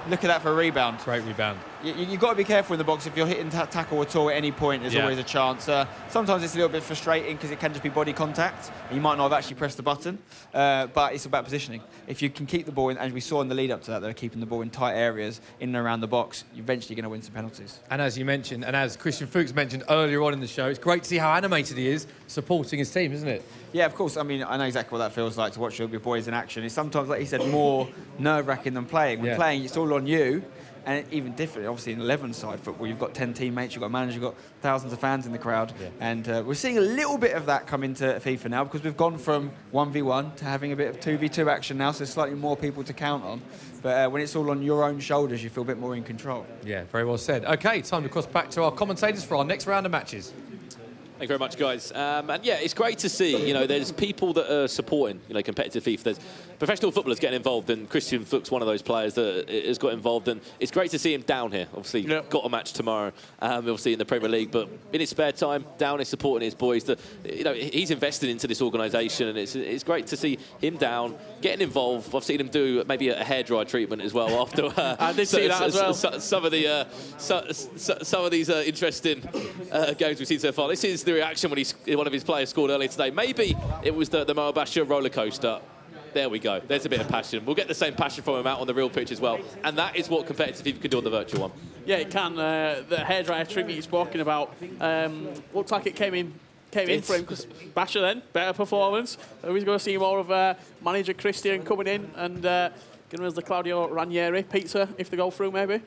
Look at that for a rebound. Great rebound. You've got to be careful in the box. If you're hitting tackle at all at any point, there's always a chance. Sometimes it's a little bit frustrating because it can just be body contact. And you might not have actually pressed the button, but it's about positioning. If you can keep the ball in, as we saw in the lead up to that, they're keeping the ball in tight areas in and around the box, you're eventually going to win some penalties. And as you mentioned, and as Christian Fuchs mentioned earlier on in the show, it's great to see how animated he is supporting his team, isn't it? Yeah, of course. I mean, I know exactly what that feels like to watch your boys in action. It's sometimes, like you said, more nerve-wracking than playing. When playing, it's all on you. And even different, obviously, in 11-side football, you've got 10 teammates, you've got a manager, you've got thousands of fans in the crowd. And we're seeing a little bit of that come into FIFA now because we've gone from 1v1 to having a bit of 2v2 action now, so there's slightly more people to count on. But when it's all on your own shoulders, you feel a bit more in control. Yeah, very well said. OK, time to cross back to our commentators for our next round of matches. Thank you very much, guys. And yeah, it's great to see, you know, there's people that are supporting, you know, competitive FIFA. There's professional footballers getting involved, and Christian Fuchs, one of those players that has got involved. And it's great to see him down here. Obviously, got a match tomorrow, obviously in the Premier League, but in his spare time, down here supporting his boys. You know, he's invested into this organisation, and it's great to see him down, getting involved. I've seen him do maybe a hairdryer treatment as well after. I did see that as well. Some of these interesting games we've seen so far. This is the reaction when one of his players scored earlier today. Maybe it was the Mo Basha roller coaster. There we go. There's a bit of passion. We'll get the same passion from him out on the real pitch as well. And that is what competitive FIFA can do on the virtual one. Yeah, it can. The hairdryer treatment you're talking about looks like it came in for him because Basha then, better performance. We're going to see more of manager Christian coming in and giving us the Claudio Ranieri pizza if they go through, maybe.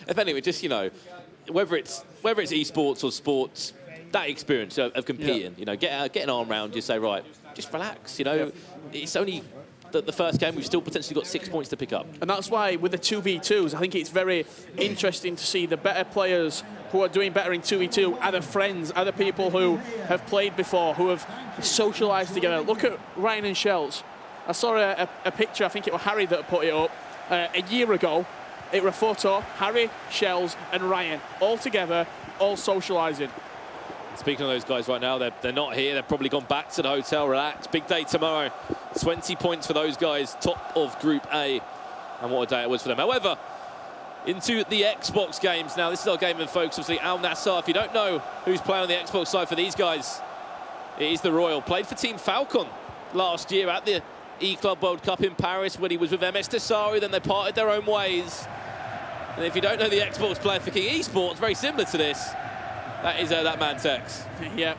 If anyway, just, you know, whether it's esports or sports, that experience of competing, you know, get an arm around you, say, right, just relax, you know. It's only the first game, we've still potentially got 6 points to pick up. And that's why with the 2v2s, I think it's very interesting to see the better players who are doing better in 2v2, other friends, other people who have played before, who have socialised together. Look at Ryan and Shells. I saw a picture, I think it was Harry that put it up, a year ago. It was a photo, Harry, Shells and Ryan, all together, all socialising. Speaking of those guys right now, they're not here. They've probably gone back to the hotel, relax. Big day tomorrow. 20 points for those guys, top of Group A. And what a day it was for them. However, into the Xbox games now. This is our game of folks, obviously Al Nassr. If you don't know who's playing on the Xbox side for these guys, it is the Royal. Played for Team Falcon last year at the E-Club World Cup in Paris when he was with MS Desari. Then they parted their own ways. And if you don't know the Xbox player for King Esports, very similar to this. That is that man Tex. Yeah.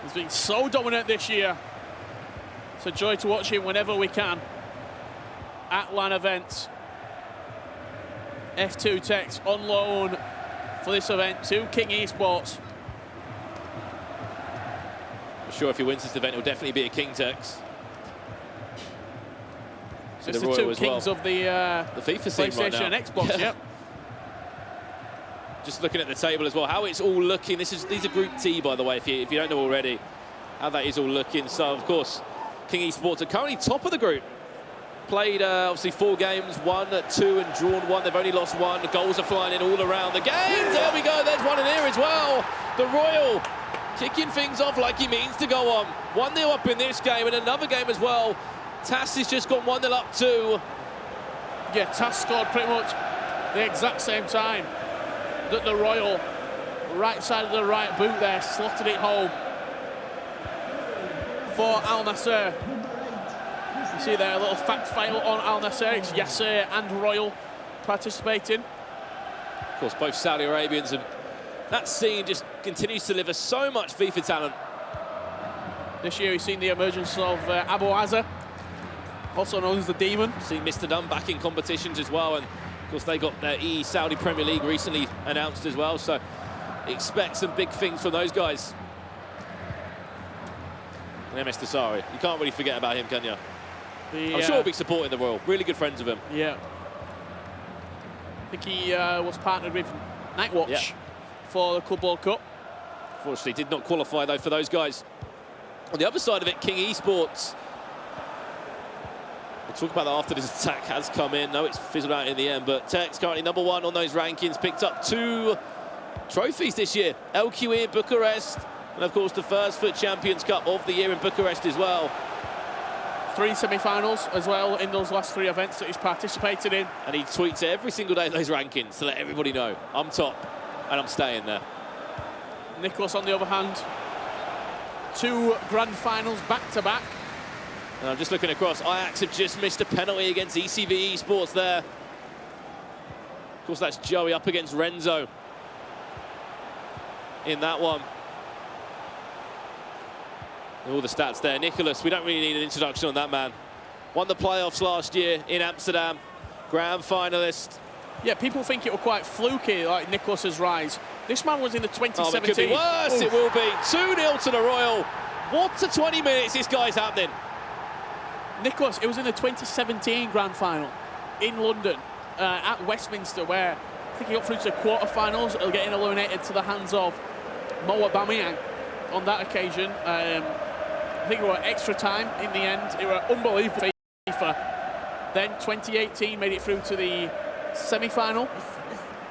He's been so dominant this year. It's a joy to watch him whenever we can. At LAN events. F2 Tex on loan for this event to King Esports. I'm sure if he wins this event, he'll definitely be a King Tex. It's the two kings of the FIFA scene right now. PlayStation and Xbox, yep. Just looking at the table as well, how it's all looking. These are Group T, by the way, if you don't know already, how that is all looking. So, of course, King Esports are currently top of the group. Played, obviously, 4 games, won 2 and drawn 1. They've only lost 1. The goals are flying in all around the game. There we go. There's one in here as well. The Royal kicking things off like he means to go on. 1-0 up in this game and another game as well. Tass has just gone 1-0 up too. Yeah, Tass scored pretty much the exact same time that the Royal, right side of the right boot there, slotted it home for Al Nassr. You see there a little fact file on Al Nassr. It's Yasser and Royal participating. Of course, both Saudi Arabians, and that scene just continues to deliver so much FIFA talent. This year we've seen the emergence of Abu Azza, also known as the Demon. Seen Mr. Dunn back in competitions as well, and of course, they got their Saudi Premier League recently announced as well, so expect some big things from those guys. And MS Desari, you can't really forget about him, can you? I'm sure he'll be supporting the Royal. Really good friends of him. Yeah. I think he was partnered with Nightwatch for the Club World Cup. Unfortunately, did not qualify, though, for those guys. On the other side of it, King Esports. We'll talk about that after this attack has come in. No, it's fizzled out in the end, but Tex currently #1 on those rankings. Picked up 2 trophies this year. LQE in Bucharest, and of course the first FUT Champions Cup of the year in Bucharest as well. 3 semi-finals as well in those last 3 events that he's participated in. And he tweets every single day those rankings to let everybody know, I'm top and I'm staying there. Nicholas, on the other hand, 2 grand finals back-to-back. And I'm just looking across, Ajax have just missed a penalty against ECV Esports there. Of course, that's Joey up against Renzo in that one. All the stats there. Nicholas, we don't really need an introduction on that man. Won the playoffs last year in Amsterdam, grand finalist. Yeah, people think it was quite fluky, like Nicholas's rise. This man was in the 2017. Oh, it could be worse. Oof. It will be 2-0 to the Royal. What a 20 minutes this guy's happening. Nicholas, it was in the 2017 grand final in London at Westminster, where I think he got through to the quarterfinals, getting eliminated to the hands of Mo Aubameyang on that occasion. I think it was extra time in the end. It was unbelievable. FIFA. Then 2018 made it through to the semi-final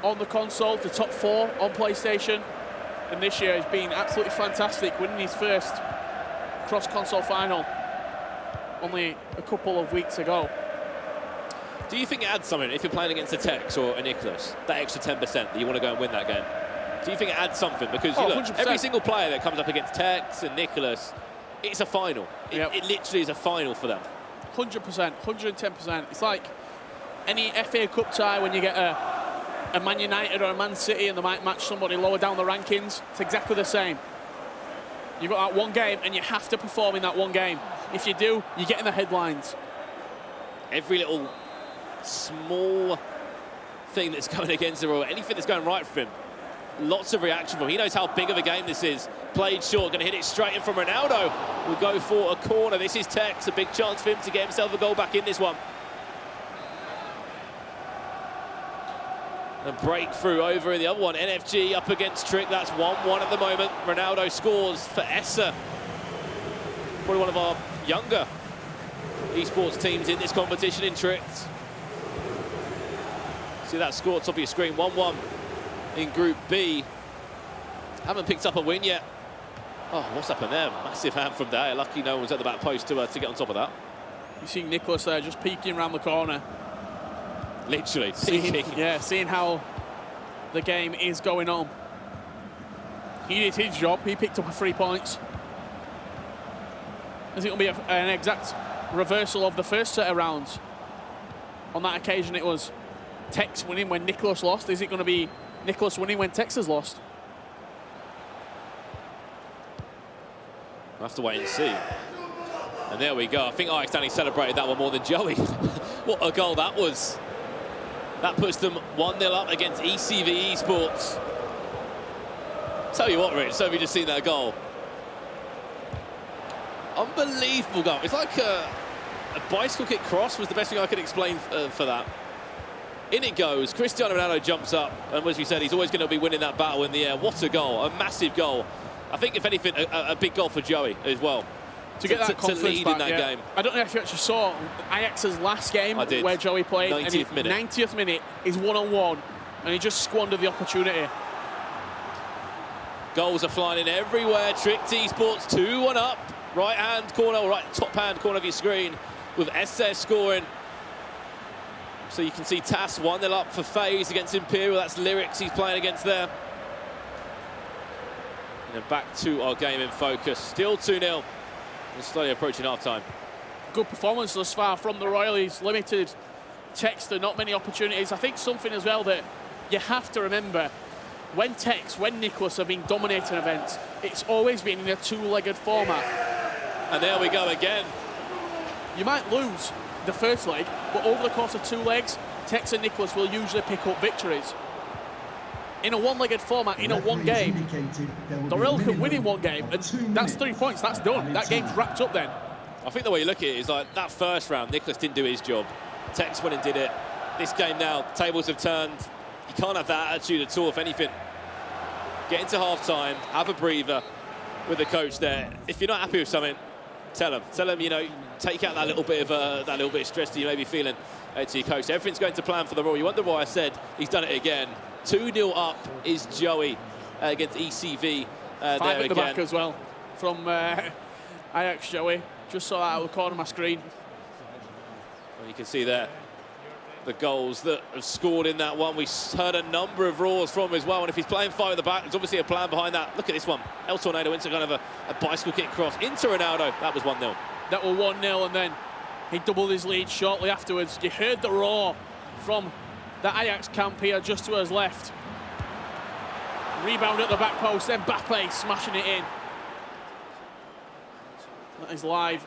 on the console, the top 4 on PlayStation. And this year has been absolutely fantastic, winning his first cross-console final only a couple of weeks ago. Do you think it adds something if you're playing against a Tex or a Nicholas, that extra 10% that you want to go and win that game? Do you think it adds something? Because you look, every single player that comes up against Tex and Nicholas, it's a final. It literally is a final for them. 100%, 110%. It's like any FA Cup tie when you get a Man United or a Man City and they might match somebody lower down the rankings. It's exactly the same. You've got that one game and you have to perform in that one game. If you do, you get in the headlines. Every little small thing that's going against the Royal, anything that's going right for him, lots of reaction from him. He knows how big of a game this is. Played short, going to hit it straight in from Ronaldo. Will go for a corner. This is Tex, a big chance for him to get himself a goal back in this one. A breakthrough over in the other one. NFG up against Trick. That's 1-1 at the moment. Ronaldo scores for Essa. Probably one of our younger esports teams in this competition in Trick. See that score at the top of your screen. 1-1 in Group B. Haven't picked up a win yet. Oh, what's happened there? Massive hand from there. Lucky no one was at the back post to get on top of that. You see Nicholas there just peeking around the corner. Literally, seeing how the game is going on. He did his job. He picked up 3 points. Is it going to be an exact reversal of the first set of rounds? On that occasion, it was Tex winning when Nicholas lost. Is it going to be Nicholas winning when Tex has lost? We'll have to wait and see. And there we go. I think Ajax Danny celebrated that one more than Joey. What a goal that was. That puts them 1-0 up against ECV Esports. Tell you what, Rich, so have you just seen that goal? Unbelievable goal. It's like a bicycle kick cross was the best thing I could explain for that. In it goes. Cristiano Ronaldo jumps up, and as we said, he's always going to be winning that battle in the air. What a goal, a massive goal. I think, if anything, a big goal for Joey as well. To get that confidence lead back, in that game. I don't know if you actually saw Ajax's last game where Joey played. 90th minute. 90th minute is 1-on-1, and he just squandered the opportunity. Goals are flying in everywhere. Trick Esports 2-1 up. Right hand corner, or right top hand corner of your screen, with SS scoring. So you can see Tass 1-0 up for FaZe against Imperial. That's Lyrics he's playing against there. And then back to our game in focus. Still 2-0. And slowly approaching half-time. Good performance thus far from the Royalies. Limited Tex, not many opportunities. I think something as well that you have to remember, when Tex, when Nicholas have been dominating events, it's always been in a 2-legged format. And there we go again. You might lose the first leg, but over the course of 2 legs, Tex and Nicholas will usually pick up victories. In a 1-legged format, in a 1 game, the Royal can win in 1 game, and that's 3 points, that's done. That game's wrapped up then. I think the way you look at it is like that first round, Nicholas didn't do his job. Tex went and did it. This game now, tables have turned. You can't have that attitude at all, if anything. Get into half-time, have a breather with the coach there. If you're not happy with something, tell him, you know, take out that little bit of stress that you may be feeling to your coach. Everything's going to plan for the Royal. You wonder why I said he's done it again. 2-0 up is Joey against ECV. 5 at the back as well from Ajax Joey. Just saw that out of the corner of my screen. Well, you can see there the goals that have scored in that one. We heard a number of roars from him as well, and if he's playing 5 at the back, there's obviously a plan behind that. Look at this one. El Tornado into kind of a bicycle kick cross into Ronaldo. That was 1-0. That was 1-0, and then he doubled his lead shortly afterwards. You heard the roar from the Ajax camp here just to his left. Rebound at the back post, then Mbappe smashing it in. That is live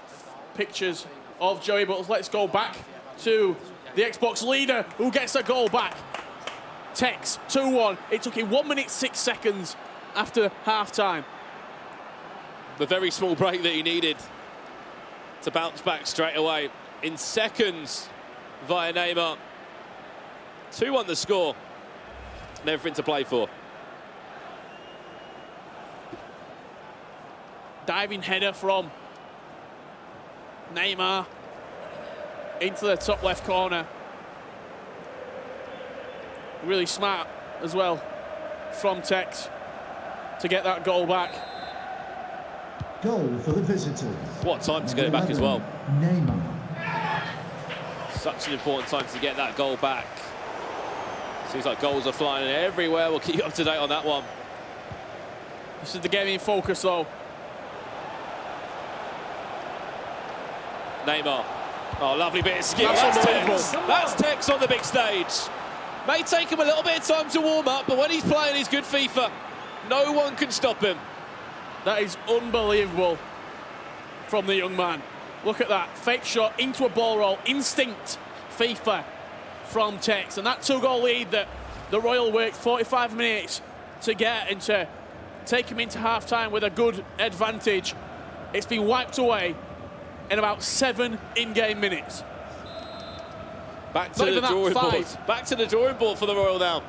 pictures of Joey Buttles. Let's go back to the Xbox leader who gets a goal back. Tex, 2-1. It took him 1 minute 6 seconds after half-time. The very small break that he needed to bounce back straight away in seconds via Neymar. 2-1 the score, and everything to play for. Diving header from Neymar into the top left corner. Really smart as well from Tex to get that goal back. Goal for the visitors. What time to get it back as well. Neymar. Such an important time to get that goal back. Seems like goals are flying everywhere. We'll keep you up to date on that one. This is the game in focus though. Neymar. Oh, lovely bit of skill. That's Tex. That's Tex on the big stage. May take him a little bit of time to warm up, but when he's playing his good FIFA, no one can stop him. That is unbelievable from the young man. Look at that. Fake shot into a ball roll. Instinct FIFA from Tex. And that 2-goal lead that the Royal worked 45 minutes to get and to take him into half-time with a good advantage. It's been wiped away in about 7 in-game minutes. Back to the drawing board. Back to the drawing board for the Royal now.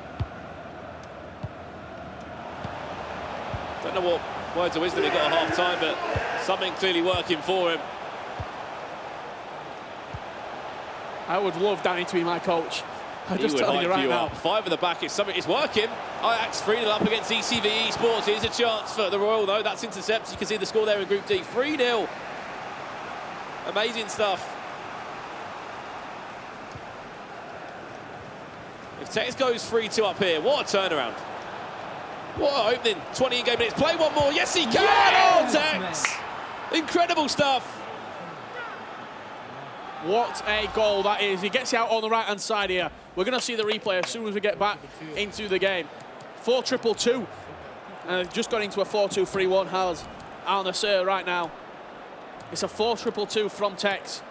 Don't know what words of wisdom he got at half-time, but something clearly working for him. I would love Danny to be my coach. I'm just telling you right now. 5 at the back, it's working. Ajax 3-0 up against ECV Esports. Here's a chance for the Royal, though. That's intercepted. You can see the score there in Group D. 3-0. Amazing stuff. If Tex goes 3-2 up here, what a turnaround. What an opening. 20 in-game minutes. Play one more. Yes, he can. Yes! Oh, Tex. Incredible stuff. What a goal that is. He gets out on the right-hand side here. We're going to see the replay as soon as we get back into the game. 4-2-2. And just got into a 4-2-3-1 has Al Nassr right now. It's a 4-2-2 from Tex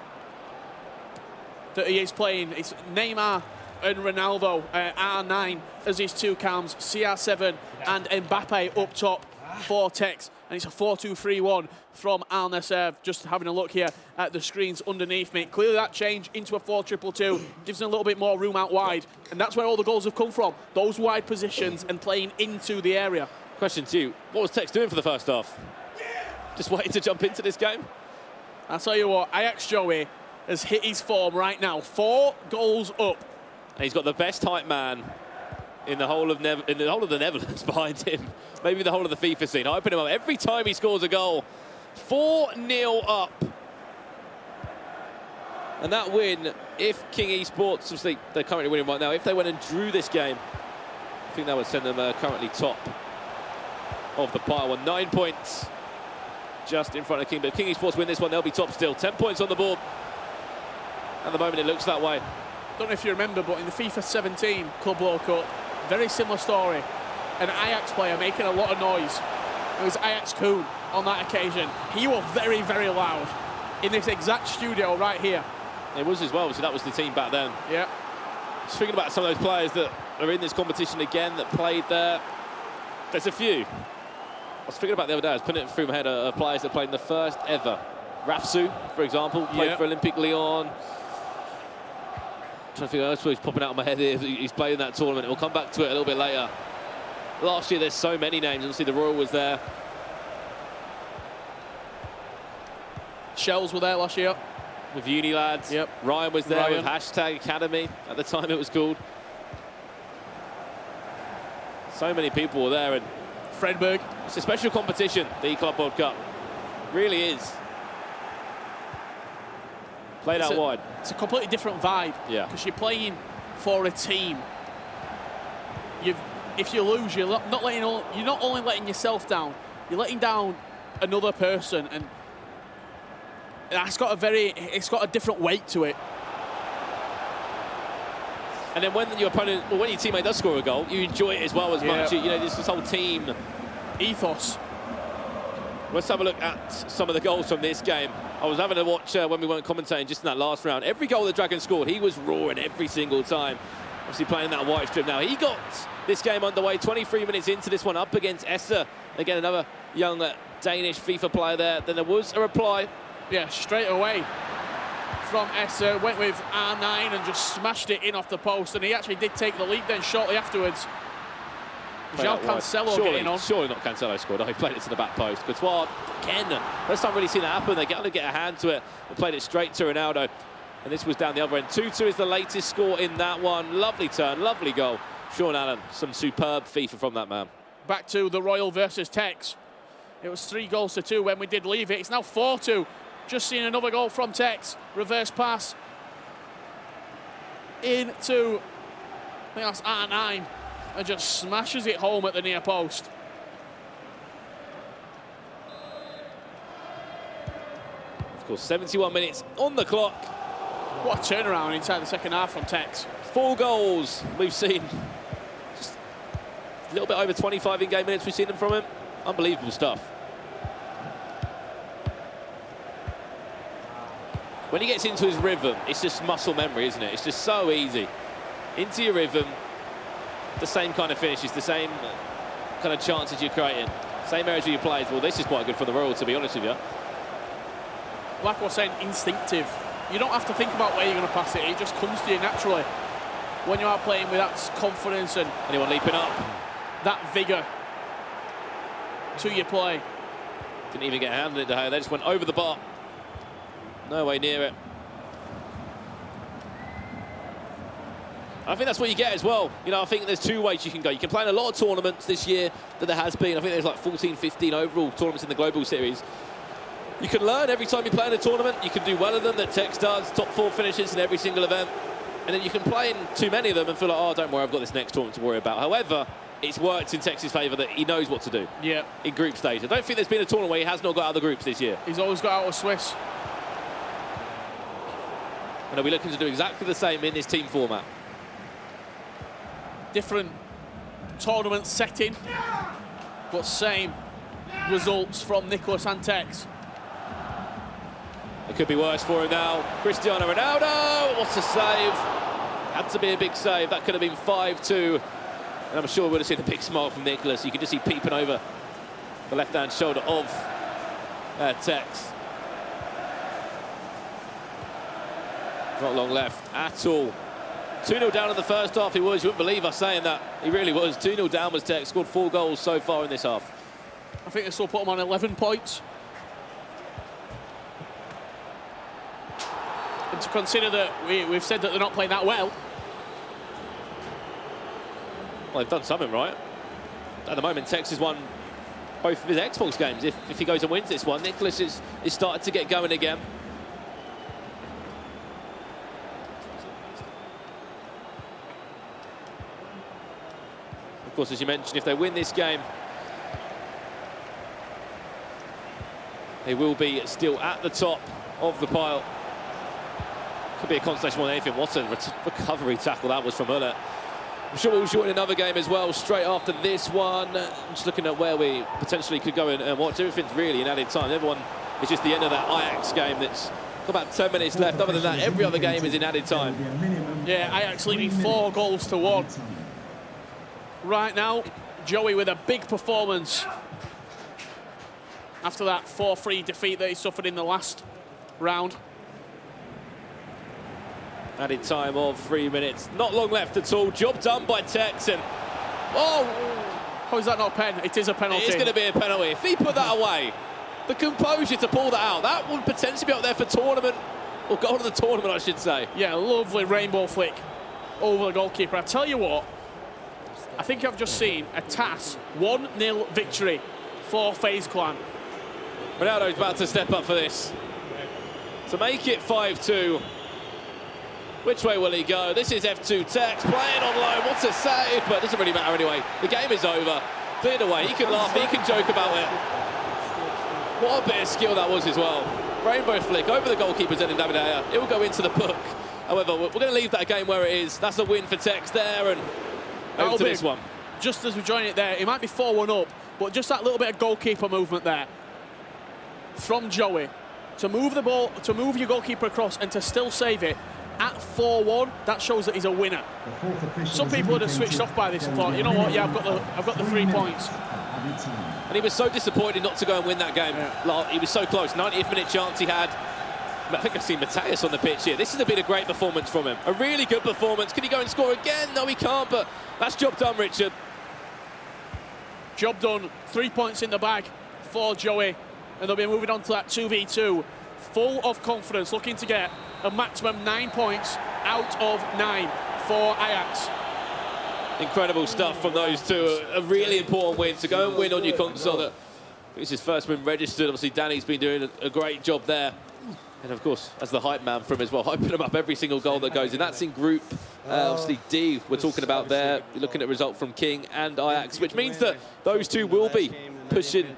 that he is playing. It's Neymar and Ronaldo, R9 as his 2 cams, CR7 and Mbappe up top for Tex. And it's a 4-2-3-1 from Al Nassr. Just having a look here at the screens underneath me. Clearly that change into a 4-2-2 gives him a little bit more room out wide. And that's where all the goals have come from. Those wide positions and playing into the area. Question to you, what was Tex doing for the first half? Just waiting to jump into this game? I'll tell you what, Ajax Joey has hit his form right now. 4 goals up. And he's got the best hype man in the whole of the Netherlands behind him. Maybe the whole of the FIFA scene. Hyping him up every time he scores a goal. 4-0 up. And that win, if King Esports, obviously they're currently winning right now, if they went and drew this game, I think that would send them currently top of the pile with 9 points just in front of King. But if King Esports win this one, they'll be top still. 10 points on the board. At the moment, it looks that way. Don't know if you remember, but in the FIFA 17 Club World Cup, very similar story. An Ajax player making a lot of noise. It was Ajax Koen on that occasion. He was very, very loud in this exact studio right here. It was as well, so that was the team back then. Yeah. Just thinking about some of those players that are in this competition again that played there. There's a few. I was thinking about the other day, I was putting it through my head of players that played in the first ever. Rafsu, for example, played for Olympique Lyon. I'm trying to figure out that's what's popping out of my head here. He's played in that tournament. We'll come back to it a little bit later. Last year, there's so many names. Obviously, the Royal was there. Shells were there last year. With uni lads. Yep. Ryan was there with Hashtag Academy. At the time, it was called. So many people were there. And Fredberg. It's a special competition, the E-Club World Cup. Really is. Played out wide. It's a completely different vibe. Yeah. Because you're playing for a team. If you lose, you're not only letting yourself down, you're letting down another person, and it's got a different weight to it. And then when your opponent, when your teammate does score a goal, you enjoy it as well as much. You know, this whole team ethos. Let's have a look at some of the goals from this game. I was having a watch when we weren't commentating just in that last round. Every goal the Dragons scored, he was roaring every single time. Obviously playing that white strip now. He got this game underway 23 minutes into this one up against Esser. Again, another young Danish FIFA player there. Then there was a reply. Yeah, straight away from Esser. Went with R9 and just smashed it in off the post. And he actually did take the lead then shortly afterwards. João Cancelo getting on. Surely not Cancelo scored. Oh, he played it to the back post. Courtois, again, first time really seen that happen. They got to get a hand to it and played it straight to Ronaldo. And this was down the other end. 2-2 is the latest score in that one. Lovely turn, lovely goal. Sean Allen, some superb FIFA from that man. Back to the Royal versus Tex. It was 3-2 when we did leave it. It's now 4-2. Just seen another goal from Tex. Reverse pass into, I think that's R9, and just smashes it home at the near post. Of course, 71 minutes on the clock. What a turnaround inside the second half from Tex. 4 goals we've seen. Just a little bit over 25 in-game minutes we've seen them from him. Unbelievable stuff. When he gets into his rhythm, it's just muscle memory, isn't it? It's just so easy. Into your rhythm, the same kind of finishes, the same kind of chances you're creating, same areas where you play. Well, this is quite good for the Royal, to be honest with you. Like I was saying, instinctive. You don't have to think about where you're going to pass it. It just comes to you naturally when you are playing with that confidence and anyone leaping up, that vigour to your play. Didn't even get a hand in it, De Gea. They just went over the bar. No way near it. I think that's what you get as well. You know, I think there's 2 ways you can go. You can play in a lot of tournaments this year that there has been. I think there's like 14, 15 overall tournaments in the Global Series. You can learn every time you play in a tournament. You can do well in them, that Tex does, top 4 finishes in every single event. And then you can play in too many of them and feel like, oh, don't worry, I've got this next tournament to worry about. However, it's worked in Tex's favour that he knows what to do. Yeah. In group stage. I don't think there's been a tournament where he has not got out of the groups this year. He's always got out of Swiss. And are we looking to do exactly the same in this team format? Different tournament setting, but same results from Nicholas and Tex. It could be worse for him now. Cristiano Ronaldo, what a save. Had to be a big save. That could have been 5-2. And I'm sure we would have seen a big smile from Nicholas. You can just see peeping over the left-hand shoulder of Tex. Not long left at all. 2-0 down in the first half he was. You wouldn't believe us saying that. He really was. 2-0 down was Tex. Scored 4 goals so far in this half. I think this will put him on 11 points. And to consider that we've said that they're not playing that well. Well, they've done something right. At the moment, Tex has won both of his Xbox games. If he goes and wins this one, Nicholas is starting to get going again. Of course, as you mentioned, if they win this game, they will be still at the top of the pile. Could be a consolation more than anything. What a recovery tackle that was from Muller. I'm sure we'll shoot in another game as well straight after this one. Just looking at where we potentially could go and watch. Everything's really in added time. Everyone is just the end of that Ajax game that's got about 10 minutes left. Other than that, every other game is in added time. Yeah, Ajax leading 4-1. Right now, Joey with a big performance after that 4-3 defeat that he suffered in the last round. Added time of 3 minutes. Not long left at all. Job done by Tex. And how is that not a pen? It is a penalty. It is going to be a penalty. If he put that away, the composure to pull that out, that would potentially be up there for tournament, or goal of the tournament, I should say. Yeah, lovely rainbow flick over the goalkeeper. I tell you what, I think I've just seen a TAS 1-0 victory for FaZe Clan. Ronaldo's about to step up for this. to make it 5-2. Which way will he go? This is F2 Tex playing on loan. What a save, but it doesn't really matter anyway. The game is over. Cleared away. He can laugh, he can joke about it. What a bit of skill that was as well. Rainbow flick over the goalkeeper, Zenin Davidea. It will go into the book. However, we're going to leave that game where it is. That's a win for Tex there, and over to this one. Just as we join it there, it might be 4-1 up, but just that little bit of goalkeeper movement there from Joey to move the ball, to move your goalkeeper across and to still save it at 4-1, that shows that he's a winner. Some people would have switched off by this and thought, you know what, yeah, I've got the 3 points. And he was so disappointed not to go and win that game. Yeah. He was so close. 90th minute chance he had. I think I've seen Mateus on the pitch here. This has been a great performance from him. A really good performance. Can he go and score again? No, he can't, but that's job done, Richard. Job done. 3 points in the bag for Joey. And they'll be moving on to that 2v2. Full of confidence, looking to get a maximum 9 points out of 9 for Ajax. Incredible stuff from those two. A really important win to go and win on your console. That it's his first win registered. Obviously, Danny's been doing a great job there. And of course, as the hype man for him as well, hyping him up every single goal that goes in. That's in Group, obviously, D, we're talking about there. You're looking at a result from King and Ajax, which means that those two will be pushing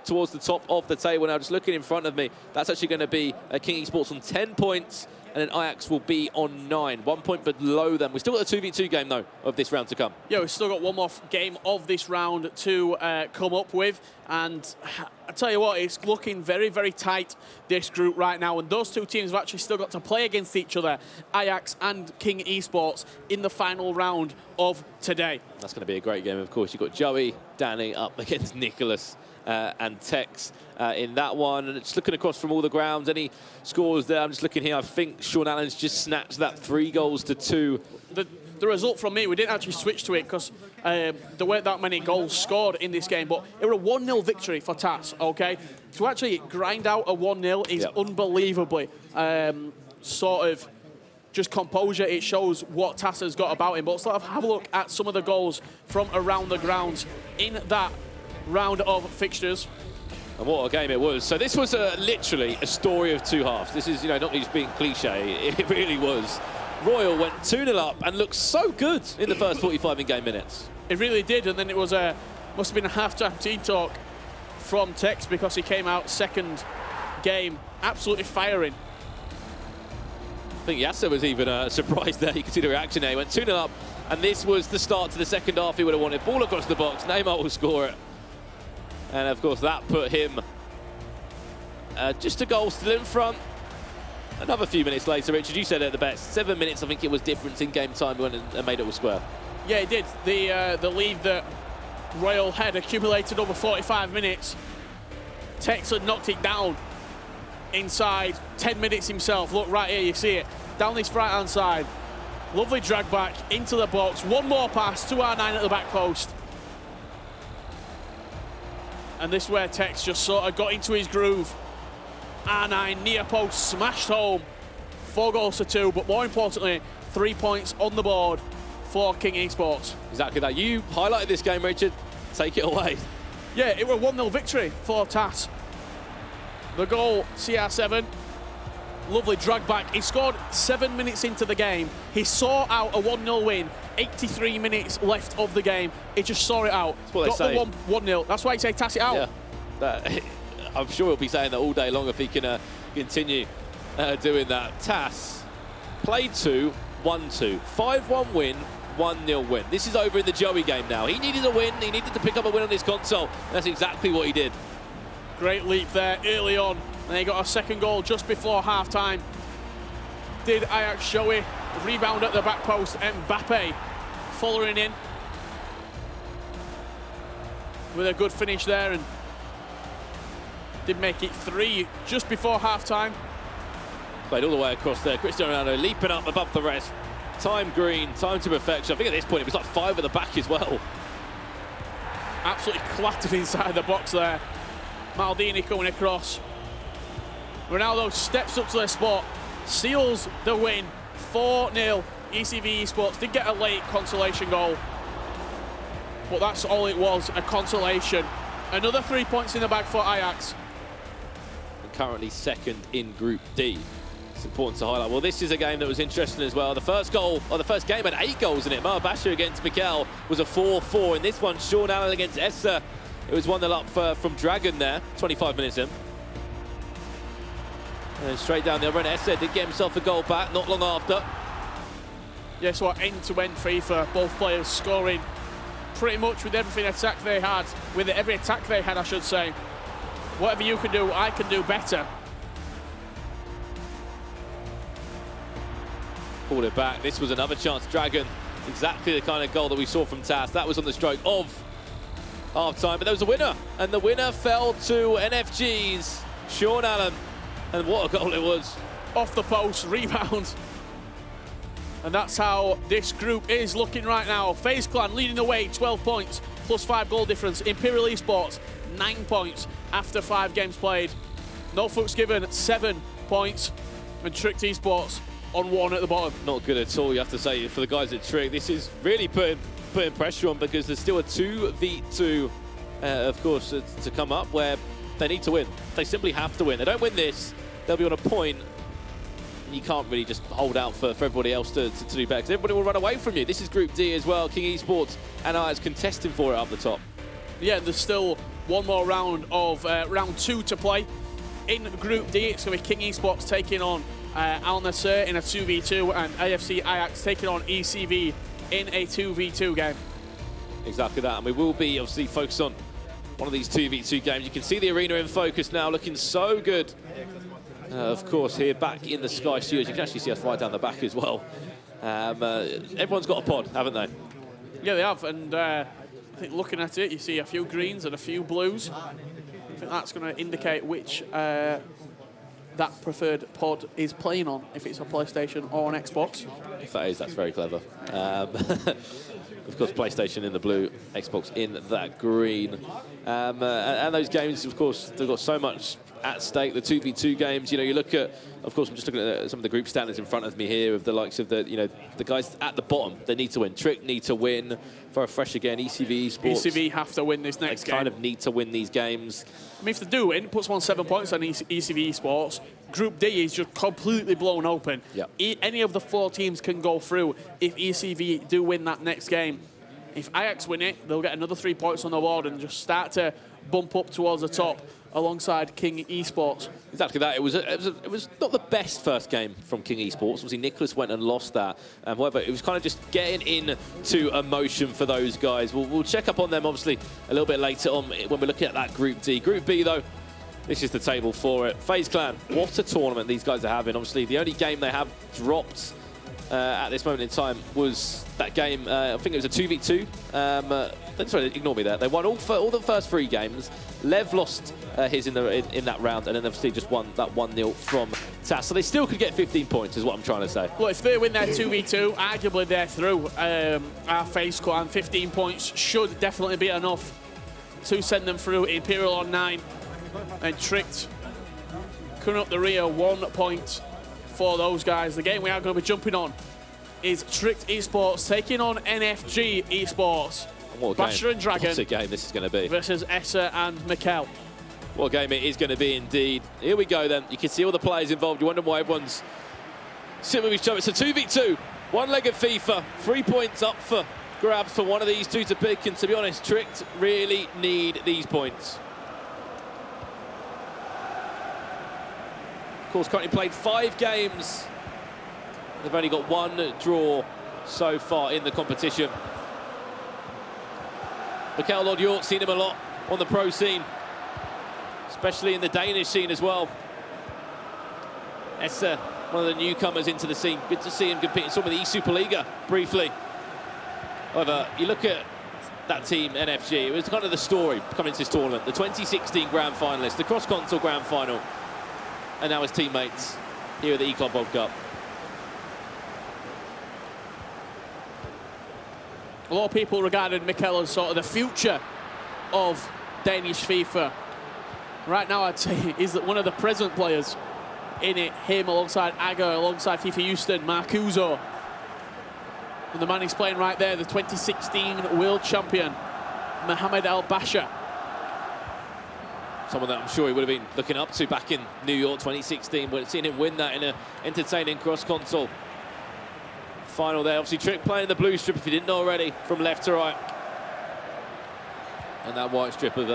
towards the top of the table. Now, just looking in front of me, that's actually going to be King Esports on 10 points, and then Ajax will be on 9. 1 point below them. We've still got a 2v2 game, though, of this round to come. Yeah, we've still got one more game of this round to come up with. And I tell you what, it's looking very, very tight, this group right now. And those two teams have actually still got to play against each other, Ajax and King Esports, in the final round of today. That's going to be a great game, of course. You've got Joey, Danny up against Nicholas and Tex in that one. And just looking across from all the grounds, any scores there? I'm just looking here. I think Sean Allen's just snatched that 3-2. The result from me, we didn't actually switch to it because there weren't that many goals scored in this game, but it was a 1-0 victory for TAS, okay? To actually grind out a 1-0 is unbelievably sort of just composure. It shows what TAS has got about him. But let's have a look at some of the goals from around the grounds in that round of fixtures. And what a game it was. So this was literally a story of two halves. This is, not just being cliche, it really was. Royal went 2-0 up and looked so good in the first 45 in-game minutes. It really did, and then it was must have been a half-time team talk from Tex because he came out second game absolutely firing. I think Yasser was even surprised there. You could see the reaction there. He went 2-0 up, and this was the start to the second half. He would have wanted ball across the box. Neymar will score it. And, of course, that put him just a goal still in front. Another few minutes later, Richard, you said it the best. 7 minutes, I think it was difference in game time when and made it all square. Yeah, it did. The lead that Royal had accumulated over 45 minutes. Tex had knocked it down inside 10 minutes himself. Look, right here, you see it. Down this right-hand side. Lovely drag back into the box. One more pass to R9 at the back post. And this is where Tex just sort of got into his groove. R9 near post, smashed home. 4-2, but more importantly, 3 points on the board for King Esports. Exactly that. You highlighted this game, Richard. Take it away. Yeah, it was a 1-0 victory for TAS. The goal, CR7. Lovely drag back. He scored 7 minutes into the game. He saw out a 1-0 win. 83 minutes left of the game. He just saw it out. That's what they say. Got the 1-0. That's why he say TAS it out. Yeah. I'm sure he'll be saying that all day long if he can continue doing that. TAS played 2, won 2. 5-1 win, 1-0 win. This is over in the Joey game now. He needed a win. He needed to pick up a win on his console. And that's exactly what he did. Great leap there early on. And he got a second goal just before half-time. Did Ajax Joey. Rebound at the back post. Mbappe following in with a good finish there. And did make it 3 just before half-time. Played all the way across there. Cristiano Ronaldo leaping up above the rest. Time green, time to perfection. I think at this point it was like 5 at the back as well. Absolutely clattered inside the box there. Maldini coming across. Ronaldo steps up to the spot, seals the win. 4-0. ECV Esports did get a late consolation goal, but that's all it was, a consolation. Another 3 points in the bag for Ajax. currently second in Group D. It's important to highlight. Well, this is a game that was interesting as well. The first goal, or the first game had 8 goals in it. Mar Basha against Mikel was a 4-4. In this one, Sean Allen against Essa. It was 1-0 up from Dragon there, 25 minutes in. And straight down the other end, Essa did get himself a goal back not long after. Yeah, so end-to-end FIFA, both players scoring pretty much with every attack they had, I should say. Whatever you can do, I can do better. Pulled it back. This was another chance. Dragon, exactly the kind of goal that we saw from Tas. That was on the stroke of half-time, but there was a winner. And the winner fell to NFG's Sean Allen. And what a goal it was. Off the post, rebound. And that's how this group is looking right now. FaZe Clan leading the way, 12 points, plus 5 goal difference. Imperial Esports, 9 points after 5 games played. No fucks given, 7 points. And Tricked Esports on 1 at the bottom. Not good at all, you have to say, for the guys at Trick. This is really putting pressure on, because there's still a 2v2, of course, to come up, where they need to win. They simply have to win. They don't win this, they'll be on a point. And you can't really just hold out for everybody else to do better, because everybody will run away from you. This is Group D as well. King Esports and Ajax contesting for it up the top. Yeah, there's still one more round of round 2 to play. In Group D, it's going to be King Esports taking on Al Nassr in a 2v2, and AFC Ajax taking on ECV in a 2v2 game. Exactly that, and we will be obviously focused on one of these 2v2 games. You can see the arena in focus now, looking so good. Of course, here back in the Sky Studios, you can actually see us right down the back as well. Everyone's got a pod, haven't they? Yeah, they have, and I think looking at it, you see a few greens and a few blues. I think that's going to indicate which that preferred pod is playing on, if it's a PlayStation or an Xbox. If that is, that's very clever. Of course, PlayStation in the blue, Xbox in that green. And those games, of course, they've got so much at stake. The 2v2 games, you know, you look at, of course, I'm just looking at some of the group standings in front of me here of the likes of the, you know, the guys at the bottom. They need to win. Trick need to win. For a fresh again, ECV Esports. ECV have to win this next game. Kind of need to win these games. I mean, if they do win, puts 7 points on ECV Esports. Group D is just completely blown open. Yep. Any of the 4 teams can go through if ECV do win that next game. If Ajax win it, they'll get another 3 points on the board and just start to bump up towards the top alongside King Esports. Exactly that. It was not the best first game from King Esports. Obviously, Nicholas went and lost that. However, it was kind of just getting into emotion for those guys. We'll check up on them, obviously, a little bit later on when we're looking at that Group D. Group B, though, this is the table for it. FaZe Clan, what a tournament these guys are having. Obviously, the only game they have dropped at this moment in time was that game. I think it was a 2v2. Sorry, ignore me there. They won all the first 3 games. Lev lost his in that round, and then obviously just won that 1-0 from Tas. So they still could get 15 points, is what I'm trying to say. Well, if they win their 2v2, arguably they're through. Our FaZe Clan, 15 points should definitely be enough to send them through. Imperial on 9, and Tricked coming up the rear, 1 point for those guys. The game we are going to be jumping on is Tricked Esports taking on NFG Esports. What a Basher and Dragon. What a game this is going to be. Versus Essa and Mikel. What a game it is going to be indeed. Here we go then. You can see all the players involved. You wonder why everyone's sitting with each other. It's a 2v2. One-legged FIFA. 3 points up for grabs for one of these two to pick. And to be honest, Tricked really need these points. Of course, currently played 5 games. They've only got 1 draw so far in the competition. Mikel Lord York, seen him a lot on the pro scene, especially in the Danish scene as well. Essa, one of the newcomers into the scene. Good to see him competing some of the E-Superliga briefly. However, you look at that team, NFG, it was kind of the story coming into this tournament. The 2016 Grand Finalist, the cross-console Grand Final, and now his teammates here at the E-Club World Cup. A lot of people regarded Mikel as sort of the future of Danish FIFA. Right now, I'd say he's one of the present players in it. Him alongside Aga, alongside FIFA Houston, Marcuso. And the man he's playing right there, the 2016 world champion, Mohamed Al Basha. Someone that I'm sure he would have been looking up to back in New York 2016, but seeing him win that in an entertaining cross-console final there. Obviously, Trick playing the blue strip, if you didn't know already, from left to right. And that white strip of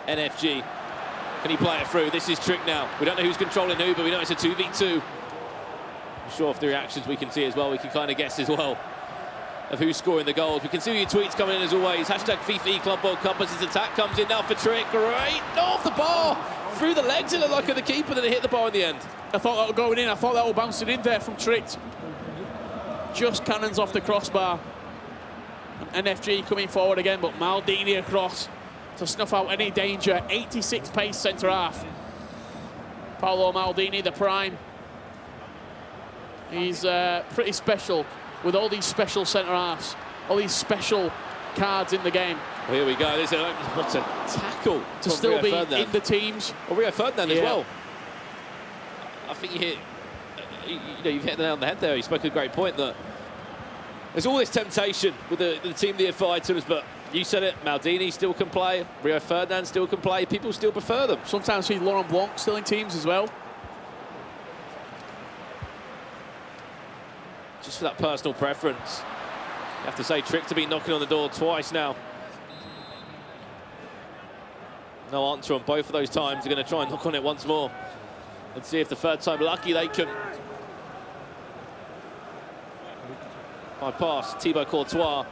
NFG. Can he play it through? This is Trick now. We don't know who's controlling who, but we know it's a 2v2. I'm sure off the reactions we can see as well, we can kind of guess as well of who's scoring the goals. We can see your tweets coming in as always. Hashtag FIFA eClub World Cup as his attack comes in now for Trick. Great, off the bar, through the legs, it looked like of the keeper, then it hit the bar in the end. I thought that was going in. I thought that was bouncing in there from Trick. Just cannons off the crossbar. And NFG coming forward again, but Maldini across to snuff out any danger. 86 pace centre half. Paolo Maldini, the prime. He's pretty special with all these special centre halves, all these special cards in the game. Well, here we go. What a tackle to still be in the teams. Well, Rio Ferdinand as well. I think you've hit the nail on the head there. You spoke a great point that there's all this temptation with the team the fighters, but you said it, Maldini still can play, Rio Ferdinand still can play, people still prefer them. Sometimes we see Laurent Blanc still in teams as well. Just for that personal preference. You have to say, Trick to be knocking on the door twice now. No answer on both of those times. They're going to try and knock on it once more and see if the third time lucky they can bypass. Thibaut Courtois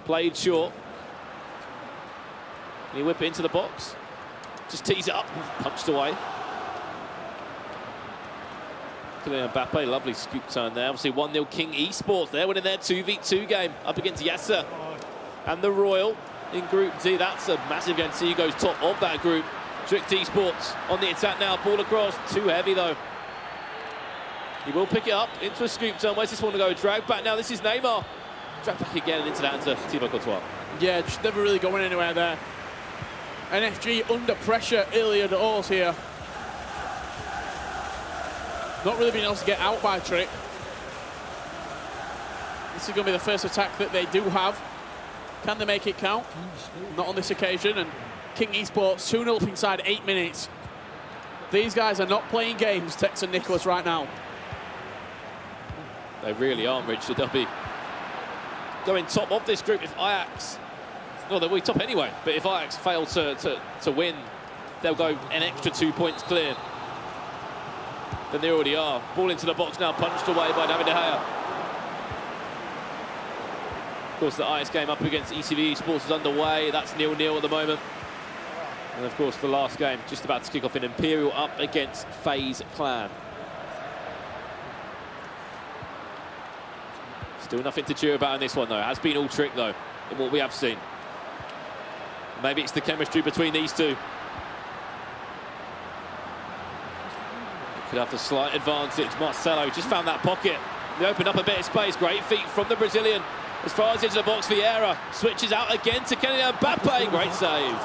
played short. Can he whip it into the box? Just tees it up, punched away. Kylian Mbappe, lovely scoop turn there. Obviously 1-0 King Esports. They're winning their 2v2 game up against Yasser and the Royal in Group D. That's a massive game. See who goes top of that group. Trick Esports on the attack now. Ball across. Too heavy though. He will pick it up into a scoop turn. Where's this one to go? Drag back now. This is Neymar. Drag back again and into that into Thibaut Courtois. Yeah, just never really going anywhere there. NFG under pressure earlier doors here. Not really being able to get out by Trick. This is going to be the first attack that they do have. Can they make it count? Not on this occasion. And King Esports 2-0 up inside 8 minutes. These guys are not playing games, Tex and Nicholas, right now. They really aren't, Richard. They'll be going top of this group if Ajax... No, they'll be top anyway. But if Ajax fail to win, they'll go an extra 2 points clear than they already are. Ball into the box now, punched away by David De Gea. Of course, the Ajax game up against ECV Esports is underway. That's 0-0 at the moment. And of course, the last game just about to kick off in Imperial up against FaZe Clan. Still nothing to cheer about in this one, though. It has been all Trick, though, in what we have seen. Maybe it's the chemistry between these two. Could have the slight advantage. Marcelo just found that pocket. They opened up a bit of space. Great feet from the Brazilian. As far as into the box, Vieira switches out again to Kylian Mbappe. Great save.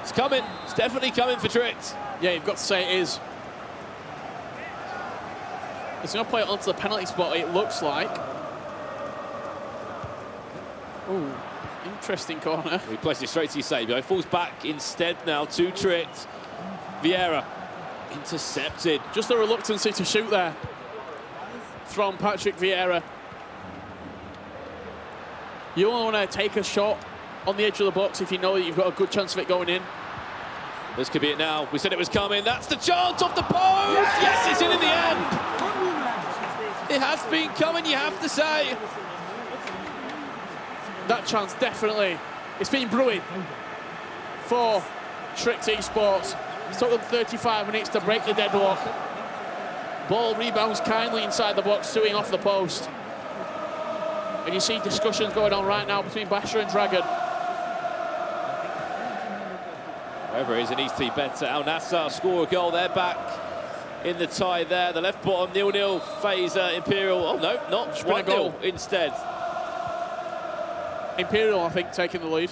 It's coming. It's definitely coming for Trick. Yeah, you've got to say it is. It's going to play it onto the penalty spot, it looks like. Ooh, interesting corner. He plays it straight to Eusebio. Falls back instead now to Trick. Vieira intercepted. Just the reluctancy to shoot there from Patrick Vieira. You only want to take a shot on the edge of the box if you know that you've got a good chance of it going in. This could be it now. We said it was coming. That's the chance off the post. Yes, it's in the end. It has been coming, you have to say. That chance, definitely. It's been brewing for Trick Esports. It took them 35 minutes to break the deadlock. Ball rebounds kindly inside the box, suing off the post. And you see discussions going on right now between Basher and Dragon. Whoever it is, it needs to be better. Al Nassr score a goal. They're back in the tie there. The left bottom, 0-0. FaZe Imperial. Oh, no, not 1-0 instead. Imperial, I think, taking the lead.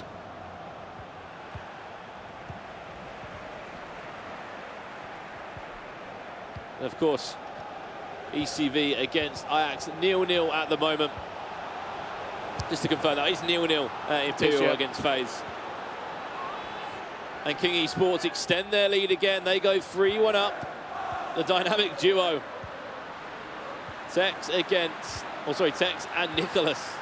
And of course, ECV against Ajax, 0-0 at the moment. Just to confirm that, it's 0-0 Imperial against FaZe. And King Esports extend their lead again. They go 3-1 up. The dynamic duo. Tex and Nicholas.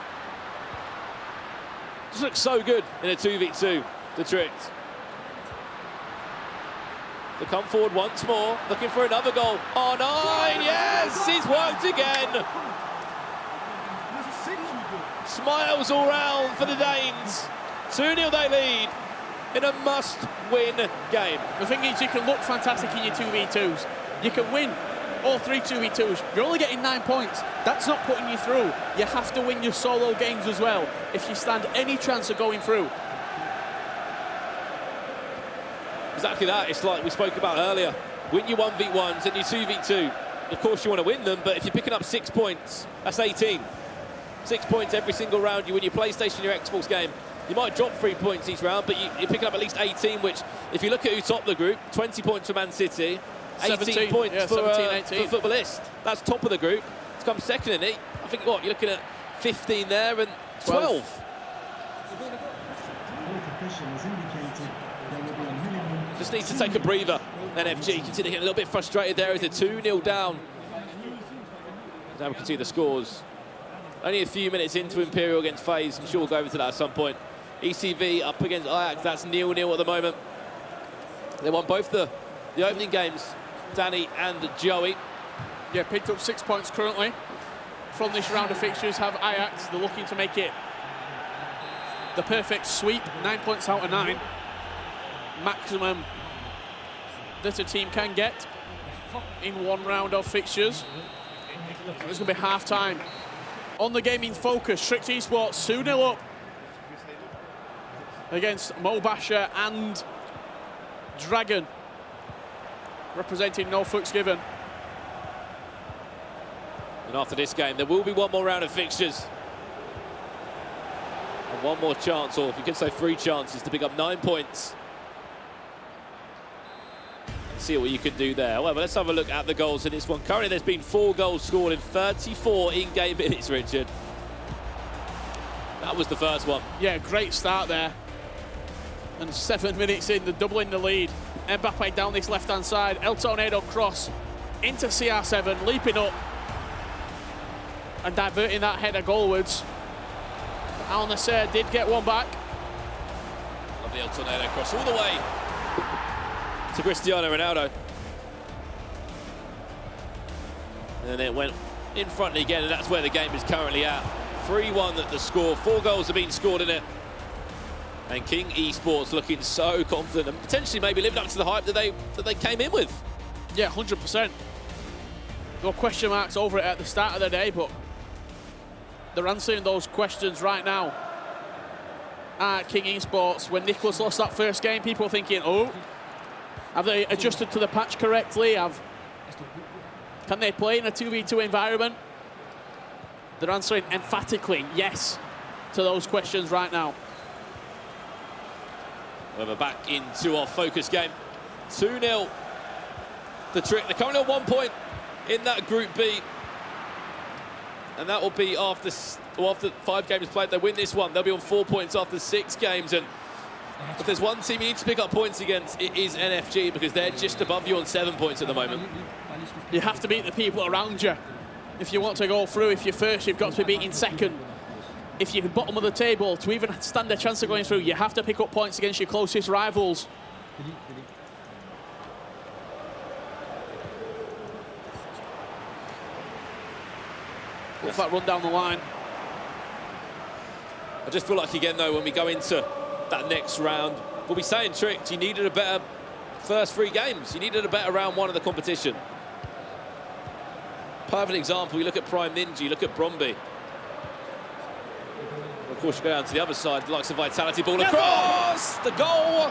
Just looks so good in a 2v2, the Tricked. They come forward once more, looking for another goal. Oh, 9, yes, it's worked again. Smiles all round for the Danes. 2-0 they lead in a must-win game. The thing is, you can look fantastic in your 2v2s. You can win all 3 2v2s. You're only getting 9 points. That's not putting you through. You have to win your solo games as well if you stand any chance of going through. Exactly that. It's like we spoke about earlier. Win your 1v1s and your 2v2. Of course, you want to win them, but if you're picking up 6 points, that's 18. 6 points every single round. You win your PlayStation, your Xbox game. You might drop 3 points each round, but you're picking up at least 18, which, if you look at who topped the group, 20 points for Man City, 18 points for Footballist. That's top of the group. To come second in it, I think, what, you're looking at 15 there and 12. Just needs to take a breather. NFG, you can see they're getting a little bit frustrated there as they're 2-0 down. Now we can see the scores. Only a few minutes into Imperial against FaZe. I'm sure we'll go over to that at some point. ECV up against Ajax. That's 0-0 at the moment. They won both the opening games, Danny and Joey. Yeah, picked up 6 points currently from this round of fixtures. Have Ajax. They're looking to make it the perfect sweep. 9 points out of 9. Maximum that a team can get in one round of fixtures. It's going to be half-time. On the game in focus, Strict Esports 2-0 up against Mobasher and Dragon, representing No Fucks Given. And after this game, there will be one more round of fixtures. And one more chance, or if you can say 3 chances, to pick up 9 points. See what you can do there. However, let's have a look at the goals in this one. Currently, there's been 4 goals scored in 34 in-game minutes, Richard. That was the first one. Yeah, great start there. And 7 minutes in, they're doubling the lead. Mbappe down this left-hand side. El Tornado cross into CR7, leaping up and diverting that header goalwards. Al Nasser did get one back. Lovely El Tornado cross all the way to Cristiano Ronaldo. And it went in front again, and that's where the game is currently at. 3-1 at the score. 4 goals have been scored in it. And King Esports looking so confident and potentially maybe living up to the hype that they came in with. Yeah, 100%. No question marks over it at the start of the day, but they're answering those questions right now at King Esports. When Nicholas lost that first game, people were thinking, oh, have they adjusted to the patch correctly? Can they play in a 2v2 environment? They're answering emphatically yes to those questions right now. We're back into our focus game. 2-0. The Trick. They're currently on 1 point in that Group B. And that will be after 5 games played. They win this one, they'll be on 4 points after 6 games. And if there's one team you need to pick up points against, it is NFG, because they're just above you on 7 points at the moment. You have to beat the people around you if you want to go through. If you're first, you've got to be beating second. If you're bottom of the table, to even stand a chance of going through, you have to pick up points against your closest rivals. If that run down the line. I just feel like, again, though, when we go into that next round, we'll be saying, Tricked, you needed a better first 3 games. You needed a better round 1 of the competition. Perfect example, you look at Prime Ninja, you look at Bromby. Of course, you go down to the other side, the likes of Vitality, ball across! The goal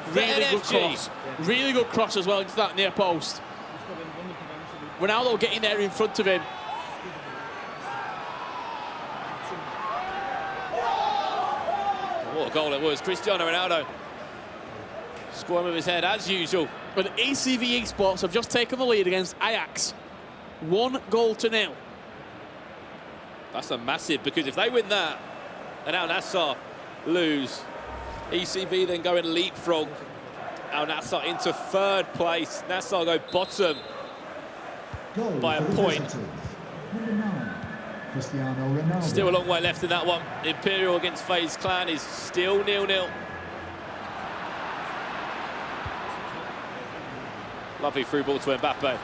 for Really good NFG. cross. Really good cross as well into that near post. Ronaldo getting there in front of him. What a goal it was. Cristiano Ronaldo scoring with his head as usual. But ECV Esports have just taken the lead against Ajax. 1-0. That's a massive, because if they win that and Al Nassr lose, ECV then go and leapfrog Al Nassr into third place. Nassr go bottom by a point. Number 9, Cristiano Ronaldo. Still a long way left in that one. Imperial against FaZe Clan is still 0-0. Lovely through ball to Mbappe.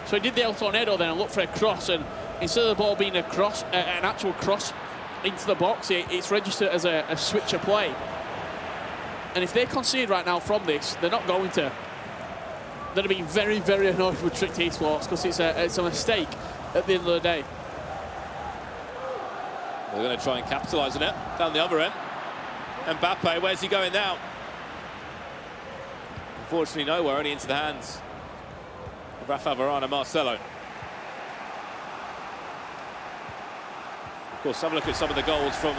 So he did the El Tornado then and looked for a cross, and instead of the ball being a cross, an actual cross into the box, it's registered as a switcher play. And if they concede right now from this, they're not going to. They're going to be very, very annoyed with Tricked Esports because it's a mistake at the end of the day. They're going to try and capitalise on it down the other end. Mbappe, where's he going now? Unfortunately, nowhere, only into the hands of Rafa Varane and Marcelo. Of course, have a look at some of the goals from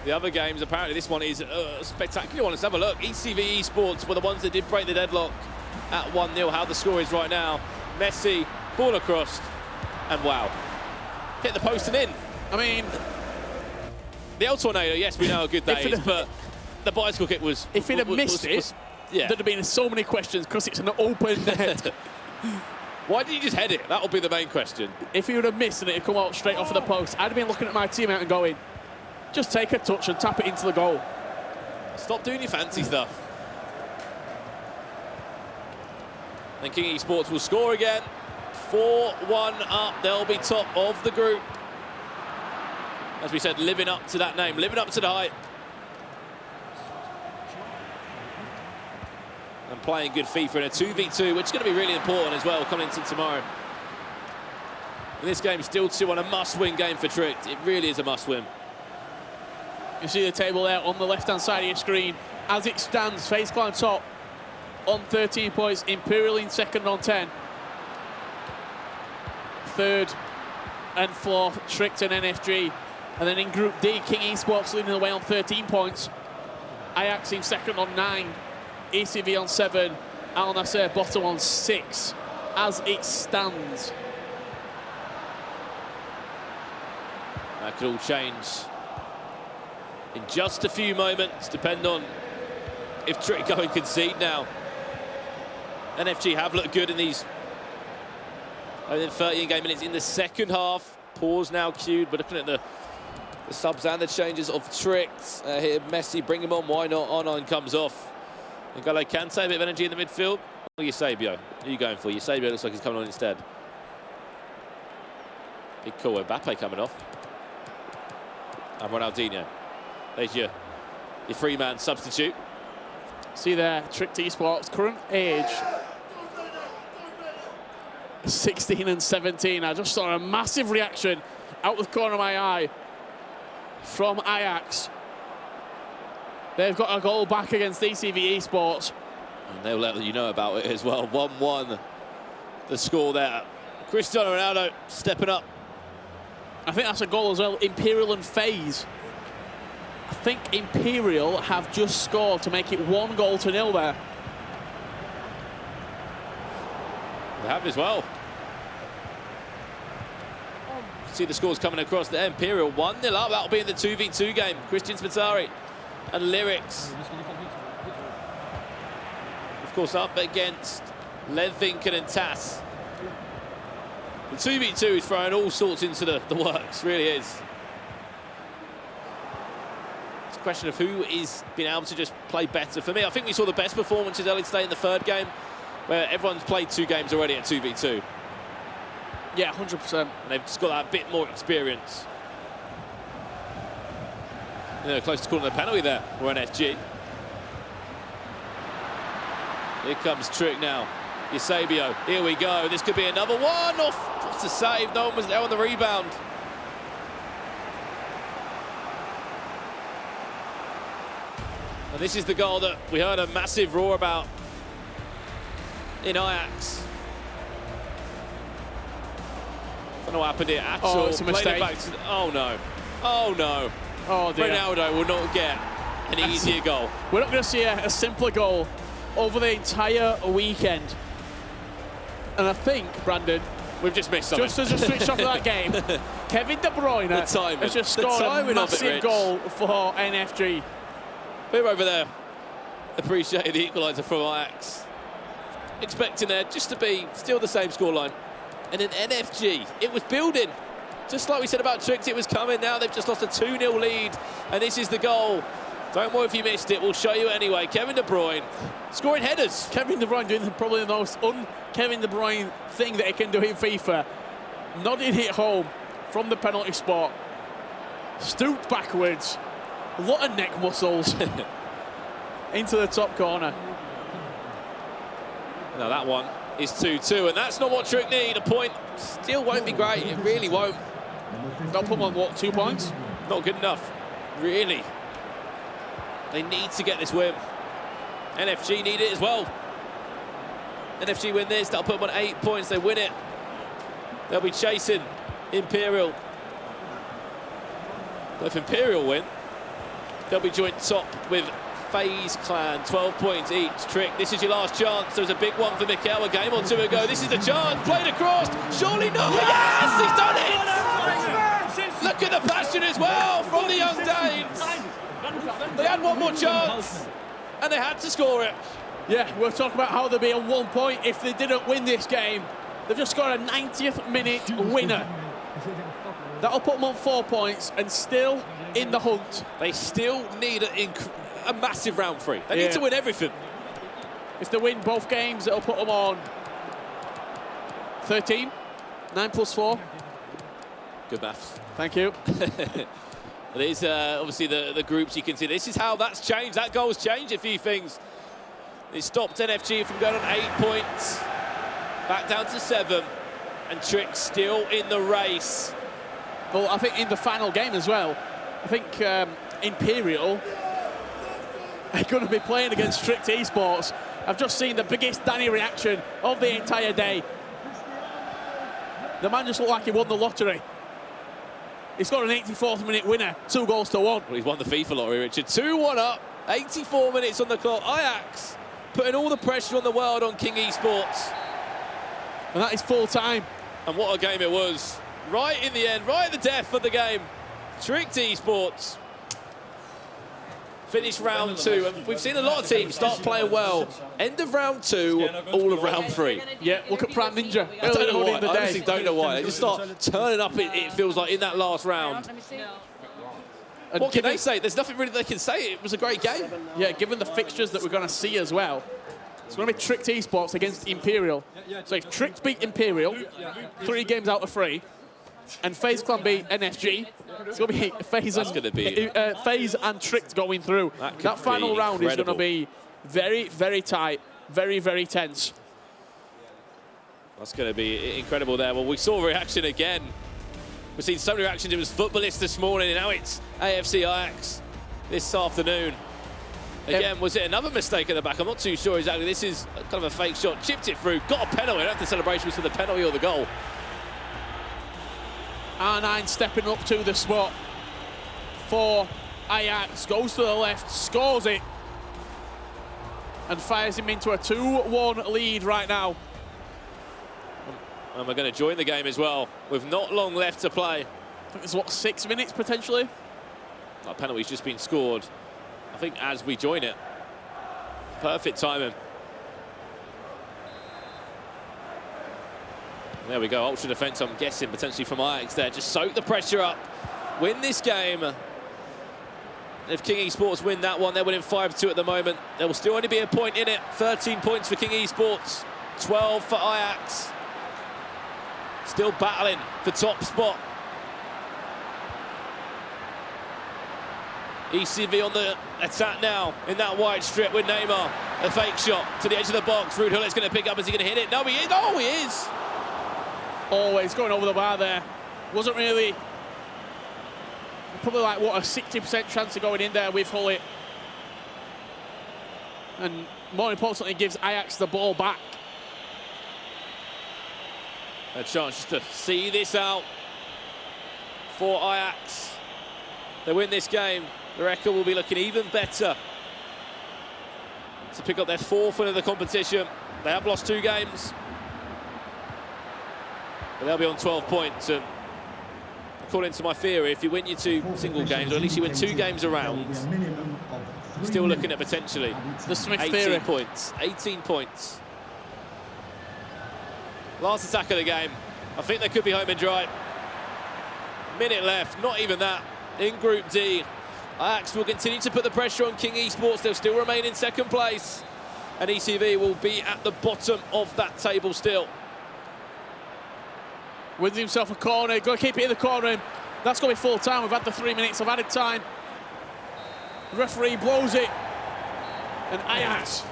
the other games. Apparently, this one is a spectacular one. Let's have a look. ECV Esports were the ones that did break the deadlock at 1-0. How the score is right now. Messi, ball across, and wow. Hit the post and in. I mean, the El Tornado, yes, we know how good that is, but the bicycle kick was... If he'd have missed it, yeah, there'd have been so many questions because it's an open net. Why did you just head it? That will be the main question. If he would have missed and it had come out straight off of the post, I'd have been looking at my teammate and going, just take a touch and tap it into the goal. Stop doing your fancy stuff. And King Esports will score again. 4-1 up. They'll be top of the group. As we said, living up to that name, living up to the hype. And playing good FIFA in a 2v2, which is going to be really important as well coming into tomorrow. And this game still 2-1, a must-win game for Tricked. It really is a must-win. You see the table there on the left-hand side of your screen. As it stands, FaZe Clan top on 13 points, Imperial in second on 10. Third and fourth, Tricked and NFG. And then in Group D, King Esports leading the way on 13 points. Ajax in second on 9. ECV on 7. Al Nassr bottom on 6. As it stands. That could all change in just a few moments, depend on if Tricked go and concede now. NFG have looked good in these 13 game minutes in the second half. Pause now cued, but looking at the subs and the changes of Tricked. Here, Messi, bring him on, why not? On comes off. N'Golo Kante, a bit of energy in the midfield. Or Eusebio, who are you going for? Eusebio looks like he's coming on instead. Big call, Mbappe coming off. And Ronaldinho. There's your three-man substitute. See there, Tricked Esports, current age 16 and 17. I just saw a massive reaction out the corner of my eye from Ajax. They've got a goal back against ECV Esports. And they'll let you know about it as well. 1-1, the score there. Cristiano Ronaldo stepping up. I think that's a goal as well, Imperial and FaZe. I think Imperial have just scored to make it 1-0 there. They have as well. See the scores coming across there. Imperial 1-0 up. That'll be in the 2v2 game. Christian Spitari and Lyrics. Of course, up against Ledvinken and Tass. The 2v2 is throwing all sorts into the works, really is. It's a question of who is being able to just play better. For me, I think we saw the best performances early today in the third game, where everyone's played 2 games already at 2v2. Yeah, 100%. And they've just got that bit more experience. You know, close to calling a penalty there for NFG. Here comes Trick now. Eusebio, here we go. This could be another one off. What's the save? No one was there on the rebound. And this is the goal that we heard a massive roar about in Ajax. I don't know what happened here. Axel Oh, it's a mistake. Oh no. Oh no. Oh dear. Ronaldo will not get an easier goal. We're not going to see a simpler goal over the entire weekend. And I think, Brandon, We've just missed something. Just as a switch off of that game, Kevin De Bruyne has just scored a massive goal for NFG. We're over there appreciating the equaliser from Ajax. Expecting there just to be still the same scoreline. And in NFG, it was building. Just like we said about Tricks, it was coming. Now they've just lost a 2-0 lead. And this is the goal. Don't worry if you missed it. We'll show you anyway. Kevin De Bruyne scoring headers. Kevin De Bruyne doing probably the most un-Kevin De Bruyne thing that he can do in FIFA. Nodding it home from the penalty spot. Stooped backwards. A lot of neck muscles. Into the top corner. Now that one is 2-2, and that's not what Trick need. A point still won't be great. It really won't. They'll put them on, what, 2 points? Not good enough, really. They need to get this win. NFG need it as well. NFG win this, that'll put them on 8 points. They win it. They'll be chasing Imperial. But if Imperial win, they'll be joint top with FaZe Clan, 12 points each. Trick, this is your last chance. There was a big one for Mikel a game or two ago. This is the chance, played across, surely not. Yes, he's done it! Look at the passion as well from the young Danes. They had one more chance, and they had to score it. Yeah, we'll talk about how they'll be on 1 point if they didn't win this game. They've just got a 90th minute winner. That'll put them on 4 points and still in the hunt. They still need a massive round 3. They need to win everything. If they win both games, it'll put them on 13. 9 plus 4. Good maths. Thank you. It is obviously the groups you can see. This is how that's changed. That goal's changed a few things. It stopped NFG from going on 8 points. Back down to 7. And Trick still in the race. Well, I think in the final game as well, I think Imperial are going to be playing against Trick Esports. I've just seen the biggest Danny reaction of the entire day. The man just looked like he won the lottery. He's got an 84th minute winner, 2 goals to 1. Well, he's won the FIFA lottery, Richard. 2-1 up, 84 minutes on the clock. Ajax putting all the pressure on the world on King Esports. And that is full time. And what a game it was. Right in the end, right at the death of the game. Trick Esports finished round 2. And we've seen a lot of teams start playing well. End of round 2, all of round 3. Yeah, look at Prime Ninja. I don't know why. I honestly don't know why. They just start turning up, it feels like, in that last round. And what can they say? There's nothing really they can say. It was a great game. Yeah, given the fixtures that we're going to see as well. It's going to be Trick Esports against Imperial. So if Trick beat Imperial, 3 games out of 3, and FaZe Clan beat NFG, it's going to be FaZe and Trick going through. That final round is going to be very, very tight, very, very tense. That's going to be incredible there. Well, we saw reaction again. We've seen so many reactions. It was Footballists this morning, and now it's AFC Ajax this afternoon. Again, was it another mistake at the back? I'm not too sure exactly. This is kind of a fake shot. Chipped it through, got a penalty. I don't know if the celebration was for the penalty or the goal. R9 stepping up to the spot for Ajax. Goes to the left, scores it. And fires him into a 2-1 lead right now. And we're going to join the game as well, with not long left to play. I think it's, what, 6 minutes potentially? That penalty's just been scored, I think, as we join it. Perfect timing. There we go, ultra defence, I'm guessing, potentially from Ajax there. Just soak the pressure up, win this game. If King Esports win that one, they're winning 5-2 at the moment. There will still only be a point in it. 13 points for King Esports, 12 for Ajax. Still battling for top spot. ECV on the attack now in that wide strip with Neymar. A fake shot to the edge of the box. Ruud Hullit's going to pick up. Is he going to hit it? No, he is. Oh, he is. Always going over the bar there. Wasn't really... Probably like, what, a 60% chance of going in there with Hullit. And more importantly, gives Ajax the ball back. A chance to see this out for Ajax. They win this game, the record will be looking even better to pick up their 4th win of the competition. They have lost 2 games. But they'll be on 12 points. According to my theory, if you win your 2 single games, or at least you win 2 games around, you're still looking at potentially the Smith 18 theory. points. 18 points. Last attack of the game. I think they could be home and dry. Minute left, not even that. In Group D, Ajax will continue to put the pressure on King Esports. They'll still remain in second place. And ECV will be at the bottom of that table still. Wins himself a corner, got to keep it in the corner. And that's going to be full time. We've had the 3 minutes of added time. The referee blows it. And Ajax,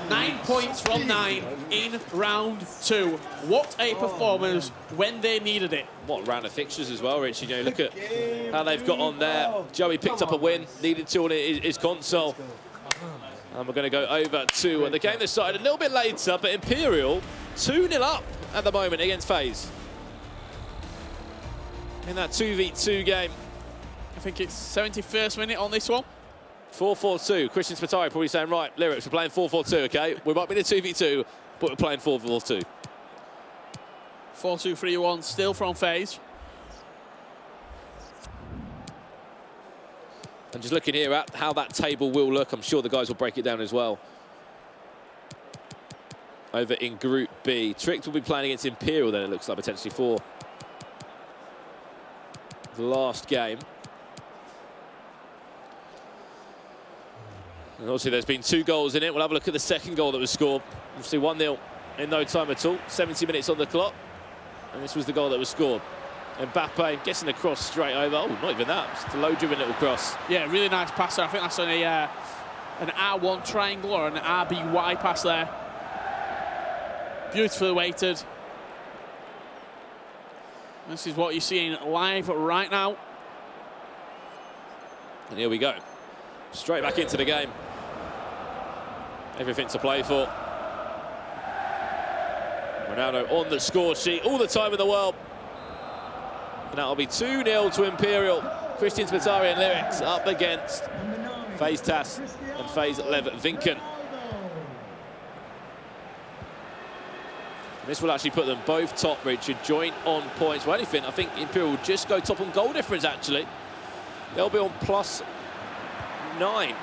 9 points from 9 in round 2. What a performance when they needed it. What round of fixtures as well, Rich. You know, look at how they've got on there. Joey picked up a win, needed to on his console. And we're going to go over to the game that started a little bit later, but Imperial 2-0 up at the moment against FaZe. In that 2v2 game. I think it's 71st minute on this one. 4-4-2. Christian Spitari probably saying, right, Lyrics, we're playing 4-4-2, okay? We might be in a 2v2, but we're playing 4-4-2. 4-2-3-1 still from FaZe. And just looking here at how that table will look, I'm sure the guys will break it down as well. Over in Group B. Tricked will be playing against Imperial then, it looks like, potentially for the last game. And obviously there's been 2 goals in it. We'll have a look at the second goal that was scored. Obviously 1-0 in no time at all. 70 minutes on the clock. And this was the goal that was scored. Mbappe guessing the cross straight over. Oh, not even that. Just a low-driven little cross. Yeah, really nice pass there. I think that's on an R1 triangle or an RBY pass there. Beautifully weighted. This is what you're seeing live right now. And here we go. Straight back into the game. Everything to play for. Ronaldo on the score sheet all the time in the world. And that'll be 2-0 to Imperial. Christian Spitari and Lyrics up against FaZe Tas and FaZe Lev Vinken. This will actually put them both top, Richard, joint on points. Well, anything, I think Imperial will just go top on goal difference, actually. They'll be on +9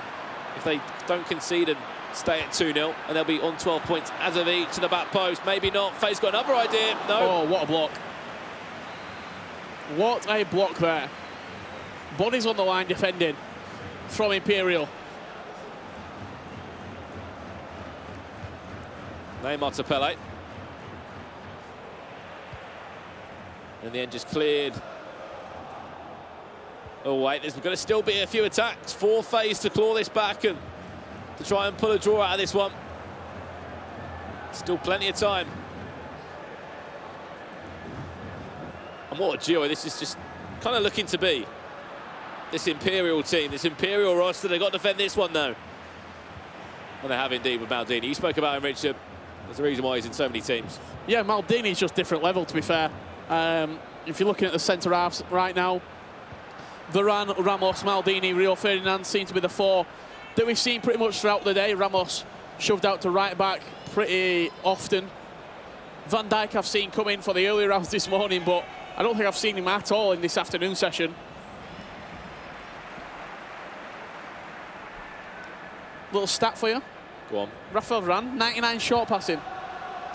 if they don't concede and stay at 2-0. And they'll be on 12 points as of each to the back post. Maybe not. FaZe got another idea. No. Oh, what a block. What a block there. Bodies on the line defending from Imperial. Neymar to Pele. In the end, just cleared. Oh, wait, there's going to still be a few attacks for FaZe to claw this back and to try and pull a draw out of this one. Still plenty of time. And what a duo this is just kind of looking to be. This Imperial team, this Imperial roster, they've got to defend this one, though. And they have indeed with Maldini. You spoke about him, Richard. There's a reason why he's in so many teams. Yeah, Maldini's just different level, to be fair. If you're looking at the centre halves right now, Varane, Ramos, Maldini, Rio Ferdinand seem to be the 4 that we've seen pretty much throughout the day. Ramos shoved out to right back pretty often. Van Dijk I've seen come in for the early rounds this morning, but I don't think I've seen him at all in this afternoon session. Little stat for you. Go on. Rafael Varane, 99 short passing.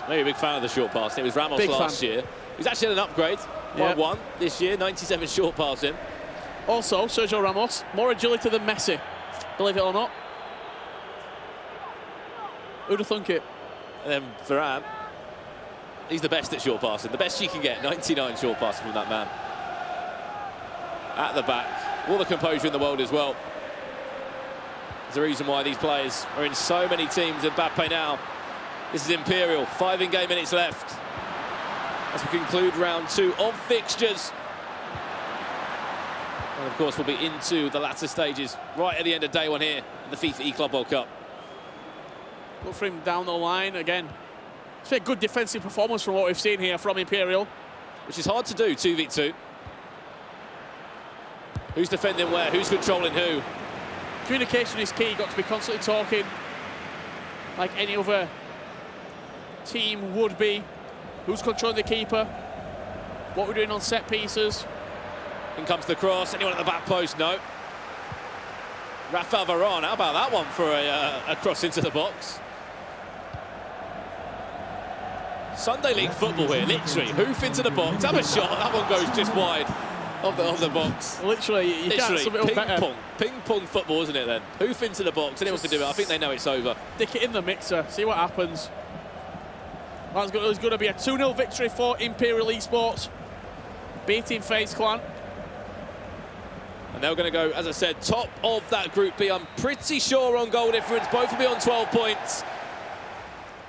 Maybe a big fan of the short passing. It was Ramos Big last fan. year. He's actually had an upgrade. Yeah. 1-1 this year, 97 short passing. Also, Sergio Ramos, more agility than Messi, believe it or not. Who'd have thunk it? And then Varane, he's the best at short passing, the best you can get. 99 short passing from that man. At the back, all the composure in the world as well. There's a reason why these players are in so many teams. Mbappe now. This is Imperial, 5 in-game minutes left as we conclude round 2 of fixtures. And of course, we'll be into the latter stages right at the end of day 1 here at the FIFA E-Club World Cup. Look for him down the line again. It's a good defensive performance from what we've seen here from Imperial. Which is hard to do, 2v2. Who's defending where? Who's controlling who? Communication is key. You've got to be constantly talking like any other team would be. Who's controlling the keeper? what we're doing on set pieces. In comes the cross. Anyone at the back post? No. Rafael Varane, how about that one for a cross into the box? Sunday League football here, literally. Hoof into the box, have a shot. That one goes just wide of the box. Literally, you can't sum it up better. Ping pong football, isn't it then? Hoof into the box, anyone can do it. I think they know it's over. Stick it in the mixer, see what happens. That's going to be a 2-0 victory for Imperial Esports, beating FaZe Clan. And they're going to go, as I said, top of that Group B. I'm pretty sure on goal difference. Both will be on 12 points.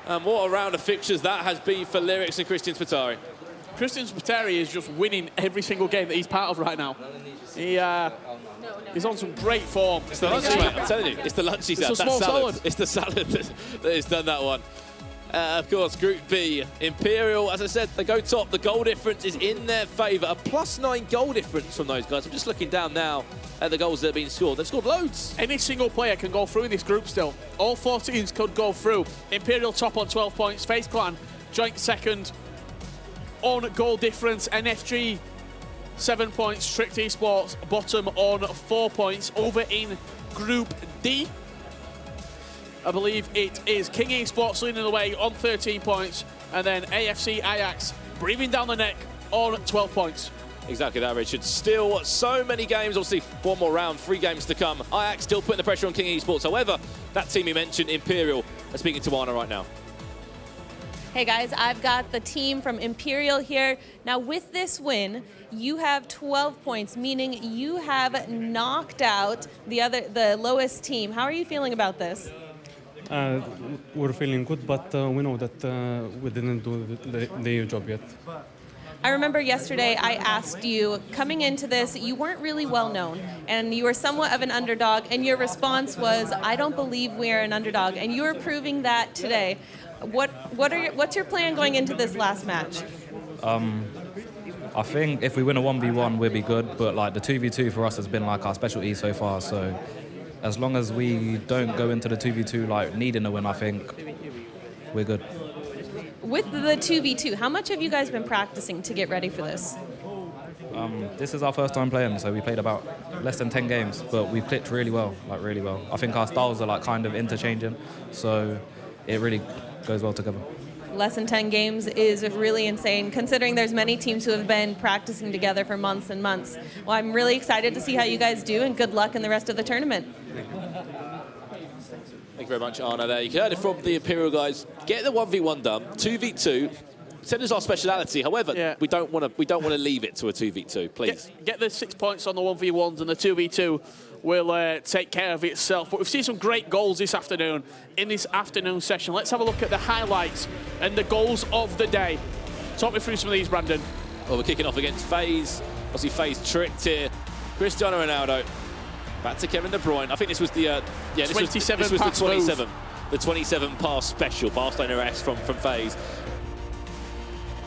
And what a round of fixtures that has been for Lyrics and Christian Spiteri. Christian Spiteri is just winning every single game that he's part of right now. He's on some great form. It's the lunch, mate. I'm telling you, it's the lunch he's had. It's a small salad. It's the salad that has done that one. Of course, Group B, Imperial, as I said, they go top. The goal difference is in their favour. A +9 goal difference from those guys. I'm just looking down now at the goals that have been scored. They've scored loads. Any single player can go through this group still. All 4 teams could go through. Imperial top on 12 points. FaZe Clan joint second on goal difference. NFG 7 points. Strict Esports bottom on 4 points. Over in Group D, I believe it is King Esports leading the way on 13 points, and then AFC Ajax breathing down the neck on 12 points. Exactly that, Richard. Still so many games, obviously 1 more round, 3 games to come. Ajax still putting the pressure on King Esports. However, that team you mentioned, Imperial, are speaking to Anna right now. Hey guys, I've got the team from Imperial here. Now with this win, you have 12 points, meaning you have knocked out the lowest team. How are you feeling about this? We're feeling good, but we know that we didn't do the job yet. I remember yesterday I asked you, coming into this, you weren't really well known, and you were somewhat of an underdog, and your response was, I don't believe we're an underdog, and you are proving that today. What's your plan going into this last match? I think if we win a 1v1, we'll be good, but like the 2v2 for us has been like our specialty so far, so as long as we don't go into the 2v2 like needing a win, I think we're good. With the 2v2, how much have you guys been practicing to get ready for this? This is our first time playing, so we played about less than 10 games, but we've clicked really well, like really well. I think our styles are like kind of interchanging, so it really goes well together. Less than 10 games is really insane, considering there's many teams who have been practicing together for months and months. Well, I'm really excited to see how you guys do, and good luck in the rest of the tournament. Thank you very much, Arna. There you heard it from the Imperial guys. Get the 1v1 done. 2v2. Said it's our speciality. However, we don't want to leave it to a 2v2. Please get the 6 points on the 1v1s, and the 2v2 will take care of itself. But we've seen some great goals this afternoon in this afternoon session. Let's have a look at the highlights and the goals of the day. Talk me through some of these, Brandon. Well, we're kicking off against FaZe. Obviously, FaZe tricked here. Cristiano Ronaldo. Back to Kevin De Bruyne. I think this was the this was the 27. The 27 pass special, Barcelona-esque from FaZe.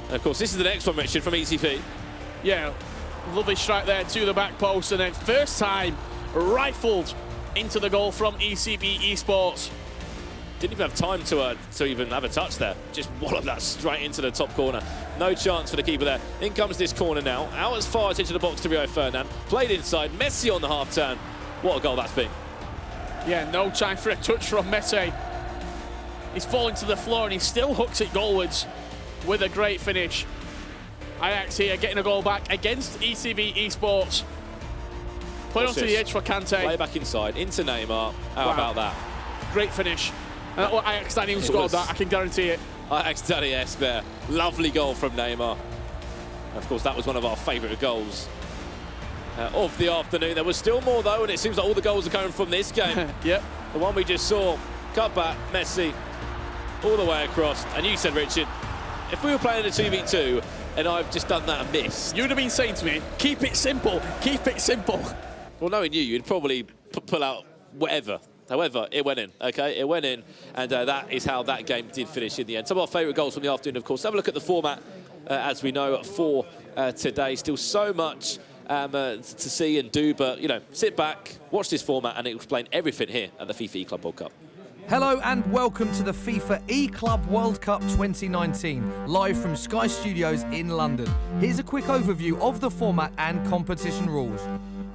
And of course, this is the next one, Richard, from ECP. Yeah, lovely strike there to the back post, and then first time rifled into the goal from ECB Esports. Didn't even have time to even have a touch there. Just walloped that straight into the top corner. No chance for the keeper there. In comes this corner now. Out as far as into the box to Rio Ferdinand. Played inside. Messi on the half turn. What a goal that's been. Yeah, no time for a touch from Messi. He's falling to the floor and he still hooks it goalwards with a great finish. Ajax here getting a goal back against ECB Esports. Play onto the edge for Kante. Play back inside, into Neymar. How about that? Great finish. Ajax Danny who scored that, I can guarantee it. Ajax Danny-esque there. Lovely goal from Neymar. And of course, that was one of our favourite goals of the afternoon. There was still more though, and it seems like all the goals are coming from this game. Yep. The one we just saw, cut back, Messi, all the way across. And you said, Richard, if we were playing a 2v2 and I've just done that and missed, you'd have been saying to me, keep it simple, keep it simple. Well, knowing you, you'd probably pull out whatever. However, it went in, okay? It went in, and that is how that game did finish in the end. Some of our favourite goals from the afternoon, of course. Have a look at the format, as we know, for today. Still so much to see and do, but, you know, sit back, watch this format, and it will explain everything here at the FIFA eClub World Cup. Hello and welcome to the FIFA E-Club World Cup 2019, live from Sky Studios in London. Here's a quick overview of the format and competition rules.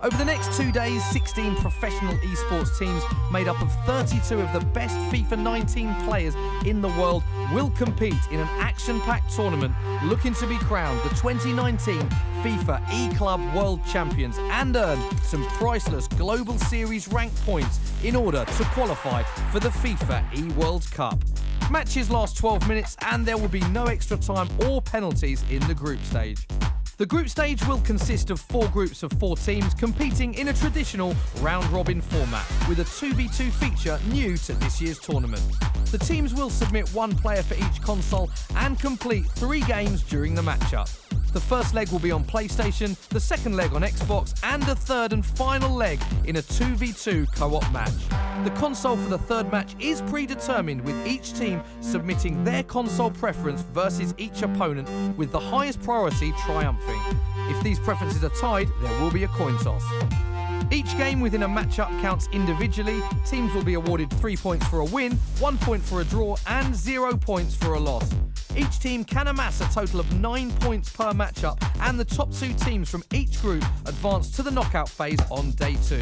Over the next 2 days, 16 professional esports teams made up of 32 of the best FIFA 19 players in the world will compete in an action-packed tournament looking to be crowned the 2019 FIFA E-Club World Champions and earn some priceless Global Series rank points in order to qualify for the FIFA eWorld Cup. Matches last 12 minutes and there will be no extra time or penalties in the group stage. The group stage will consist of 4 groups of 4 teams competing in a traditional round-robin format with a 2v2 feature new to this year's tournament. The teams will submit 1 player for each console and complete 3 games during the matchup. The first leg will be on PlayStation, the second leg on Xbox, and the third and final leg in a 2v2 co-op match. The console for the third match is predetermined, with each team submitting their console preference versus each opponent, with the highest priority triumphing. If these preferences are tied, there will be a coin toss. Each game within a matchup counts individually. Teams will be awarded 3 points for a win, 1 point for a draw, and 0 points for a loss. Each team can amass a total of 9 points per matchup, and the top 2 teams from each group advance to the knockout phase on day 2.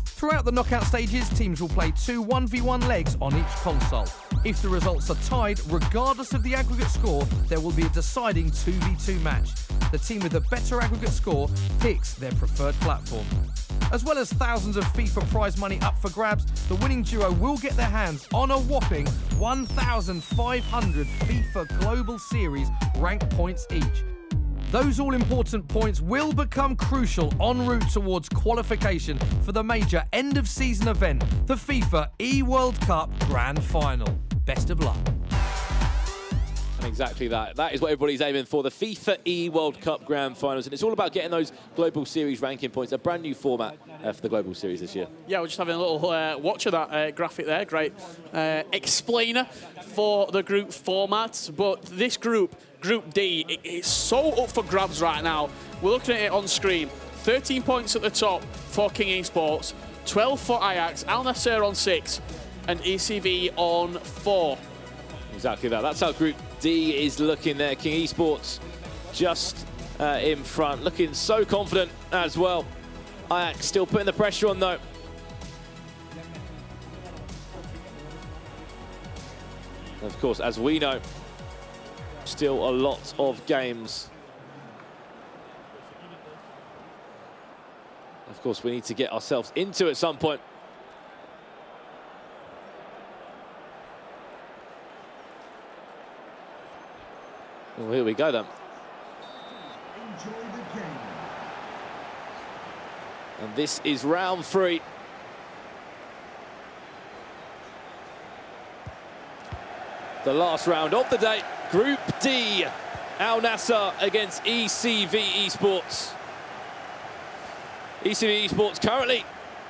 Throughout the knockout stages, teams will play 2 1v1 legs on each console. If the results are tied, regardless of the aggregate score, there will be a deciding 2v2 match. The team with the better aggregate score picks their preferred platform. As well as thousands of FIFA prize money up for grabs, the winning duo will get their hands on a whopping 1,500 FIFA Global Series rank points each. Those all-important points will become crucial en route towards qualification for the major end-of-season event, the FIFA eWorld Cup Grand Final. Best of luck. Exactly that. That is what everybody's aiming for, the FIFA eWorld Cup Grand Finals. And it's all about getting those Global Series ranking points, a brand new format for the Global Series this year. Yeah, we're just having a little watch of that graphic there. Great explainer for the group format. But this group, Group D, it's so up for grabs right now. We're looking at it on screen. 13 points at the top for King Esports, 12 for Ajax, Al Nassr on 6, and ECV on 4. Exactly that. That's how Group D is looking there. King Esports just in front, looking so confident as well. Ajax still putting the pressure on though. Of course, as we know, still a lot of games. Of course, we need to get ourselves into at some point. Well, here we go then. And this is round 3. The last round of the day, Group D. Al Nassr against ECV Esports. ECV Esports currently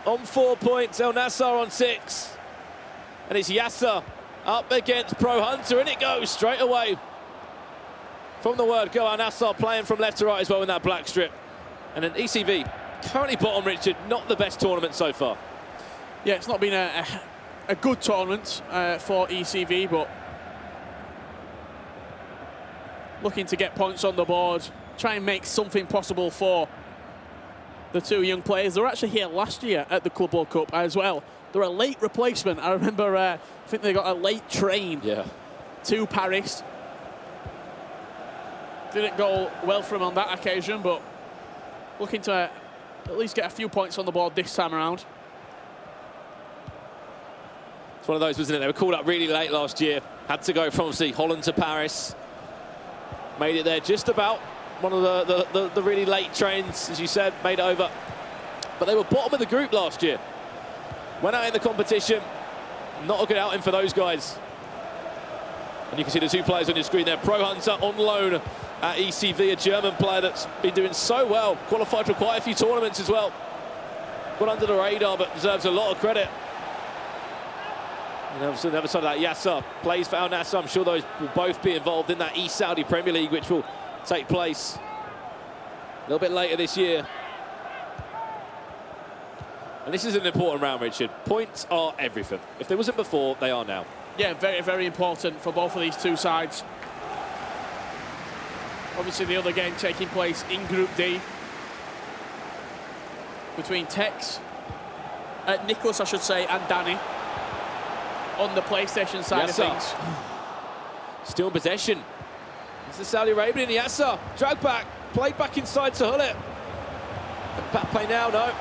on 4 points, Al Nassr on 6. And it's Yasser up against Pro Hunter, and it goes straight away. From the word go, Al Nassr playing from left to right as well in that black strip. And an ECV currently bottom, Richard, not the best tournament so far. Yeah, it's not been a good tournament for ECV, but looking to get points on the board, try and make something possible for the 2 young players. They were actually here last year at the Club World Cup as well. They're a late replacement. I remember, I think they got a late train to Paris. Didn't go well for him on that occasion, but looking to at least get a few points on the board this time around. It's one of those, wasn't it? They were called up really late last year. Had to go from, obviously, Holland to Paris. Made it there just about. One of the really late trains, as you said, made it over. But they were bottom of the group last year. Went out in the competition. Not a good outing for those guys. And you can see the 2 players on your screen there. Pro Hunter on loan at ECV, a German player that's been doing so well. Qualified for quite a few tournaments as well. Got under the radar, but deserves a lot of credit. And obviously on the other side of that, Yasser plays for Al Nassr. I'm sure those will both be involved in that East Saudi Premier League, which will take place a little bit later this year. And this is an important round, Richard. Points are everything. If they wasn't before, they are now. Yeah, very, very important for both of these two sides. Obviously, the other game taking place in Group D between Nicholas, I should say, and Danny on the PlayStation side of things. Still in possession. It's the Saudi Arabian, Yasser. Drag back, played back inside to Hullet. Back play now, no.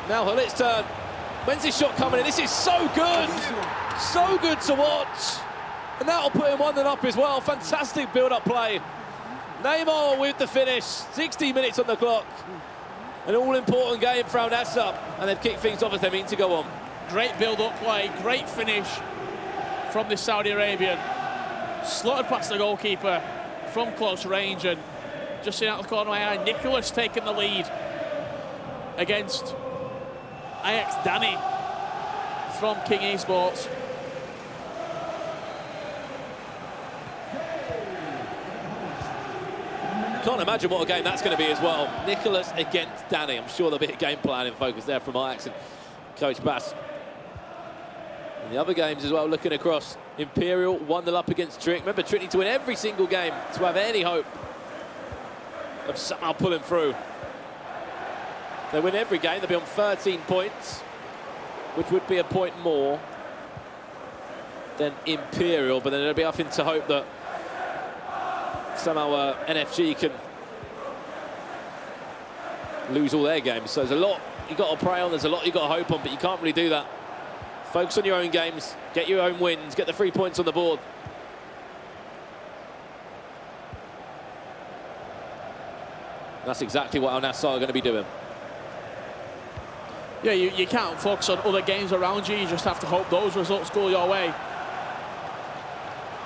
Now Hullet's turn. When's this shot coming in? This is so good! So good to watch. And that'll put him 1-0 up as well. Fantastic build-up play. Neymar with the finish. 60 minutes on the clock. An all-important game for Al Nassr. And they've kicked things off as they mean to go on. Great build-up play, great finish from the Saudi Arabian. Slotted past the goalkeeper from close range, and just seen out the corner of my eye, Nicholas taking the lead against Ajax Danny from King Esports. Can't imagine what a game that's going to be as well. Nicholas against Danny. I'm sure there'll be a game plan in focus there from Ajax and Coach Bass. And the other games as well, looking across. Imperial 1-0 up against Trick. Remember, Trick need to win every single game to have any hope of somehow pulling through. If they win every game, they'll be on 13 points, which would be a point more than Imperial, but then they'll be having to hope that somehow NFG can lose all their games. So there's a lot you've got to pray on, there's a lot you've got to hope on, but you can't really do that. Focus on your own games, get your own wins, get the 3 points on the board. That's exactly what Al Nassr are going to be doing. Yeah, you can't focus on other games around you, you just have to hope those results go your way.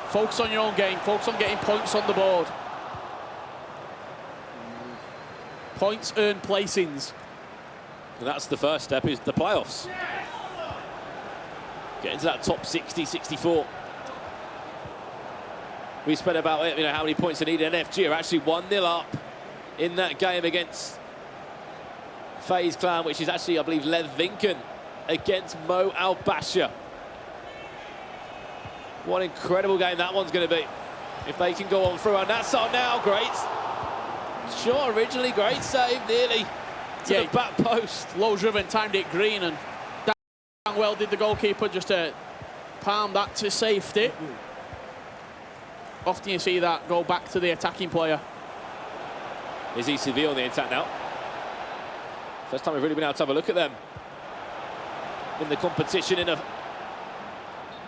Focus on your own game, focus on getting points on the board. Points earn placings. And that's the first step, is the playoffs. Get into that top 60, 64. We spent about how many points they need. NFG are actually 1-0 up in that game against FaZe Clan, which is actually, I believe, Lev Vinken against Mo Al-Basha. What an incredible game that one's going to be. If they can go on through. And that's on now, great. Shot originally, great save, nearly to the back post. Low driven, timed it green, and damn well did the goalkeeper just to palm that to safety. Often you see that go back to the attacking player. Is ECV on the attack now? First time we've really been able to have a look at them in the competition in a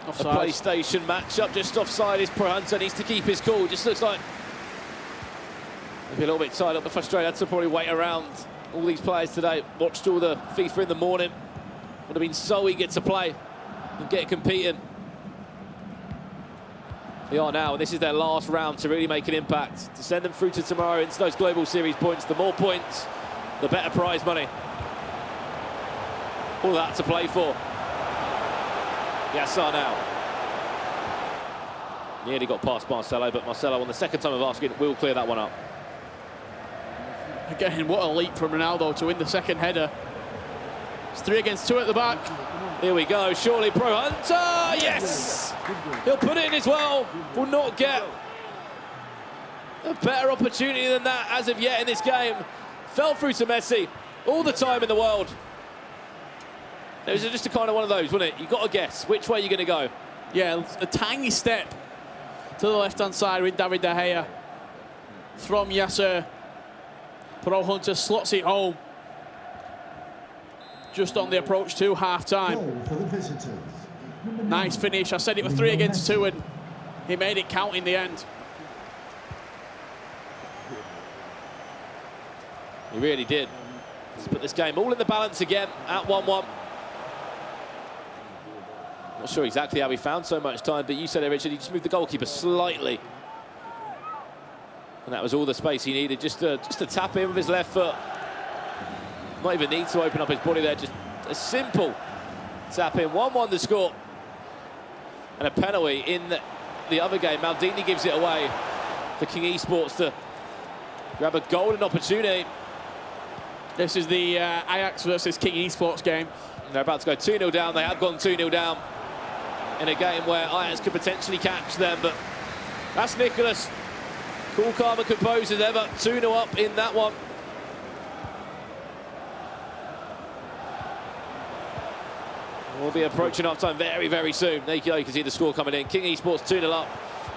PlayStation matchup. Just offside is Pro Hunter, needs to keep his cool. Just looks like maybe a little bit tied up and frustrated. Had to probably wait around all these players today. Watched all the FIFA in the morning. Would have been so eager to play and get competing. They are now, and this is their last round to really make an impact, to send them through to tomorrow into those Global Series points. The more points, the better prize money. All that to play for. Yassar now. Nearly got past Marcelo, but Marcelo, on the second time of asking, will clear that one up. Again, what a leap from Ronaldo to win the second header. It's 3 against 2 at the back. Here we go, surely Pro Hunter, yes! He'll put it in as well, will not get a better opportunity than that as of yet in this game. Fell through to Messi, all the time in the world. It was just a kind of one of those, wasn't it? You've got to guess which way you're going to go. Yeah, a tiny step to the left-hand side with David De Gea from Yasser. Pro Hunter slots it home. Just on the approach to half-time. Nice finish. I said it was 3 against 2, and he made it count in the end. He really did. Let's put this game all in the balance again at 1-1. Not sure exactly how he found so much time, but you said it, Richard, he just moved the goalkeeper slightly. And that was all the space he needed, just to tap in with his left foot. Not even need to open up his body there, just a simple tap in. 1-1 the score. And a penalty in the other game. Maldini gives it away for King Esports to grab a golden opportunity. This is the Ajax versus King Esports game. They're about to go 2-0 down. They have gone 2-0 down in a game where Ajax could potentially catch them, but that's Nicholas. Cool, calm and composed as ever. 2-0 up in that one. We'll be approaching half-time very, very soon. There you go, you can see the score coming in. King Esports 2-0 up.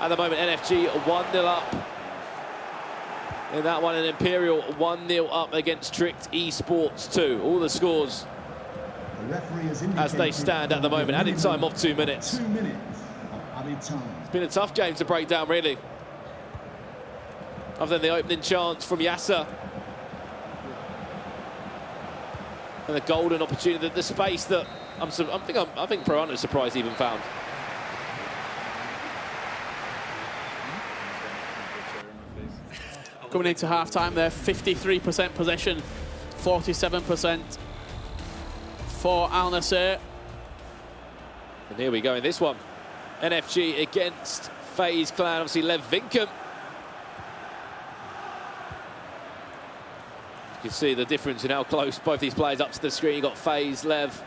At the moment, NFG 1-0 up. In that one, and Imperial 1-0 up against Tricked Esports 2. All the scores as they stand at the moment. Added time of 2 minutes. 2 minutes of added time. It's been a tough game to break down, really. Other than the opening chance from Yasser. And the golden opportunity, the space that I think Piranha's surprised he even found. Coming into half-time there, 53% possession, 47% for Al Nassr. And here we go in this one. NFG against FaZe Clan, obviously Lev Vinkum. You can see the difference in how close both these players up to the screen. You've got FaZe, Lev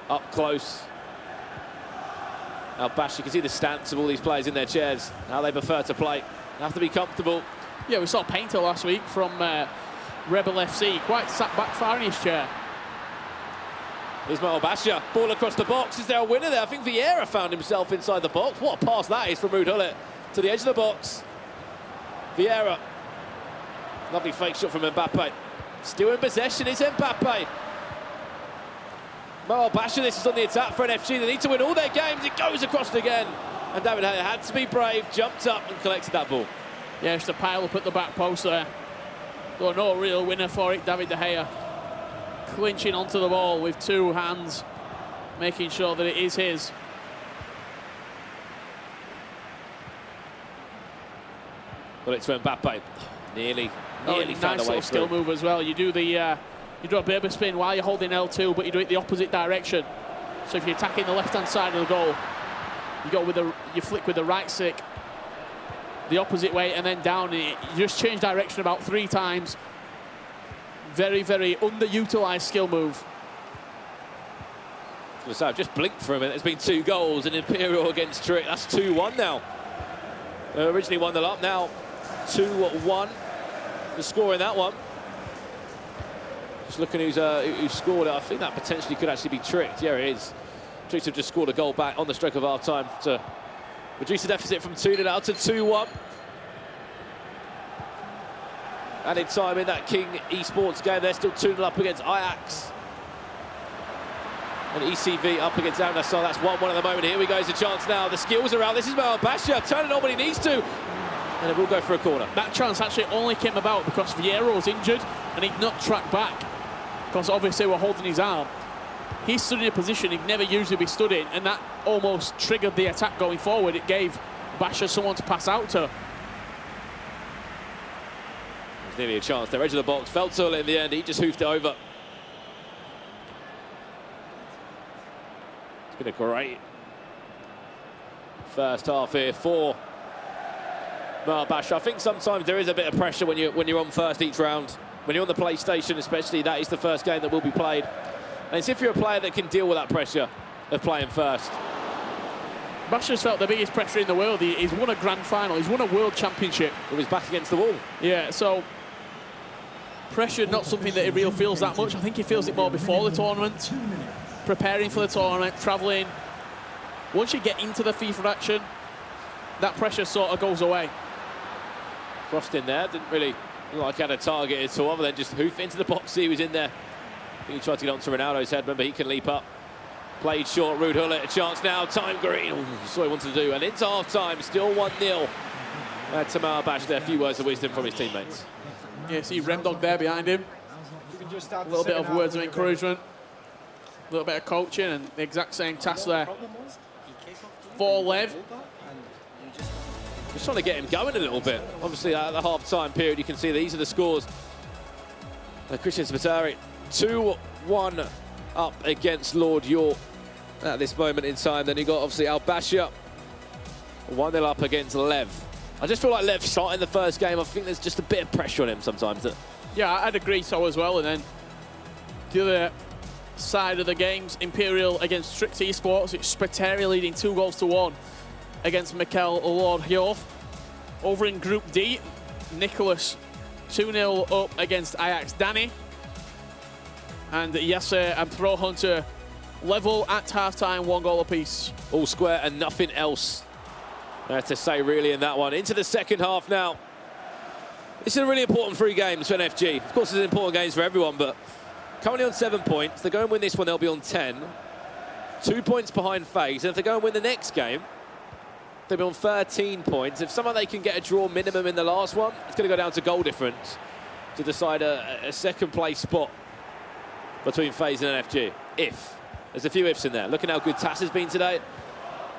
up close. Now Bash, you can see the stance of all these players in their chairs, how they prefer to play. They have to be comfortable. Yeah, we saw Painter last week from Rebel FC, quite sat back far in his chair. Ismail Basha, ball across the box. Is there a winner there? I think Vieira found himself inside the box. What a pass that is from Ruud Gullit to the edge of the box. Vieira. Lovely fake shot from Mbappe. Still in possession is Mbappe. Mal Basha, this is on the attack for NFG. They need to win all their games. It goes across again. And David Gea had to be brave, jumped up and collected that ball. Yeah, just a pile up at the back post there. Though no real winner for it, David De Gea. Clinching onto the ball with 2 hands, making sure that it is his. Well, it's Mbappe. Nearly Nice found a way little skill through. move as well. You do the you do a baby spin while you're holding L2, but you do it the opposite direction. So if you're attacking the left-hand side of the goal, you go with you flick with the right stick the opposite way and then down. You just change direction about 3 times. Very, very underutilized skill move. So I've just blinked for a minute. There's been 2 goals in Imperial against Trick. That's 2-1 now. Originally 1-0 up, now 2-1. The score in that one. Just looking who scored it. I think that potentially could actually be Tricked. Yeah, it is. Tricked have just scored a goal back on the stroke of half-time to reduce the deficit from 2-0 out to 2-1. Added time in that King Esports game. They're still 2-0 up against Ajax. And ECV up against Al Nassr. That's 1-1 at the moment. Here we go. It's a chance now. The skills are out. This is Mal Basha turning on when he needs to. And it will go for a corner. That chance actually only came about because Vieira was injured and he'd not tracked back. Because obviously we're holding his arm. He stood in a position he'd never usually be stood in, and that almost triggered the attack going forward. It gave Basha someone to pass out to. There's nearly a chance. They're edge of the box. Feltzl in the end. He just hoofed it over. It's been a great first half here for Mal Basha. I think sometimes there is a bit of pressure when you're on first each round. When you're on the PlayStation especially, that is the first game that will be played. And it's if you're a player that can deal with that pressure of playing first. Basha's felt the biggest pressure in the world. He's won a grand final. He's won a world championship. With his back against the wall. Yeah, so pressure not something that he really feels that much. I think he feels it more before the tournament. Preparing for the tournament, travelling. Once you get into the FIFA action, that pressure sort of goes away. Crossed in there, didn't really look like he had a target at all, other than just hoof into the box. He was in there. I think he tried to get onto Ronaldo's head. Remember, he can leap up. Played short, Ruud Gullit, a chance now. Time Green, ooh, saw what he wanted to do. And into half-time, still 1-0. To Mal Basha there, a few words of wisdom from his teammates. Yeah, see Remdog there behind him. A little bit of words of encouragement. A little bit of coaching, and the exact same task there for Lev. Just trying to get him going a little bit. Obviously, at the half-time period, you can see these are the scores. Christian Spiteri, 2-1 up against Lord York at this moment in time. Then you got, obviously, Al Basha, 1-0 up against Lev. I just feel like Lev starting the first game. I think there's just a bit of pressure on him sometimes that Yeah, I'd agree so as well. And then the other side of the games, Imperial against Strix Esports. It's Spiteri leading 2-1 against Mikel Lord-Hjorth. Over in Group D, Nicholas 2-0 up against Ajax Danny. And Yasser and Pro Hunter level at half-time, 1 goal apiece. All square and nothing else to say really in that one. Into the second half now. This is a really important 3 games for NFG. Of course, it's important games for everyone, but currently on 7 points. If they go and win this one, they'll be on 10. 2 points behind FaZe. And if they go and win the next game, they'll be on 13 points. If somehow they can get a draw minimum in the last one, it's going to go down to goal difference to decide a second place spot between FaZe and NFG. If. There's a few ifs in there. Looking how good TAS has been today.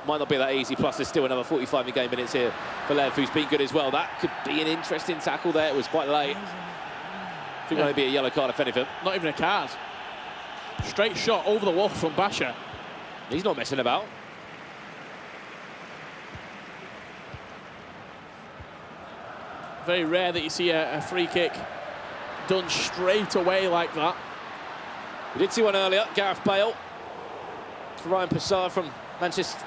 Might not be that easy, plus there's still another 45 game minutes here for Lev, who's been good as well. That could be an interesting tackle there. It was quite late. I think it'll be a yellow card if anything. Not even a card. Straight shot over the wall from Basha. He's not messing about. Very rare that you see a free kick done straight away like that. We did see one earlier, Gareth Bale. For Ryan Passar from Manchester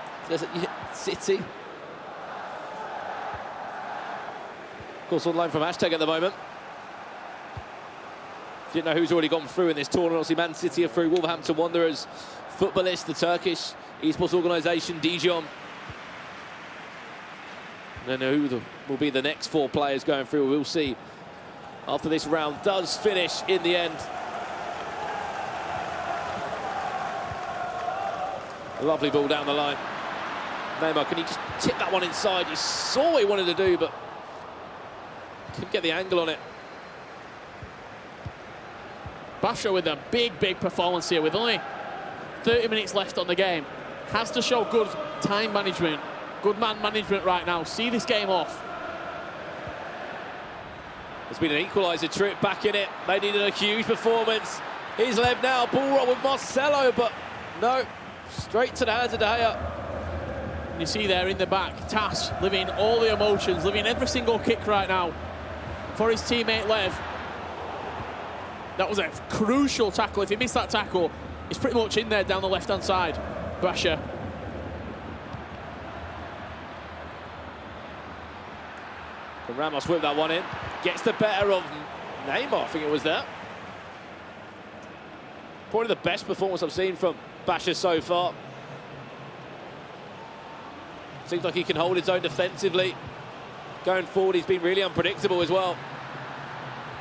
City. Of course, on loan from Hashtag at the moment. Didn't know who's already gone through in this tournament. Obviously, Man City are through. Wolverhampton Wanderers, Footballist, the Turkish esports organisation, Dijon. And then who will be the next 4 players going through, we'll see after this round does finish in the end. A lovely ball down the line. Neymar, can he just tip that one inside? You saw what he wanted to do, but couldn't get the angle on it. Basha with a big, big performance here with only 30 minutes left on the game. Has to show good time management, good man management right now. See this game off. There's been an equaliser trip back in it. They needed a huge performance. He's Lev now, ball roll with Marcelo, but no, straight to the hands of De Gea. You see there in the back, TAS living all the emotions, living every single kick right now for his teammate Lev. That was a crucial tackle. If he missed that tackle, he's pretty much in there down the left-hand side. Basha. And Ramos whipped that one in. Gets the better of Neymar, I think it was there. Probably the best performance I've seen from Basha so far. Seems like he can hold his own defensively. Going forward, he's been really unpredictable as well.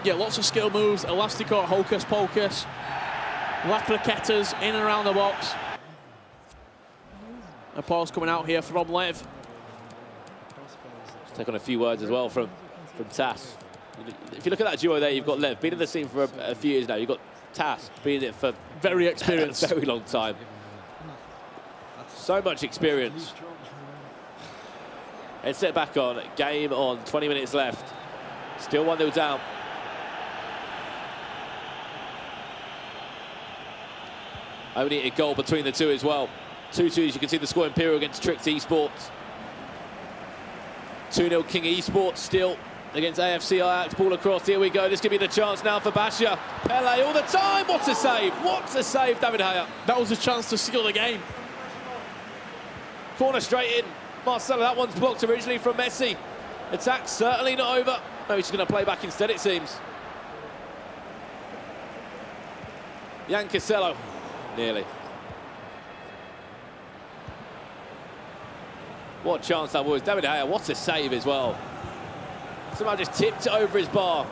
Yeah, lots of skill moves, Elastico, Hocus Pocus, Lapraquetas in and around the box. A pause coming out here from Lev. Let's take on a few words as well from TAS. If you look at that duo there, you've got Lev, been in the scene for a few years now. You've got TAS, been in it for very experienced, a very long time. So much experience. Headset back on, game on, 20 minutes left. Still 1-0 down. Only a goal between the two as well. 2-2, as you can see the score, Imperial against Strix Esports. 2-0 King Esports still against AFC Ajax. Ball across, here we go. This could be the chance now for Basha. Pele all the time, what a save, what a save, David Gea. That was a chance to seal the game. Corner straight in. Marcelo, that one's blocked originally from Messi. Attack certainly not over. No, he's going to play back instead, it seems. Jan Casello, nearly. What a chance that was. David Gea, what a save as well. Somehow just tipped it over his bar.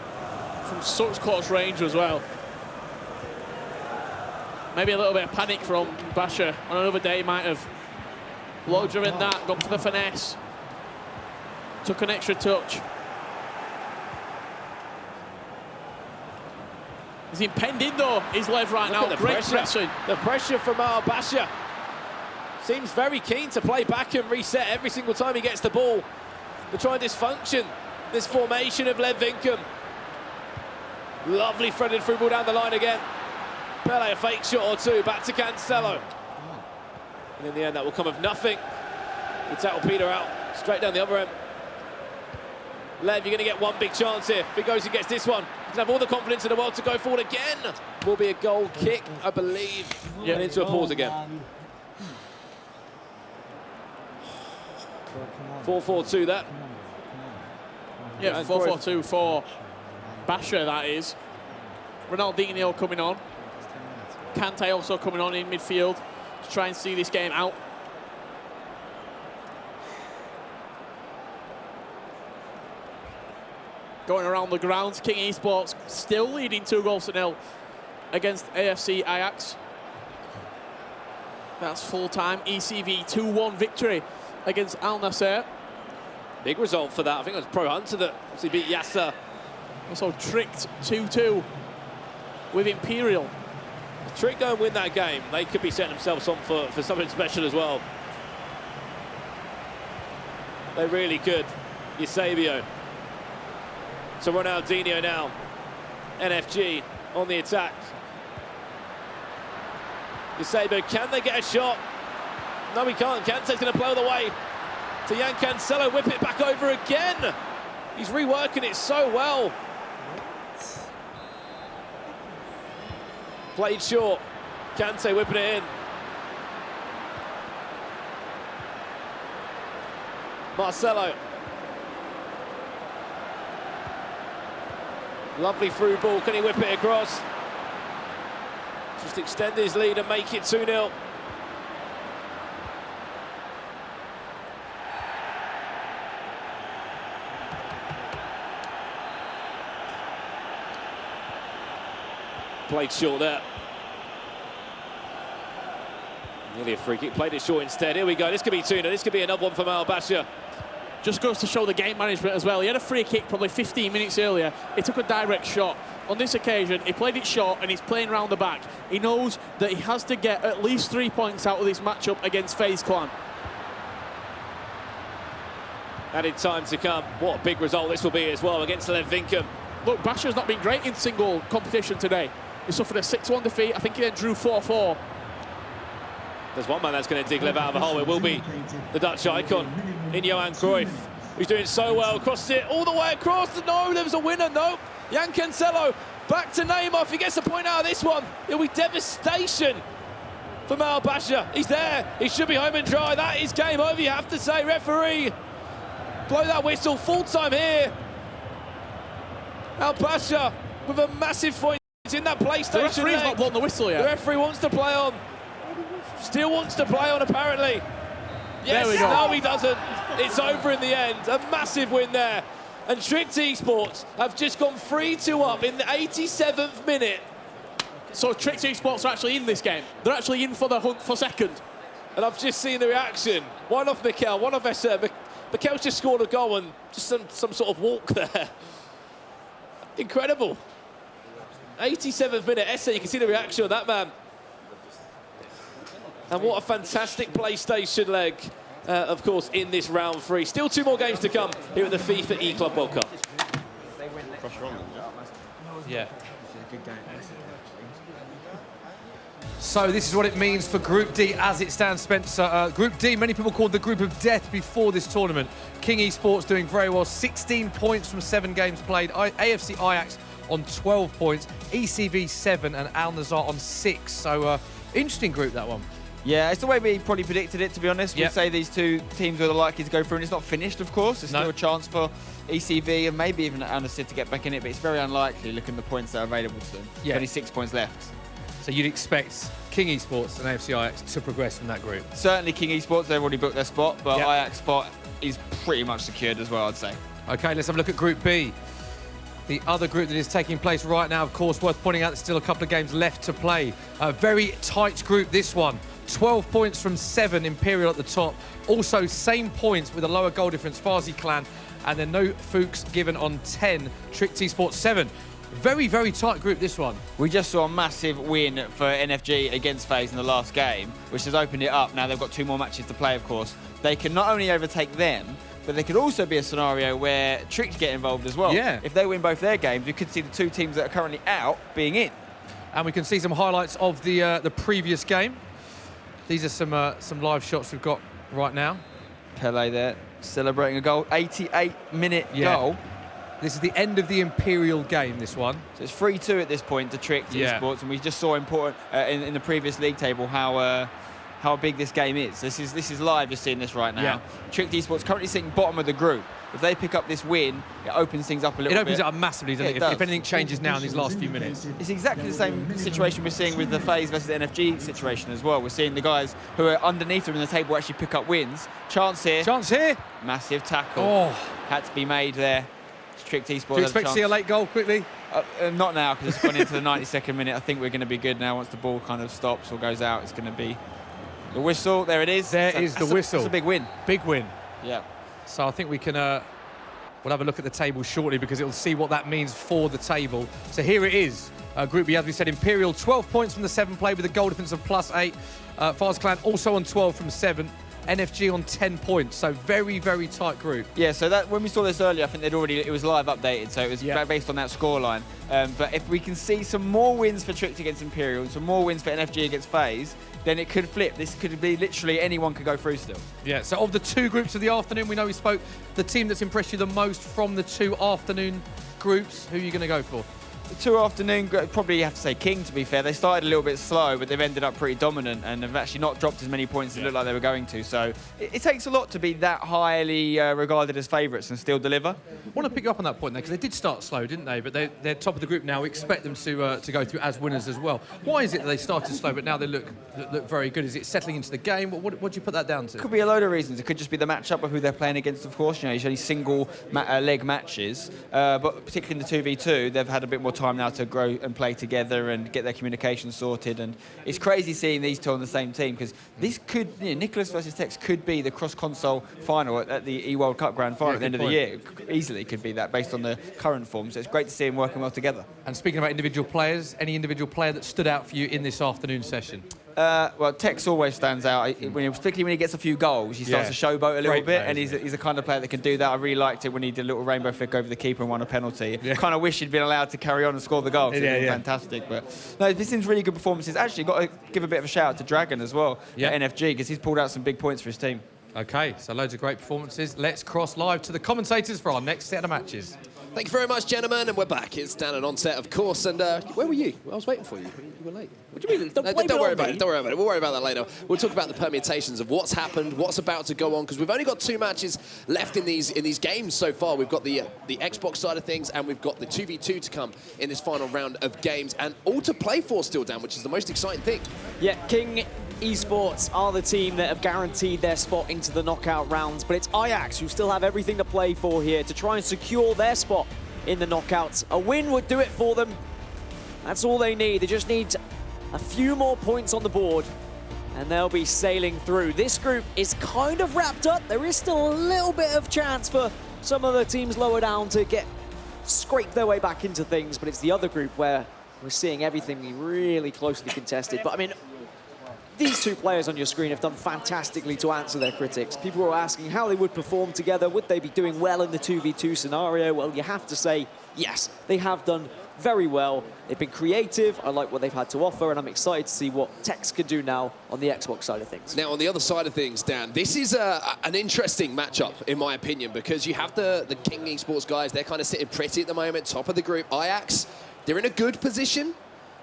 From such close range as well. Maybe a little bit of panic from Basha. On another day, might have low driven that, gone for the finesse. Took an extra touch. He's impending though, is Lev right now. The Great pressure. pressing. The pressure from Basha. Seems very keen to play back and reset every single time he gets the ball. To try and dysfunction this formation of Lev Vinkum. Lovely threaded through ball down the line again. Pele a fake shot or two, back to Cancelo. And in the end that will come of nothing. The tackle Peter out, straight down the other end. Lev, you're going to get one big chance here. If he goes and gets this one, Can have all the confidence in the world to go forward again. Will be a goal kick, I believe. Yeah. And into a pause again. 4-4-2 that. Yeah, And 4-4-2 for Basher, that is. Ronaldinho coming on. Kante also coming on in midfield to try and see this game out. Going around the grounds, King Esports still leading 2-0 against AFC Ajax. That's full-time ECV 2-1 victory against Al Nasser. Big result for that. I think it was Pro Hunter that obviously beat Yasser. Also tricked 2-2 with Imperial. If Trick go and win that game, they could be setting themselves on for something special as well. They really could. Eusebio. So Ronaldinho now. NFG on the attack. Eusebio, can they get a shot? No, we can't. Kante's going to blow the way to Jan Cancelo. Whip it back over again. He's reworking it so well. Played short. Kante whipping it in. Marcelo. Lovely through ball. Can he whip it across? Just extend his lead and make it 2-0. Played short there. Nearly a free kick. Played it short instead. Here we go. This could be 2-0. This could be another one for Al Basher. Just goes to show the game management as well. He had a free kick probably 15 minutes earlier. He took a direct shot. On this occasion, he played it short and he's playing round the back. He knows that he has to get at least 3 points out of this matchup against FaZe Clan. Added time to come. What a big result this will be as well against Lev Vinkum. Look, Basher's not been great in single competition today. He suffered a 6-1 defeat. I think he then drew 4-4. There's one man that's going to dig Lev out of the hole. It will be the Dutch icon in Johan Cruyff, who's doing so well. Crosses it all the way across. No, there was a winner. No. Jan Cancelo back to Neymar. If he gets a point out of this one, it'll be devastation for Al Basher. He's there. He should be home and dry. That is game over, you have to say. Referee, blow that whistle. Full time here. Al Basher with a massive point in that PlayStation. The referee's not blown the whistle yet. The referee wants to play on. Still wants to play on, apparently. Yes, there we go. No, he doesn't. It's over in the end. A massive win there. And Tricked Esports have just gone 3-2 up in the 87th minute. So Tricked Esports are actually in this game. They're actually in for the hunt for second. And I've just seen the reaction. One off Mikel, one off Esser. Mikel's just scored a goal and just some sort of walk there. Incredible. 87th minute. Esser, you can see the reaction of that man. And what a fantastic PlayStation leg, of course, in this round 3. Still 2 more games to come here at the FIFA E-Club World Cup. Yeah. So this is what it means for Group D as it stands, Spencer. Group D, many people called the group of death before this tournament. King Esports doing very well, 16 points from 7 games played. AFC Ajax on 12 points, ECV 7 and Al Nassr on 6. So interesting group, that one. Yeah, it's the way we probably predicted it, to be honest. Yep. We'd say these 2 teams were likely to go through, and it's not finished, of course. There's still a chance for ECV and maybe even Al Nassr to get back in it, but it's very unlikely looking at the points that are available to them. Yeah. Only 6 points left. So you'd expect King Esports and AFC Ajax to progress from that group? Certainly King Esports, they've already booked their spot, but Yep. Ajax spot is pretty much secured as well, I'd say. Okay, let's have a look at Group B. The other group that is taking place right now, of course, worth pointing out, there's still a couple of games left to play. A very tight group, this one. 12 points from 7, Imperial at the top. Also, same points with a lower goal difference, Farsi Clan. And then no Fuchs given on 10, Tricked Esports 7. Very, very tight group, this one. We just saw a massive win for NFG against FaZe in the last game, which has opened it up. Now they've got 2 more matches to play, of course. They can not only overtake them, but there could also be a scenario where Tricked get involved as well. Yeah. If they win both their games, we could see the 2 teams that are currently out being in. And we can see some highlights of the previous game. These are some live shots we've got right now. Pele there, celebrating a goal, 88-minute goal. This is the end of the Imperial game, this one. So it's 3-2 at this point to Trick Esports, and we just saw important in the previous league table how big this game is. This is live. You're seeing this right now. Yeah. Trick Esports currently sitting bottom of the group. If they pick up this win, it opens things up a little bit. It opens it up massively, doesn't it? If anything changes now in these last few minutes. It's exactly the same situation we're seeing with the FaZe versus the NFG situation as well. We're seeing the guys who are underneath them in the table actually pick up wins. Chance here. Chance here. Massive tackle. Oh. Had to be made there. Trick Esports. Do you expect to see a late goal quickly? Not now, because it's gone into the 92nd minute. I think we're going to be good now once the ball kind of stops or goes out. It's going to be the whistle. There it is. There is the whistle. That's a big win. Big win. Yeah. So I think we can... we'll have a look at the table shortly because it'll see what that means for the table. So here it is. Group B, as we said, Imperial 12 points from the 7 play with a goal difference of +8. FaZe Clan also on 12 from 7. NFG on 10 points, so very, very tight group. Yeah, so that when we saw this earlier, I think it was live updated, so it was based on that scoreline. But if we can see some more wins for Tricked against Imperial and some more wins for NFG against FaZe, then it could flip. This could be literally anyone could go through still. Yeah, so of the 2 groups of the afternoon, we know we spoke, the team that's impressed you the most from the 2 afternoon groups, who are you going to go for? The 2 afternoon, probably have to say King, to be fair. They started a little bit slow, but they've ended up pretty dominant and have actually not dropped as many points as it looked like they were going to. So it takes a lot to be that highly regarded as favourites and still deliver. I want to pick you up on that point there, because they did start slow, didn't they? But they're top of the group now. We expect them to go through as winners as well. Why is it that they started slow, but now they look very good? Is it settling into the game? What do you put that down to? Could be a load of reasons. It could just be the matchup of who they're playing against, of course. You know, it's only single leg matches. But particularly in the 2v2, they've had a bit more time now to grow and play together and get their communication sorted. And it's crazy seeing these 2 on the same team, because this could, Nicholas versus Tex could be the cross-console final at the eWorld Cup Grand Final at the end of the year. Easily could be that based on the current form. So it's great to see them working well together. And speaking about individual players, any individual player that stood out for you in this afternoon session? Well, Tex always stands out, particularly when he gets a few goals. He starts to showboat a little bit, and he's the kind of player that can do that. I really liked it when he did a little rainbow flick over the keeper and won a penalty. Kind of wish he'd been allowed to carry on and score the goal. Fantastic. But no, this seems really good performances. Actually, got to give a bit of a shout out to Dragon as well at NFG, because he's pulled out some big points for his team. Okay, so loads of great performances. Let's cross live to the commentators for our next set of matches. Thank you very much, gentlemen, and we're back. It's Dan and Onset, of course, and where were you? I was waiting for you. You were late. What do you mean? Don't worry about it. Don't worry about it. We'll worry about that later. We'll talk about the permutations of what's happened, what's about to go on, because we've only got 2 matches left in these games so far. We've got the Xbox side of things, and we've got the 2v2 to come in this final round of games, and all to play for still, Dan, which is the most exciting thing. Yeah, King Esports are the team that have guaranteed their spot into the knockout rounds, but it's Ajax who still have everything to play for here to try and secure their spot in the knockouts. A win would do it for them. That's all they need. They just need a few more points on the board and they'll be sailing through. This group is kind of wrapped up. There is still a little bit of chance for some of the teams lower down to scrape their way back into things, but it's the other group where we're seeing everything be really closely contested. But I mean, these 2 players on your screen have done fantastically to answer their critics. People were asking how they would perform together. Would they be doing well in the 2v2 scenario? Well, you have to say, yes, they have done very well. They've been creative. I like what they've had to offer, and I'm excited to see what Tex can do now on the Xbox side of things. Now, on the other side of things, Dan, this is an interesting matchup, in my opinion, because you have the King Esports guys. They're kind of sitting pretty at the moment, top of the group. Ajax, they're in a good position.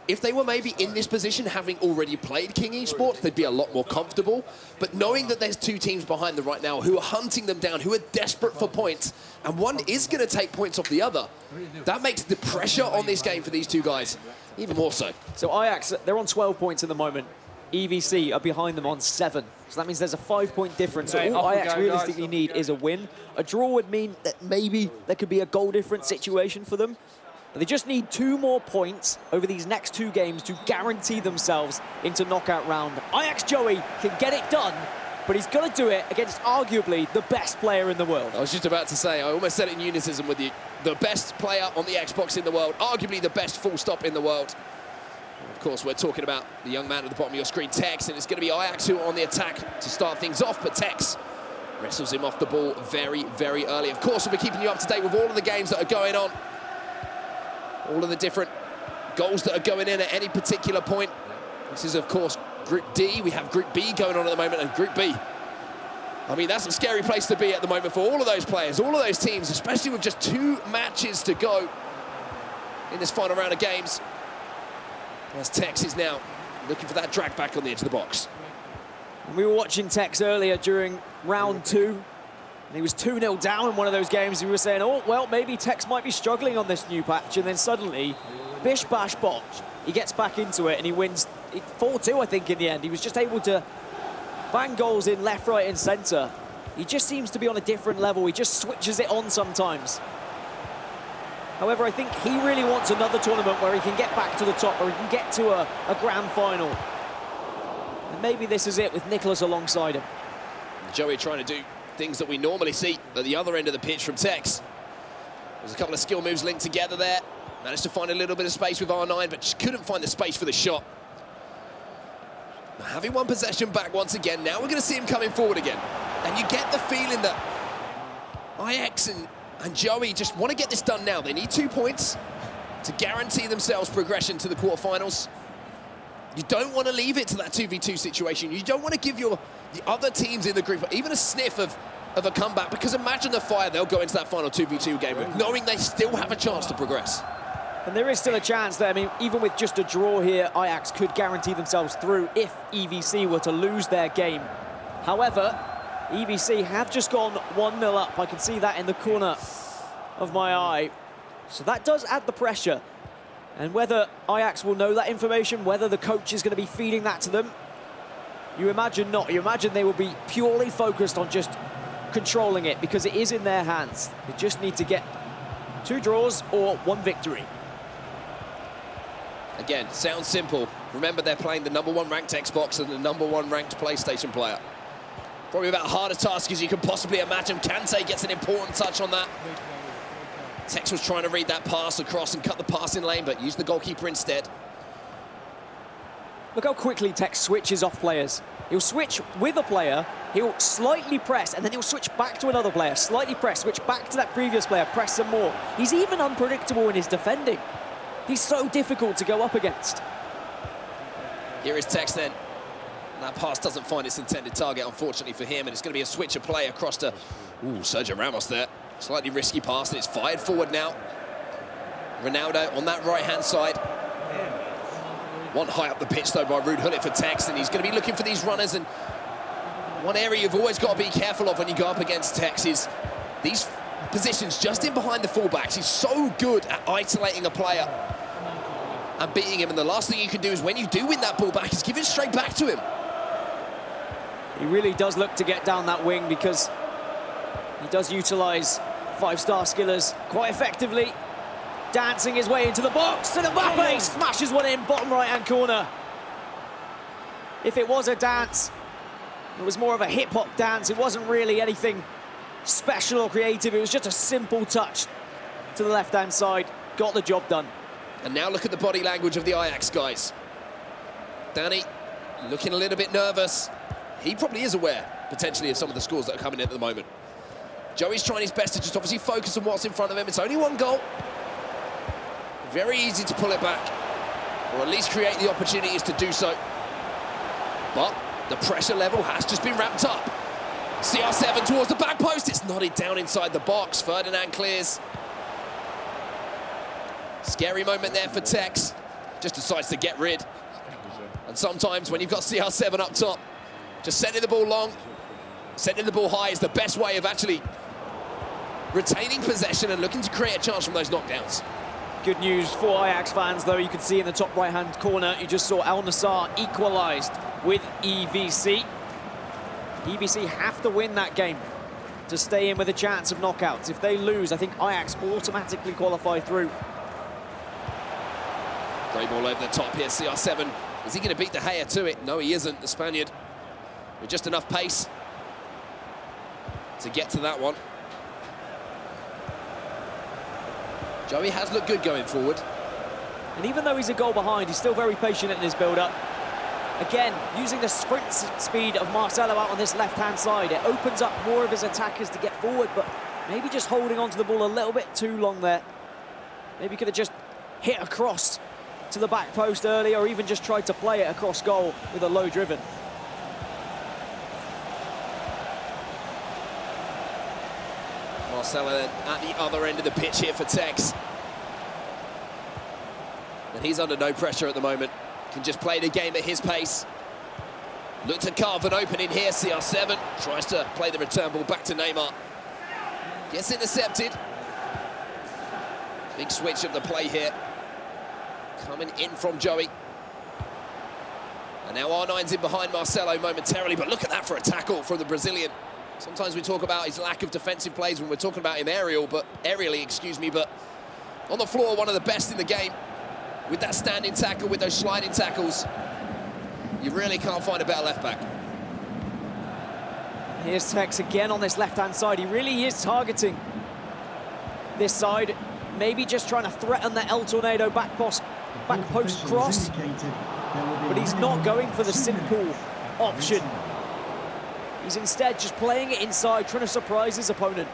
If they were maybe in this position, having already played King Esports, they'd be a lot more comfortable. But knowing that there's 2 teams behind them right now who are hunting them down, who are desperate for points, and one is going to take points off the other, that makes the pressure on this game for these 2 guys even more so. So Ajax, they're on 12 points at the moment. EVC are behind them on 7. So that means there's a 5-point difference. So all Ajax realistically need is a win. A draw would mean that maybe there could be a goal difference situation for them. But they just need 2 more points over these next 2 games to guarantee themselves into knockout round. Ajax Joey can get it done, but he's got to do it against arguably the best player in the world. I was just about to say, I almost said it in unison with you. The best player on the Xbox in the world, arguably the best full stop in the world. Of course, we're talking about the young man at the bottom of your screen, Tex, and it's going to be Ajax who are on the attack to start things off, but Tex wrestles him off the ball very, very early. Of course, we'll be keeping you up to date with all of the games that are going on. All of the different goals that are going in at any particular point. This is, of course, Group D. We have Group B going on at the moment, and Group B, I mean, that's a scary place to be at the moment for all of those players, all of those teams, especially with just 2 matches to go in this final round of games. As Tex is now looking for that drag back on the edge of the box. We were watching Tex earlier during round 2, and he was 2-0 down in one of those games. We were saying, oh, well, maybe Tex might be struggling on this new patch, and then suddenly, bish, bash, botch, he gets back into it, and he wins 4-2, I think, in the end. He was just able to bang goals in left, right, and centre. He just seems to be on a different level. He just switches it on sometimes. However, I think he really wants another tournament where he can get back to the top, where he can get to a grand final. And maybe this is it with Nicholas alongside him. Joey trying to do things that we normally see at the other end of the pitch from Tex. There's a couple of skill moves linked together there. Managed to find a little bit of space with R9, but just couldn't find the space for the shot. Having one possession back once again, now we're going to see him coming forward again. And you get the feeling that Ajax and Joey just want to get this done now. They need 2 points to guarantee themselves progression to the quarterfinals. You don't want to leave it to that 2v2 situation. You don't want to give the other teams in the group even a sniff of a comeback, because imagine the fire they'll go into that final 2v2 game with, knowing they still have a chance to progress. And there is still a chance there. I mean, even with just a draw here, Ajax could guarantee themselves through if EVC were to lose their game. However, EVC have just gone 1-0 up. I can see that in the corner of my eye. So that does add the pressure. And whether Ajax will know that information, whether the coach is going to be feeding that to them, you imagine not. You imagine they will be purely focused on just controlling it, because it is in their hands. They just need to get 2 draws or 1 victory. Again, sounds simple. Remember, they're playing the #1 ranked Xbox and the #1 ranked PlayStation player. Probably about as hard a task as you can possibly imagine. Kante gets an important touch on that. Tex was trying to read that pass across and cut the passing lane, but used the goalkeeper instead. Look how quickly Tex switches off players. He'll switch with a player, he'll slightly press, and then he'll switch back to another player, slightly press, switch back to that previous player, press some more. He's even unpredictable in his defending. He's so difficult to go up against. Here is Tex then. That pass doesn't find its intended target, unfortunately for him, and it's going to be a switch of play across to Sergio Ramos there. Slightly risky pass, and it's fired forward now. Ronaldo on that right-hand side. One high up the pitch, though, by Ruud Gullit for Tex, and he's going to be looking for these runners. And one area you've always got to be careful of when you go up against Tex is these positions just in behind the fullbacks. He's so good at isolating a player and beating him, and the last thing you can do is when you do win that ball back is give it straight back to him. He really does look to get down that wing, because he does utilise 5-star skillers quite effectively. Dancing his way into the box, and Mbappe smashes one in, bottom right-hand corner. If it was a dance, it was more of a hip-hop dance. It wasn't really anything special or creative. It was just a simple touch to the left-hand side. Got the job done. And now look at the body language of the Ajax guys. Danny looking a little bit nervous. He probably is aware, potentially, of some of the scores that are coming in at the moment. Joey's trying his best to just obviously focus on what's in front of him. It's only 1 goal. Very easy to pull it back, or at least create the opportunities to do so. But the pressure level has just been ramped up. CR7 towards the back post. It's nodded down inside the box. Ferdinand clears. Scary moment there for Tex. Just decides to get rid. And sometimes when you've got CR7 up top, just sending the ball long, sending the ball high is the best way of actually retaining possession and looking to create a chance from those knockdowns. Good news for Ajax fans, though. You can see in the top right-hand corner, you just saw Al Nassr equalised with EVC. EVC have to win that game to stay in with a chance of knockouts. If they lose, I think Ajax automatically qualify through. Great ball over the top here, CR7. Is he going to beat De Gea to it? No, he isn't, the Spaniard. With just enough pace to get to that one. Joey has looked good going forward. And even though he's a goal behind, he's still very patient in his build-up. Again, using the sprint speed of Marcelo out on this left-hand side, it opens up more of his attackers to get forward, but maybe just holding onto the ball a little bit too long there. Maybe could have just hit across to the back post early, or even just tried to play it across goal with a low driven. Marcelo at the other end of the pitch here for Tex. And he's under no pressure at the moment. Can just play the game at his pace. Look to carve an opening here, CR7. Tries to play the return ball back to Neymar. Gets intercepted. Big switch of the play here. Coming in from Joey. And now R9's in behind Marcelo momentarily, but look at that for a tackle from the Brazilian. Sometimes we talk about his lack of defensive plays when we're talking about him aerially, excuse me, but on the floor, one of the best in the game. With that standing tackle, with those sliding tackles, you really can't find a better left back. Here's Tex again on this left-hand side. He really is targeting this side. Maybe just trying to threaten the El Tornado back post cross. But he's not going for the simple option. He's instead just playing it inside, trying to surprise his opponent.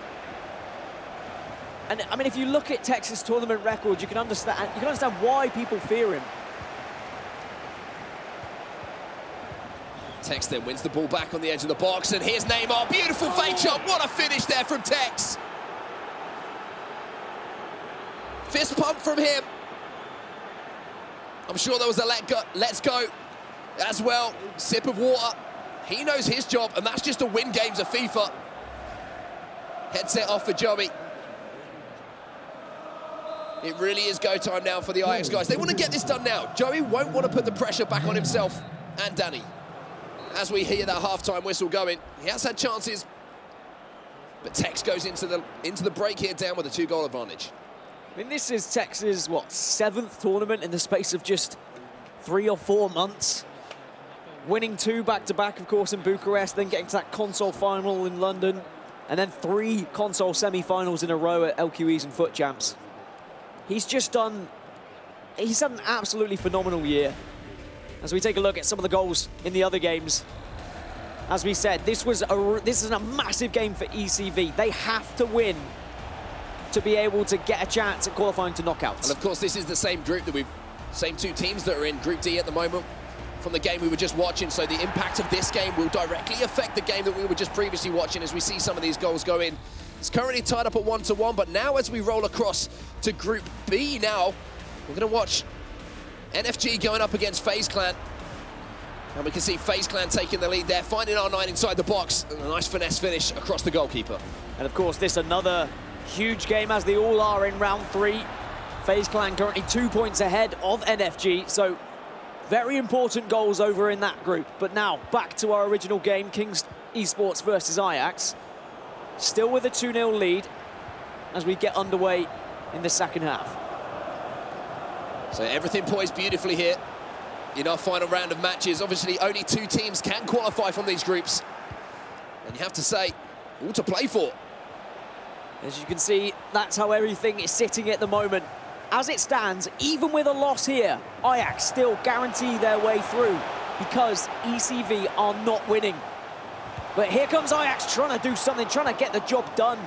And I mean, if you look at Tex's tournament record, you can understand why people fear him. Tex then wins the ball back on the edge of the box, and here's Neymar. Beautiful fake shot. What a finish there from Tex. Fist pump from him. I'm sure there was a let's go as well. Sip of water. He knows his job, and that's just to win games of FIFA. Headset off for Joey. It really is go time now for the Ajax guys. They want to get this done now. Joey won't want to put the pressure back on himself and Danny. As we hear that half-time whistle going, he has had chances, but Tex goes into the break here down with a 2-goal advantage. I mean, this is Tex's, what, 7th tournament in the space of just 3 or 4 months. Winning 2 back-to-back, of course, in Bucharest, then getting to that console final in London, and then 3 console semi-finals in a row at LQEs and Foot Champs. He's had an absolutely phenomenal year. As we take a look at some of the goals in the other games, as we said, this is a massive game for ECV. They have to win to be able to get a chance at qualifying to knockouts. And of course, this is the same group that same 2 teams that are in Group D at the moment from the game we were just watching. So the impact of this game will directly affect the game that we were just previously watching as we see some of these goals go in. It's currently tied up at 1-1, but now as we roll across to Group B now, we're going to watch NFG going up against FaZe Clan. And we can see FaZe Clan taking the lead there, finding R9 inside the box, and a nice finesse finish across the goalkeeper. And of course, this another huge game as they all are in round 3. FaZe Clan currently 2 points ahead of NFG, so very important goals over in that group. But now, back to our original game, Kings Esports versus Ajax. Still with a 2-0 lead as we get underway in the second half. So everything poised beautifully here in our final round of matches. Obviously, only 2 teams can qualify from these groups. And you have to say, all to play for. As you can see, that's how everything is sitting at the moment. As it stands, even with a loss here, Ajax still guarantee their way through because ECV are not winning. But here comes Ajax trying to do something, trying to get the job done.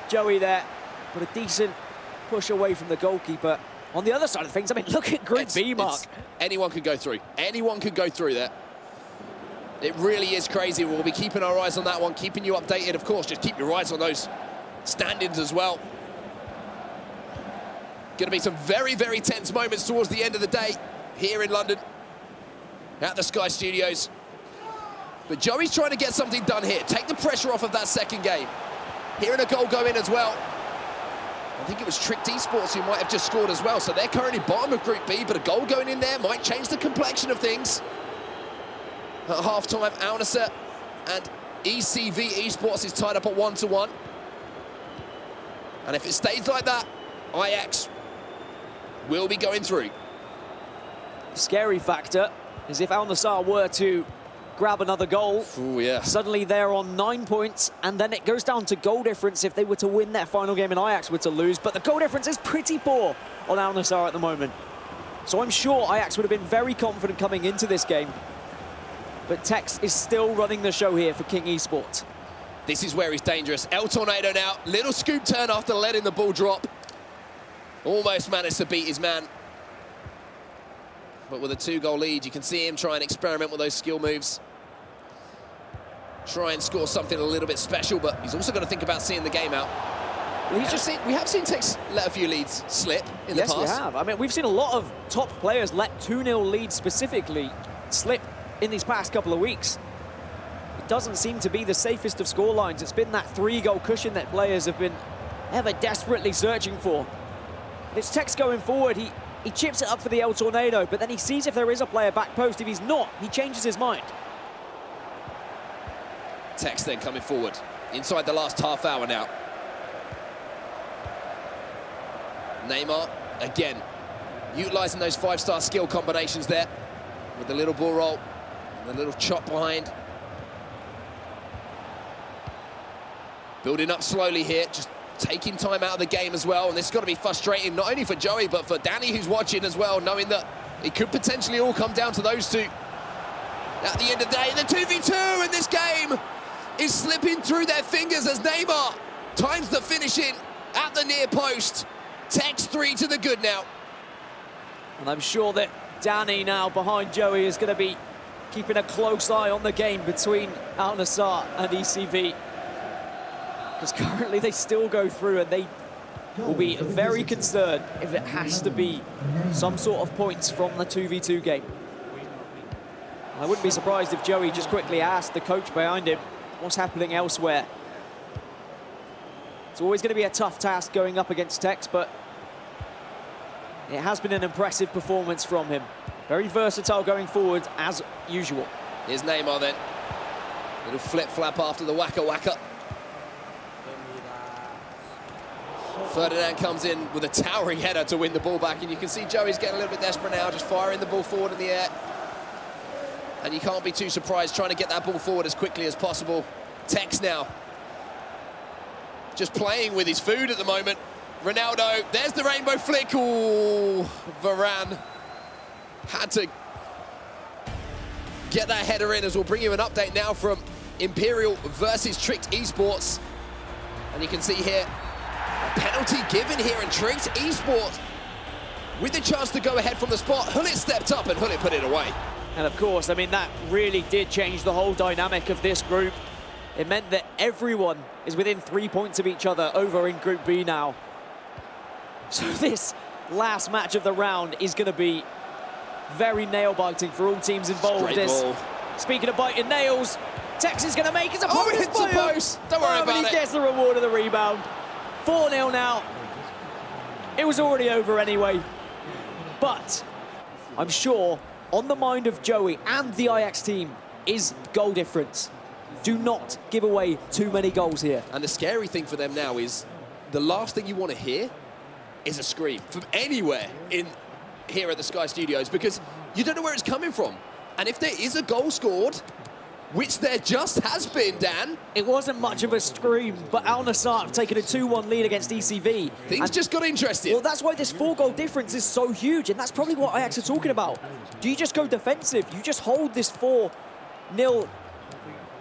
Joey there, but a decent push away from the goalkeeper. On the other side of things, I mean, look at Group B, Mark. Anyone could go through. Anyone could go through there. It really is crazy. We'll be keeping our eyes on that one, keeping you updated, of course. Just keep your eyes on those standings as well. Going to be some very, very tense moments towards the end of the day here in London at the Sky Studios. But Joey's trying to get something done here. Take the pressure off of that second game. Hearing a goal go in as well. I think it was Tricked Esports who might have just scored as well. So they're currently bottom of Group B, but a goal going in there might change the complexion of things. At half-time, Al-Nassr and ECV Esports is tied up at 1-1. And if it stays like that, Ajax will be going through. Scary factor is if Al-Nassr were to grab another goal. Ooh, yeah. Suddenly they're on 9 points, and then it goes down to goal difference if they were to win their final game and Ajax were to lose. But the goal difference is pretty poor on Al-Nassr at the moment. So I'm sure Ajax would have been very confident coming into this game. But Tex is still running the show here for King Esports. This is where he's dangerous. El Tornado now, little scoop turn after letting the ball drop. Almost managed to beat his man. But with a 2-goal lead, you can see him try and experiment with those skill moves. Try and score something a little bit special, but he's also got to think about seeing the game out. Well, he's just we have seen Tex let a few leads slip in the past. Yes, we have. I mean, we've seen a lot of top players let 2-0 leads specifically slip in these past couple of weeks. It doesn't seem to be the safest of scorelines. It's been that 3-goal cushion that players have been ever desperately searching for. It's Tex going forward. He chips it up for the El Tornado, but then he sees if there is a player back post. If he's not, he changes his mind. Tex then coming forward inside the last half hour now. Neymar, again, utilising those 5-star skill combinations there with the little ball roll, and the little chop behind. Building up slowly here, just taking time out of the game as well, and this has got to be frustrating, not only for Joey, but for Danny, who's watching as well, knowing that it could potentially all come down to those two. At the end of the day, the 2v2, and this game is slipping through their fingers as Neymar times the finishing at the near post. Tex 3 to the good now. And I'm sure that Danny now behind Joey is going to be keeping a close eye on the game between Al Nassr and ECV. Because currently they still go through, and they will be very concerned if it has to be some sort of points from the 2v2 game. I wouldn't be surprised if Joey just quickly asked the coach behind him what's happening elsewhere. It's always going to be a tough task going up against Tex, but it has been an impressive performance from him. Very versatile going forward, as usual. Here's Neymar then. Little flip-flap after the waka-waka. Ferdinand comes in with a towering header to win the ball back, and you can see Joey's getting a little bit desperate now, just firing the ball forward in the air. And you can't be too surprised trying to get that ball forward as quickly as possible. Tex now just playing with his food at the moment. Ronaldo, there's the rainbow flick. Ooh, Varane had to get that header in, as we'll bring you an update now from Imperial versus Tricked Esports. And you can see here, a penalty given here, and Tricked Esports with the chance to go ahead from the spot. Hullet stepped up and Hullet put it away. And of course, I mean, that really did change the whole dynamic of this group. It meant that everyone is within 3 points of each other over in Group B now. So this last match of the round is going to be very nail-biting for all teams involved. Speaking of biting nails, Tex is going to make his opponent. Oh, it hits the post. Don't worry about it. He gets the reward of the rebound. 4-0 now. It was already over anyway. But I'm sure on the mind of Joey and the Ajax team is goal difference. Do not give away too many goals here. And the scary thing for them now is the last thing you want to hear is a scream from anywhere in here at the Sky Studios, because you don't know where it's coming from. And if there is a goal scored, which there just has been, Dan. It wasn't much of a scream, but Al Nassr have taken a 2-1 lead against ECV. Things just got interesting. Well, that's why this 4-goal difference is so huge, and that's probably what Ajax are talking about. Do you just go defensive? You just hold this 4-0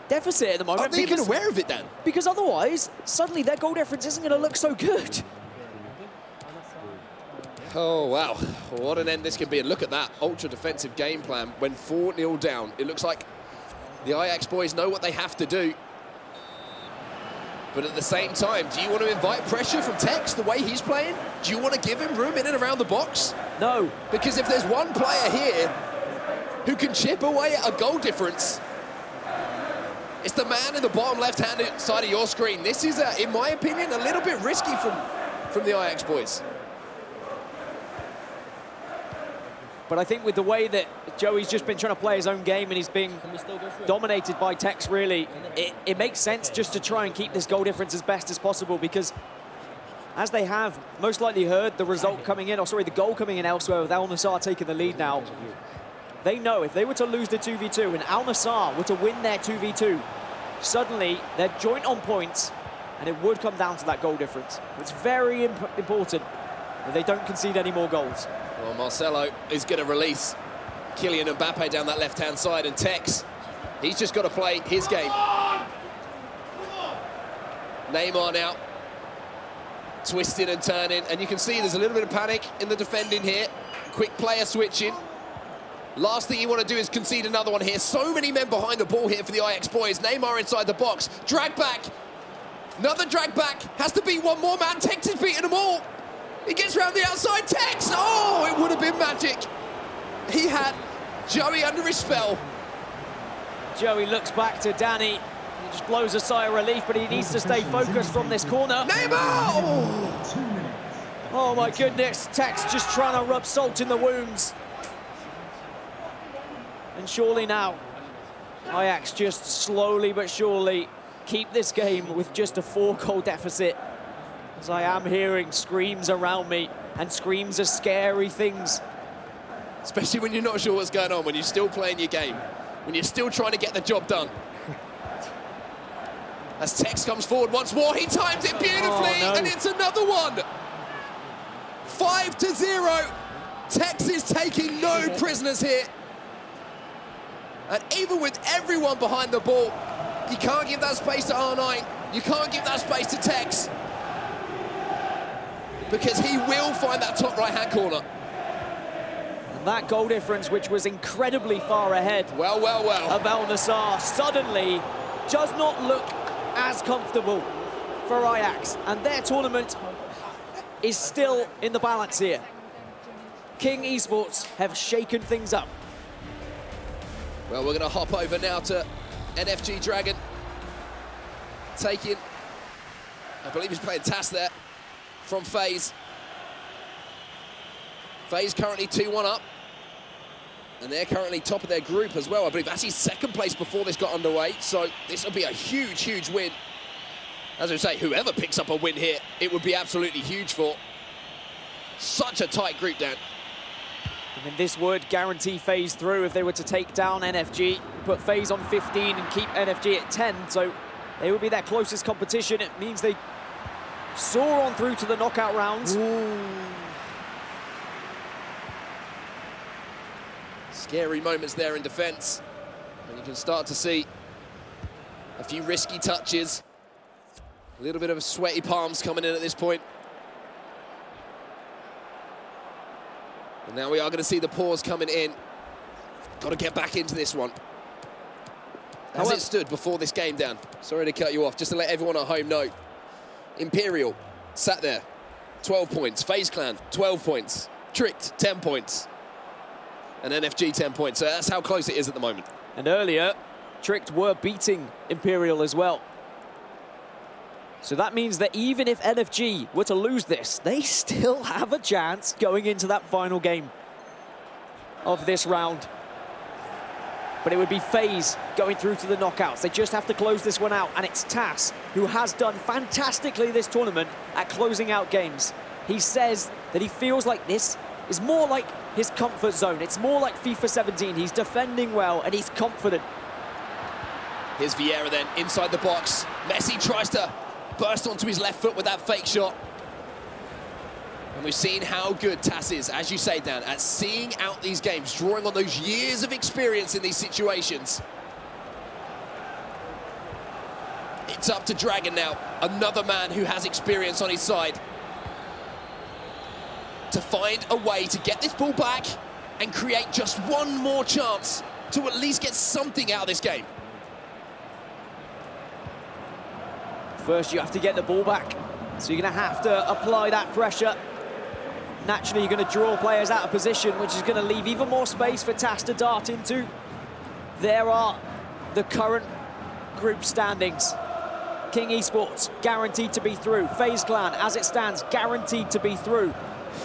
deficit at the moment. Aren't they even aware of it, Dan? Because otherwise, suddenly their goal difference isn't going to look so good. Oh, wow. What an end this could be. And look at that ultra-defensive game plan. When 4-0 down, it looks like the Ajax boys know what they have to do. But at the same time, do you want to invite pressure from Tex the way he's playing? Do you want to give him room in and around the box? No. Because if there's one player here who can chip away at a goal difference, it's the man in the bottom left-hand side of your screen. This is, in my opinion, a little bit risky from the Ajax boys. But I think with the way that Joey's just been trying to play his own game and he's being dominated by Tex, really, it makes sense just to try and keep this goal difference as best as possible, because as they have most likely heard the result coming in, or sorry, the goal coming in elsewhere with Al Nassr taking the lead now, they know if they were to lose the 2v2 and Al Nassr were to win their 2v2, suddenly they're joint on points and it would come down to that goal difference. It's very important that they don't concede any more goals. Well, Marcelo is going to release Kylian Mbappe down that left-hand side, and Tex, he's just got to play his game. Neymar now, twisting and turning, and you can see there's a little bit of panic in the defending here. Quick player switching. Last thing you want to do is concede another one here. So many men behind the ball here for the Ajax boys. Neymar inside the box, drag back. Another drag back, has to beat one more man. Tex is beating them all. He gets round the outside, Tex! Oh, it would have been magic. He had Joey under his spell. Joey looks back to Danny. He just blows a sigh of relief, but he needs to stay focused from this corner. Neymar! Oh my goodness, Tex just trying to rub salt in the wounds. And surely now, Ajax just slowly but surely keep this game with just a 4-goal deficit. As I am hearing screams around me, and screams of scary things. Especially when you're not sure what's going on, when you're still playing your game, when you're still trying to get the job done. As Tex comes forward once more, he times it beautifully, and it's another one. 5-0. Tex is taking no prisoners here. And even with everyone behind the ball, you can't give that space to R9. You can't give that space to Tex. Because he will find that top right-hand corner. And that goal difference, which was incredibly far ahead of Al Nassr, suddenly does not look as comfortable for Ajax. And their tournament is still in the balance here. King Esports have shaken things up. Well, we're going to hop over now to NFG Dragon. Taking, I believe he's playing TAS there, from FaZe. FaZe currently 2-1 up. And they're currently top of their group as well. I believe actually second place before this got underway. So this will be a huge, huge win. As I say, whoever picks up a win here, it would be absolutely huge for. Such a tight group, Dan. I mean, this would guarantee FaZe through if they were to take down NFG, put FaZe on 15 and keep NFG at 10. So they would be their closest competition. It means they soar on through to the knockout rounds. Ooh. Scary moments there in defence. And you can start to see a few risky touches. A little bit of sweaty palms coming in at this point. And now we are going to see the pause coming in. Got to get back into this one. As it stood before this game, Dan. Sorry to cut you off, just to let everyone at home know. Imperial sat there, 12 points. FaZe Clan, 12 points. Tricked, 10 points. And NFG, 10 points. So that's how close it is at the moment. And earlier, Tricked were beating Imperial as well. So that means that even if NFG were to lose this, they still have a chance going into that final game of this round. But it would be FaZe going through to the knockouts. They just have to close this one out, and it's TAS who has done fantastically this tournament at closing out games. He says that he feels like this is more like his comfort zone. It's more like FIFA 17. He's defending well, and he's confident. Here's Vieira then, inside the box. Messi tries to burst onto his left foot with that fake shot. And we've seen how good TAS is, as you say, Dan, at seeing out these games, drawing on those years of experience in these situations. It's up to Dragon now, another man who has experience on his side, to find a way to get this ball back and create just one more chance to at least get something out of this game. First, you have to get the ball back, so you're going to have to apply that pressure. Naturally, you're going to draw players out of position, which is going to leave even more space for TAS to dart into. There are the current group standings. King Esports, guaranteed to be through. FaZe Clan, as it stands, guaranteed to be through.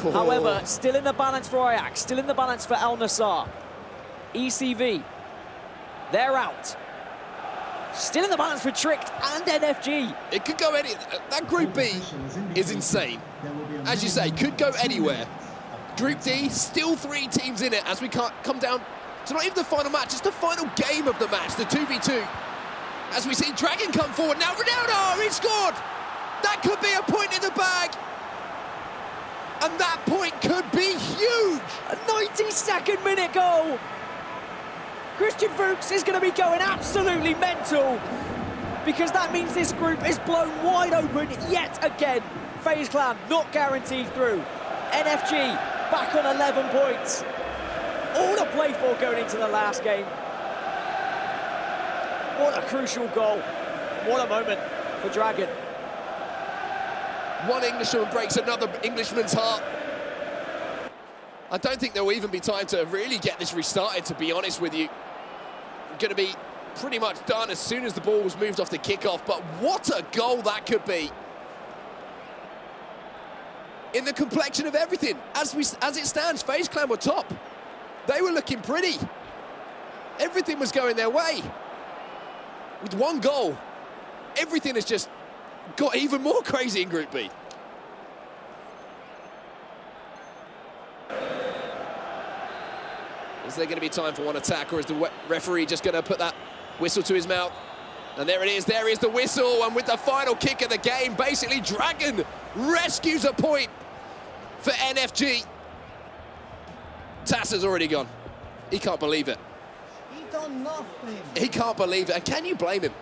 Oh. However, still in the balance for Ajax, still in the balance for Al Nassr. ECV, they're out. Still in the balance for Tricked and NFG. It could go any... That Group B is insane. As you say, could go anywhere. Group D, still 3 teams in it as we can't come down to not even the final match, it's the final game of the match, the 2v2. As we see Dragon come forward. Now Ronaldo, he scored! That could be a point in the bag. And that point could be huge. A 92nd minute goal. Christian Fuchs is going to be going absolutely mental, because that means this group is blown wide open yet again. FaZe Clan not guaranteed through. NFG back on 11 points. All to play for going into the last game. What a crucial goal. What a moment for Dragon. One Englishman breaks another Englishman's heart. I don't think there will even be time to really get this restarted, to be honest with you. Going to be pretty much done as soon as the ball was moved off the kickoff, but what a goal that could be. In the complexion of everything, as it stands, FaZe Clan were top. They were looking pretty. Everything was going their way. With one goal, everything has just got even more crazy in Group B. Is there going to be time for one attack, or is the referee just going to put that whistle to his mouth? And there it is the whistle, and with the final kick of the game, basically Dragon rescues a point for NFG. Tass has already gone. He can't believe it. He done nothing. He can't believe it, and can you blame him?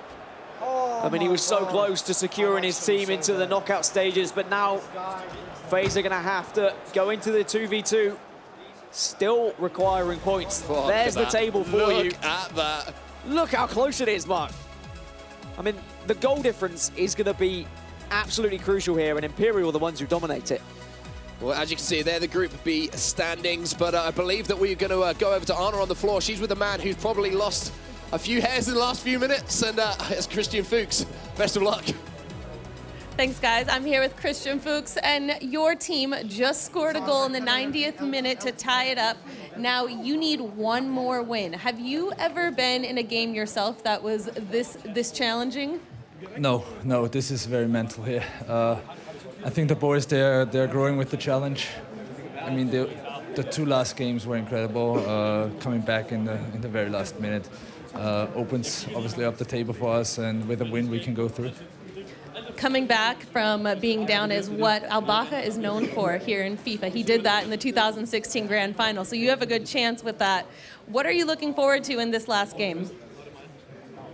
I mean, he was so close to securing his team into the knockout stages, but now FaZe are going to have to go into the 2v2, still requiring points. There's the table for you. Look at that. Look how close it is, Mark. I mean, the goal difference is going to be absolutely crucial here, and Imperial are the ones who dominate it. Well, as you can see, they're the Group B standings, but I believe that we're going to go over to Anna on the floor. She's with a man who's probably lost a few hairs in the last few minutes, and it's Christian Fuchs. Best of luck. Thanks, guys. I'm here with Christian Fuchs, and your team just scored a goal in the 90th minute to tie it up. Now you need one more win. Have you ever been in a game yourself that was this challenging? No, this is very mental here. I think the boys, they're growing with the challenge. I mean, the two last games were incredible. Coming back in the very last minute opens obviously up the table for us, and with a win we can go through. Coming back from being down is what Albaha is known for here in FIFA. He did that in the 2016 Grand Final, so you have a good chance with that. What are you looking forward to in this last game?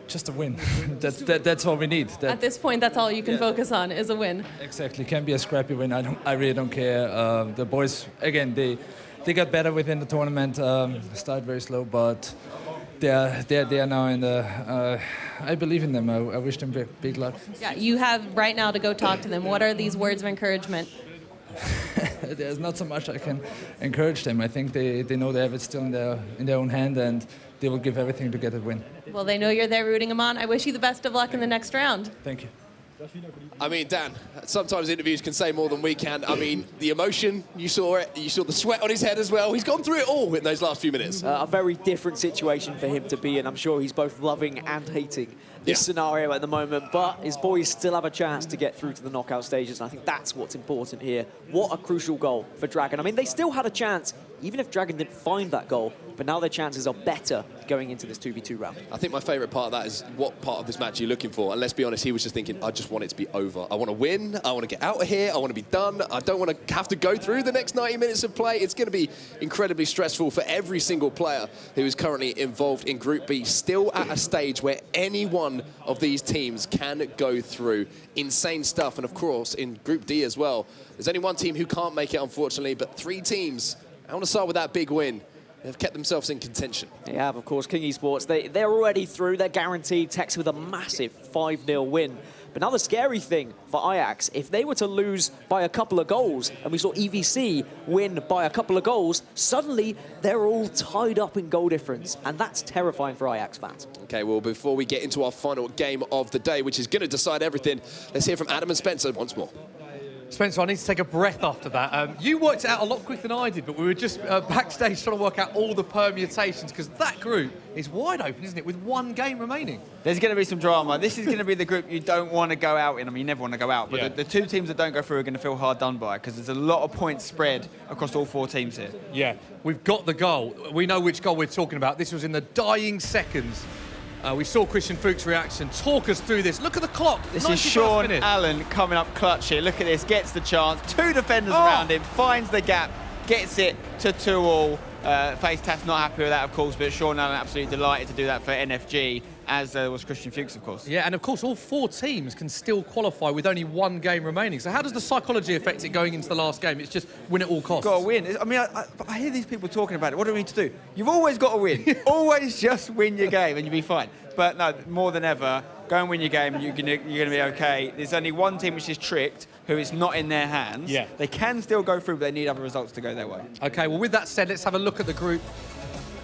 Just a win. That's all we need. At this point, that's all you can focus on is a win. Exactly. Can be a scrappy win. I really don't care. The boys, again, they got better within the tournament. Started very slow, but they are now in the. I believe in them. I wish them big luck. Yeah, you have right now to go talk to them. What are these words of encouragement? There's not so much I can encourage them. I think they know they have it still in their own hand, and they will give everything to get a win. Well, they know you're there rooting them on. I wish you the best of luck in the next round. Thank you. I mean, Dan, sometimes interviews can say more than we can. I mean, the emotion, you saw it. You saw the sweat on his head as well. He's gone through it all in those last few minutes. A very different situation for him to be in. I'm sure he's both loving and hating this scenario at the moment, but his boys still have a chance to get through to the knockout stages, and I think that's what's important here. What a crucial goal for Dragon. I mean, they still had a chance, even if Dragon didn't find that goal, but now their chances are better going into this 2v2 round. I think my favourite part of that is what part of this match you're looking for. And let's be honest, he was just thinking, I just want it to be over. I want to win. I want to get out of here. I want to be done. I don't want to have to go through the next 90 minutes of play. It's going to be incredibly stressful for every single player who is currently involved in Group B, still at a stage where any one of these teams can go through. Insane stuff. And of course, in Group D as well, there's only one team who can't make it, unfortunately, but three teams. I want to start with that big win. They've kept themselves in contention. They have, of course. King Esports, they're already through. They're guaranteed. Tex with a massive 5-0 win. But now the scary thing for Ajax, if they were to lose by a couple of goals, and we saw EVC win by a couple of goals, suddenly they're all tied up in goal difference. And that's terrifying for Ajax fans. Okay, well, before we get into our final game of the day, which is going to decide everything, let's hear from Adam and Spencer once more. Spencer, I need to take a breath after that. You worked it out a lot quicker than I did, but we were just backstage trying to work out all the permutations, because that group is wide open, isn't it, with one game remaining? There's going to be some drama. This is going to be the group you don't want to go out in. I mean, you never want to go out, but the two teams that don't go through are going to feel hard done by, because there's a lot of points spread across all four teams here. Yeah, we've got the goal. We know which goal we're talking about. This was in the dying seconds. We saw Christian Fuchs' reaction. Talk us through this. Look at the clock. This is Sean Allen coming up clutch here. Look at this. Gets the chance. Two defenders around him. Finds the gap. Gets it to 2-all. FaZe Tass not happy with that, of course, but Sean Allen absolutely delighted to do that for NFG, as was Christian Fuchs, of course. Yeah, and of course, all four teams can still qualify with only one game remaining. So how does the psychology affect it going into the last game? It's just win at all costs. Got to win. I mean, I hear these people talking about it. What do we need to do? You've always got to win. Always just win your game and you'll be fine. But no, more than ever, go and win your game and you're going to be okay. There's only one team which is tricked, who it's not in their hands, Yeah. they can still go through, but they need other results to go their way. Okay, well, with that said, let's have a look at the group.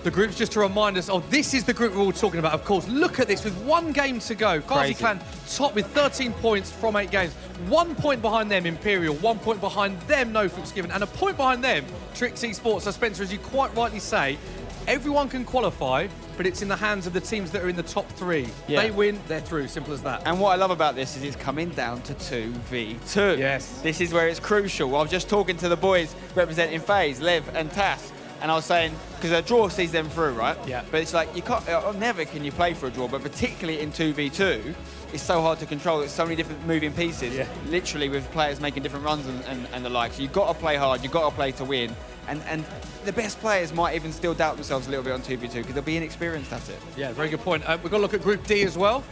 The group's just to remind us, this is the group we're all talking about, of course. Look at this, with 1 game to go. Farsi Clan top with 13 points from 8 games. 1 point behind them, Imperial. 1 point behind them, No Fuchs Given. And a point behind them, Trix Esports. So, Spencer, as you quite rightly say, everyone can qualify, but it's in the hands of the teams that are in the top 3. Yeah. They win, they're through. Simple as that. And what I love about this is it's coming down to 2v2. Yes. This is where it's crucial. I was just talking to the boys representing FaZe, Lev and Tass, and I was saying, because a draw sees them through, right? Yeah. But it's like, you can't, never can you play for a draw, but particularly in 2v2, it's so hard to control. There's so many different moving pieces, literally with players making different runs and the like. So you've got to play hard, you've got to play to win. And the best players might even still doubt themselves a little bit on 2v2 because they'll be inexperienced at it. Yeah, very good point. We've got to look at Group D as well.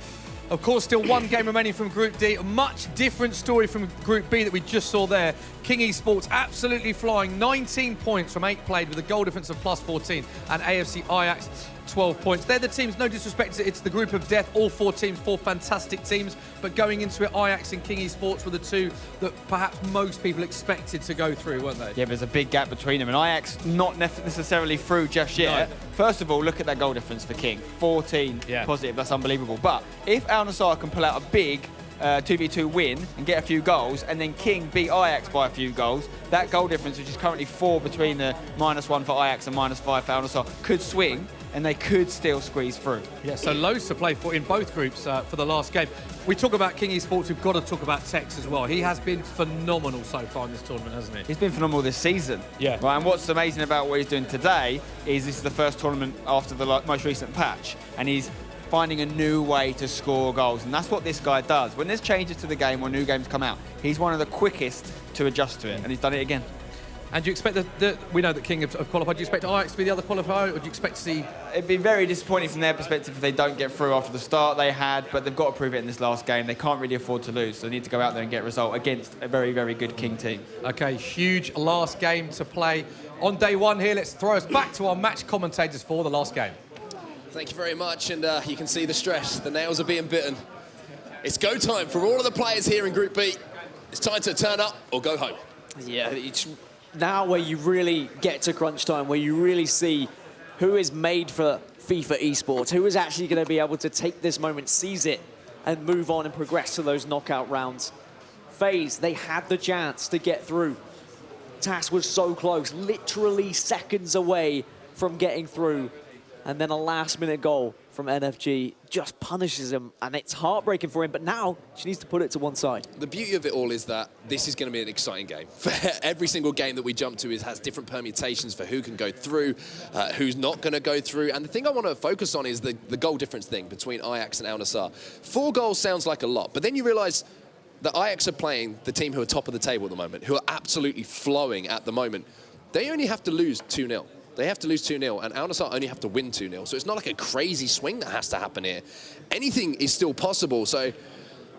Of course, still 1 game remaining from Group D. A much different story from Group B that we just saw there. King Esports absolutely flying. 19 points from 8 played with a goal difference of plus 14. And AFC Ajax, 12 points. They're the teams, no disrespect, it's the group of death. All 4 teams, 4 fantastic teams. But going into it, Ajax and King Esports were the 2 that perhaps most people expected to go through, weren't they? Yeah, there's a big gap between them. And Ajax not necessarily through just yet. No. First of all, look at that goal difference for King. 14 positive, that's unbelievable. But if Al Nassr can pull out a big 2v2 win and get a few goals, and then King beat Ajax by a few goals, that goal difference, which is currently 4 between the -1 for Ajax and -5 for Al Nassr, could swing, and they could still squeeze through. Yeah, so loads to play for in both groups for the last game. We talk about King Esports, we've got to talk about Tex as well. He has been phenomenal so far in this tournament, hasn't he? He's been phenomenal this season. Yeah. Right, and what's amazing about what he's doing today is this is the first tournament after the most recent patch, and he's finding a new way to score goals, and that's what this guy does. When there's changes to the game or new games come out, he's one of the quickest to adjust to it, and he's done it again. And do you expect we know that King have qualified, do you expect Ajax to be the other qualifier, or do you expect to see... It'd be very disappointing from their perspective if they don't get through after the start they had, but they've got to prove it in this last game. They can't really afford to lose, so they need to go out there and get a result against a very, very good King team. Okay, huge last game to play. On day 1 here, let's throw us back to our match commentators for the last game. Thank you very much, and you can see the stress. The nails are being bitten. It's go time for all of the players here in Group B. It's time to turn up or go home. Yeah, it's now where you really get to crunch time, where you really see who is made for FIFA esports, who is actually going to be able to take this moment, seize it, and move on and progress to those knockout rounds. FaZe, they had the chance to get through. TAS was so close, literally seconds away from getting through. And then a last-minute goal from NFG just punishes him, and it's heartbreaking for him, but now she needs to put it to one side. The beauty of it all is that this is going to be an exciting game. Every single game that we jump to has different permutations for who can go through, who's not going to go through. And the thing I want to focus on is the goal difference thing between Ajax and Al Nassr. 4 goals sounds like a lot, but then you realise that Ajax are playing the team who are top of the table at the moment, who are absolutely flowing at the moment. They only have to lose 2-0. They have to lose 2-0, and Al Nassr only have to win 2-0. So it's not like a crazy swing that has to happen here. Anything is still possible. So,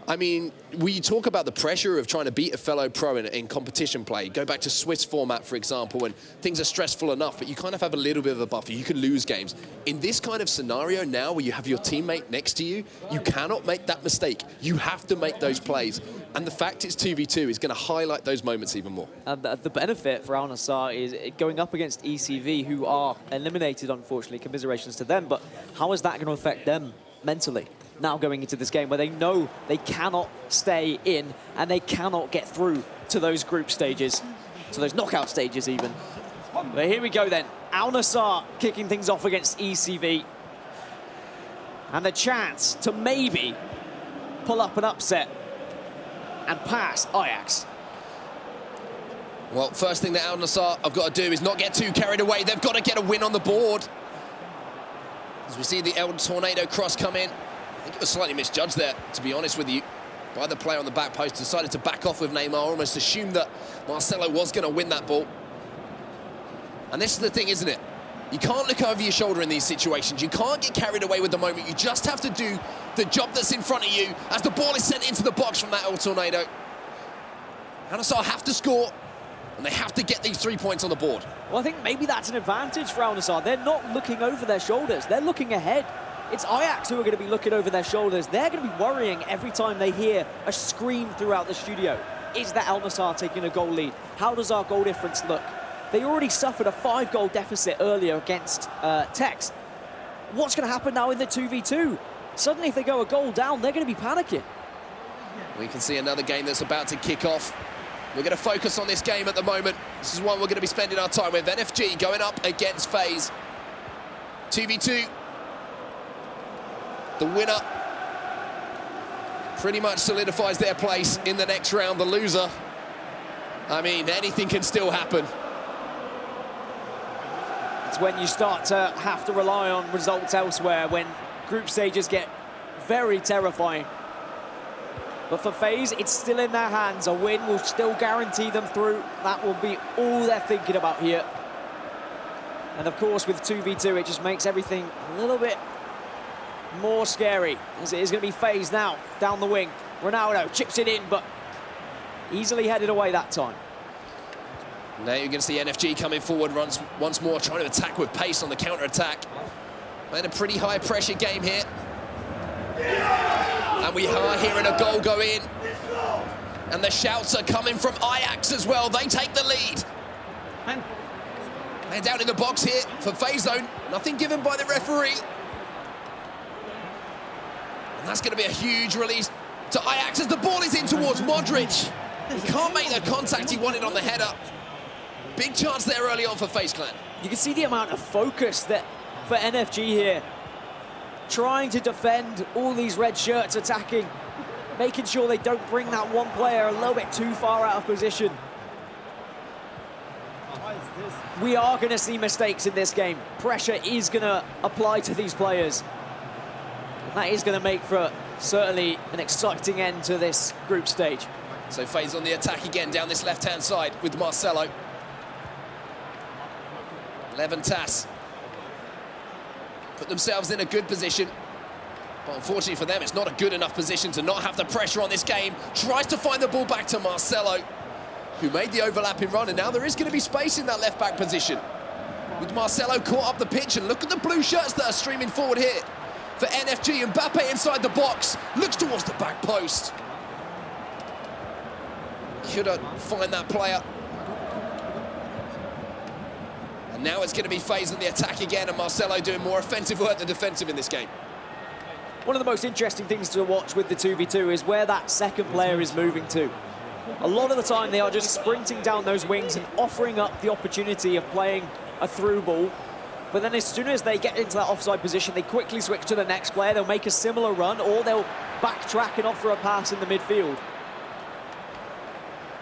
I mean, we talk about the pressure of trying to beat a fellow pro in competition play. Go back to Swiss format, for example, when things are stressful enough, but you kind of have a little bit of a buffer. You can lose games. In this kind of scenario now, where you have your teammate next to you, you cannot make that mistake. You have to make those plays. And the fact it's 2v2 is going to highlight those moments even more. And the benefit for Al Nassr is going up against ECV, who are eliminated, unfortunately. Commiserations to them. But how is that going to affect them mentally? Now going into this game where they know they cannot stay in and they cannot get through to those group stages, to those knockout stages even. But here we go then. Al Nassr kicking things off against ECV. And the chance to maybe pull up an upset and pass Ajax. Well, first thing that Al Nassr have got to do is not get too carried away. They've got to get a win on the board. As we see the El Tornado cross come in. I think it was slightly misjudged there, to be honest with you, by the player on the back post. Decided to back off with Neymar, almost assumed that Marcelo was going to win that ball. And this is the thing, isn't it? You can't look over your shoulder in these situations. You can't get carried away with the moment. You just have to do the job that's in front of you as the ball is sent into the box from that El Tornado. Al Nassr have to score, and they have to get these 3 points on the board. Well, I think maybe that's an advantage for Al Nassr. They're not looking over their shoulders. They're looking ahead. It's Ajax who are going to be looking over their shoulders. They're going to be worrying every time they hear a scream throughout the studio. is that Al Nassr taking a goal lead? How does our goal difference look? They already suffered a 5-goal deficit earlier against Tex. What's going to happen now in the 2v2? Suddenly, if they go a goal down, they're going to be panicking. We can see another game that's about to kick off. We're going to focus on this game at the moment. This is one we're going to be spending our time with. NFG going up against FaZe. 2v2. The winner pretty much solidifies their place in the next round. The loser, I mean, anything can still happen. It's when you start to have to rely on results elsewhere, when group stages get very terrifying. But for FaZe, it's still in their hands. A win will still guarantee them through. That will be all they're thinking about here. And of course, with 2v2, it just makes everything a little bit more scary, as it is going to be FaZe now, down the wing. Ronaldo chips it in, but easily headed away that time. Now you're going to see NFG coming forward once more, trying to attack with pace on the counter-attack. And a pretty high-pressure game here. And we are hearing a goal go in. And the shouts are coming from Ajax as well. They take the lead. They're down in the box here for FaZe zone. Nothing given by the referee. And that's going to be a huge release to Ajax as the ball is in towards Modric. He can't make the contact he wanted on the header. Big chance there early on for FaZe Clan. You can see the amount of focus that for NFG here. Trying to defend all these red shirts attacking. Making sure they don't bring that one player a little bit too far out of position. We are going to see mistakes in this game. Pressure is going to apply to these players. And that is going to make for certainly an exciting end to this group stage. So FaZe on the attack again down this left-hand side with Marcelo. Leventas put themselves in a good position. But unfortunately for them, it's not a good enough position to not have the pressure on this game. Tries to find the ball back to Marcelo, who made the overlapping run, and now there is going to be space in that left-back position. With Marcelo caught up the pitch, and look at the blue shirts that are streaming forward here. For NFG, Mbappe inside the box, looks towards the back post. Couldn't find that player. And now it's going to be FaZe on the attack again, and Marcelo doing more offensive work than defensive in this game. One of the most interesting things to watch with the 2v2 is where that second player is moving to. A lot of the time they are just sprinting down those wings and offering up the opportunity of playing a through ball. But then as soon as they get into that offside position, they quickly switch to the next player. They'll make a similar run, or they'll backtrack and offer a pass in the midfield.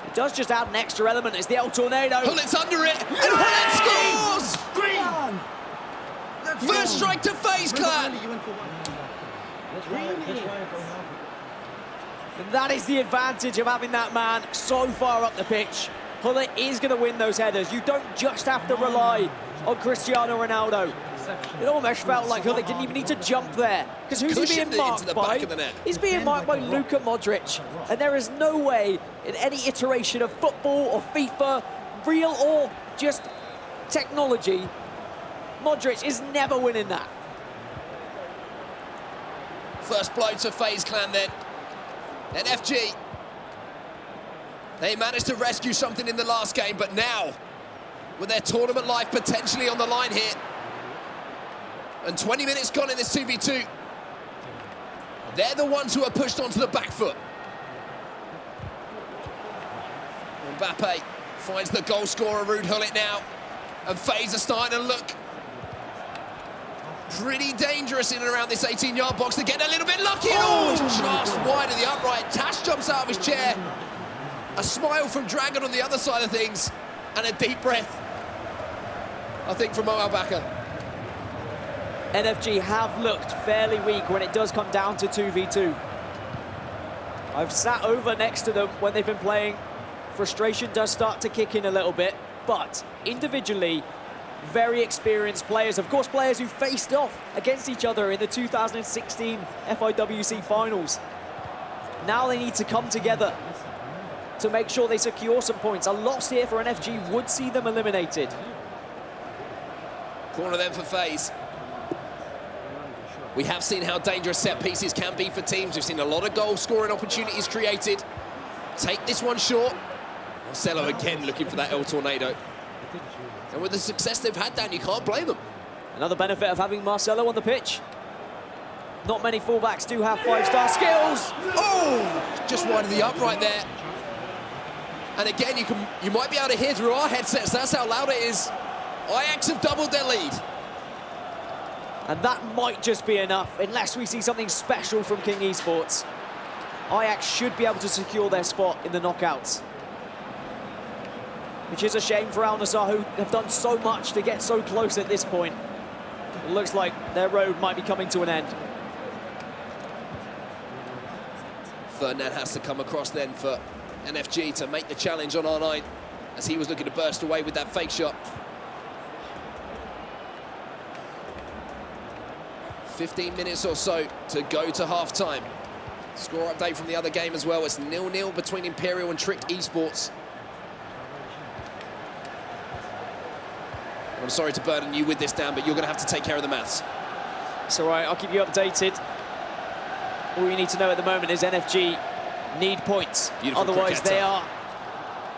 It does just add an extra element. It's the El Tornado. Hullit's under it, and Hullit scores! First strike to FaZe Clan. And that is the advantage of having that man so far up the pitch. Hullit is going to win those headers. You don't just have to rely on Cristiano Ronaldo. It almost felt like Hullit didn't even need to jump there. Because who's he being marked by? He's being marked by Luka Modric. And there is no way in any iteration of football or FIFA, real or just technology, Modric is never winning that. First blow to FaZe Clan then. NFG. They managed to rescue something in the last game, but now, with their tournament life potentially on the line here, and 20 minutes gone in this 2v2, they're the ones who are pushed onto the back foot. Mbappe finds the goal scorer, Ruud Hullit now, and FaZe are starting to look pretty dangerous in and around this 18-yard box. They're getting a little bit lucky. Oh, it's just wide of the upright. Tash jumps out of his chair. A smile from Dragon on the other side of things, and a deep breath, I think, from Mo Al-Bakr. NFG have looked fairly weak when it does come down to 2v2. I've sat over next to them when they've been playing. Frustration does start to kick in a little bit, but individually, very experienced players. Of course, players who faced off against each other in the 2016 FIWC finals. Now they need to come together to make sure they secure some points. A loss here for NFG would see them eliminated. Corner then for FaZe. We have seen how dangerous set pieces can be for teams. We've seen a lot of goal-scoring opportunities created. take this one short. Marcelo again looking for that El Tornado. And with the success they've had, Dan, you can't blame them. Another benefit of having Marcelo on the pitch. Not many fullbacks do have 5-star skills. Oh, just wide of the upright there. And again, you might be able to hear through our headsets. That's how loud it is. Ajax have doubled their lead. And that might just be enough, unless we see something special from King Esports. Ajax should be able to secure their spot in the knockouts. Which is a shame for Al Nassr, who have done so much to get so close at this point. It looks like their road might be coming to an end. Ferdinand has to come across then for NFG to make the challenge on R9 as he was looking to burst away with that fake shot. 15 minutes or so to go to half-time. Score update from the other game as well. It's 0-0 between Imperial and Tricked Esports. I'm sorry to burden you with this, Dan, but you're going to have to take care of the maths. It's all right, I'll keep you updated. All you need to know at the moment is NFG need points. Beautiful Otherwise, cricket. they are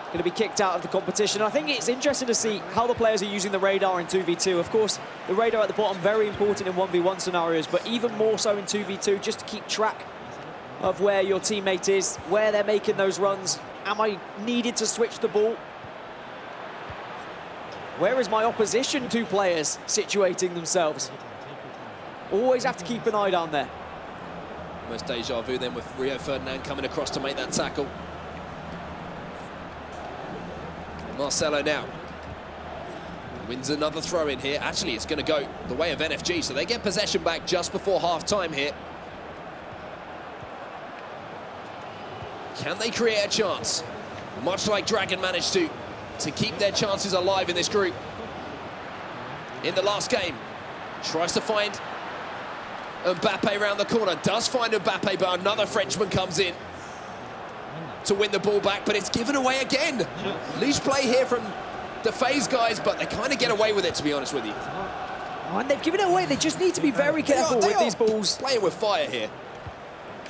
going to be kicked out of the competition. I think it's interesting to see how the players are using the radar in 2v2. Of course, the radar at the bottom, very important in 1v1 scenarios, but even more so in 2v2, just to keep track of where your teammate is, where they're making those runs. Am I needed to switch the ball? Where is my opposition 2 players situating themselves? Always have to keep an eye down there. Almost deja vu then with Rio Ferdinand coming across to make that tackle. Marcelo now wins another throw in here. Actually, it's going to go the way of NFG, so they get possession back just before half-time here. Can they create a chance? Much like Dragon managed to keep their chances alive in this group. In the last game, tries to find Mbappe around the corner, does find Mbappe, but another Frenchman comes in to win the ball back, but it's given away again. Loose play here from the FaZe guys, but they kind of get away with it, to be honest with you. Oh, and they've given it away. They just need to be very careful with these balls. Playing with fire here.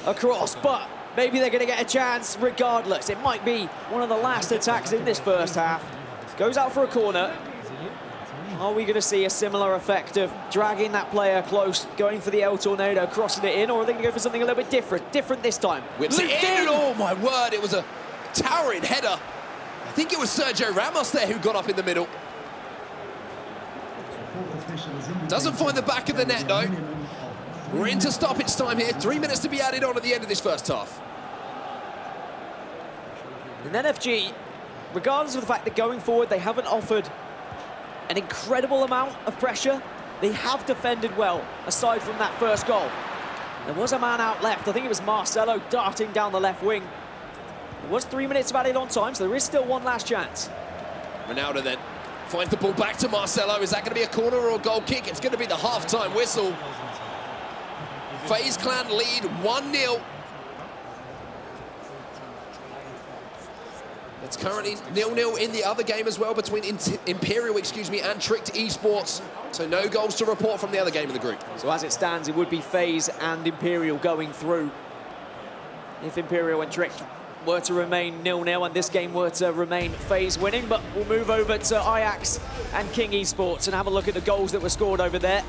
Across, but maybe they're going to get a chance regardless. It might be one of the last attacks in this first half. Goes out for a corner. Are we going to see a similar effect of dragging that player close, going for the El Tornado, crossing it in, or are they going to go for something a little bit different? Different this time. Whips it in. Oh, my word. It was a towering header. I think it was Sergio Ramos there who got up in the middle. Doesn't find the back of the net, though. We're into stoppage time here. 3 minutes to be added on at the end of this first half. And NFG, regardless of the fact that going forward they haven't offered an incredible amount of pressure, they have defended well, aside from that first goal. There was a man out left. I think it was Marcelo darting down the left wing. There was 3 minutes of added on time, so there is still one last chance. Ronaldo then finds the ball back to Marcelo. Is that going to be a corner or a goal kick? It's going to be the half-time whistle. FaZe Clan lead 1-0. It's currently 0-0 in the other game as well between Imperial, and Tricked Esports. So no goals to report from the other game of the group. So as it stands, it would be FaZe and Imperial going through. If Imperial and Tricked were to remain 0-0 and this game were to remain FaZe winning, but we'll move over to Ajax and King Esports and have a look at the goals that were scored over there.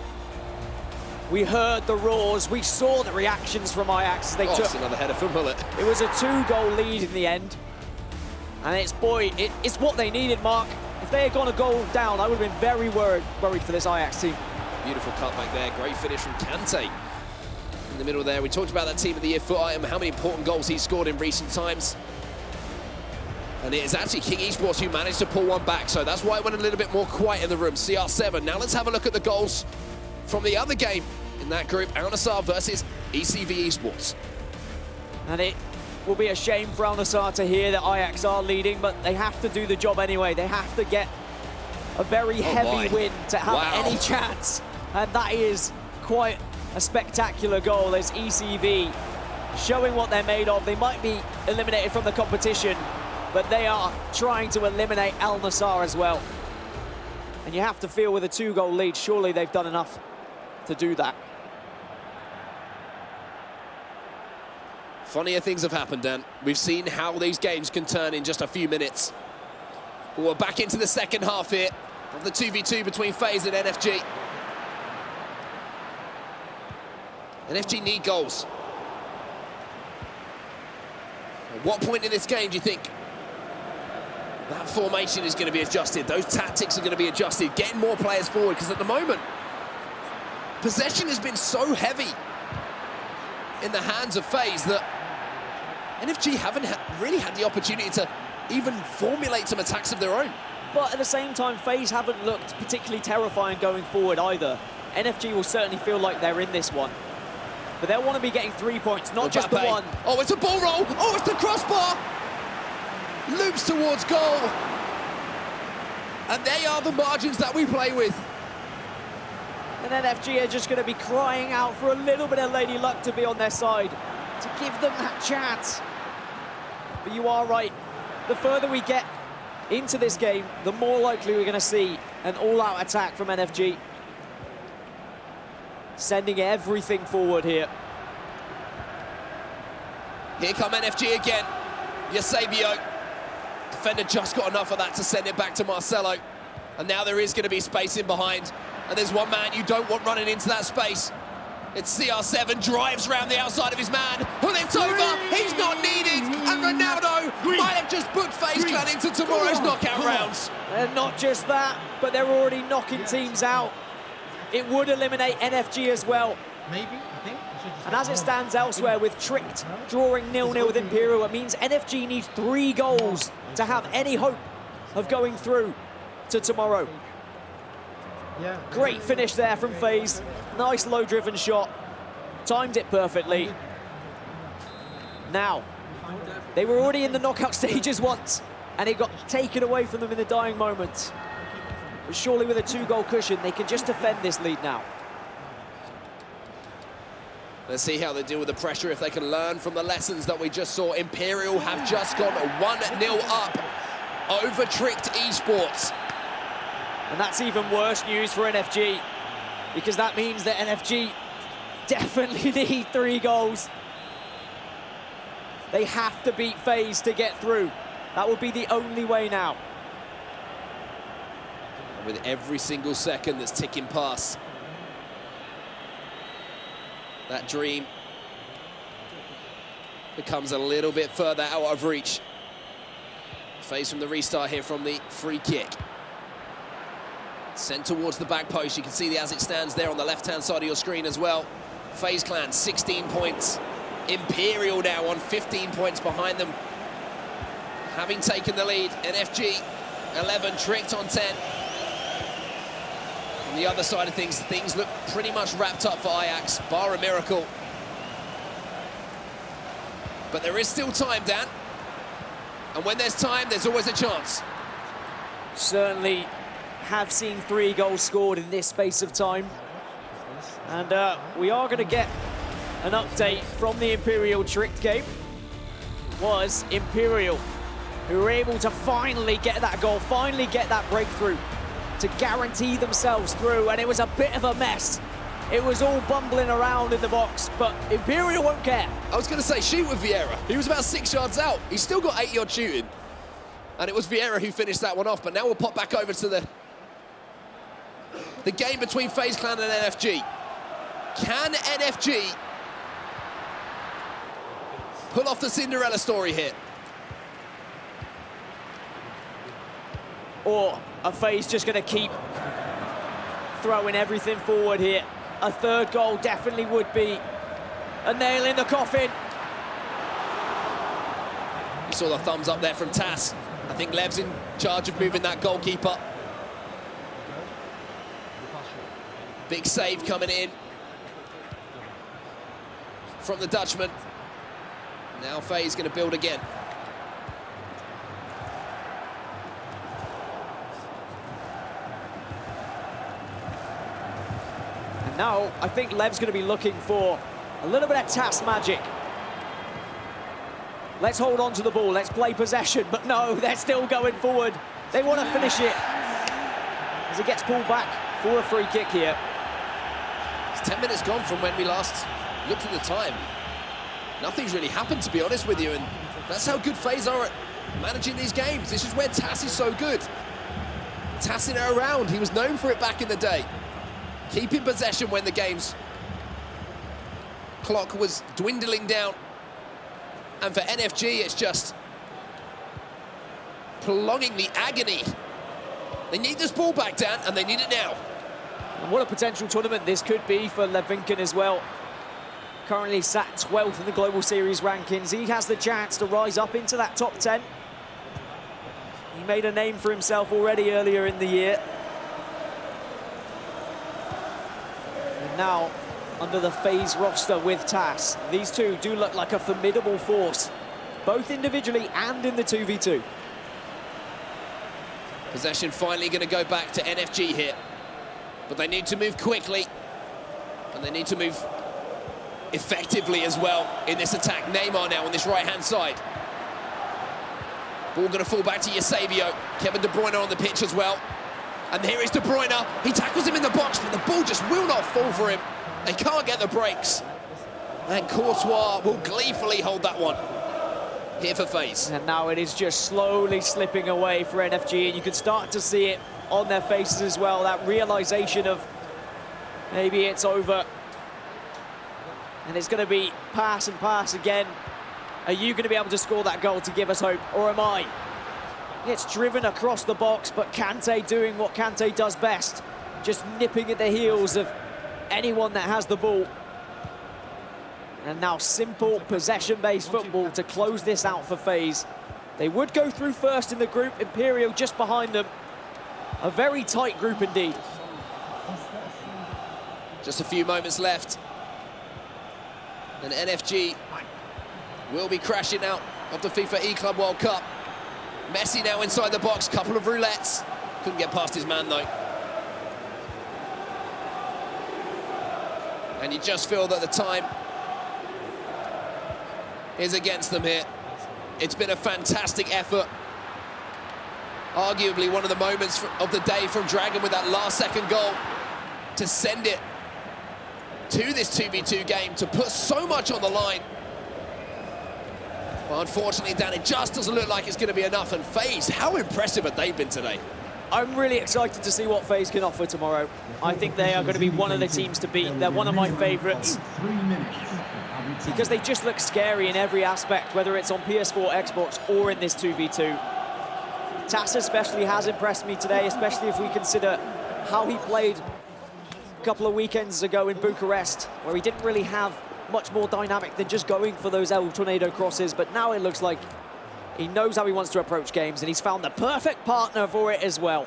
We heard the roars, we saw the reactions from Ajax as they took. It's another header from Bullet. It was a 2-goal lead in the end. And it's what they needed, Mark. If they had gone a goal down, I would have been very worried for this Ajax team. Beautiful cutback there, great finish from Kante. In the middle there, we talked about that Team of the Year foot item, how many important goals he's scored in recent times. And it is actually King Esports who managed to pull one back, so that's why it went a little bit more quiet in the room. CR7. Now let's have a look at the goals from the other game in that group, Al Nassr versus ECV Esports. And it will be a shame for Al Nassr to hear that Ajax are leading, but they have to do the job anyway. They have to get a very heavy win to have any chance. And that is quite a spectacular goal as ECV showing what they're made of. They might be eliminated from the competition, but they are trying to eliminate Al Nassr as well. And you have to feel with a 2-goal lead, surely they've done enough to do that. Funnier things have happened, Dan. We've seen how these games can turn in just a few minutes. We're back into the second half here of the 2v2 between FaZe and NFG. NFG need goals. At what point in this game do you think that formation is going to be adjusted? Those tactics are going to be adjusted, getting more players forward, because at the moment, possession has been so heavy in the hands of FaZe that NFG haven't really had the opportunity to even formulate some attacks of their own. But at the same time, FaZe haven't looked particularly terrifying going forward either. NFG will certainly feel like they're in this one. But they'll want to be getting 3 points, not just the one. Oh, it's a ball roll. Oh, it's the crossbar. Loops towards goal. And they are the margins that we play with. And NFG are just going to be crying out for a little bit of Lady Luck to be on their side, to give them that chance. But you are right. The further we get into this game, the more likely we're going to see an all-out attack from NFG. Sending everything forward here. Here come NFG again. Eusebio. Defender just got enough of that to send it back to Marcelo. And now there is going to be space in behind. And there's one man you don't want running into that space. It's CR7, drives round the outside of his man. Pull it over, he's not needed. And Ronaldo might have just booked FaZe Clan into tomorrow's knockout rounds. And not just that, but they're already knocking teams out. It would eliminate NFG as well. Maybe, I think. And as it stands elsewhere with Tricked drawing 0-0 with Imperial, it means NFG needs 3 goals to have any hope of going through to tomorrow. Great finish there from FaZe. Nice low-driven shot. Timed it perfectly. Now, they were already in the knockout stages once, and it got taken away from them in the dying moments. But surely with a 2-goal cushion, they can just defend this lead now. Let's see how they deal with the pressure, if they can learn from the lessons that we just saw. Imperial have just gone 1-0 up over Tricked Esports. And that's even worse news for NFG, because that means that NFG definitely need 3 goals. They have to beat FaZe to get through. That would be the only way now. With every single second that's ticking past, that dream becomes a little bit further out of reach. FaZe from the restart here from the free kick. Sent towards the back post. You can see the as it stands there on the left-hand side of your screen as well. FaZe Clan, 16 points. Imperial now on 15 points behind them, having taken the lead. NFG, 11, Tricked on 10. On the other side of things look pretty much wrapped up for Ajax, bar a miracle. But there is still time, Dan. And when there's time, there's always a chance. Certainly have seen 3 goals scored in this space of time. And we are going to get an update from the Imperial Tricked game. It was Imperial who were able to finally get that goal, finally get that breakthrough to guarantee themselves through, and it was a bit of a mess. It was all bumbling around in the box, but Imperial won't care. I was going to say, shoot with Vieira. He was about 6 yards out. He's still got 8-yard shooting. And it was Vieira who finished that one off, but now we'll pop back over to the game between FaZe Clan and NFG. Can NFG pull off the Cinderella story here? Or are FaZe just going to keep throwing everything forward here? A 3rd goal definitely would be a nail in the coffin. You saw the thumbs up there from Tass. I think Lev's in charge of moving that goalkeeper. Big save coming in from the Dutchman. Now FaZe going to build again. And now I think Lev's going to be looking for a little bit of task magic. Let's hold on to the ball, let's play possession, but no, they're still going forward. They want to finish it as it gets pulled back for a free kick here. It's 10 minutes gone from when we last looked at the time. nothing's really happened, to be honest with you, and that's how good FaZe are at managing these games. This is where Tass is so good. Tassing it around, he was known for it back in the day. Keeping possession when the game's clock was dwindling down. And for NFG, it's just prolonging the agony. They need this ball back, Dan, and they need it now. And what a potential tournament this could be for Levinkin as well. Currently sat 12th in the Global Series rankings. He has the chance to rise up into that top 10. He made a name for himself already earlier in the year. And now, under the FaZe roster with Tass, these two do look like a formidable force, both individually and in the 2v2. Possession finally going to go back to NFG here. But they need to move quickly. And they need to move effectively as well in this attack. Neymar now on this right-hand side. Ball going to fall back to Eusebio. Kevin De Bruyne on the pitch as well. And here is De Bruyne. He tackles him in the box, but the ball just will not fall for him. They can't get the breaks. And Courtois will gleefully hold that one here for FaZe. And now it is just slowly slipping away for NFG, and you can start to see it on their faces as well, that realization of maybe it's over. And it's going to be pass and pass again. Are you going to be able to score that goal to give us hope, or am I? It's driven across the box, but Kante doing what Kante does best, just nipping at the heels of anyone that has the ball. And now simple possession-based football to close this out for FaZe. They would go through first in the group, Imperial just behind them. A very tight group indeed. Just a few moments left. And NFG will be crashing out of the FIFA E-Club World Cup. Messi now inside the box, couple of roulettes. Couldn't get past his man though. And you just feel that the time is against them here. It's been a fantastic effort. Arguably one of the moments of the day from Dragon with that last second goal to send it to this 2v2 game, to put so much on the line. But unfortunately, Dan, it just doesn't look like it's going to be enough. And FaZe, how impressive have they been today? I'm really excited to see what FaZe can offer tomorrow. I think they are going to be one of the teams to beat. They're one of my favourites, because they just look scary in every aspect, whether it's on PS4, Xbox, or in this 2v2. Tass especially has impressed me today, especially if we consider how he played a couple of weekends ago in Bucharest, where he didn't really have much more dynamic than just going for those El Tornado crosses, but now it looks like he knows how he wants to approach games, and he's found the perfect partner for it as well.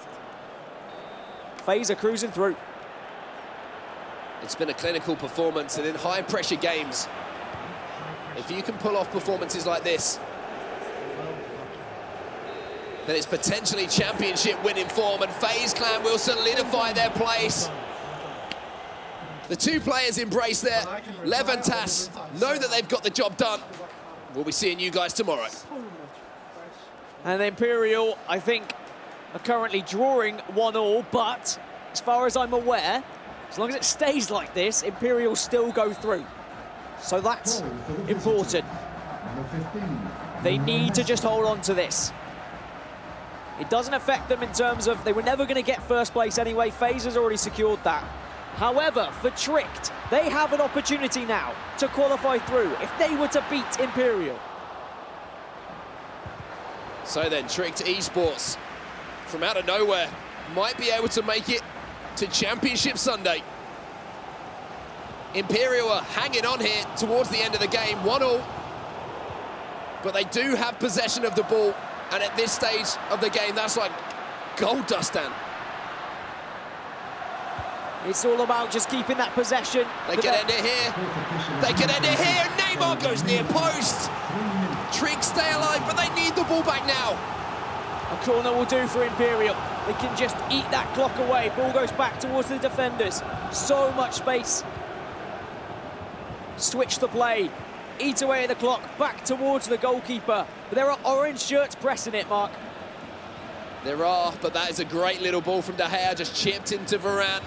FaZe are cruising through. It's been a clinical performance, and in high-pressure games, if you can pull off performances like this, then it's potentially championship winning form, and FaZe Clan will solidify their place. The two players embrace there. Lev and Tass know that they've got the job done. We'll be seeing you guys tomorrow. And Imperial, I think, are currently drawing 1-1, but as far as I'm aware, as long as it stays like this, Imperial still go through. So that's important. They need to just hold on to this. It doesn't affect them in terms of they were never going to get first place anyway. FaZe has already secured that. However, for Tricked, they have an opportunity now to qualify through if they were to beat Imperial. So then, Tricked Esports, from out of nowhere, might be able to make it to Championship Sunday. Imperial are hanging on here towards the end of the game, 1-1. But they do have possession of the ball, and at this stage of the game, that's like gold dust, Dan. It's all about just keeping that possession. They can end it here. They can end it here. Neymar goes near post. Trick stay alive, but they need the ball back now. A corner will do for Imperial. They can just eat that clock away. Ball goes back towards the defenders. So much space. Switch the play. Eat away at the clock. Back towards the goalkeeper. But there are orange shirts pressing it, Mark. There are, but that is a great little ball from De Gea, just chipped into Varane.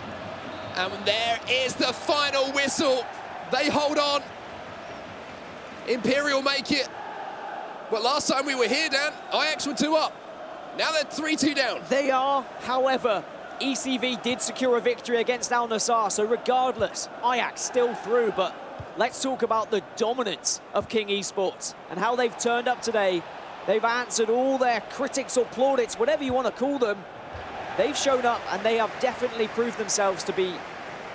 And there is the final whistle. They hold on. Imperial make it. But last time we were here, Dan, Ajax were 2 up. Now they're 3-2 down. They are, however, ECV did secure a victory against Al Nassr, so regardless, Ajax still through, but let's talk about the dominance of King Esports and how they've turned up today. They've answered all their critics or plaudits, whatever you want to call them. They've shown up and they have definitely proved themselves to be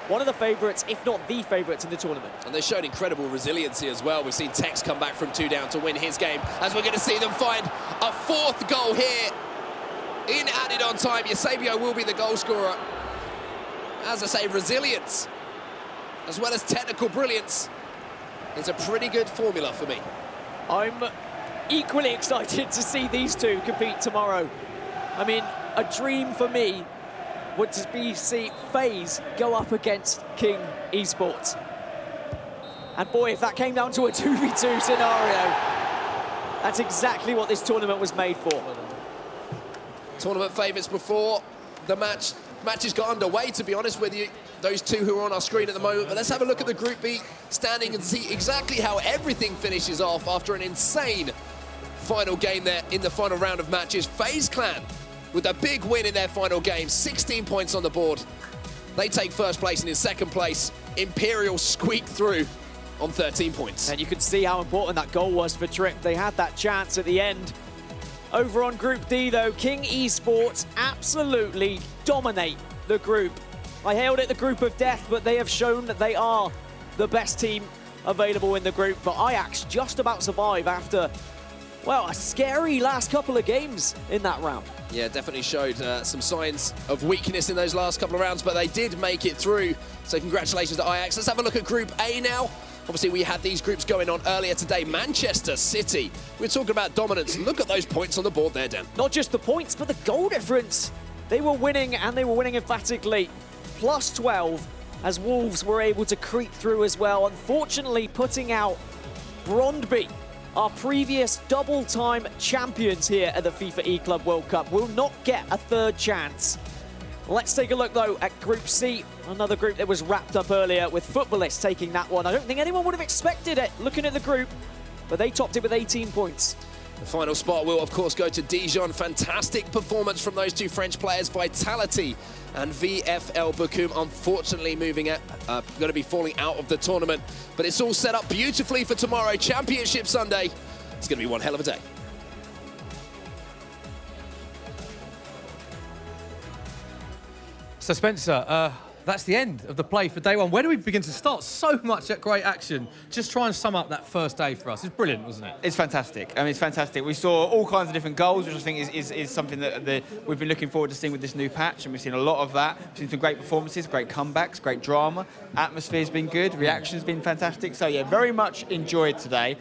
one of the favourites, if not the favourites in the tournament. And they've shown incredible resiliency as well. We've seen Tex come back from 2 down to win his game, as we're going to see them find a 4th goal here in added on time. Eusebio will be the goal scorer. As I say, resilience, as well as technical brilliance, is a pretty good formula for me. I'm equally excited to see these two compete tomorrow. I mean, a dream for me would be see FaZe go up against King Esports. And boy, if that came down to a 2v2 scenario, that's exactly what this tournament was made for. Tournament favourites before the match. Matches got underway, to be honest with you, those two who are on our screen at the moment. But let's have a look at the Group B standing and see exactly how everything finishes off after an insane final game there in the final round of matches. FaZe Clan with a big win in their final game, 16 points on the board. They take first place, and in second place, Imperial squeaked through on 13 points. And you can see how important that goal was for Trip. They had that chance at the end. Over on Group D, though, King Esports absolutely dominate the group. I hailed it the group of death, but they have shown that they are the best team available in the group. But Ajax just about survive after, well, a scary last couple of games in that round. Yeah, definitely showed some signs of weakness in those last couple of rounds, but they did make it through. So congratulations to Ajax. Let's have a look at Group A now. Obviously, we had these groups going on earlier today. Manchester City. We're talking about dominance. Look at those points on the board there, Dan. Not just the points, but the goal difference. They were winning, and they were winning emphatically. Plus 12, as Wolves were able to creep through as well. Unfortunately, putting out Brondby, our previous double-time champions here at the FIFA E-Club World Cup, will not get a third chance. Let's take a look, though, at Group C, another group that was wrapped up earlier with Footballists taking that one. I don't think anyone would have expected it, looking at the group, but they topped it with 18 points. The final spot will, of course, go to Dijon. Fantastic performance from those two French players, Vitality and VFL Bochum. Unfortunately, going to be falling out of the tournament. But it's all set up beautifully for tomorrow, Championship Sunday. It's going to be one hell of a day. So, Spencer, that's the end of the play for day one. Where do we begin to start? So much great action. Just try and sum up that first day for us. It's brilliant, wasn't it? It's fantastic. I mean, it's fantastic. We saw all kinds of different goals, which I think is something that we've been looking forward to seeing with this new patch, and we've seen a lot of that. We've seen some great performances, great comebacks, great drama. Atmosphere's been good. Reaction's been fantastic. So, yeah, very much enjoyed today.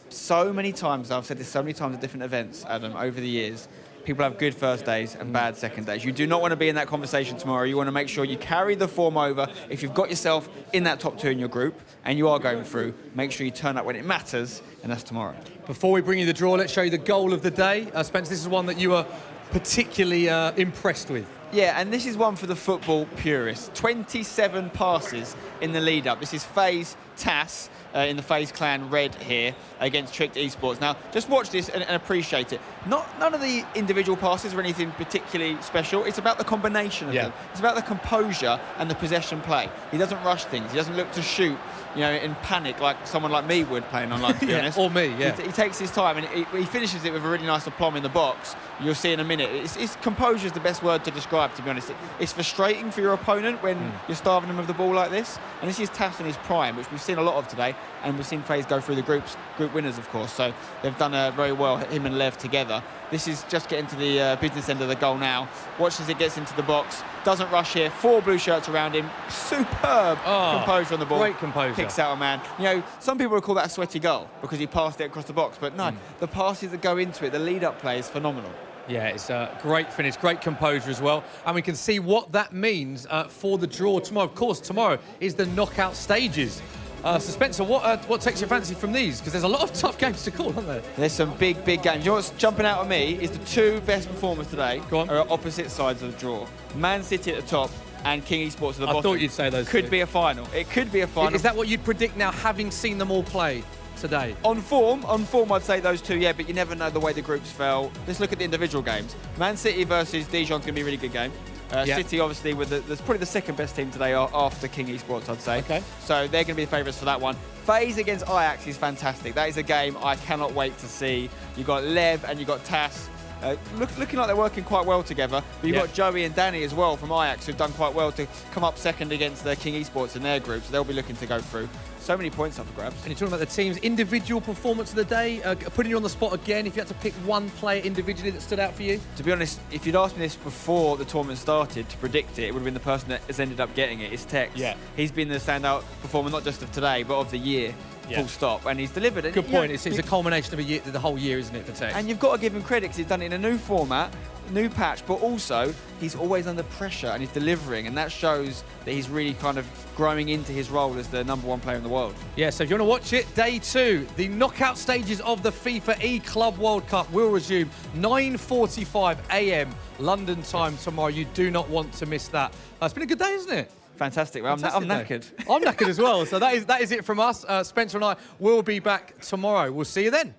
So many times, I've said this so many times at different events, Adam, over the years, people have good first days and bad second days. You do not want to be in that conversation tomorrow. You want to make sure you carry the form over. If you've got yourself in that top two in your group and you are going through, make sure you turn up when it matters, and that's tomorrow. Before we bring you the draw, let's show you the goal of the day. Spence, this is one that you were particularly impressed with. Yeah, and this is one for the football purists. 27 passes in the lead-up. This is FaZe TAS in the FaZe Clan red here against Tricked Esports. Now, just watch this and appreciate it. None of the individual passes or anything particularly special. It's about the combination of them. It's about the composure and the possession play. He doesn't rush things. He doesn't look to shoot, in panic like someone like me would playing online, to be honest. Or me, yeah. He takes his time, and he finishes it with a really nice aplomb in the box. You'll see in a minute. Composure is the best word to describe, to be honest. It's frustrating for your opponent when you're starving them of the ball like this. And this is TAS in his prime, which we've seen a lot of today. And we've seen FaZe go through the group winners, of course. So they've done very well, him and Lev together. This is just getting to the business end of the goal now. Watch as it gets into the box. Doesn't rush here. 4 blue shirts around him. Superb composure on the ball. Great composure. Picks out a man. Some people would call that a sweaty goal because he passed it across the box. But no, the passes that go into it, the lead-up play is phenomenal. Yeah, it's a great finish, great composure as well. And we can see what that means for the draw tomorrow. Of course, tomorrow is the knockout stages. So Spencer, what takes your fancy from these? Because there's a lot of tough games to call, aren't there? There's some big games. You know what's jumping out at me is the 2 best performers today are at opposite sides of the draw. Man City at the top and King Esports at the bottom. I thought you'd say those Could two. be a final. It could be a final. Is that what you'd predict now, having seen them all play? today? On form, I'd say those two, yeah, but you never know the way the groups fell. Let's look at the individual games. Man City versus Dijon's going to be a really good game. City, obviously, that's probably the second best team today after King Esports, I'd say. Okay. So they're going to be the favourites for that one. FaZe against Ajax is fantastic. That is a game I cannot wait to see. You've got Lev and you've got Tass. Looking like they're working quite well together. But you've got Joey and Danny as well from Ajax, who've done quite well to come up second against the King Esports in their group. So they'll be looking to go through. So many points up for grabs. And you're talking about the team's individual performance of the day. Putting you on the spot again, if you had to pick one player individually that stood out for you? To be honest, if you'd asked me this before the tournament started to predict it, it would have been the person that has ended up getting it. It's Tex. Yeah. He's been the standout performer, not just of today, but of the year. Full stop, and he's delivered. Good point. It's a culmination of a year, the whole year, isn't it, for Tex? And you've got to give him credit because he's done it in a new format, new patch, but also he's always under pressure and he's delivering, and that shows that he's really kind of growing into his role as the #1 player in the world. Yeah, so if you want to watch it, day 2, the knockout stages of the FIFA E-Club World Cup will resume 9:45 a.m. London time tomorrow. You do not want to miss that. It's been a good day, isn't it? Fantastic. Well, I'm knackered. I'm knackered as well. So that is it from us. Spencer and I will be back tomorrow. We'll see you then.